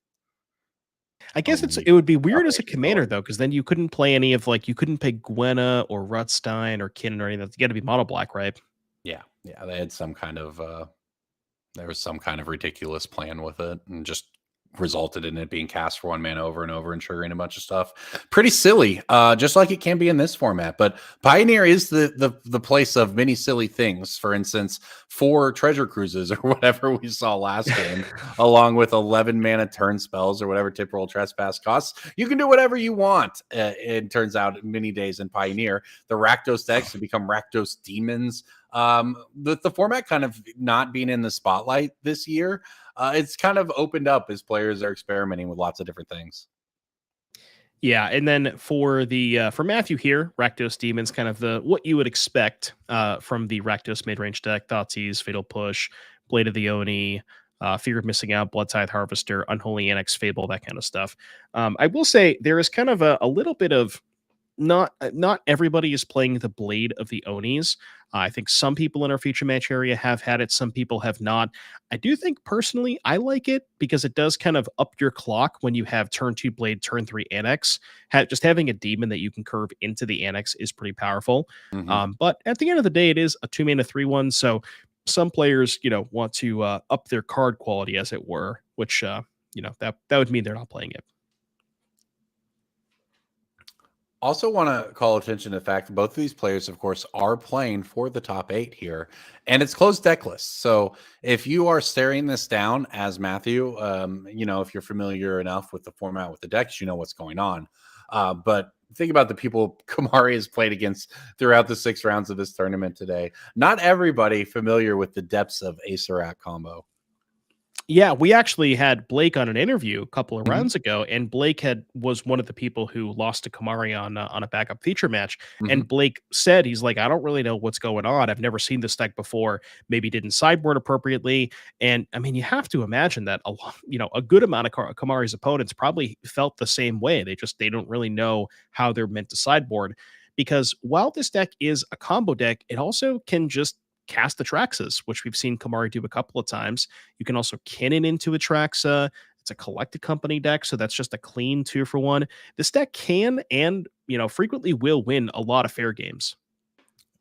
I guess it would be weird as a commander though, because then you couldn't play any of you couldn't play Gwenna or Rutstein or Kinnan or anything. You got to be mono black, right? Yeah, they had some kind of there was some kind of ridiculous plan with it, and just resulted in it being cast for 1 mana over and over and triggering a bunch of stuff. Pretty silly, just like it can be in this format. But Pioneer is the place of many silly things. For instance, 4 treasure cruises or whatever we saw last game, along with 11 mana turn spells or whatever Temporal Trespass costs. You can do whatever you want. It turns out many days in Pioneer, the Rakdos decks have become Rakdos demons. The format kind of not being in the spotlight this year, it's kind of opened up as players are experimenting with lots of different things. Yeah, and then for Matthew here, Rakdos Demons, kind of what you would expect from the Rakdos mid-range deck: Thoughtseize, Fatal Push, Blade of the Oni, Fear of Missing Out, Blood Tithe Harvester, Unholy Annex, Fable, that kind of stuff. I will say there is kind of a little bit of not everybody is playing the Blade of the Onis. I think some people in our feature match area have had it. Some people have not. I do think personally I like it because it does kind of up your clock when you have turn 2 Blade, turn 3 Annex. Just having a demon that you can curve into the Annex is pretty powerful. But at the end of the day, it is a 2 mana 3/1. So some players, want to up their card quality, as it were, which that would mean they're not playing it. Also want to call attention to the fact that both of these players, of course, are playing for the top 8 here, and it's closed deck lists. So if you are staring this down as Matthew, if you're familiar enough with the format with the decks, you know what's going on. But think about the people Kamari has played against throughout the 6 rounds of this tournament today. Not everybody familiar with the depths of Ace Rack combo. Yeah, we actually had Blake on an interview a couple of rounds ago, and Blake was one of the people who lost to Kamari on a backup feature match. And Blake said, he's like, I don't really know what's going on. I've never seen this deck before. Maybe didn't sideboard appropriately. And I mean, you have to imagine that a good amount of Kamari's opponents probably felt the same way. They don't really know how they're meant to sideboard, because while this deck is a combo deck, it also can just cast Atraxas, which we've seen Kamari do a couple of times. You can also Kinnan into Atraxa. It's a collected company deck, so that's just a clean 2-for-1. This deck can and frequently will win a lot of fair games.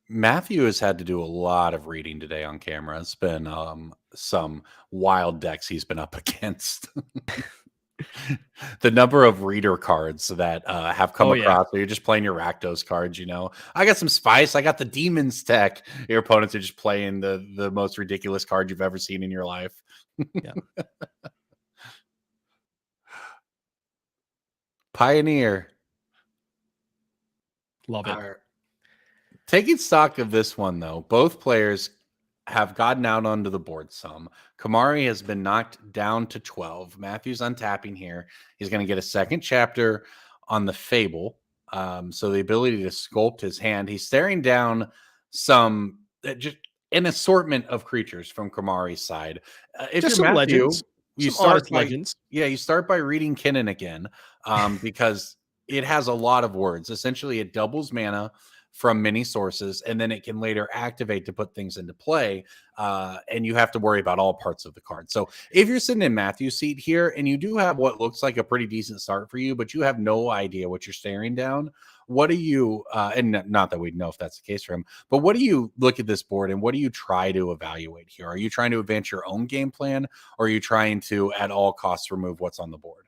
Matthew has had to do a lot of reading today on camera. It's been some wild decks he's been up against. The number of reader cards that have come across. So you're just playing your Rakdos cards, I got some spice. I got the Demons tech. Your opponents are just playing the most ridiculous card you've ever seen in your life. Yeah. Pioneer. Love it. Taking stock of this one, though, both players have gotten out onto the board some. Kamari has been knocked down to 12. Matthew's untapping here. He's going to get a second chapter on the Fable. So the ability to sculpt his hand. He's staring down some, just an assortment of creatures from Kamari's side. If just you're some Matthew, legends. you some start by, legends. Yeah, you start by reading Kinnan again, because it has a lot of words. Essentially, it doubles mana from many sources, and then it can later activate to put things into play, and you have to worry about all parts of the card. So if you're sitting in Matthew's seat here and you do have what looks like a pretty decent start for you, but you have no idea what you're staring down, what do you, and not that we know if that's the case for him, but what do you look at this board and what do you try to evaluate here? Are you trying to advance your own game plan, or are you trying to at all costs remove what's on the board?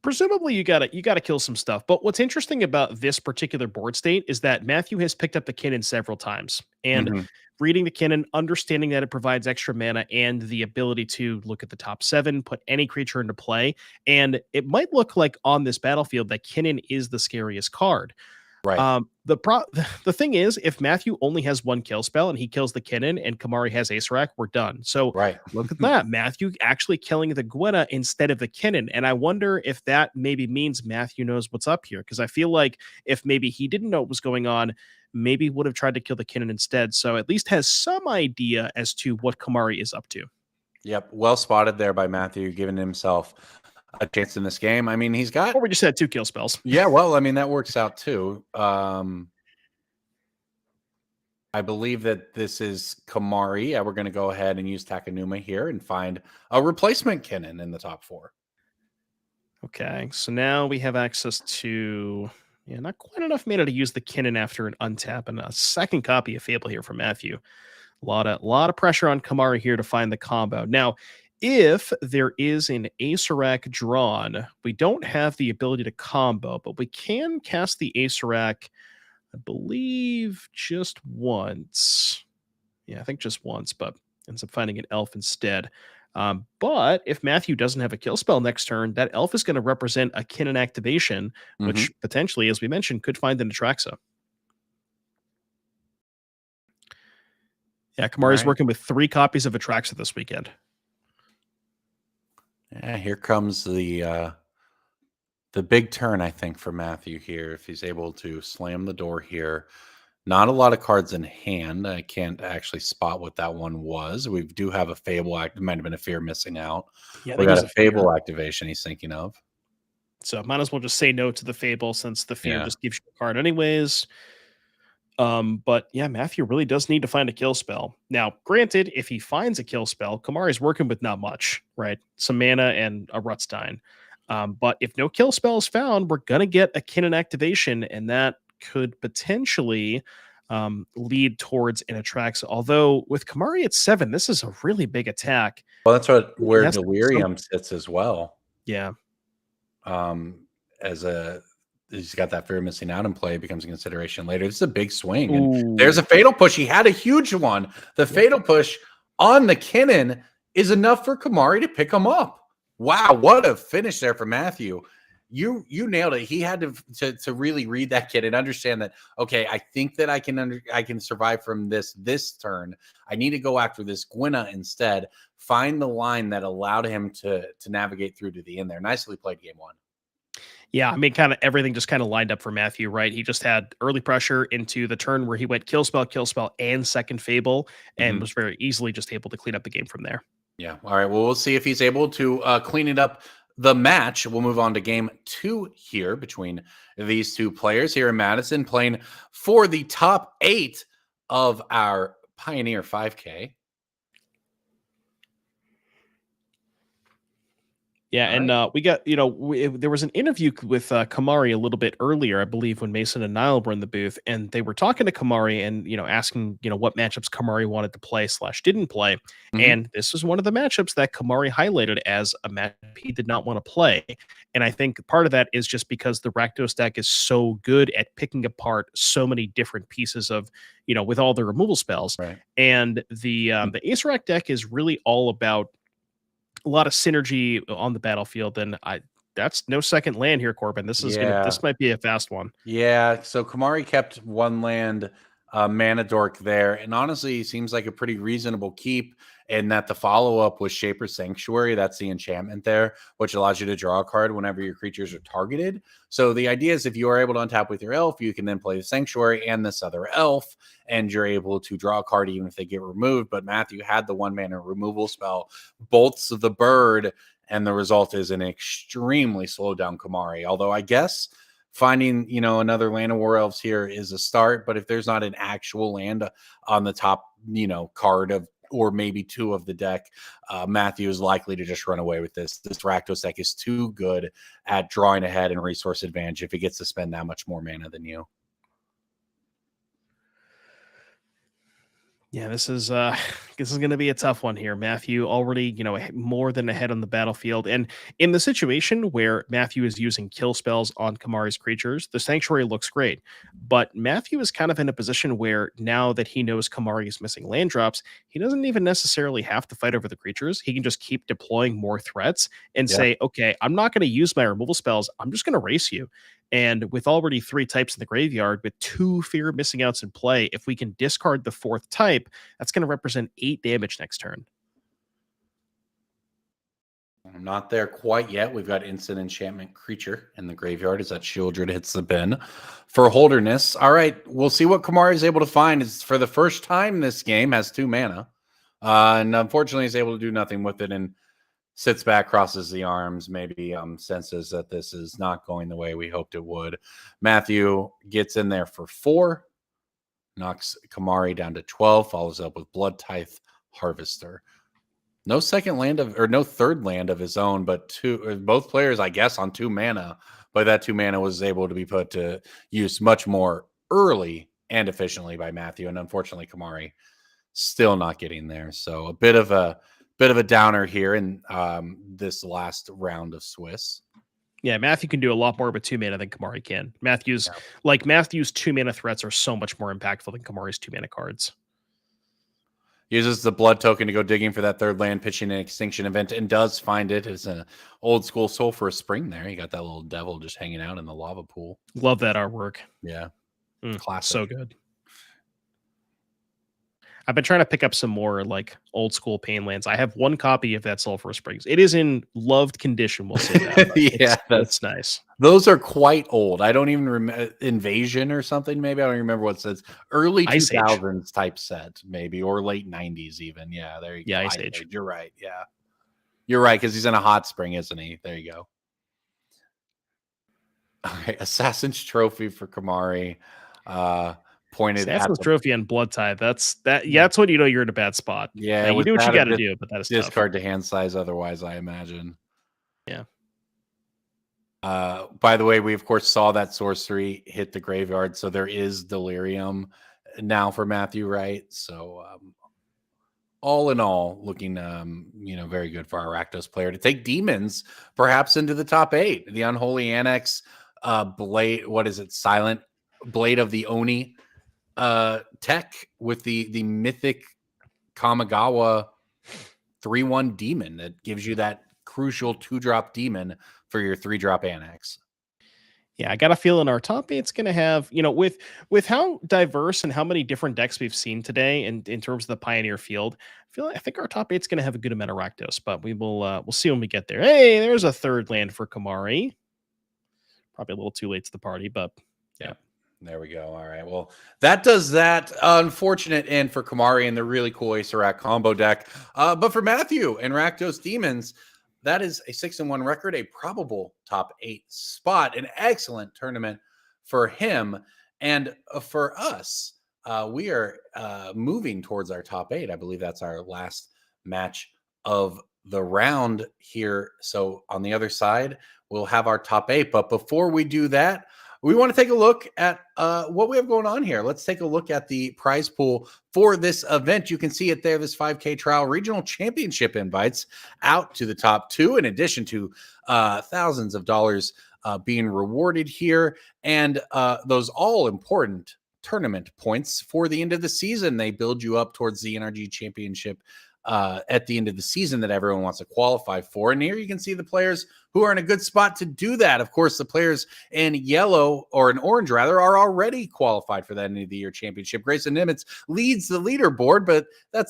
Presumably you gotta kill some stuff. But what's interesting about this particular board state is that Matthew has picked up the Kinnan several times. And Mhm. reading the Kinnan, understanding that it provides extra mana and the ability to look at the top 7, put any creature into play. And it might look like on this battlefield that Kinnan is the scariest card. Right. The thing is, if Matthew only has 1 kill spell and he kills the Kinnan and Kamari has Ace-Rack, we're done. So Right. look at that. Matthew actually killing the Gwenna instead of the Kinnan. And I wonder if that maybe means Matthew knows what's up here. Because I feel like if maybe he didn't know what was going on, maybe would have tried to kill the Kinnan instead. So at least has some idea as to what Kamari is up to. Yep. Well spotted there by Matthew, giving himself a chance in this game. I mean, he's got. Or we just had 2 kill spells. Yeah, well, I mean, that works out too. I believe that this is Kamari. Yeah, we're going to go ahead and use Takanuma here and find a replacement Kinnan in the top 4. Okay, so now we have access to, not quite enough mana to use the Kinnan after an untap, and a second copy of Fable here from Matthew. A lot of pressure on Kamari here to find the combo. Now, if there is an Ace-Rack drawn, we don't have the ability to combo, but we can cast the Ace-Rack, I believe, just once. Yeah, I think just once, but ends up finding an elf instead. But if Matthew doesn't have a kill spell next turn, that elf is going to represent a Kinnan activation, which potentially, as we mentioned, could find an Atraxa. Yeah, Kamari's working with 3 copies of Atraxa this weekend. Yeah, here comes the big turn, I think, for Matthew here. If he's able to slam the door here. Not a lot of cards in hand. I can't actually spot what that one was. We do have a Fable act. It might have been a Fear missing out. Yeah, we got a Fable activation he's thinking of. So might as well just say no to the Fable since the Fear just gives you a card anyways. But yeah, Matthew really does need to find a kill spell. Now, granted, if he finds a kill spell, Kamari's working with not much, right? Some mana and a Rutstein. But if no kill spell is found, we're going to get a Kinnan activation, and that could potentially lead towards an Atraxa. Although with Kamari at 7, this is a really big attack. Well, that's where Delirium sits as well. Yeah. He's got that Fear missing out in play. It becomes a consideration later. This is a big swing. And there's a Fatal Push. He had a huge one. The Fatal Push on the Kinnan is enough for Kamari to pick him up. Wow, what a finish there for Matthew. You nailed it. He had to really read that kid and understand that, okay, I think that I can survive from this turn. I need to go after this Gwenna instead. Find the line that allowed him to navigate through to the end there. Nicely played game 1. Yeah, I mean, kind of everything just kind of lined up for Matthew, right? He just had early pressure into the turn where he went kill spell, and second Fable, and was very easily just able to clean up the game from there. Yeah. All right. Well, we'll see if he's able to clean it up. The match. We'll move on to game 2 here between these 2 players here in Madison, playing for the top 8 of our Pioneer 5K. Yeah, and we got, there was an interview with Kamari a little bit earlier, I believe, when Mason and Niall were in the booth, and they were talking to Kamari and, asking, what matchups Kamari wanted to play / didn't play. And this was one of the matchups that Kamari highlighted as a matchup he did not want to play. And I think part of that is just because the Rakdos deck is so good at picking apart so many different pieces of, with all the removal spells. Right. And the Ace-Rack deck is really all about a lot of synergy on the battlefield, and that's no second land here, Corbin. This might be a fast one. Yeah, so Kamari kept 1 land, Mana Dork there, and honestly, seems like a pretty reasonable keep in that the follow-up was Shaper's Sanctuary. That's the enchantment there, which allows you to draw a card whenever your creatures are targeted. So the idea is if you are able to untap with your elf, you can then play the Sanctuary and this other elf, and you're able to draw a card even if they get removed. But Matthew had the 1 mana removal spell, Bolts of the Bird, and the result is an extremely slowed down Kamari. Although I guess finding, another Land of War Elves here is a start, but if there's not an actual land on the top, card of or maybe 2 of the deck, Matthew is likely to just run away with this. This Rakdos deck is too good at drawing ahead and resource advantage if he gets to spend that much more mana than you. Yeah, this is going to be a tough one here. Matthew already, more than ahead on the battlefield, and in the situation where Matthew is using kill spells on Kamari's creatures, the Sanctuary looks great. But Matthew is kind of in a position where now that he knows Kamari is missing land drops, he doesn't even necessarily have to fight over the creatures. He can just keep deploying more threats and say, okay, I'm not going to use my removal spells. I'm just going to race you. And with already 3 types in the graveyard, with 2 fear missing outs in play, if we can discard the 4th type, that's going to represent 8 damage next turn. I'm not there quite yet. We've got Instant Enchantment Creature in the graveyard as that Shieldred hits the bin. For Holderness, all right, we'll see what Kamari is able to find. Is for the first time this game has 2 mana. And unfortunately is able to do nothing with it and sits back, crosses the arms, maybe senses that this is not going the way we hoped it would. Matthew gets in there for 4, knocks Kamari down to 12, follows up with Blood Tithe Harvester. No second land no third land of his own, but both players, I guess, on 2 mana. But that 2 mana was able to be put to use much more early and efficiently by Matthew. And unfortunately, Kamari still not getting there. So a bit of a downer here in this last round of Swiss. Yeah, Matthew can do a lot more with 2 mana than Kamari can. Matthew's 2 mana threats are so much more impactful than Kamari's 2 mana cards. Uses the blood token to go digging for that 3rd land, pitching an extinction event, and does find it. It's an old school Soul for a Spring there. You got that little devil just hanging out in the lava pool. Love that artwork. Yeah. Classic. So good. I've been trying to pick up some more like old school Painlands. I have 1 copy of that Sulphur Springs. It is in loved condition, we'll say that. Yeah, that's nice. Those are quite old. I don't even remember Invasion or something. Maybe I don't remember what it says. Early 2000s type set, maybe, or late 90s even. Yeah, there you go. Ice Age. You're right. Yeah, you're right because he's in a hot spring, isn't he? There you go. All right, Assassin's Trophy for Kamari. Pointed Assassin's Trophy and Blood Tithe. That's when you know you're in a bad spot. Yeah, you do what you got to do, but that is discard tough. to hand size. Otherwise, I imagine. Yeah. By the way, we of course saw that sorcery hit the graveyard, so there is Delirium now for Matthew, right? So, all in all, looking very good for our Rakdos player to take demons perhaps into the top 8. The Unholy Annex, Blade. What is it? Silent Blade of the Oni. Tech with the mythic Kamigawa 3/1 demon that gives you that crucial 2-drop demon for your 3-drop Annex. Yeah, I got a feeling our top 8's going to have, with how diverse and how many different decks we've seen today and in terms of the Pioneer field, I think our top 8's going to have a good amount of Rakdos, but we'll see when we get there. Hey, there's a 3rd land for Kamari. Probably a little too late to the party, but yeah. There we go. All right. Well, that does that. Unfortunate end for Kamari and the really cool Acerak combo deck. But for Matthew and Rakdos Demons, that is a 6-1 record, a probable top 8 spot, an excellent tournament for him. And for us, we are moving towards our top 8. I believe that's our last match of the round here. So on the other side, we'll have our top 8. But before we do that, we want to take a look at what we have going on here. Let's take a look at the prize pool for this event. You can see it there, this 5K trial regional championship invites out to the top 2, in addition to thousands of dollars being rewarded here. And those all important tournament points for the end of the season. They build you up towards the NRG championship at the end of the season that everyone wants to qualify for. And here you can see the players who are in a good spot to do that. Of course, the players in yellow, or in orange rather, are already qualified for that end of the year championship. Grayson Nimitz leads the leaderboard, but that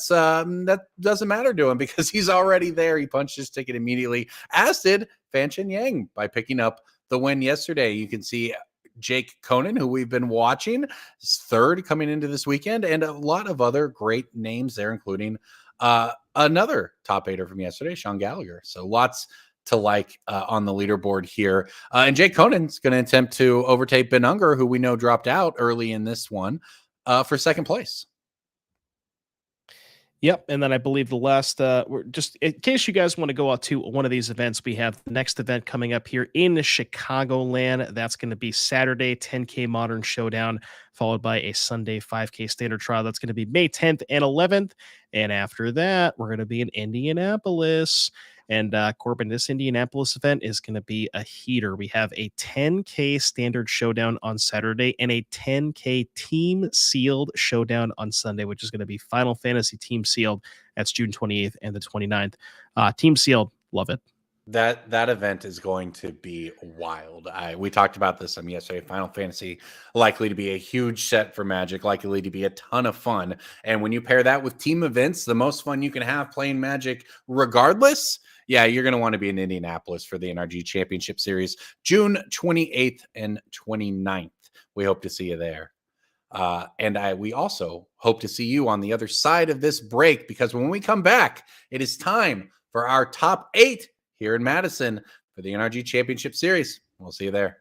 doesn't matter to him because he's already there. He punched his ticket immediately, as did Fanchen Yang by picking up the win yesterday. You can see Jake Conan, who we've been watching, is 3rd coming into this weekend, and a lot of other great names there, including another top 8er from yesterday, Sean Gallagher. So lots to like on the leaderboard here. And Jake Conan's going to attempt to overtake Ben Unger, who we know dropped out early in this one, for 2nd place. Yep, and then I believe the last, we're just in case you guys want to go out to one of these events, we have the next event coming up here in Chicagoland. That's going to be Saturday, 10K Modern Showdown, followed by a Sunday 5K Standard Trial. That's going to be May 10th and 11th, and after that, we're going to be in Indianapolis. And Corbin, this Indianapolis event is going to be a heater. We have a 10K Standard Showdown on Saturday and a 10K Team Sealed Showdown on Sunday, which is going to be Final Fantasy Team Sealed. That's June 28th and the 29th. Team Sealed, love it. That event is going to be wild. We talked about this yesterday. Final Fantasy likely to be a huge set for Magic, likely to be a ton of fun. And when you pair that with team events, the most fun you can have playing Magic regardless, yeah, you're going to want to be in Indianapolis for the NRG Championship Series, June 28th and 29th. We hope to see you there. We also hope to see you on the other side of this break, because when we come back, it is time for our top 8 here in Madison for the NRG Championship Series. We'll see you there.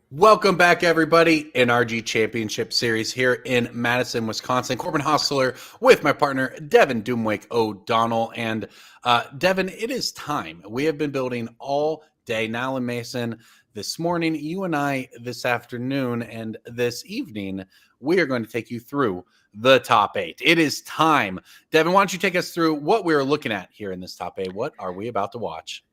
Welcome back, everybody. NRG Championship Series here in Madison, Wisconsin. Corbin Hostler with my partner, Devin Doomwick O'Donnell. And Devin, it is time. We have been building all day. Nala Mason this morning, you and I this afternoon, and this evening, we are going to take you through the top 8. It is time. Devin, why don't you take us through what we're looking at here in this top 8? What are we about to watch?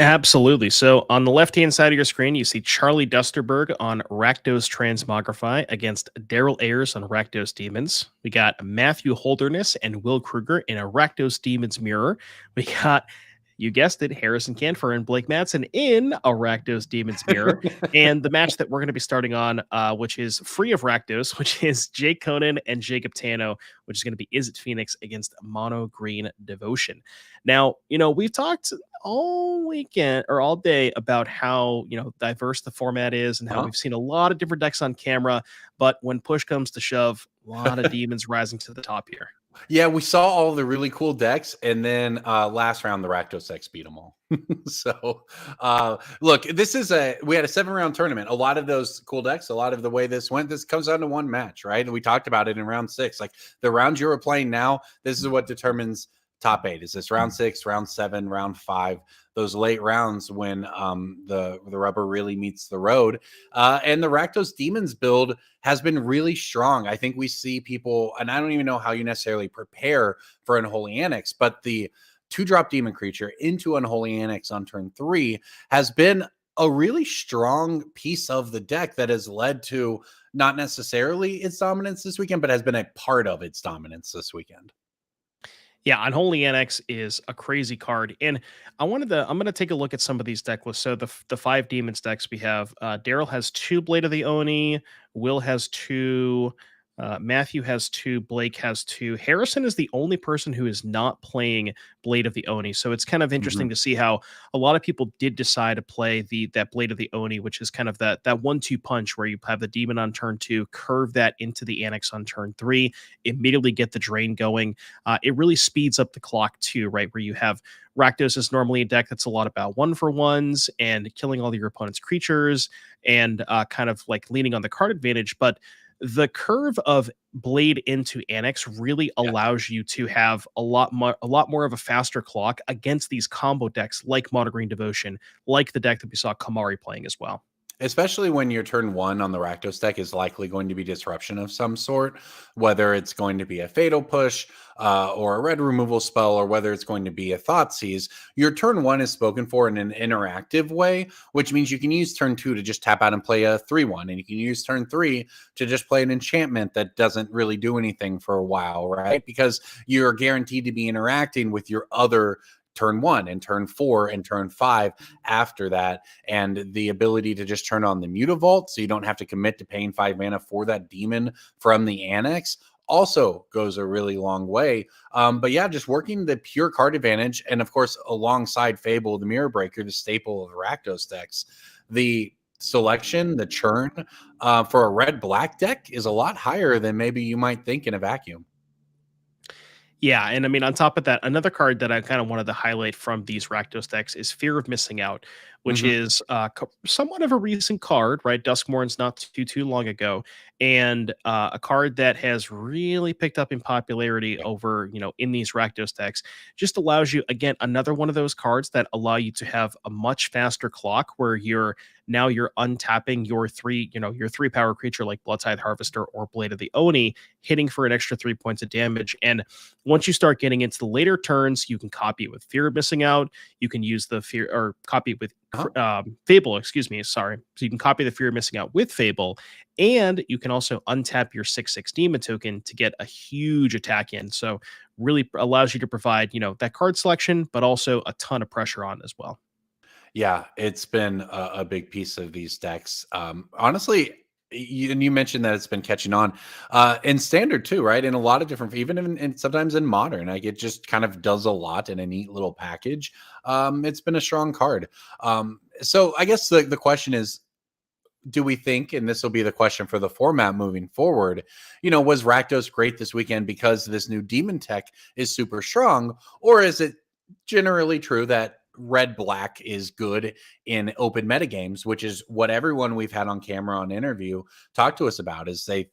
Absolutely. So on the left-hand side of your screen, you see Charlie Dusterberg on Rakdos Transmogrify against Daryl Ayres on Rakdos Demons. We got Matthew Holderness and Will Krueger in a Rakdos Demons mirror. We got, you guessed it, Harrison Canfer and Blake Matson in a Rakdos Demons mirror. And the match that we're going to be starting on, which is free of Rakdos, which is Jake Conan and Jacob Tano, which is going to be Is It Phoenix against Mono Green Devotion. Now, we've talked all weekend or all day about how diverse the format is and how we've seen a lot of different decks on camera, but when push comes to shove, a lot of demons rising to the top here. Yeah, we saw all the really cool decks, and then last round the Rakdos decks beat them all. So look, we had a 7-round tournament. A lot of those cool decks, a lot of the way this went, this comes down to one match, right? And we talked about it in round 6. Like the rounds you were playing now, this is what determines top 8. Is this round 6, round 7, round 5? Those late rounds when the rubber really meets the road. And the Rakdos Demons build has been really strong. I think we see people, and I don't even know how you necessarily prepare for Unholy Annex, but the 2-drop demon creature into Unholy Annex on turn 3 has been a really strong piece of the deck that has led to not necessarily its dominance this weekend, but has been a part of its dominance this weekend. Yeah, Unholy Annex is a crazy card, and I'm going to take a look at some of these deck lists. So the 5 demons decks we have, Daryl has 2 Blade of the Oni, Will has 2, Matthew has 2, Blake has 2. Harrison is the only person who is not playing Blade of the Oni. So it's kind of interesting to see how a lot of people did decide to play that Blade of the Oni, which is kind of that 1-2 punch where you have the demon on turn 2, curve that into the Annex on turn 3, immediately get the drain going. It really speeds up the clock too, right? Where you have Rakdos is normally a deck that's a lot about 1-for-1s and killing all your opponent's creatures and kind of like leaning on the card advantage, but the curve of Blade into Annex really allows you to have a lot more of a faster clock against these combo decks like Mono Green Devotion, like the deck that we saw Kamari playing as well. Especially when your turn 1 on the Rakdos deck is likely going to be disruption of some sort, whether it's going to be a fatal push or a red removal spell, or whether it's going to be a Thoughtseize. Your turn 1 is spoken for in an interactive way, which means you can use turn 2 to just tap out and play a 3-1, and you can use turn 3 to just play an enchantment that doesn't really do anything for a while, right? Because you're guaranteed to be interacting with your other turn 1 and turn 4 and turn 5 after that, and the ability to just turn on the Mutavault so you don't have to commit to paying 5 mana for that demon from the Annex also goes a really long way. But yeah, just working the pure card advantage, and of course alongside Fable, the Mirror Breaker, the staple of Rakdos decks, the selection, the churn for a red-black deck is a lot higher than maybe you might think in a vacuum. Yeah, and I mean, on top of that, another card that I kind of wanted to highlight from these Rakdos decks is Fear of Missing Out, which is somewhat of a recent card, right? Duskmourn's not too long ago, and a card that has really picked up in popularity over, in these Rakdos decks. Just allows you, again, another one of those cards that allow you to have a much faster clock where you're untapping your 3 power creature like Bloodtithe Harvester or Blade of the Oni, hitting for an extra 3 points of damage. And once you start getting into the later turns, you can copy it with Fear of Missing Out. You can use the Fear, or copy it with Fable, excuse me, sorry. So you can copy the Fear of Missing Out with Fable, and you can also untap your 6/6 demon token to get a huge attack in. So really allows you to provide, that card selection, but also a ton of pressure on as well. Yeah, it's been a big piece of these decks. Honestly, you mentioned that it's been catching on in standard too, right? In a lot of different, even in sometimes in modern, like it just kind of does a lot in a neat little package. It's been a strong card. So I guess the question is, do we think, and this will be the question for the format moving forward, was Rakdos great this weekend because this new demon tech is super strong, or is it generally true that red black is good in open metagames, which is what everyone we've had on camera on interview talk to us about. Is they,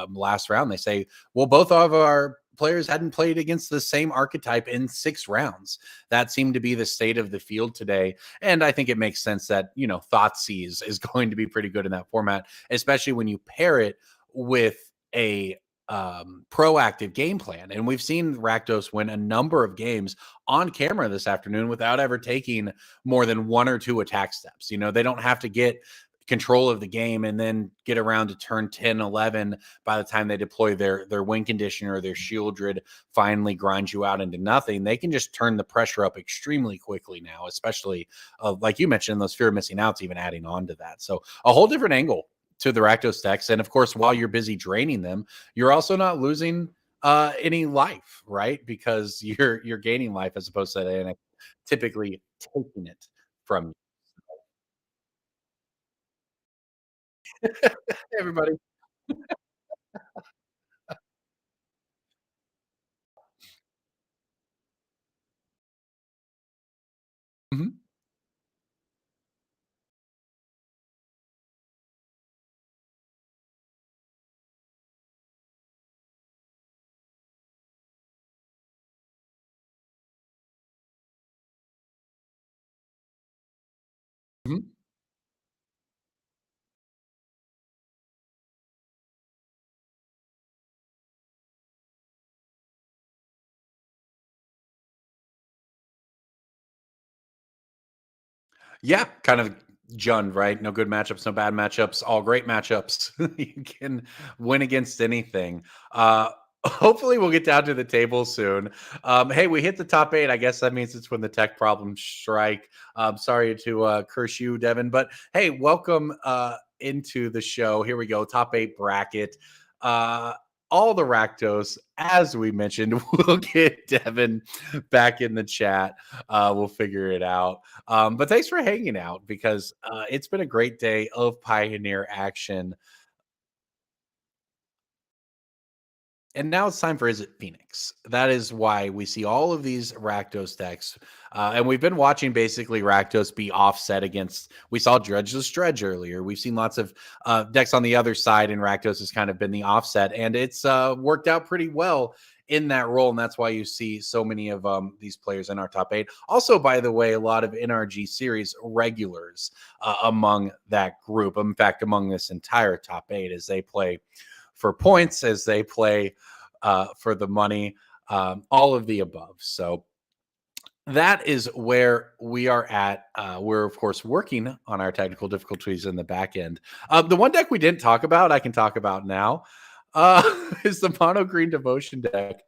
last round they say, well, both of our players hadn't played against the same archetype in 6 rounds. That seemed to be the state of the field today, and I think it makes sense that Thoughtseize is going to be pretty good in that format, especially when you pair it with a proactive game plan. And we've seen Rakdos win a number of games on camera this afternoon without ever taking more than 1 or 2 attack steps. They don't have to get control of the game and then get around to turn 10, 11 by the time they deploy their win conditioner or their Shieldred finally grinds you out into nothing. They can just turn the pressure up extremely quickly now, especially like you mentioned, those fear of missing outs, even adding on to that. So a whole different angle to the Rakdos decks. And of course, while you're busy draining them, you're also not losing any life, right? Because you're gaining life as opposed to typically taking it from you. Everybody. Mhm. Mhm. Yeah, kind of Jund, right? No good matchups, no bad matchups, all great matchups. You can win against anything. Hopefully we'll get down to the table soon. Hey, we hit the top 8. I guess that means it's when the tech problems strike. Sorry to curse you, Devin, but hey, welcome into the show. Here we go, top 8 bracket. All the Rakdos, as we mentioned, we'll get Devin back in the chat. We'll figure it out. But thanks for hanging out because it's been a great day of Pioneer action. And now it's time for Is It Phoenix? That is why we see all of these Rakdos decks. And we've been watching basically Rakdos be offset against, we saw Dredgeless Dredge earlier. We've seen lots of decks on the other side, and Rakdos has kind of been the offset. And it's worked out pretty well in that role. And that's why you see so many of these players in our top 8. Also, by the way, a lot of NRG series regulars among that group. In fact, among this entire top 8 as they play for points, as they play for the money, all of the above. So that is where we are at. We're, of course, working on our technical difficulties in the back end. The one deck we didn't talk about, I can talk about now, is the Mono Green Devotion deck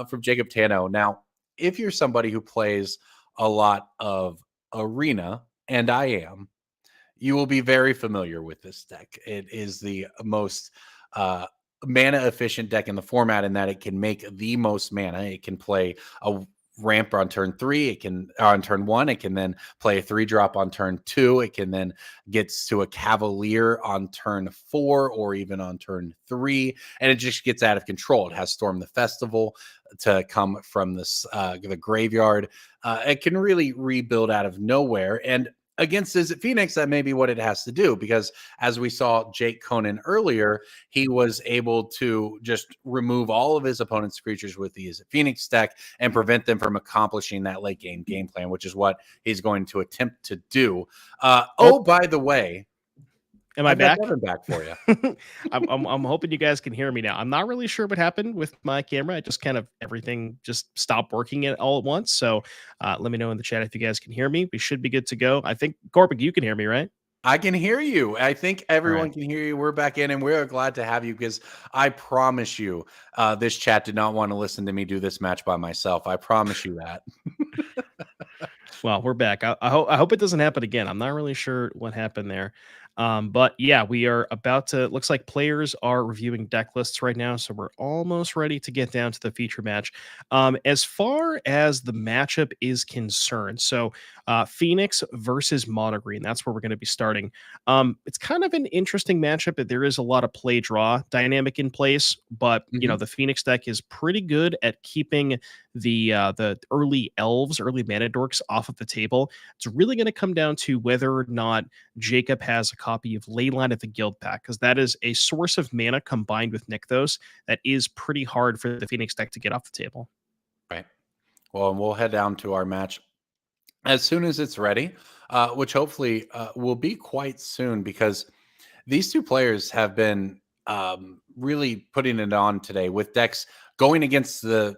from Jacob Tano. Now, if you're somebody who plays a lot of Arena, and I am, you will be very familiar with this deck. It is the most mana efficient deck in the format in that it can make the most mana. It can play a ramp on turn 3. It can on turn 1. It can then play a 3-drop on turn 2. It can then gets to a Cavalier on turn 4 or even on turn 3, and it just gets out of control. It has Storm the Festival to come from this the graveyard. It can really rebuild out of nowhere, and against Is It Phoenix, that may be what it has to do, because as we saw Jake Conan earlier, he was able to just remove all of his opponent's creatures with the Is It Phoenix deck and prevent them from accomplishing that late game plan, which is what he's going to attempt to do. By the way, am I back? Devin back for you. I'm hoping you guys can hear me now. I'm not really sure what happened with my camera. I just kind of everything just stopped working it all at once. So let me know in the chat if you guys can hear me. We should be good to go. I think Corbin, you can hear me, right? I can hear you. I think everyone can hear you. We're back in, and we're glad to have you because I promise you, this chat did not want to listen to me do this match by myself. I promise you that. Well, we're back. I hope it doesn't happen again. I'm not really sure what happened there. But yeah, we are about to, looks like players are reviewing deck lists right now. So we're almost ready to get down to the feature match. As far as the matchup is concerned, so Phoenix versus Mono Green. That's where we're going to be starting. It's kind of an interesting matchup. That there is a lot of play draw dynamic in place, but the Phoenix deck is pretty good at keeping the early elves, early mana dorks off of the table. It's really going to come down to whether or not Jacob has a copy of Leyline of the Guild Pack, because that is a source of mana combined with Nykthos that is pretty hard for the Phoenix deck to get off the table. Right. Well, we'll head down to our match as soon as it's ready, which hopefully will be quite soon, because these two players have been really putting it on today with decks going against the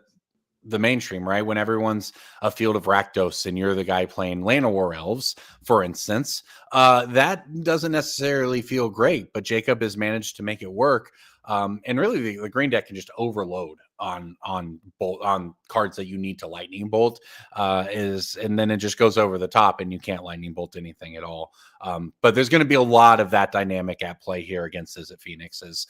mainstream, right? When everyone's a Field of Rakdos and you're the guy playing Llanowar War Elves, for instance, that doesn't necessarily feel great, but Jacob has managed to make it work. And really the green deck can just overload on cards that you need to lightning bolt, and then it just goes over the top and you can't lightning bolt anything at all. But there's going to be a lot of that dynamic at play here against Izzet Phoenix, as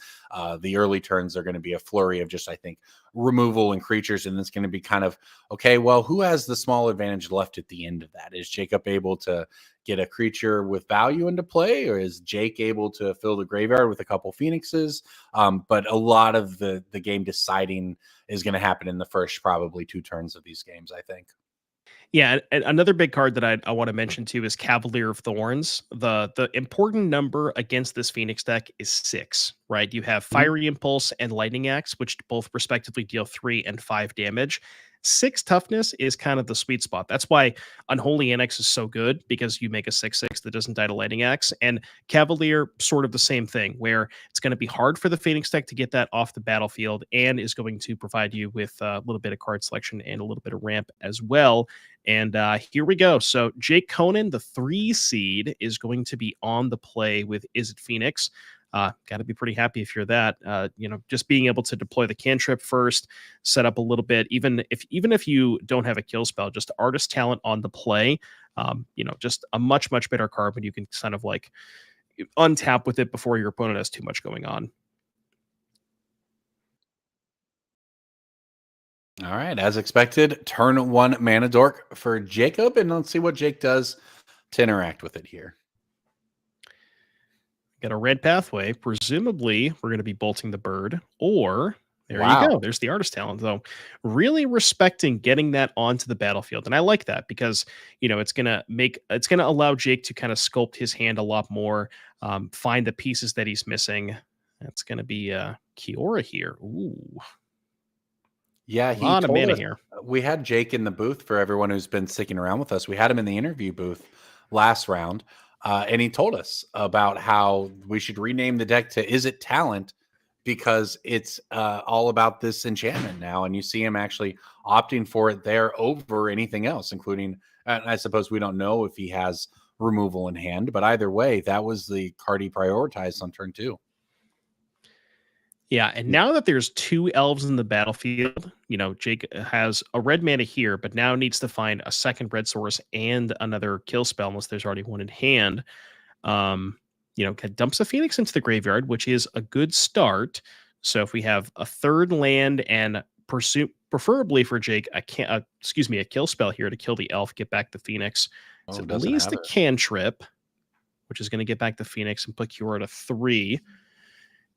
the early turns are going to be a flurry of just, I think, removal and creatures, and it's going to be kind of, okay, well, who has the small advantage left at the end of that? Is Jacob able to get a creature with value into play, or is Jake able to fill the graveyard with a couple Phoenixes? But a lot of the game deciding is going to happen in the first probably 2 turns of these games, I think. Yeah, and another big card that I want to mention too is Cavalier of Thorns. The important number against this Phoenix deck is 6, right? You have Fiery Impulse and Lightning Axe, which both respectively deal 3 and 5 damage. 6 toughness is kind of the sweet spot. That's why Unholy Annex is so good, because you make a 6/6 that doesn't die to Lightning Axe. And Cavalier, sort of the same thing, where it's going to be hard for the Phoenix deck to get that off the battlefield, and is going to provide you with a little bit of card selection and a little bit of ramp as well. And here we go. So Jake Conan, the 3 seed, is going to be on the play with Izzet Phoenix. Got to be pretty happy if you're that. Just being able to deploy the cantrip first, set up a little bit, even if you don't have a kill spell, just Artist Talent on the play. Just a much better card when you can kind of like untap with it before your opponent has too much going on. All right, as expected, turn 1 mana dork for Jacob, and let's see what Jake does to interact with it here. Got a red pathway. Presumably, we're going to be bolting the bird, or there you go. There's the Artist Talent, though. Really respecting getting that onto the battlefield, and I like that, because it's going to allow Jake to kind of sculpt his hand a lot more, find the pieces that he's missing. That's going to be Kiora here. Ooh. Yeah, a lot of mana here. We had Jake in the booth. For everyone who's been sticking around with us, we had him in the interview booth last round. And he told us about how we should rename the deck to Izzet Talent, because it's all about this enchantment now. And you see him actually opting for it there over anything else, including, I suppose we don't know if he has removal in hand, but either way, that was the card he prioritized on turn 2. Yeah, and now that there's 2 elves in the battlefield, Jake has a red mana here, but now needs to find a second red source and another kill spell, unless there's already one in hand. Dumps a Phoenix into the graveyard, which is a good start. So if we have a 3rd land and preferably for Jake, a kill spell here to kill the elf, get back the Phoenix. So at least a cantrip, which is going to get back the Phoenix and put Kiora to 3.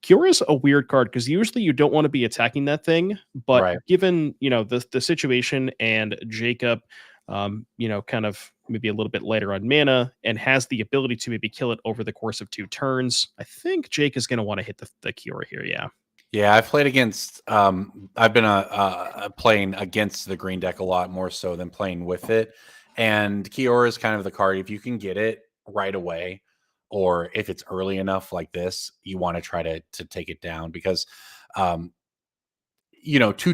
Kiora is a weird card, because usually you don't want to be attacking that thing, but given the situation, and Jacob kind of maybe a little bit lighter on mana and has the ability to maybe kill it over the course of 2 turns, I think Jake is going to want to hit the Kiora here. Yeah, I've played against I've been playing against the green deck a lot more so than playing with it, and Kiora is kind of the card, if you can get it right away, or if it's early enough like this, you want to try to take it down, because 2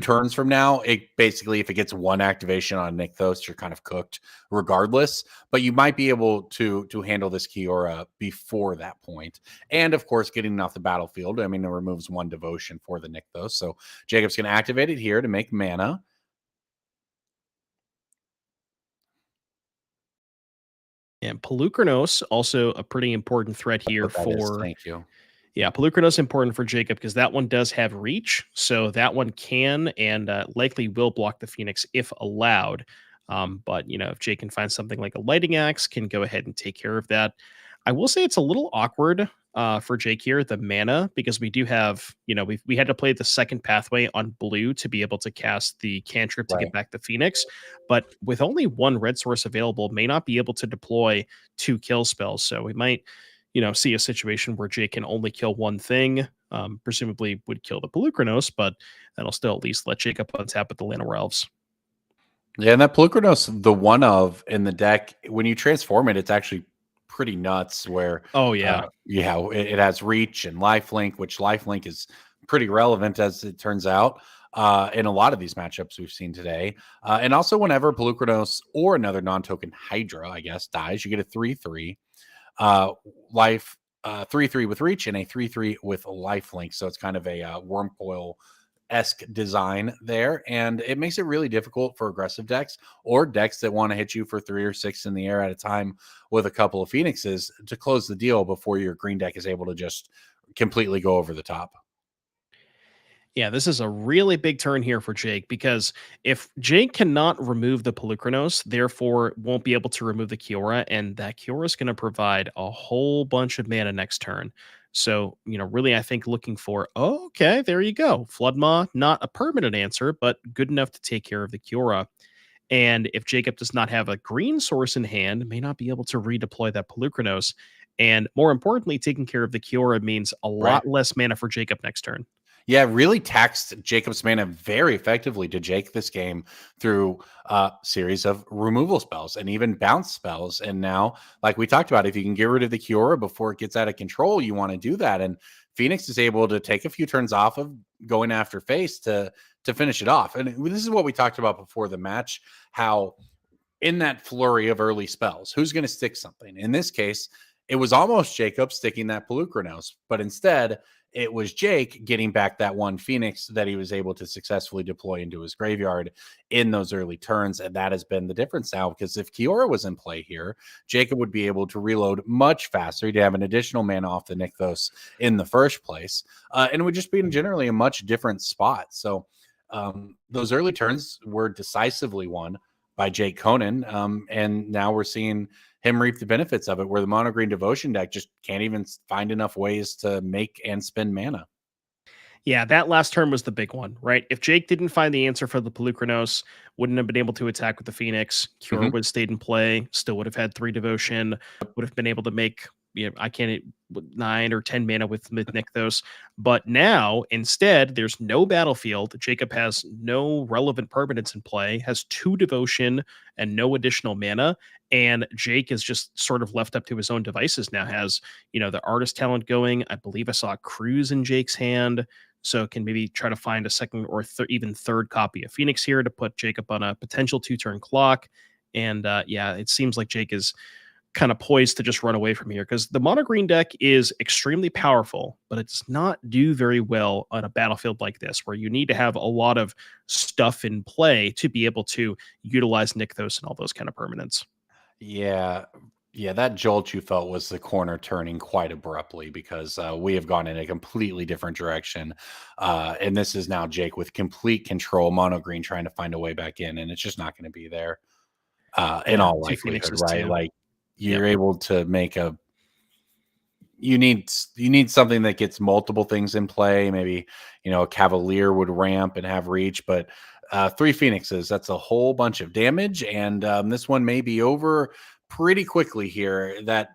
turns from now, it basically, if it gets 1 activation on Nykthos, you're kind of cooked regardless. But you might be able to handle this Kiora before that point. And of course, getting off the battlefield, it removes 1 devotion for the Nykthos. So Jacob's going to activate it here to make mana. And Pelucranos, also a pretty important threat here for... Thank you. Yeah, Pelucranos important for Jacob, because that one does have reach. So that one can and likely will block the Phoenix if allowed. But if Jake can find something like a lighting axe, can go ahead and take care of that. I will say it's a little awkward for Jake here, the mana, because we do have, we had to play the second pathway on blue to be able to cast the cantrip to get back the Phoenix. But with only one red source available, may not be able to deploy 2 kill spells. So we might, see a situation where Jake can only kill one thing, presumably would kill the Pelucranos, but that'll still at least let Jake up on tap with the Llanowar Elves. Yeah, and that Pelucranos, the one of in the deck, when you transform it, it's actually pretty nuts where it has reach and lifelink, which lifelink is pretty relevant as it turns out in a lot of these matchups we've seen today. And also whenever Pelucranos or another non-token Hydra, I guess, dies, you get a 3/3 life 3/3 with reach and a 3/3 with lifelink. So it's kind of a Wormcoil-esque design there, and it makes it really difficult for aggressive decks or decks that want to hit you for 3 or 6 in the air at a time with a couple of Phoenixes to close the deal before your green deck is able to just completely go over the top. Yeah, this is a really big turn here for Jake, because if Jake cannot remove the Pelucranos, therefore won't be able to remove the Kiora, and that Kiora is going to provide a whole bunch of mana next turn. So, really, I think looking for, okay, there you go. Floodmaw, not a permanent answer, but good enough to take care of the Kiora. And if Jacob does not have a green source in hand, may not be able to redeploy that Pelucranos. And more importantly, taking care of the Kiora means a lot less mana for Jacob next turn. Yeah, really taxed Jacob's mana very effectively to Jake this game through a series of removal spells and even bounce spells. And now, like we talked about, if you can get rid of the Kiora before it gets out of control, you want to do that. And Phoenix is able to take a few turns off of going after face to finish it off. And this is what we talked about before the match, how in that flurry of early spells, who's going to stick something? In this case, it was almost Jacob sticking that Pelucranos, but instead it was Jake getting back that one Phoenix that he was able to successfully deploy into his graveyard in those early turns. And that has been the difference now, because if Kiora was in play here, Jacob would be able to reload much faster. He'd have an additional mana off the Nykthos in the first place. And would just be in generally a much different spot. So those early turns were decisively won by Jake Conan. And now we're seeing him reap the benefits of it, where the mono green devotion deck just can't even find enough ways to make and spend mana. Yeah, that last turn was the big one, right? If Jake didn't find the answer for the Pelucranos, wouldn't have been able to attack with the Phoenix. Cure would have stayed in play, still would have had 3 devotion, would have been able to make, I can't 9 or 10 mana with Nykthos. But now, instead, there's no battlefield. Jacob has no relevant permanents in play, has 2 devotion and no additional mana. And Jake is just sort of left up to his own devices now. Has, the artist talent going. I believe I saw a Cruise in Jake's hand. So can maybe try to find a second or even third copy of Phoenix here to put Jacob on a potential 2-turn clock. And it seems like Jake is kind of poised to just run away from here, because the mono green deck is extremely powerful, but it does not do very well on a battlefield like this, where you need to have a lot of stuff in play to be able to utilize Nykthos and all those kind of permanents. Yeah, that jolt you felt was the corner turning quite abruptly, because we have gone in a completely different direction. And this is now Jake with complete control, mono green trying to find a way back in, and it's just not going to be there in all likelihood, right? Like, you're able to make you need something that gets multiple things in play. Maybe, a Cavalier would ramp and have reach, but 3 Phoenixes, that's a whole bunch of damage. And this one may be over pretty quickly here. That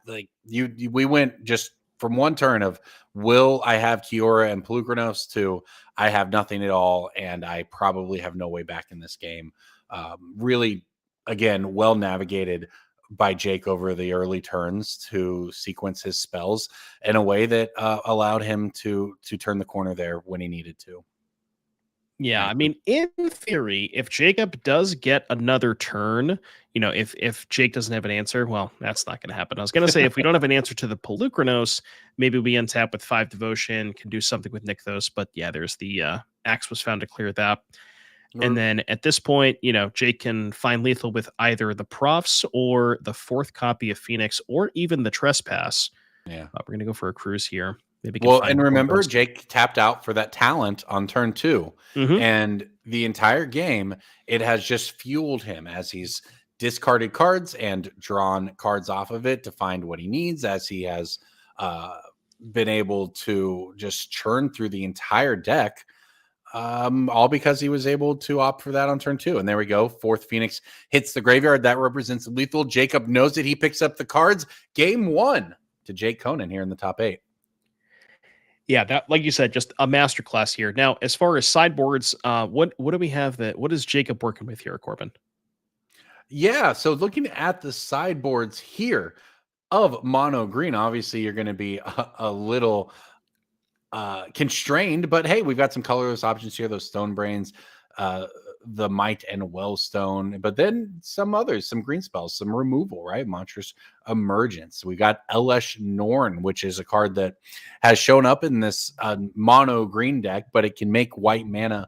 we went just from one turn of, will I have Kiora and Pelucranos, to I have nothing at all, and I probably have no way back in this game. Really, again, well navigated by Jake over the early turns to sequence his spells in a way that allowed him to turn the corner there when he needed to. Yeah, I mean, in theory, if Jacob does get another turn, if Jake doesn't have an answer, well, that's not going to happen. I was going to say, if we don't have an answer to the Pelucranos, maybe we untap with 5 devotion, can do something with Nykthos. But yeah, there's the axe was found to clear that. And then at this point, Jake can find lethal with either the Profs or the 4th copy of Phoenix, or even the Trespass. Yeah, we're going to go for a Cruise here. Maybe and remember, Jake tapped out for that talent on turn 2. And the entire game, it has just fueled him as he's discarded cards and drawn cards off of it to find what he needs, as he has been able to just churn through the entire deck, all because he was able to opt for that on turn 2. And there we go. 4th Phoenix hits the graveyard. That represents lethal. Jacob knows it. He picks up the cards. Game 1 to Jake Conan here in the top 8. Yeah, that, like you said, just a masterclass here. Now, as far as sideboards, what do we have what is Jacob working with here, Corbin? Yeah, so looking at the sideboards here of mono green, obviously you're going to be a little constrained, but hey, we've got some colorless options here. Those Stone Brains, the Might and Wellstone, but then some others, some green spells, some removal, right? Monstrous Emergence. We got Elesh Norn, which is a card that has shown up in this mono green deck, but it can make white mana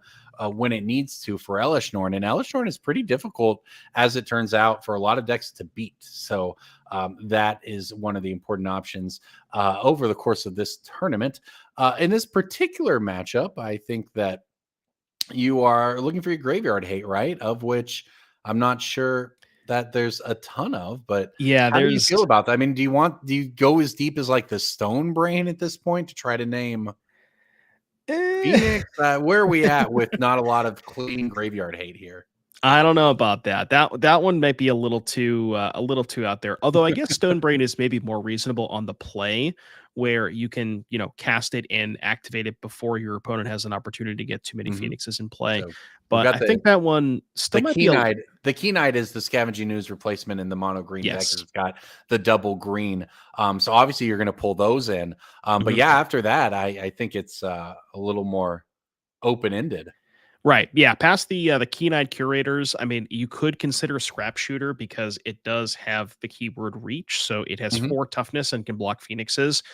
when it needs to for Elesh Norn. And Elesh Norn is pretty difficult, as it turns out, for a lot of decks to beat. So that is one of the important options over the course of this tournament. In this particular matchup, I think that you are looking for your graveyard hate, right? Of which I'm not sure that there's a ton of, but yeah, how do you feel about that? I mean, do you go as deep as like the Stone Brain at this point to try to name Phoenix? Where are we at with not a lot of clean graveyard hate here? I don't know about that. That one might be a little too out there. Although I guess Stone Brain is maybe more reasonable on the play, where you can, cast it and activate it before your opponent has an opportunity to get too many Phoenixes in play. So but I think that one still might be the Keen-Eyed is the Scavenging Ooze replacement in the mono green deck. It's got the double green. So obviously you're going to pull those in. But yeah, after that, I think it's a little more open-ended. Right. Yeah. Past the Keen-Eyed Curators, I mean, you could consider Scrap Shooter because it does have the keyword reach. So it has 4 toughness and can block Phoenixes.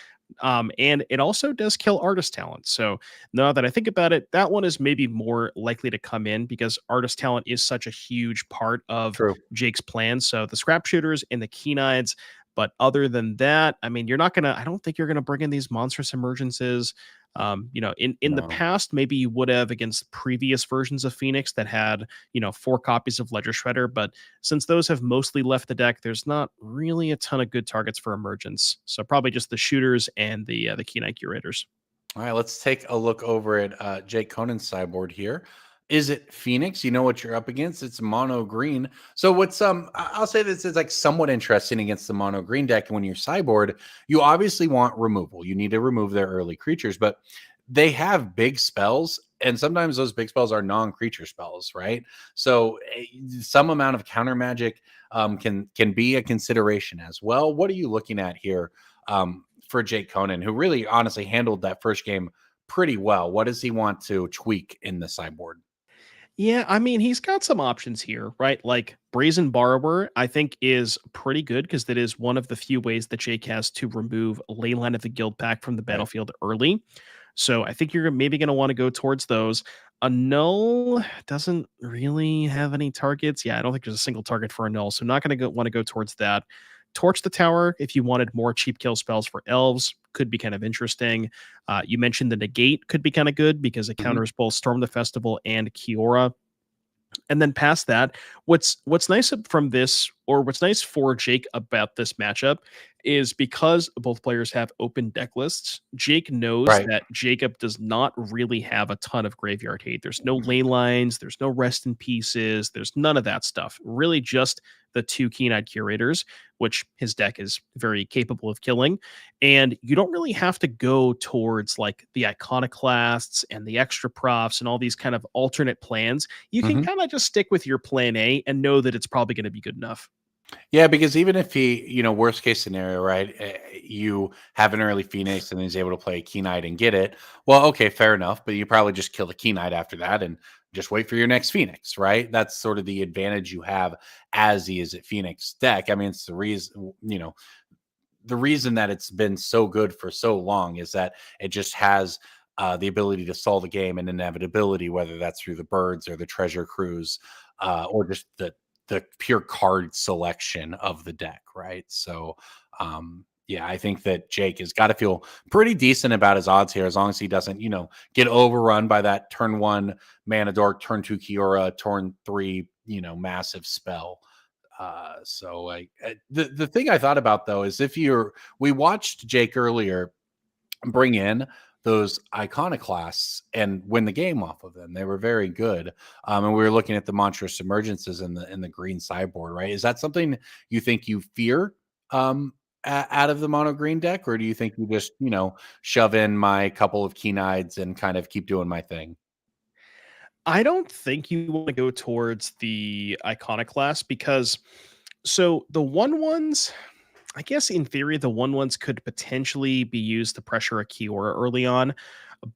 And it also does kill Artist Talent. So now that I think about it, that one is maybe more likely to come in because Artist Talent is such a huge part of Jake's plan. So the Scrap Shooters and the Keen-Eyeds. But other than that, I mean, I don't think you're going to bring in these Monstrous Emergences. In the past, maybe you would have against previous versions of Phoenix that had, 4 copies of Ledger Shredder. But since those have mostly left the deck, there's not really a ton of good targets for Emergence. So probably just the Shooters and the Keen-Eyed Curators. All right, let's take a look over at Jake Conan's sideboard here. Is it Phoenix? You know what you're up against. It's mono green. So what's I'll say this is like somewhat interesting against the mono green deck. And when you're sideboard, you obviously want removal. You need to remove their early creatures, but they have big spells, and sometimes those big spells are non-creature spells, right? So some amount of counter magic can be a consideration as well. What are you looking at here for Jake Conan, who really honestly handled that first game pretty well? What does he want to tweak in the sideboard? Yeah, I mean, he's got some options here, right? Like Brazen Borrower, I think is pretty good because that is one of the few ways that Jake has to remove Leyline of the Guild Pack from the battlefield early. So I think you're maybe going to want to go towards those. A Null doesn't really have any targets. Yeah, I don't think there's a single target for a Null, so not going to want to go towards that. Torch the Tower, if you wanted more cheap kill spells for elves, could be kind of interesting. You mentioned the Negate could be kind of good because it counters both Storm the Festival and Kiora. And then past that, what's nice from this, or what's nice for Jake about this matchup, is because both players have open deck lists, Jake knows that Jacob does not really have a ton of graveyard hate. There's no ley lines, there's no rest in pieces, there's none of that stuff. Really just the 2 Keen-Eyed Curators, which his deck is very capable of killing. And you don't really have to go towards like the Iconoclasts and the extra profs and all these kind of alternate plans. You can kind of just stick with your plan A and know that it's probably going to be good enough. Yeah, because even if he, worst case scenario, right, you have an early Phoenix and he's able to play a Keen-Eyed and get it. Well, okay, fair enough. But you probably just kill the Keen-Eyed after that and just wait for your next Phoenix, right? That's sort of the advantage you have as he is at Phoenix deck. I mean, it's the reason, the reason that it's been so good for so long is that it just has the ability to solve the game and inevitability, whether that's through the birds or the treasure cruise or just the pure card selection of the deck, right? So Yeah, I think that Jake has got to feel pretty decent about his odds here, as long as he doesn't, get overrun by that turn 1 Mana Dork, turn 2 Kiora, turn 3, massive spell. The thing I thought about though is we watched Jake earlier bring in those iconoclasts and win the game off of them. They were very good. And we were looking at the monstrous emergences in the green sideboard, right? Is that something you think you fear out of the mono green deck, or do you think you just, shove in my couple of Keen-Eyeds and kind of keep doing my thing? I don't think you want to go towards the iconoclast because so the 1/1s, I guess in theory, the 1/1s could potentially be used to pressure a Kiora early on.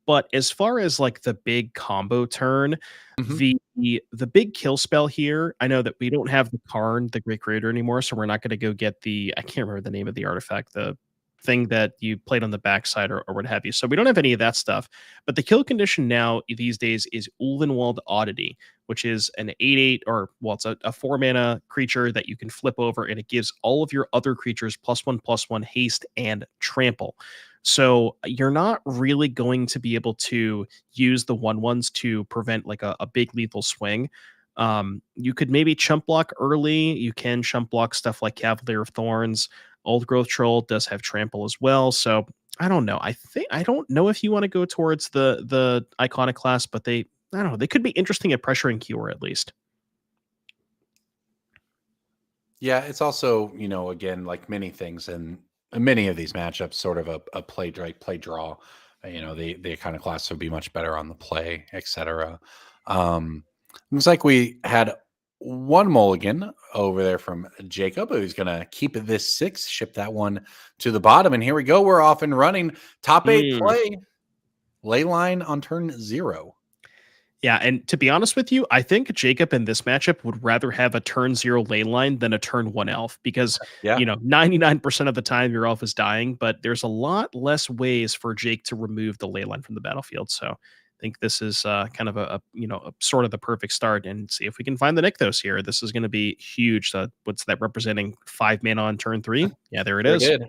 But as far as like the big combo turn, Mhm. the big kill spell here, I know that we don't have the Karn, the Great Creator anymore, so we're not going to go get I can't remember the name of the artifact, the thing that you played on the backside or what have you. So we don't have any of that stuff. But the kill condition now these days is Ulvenwald Oddity, which is an 8/8, or well, it's a 4-mana creature that you can flip over, and it gives all of your other creatures +1/+1 haste and trample. So you're not really going to be able to use the 1/1s to prevent like a big lethal swing. You could maybe chump block early. You can chump block stuff like Cavalier of Thorns. Old Growth Troll does have trample as well. So I don't know. I don't know if you want to go towards the iconoclast, but I don't know. They could be interesting at pressuring Kiora at least. Yeah, it's also, again, like many things and many of these matchups, sort of a play draw. The iconoclasts would be much better on the play, etc. Looks like we had one mulligan over there from Jacob, who's going to keep this 6, ship that one to the bottom. And here we go. We're off and running. Top 8 play. Ley line on turn 0. Yeah, and to be honest with you, I think Jacob in this matchup would rather have a turn 0 ley line than a turn 1 elf because, 99% of the time your elf is dying, but there's a lot less ways for Jake to remove the ley line from the battlefield. So I think this is kind of a sort of the perfect start, and see if we can find the Nykthos here. This is going to be huge. What's that representing? 5 mana on turn 3? Yeah, there it is. Good.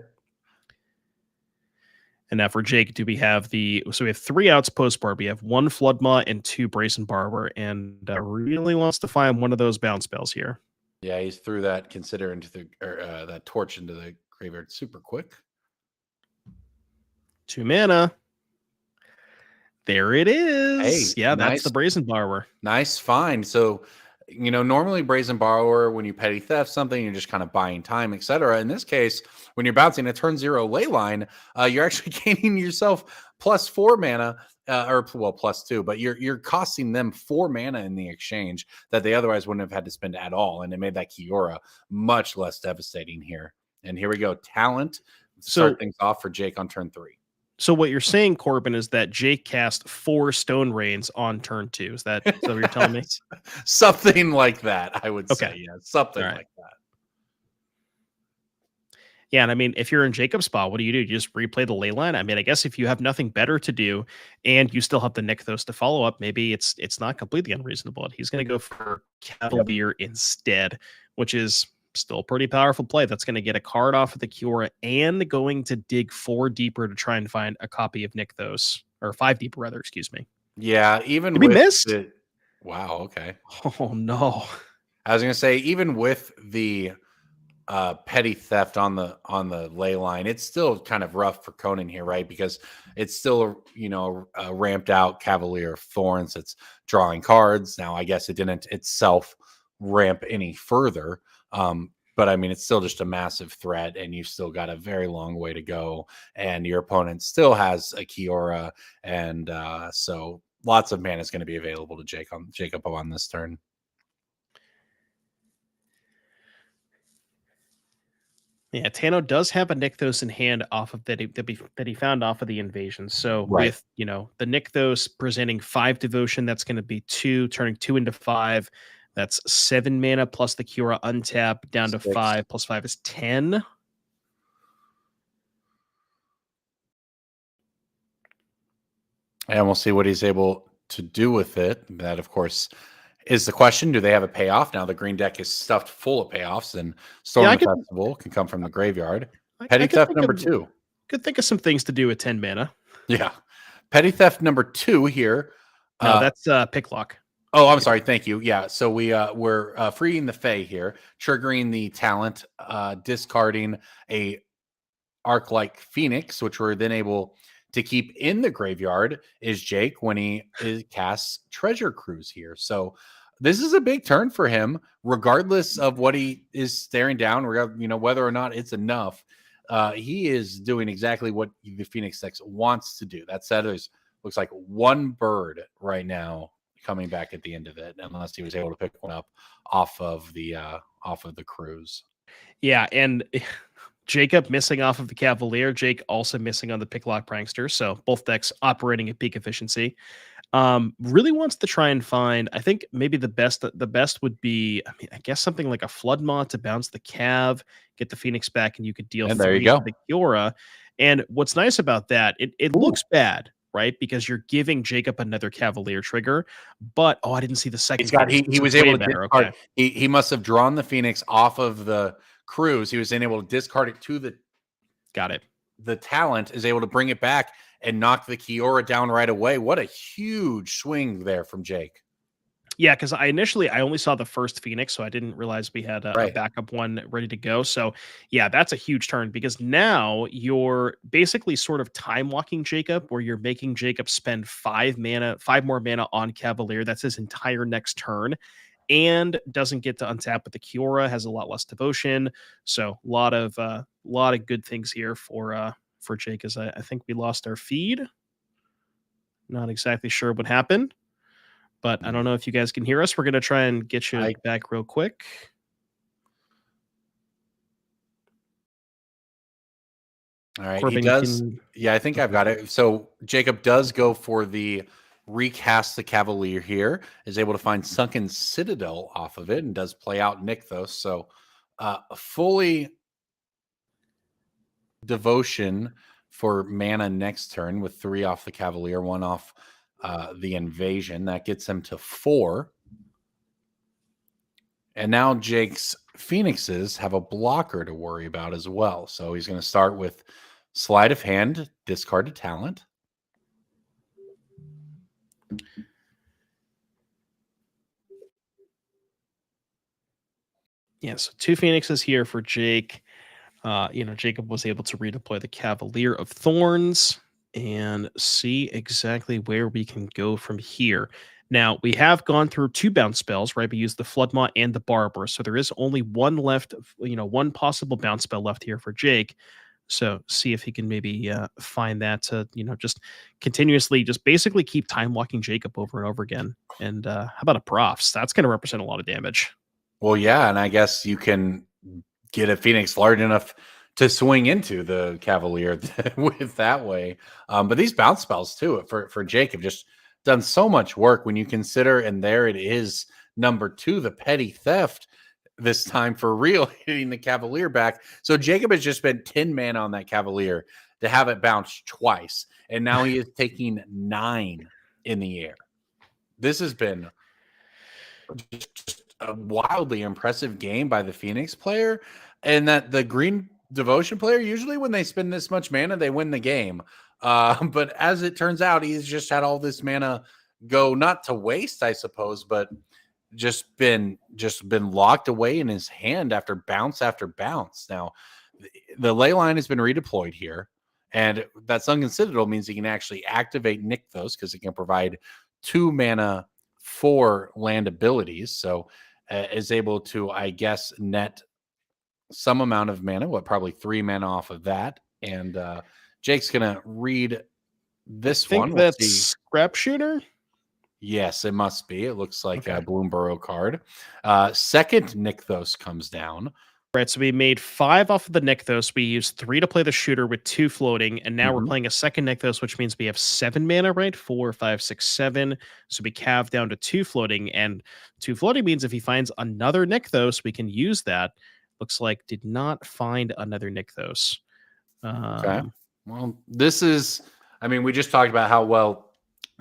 And now for Jake, we have 3 outs post-board. We have 1 Floodmaw and 2 Brazen Barber, and really wants to find one of those bounce spells here. Yeah, he threw that Consider into that torch into the graveyard super quick. 2 mana. There it is. Hey, yeah, nice. That's the Brazen Borrower. Nice find. So, normally Brazen Borrower, when you petty theft something, you're just kind of buying time, etc. In this case, when you're bouncing a turn 0 ley line, you're actually gaining yourself +4 mana, or +2, but you're costing them 4 mana in the exchange that they otherwise wouldn't have had to spend at all, and it made that Kiora much less devastating here. And here we go, talent. Start things off for Jake on turn 3. So what you're saying, Corbin, is that Jake cast 4 Stone Rains on turn 2. Is that what you're telling me? Something like that, I would say. Yeah, something like that. Yeah, and I mean, if you're in Jacob's spot, what do? You just replay the ley line? I mean, I guess if you have nothing better to do and you still have the Nykthos to follow up, maybe it's not completely unreasonable. He's going to go for Cavalier instead, which is still a pretty powerful play. That's going to get a card off of the Kiora and going to dig 4 deeper to try and find a copy of Nykthos, or 5 deeper rather, excuse me. Yeah, even we missed. Wow, okay. Oh no. I was going to say, even with the petty theft on the ley line, it's still kind of rough for Conan here, right? Because it's still a ramped out Cavalier of Thorns. It's drawing cards. Now, I guess it didn't itself ramp any further. But I mean, it's still just a massive threat, and you've still got a very long way to go, and your opponent still has a Kiora, and so lots of mana is going to be available to Jacob on this turn. Yeah, Tano does have a Nykthos in hand off of that he found off of the invasion. So with the Nykthos presenting 5 devotion, that's going to be 2, turning 2 into 5. That's 7 mana plus the Kiora untap down to 5 plus 5 is 10. And we'll see what he's able to do with it. That, of course, is the question. Do they have a payoff? Now the green deck is stuffed full of payoffs, and Storm Festival can come from the graveyard. Petty could Theft think number of, 2. Could think of some things to do with 10 mana. Yeah. Petty Theft number 2 here. No, that's Picklock. Oh, I'm sorry. Thank you. Yeah. So we're freeing the Fae here, triggering the talent, discarding a Arc-like Phoenix, which we're then able to keep in the graveyard, is Jake when he casts Treasure Cruise here. So this is a big turn for him, regardless of what he is staring down, whether or not it's enough. He is doing exactly what the Phoenix Deck wants to do. That said, there's looks like one bird right now coming back at the end of it, unless he was able to pick one up off of the cruise. Yeah, and Jacob missing off of the Cavalier, Jake also missing on the Picklock Prankster. So both decks operating at peak efficiency. Really wants to try and find, I think maybe the best would be, I guess something like a Floodmaw to bounce the Cav, get the Phoenix back, and you could deal And there you go. the Kiora. And what's nice about that, it looks bad, right? Because you're giving Jacob another Cavalier trigger, but I didn't see the second. He was able to discard. Okay. He must have drawn the Phoenix off of the cruise. He was then able to discard it to the. Got it. The talent is able to bring it back and knock the Kiora down right away. What a huge swing there from Jake. Yeah, because I only saw the first Phoenix, so I didn't realize we had a backup one ready to go. So yeah, that's a huge turn, because now you're basically sort of time walking Jacob, where you're making Jacob spend 5 more mana on Cavalier. That's his entire next turn, and doesn't get to untap with the Kiora, has a lot less devotion. So a lot of good things here for Jake. As I think we lost our feed. Not exactly sure what happened, but I don't know if you guys can hear us. We're going to try and get you back real quick. All right. Corbin, he does. Yeah, I think I've got it. So Jacob does go for the recast the Cavalier here, is able to find Sunken Citadel off of it, and does play out Nykthos. So fully devotion for mana next turn with 3 off the Cavalier, 1 off the Invasion. That gets him to 4. And now Jake's Phoenixes have a blocker to worry about as well. So he's going to start with Sleight of Hand, discard a talent. Yeah, so 2 Phoenixes here for Jake. Jacob was able to redeploy the Cavalier of Thorns and see exactly where we can go from here. Now, we have gone through 2 bounce spells, right? We used the Floodmaw and the Barber, so there is only one left, one possible bounce spell left here for Jake. So see if he can maybe find that to, just continuously, just basically keep time walking Jacob over and over again. And how about a Profs? That's going to represent a lot of damage. Well, yeah, and I guess you can get a Phoenix large enough to swing into the Cavalier with that way. But these bounce spells too for Jake have just done so much work when you consider, and there it is, number 2, the Petty Theft, this time for real, hitting the Cavalier back. So Jacob has just spent 10 mana on that Cavalier to have it bounce twice, and now he is taking 9 in the air. This has been just a wildly impressive game by the Phoenix player, and that the Green Devotion player, usually when they spend this much mana, they win the game. But as it turns out, he's just had all this mana go not to waste, I suppose, but just been locked away in his hand after bounce after bounce. Now, the ley line has been redeployed here, and that Sunken Citadel means he can actually activate Nykthos because it can provide 2 mana for land abilities. So is able to, I guess, net some amount of mana, probably 3 mana off of that. And Jake's gonna read this one. That's Scrap Shooter. Yes, it must be. It looks like a Bloomborough card. Second Nykthos comes down. Right, so we made 5 off of the Nykthos. We used 3 to play the shooter with 2 floating, and now we're playing a second Nykthos, which means we have 7 mana, right? 4, 5, 6, 7. So we calve down to 2 floating, and 2 floating means if he finds another Nykthos, we can use that. Looks like did not find another Nykthos. Okay. Well, this is, we just talked about how well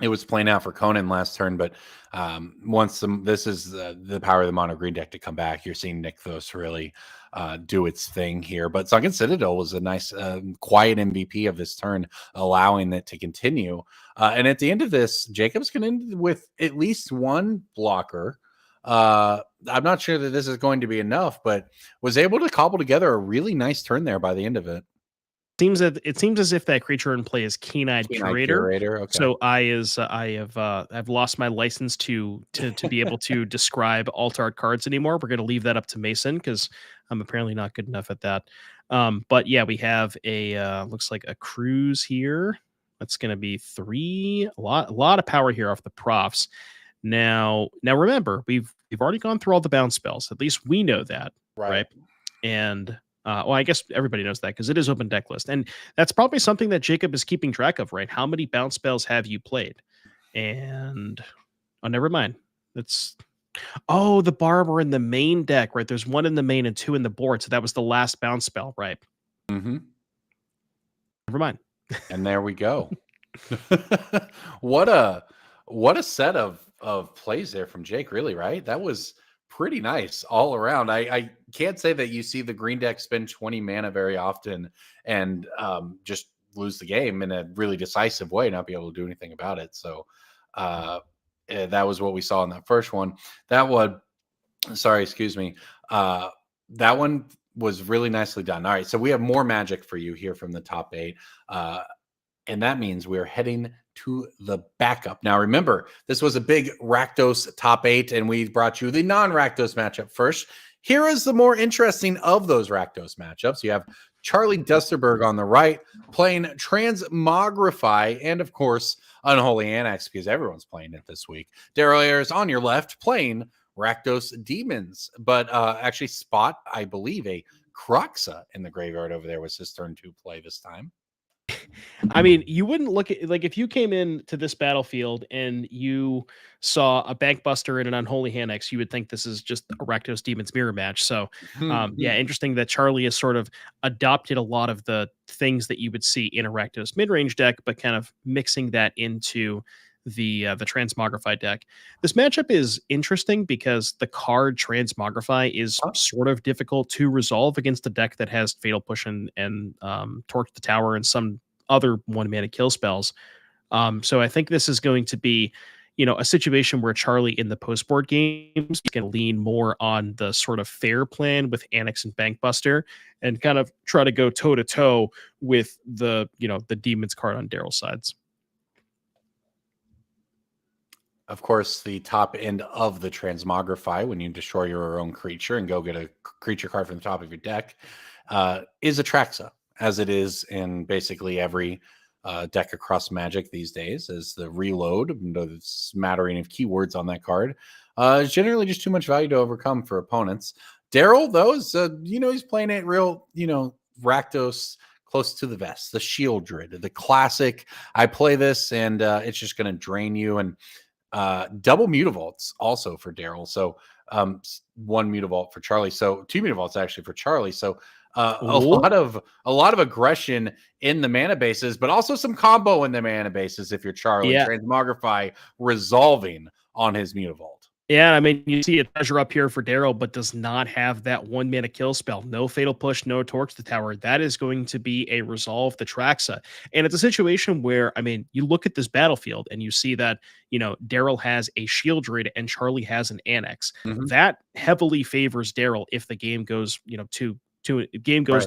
it was playing out for Conan last turn, but this is the power of the mono green deck to come back. You're seeing Nykthos really do its thing here. But Sunken Citadel was a nice, quiet MVP of this turn, allowing it to continue. And at the end of this, Jacob's going to end with at least one blocker. I'm not sure that this is going to be enough, but was able to cobble together a really nice turn there by the end of it. It seems as if that creature in play is Keen-Eyed Curator. Okay. So I've lost my license to be able to describe alt art cards anymore. We're going to leave that up to Mason because I'm apparently not good enough at that. But yeah, we have a looks like a cruise here. That's going to be 3. A lot of power here off the profs. Now remember, we've already gone through all the bounce spells. At least we know that, right? And well, I guess everybody knows that because it is open deck list. And that's probably something that Jacob is keeping track of, right? How many bounce spells have you played? And never mind. The Barber in the main deck, right? There's 1 in the main and 2 in the board. So that was the last bounce spell, right? Mm-hmm. Never mind. And there we go. What a set of plays there from Jake, really, right? That was pretty nice all around. I can't say that you see the green deck spend 20 mana very often and just lose the game in a really decisive way, not be able to do anything about it. So that was what we saw in that first one. That one was really nicely done. All right, so we have more magic for you here from the top 8. And that means we're heading to the backup. Now, remember, this was a big Rakdos top 8, and we brought you the non-Rakdos matchup first. Here is the more interesting of those Rakdos matchups. You have Charlie Dusterberg on the right, playing Transmogrify, and of course, Unholy Annex, because everyone's playing it this week. Daryl Ayres on your left, playing Rakdos Demons, but actually spot, I believe, a Cruxa in the graveyard over there was his turn 2 play this time. I mean, you wouldn't look at, like, if you came in to this battlefield and you saw a Bankbuster and an Unholy Annex, you would think this is just a Rakdos Demons mirror match. So, yeah, interesting that Charlie has sort of adopted a lot of the things that you would see in a Rakdos mid-range deck, but kind of mixing that into the Transmogrify deck. This matchup is interesting because the card Transmogrify is sort of difficult to resolve against a deck that has Fatal Push and Torch the Tower and some other 1-mana kill spells. So I think this is going to be, a situation where Charlie in the post-board games can lean more on the sort of fair plan with Annex and Bankbuster and kind of try to go toe-to-toe with the Demons card on Daryl's sides. Of course, the top end of the Transmogrify, when you destroy your own creature and go get a creature card from the top of your deck, is Atraxa, as it is in basically every deck across Magic these days, as the reload, the smattering of keywords on that card, is generally just too much value to overcome for opponents. Daryl, though, is, he's playing it real, Rakdos close to the vest, the Shieldred, the classic. I play this and it's just going to drain you. And double Mutavaults also for Daryl. So 1 Mutavault for Charlie. So 2 Mutavaults actually for Charlie. So a lot of aggression in the mana bases, but also some combo in the mana bases if you're Charlie. Yeah. Transmogrify resolving on his Mutavault. Yeah, I mean, you see a treasure up here for Daryl, but does not have that 1-mana kill spell. No Fatal Push, no Torch the Tower. That is going to be a Resolve the Traxa. And it's a situation where, I mean, you look at this battlefield and you see that, Daryl has a Shieldred and Charlie has an Annex. Mm-hmm. That heavily favors Daryl if the game goes,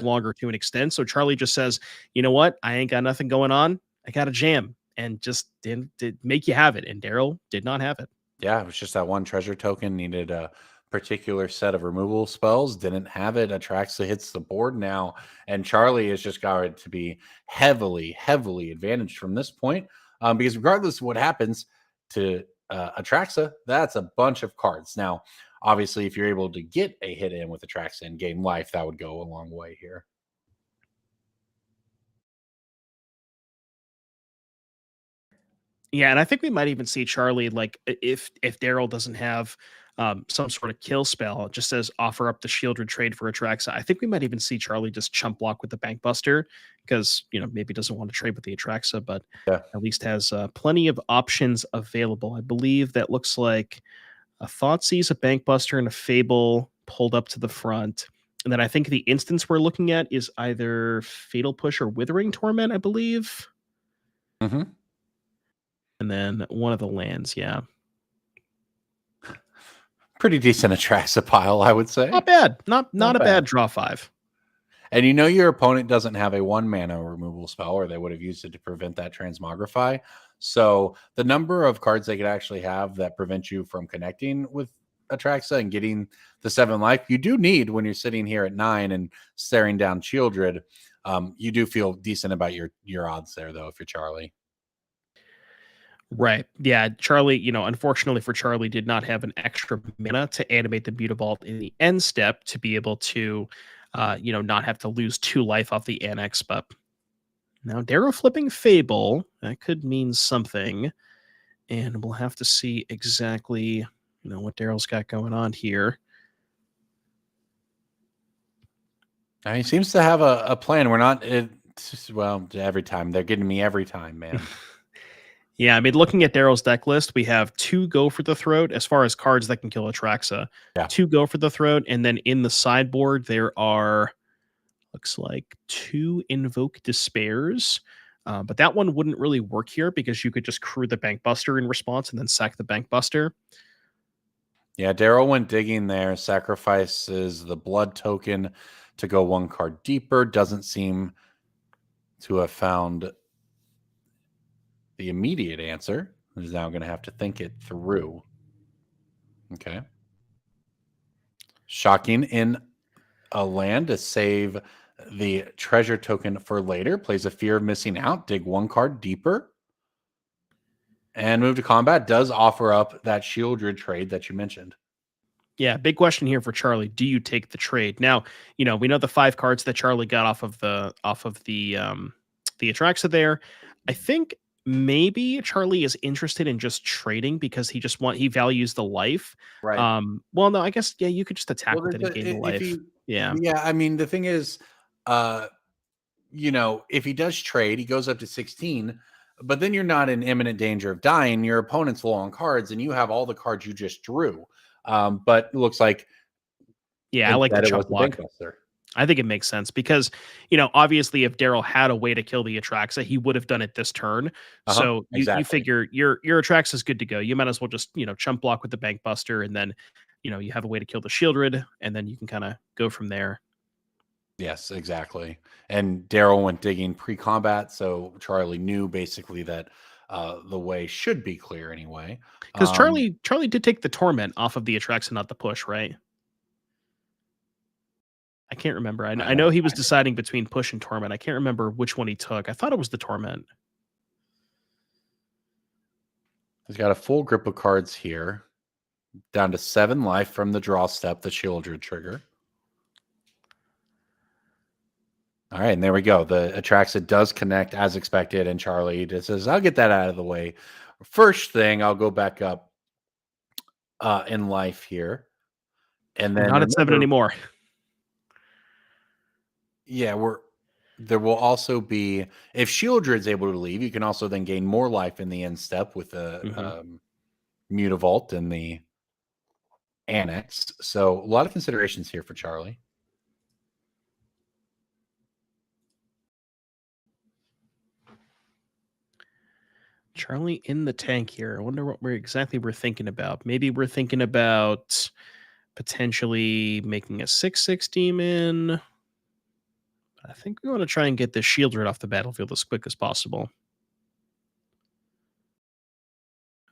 longer to an extent. So Charlie just says, you know what? I ain't got nothing going on. I got a jam, and just did make you have it. And Daryl did not have it. Yeah, it was just that one treasure token, needed a particular set of removal spells, didn't have it. Atraxa hits the board now, and Charlie is just going to be heavily, heavily advantaged from this point, because regardless of what happens to Atraxa, that's a bunch of cards. Now, obviously, if you're able to get a hit in with Atraxa and gain life, that would go a long way here. Yeah, and I think we might even see Charlie, like, if Daryl doesn't have some sort of kill spell, it just says offer up the Shieldred trade for Atraxa. I think we might even see Charlie just chump block with the Bankbuster because, maybe doesn't want to trade with the Atraxa, but at least has plenty of options available. I believe that looks like a Thoughtseize, a Bankbuster, and a Fable pulled up to the front. And then I think the instance we're looking at is either Fatal Push or Withering Torment, I believe. Mm-hmm. And then one of the lands, yeah. Pretty decent Atraxa pile, I would say. Not bad. Not a bad. bad draw 5. And you know your opponent doesn't have a 1 mana removal spell, or they would have used it to prevent that transmogrify. So the number of cards they could actually have that prevent you from connecting with Atraxa and getting the 7 life, you do need when you're sitting here at 9 and staring down Shieldred. You do feel decent about your odds there, though, if you're Charlie. Right. Yeah. Charlie, unfortunately for Charlie, did not have an extra mana to animate the Mutavault in the end step to be able to, not have to lose 2 life off the annex. But now Darrow flipping Fable, that could mean something. And we'll have to see exactly, what Darrow's got going on here. He seems to have a plan. We're not, every time. They're getting me every time, man. Yeah, I mean, looking at Darrow's deck list, we have 2 Go for the Throat as far as cards that can kill Atraxa. Yeah. 2 Go for the Throat, and then in the sideboard, there are, looks like 2 Invoke Despairs. But that one wouldn't really work here because you could just crew the Bankbuster in response and then sack the Bankbuster. Yeah, Darrow went digging there, sacrifices the blood token to go 1 card deeper. Doesn't seem to have found the immediate answer. Is now going to have to think it through. Okay. Shocking in a land to save the treasure token for later. Plays a Fear of Missing Out. Dig 1 card deeper. And move to combat. Does offer up that Shieldred trade that you mentioned. Yeah, big question here for Charlie. Do you take the trade? Now, we know the 5 cards that Charlie got off of the Atraxa there. I think maybe Charlie is interested in just trading because he values the life. Right. Well, no, I guess you could just attack with it and gain the life. Yeah. I mean, the thing is, if he does trade, he goes up to 16, but then you're not in imminent danger of dying. Your opponent's low on cards, and you have all the cards you just drew. But it looks like, I like the chump block. I think it makes sense because, obviously if Darrow had a way to kill the Atraxa, he would have done it this turn. So you figure your Atraxa is good to go. You might as well just, chump block with the Bankbuster, and then, you have a way to kill the Shieldred, and then you can kind of go from there. Yes, exactly. And Darrow went digging pre-combat, so Charlie knew basically that the way should be clear anyway. Because Charlie did take the Torment off of the Atraxa, not the push, right? I can't remember. I know he was deciding between push and Torment. I can't remember which one he took. I thought it was the Torment. He's got a full grip of cards here. Down to 7 life from the draw step, the Shieldred trigger. All right, and there we go. The Atraxa does connect as expected, and Charlie just says, I'll get that out of the way. First thing, I'll go back up in life here. And then not at 7 anymore. Yeah, there will also be, if Shieldred's able to leave, you can also then gain more life in the end step with the Mutavault and the Annex. So a lot of considerations here for Charlie. Charlie in the tank here. I wonder what we're thinking about. Maybe we're thinking about potentially making a 6/6 demon. I think we want to try and get the Shieldred off the battlefield as quick as possible.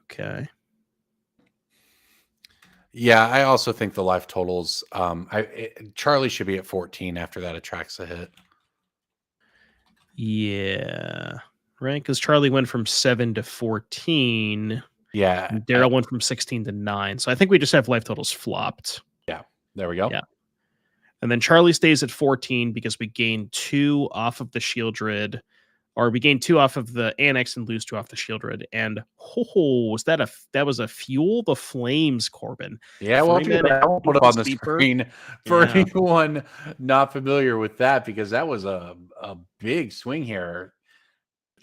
Okay. Yeah, I also think the life totals. Charlie should be at 14 after that Atraxa hit. Yeah, right. Because Charlie went from 7 to 14. Yeah, and Darrow went from 16 to 9. So I think we just have life totals flopped. Yeah, there we go. Yeah. And then Charlie stays at 14 because we gain 2 off of the Shieldred, or we gain 2 off of the Annex and lose 2 off the Shieldred. And that was a Fuel the Flames, Corbin. Yeah, well, I'll put it on the screen for anyone not familiar with that, because that was a big swing here.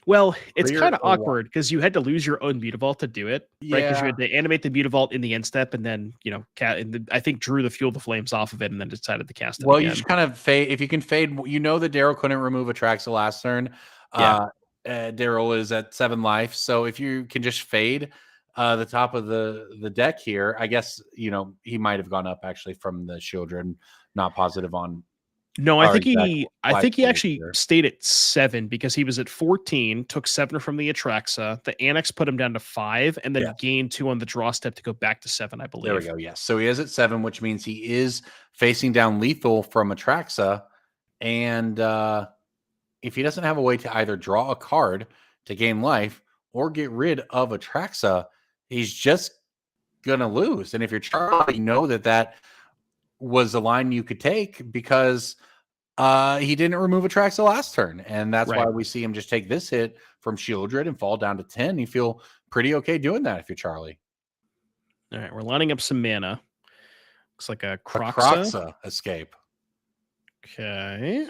Well, it's Clear kind of or what? awkward because you had to lose your own Mutavault to do it, right? Because you had to animate the Mutavault in the end step, and then I think drew the Fuel the Flames off of it, and then decided to cast it Well, again. you just kind of fade. If you can fade, you know that Daryl couldn't remove Atraxa last turn. Yeah. Daryl is at 7 life, so if you can just fade the top of the deck here, I guess he might have gone up actually from the Children. Not positive on. No, I think he life actually here. stayed at 7 because he was at 14, took 7 from the Atraxa. The Annex put him down to 5, and then gained 2 on the draw step to go back to 7, I believe. There we go. Yes. So he is at 7, which means he is facing down lethal from Atraxa. And if he doesn't have a way to either draw a card to gain life or get rid of Atraxa, he's just going to lose. And if you're Charlie, you know that was a line you could take because he didn't remove Atraxa last turn. And that's why we see him just take this hit from Shieldred and fall down to 10. You feel pretty okay doing that if you're Charlie. All right, we're lining up some mana. Looks like a Croxa. Croxa escape. Okay.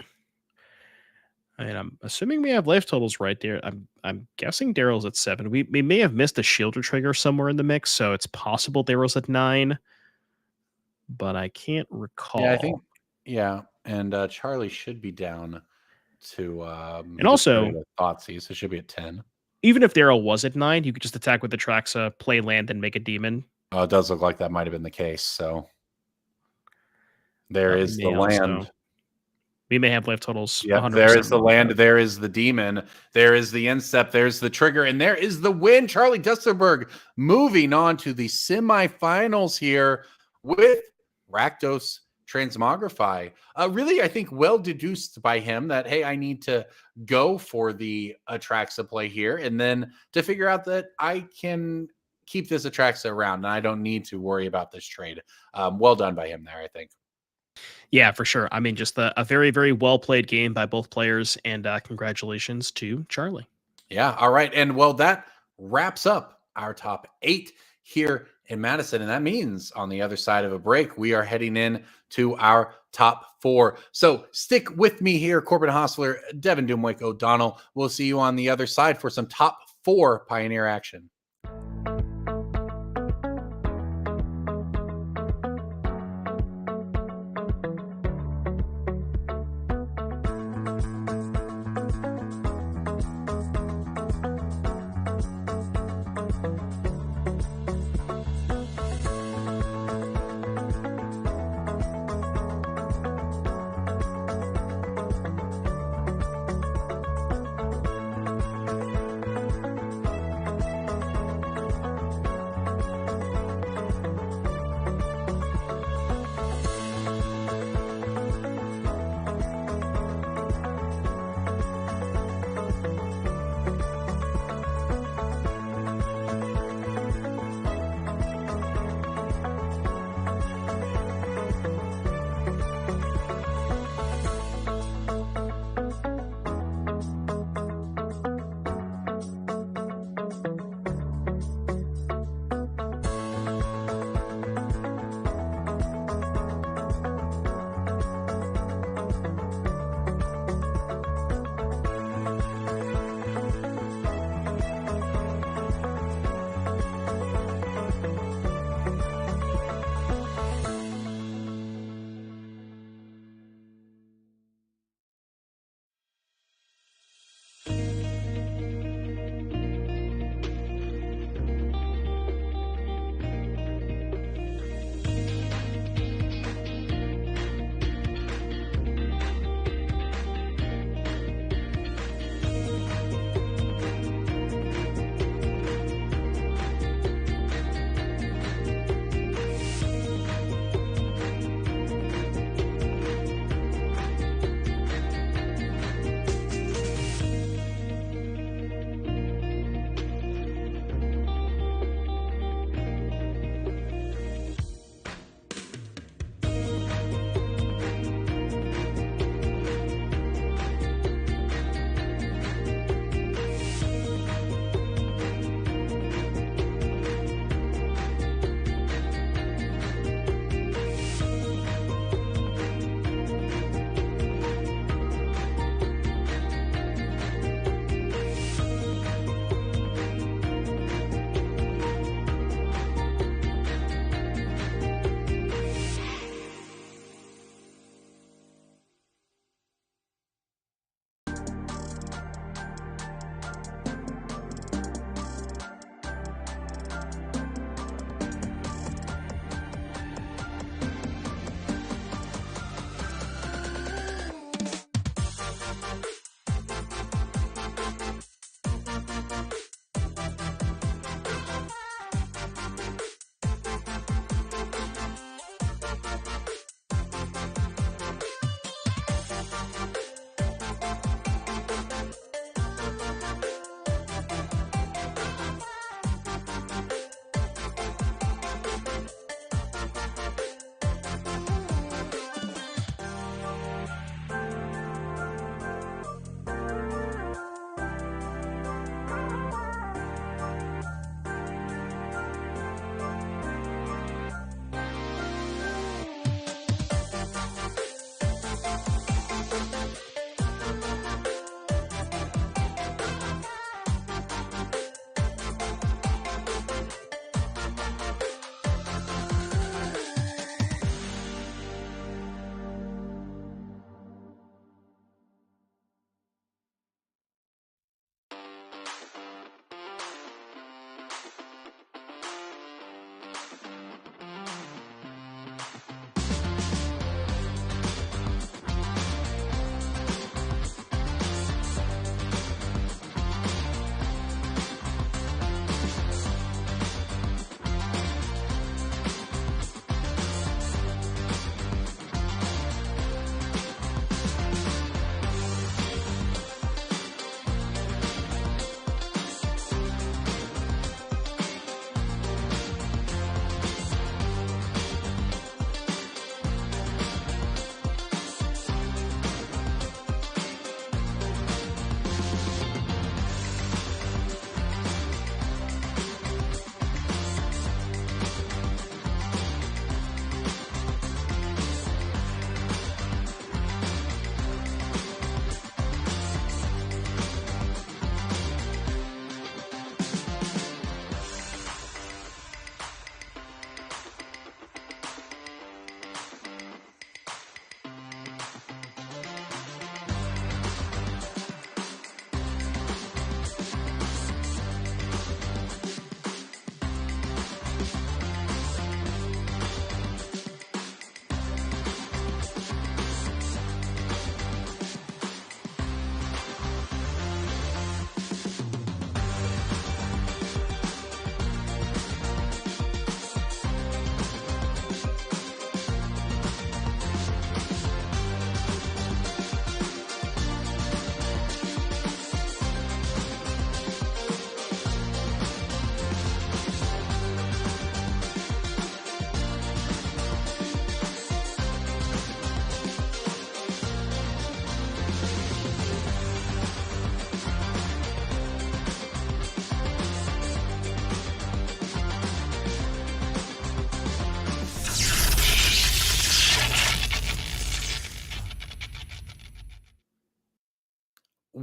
And I'm assuming we have life totals right there. I'm guessing Daryl's at 7. We may have missed a Shielder trigger somewhere in the mix, so it's possible Daryl's at 9. But I can't recall. Yeah, I think. Yeah, and Charlie should be down to. And also, Thoughtseize, so it should be at 10. Even if Daryl was at 9, you could just attack with the Atraxa, play land, and make a demon. Oh, it does look like that might have been the case. So there is the land. We may have life totals. Yeah, there is the land. There is the demon. There is the instep. There's the trigger. And there is the win. Charlie Dusterberg moving on to the semifinals here with Rakdos Transmogrify. Really, I think well deduced by him that, hey, I need to go for the Atraxa play here. And then to figure out that I can keep this Atraxa around and I don't need to worry about this trade. Well done by him there, I think. Yeah, for sure. I mean, just a very, very well played game by both players, and congratulations to Charlie. Yeah. All right. And well, that wraps up our top 8 here in Madison. And that means on the other side of a break, we are heading in to our top 4. So stick with me here, Corbin Hostler, Devin Doomwick O'Donnell. We'll see you on the other side for some top 4 Pioneer action.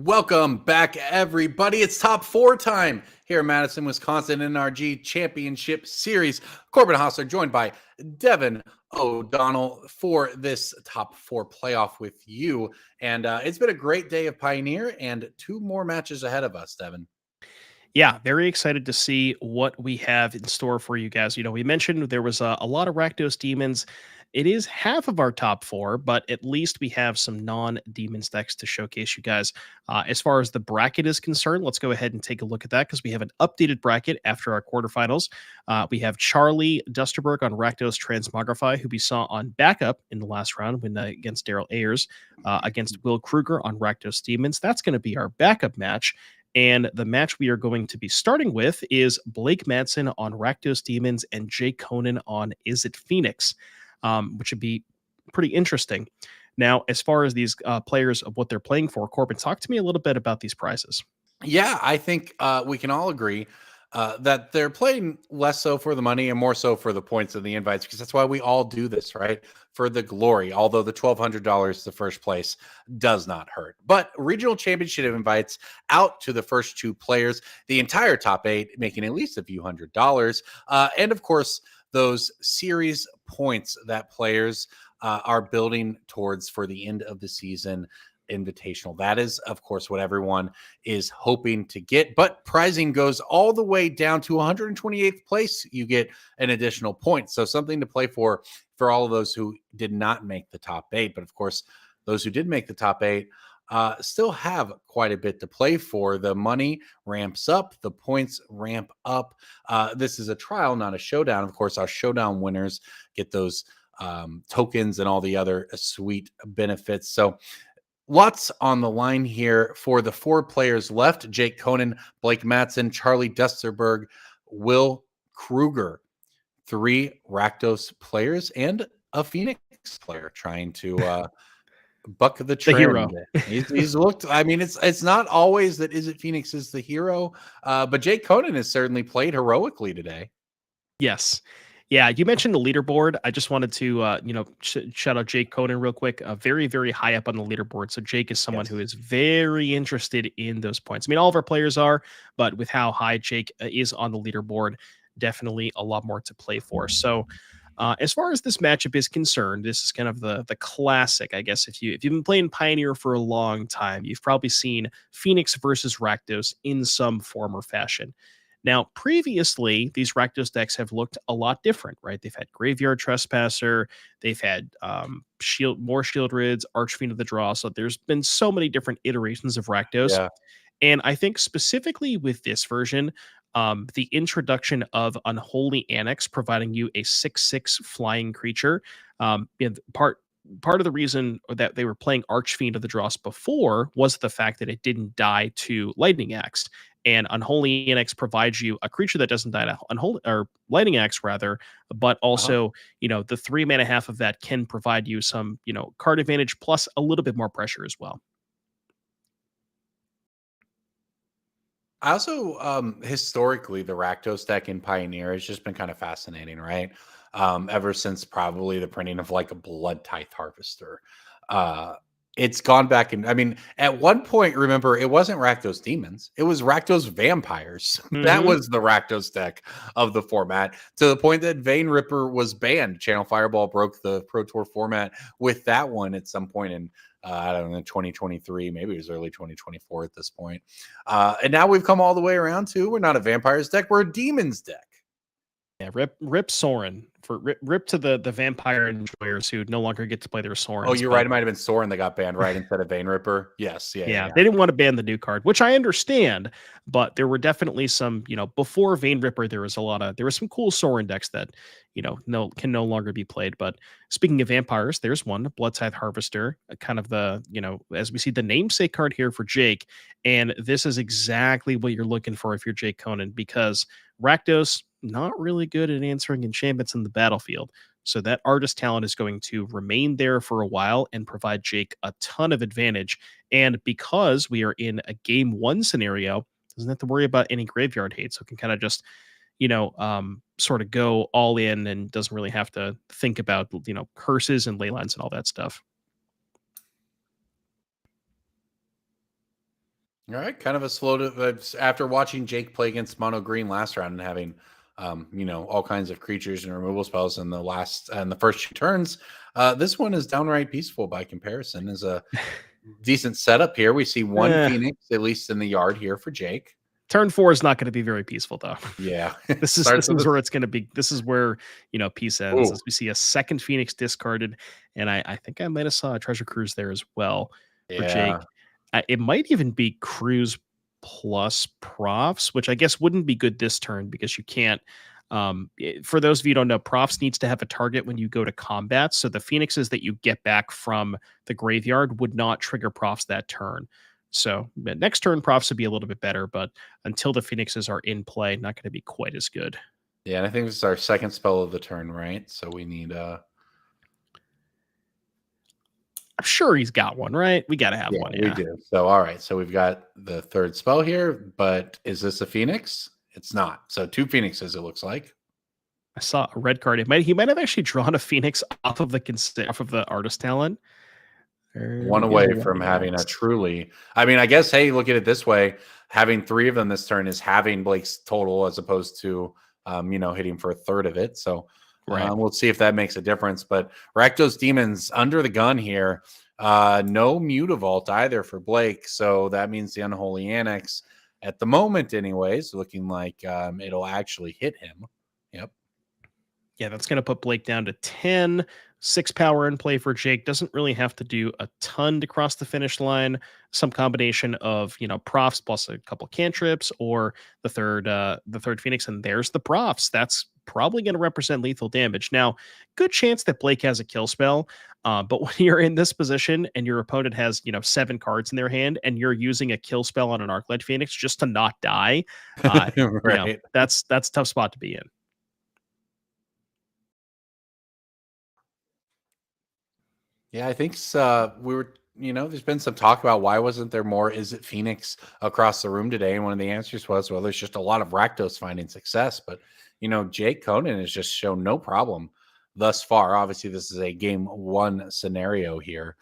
Welcome back, everybody. It's top 4 time here in Madison, Wisconsin, NRG Championship Series. Corbin Hostler joined by Devin O'Donnell for this top 4 playoff with you. And it's been a great day of Pioneer and 2 more matches ahead of us, Devin. Yeah, very excited to see what we have in store for you guys. You know, we mentioned there was a lot of Rakdos Demons. It is half of our top 4, but at least we have some non-Demons decks to showcase you guys. As far as the bracket is concerned, let's go ahead and take a look at that because we have an updated bracket after our quarterfinals. We have Charlie Dusterberg on Rakdos Transmogrify, who we saw on backup in the last round when against Daryl Ayres, against Will Krueger on Rakdos Demons. That's going to be our backup match. And the match we are going to be starting with is Blake Matson on Rakdos Demons and Jake Conan on Is It Phoenix, which would be pretty interesting. Now, as far as these players of what they're playing for, Corbin, talk to me a little bit about these prizes. Yeah, I think we can all agree that they're playing less so for the money and more so for the points and the invites, because that's why we all do this, right? For the glory, although the $1,200 the first place does not hurt. But regional championship invites out to the first 2 players, the entire top 8 making at least a few $100s. And of course, those series points that players are building towards for the end of the season invitational. That is, of course, what everyone is hoping to get. But prizing goes all the way down to 128th place. You get an additional point. So something to play for all of those who did not make the top 8. But of course, those who did make the top 8 still have quite a bit to play for. The money ramps up, the points ramp up. This is a trial, not a showdown. Of course, our showdown winners get those tokens and all the other sweet benefits. So lots on the line here for the 4 players left: Jake Conan, Blake Matson, Charlie Dusterberg, Will Krueger. 3 Rakdos players and a Phoenix player trying to buck the trend. hero. He's looked, I mean, it's not always that Is It Phoenix is the hero, but Jake Conan has certainly played heroically today. Yes. Yeah, you mentioned the leaderboard. I just wanted to, shout out Jake Conan real quick. Very, very high up on the leaderboard. So Jake is someone who is very interested in those points. I mean, all of our players are, but with how high Jake is on the leaderboard, definitely a lot more to play for. So as far as this matchup is concerned, this is kind of the classic, I guess. If you've been playing Pioneer for a long time, you've probably seen Phoenix versus Rakdos in some form or fashion. Now, previously, these Rakdos decks have looked a lot different, right? They've had Graveyard Trespasser, they've had more Shield Rids, Archfiend of the Draw. So there's been so many different iterations of Rakdos. Yeah. And I think specifically with this version, the introduction of Unholy Annex providing you a 6/6 flying creature, part of the reason that they were playing Archfiend of the Dross before was the fact that it didn't die to Lightning Axe. And Unholy Annex provides you a creature that doesn't die to Unholy or Lightning Axe, rather, but also, the 3 mana half of that can provide you some, card advantage plus a little bit more pressure as well. I also, historically, the Rakdos deck in Pioneer has just been kind of fascinating, right? Ever since probably the printing of like a Blood Tithe Harvester. It's gone back and I mean, at one point, remember, it wasn't Rakdos Demons, it was Rakdos Vampires. That was the Rakdos deck of the format, to the point that Vein Ripper was banned. Channel Fireball broke the Pro Tour format with that one at some point in I don't know, 2023, maybe it was early 2024 at this point. And now we've come all the way around to, we're not a Vampires deck, we're a Demons deck. Yeah, rip Sorin for rip to the vampire enjoyers who no longer get to play their Sorin. Oh, you're right. It might have been Sorin that got banned, right? Instead of Vein Ripper. Yes. Yeah. They didn't want to ban the new card, which I understand, but there were definitely some, before Vein Ripper, there was some cool Sorin decks that, can no longer be played. But speaking of vampires, there's one, Blood Tithe Harvester, kind of the, as we see the namesake card here for Jake. And this is exactly what you're looking for if you're Jake Conan, because Rakdos, not really good at answering enchantments in the battlefield. So that artist talent is going to remain there for a while and provide Jake a ton of advantage. And because we are in a game 1 scenario, doesn't have to worry about any graveyard hate. So can kind of just, sort of go all in and doesn't really have to think about, curses and ley lines and all that stuff. All right, kind of a slow to after watching Jake play against mono green last round and having all kinds of creatures and removal spells in the first 2 turns. This one is downright peaceful by comparison. Is a decent setup here. We see one Phoenix at least in the yard here for Jake. Turn 4 is not going to be very peaceful though. Yeah, this is where it's going to be. This is where peace ends. As we see a second Phoenix discarded, and I think I might have saw a Treasure Cruise there as well for Jake. It might even be Cruise plus Profs, which I guess wouldn't be good this turn because you can't. For those of you who don't know, Profs needs to have a target when you go to combat. So the Phoenixes that you get back from the graveyard would not trigger Profs that turn. So next turn, Profs would be a little bit better, but until the Phoenixes are in play, not going to be quite as good. Yeah, and I think this is our second spell of the turn, right? So we need I'm sure he's got one, right? We got to have one. Yeah, we do. So, all right. So we've got the third spell here, but is this a Phoenix? It's not. So 2 Phoenixes, it looks like. I saw a red card. He might have actually drawn a Phoenix off of the artist talent. One away from having a truly. I mean, I guess, hey, look at it this way. Having 3 of them this turn is having Blake's total as opposed to, hitting for a third of it. So we'll see if that makes a difference. But Rakdos Demons under the gun here. No Mutavault either for Blake. So that means the Unholy Annex, at the moment anyways, looking like it'll actually hit him. Yep. Yeah, that's going to put Blake down to 10. 6 power in play for Jake. Doesn't really have to do a ton to cross the finish line. Some combination of Profs plus a couple cantrips or the third Phoenix, and there's the Profs. That's probably going to represent lethal damage. Now, good chance that Blake has a kill spell, but when you're in this position and your opponent has 7 cards in their hand and you're using a kill spell on an Arclight Phoenix just to not die, right. That's a tough spot to be in. Yeah, I think we were, there's been some talk about why wasn't there more Is It Phoenix across the room today? And one of the answers was, well, there's just a lot of Rakdos finding success. But, Jake Conan has just shown no problem thus far. Obviously, this is a game 1 scenario here.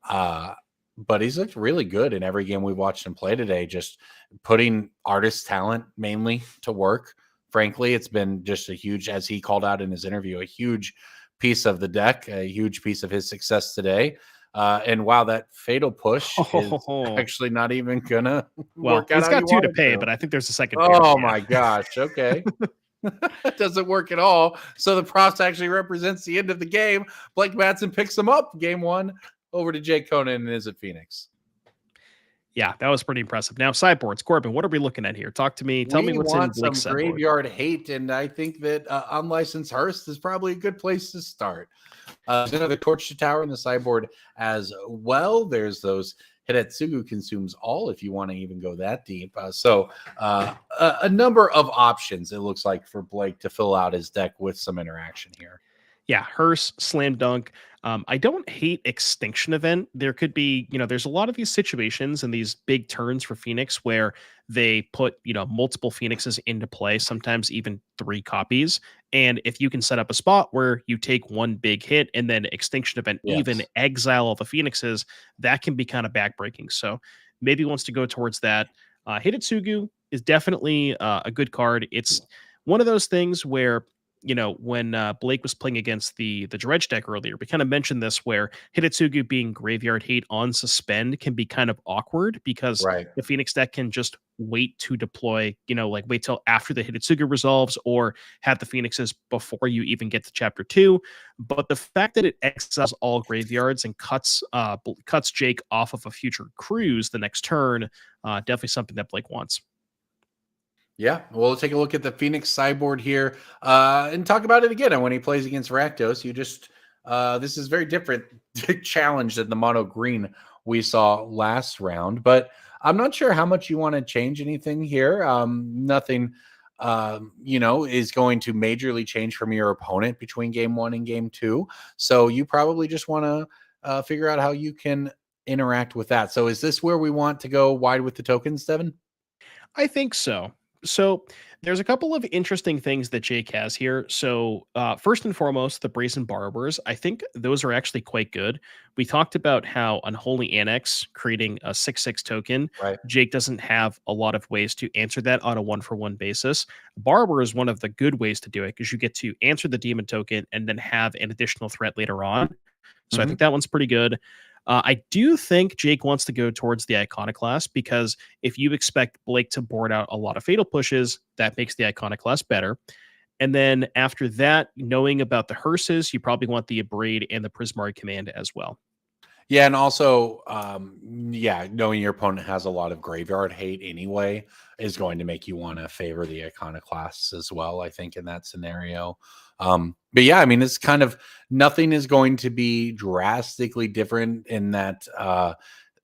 But he's looked really good in every game we've watched him play today, just putting artist talent mainly to work. Frankly, it's been just a huge, as he called out in his interview, a huge piece of the deck, a huge piece of his success today. And wow, that fatal push is actually not even gonna work out. He's got 2 to pay, but I think there's a second. Oh my gosh. Okay. It doesn't work at all. So the Profs actually represents the end of the game. Blake Matson picks him up game 1 over to Jake Conan and Is It Phoenix. Yeah, that was pretty impressive. Now, sideboards, Corbin, what are we looking at here? Talk to me. Tell me what's in Blake's sideboard. Graveyard hate, and I think that Unlicensed Hearth is probably a good place to start. There's another Torch to Tower in the sideboard as well. There's those Hidetsugu Consumes All if you want to even go that deep. So a number of options, it looks like, for Blake to fill out his deck with some interaction here. Yeah, Hearse, Slam Dunk. I don't hate Extinction Event. There could be, there's a lot of these situations and these big turns for Phoenix where they put, multiple Phoenixes into play, sometimes even 3 copies. And if you can set up a spot where you take 1 big hit and then Extinction Event, even exile all the Phoenixes, that can be kind of backbreaking. So maybe he wants to go towards that. Hidetsugu is definitely a good card. It's one of those things where, when Blake was playing against the Dredge deck earlier, we kind of mentioned this where Hidetsugu being graveyard hate on suspend can be kind of awkward because the Phoenix deck can just wait to deploy, wait till after the Hidetsugu resolves or have the Phoenixes before you even get to chapter 2. But the fact that it exiles all graveyards and cuts Jake off of a future cruise the next turn, definitely something that Blake wants. Yeah, well, let's take a look at the Phoenix sideboard here and talk about it again. And when he plays against Rakdos, you just this is very different challenge than the mono green we saw last round. But I'm not sure how much you want to change anything here. Nothing, is going to majorly change from your opponent between game 1 and game 2. So you probably just want to figure out how you can interact with that. So is this where we want to go wide with the tokens, Devin? I think so. So there's a couple of interesting things that Jake has here. So first and foremost, the Brazen Borrowers, I think those are actually quite good. We talked about how Unholy Annex creating a 6/6 token. Right. Jake doesn't have a lot of ways to answer that on a 1-for-1 basis. Borrower is one of the good ways to do it because you get to answer the demon token and then have an additional threat later on. So I think that one's pretty good. I do think Jake wants to go towards the Iconoclast because if you expect Blake to board out a lot of fatal pushes, that makes the Iconoclast better. And then after that, knowing about the hearses, you probably want the Abrade and the Prismari Command as well. Yeah, and also, knowing your opponent has a lot of graveyard hate anyway is going to make you want to favor the Iconoclasts as well, I think, in that scenario. But yeah, I mean, it's kind of nothing is going to be drastically different in that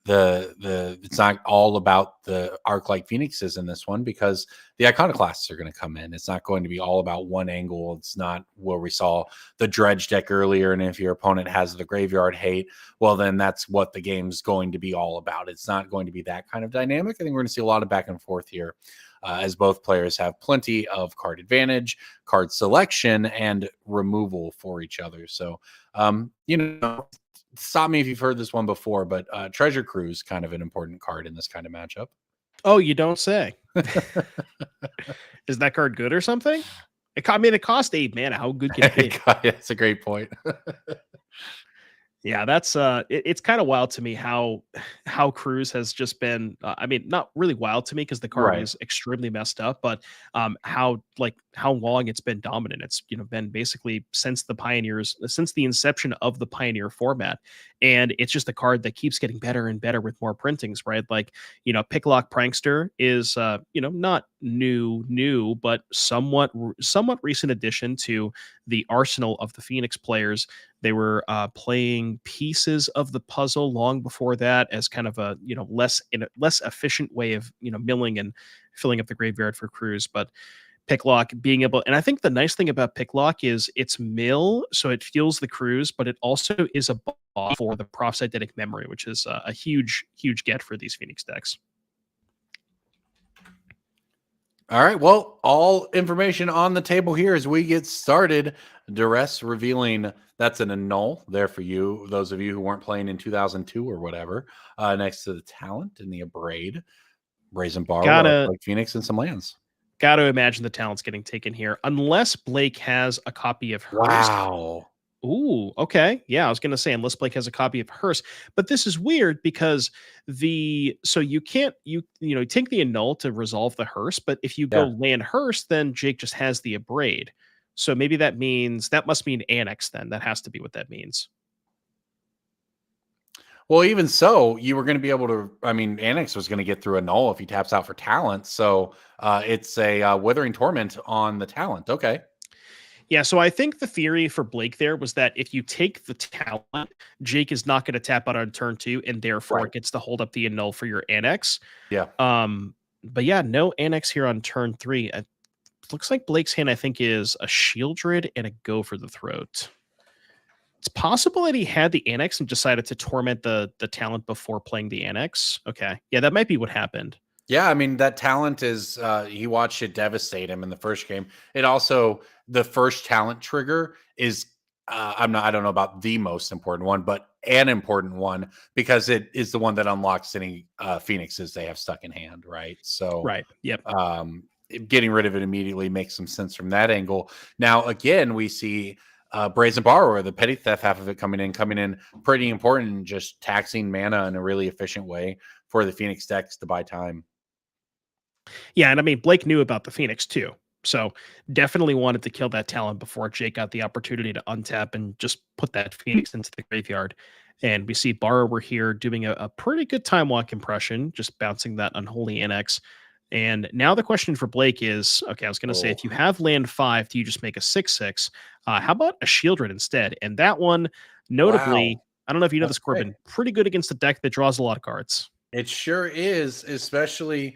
it's not all about the Arc-like Phoenixes in this one because the Iconoclasts are going to come in. It's not going to be all about one angle. It's not where we saw the Dredge deck earlier. And if your opponent has the graveyard hate, well, then that's what the game's going to be all about. It's not going to be that kind of dynamic. I think we're going to see a lot of back and forth here as both players have plenty of card advantage, card selection, and removal for each other. So, stop me if you've heard this one before, but Treasure Cruise kind of an important card in this kind of matchup. Oh, you don't say. Is that card good or something? It cost 8 mana. How good can it be? That's a great point. Yeah, that's it's kind of wild to me how Cruz has just been. I mean, not really wild to me because the card is extremely messed up, but how long it's been dominant. It's been basically since the inception of the Pioneer format, and it's just a card that keeps getting better and better with more printings, right? Like Picklock Prankster is not new, but somewhat recent addition to the arsenal of the Phoenix players. They were playing pieces of the puzzle long before that as kind of a less efficient way of milling and filling up the graveyard for Cruz. But Picklock being able, and I think the nice thing about Picklock is it's mill, so it fuels the Cruz, but it also is a buff for the Prophetic Memory, which is a huge get for these Phoenix decks. All right. Well, all information on the table here as we get started. Duress revealing that's an annul there for you, those of you who weren't playing in 2002 or whatever, next to the Talent and the Abrade, Brazen Bar, like Phoenix, and some lands. Got to imagine the Talent's getting taken here, unless Blake has a copy of hers. Wow. Ooh, okay. Yeah, I was going to say, unless Blake has a copy of Hearse. But this is weird because you can't, take the annul to resolve the Hearse, but if you go land Hearse, then Jake just has the Abrade. So maybe that must mean Annex then. That has to be what that means. Well, even so, you were going to be able to, Annex was going to get through a null if he taps out for Talent. So it's a Withering Torment on the Talent. Okay. Yeah, so I think the theory for Blake there was that if you take the Talent, Jake is not going to tap out on turn 2, and therefore it gets to hold up the annul for your Annex. Yeah. But yeah, no Annex here on turn 3. It looks like Blake's hand, I think, is a Shieldred and a Go for the Throat. It's possible that he had the Annex and decided to torment the Talent before playing the Annex. Okay. Yeah, that might be what happened. Yeah, that Talent is, he watched it devastate him in the first game. It also, the first Talent trigger is, I don't know about the most important one, but an important one because it is the one that unlocks any Phoenixes they have stuck in hand, right? So, right. Yep. Getting rid of it immediately makes some sense from that angle. Now, again, we see Brazen Borrower, the petty theft half of it coming in pretty important, just taxing mana in a really efficient way for the Phoenix decks to buy time. Yeah, and Blake knew about the Phoenix too. So definitely wanted to kill that Talent before Jake got the opportunity to untap and just put that Phoenix into the graveyard. And we see Borrower here doing a pretty good time walk impression, just bouncing that Unholy Annex. And now the question for Blake is, okay, I was going to say, if you have land 5, do you just make a 6/6? How about a Shieldred instead? And that one, notably, I don't know if you know this, Corbin, pretty good against a deck that draws a lot of cards. It sure is, especially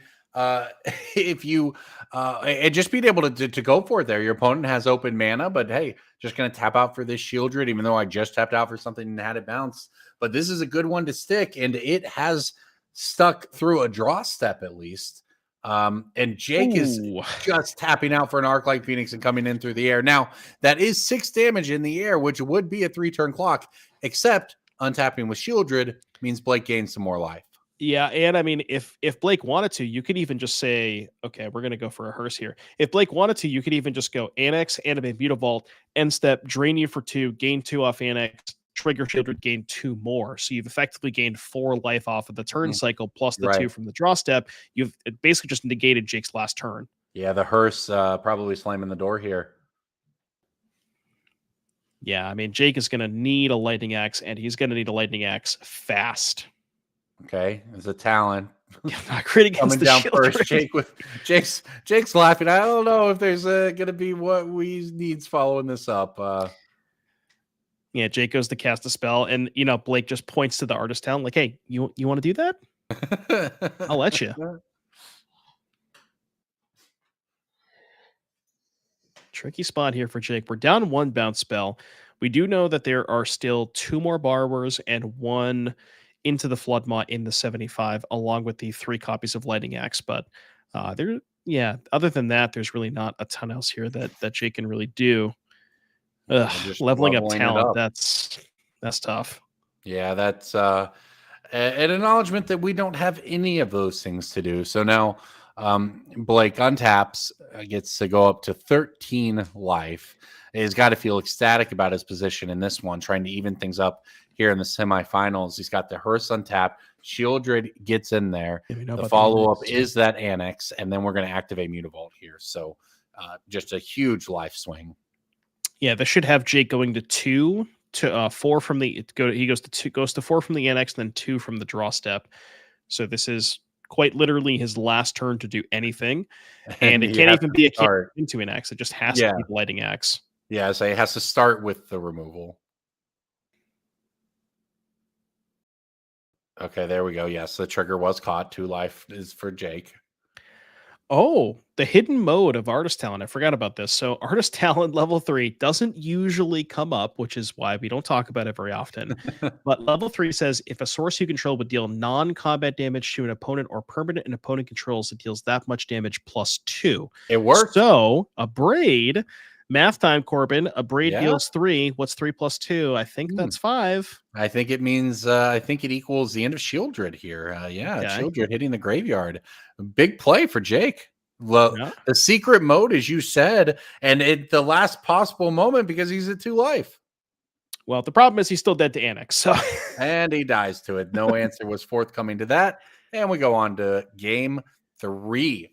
if you and just being able to go for it there. Your opponent has open mana, but hey, just going to tap out for this Shieldred, even though I just tapped out for something and had it bounce. But this is a good one to stick, and it has stuck through a draw step at least. And Jake is just tapping out for an arc like Phoenix and coming in through the air. Now, that is 6 damage in the air, which would be a 3-turn clock, except untapping with Shieldred means Blake gains some more life. Yeah, and I mean, if Blake wanted to, you could even just say, okay, we're gonna go for a hearse here. If Blake wanted to, you could even just go Annex, Animate Mutavault, end step, drain you for 2, gain 2 off Annex, trigger Shieldred, gain 2 more. So you've effectively gained 4 life off of the turn cycle plus the 2 from the draw step. You've basically just negated Jake's last turn. Yeah, the hearse probably slamming the door here. Yeah, I mean, Jake is gonna need a lightning axe, and he's gonna need a lightning axe fast. Okay, it's a Talon. Not great against coming the down Shieldred. first. Jake's laughing. I don't know if there's going to be what we needs following this up. Yeah, Jake goes to cast a spell, and Blake just points to the artist talent, like, "Hey, you want to do that? I'll let you." Tricky spot here for Jake. We're down 1 bounce spell. We do know that there are still 2 more borrowers and 1 into the Floodmaw in the 75, along with the 3 copies of Lightning Axe. But other than that, there's really not a ton else here that Jake can really do. Leveling up talent, that's tough. Yeah, that's an acknowledgement that we don't have any of those things to do. So now Blake untaps, gets to go up to 13 life. He's got to feel ecstatic about his position in this one, trying to even things up here in the semifinals. He's got the hearse untapped. Shieldred gets in there. The follow-up is that Annex, and then we're going to activate Mutavault here. So just a huge life swing. Yeah, this should have Jake going to 2 to 4 from the he goes to 4 from the Annex, then 2 from the draw step. So this is quite literally his last turn to do anything, and it can't even be a can't into an axe. It just has to be the Lightning Axe. Yeah, so it has to start with the removal. Okay, there we go. Yes, the trigger was caught. 2 life is for Jake. Oh, the hidden mode of Artist Talent. I forgot about this. So Artist Talent level 3 doesn't usually come up, which is why we don't talk about it very often. But level 3 says if a source you control would deal non-combat damage to an opponent or permanent an opponent controls, it deals that much damage plus 2. It works. So a braid, math time, Corbin. A braid deals 3. What's 3 plus 2? I think that's 5. I think it means I think it equals the end of Shieldred here. Shieldred hitting the graveyard. Big play for Jake. Well, the secret mode, as you said, and the last possible moment because he's at 2 life. Well, the problem is he's still dead to Annex. So and he dies to it. No answer was forthcoming to that. And we go on to game 3.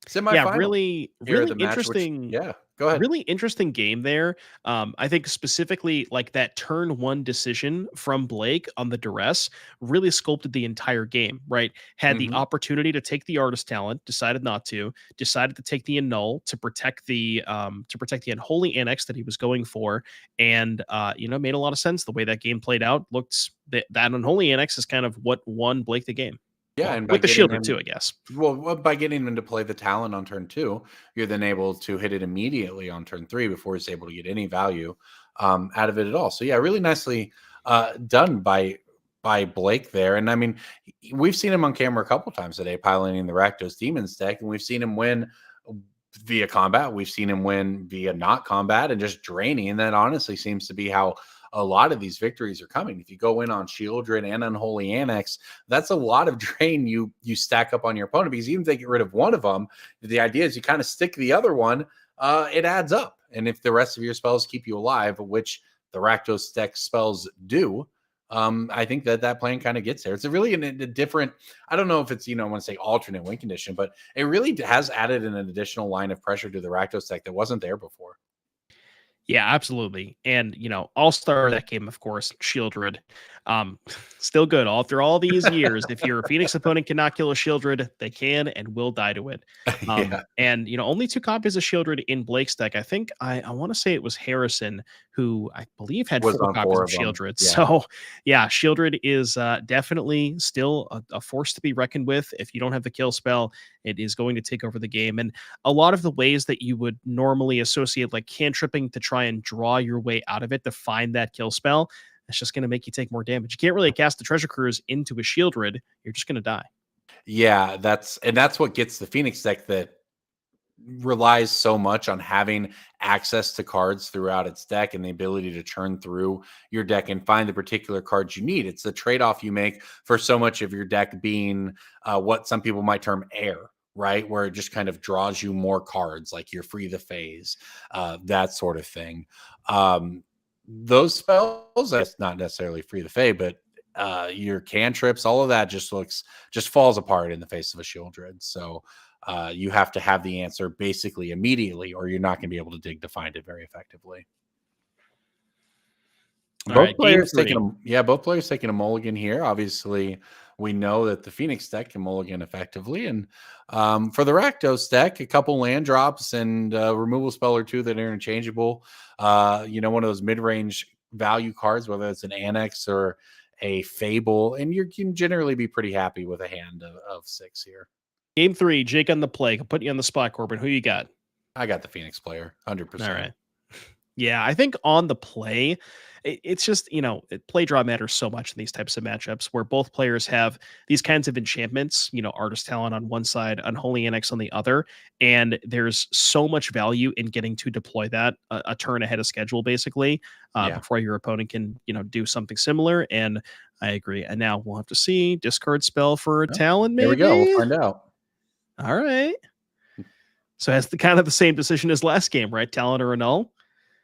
Semifinal. Yeah, really interesting. Go ahead. Really interesting game there. I think specifically like that turn 1 decision from Blake on the duress really sculpted the entire game, right? Had the opportunity to take the Artist Talent, decided not to, decided to take the Annul to protect the Unholy Annex that he was going for, and made a lot of sense the way that game played out. Looked that Unholy Annex is kind of what won Blake the game. Yeah, and with the Shieldred too, I guess. Well, by getting him to play the Talon on turn 2, you're then able to hit it immediately on turn 3 before he's able to get any value out of it at all. So yeah, really nicely done by Blake there. And I mean, we've seen him on camera a couple times today piloting the Rakdos Demons deck, and we've seen him win via combat. We've seen him win via not combat and just draining. And that honestly seems to be how a lot of these victories are coming. If you go in on Shieldred and Unholy Annex, that's a lot of drain you stack up on your opponent, because even if they get rid of one of them, the idea is you kind of stick the other one, it adds up. And if the rest of your spells keep you alive, which the Rakdos deck spells do, I think that plan kind of gets there. It's really a different, I don't know if it's, I want to say alternate win condition, but it really has added an additional line of pressure to the Rakdos deck that wasn't there before. Yeah, absolutely. And, all-star that game, of course, Shieldred. Still good. After all these years, if your Phoenix opponent cannot kill a Shieldred, they can and will die to it. And, only 2 copies of Shieldred in Blake's deck. I think, I want to say it was Harrison, who I believe had 4 copies of Shieldred. Yeah. So, yeah, Shieldred is definitely still a force to be reckoned with. If you don't have the kill spell, it is going to take over the game. And a lot of the ways that you would normally associate like cantripping to try and draw your way out of it to find that kill spell, it's just going to make you take more damage. You can't really cast the Treasure Cruise into a Shieldred. You're just going to die. Yeah, that's what gets the Phoenix deck that relies so much on having access to cards throughout its deck and the ability to churn through your deck and find the particular cards you need. It's the trade-off you make for so much of your deck being what some people might term air, right? Where it just kind of draws you more cards, like your Free the Phase, that sort of thing. Those spells, that's not necessarily Free the Fae, but your cantrips, all of that just falls apart in the face of a Shieldred. So you have to have the answer basically immediately, or you're not going to be able to dig to find it very effectively. Both players taking a mulligan here. Obviously, we know that the Phoenix deck can mulligan effectively, and for the Rakdos deck, a couple land drops and removal spell or two that are interchangeable. One of those mid-range value cards, whether it's an Annex or a Fable, and you can generally be pretty happy with a hand of 6 here. Game 3, Jake on the play. I'll put you on the spot, Corbin. Who you got? I got the Phoenix player, 100%. All right. Yeah, I think on the play, it's just, play draw matters so much in these types of matchups where both players have these kinds of enchantments, Artist Talent on one side, Unholy Annex on the other. And there's so much value in getting to deploy that a turn ahead of schedule, basically, before your opponent can, do something similar. And I agree. And now we'll have to see discard spell for Talent, maybe. Here we go. We'll find out. All right. So that's the same decision as last game, right? Talent or Annul?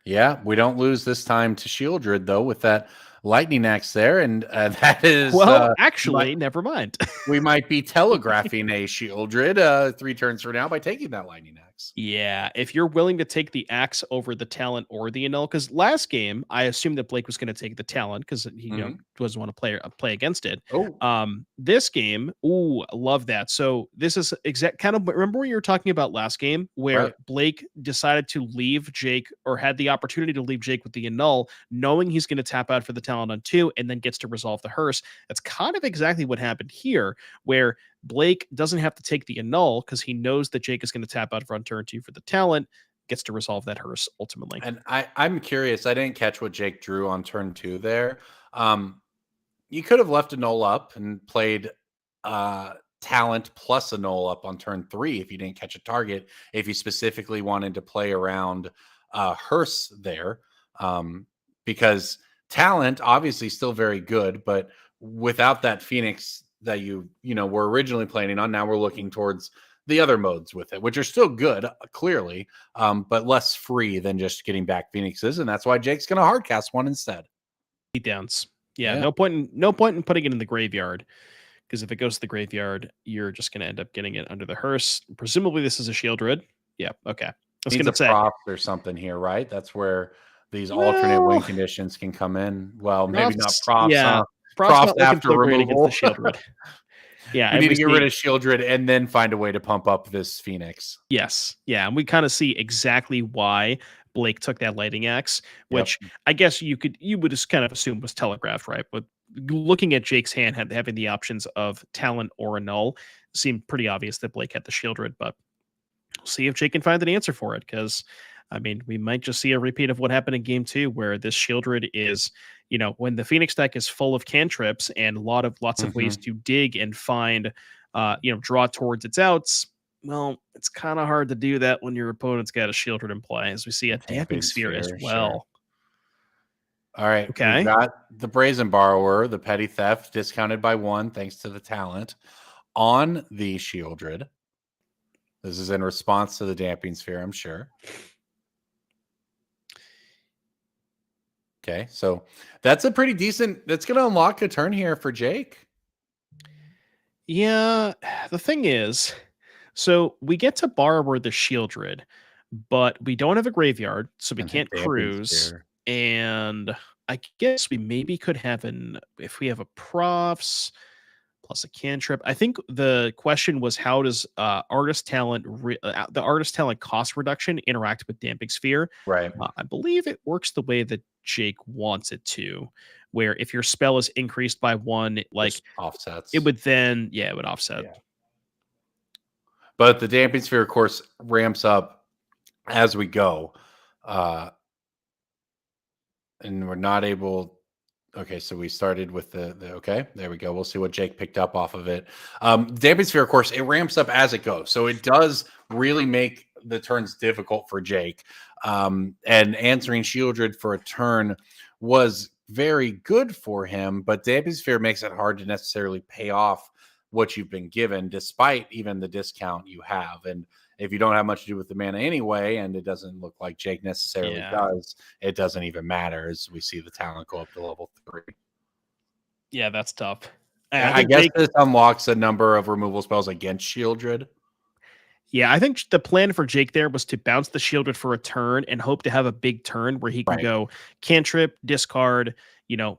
Yeah, we don't lose this time to Shieldred, though, with that Lightning Axe there. And that is... actually, never mind. We might be telegraphing a Shieldred 3 turns from now by taking that Lightning Axe. Yeah, if you're willing to take the Axe over the Talent or the Annul, because last game, I assumed that Blake was going to take the Talent because he doesn't want to play against it. This game, I love that. So this is remember what you were talking about last game where Blake decided to leave Jake, or had the opportunity to leave Jake with the Annul, knowing he's going to tap out for the Talent on 2 and then gets to resolve the Hearse. That's kind of exactly what happened here, where Blake doesn't have to take the Annul because he knows that Jake is going to tap out for turn 2 for the Talent, gets to resolve that Hearse ultimately. And I'm curious, I didn't catch what Jake drew on turn 2 there. You could have left Annul up and played Talent plus Annul up on turn 3 if you didn't catch a target, if you specifically wanted to play around Hearse there, because Talent obviously still very good, but without that Phoenix that you were originally planning on, now we're looking towards the other modes with it, which are still good, clearly, but less free than just getting back Phoenixes, and that's why Jake's going to hardcast one instead. Beatdowns. Yeah, no point in putting it in the graveyard, because if it goes to the graveyard, you're just going to end up getting it under the Hearse. Presumably, this is a Shieldred. Yeah, okay. I was going to say props or something here, right? That's where these alternate win conditions can come in. Well, maybe not props. Yeah, props after removal. Against the Shieldred. Yeah, we need to get rid of Shieldred and then find a way to pump up this Phoenix. Yes, yeah, and we kind of see exactly why Blake took that Lightning Axe, which I guess you would just kind of assume was telegraphed, right? But looking at Jake's hand, having the options of Talent or Annul, seemed pretty obvious that Blake had the Shieldred, but we'll see if Jake can find an answer for it, because we might just see a repeat of what happened in game 2, where this Shieldred is, when the Phoenix deck is full of cantrips and lots of ways to dig and find, draw towards its outs. Well, it's kind of hard to do that when your opponent's got a Shieldred in play, as we see a Damping Sphere as well. Sure. All right. Okay. We've got the Brazen Borrower, the Petty Theft, discounted by 1 thanks to the Talent on the Shieldred. This is in response to the Damping Sphere, I'm sure. Okay, so that's a pretty decent... That's going to unlock a turn here for Jake. Yeah, the thing is, so we get to Borrower the Shieldred, but we don't have a graveyard, so we can't cruise. And I guess we maybe could have if we have a Profs plus a cantrip. I think the question was, how does Artist Talent, the Artist Talent cost reduction interact with Damping Sphere? Right. I believe it works the way that Jake wants it to, where if your spell is increased by 1, like just offsets, it would then, it would offset. Yeah. But the Damping Sphere, of course, ramps up as we go. And we're not able... Okay, so we started with the okay, there we go. We'll see what Jake picked up off of it. Damping Sphere, of course, it ramps up as it goes. So it does really make the turns difficult for Jake. And answering Shieldred for a turn was very good for him, but Damping Sphere makes it hard to necessarily pay off what you've been given, despite even the discount you have. And if you don't have much to do with the mana anyway, and it doesn't look like Jake necessarily does, it doesn't even matter as we see the talent go up to level 3. Yeah, that's tough. I guess this unlocks a number of removal spells against Shieldred. Yeah, I think the plan for Jake there was to bounce the Shieldred for a turn and hope to have a big turn where he can go cantrip, discard,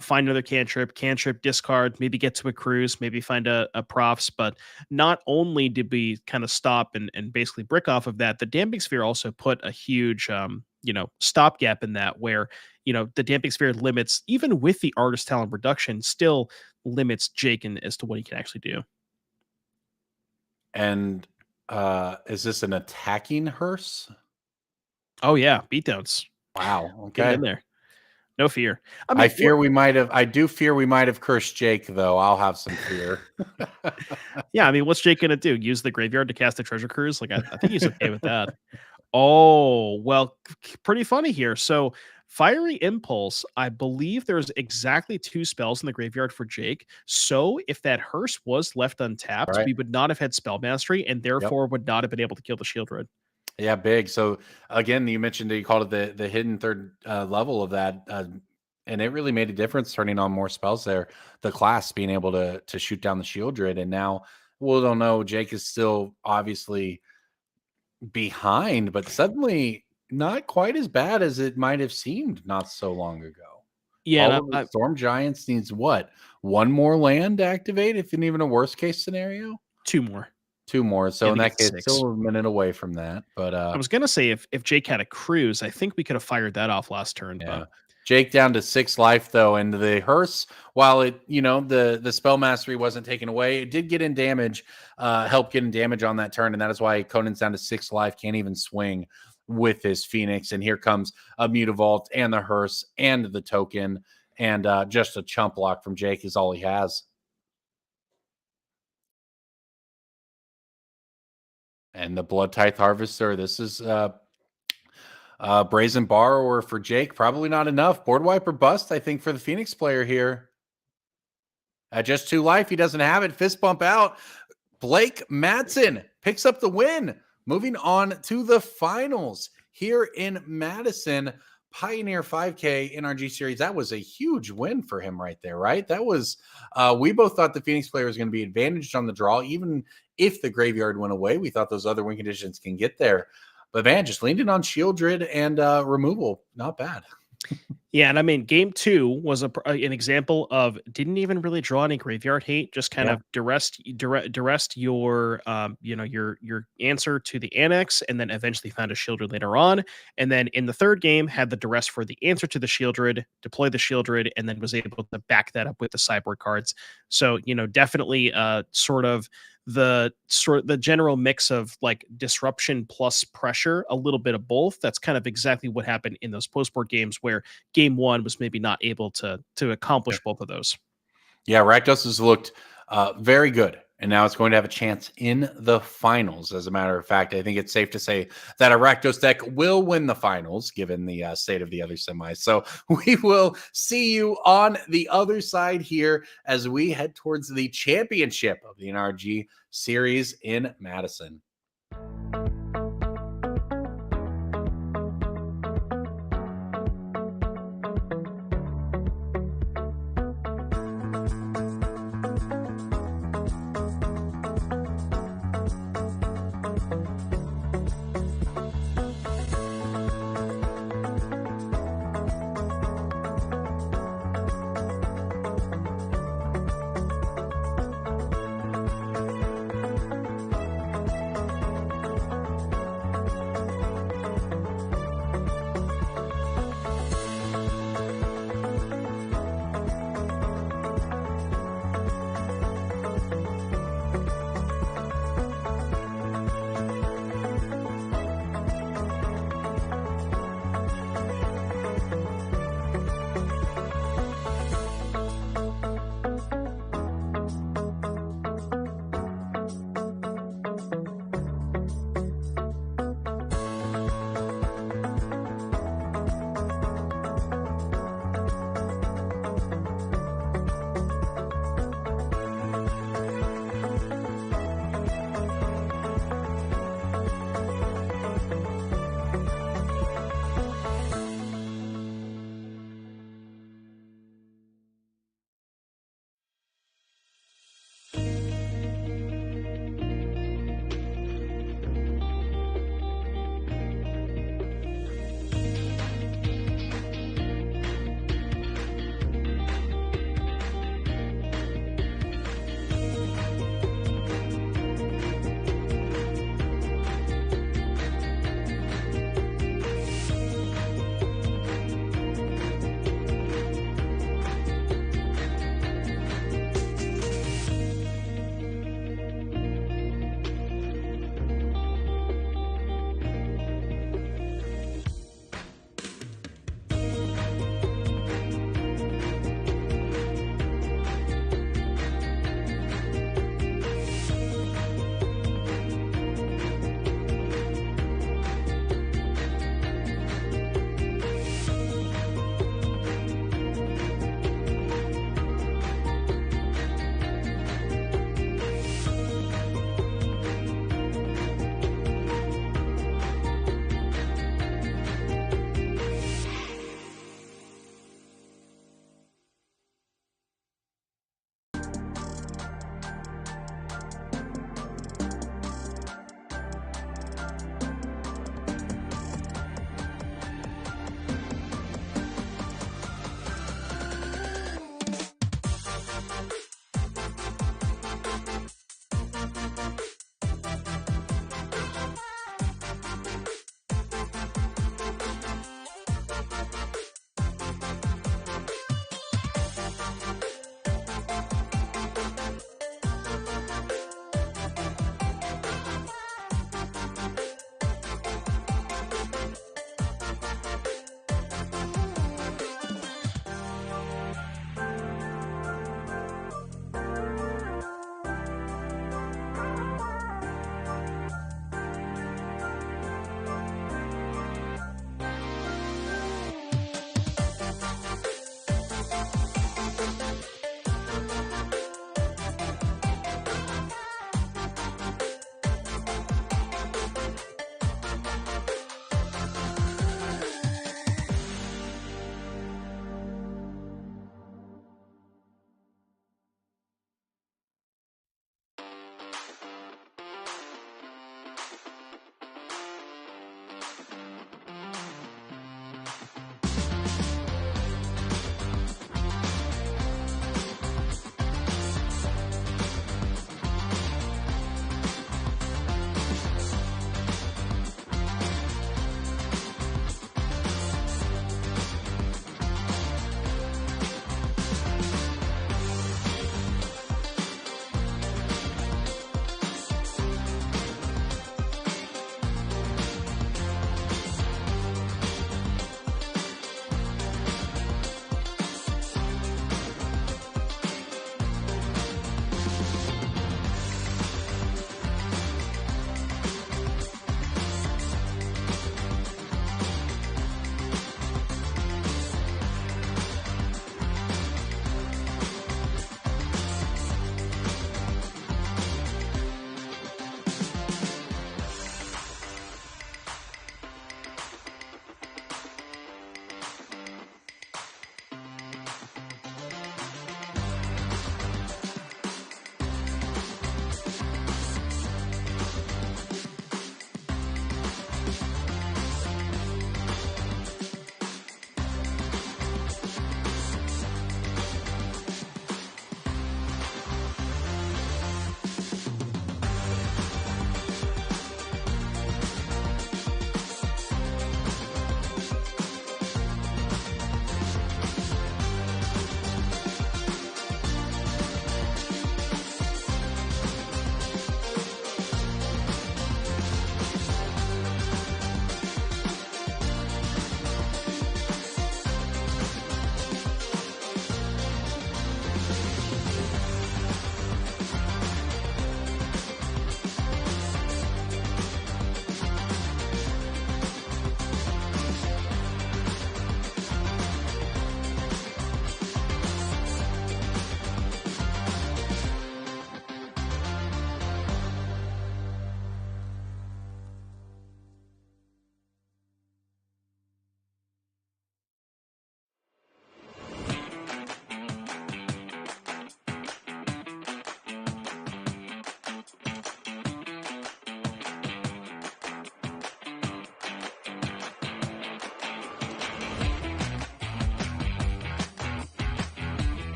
find another cantrip, discard, maybe get to a cruise, maybe find a profs. But not only did we kind of stop and basically brick off of that, the Damping Sphere also put a huge, stopgap in that where, the Damping Sphere limits, even with the Artist Talent reduction, still limits Jake as to what he can actually do. And is this an attacking hearse? Oh yeah, beatdowns. Wow. Okay. Get in there. No fear. I do fear we might have cursed Jake, though. I'll have some fear. Yeah, I mean, what's Jake gonna do? Use the graveyard to cast a treasure cruise? Like, I think he's okay with that. Oh, well, pretty funny here. So Fiery Impulse, I believe there's exactly 2 spells in the graveyard for Jake. So if that hearse was left untapped, we would not have had Spell Mastery and therefore would not have been able to kill the Shieldred. Yeah, big. So again, you mentioned that you called it the hidden third level of that. And it really made a difference turning on more spells there. The class being able to shoot down the Shieldred. And now, we don't know, Jake is still obviously behind, but suddenly not quite as bad as it might have seemed not so long ago. Yeah, Storm Giants needs what? 1 more land to activate, if even a worst case scenario? 2 more. 2 more. So in that case, 6. still a minute away from that. But I was gonna say if Jake had a cruise, I think we could have fired that off last turn. Yeah. But Jake down to 6 life though, and the hearse, while it, the spell mastery wasn't taken away, it did get in damage, help get in damage on that turn, and that is why Conan's down to 6 life, can't even swing with his Phoenix. And here comes a Mutavault and the hearse and the token, and just a chump block from Jake is all he has. And the Blood Tithe Harvester, this is Brazen Borrower for Jake. Probably not enough. Board wipe or bust, I think, for the Phoenix player here. At just 2 life, he doesn't have it. Fist bump out. Blake Matson picks up the win. Moving on to the finals here in Madison. Pioneer 5K NRG series. That was a huge win for him right there, right? That was, we both thought the Phoenix player was going to be advantaged on the draw, even if the graveyard went away. We thought those other win conditions can get there. But man, just leaned in on Shieldred and removal. Not bad. Yeah, and I mean, game 2 was an example of didn't even really draw any graveyard hate, just kind of duressed your your answer to the annex, and then eventually found a Shieldred later on. And then in the third game, had the duress for the answer to the Shieldred, deploy the Shieldred, and then was able to back that up with the sideboard cards. So definitely sort of the general mix of like disruption plus pressure, a little bit of both. That's kind of exactly what happened in those post-board games where game 1 was maybe not able to accomplish both of those. Yeah, Rakdos has looked very good, and now it's going to have a chance in the finals. As a matter of fact, I think it's safe to say that a Rakdos deck will win the finals, given the state of the other semis. So we will see you on the other side here as we head towards the championship of the NRG series in Madison.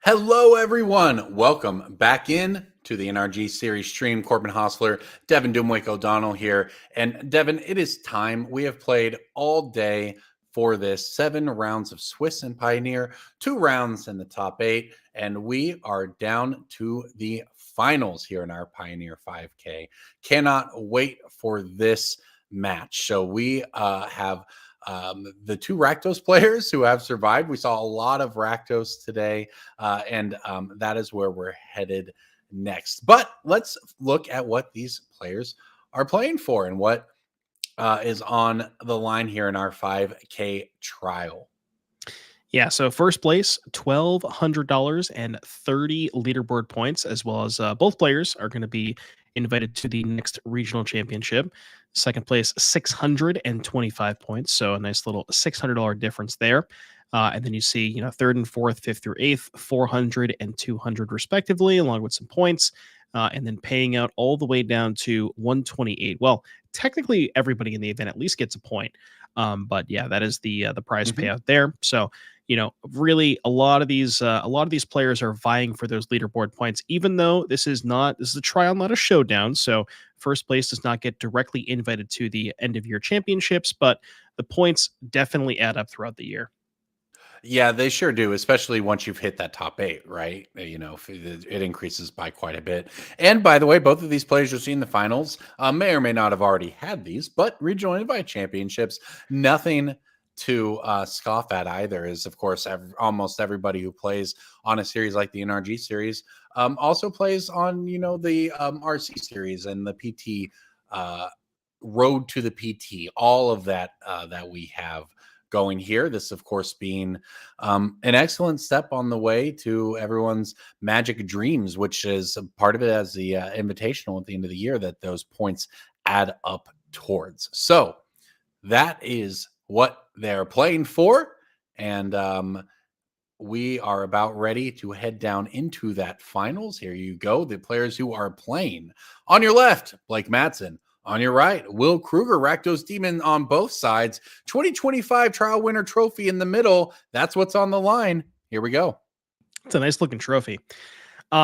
Hello, everyone. Welcome back in to the NRG series stream. Corbin Hostler, Devin Dumwick O'Donnell here. And Devin, it is time. We have played all day for this 7 rounds of Swiss and Pioneer, 2 rounds in the top 8, and we are down to the finals here in our Pioneer 5K. Cannot wait for this match. So we have the 2 Rakdos players who have survived. We saw a lot of Rakdos today, and that is where we're headed next. But let's look at what these players are playing for and what is on the line here in our 5K trial. Yeah, so first place, $1,200 and 30 leaderboard points, as well as both players are going to be invited to the next regional championship. Second place, 625 points, so a nice little $600 difference there. And then you see, third and fourth, fifth through eighth, 400 and 200 respectively, along with some points, and then paying out all the way down to 128. Well, technically, everybody in the event at least gets a point. But yeah, that is the prize payout there. So, really a lot of these players are vying for those leaderboard points, even though this is a trial, not a showdown. So first place does not get directly invited to the end of year championships, but the points definitely add up throughout the year. Yeah, they sure do, especially once you've hit that top 8, right? It increases by quite a bit. And by the way, both of these players you'll see in the finals may or may not have already had these, but regional invite championships, nothing to scoff at either. Is of course almost everybody who plays on a series like the NRG series also plays on the RC series and the PT road to the PT, all of that that we have going here. This, of course, being an excellent step on the way to everyone's magic dreams, which is part of it as the invitational at the end of the year that those points add up towards. So that is what they're playing for. And we are about ready to head down into that finals. Here you go. The players who are playing on your left, Blake Matson. On your right, Will Krueger, Rakdos Demon on both sides. 2025 trial winner trophy in the middle. That's what's on the line. Here we go. It's a nice looking trophy.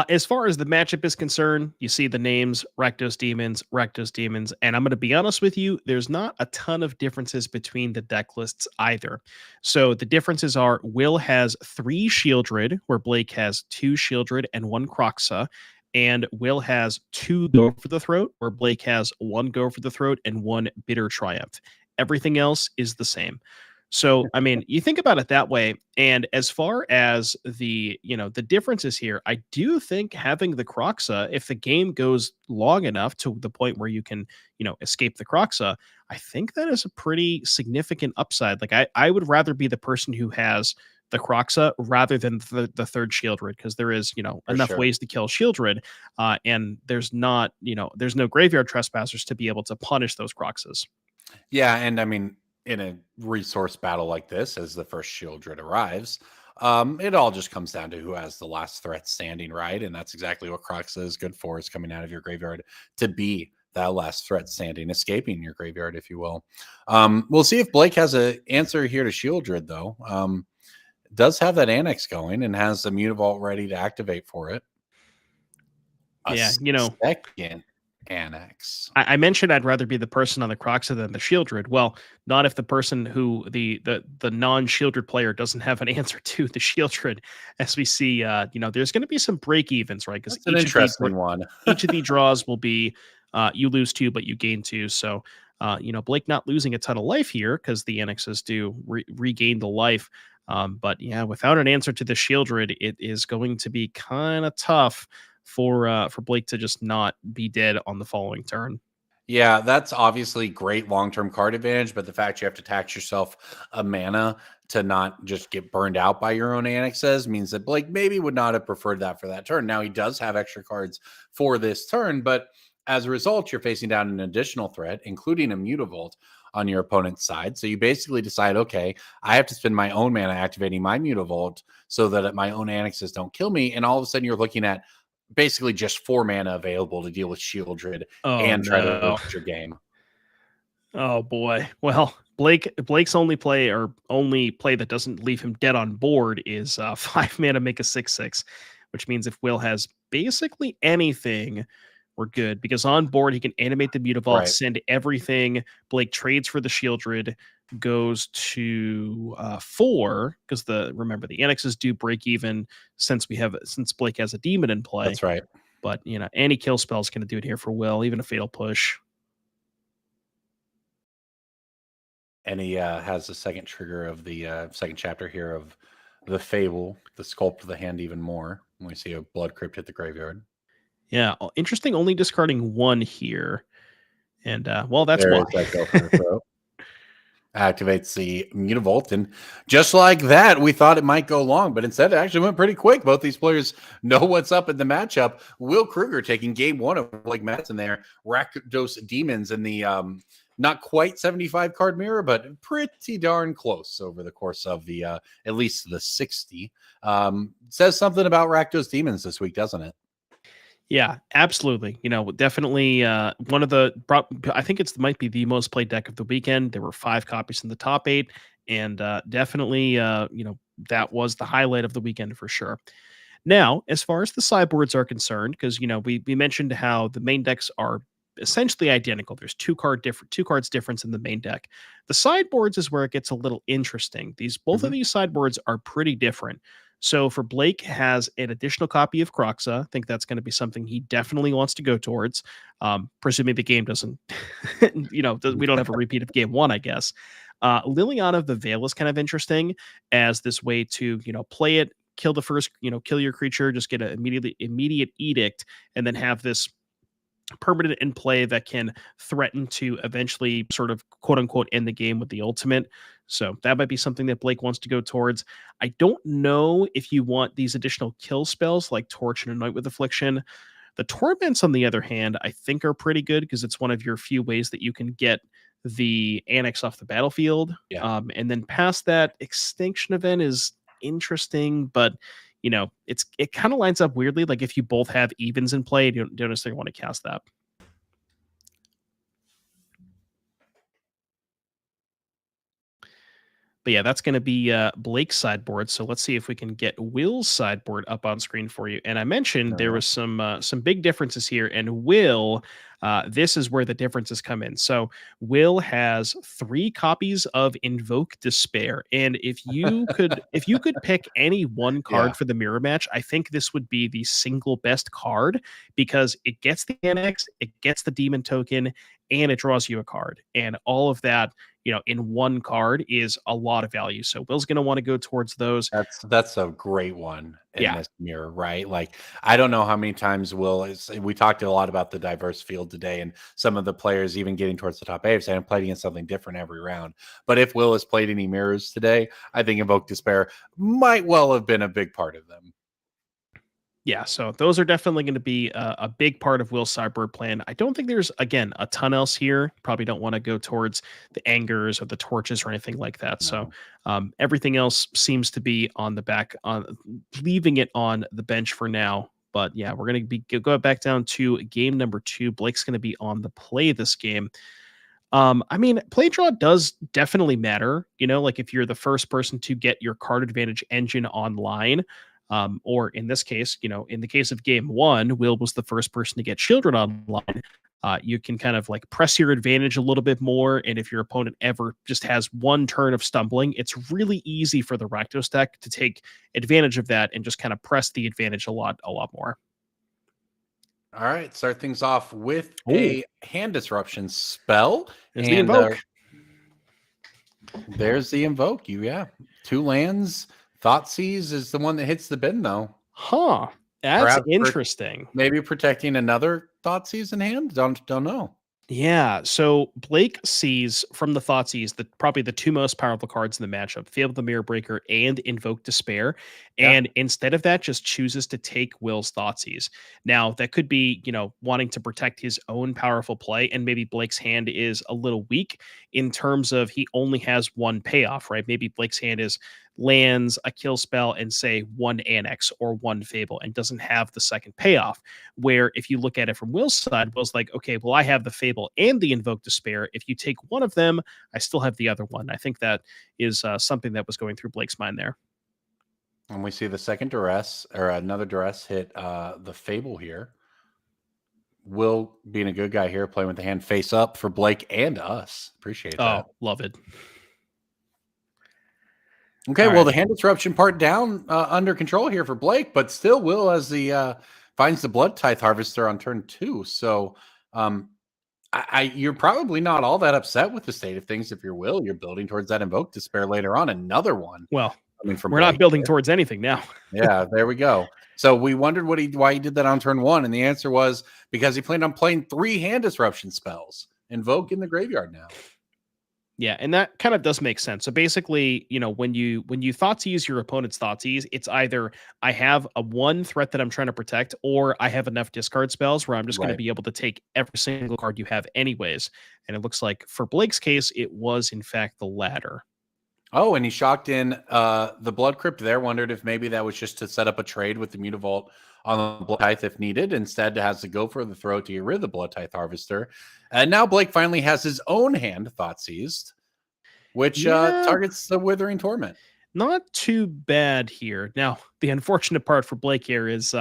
As far as the matchup is concerned, you see the names Rakdos Demons, and I'm going to be honest with you, there's not a ton of differences between the deck lists either. So the differences are Will has 3 Shieldred, where Blake has 2 Shieldred and 1 Croxa. And Will has 2 Go for the Throat, where Blake has 1 Go for the Throat and 1 Bitter Triumph. Everything else is the same. So, I mean, you think about it that way. And as far as the differences here, I do think having the Croxa, if the game goes long enough to the point where you can, escape the Croxa, I think that is a pretty significant upside. Like I would rather be the person who has the Croxa rather than the third Shieldred, because there is, enough ways to kill Shieldred, and there's not, there's no graveyard trespassers to be able to punish those Croxas. Yeah, and I mean, in a resource battle like this, as the first Shieldred arrives, it all just comes down to who has the last threat standing, right? And that's exactly what Croxa is good for, is coming out of your graveyard to be that last threat standing, escaping your graveyard, if you will. We'll see if Blake has an answer here to Shieldred, though. Does have that annex going and has the Mutavault ready to activate for it. Second annex. I mentioned I'd rather be the person on the Croxa than the Shieldred. Well, not if the person who the non-Shieldred player doesn't have an answer to the Shieldred. As we see, there's going to be some break evens, right? Because an interesting one. Each of the draws will be you lose 2, but you gain 2. So, Blake not losing a ton of life here because the annexes do regain the life. But yeah, without an answer to the Shieldred, it is going to be kind of tough for Blake to just not be dead on the following turn. Yeah, that's obviously great long-term card advantage, but the fact you have to tax yourself a mana to not just get burned out by your own annexes means that Blake maybe would not have preferred that for that turn. Now he does have extra cards for this turn, but as a result, you're facing down an additional threat, including a Mutavault on your opponent's side. So you basically decide, okay, I have to spend my own mana activating my Mutavault so that my own annexes don't kill me. And all of a sudden you're looking at basically just 4 mana available to deal with Shieldred and try to watch your game. Oh boy. Well, Blake's only play that doesn't leave him dead on board is 5 mana, make a 6/6, which means if Will has basically anything, we're good, because on board he can animate the Mutavault, send everything. Blake trades for the Shieldred, goes to 4 because remember the annexes do break even since Blake has a demon in play. That's right. But any kill spell is going to do it here for Will, even a fatal push. And he has the second trigger of the second chapter here of the Fable, the sculpt of the hand even more. When we see a Blood Crypt hit the graveyard. Yeah, interesting. Only discarding 1 here, and that's why. That go for the throat. Activates the Mutavault, and just like that, we thought it might go long, but instead it actually went pretty quick. Both these players know what's up in the matchup. Will Krueger taking game 1 of like Matson there. Rakdos Demons in the not quite 75 card mirror, but pretty darn close over the course of the at least the 60. Says something about Rakdos Demons this week, doesn't it? Yeah, absolutely. Definitely one of the, I think might be the most played deck of the weekend. There were 5 copies in the top 8, and definitely, that was the highlight of the weekend for sure. Now, as far as the sideboards are concerned, because we mentioned how the main decks are essentially identical. There's 2 cards difference in the main deck. The sideboards is where it gets a little interesting. Both of these sideboards are pretty different. So for Blake has an additional copy of Kroxa. I think that's going to be something he definitely wants to go towards. Presuming the game doesn't, we don't have a repeat of game 1, I guess. Liliana of the Veil is kind of interesting as this way to, play it, kill the first, kill your creature, just get an immediate edict, and then have this permanent in play that can threaten to eventually sort of quote unquote end the game with the ultimate. So that might be something that Blake wants to go towards. I don't know if you want these additional kill spells like Torch and Anoint with Affliction. The Torments, on the other hand, I think are pretty good because it's one of your few ways that you can get the Annex off the battlefield. Yeah. And then past that, Extinction Event is interesting, but it kind of lines up weirdly. Like if you both have evens in play, you don't necessarily want to cast that. But yeah, that's going to be Blake's sideboard. So let's see if we can get Will's sideboard up on screen for you. And I mentioned there was some big differences here. And Will, this is where the differences come in. So Will has 3 copies of Invoke Despair. And if you could pick any one card for the mirror match, I think this would be the single best card because it gets the Annex, it gets the Demon token, and it draws you a card. And all of that, in one card is a lot of value. So Will's going to want to go towards those. That's a great one in this mirror, right? Like, I don't know how many times we talked a lot about the diverse field today and some of the players even getting towards the top 8 saying played against something different every round. But if Will has played any mirrors today, I think Invoke Despair might well have been a big part of them. Yeah, so those are definitely going to be a big part of Will's sideboard plan. I don't think there's, again, a ton else here. Probably don't want to go towards the Angers or the Torches or anything like that. No. So everything else seems to be on the back, leaving it on the bench for now. But yeah, we're going to go back down to game number 2. Blake's going to be on the play this game. I mean, play draw does definitely matter. Like if you're the first person to get your card advantage engine online, or in this case, in the case of game 1, Will was the first person to get Children online. You can kind of like press your advantage a little bit more. And if your opponent ever just has one turn of stumbling, it's really easy for the Rakdos deck to take advantage of that and just kind of press the advantage a lot more. All right, start things off with a hand disruption spell. There's the Invoke. There's the Invoke. 2 lands. Thoughtseize is the one that hits the bin, though. Huh. That's perhaps interesting. Maybe protecting another Thoughtseize in hand? Don't know. Yeah, so Blake sees from the Thoughtseize probably the 2 most powerful cards in the matchup, Fable the Mirror Breaker and Invoke Despair, and instead of that just chooses to take Will's Thoughtseize. Now, that could be, wanting to protect his own powerful play, and maybe Blake's hand is a little weak in terms of he only has one payoff, right? Maybe Blake's hand is lands, a kill spell, and say one Annex or one Fable, and doesn't have the second payoff. Where if you look at it from Will's side, Will's like, okay, well, I have the Fable and the Invoke Despair. If you take one of them, I still have the other one. I think that is something that was going through Blake's mind there. And we see the second duress, or another duress, hit the Fable here. Will being a good guy here, playing with the hand face up for Blake and us. Appreciate that. Oh, love it. Okay, All well, right. the hand disruption part down under control here for Blake, but still Will as the finds the Blood Tithe Harvester on turn 2. So you're probably not all that upset with the state of things if you're Will. You're building towards that Invoke Despair later on. Another one. Well, coming from we're not Blake building here. towards anything now. Yeah, there we go. So we wondered why he did that on turn 1, and the answer was because he planned on playing 3 hand disruption spells. Invoke in the graveyard now. Yeah, and that kind of does make sense. So basically, when you Thoughtseize your opponent's Thoughtseize, it's either I have a one threat that I'm trying to protect, or I have enough discard spells where I'm just going to Right. be able to take every single card you have anyways. And it looks like for Blake's case, it was in fact the latter. Oh, and he shocked in the Blood Crypt there. Wondered if maybe that was just to set up a trade with the Mutavault on the Blood Tithe if needed. Instead, has to go for the throw to get rid of the Blood Tithe Harvester. And now Blake finally has his own hand Thoughtseized, which targets the Withering Torment. Not too bad here. Now, the unfortunate part for Blake here is,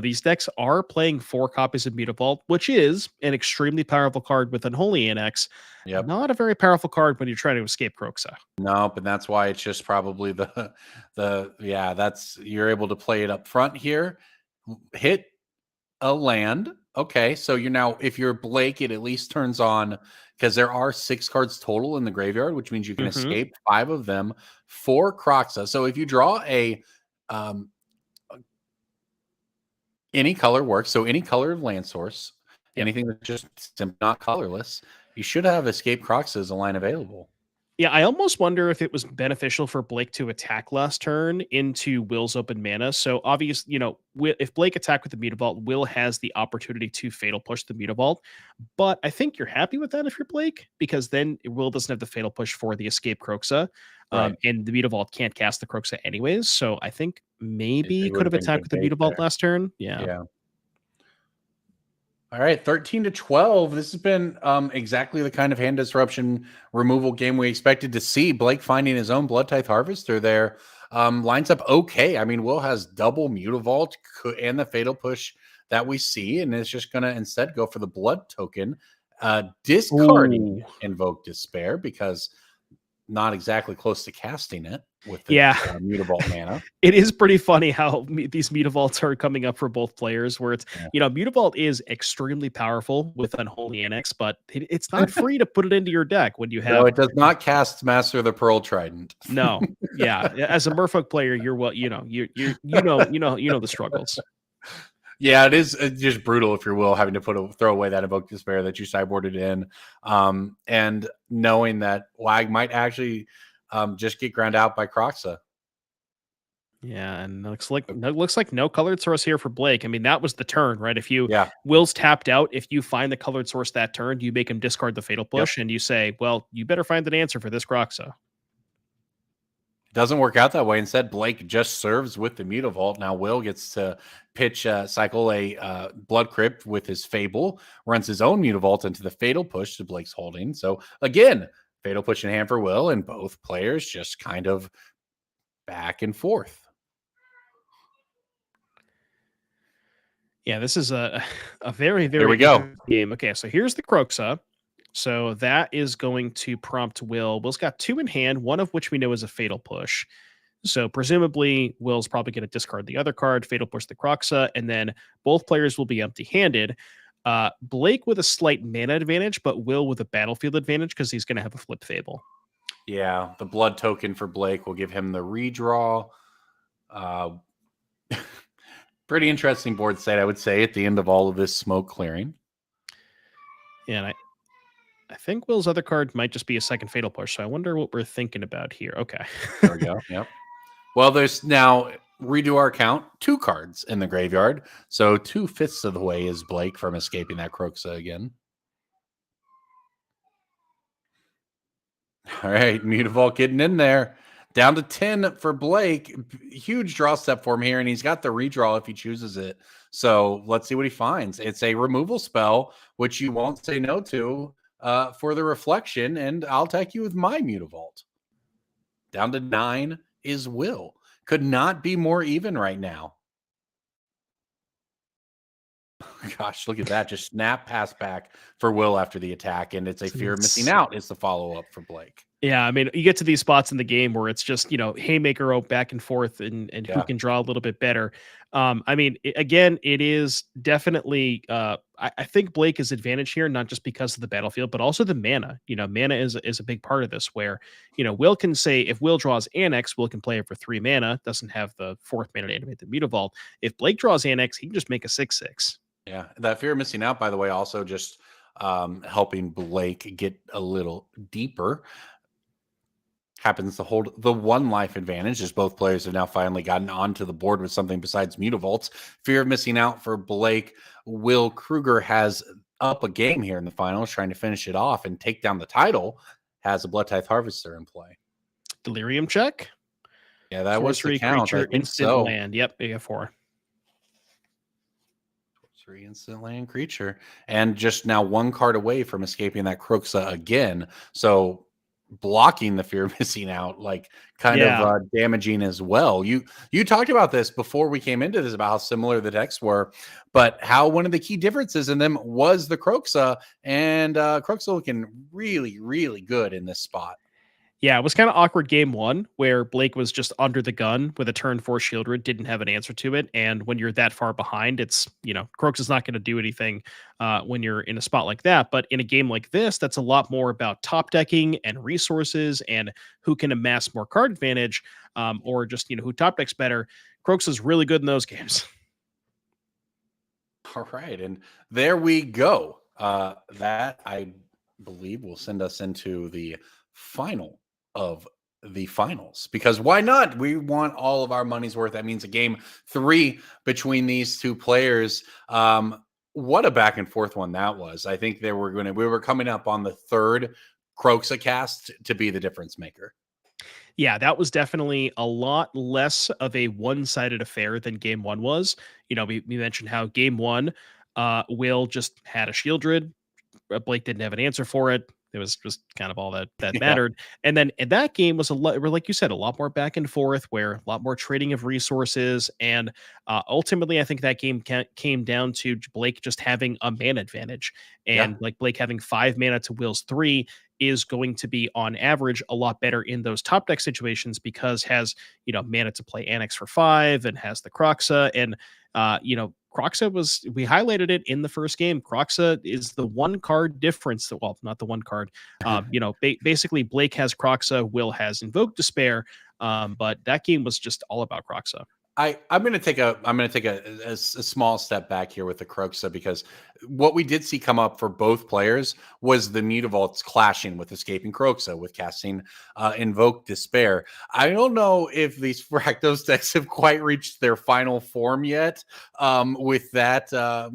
these decks are playing 4 copies of Mutavault, which is an extremely powerful card with Unholy Annex. Yep. Not a very powerful card when you're trying to escape Kroxa. Nope, and that's why it's just probably you're able to play it up front here. Hit a land. Okay, so if you're Blake, it at least turns on, because there are 6 cards total in the graveyard, which means you can escape 5 of them for Kroxa. So if you draw any color works, so any color of land source, anything that's just simply not colorless, you should have Escape Kroxa as a line available. Yeah, I almost wonder if it was beneficial for Blake to attack last turn into Will's open mana. So obviously, if Blake attacked with the Mutavault, Will has the opportunity to Fatal Push the Mutavault. But I think you're happy with that if you're Blake, because then Will doesn't have the Fatal Push for the Escape Kroxa. Right. And the Mutavault can't cast the Kroxa anyways. So I think maybe It could have would've been attacked with the good bait Mutavault there. last turn. Yeah. All right, 13-12. This has been exactly the kind of hand disruption removal game we expected to see. Blake finding his own Blood Tithe Harvester there lines up okay. I mean, Will has double Mutavault and the Fatal Push that we see, and it's just going to instead go for the Blood Token, discarding Invoke Despair, because not exactly close to casting it with the Mutavault mana. It is pretty funny how these Mutavaults are coming up for both players, where it's, Mutavault is extremely powerful with Unholy Annex, but it's not free to put it into your deck when you have... No, it does not cast Master of the Pearl Trident. No. Yeah. As a Merfolk player, you're the struggles. Yeah, it is just brutal if you're Will having to throw away that Invoke Despair that you sideboarded in, and knowing that Wag might actually just get ground out by Kroxa. Yeah, and it looks like no colored source here for Blake. I mean, that was the turn, right? If Will's tapped out, if you find the colored source that turn, you make him discard the Fatal Push, and you say, well, you better find an answer for this Kroxa. It doesn't work out that way. Instead, Blake just serves with the Mutavault. Now Will gets to cycle a Blood Crypt with his Fable, runs his own Mutavault into the Fatal Push to Blake's holding. So again, Fatal Push in hand for Will, and both players just kind of back and forth. Yeah, this is a very, very Here we go. game. Okay, so here's the Kroxa. So that is going to prompt Will. Will's got 2 in hand, one of which we know is a Fatal Push. So presumably, Will's probably going to discard the other card, Fatal Push the Kroxa, and then both players will be empty-handed. Blake with a slight mana advantage, but Will with a battlefield advantage because he's going to have a Flip Fable. Yeah, the Blood Token for Blake will give him the redraw. Pretty interesting board state, I would say, at the end of all of this smoke clearing. Yeah, and I think Will's other card might just be a second Fatal Push, so I wonder what we're thinking about here. Okay. There we go. Yep. Well, there's now, redo our count, 2 cards in the graveyard. So 2/5 of the way is Blake from escaping that Kroxa again. All right, Mutavault getting in there. Down to 10 for Blake. Huge draw step for him here, and he's got the redraw if he chooses it. So let's see what he finds. It's a removal spell, which you won't say no to for the reflection, and I'll attack you with my Mutavault. Down to 9 is Will. Could not be more even right now. Gosh, look at that. Just snap pass back for Will after the attack, and it's a fear of missing out is the follow-up for Blake. Yeah, I mean, you get to these spots in the game where it's just, haymaker back and forth and who can draw a little bit better. I mean, again, it is definitely, I think Blake is advantage here, not just because of the battlefield, but also the mana. Mana is a big part of this where, Will can say if Will draws Annex, Will can play it for 3 mana, doesn't have the 4th mana to animate the Mutavault. If Blake draws Annex, he can just make a 6/6. Yeah, that fear of missing out, by the way, also just helping Blake get a little deeper. Happens to hold the 1 life advantage as both players have now finally gotten onto the board with something besides Mutavaults. Fear of missing out for Blake. Will Krueger has up a game here in the finals, trying to finish it off and take down the title. Has a Blood Tithe Harvester in play. Delirium check. Yeah, that was the count. Creature, instant land. Yep, you have 4. 3 instant land creature, and just now 1 card away from escaping that Kroxa again. So blocking the fear of missing out, like kind of damaging as well. You talked about this before we came into this about how similar the decks were, but how one of the key differences in them was the Kroxa, and Kroxa looking really, really good in this spot. Yeah, it was kind of awkward game 1 where Blake was just under the gun with a turn 4 Shieldred, didn't have an answer to it. And when you're that far behind, it's, Croaks is not going to do anything when you're in a spot like that. But in a game like this, that's a lot more about top decking and resources and who can amass more card advantage or just, who top decks better. Croaks is really good in those games. All right. And there we go. That, I believe, will send us into the final of the finals, because why not? We want all of our money's worth. That means a game 3 between these 2 players. What a back and forth one that was. I think we were coming up on the 3rd Kroxa cast to be the difference maker. Yeah, that was definitely a lot less of a one-sided affair than game 1 was. We mentioned how game 1, Will just had a Shieldred. Blake didn't have an answer for it. It was just kind of all that mattered. And then in that game was like you said, a lot more back and forth, where a lot more trading of resources. And ultimately, I think that game came down to Blake just having a mana advantage. And like Blake having 5 mana to Will's 3 is going to be on average a lot better in those top deck situations, because has, mana to play Annex for 5 and has the Kroxa. And, Kroxa we highlighted it in the first game. Kroxa is the 1 card difference. Well, not the 1 card. Basically Blake has Kroxa, Will has Invoke Despair. But that game was just all about Kroxa. I'm going to take a small step back here with the Kroxa, because what we did see come up for both players was the Mutavaults clashing with escaping Kroxa, with casting Invoke Despair. I don't know if these Rakdos decks have quite reached their final form yet. With that that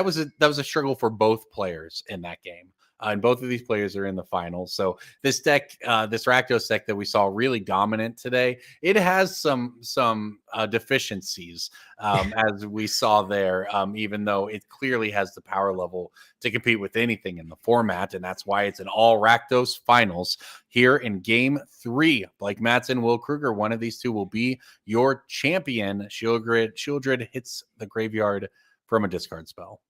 was a struggle for both players in that game. And both of these players are in the finals. So this deck, this Rakdos deck that we saw really dominant today, it has some deficiencies, as we saw there, even though it clearly has the power level to compete with anything in the format. And that's why it's an all Rakdos finals here in game 3. Blake Matson, Will Krueger, one of these 2 will be your champion. Shieldred hits the graveyard from a discard spell.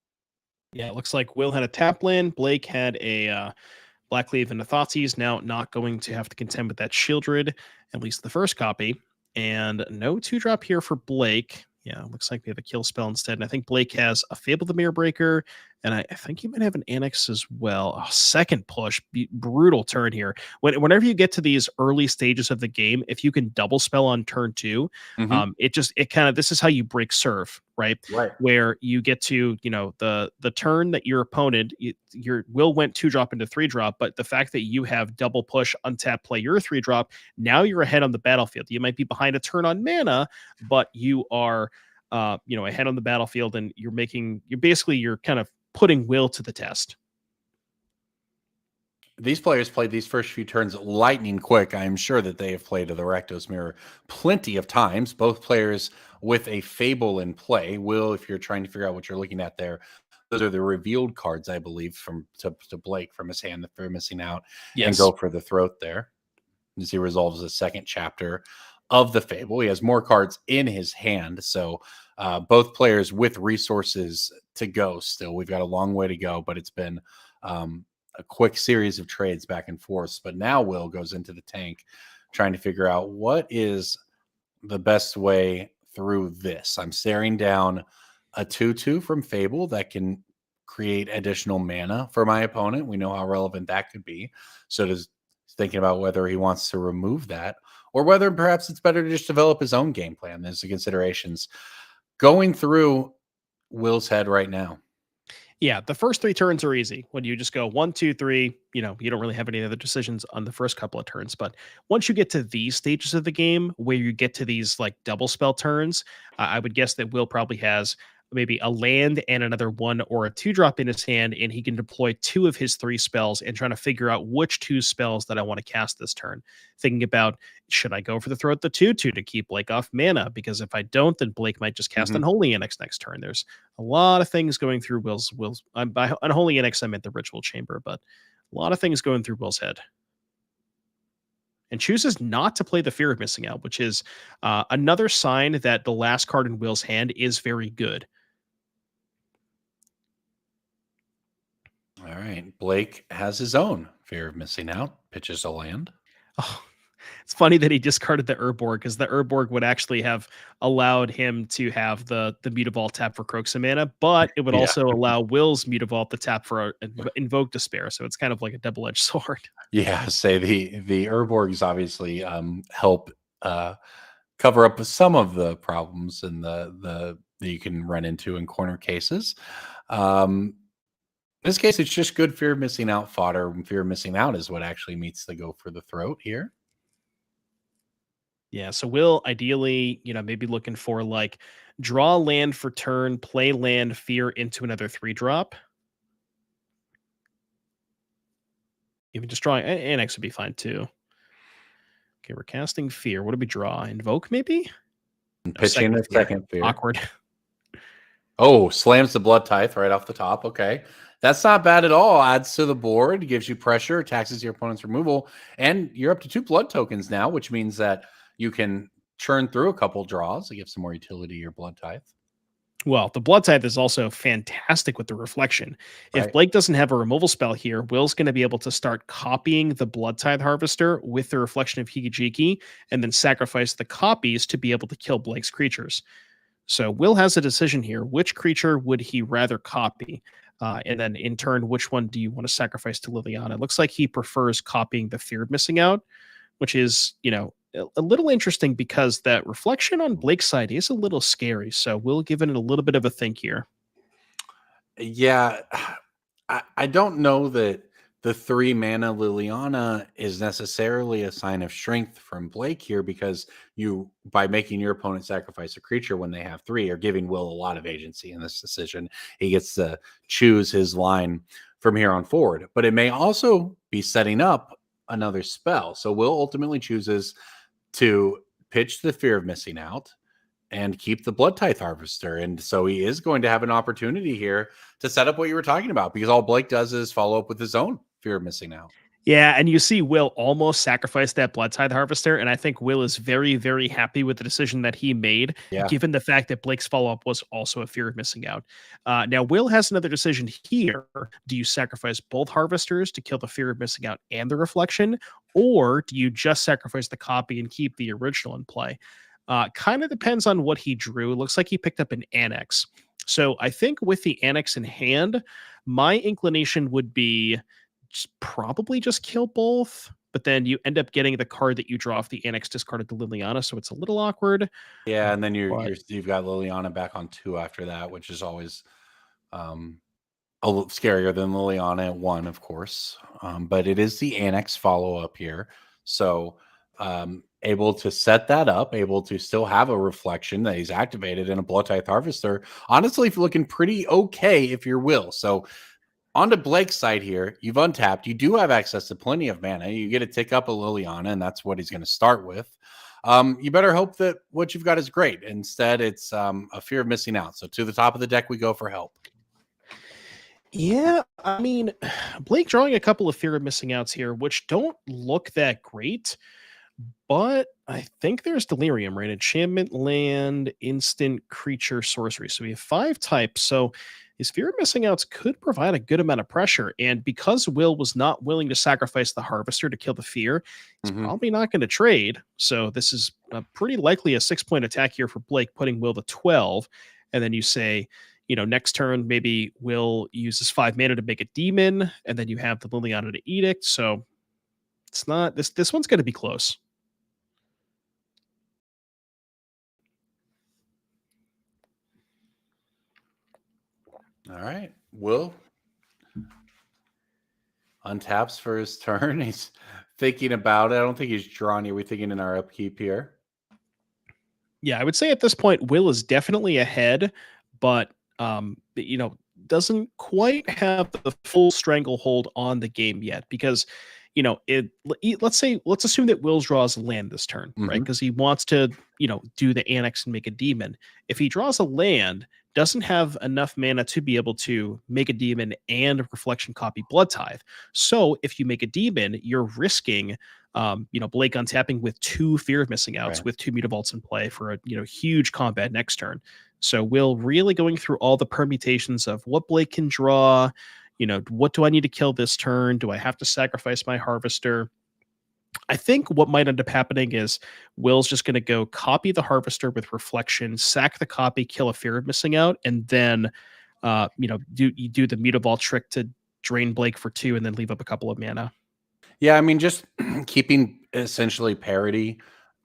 Yeah, it looks like Will had a tap land. Blake had a Blackleaf and a Thoughtseize. Now not going to have to contend with that Shieldred, at least the first copy. And no 2-drop here for Blake. Yeah, it looks like we have a kill spell instead. And I think Blake has a Fable the Mirror Breaker, and I think he might have an Annex as well. Oh, second push, brutal turn here. Whenever you get to these early stages of the game, if you can double spell on turn 2, this is how you break serve, right? Where you get to, the turn that your opponent, your Will went 2-drop into 3-drop, but the fact that you have double push, untap, play your 3-drop, now you're ahead on the battlefield. You might be behind a turn on mana, but you are, ahead on the battlefield, and you're kind of putting Will to the test. these players played these first few turns lightning quick. I am sure that they have played the Rectos Mirror plenty of times. Both players with a Fable in play. Will, if you're trying to figure out what you're looking at there, those are the revealed cards, I believe, from to Blake from his hand that they're missing out, and go for the throat there as he resolves the second chapter of the Fable. He has more cards in his hand, so both players with resources to go still. We've got a long way to go, but it's been a quick series of trades back and forth. But now Will goes into the tank trying to figure out what is the best way through this. I'm staring down a 2/2 from Fable that can create additional mana for my opponent. We know how relevant that could be. So does thinking about whether he wants to remove that or whether perhaps it's better to just develop his own game plan. There's the considerations going through Will's head right now. Yeah, the first 3 turns are easy. When you just go 1, 2, 3, you don't really have any other decisions on the first couple of turns. But once you get to these stages of the game, where you get to these like double spell turns, I would guess that Will probably has maybe a land and another 1 or a 2-drop in his hand, and he can deploy 2 of his 3 spells and trying to figure out which 2 spells that I want to cast this turn. Thinking about, should I go for the Throat the 2/2 to keep Blake off mana? Because if I don't, then Blake might just cast Unholy Annex next turn. There's a lot of things going through Will's. By Unholy Annex, I meant the Ritual Chamber, but a lot of things going through Will's head. And chooses not to play the Fear of Missing Out, which is another sign that the last card in Will's hand is very good. All right. Blake has his own Fear of Missing Out, pitches a land. Oh, it's funny that he discarded the Urborg, because the Urborg would actually have allowed him to have the Mutavault tap for Croaks and mana, but it would also allow Will's Mutavault to tap for Invoke Despair. So it's kind of like a double-edged sword. Yeah, say the Urborgs obviously help cover up some of the problems and the that you can run into in corner cases. In this case, it's just good Fear of Missing Out fodder. Fear of Missing Out is what actually meets the go for the throat here. Yeah, so Will ideally, maybe looking for like draw land for turn, play land, fear into another 3-drop. Even just drawing Annex would be fine too. Okay, we're casting fear. What do we draw? Invoke maybe? And pitching the second fear. Awkward. Oh, slams the Blood Tithe right off the top. Okay. That's not bad at all. Adds to the board, gives you pressure, taxes your opponent's removal, and you're up to 2 blood tokens now, which means that you can churn through a couple draws to give some more utility to your Blood Tithe. Well, the Blood Tithe is also fantastic with the reflection. Right. If Blake doesn't have a removal spell here, Will's going to be able to start copying the Blood Tithe Harvester with the reflection of Higijiki, and then sacrifice the copies to be able to kill Blake's creatures. So Will has a decision here. Which creature would he rather copy? And then in turn, which one do you want to sacrifice to Liliana? It looks like he prefers copying the Fear of Missing Out, which is, a little interesting because that reflection on Blake's side is a little scary. So we'll give it a little bit of a think here. Yeah, I don't know that the 3 mana Liliana is necessarily a sign of strength from Blake here, because you, by making your opponent sacrifice a creature when they have 3, are giving Will a lot of agency in this decision. He gets to choose his line from here on forward, but it may also be setting up another spell. So Will ultimately chooses to pitch the Fear of Missing Out and keep the Blood Tithe Harvester. And so he is going to have an opportunity here to set up what you were talking about, because all Blake does is follow up with his own Fear of Missing Out. Yeah, and you see Will almost sacrifice that Blood Tithe Harvester, and I think Will is very, very happy with the decision that he made, given the fact that Blake's follow-up was also a Fear of Missing Out. Now, Will has another decision here. Do you sacrifice both Harvesters to kill the Fear of Missing Out and the Reflection, or do you just sacrifice the copy and keep the original in play? Kind of depends on what he drew. It looks like he picked up an Annex. So I think with the Annex in hand, my inclination would be probably just kill both, but then you end up getting the card that you draw off the Annex discarded to Liliana, so it's a little awkward. Yeah, and then you've got Liliana back on 2 after that, which is always a little scarier than Liliana at 1, of course. But it is the Annex follow-up here. So able to set that up, able to still have a reflection that he's activated in a Blood Tithe Harvester. Honestly, looking pretty okay if you're Will. So On to Blake's side here, you've untapped. You do have access to plenty of mana. You get to tick up a Liliana, and that's what he's going to start with. You better hope that what you've got is great. Instead, it's a fear of missing out. So to the top of the deck we go for help. Yeah, I mean, Blake drawing a couple of fear of missing outs here, which don't look that great, but I think there's Delirium, right? Enchantment, land, instant, creature, sorcery. So we have 5 types. So his fear of missing outs could provide a good amount of pressure. And because Will was not willing to sacrifice the Harvester to kill the fear, he's probably not going to trade. So this is pretty likely a 6-point attack here for Blake, putting Will to 12. And then you say, next turn, maybe Will uses 5 mana to make a demon, and then you have the Liliana to Edict. So it's not, this one's going to be close. All right. Will untaps for his turn. He's thinking about it. I don't think he's drawn here. We're thinking in our upkeep here. Yeah, I would say at this point, Will is definitely ahead, but doesn't quite have the full stranglehold on the game yet, because let's assume that Will draws land this turn, right? Because he wants to do the annex and make a demon. If he draws a land, doesn't have enough mana to be able to make a demon and reflection copy Blood Tithe. So if you make a demon, you're risking Blake untapping with 2 fear of missing outs, with 2 Mutavaults in play for a huge combat next turn. So Will really going through all the permutations of what Blake can draw. What do I need to kill this turn? Do I have to sacrifice my Harvester? I think what might end up happening is Will's just going to go copy the Harvester with reflection, sack the copy, kill a fear of missing out, and then do the Mutavault trick to drain Blake for 2 and then leave up a couple of mana. Yeah, I mean, just keeping essentially parity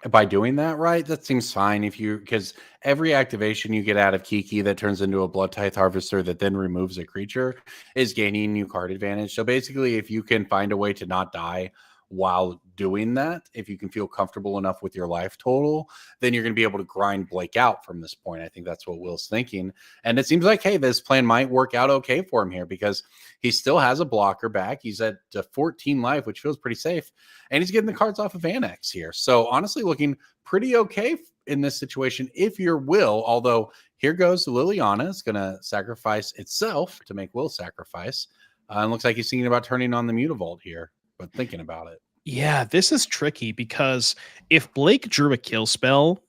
by doing that, right? That seems fine because every activation you get out of Kiki that turns into a Blood Tithe Harvester that then removes a creature is gaining you card advantage. So basically, if you can find a way to not die while doing that, if you can feel comfortable enough with your life total, then you're going to be able to grind Blake out from this point. I think that's what Will's thinking. And it seems like, hey, this plan might work out okay for him here because he still has a blocker back. He's at 14 life, which feels pretty safe. And he's getting the cards off of Annex here. So honestly, looking pretty okay in this situation if you're Will, although here goes Liliana. It's going to sacrifice itself to make Will sacrifice. And looks like he's thinking about turning on the Mutavault here, but thinking about it. Yeah, this is tricky because if Blake drew a kill spell,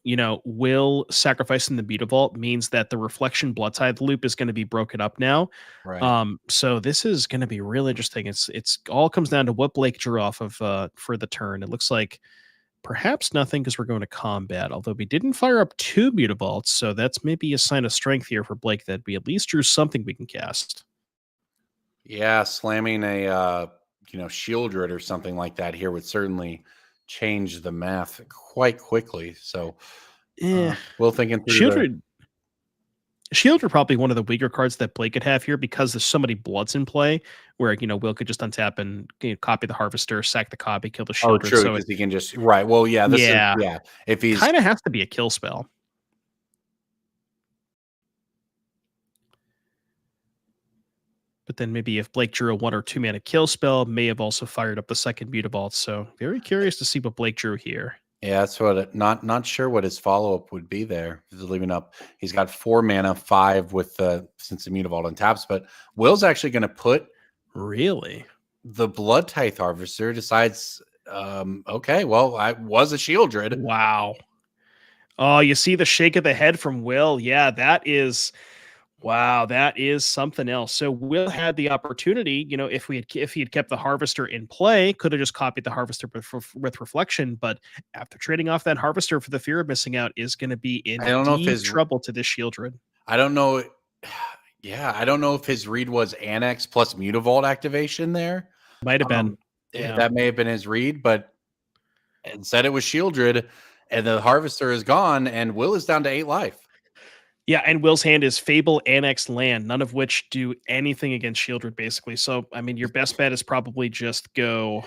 Will sacrificing the Mutavault means that the Reflection Blood Tithe loop is going to be broken up now. Right. So this is going to be really interesting. It's all comes down to what Blake drew off of for the turn. It looks like perhaps nothing because we're going to combat, although we didn't fire up 2 Mutavaults, so that's maybe a sign of strength here for Blake that we at least drew something we can cast. Yeah, slamming a Shieldred or something like that here would certainly change the math quite quickly. So we'll thinking through Shieldred probably one of the weaker cards that Blake could have here because there's so many bloods in play where Will could just untap and copy the Harvester, sack the copy, kill the Shieldred. Oh, true, because he can just Well, yeah, if he's kind of has to be a kill spell. But then maybe if Blake drew a 1 or 2 mana kill spell, may have also fired up the second Mutavault. So very curious to see what Blake drew here. Yeah, that's what not sure what his follow-up would be there. He's leaving up. He's got 4 mana, 5 with since the Mutavault on taps, but Will's actually going to put the Blood Tithe Harvester decides, okay, well, I was a Shieldred. Wow. Oh, you see the shake of the head from Will. Yeah, that is something else. So Will had the opportunity, if he had kept the Harvester in play, could have just copied the Harvester with reflection. But after trading off that Harvester for the fear of missing out is going to be in deep trouble to this Shieldred. I don't know. Yeah, I don't know if his read was Annex plus Mutavault activation there. Might have been. Yeah. That may have been his read, but instead it was Shieldred, and the Harvester is gone, and Will is down to 8 life. Yeah, and Will's hand is Fable, Annex, Land, none of which do anything against Shieldred, basically. So, I mean, your best bet is probably just go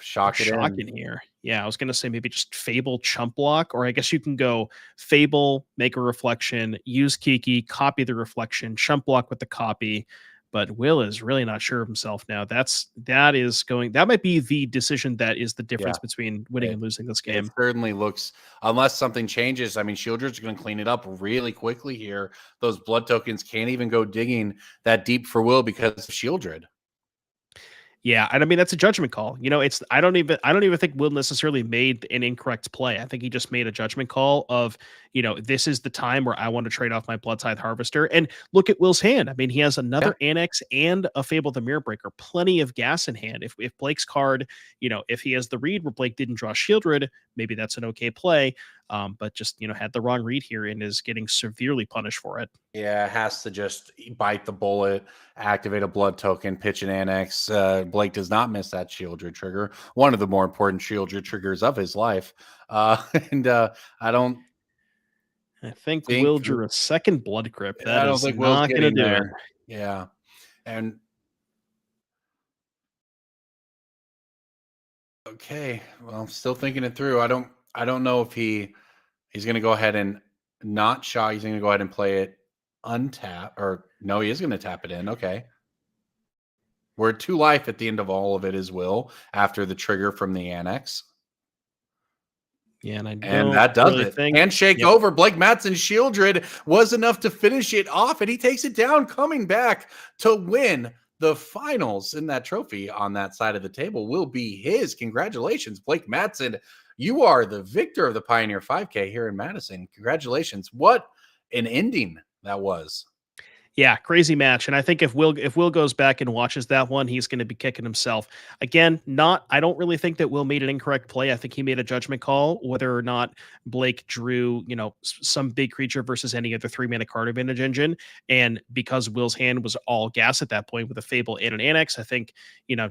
shock in here. Yeah, I was going to say maybe just Fable, Chump Block, or I guess you can go Fable, make a reflection, use Kiki, copy the reflection, Chump Block with the copy, but Will is really not sure of himself now. That might be the decision that is the difference between winning and losing this game. It certainly looks, unless something changes. I mean, Shieldred's going to clean it up really quickly here. Those blood tokens can't even go digging that deep for Will because of Shieldred. Yeah, and I mean that's a judgment call. I don't even think Will necessarily made an incorrect play. I think he just made a judgment call of, this is the time where I want to trade off my Blood Tithe Harvester. And look at Will's hand. I mean, he has another Annex and a Fable the Mirror Breaker, plenty of gas in hand. If Blake's card, if he has the read where Blake didn't draw Shieldred, maybe that's an okay play. But just had the wrong read here and is getting severely punished for it. Yeah, has to just bite the bullet, activate a blood token, pitch an Annex. Blake does not miss that Shieldred trigger, one of the more important Shieldred triggers of his life. I think Will drew a second Blood Grip. That is not going to do it. Yeah, and okay, well, I'm still thinking it through. I don't know if he's going to go ahead and not shock. He's going to go ahead and play it untap, or no, he is going to tap it in. Okay. We're at 2 life at the end of all of it as Will after the trigger from the Annex. Yeah, and that does it. Handshake over. Blake Matson Shieldred was enough to finish it off, and he takes it down, coming back to win the finals. And that trophy on that side of the table will be his. Congratulations, Blake Matson. You are the victor of the Pioneer 5K here in Madison. Congratulations. What an ending that was. Yeah, crazy match. And I think if Will goes back and watches that one, he's going to be kicking himself. Again, I don't really think that Will made an incorrect play. I think he made a judgment call whether or not Blake drew, some big creature versus any other 3-mana card advantage engine. And because Will's hand was all gas at that point with a Fable and an Annex, I think,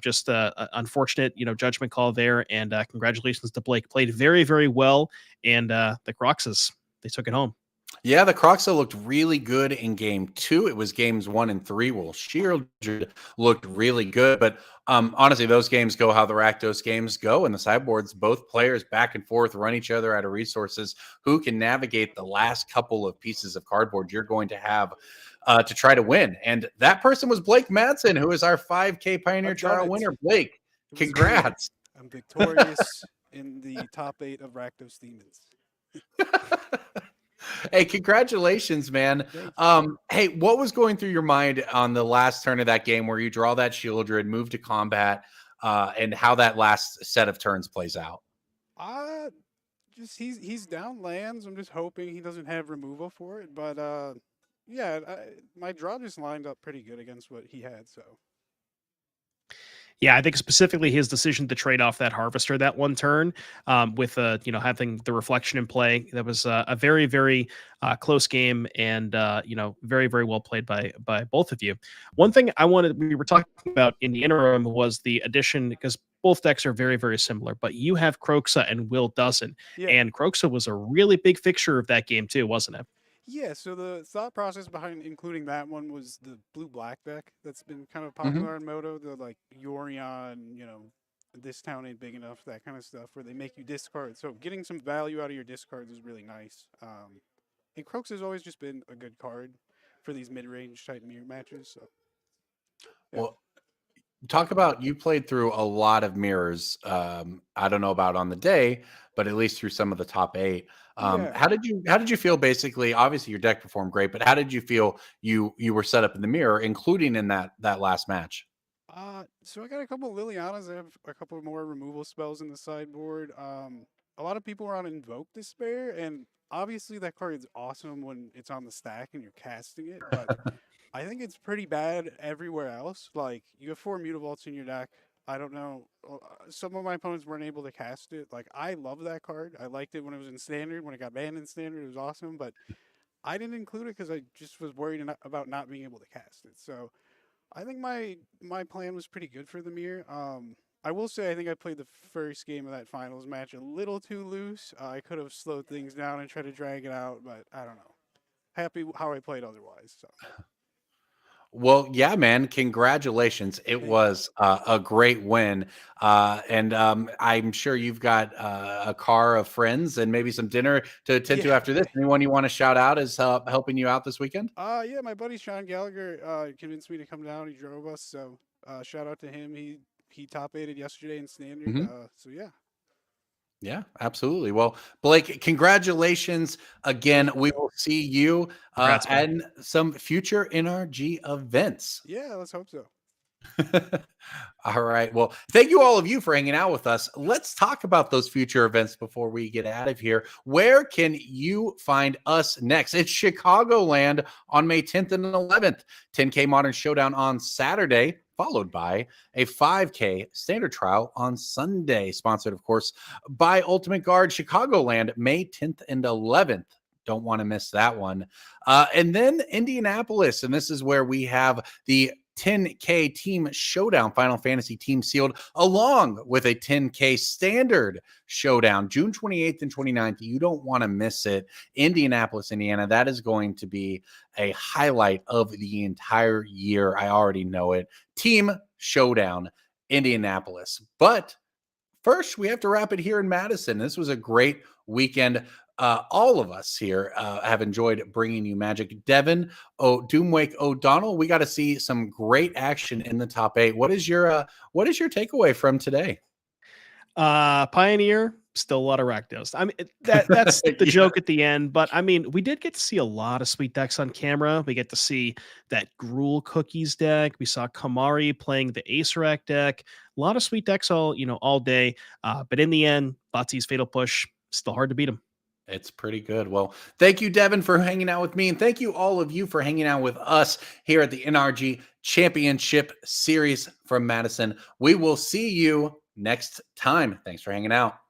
just a unfortunate, judgment call there. And congratulations to Blake. Played very, very well. And the Croxes, they took it home. Yeah, the Croxa looked really good in game 2. It was games 1 and 3. Well, Shieldred looked really good, but honestly, those games go how the Rakdos games go, and the sideboards, both players back and forth, run each other out of resources. Who can navigate the last couple of pieces of cardboard you're going to have to try to win? And that person was Blake Matson, who is our 5K Pioneer Trial winner. Blake, congrats. I'm victorious in the top 8 of Rakdos Demons. Hey, congratulations, man. Hey, what was going through your mind on the last turn of that game where you draw that Shieldred, move to combat, and how that last set of turns plays out? Just he's down lands. I'm just hoping he doesn't have removal for it. But yeah, my draw just lined up pretty good against what he had. So. Yeah, I think specifically his decision to trade off that Harvester that one turn with having the reflection in play. That was a very, very close game, and very, very well played by both of you. One thing we were talking about in the interim was the addition, because both decks are very, very similar, but you have Kroxa and Will doesn't. Yeah. And Kroxa was a really big fixture of that game too, wasn't it? Yeah, so the thought process behind including that one was the blue-black deck that's been kind of popular in Moto, the like Yorion, this town ain't big enough, that kind of stuff, where they make you discard. So getting some value out of your discards is really nice. And Croaks has always just been a good card for these mid-range type mirror matches. So, yeah. Well, talk about, you played through a lot of mirrors. I don't know about on the day, but at least through some of the top 8. How did you feel? Basically, obviously your deck performed great, but how did you feel you were set up in the mirror, including in that last match? So I got a couple of Lilianas. I have a couple more removal spells in the sideboard. A lot of people are on Invoke Despair, and obviously that card is awesome when it's on the stack and you're casting it, but I think it's pretty bad everywhere else. Like, you have 4 Mutavaults in your deck. I don't know. Some of my opponents weren't able to cast it. Like, I love that card. I liked it when it was in Standard. When it got banned in Standard, it was awesome. But I didn't include it because I just was worried about not being able to cast it. So I think my plan was pretty good for the mirror. I will say I think I played the first game of that finals match a little too loose. I could have slowed things down and tried to drag it out, but I don't know. Happy how I played otherwise. So. Well, yeah, man. Congratulations. It Thank was a great win. And I'm sure you've got a car of friends and maybe some dinner to attend to Yeah. after this. Anyone you want to shout out as helping you out this weekend? Yeah, my buddy Sean Gallagher convinced me to come down. He drove us, so shout out to him. He top aided yesterday in standard. Mhm. So yeah. Yeah, absolutely. Well, Blake, congratulations again. We will see you Congrats, man. and some future NRG events. Yeah, let's hope so. All right. Well, thank you all of you for hanging out with us. Let's talk about those future events before we get out of here. Where can you find us next? It's Chicagoland on May 10th and 11th. 10K Modern Showdown on Saturday, followed by a 5K standard trial on Sunday, sponsored, of course, by Ultimate Guard. Chicagoland, May 10th and 11th. Don't want to miss that one. And then Indianapolis, and this is where we have the 10K Team Showdown, Final Fantasy Team Sealed, along with a 10K Standard Showdown, June 28th and 29th. You don't want to miss it. Indianapolis, Indiana. That is going to be a highlight of the entire year. I already know it. Team Showdown, Indianapolis. But first, we have to wrap it here in Madison. This was a great weekend. All of us here have enjoyed bringing you Magic. Devin, Doomwake, O'Donnell, we got to see some great action in the top 8. What is your takeaway from today? Pioneer, still a lot of Rakdos. I mean, that's the joke at the end. But I mean, we did get to see a lot of sweet decks on camera. We get to see that Gruel Cookies deck. We saw Kamari playing the Ayres deck. A lot of sweet decks all day. But in the end, Batsy's Fatal Push, still hard to beat him. It's pretty good. Well, thank you, Devin, for hanging out with me. And thank you, all of you, for hanging out with us here at the NRG Championship Series from Madison. We will see you next time. Thanks for hanging out.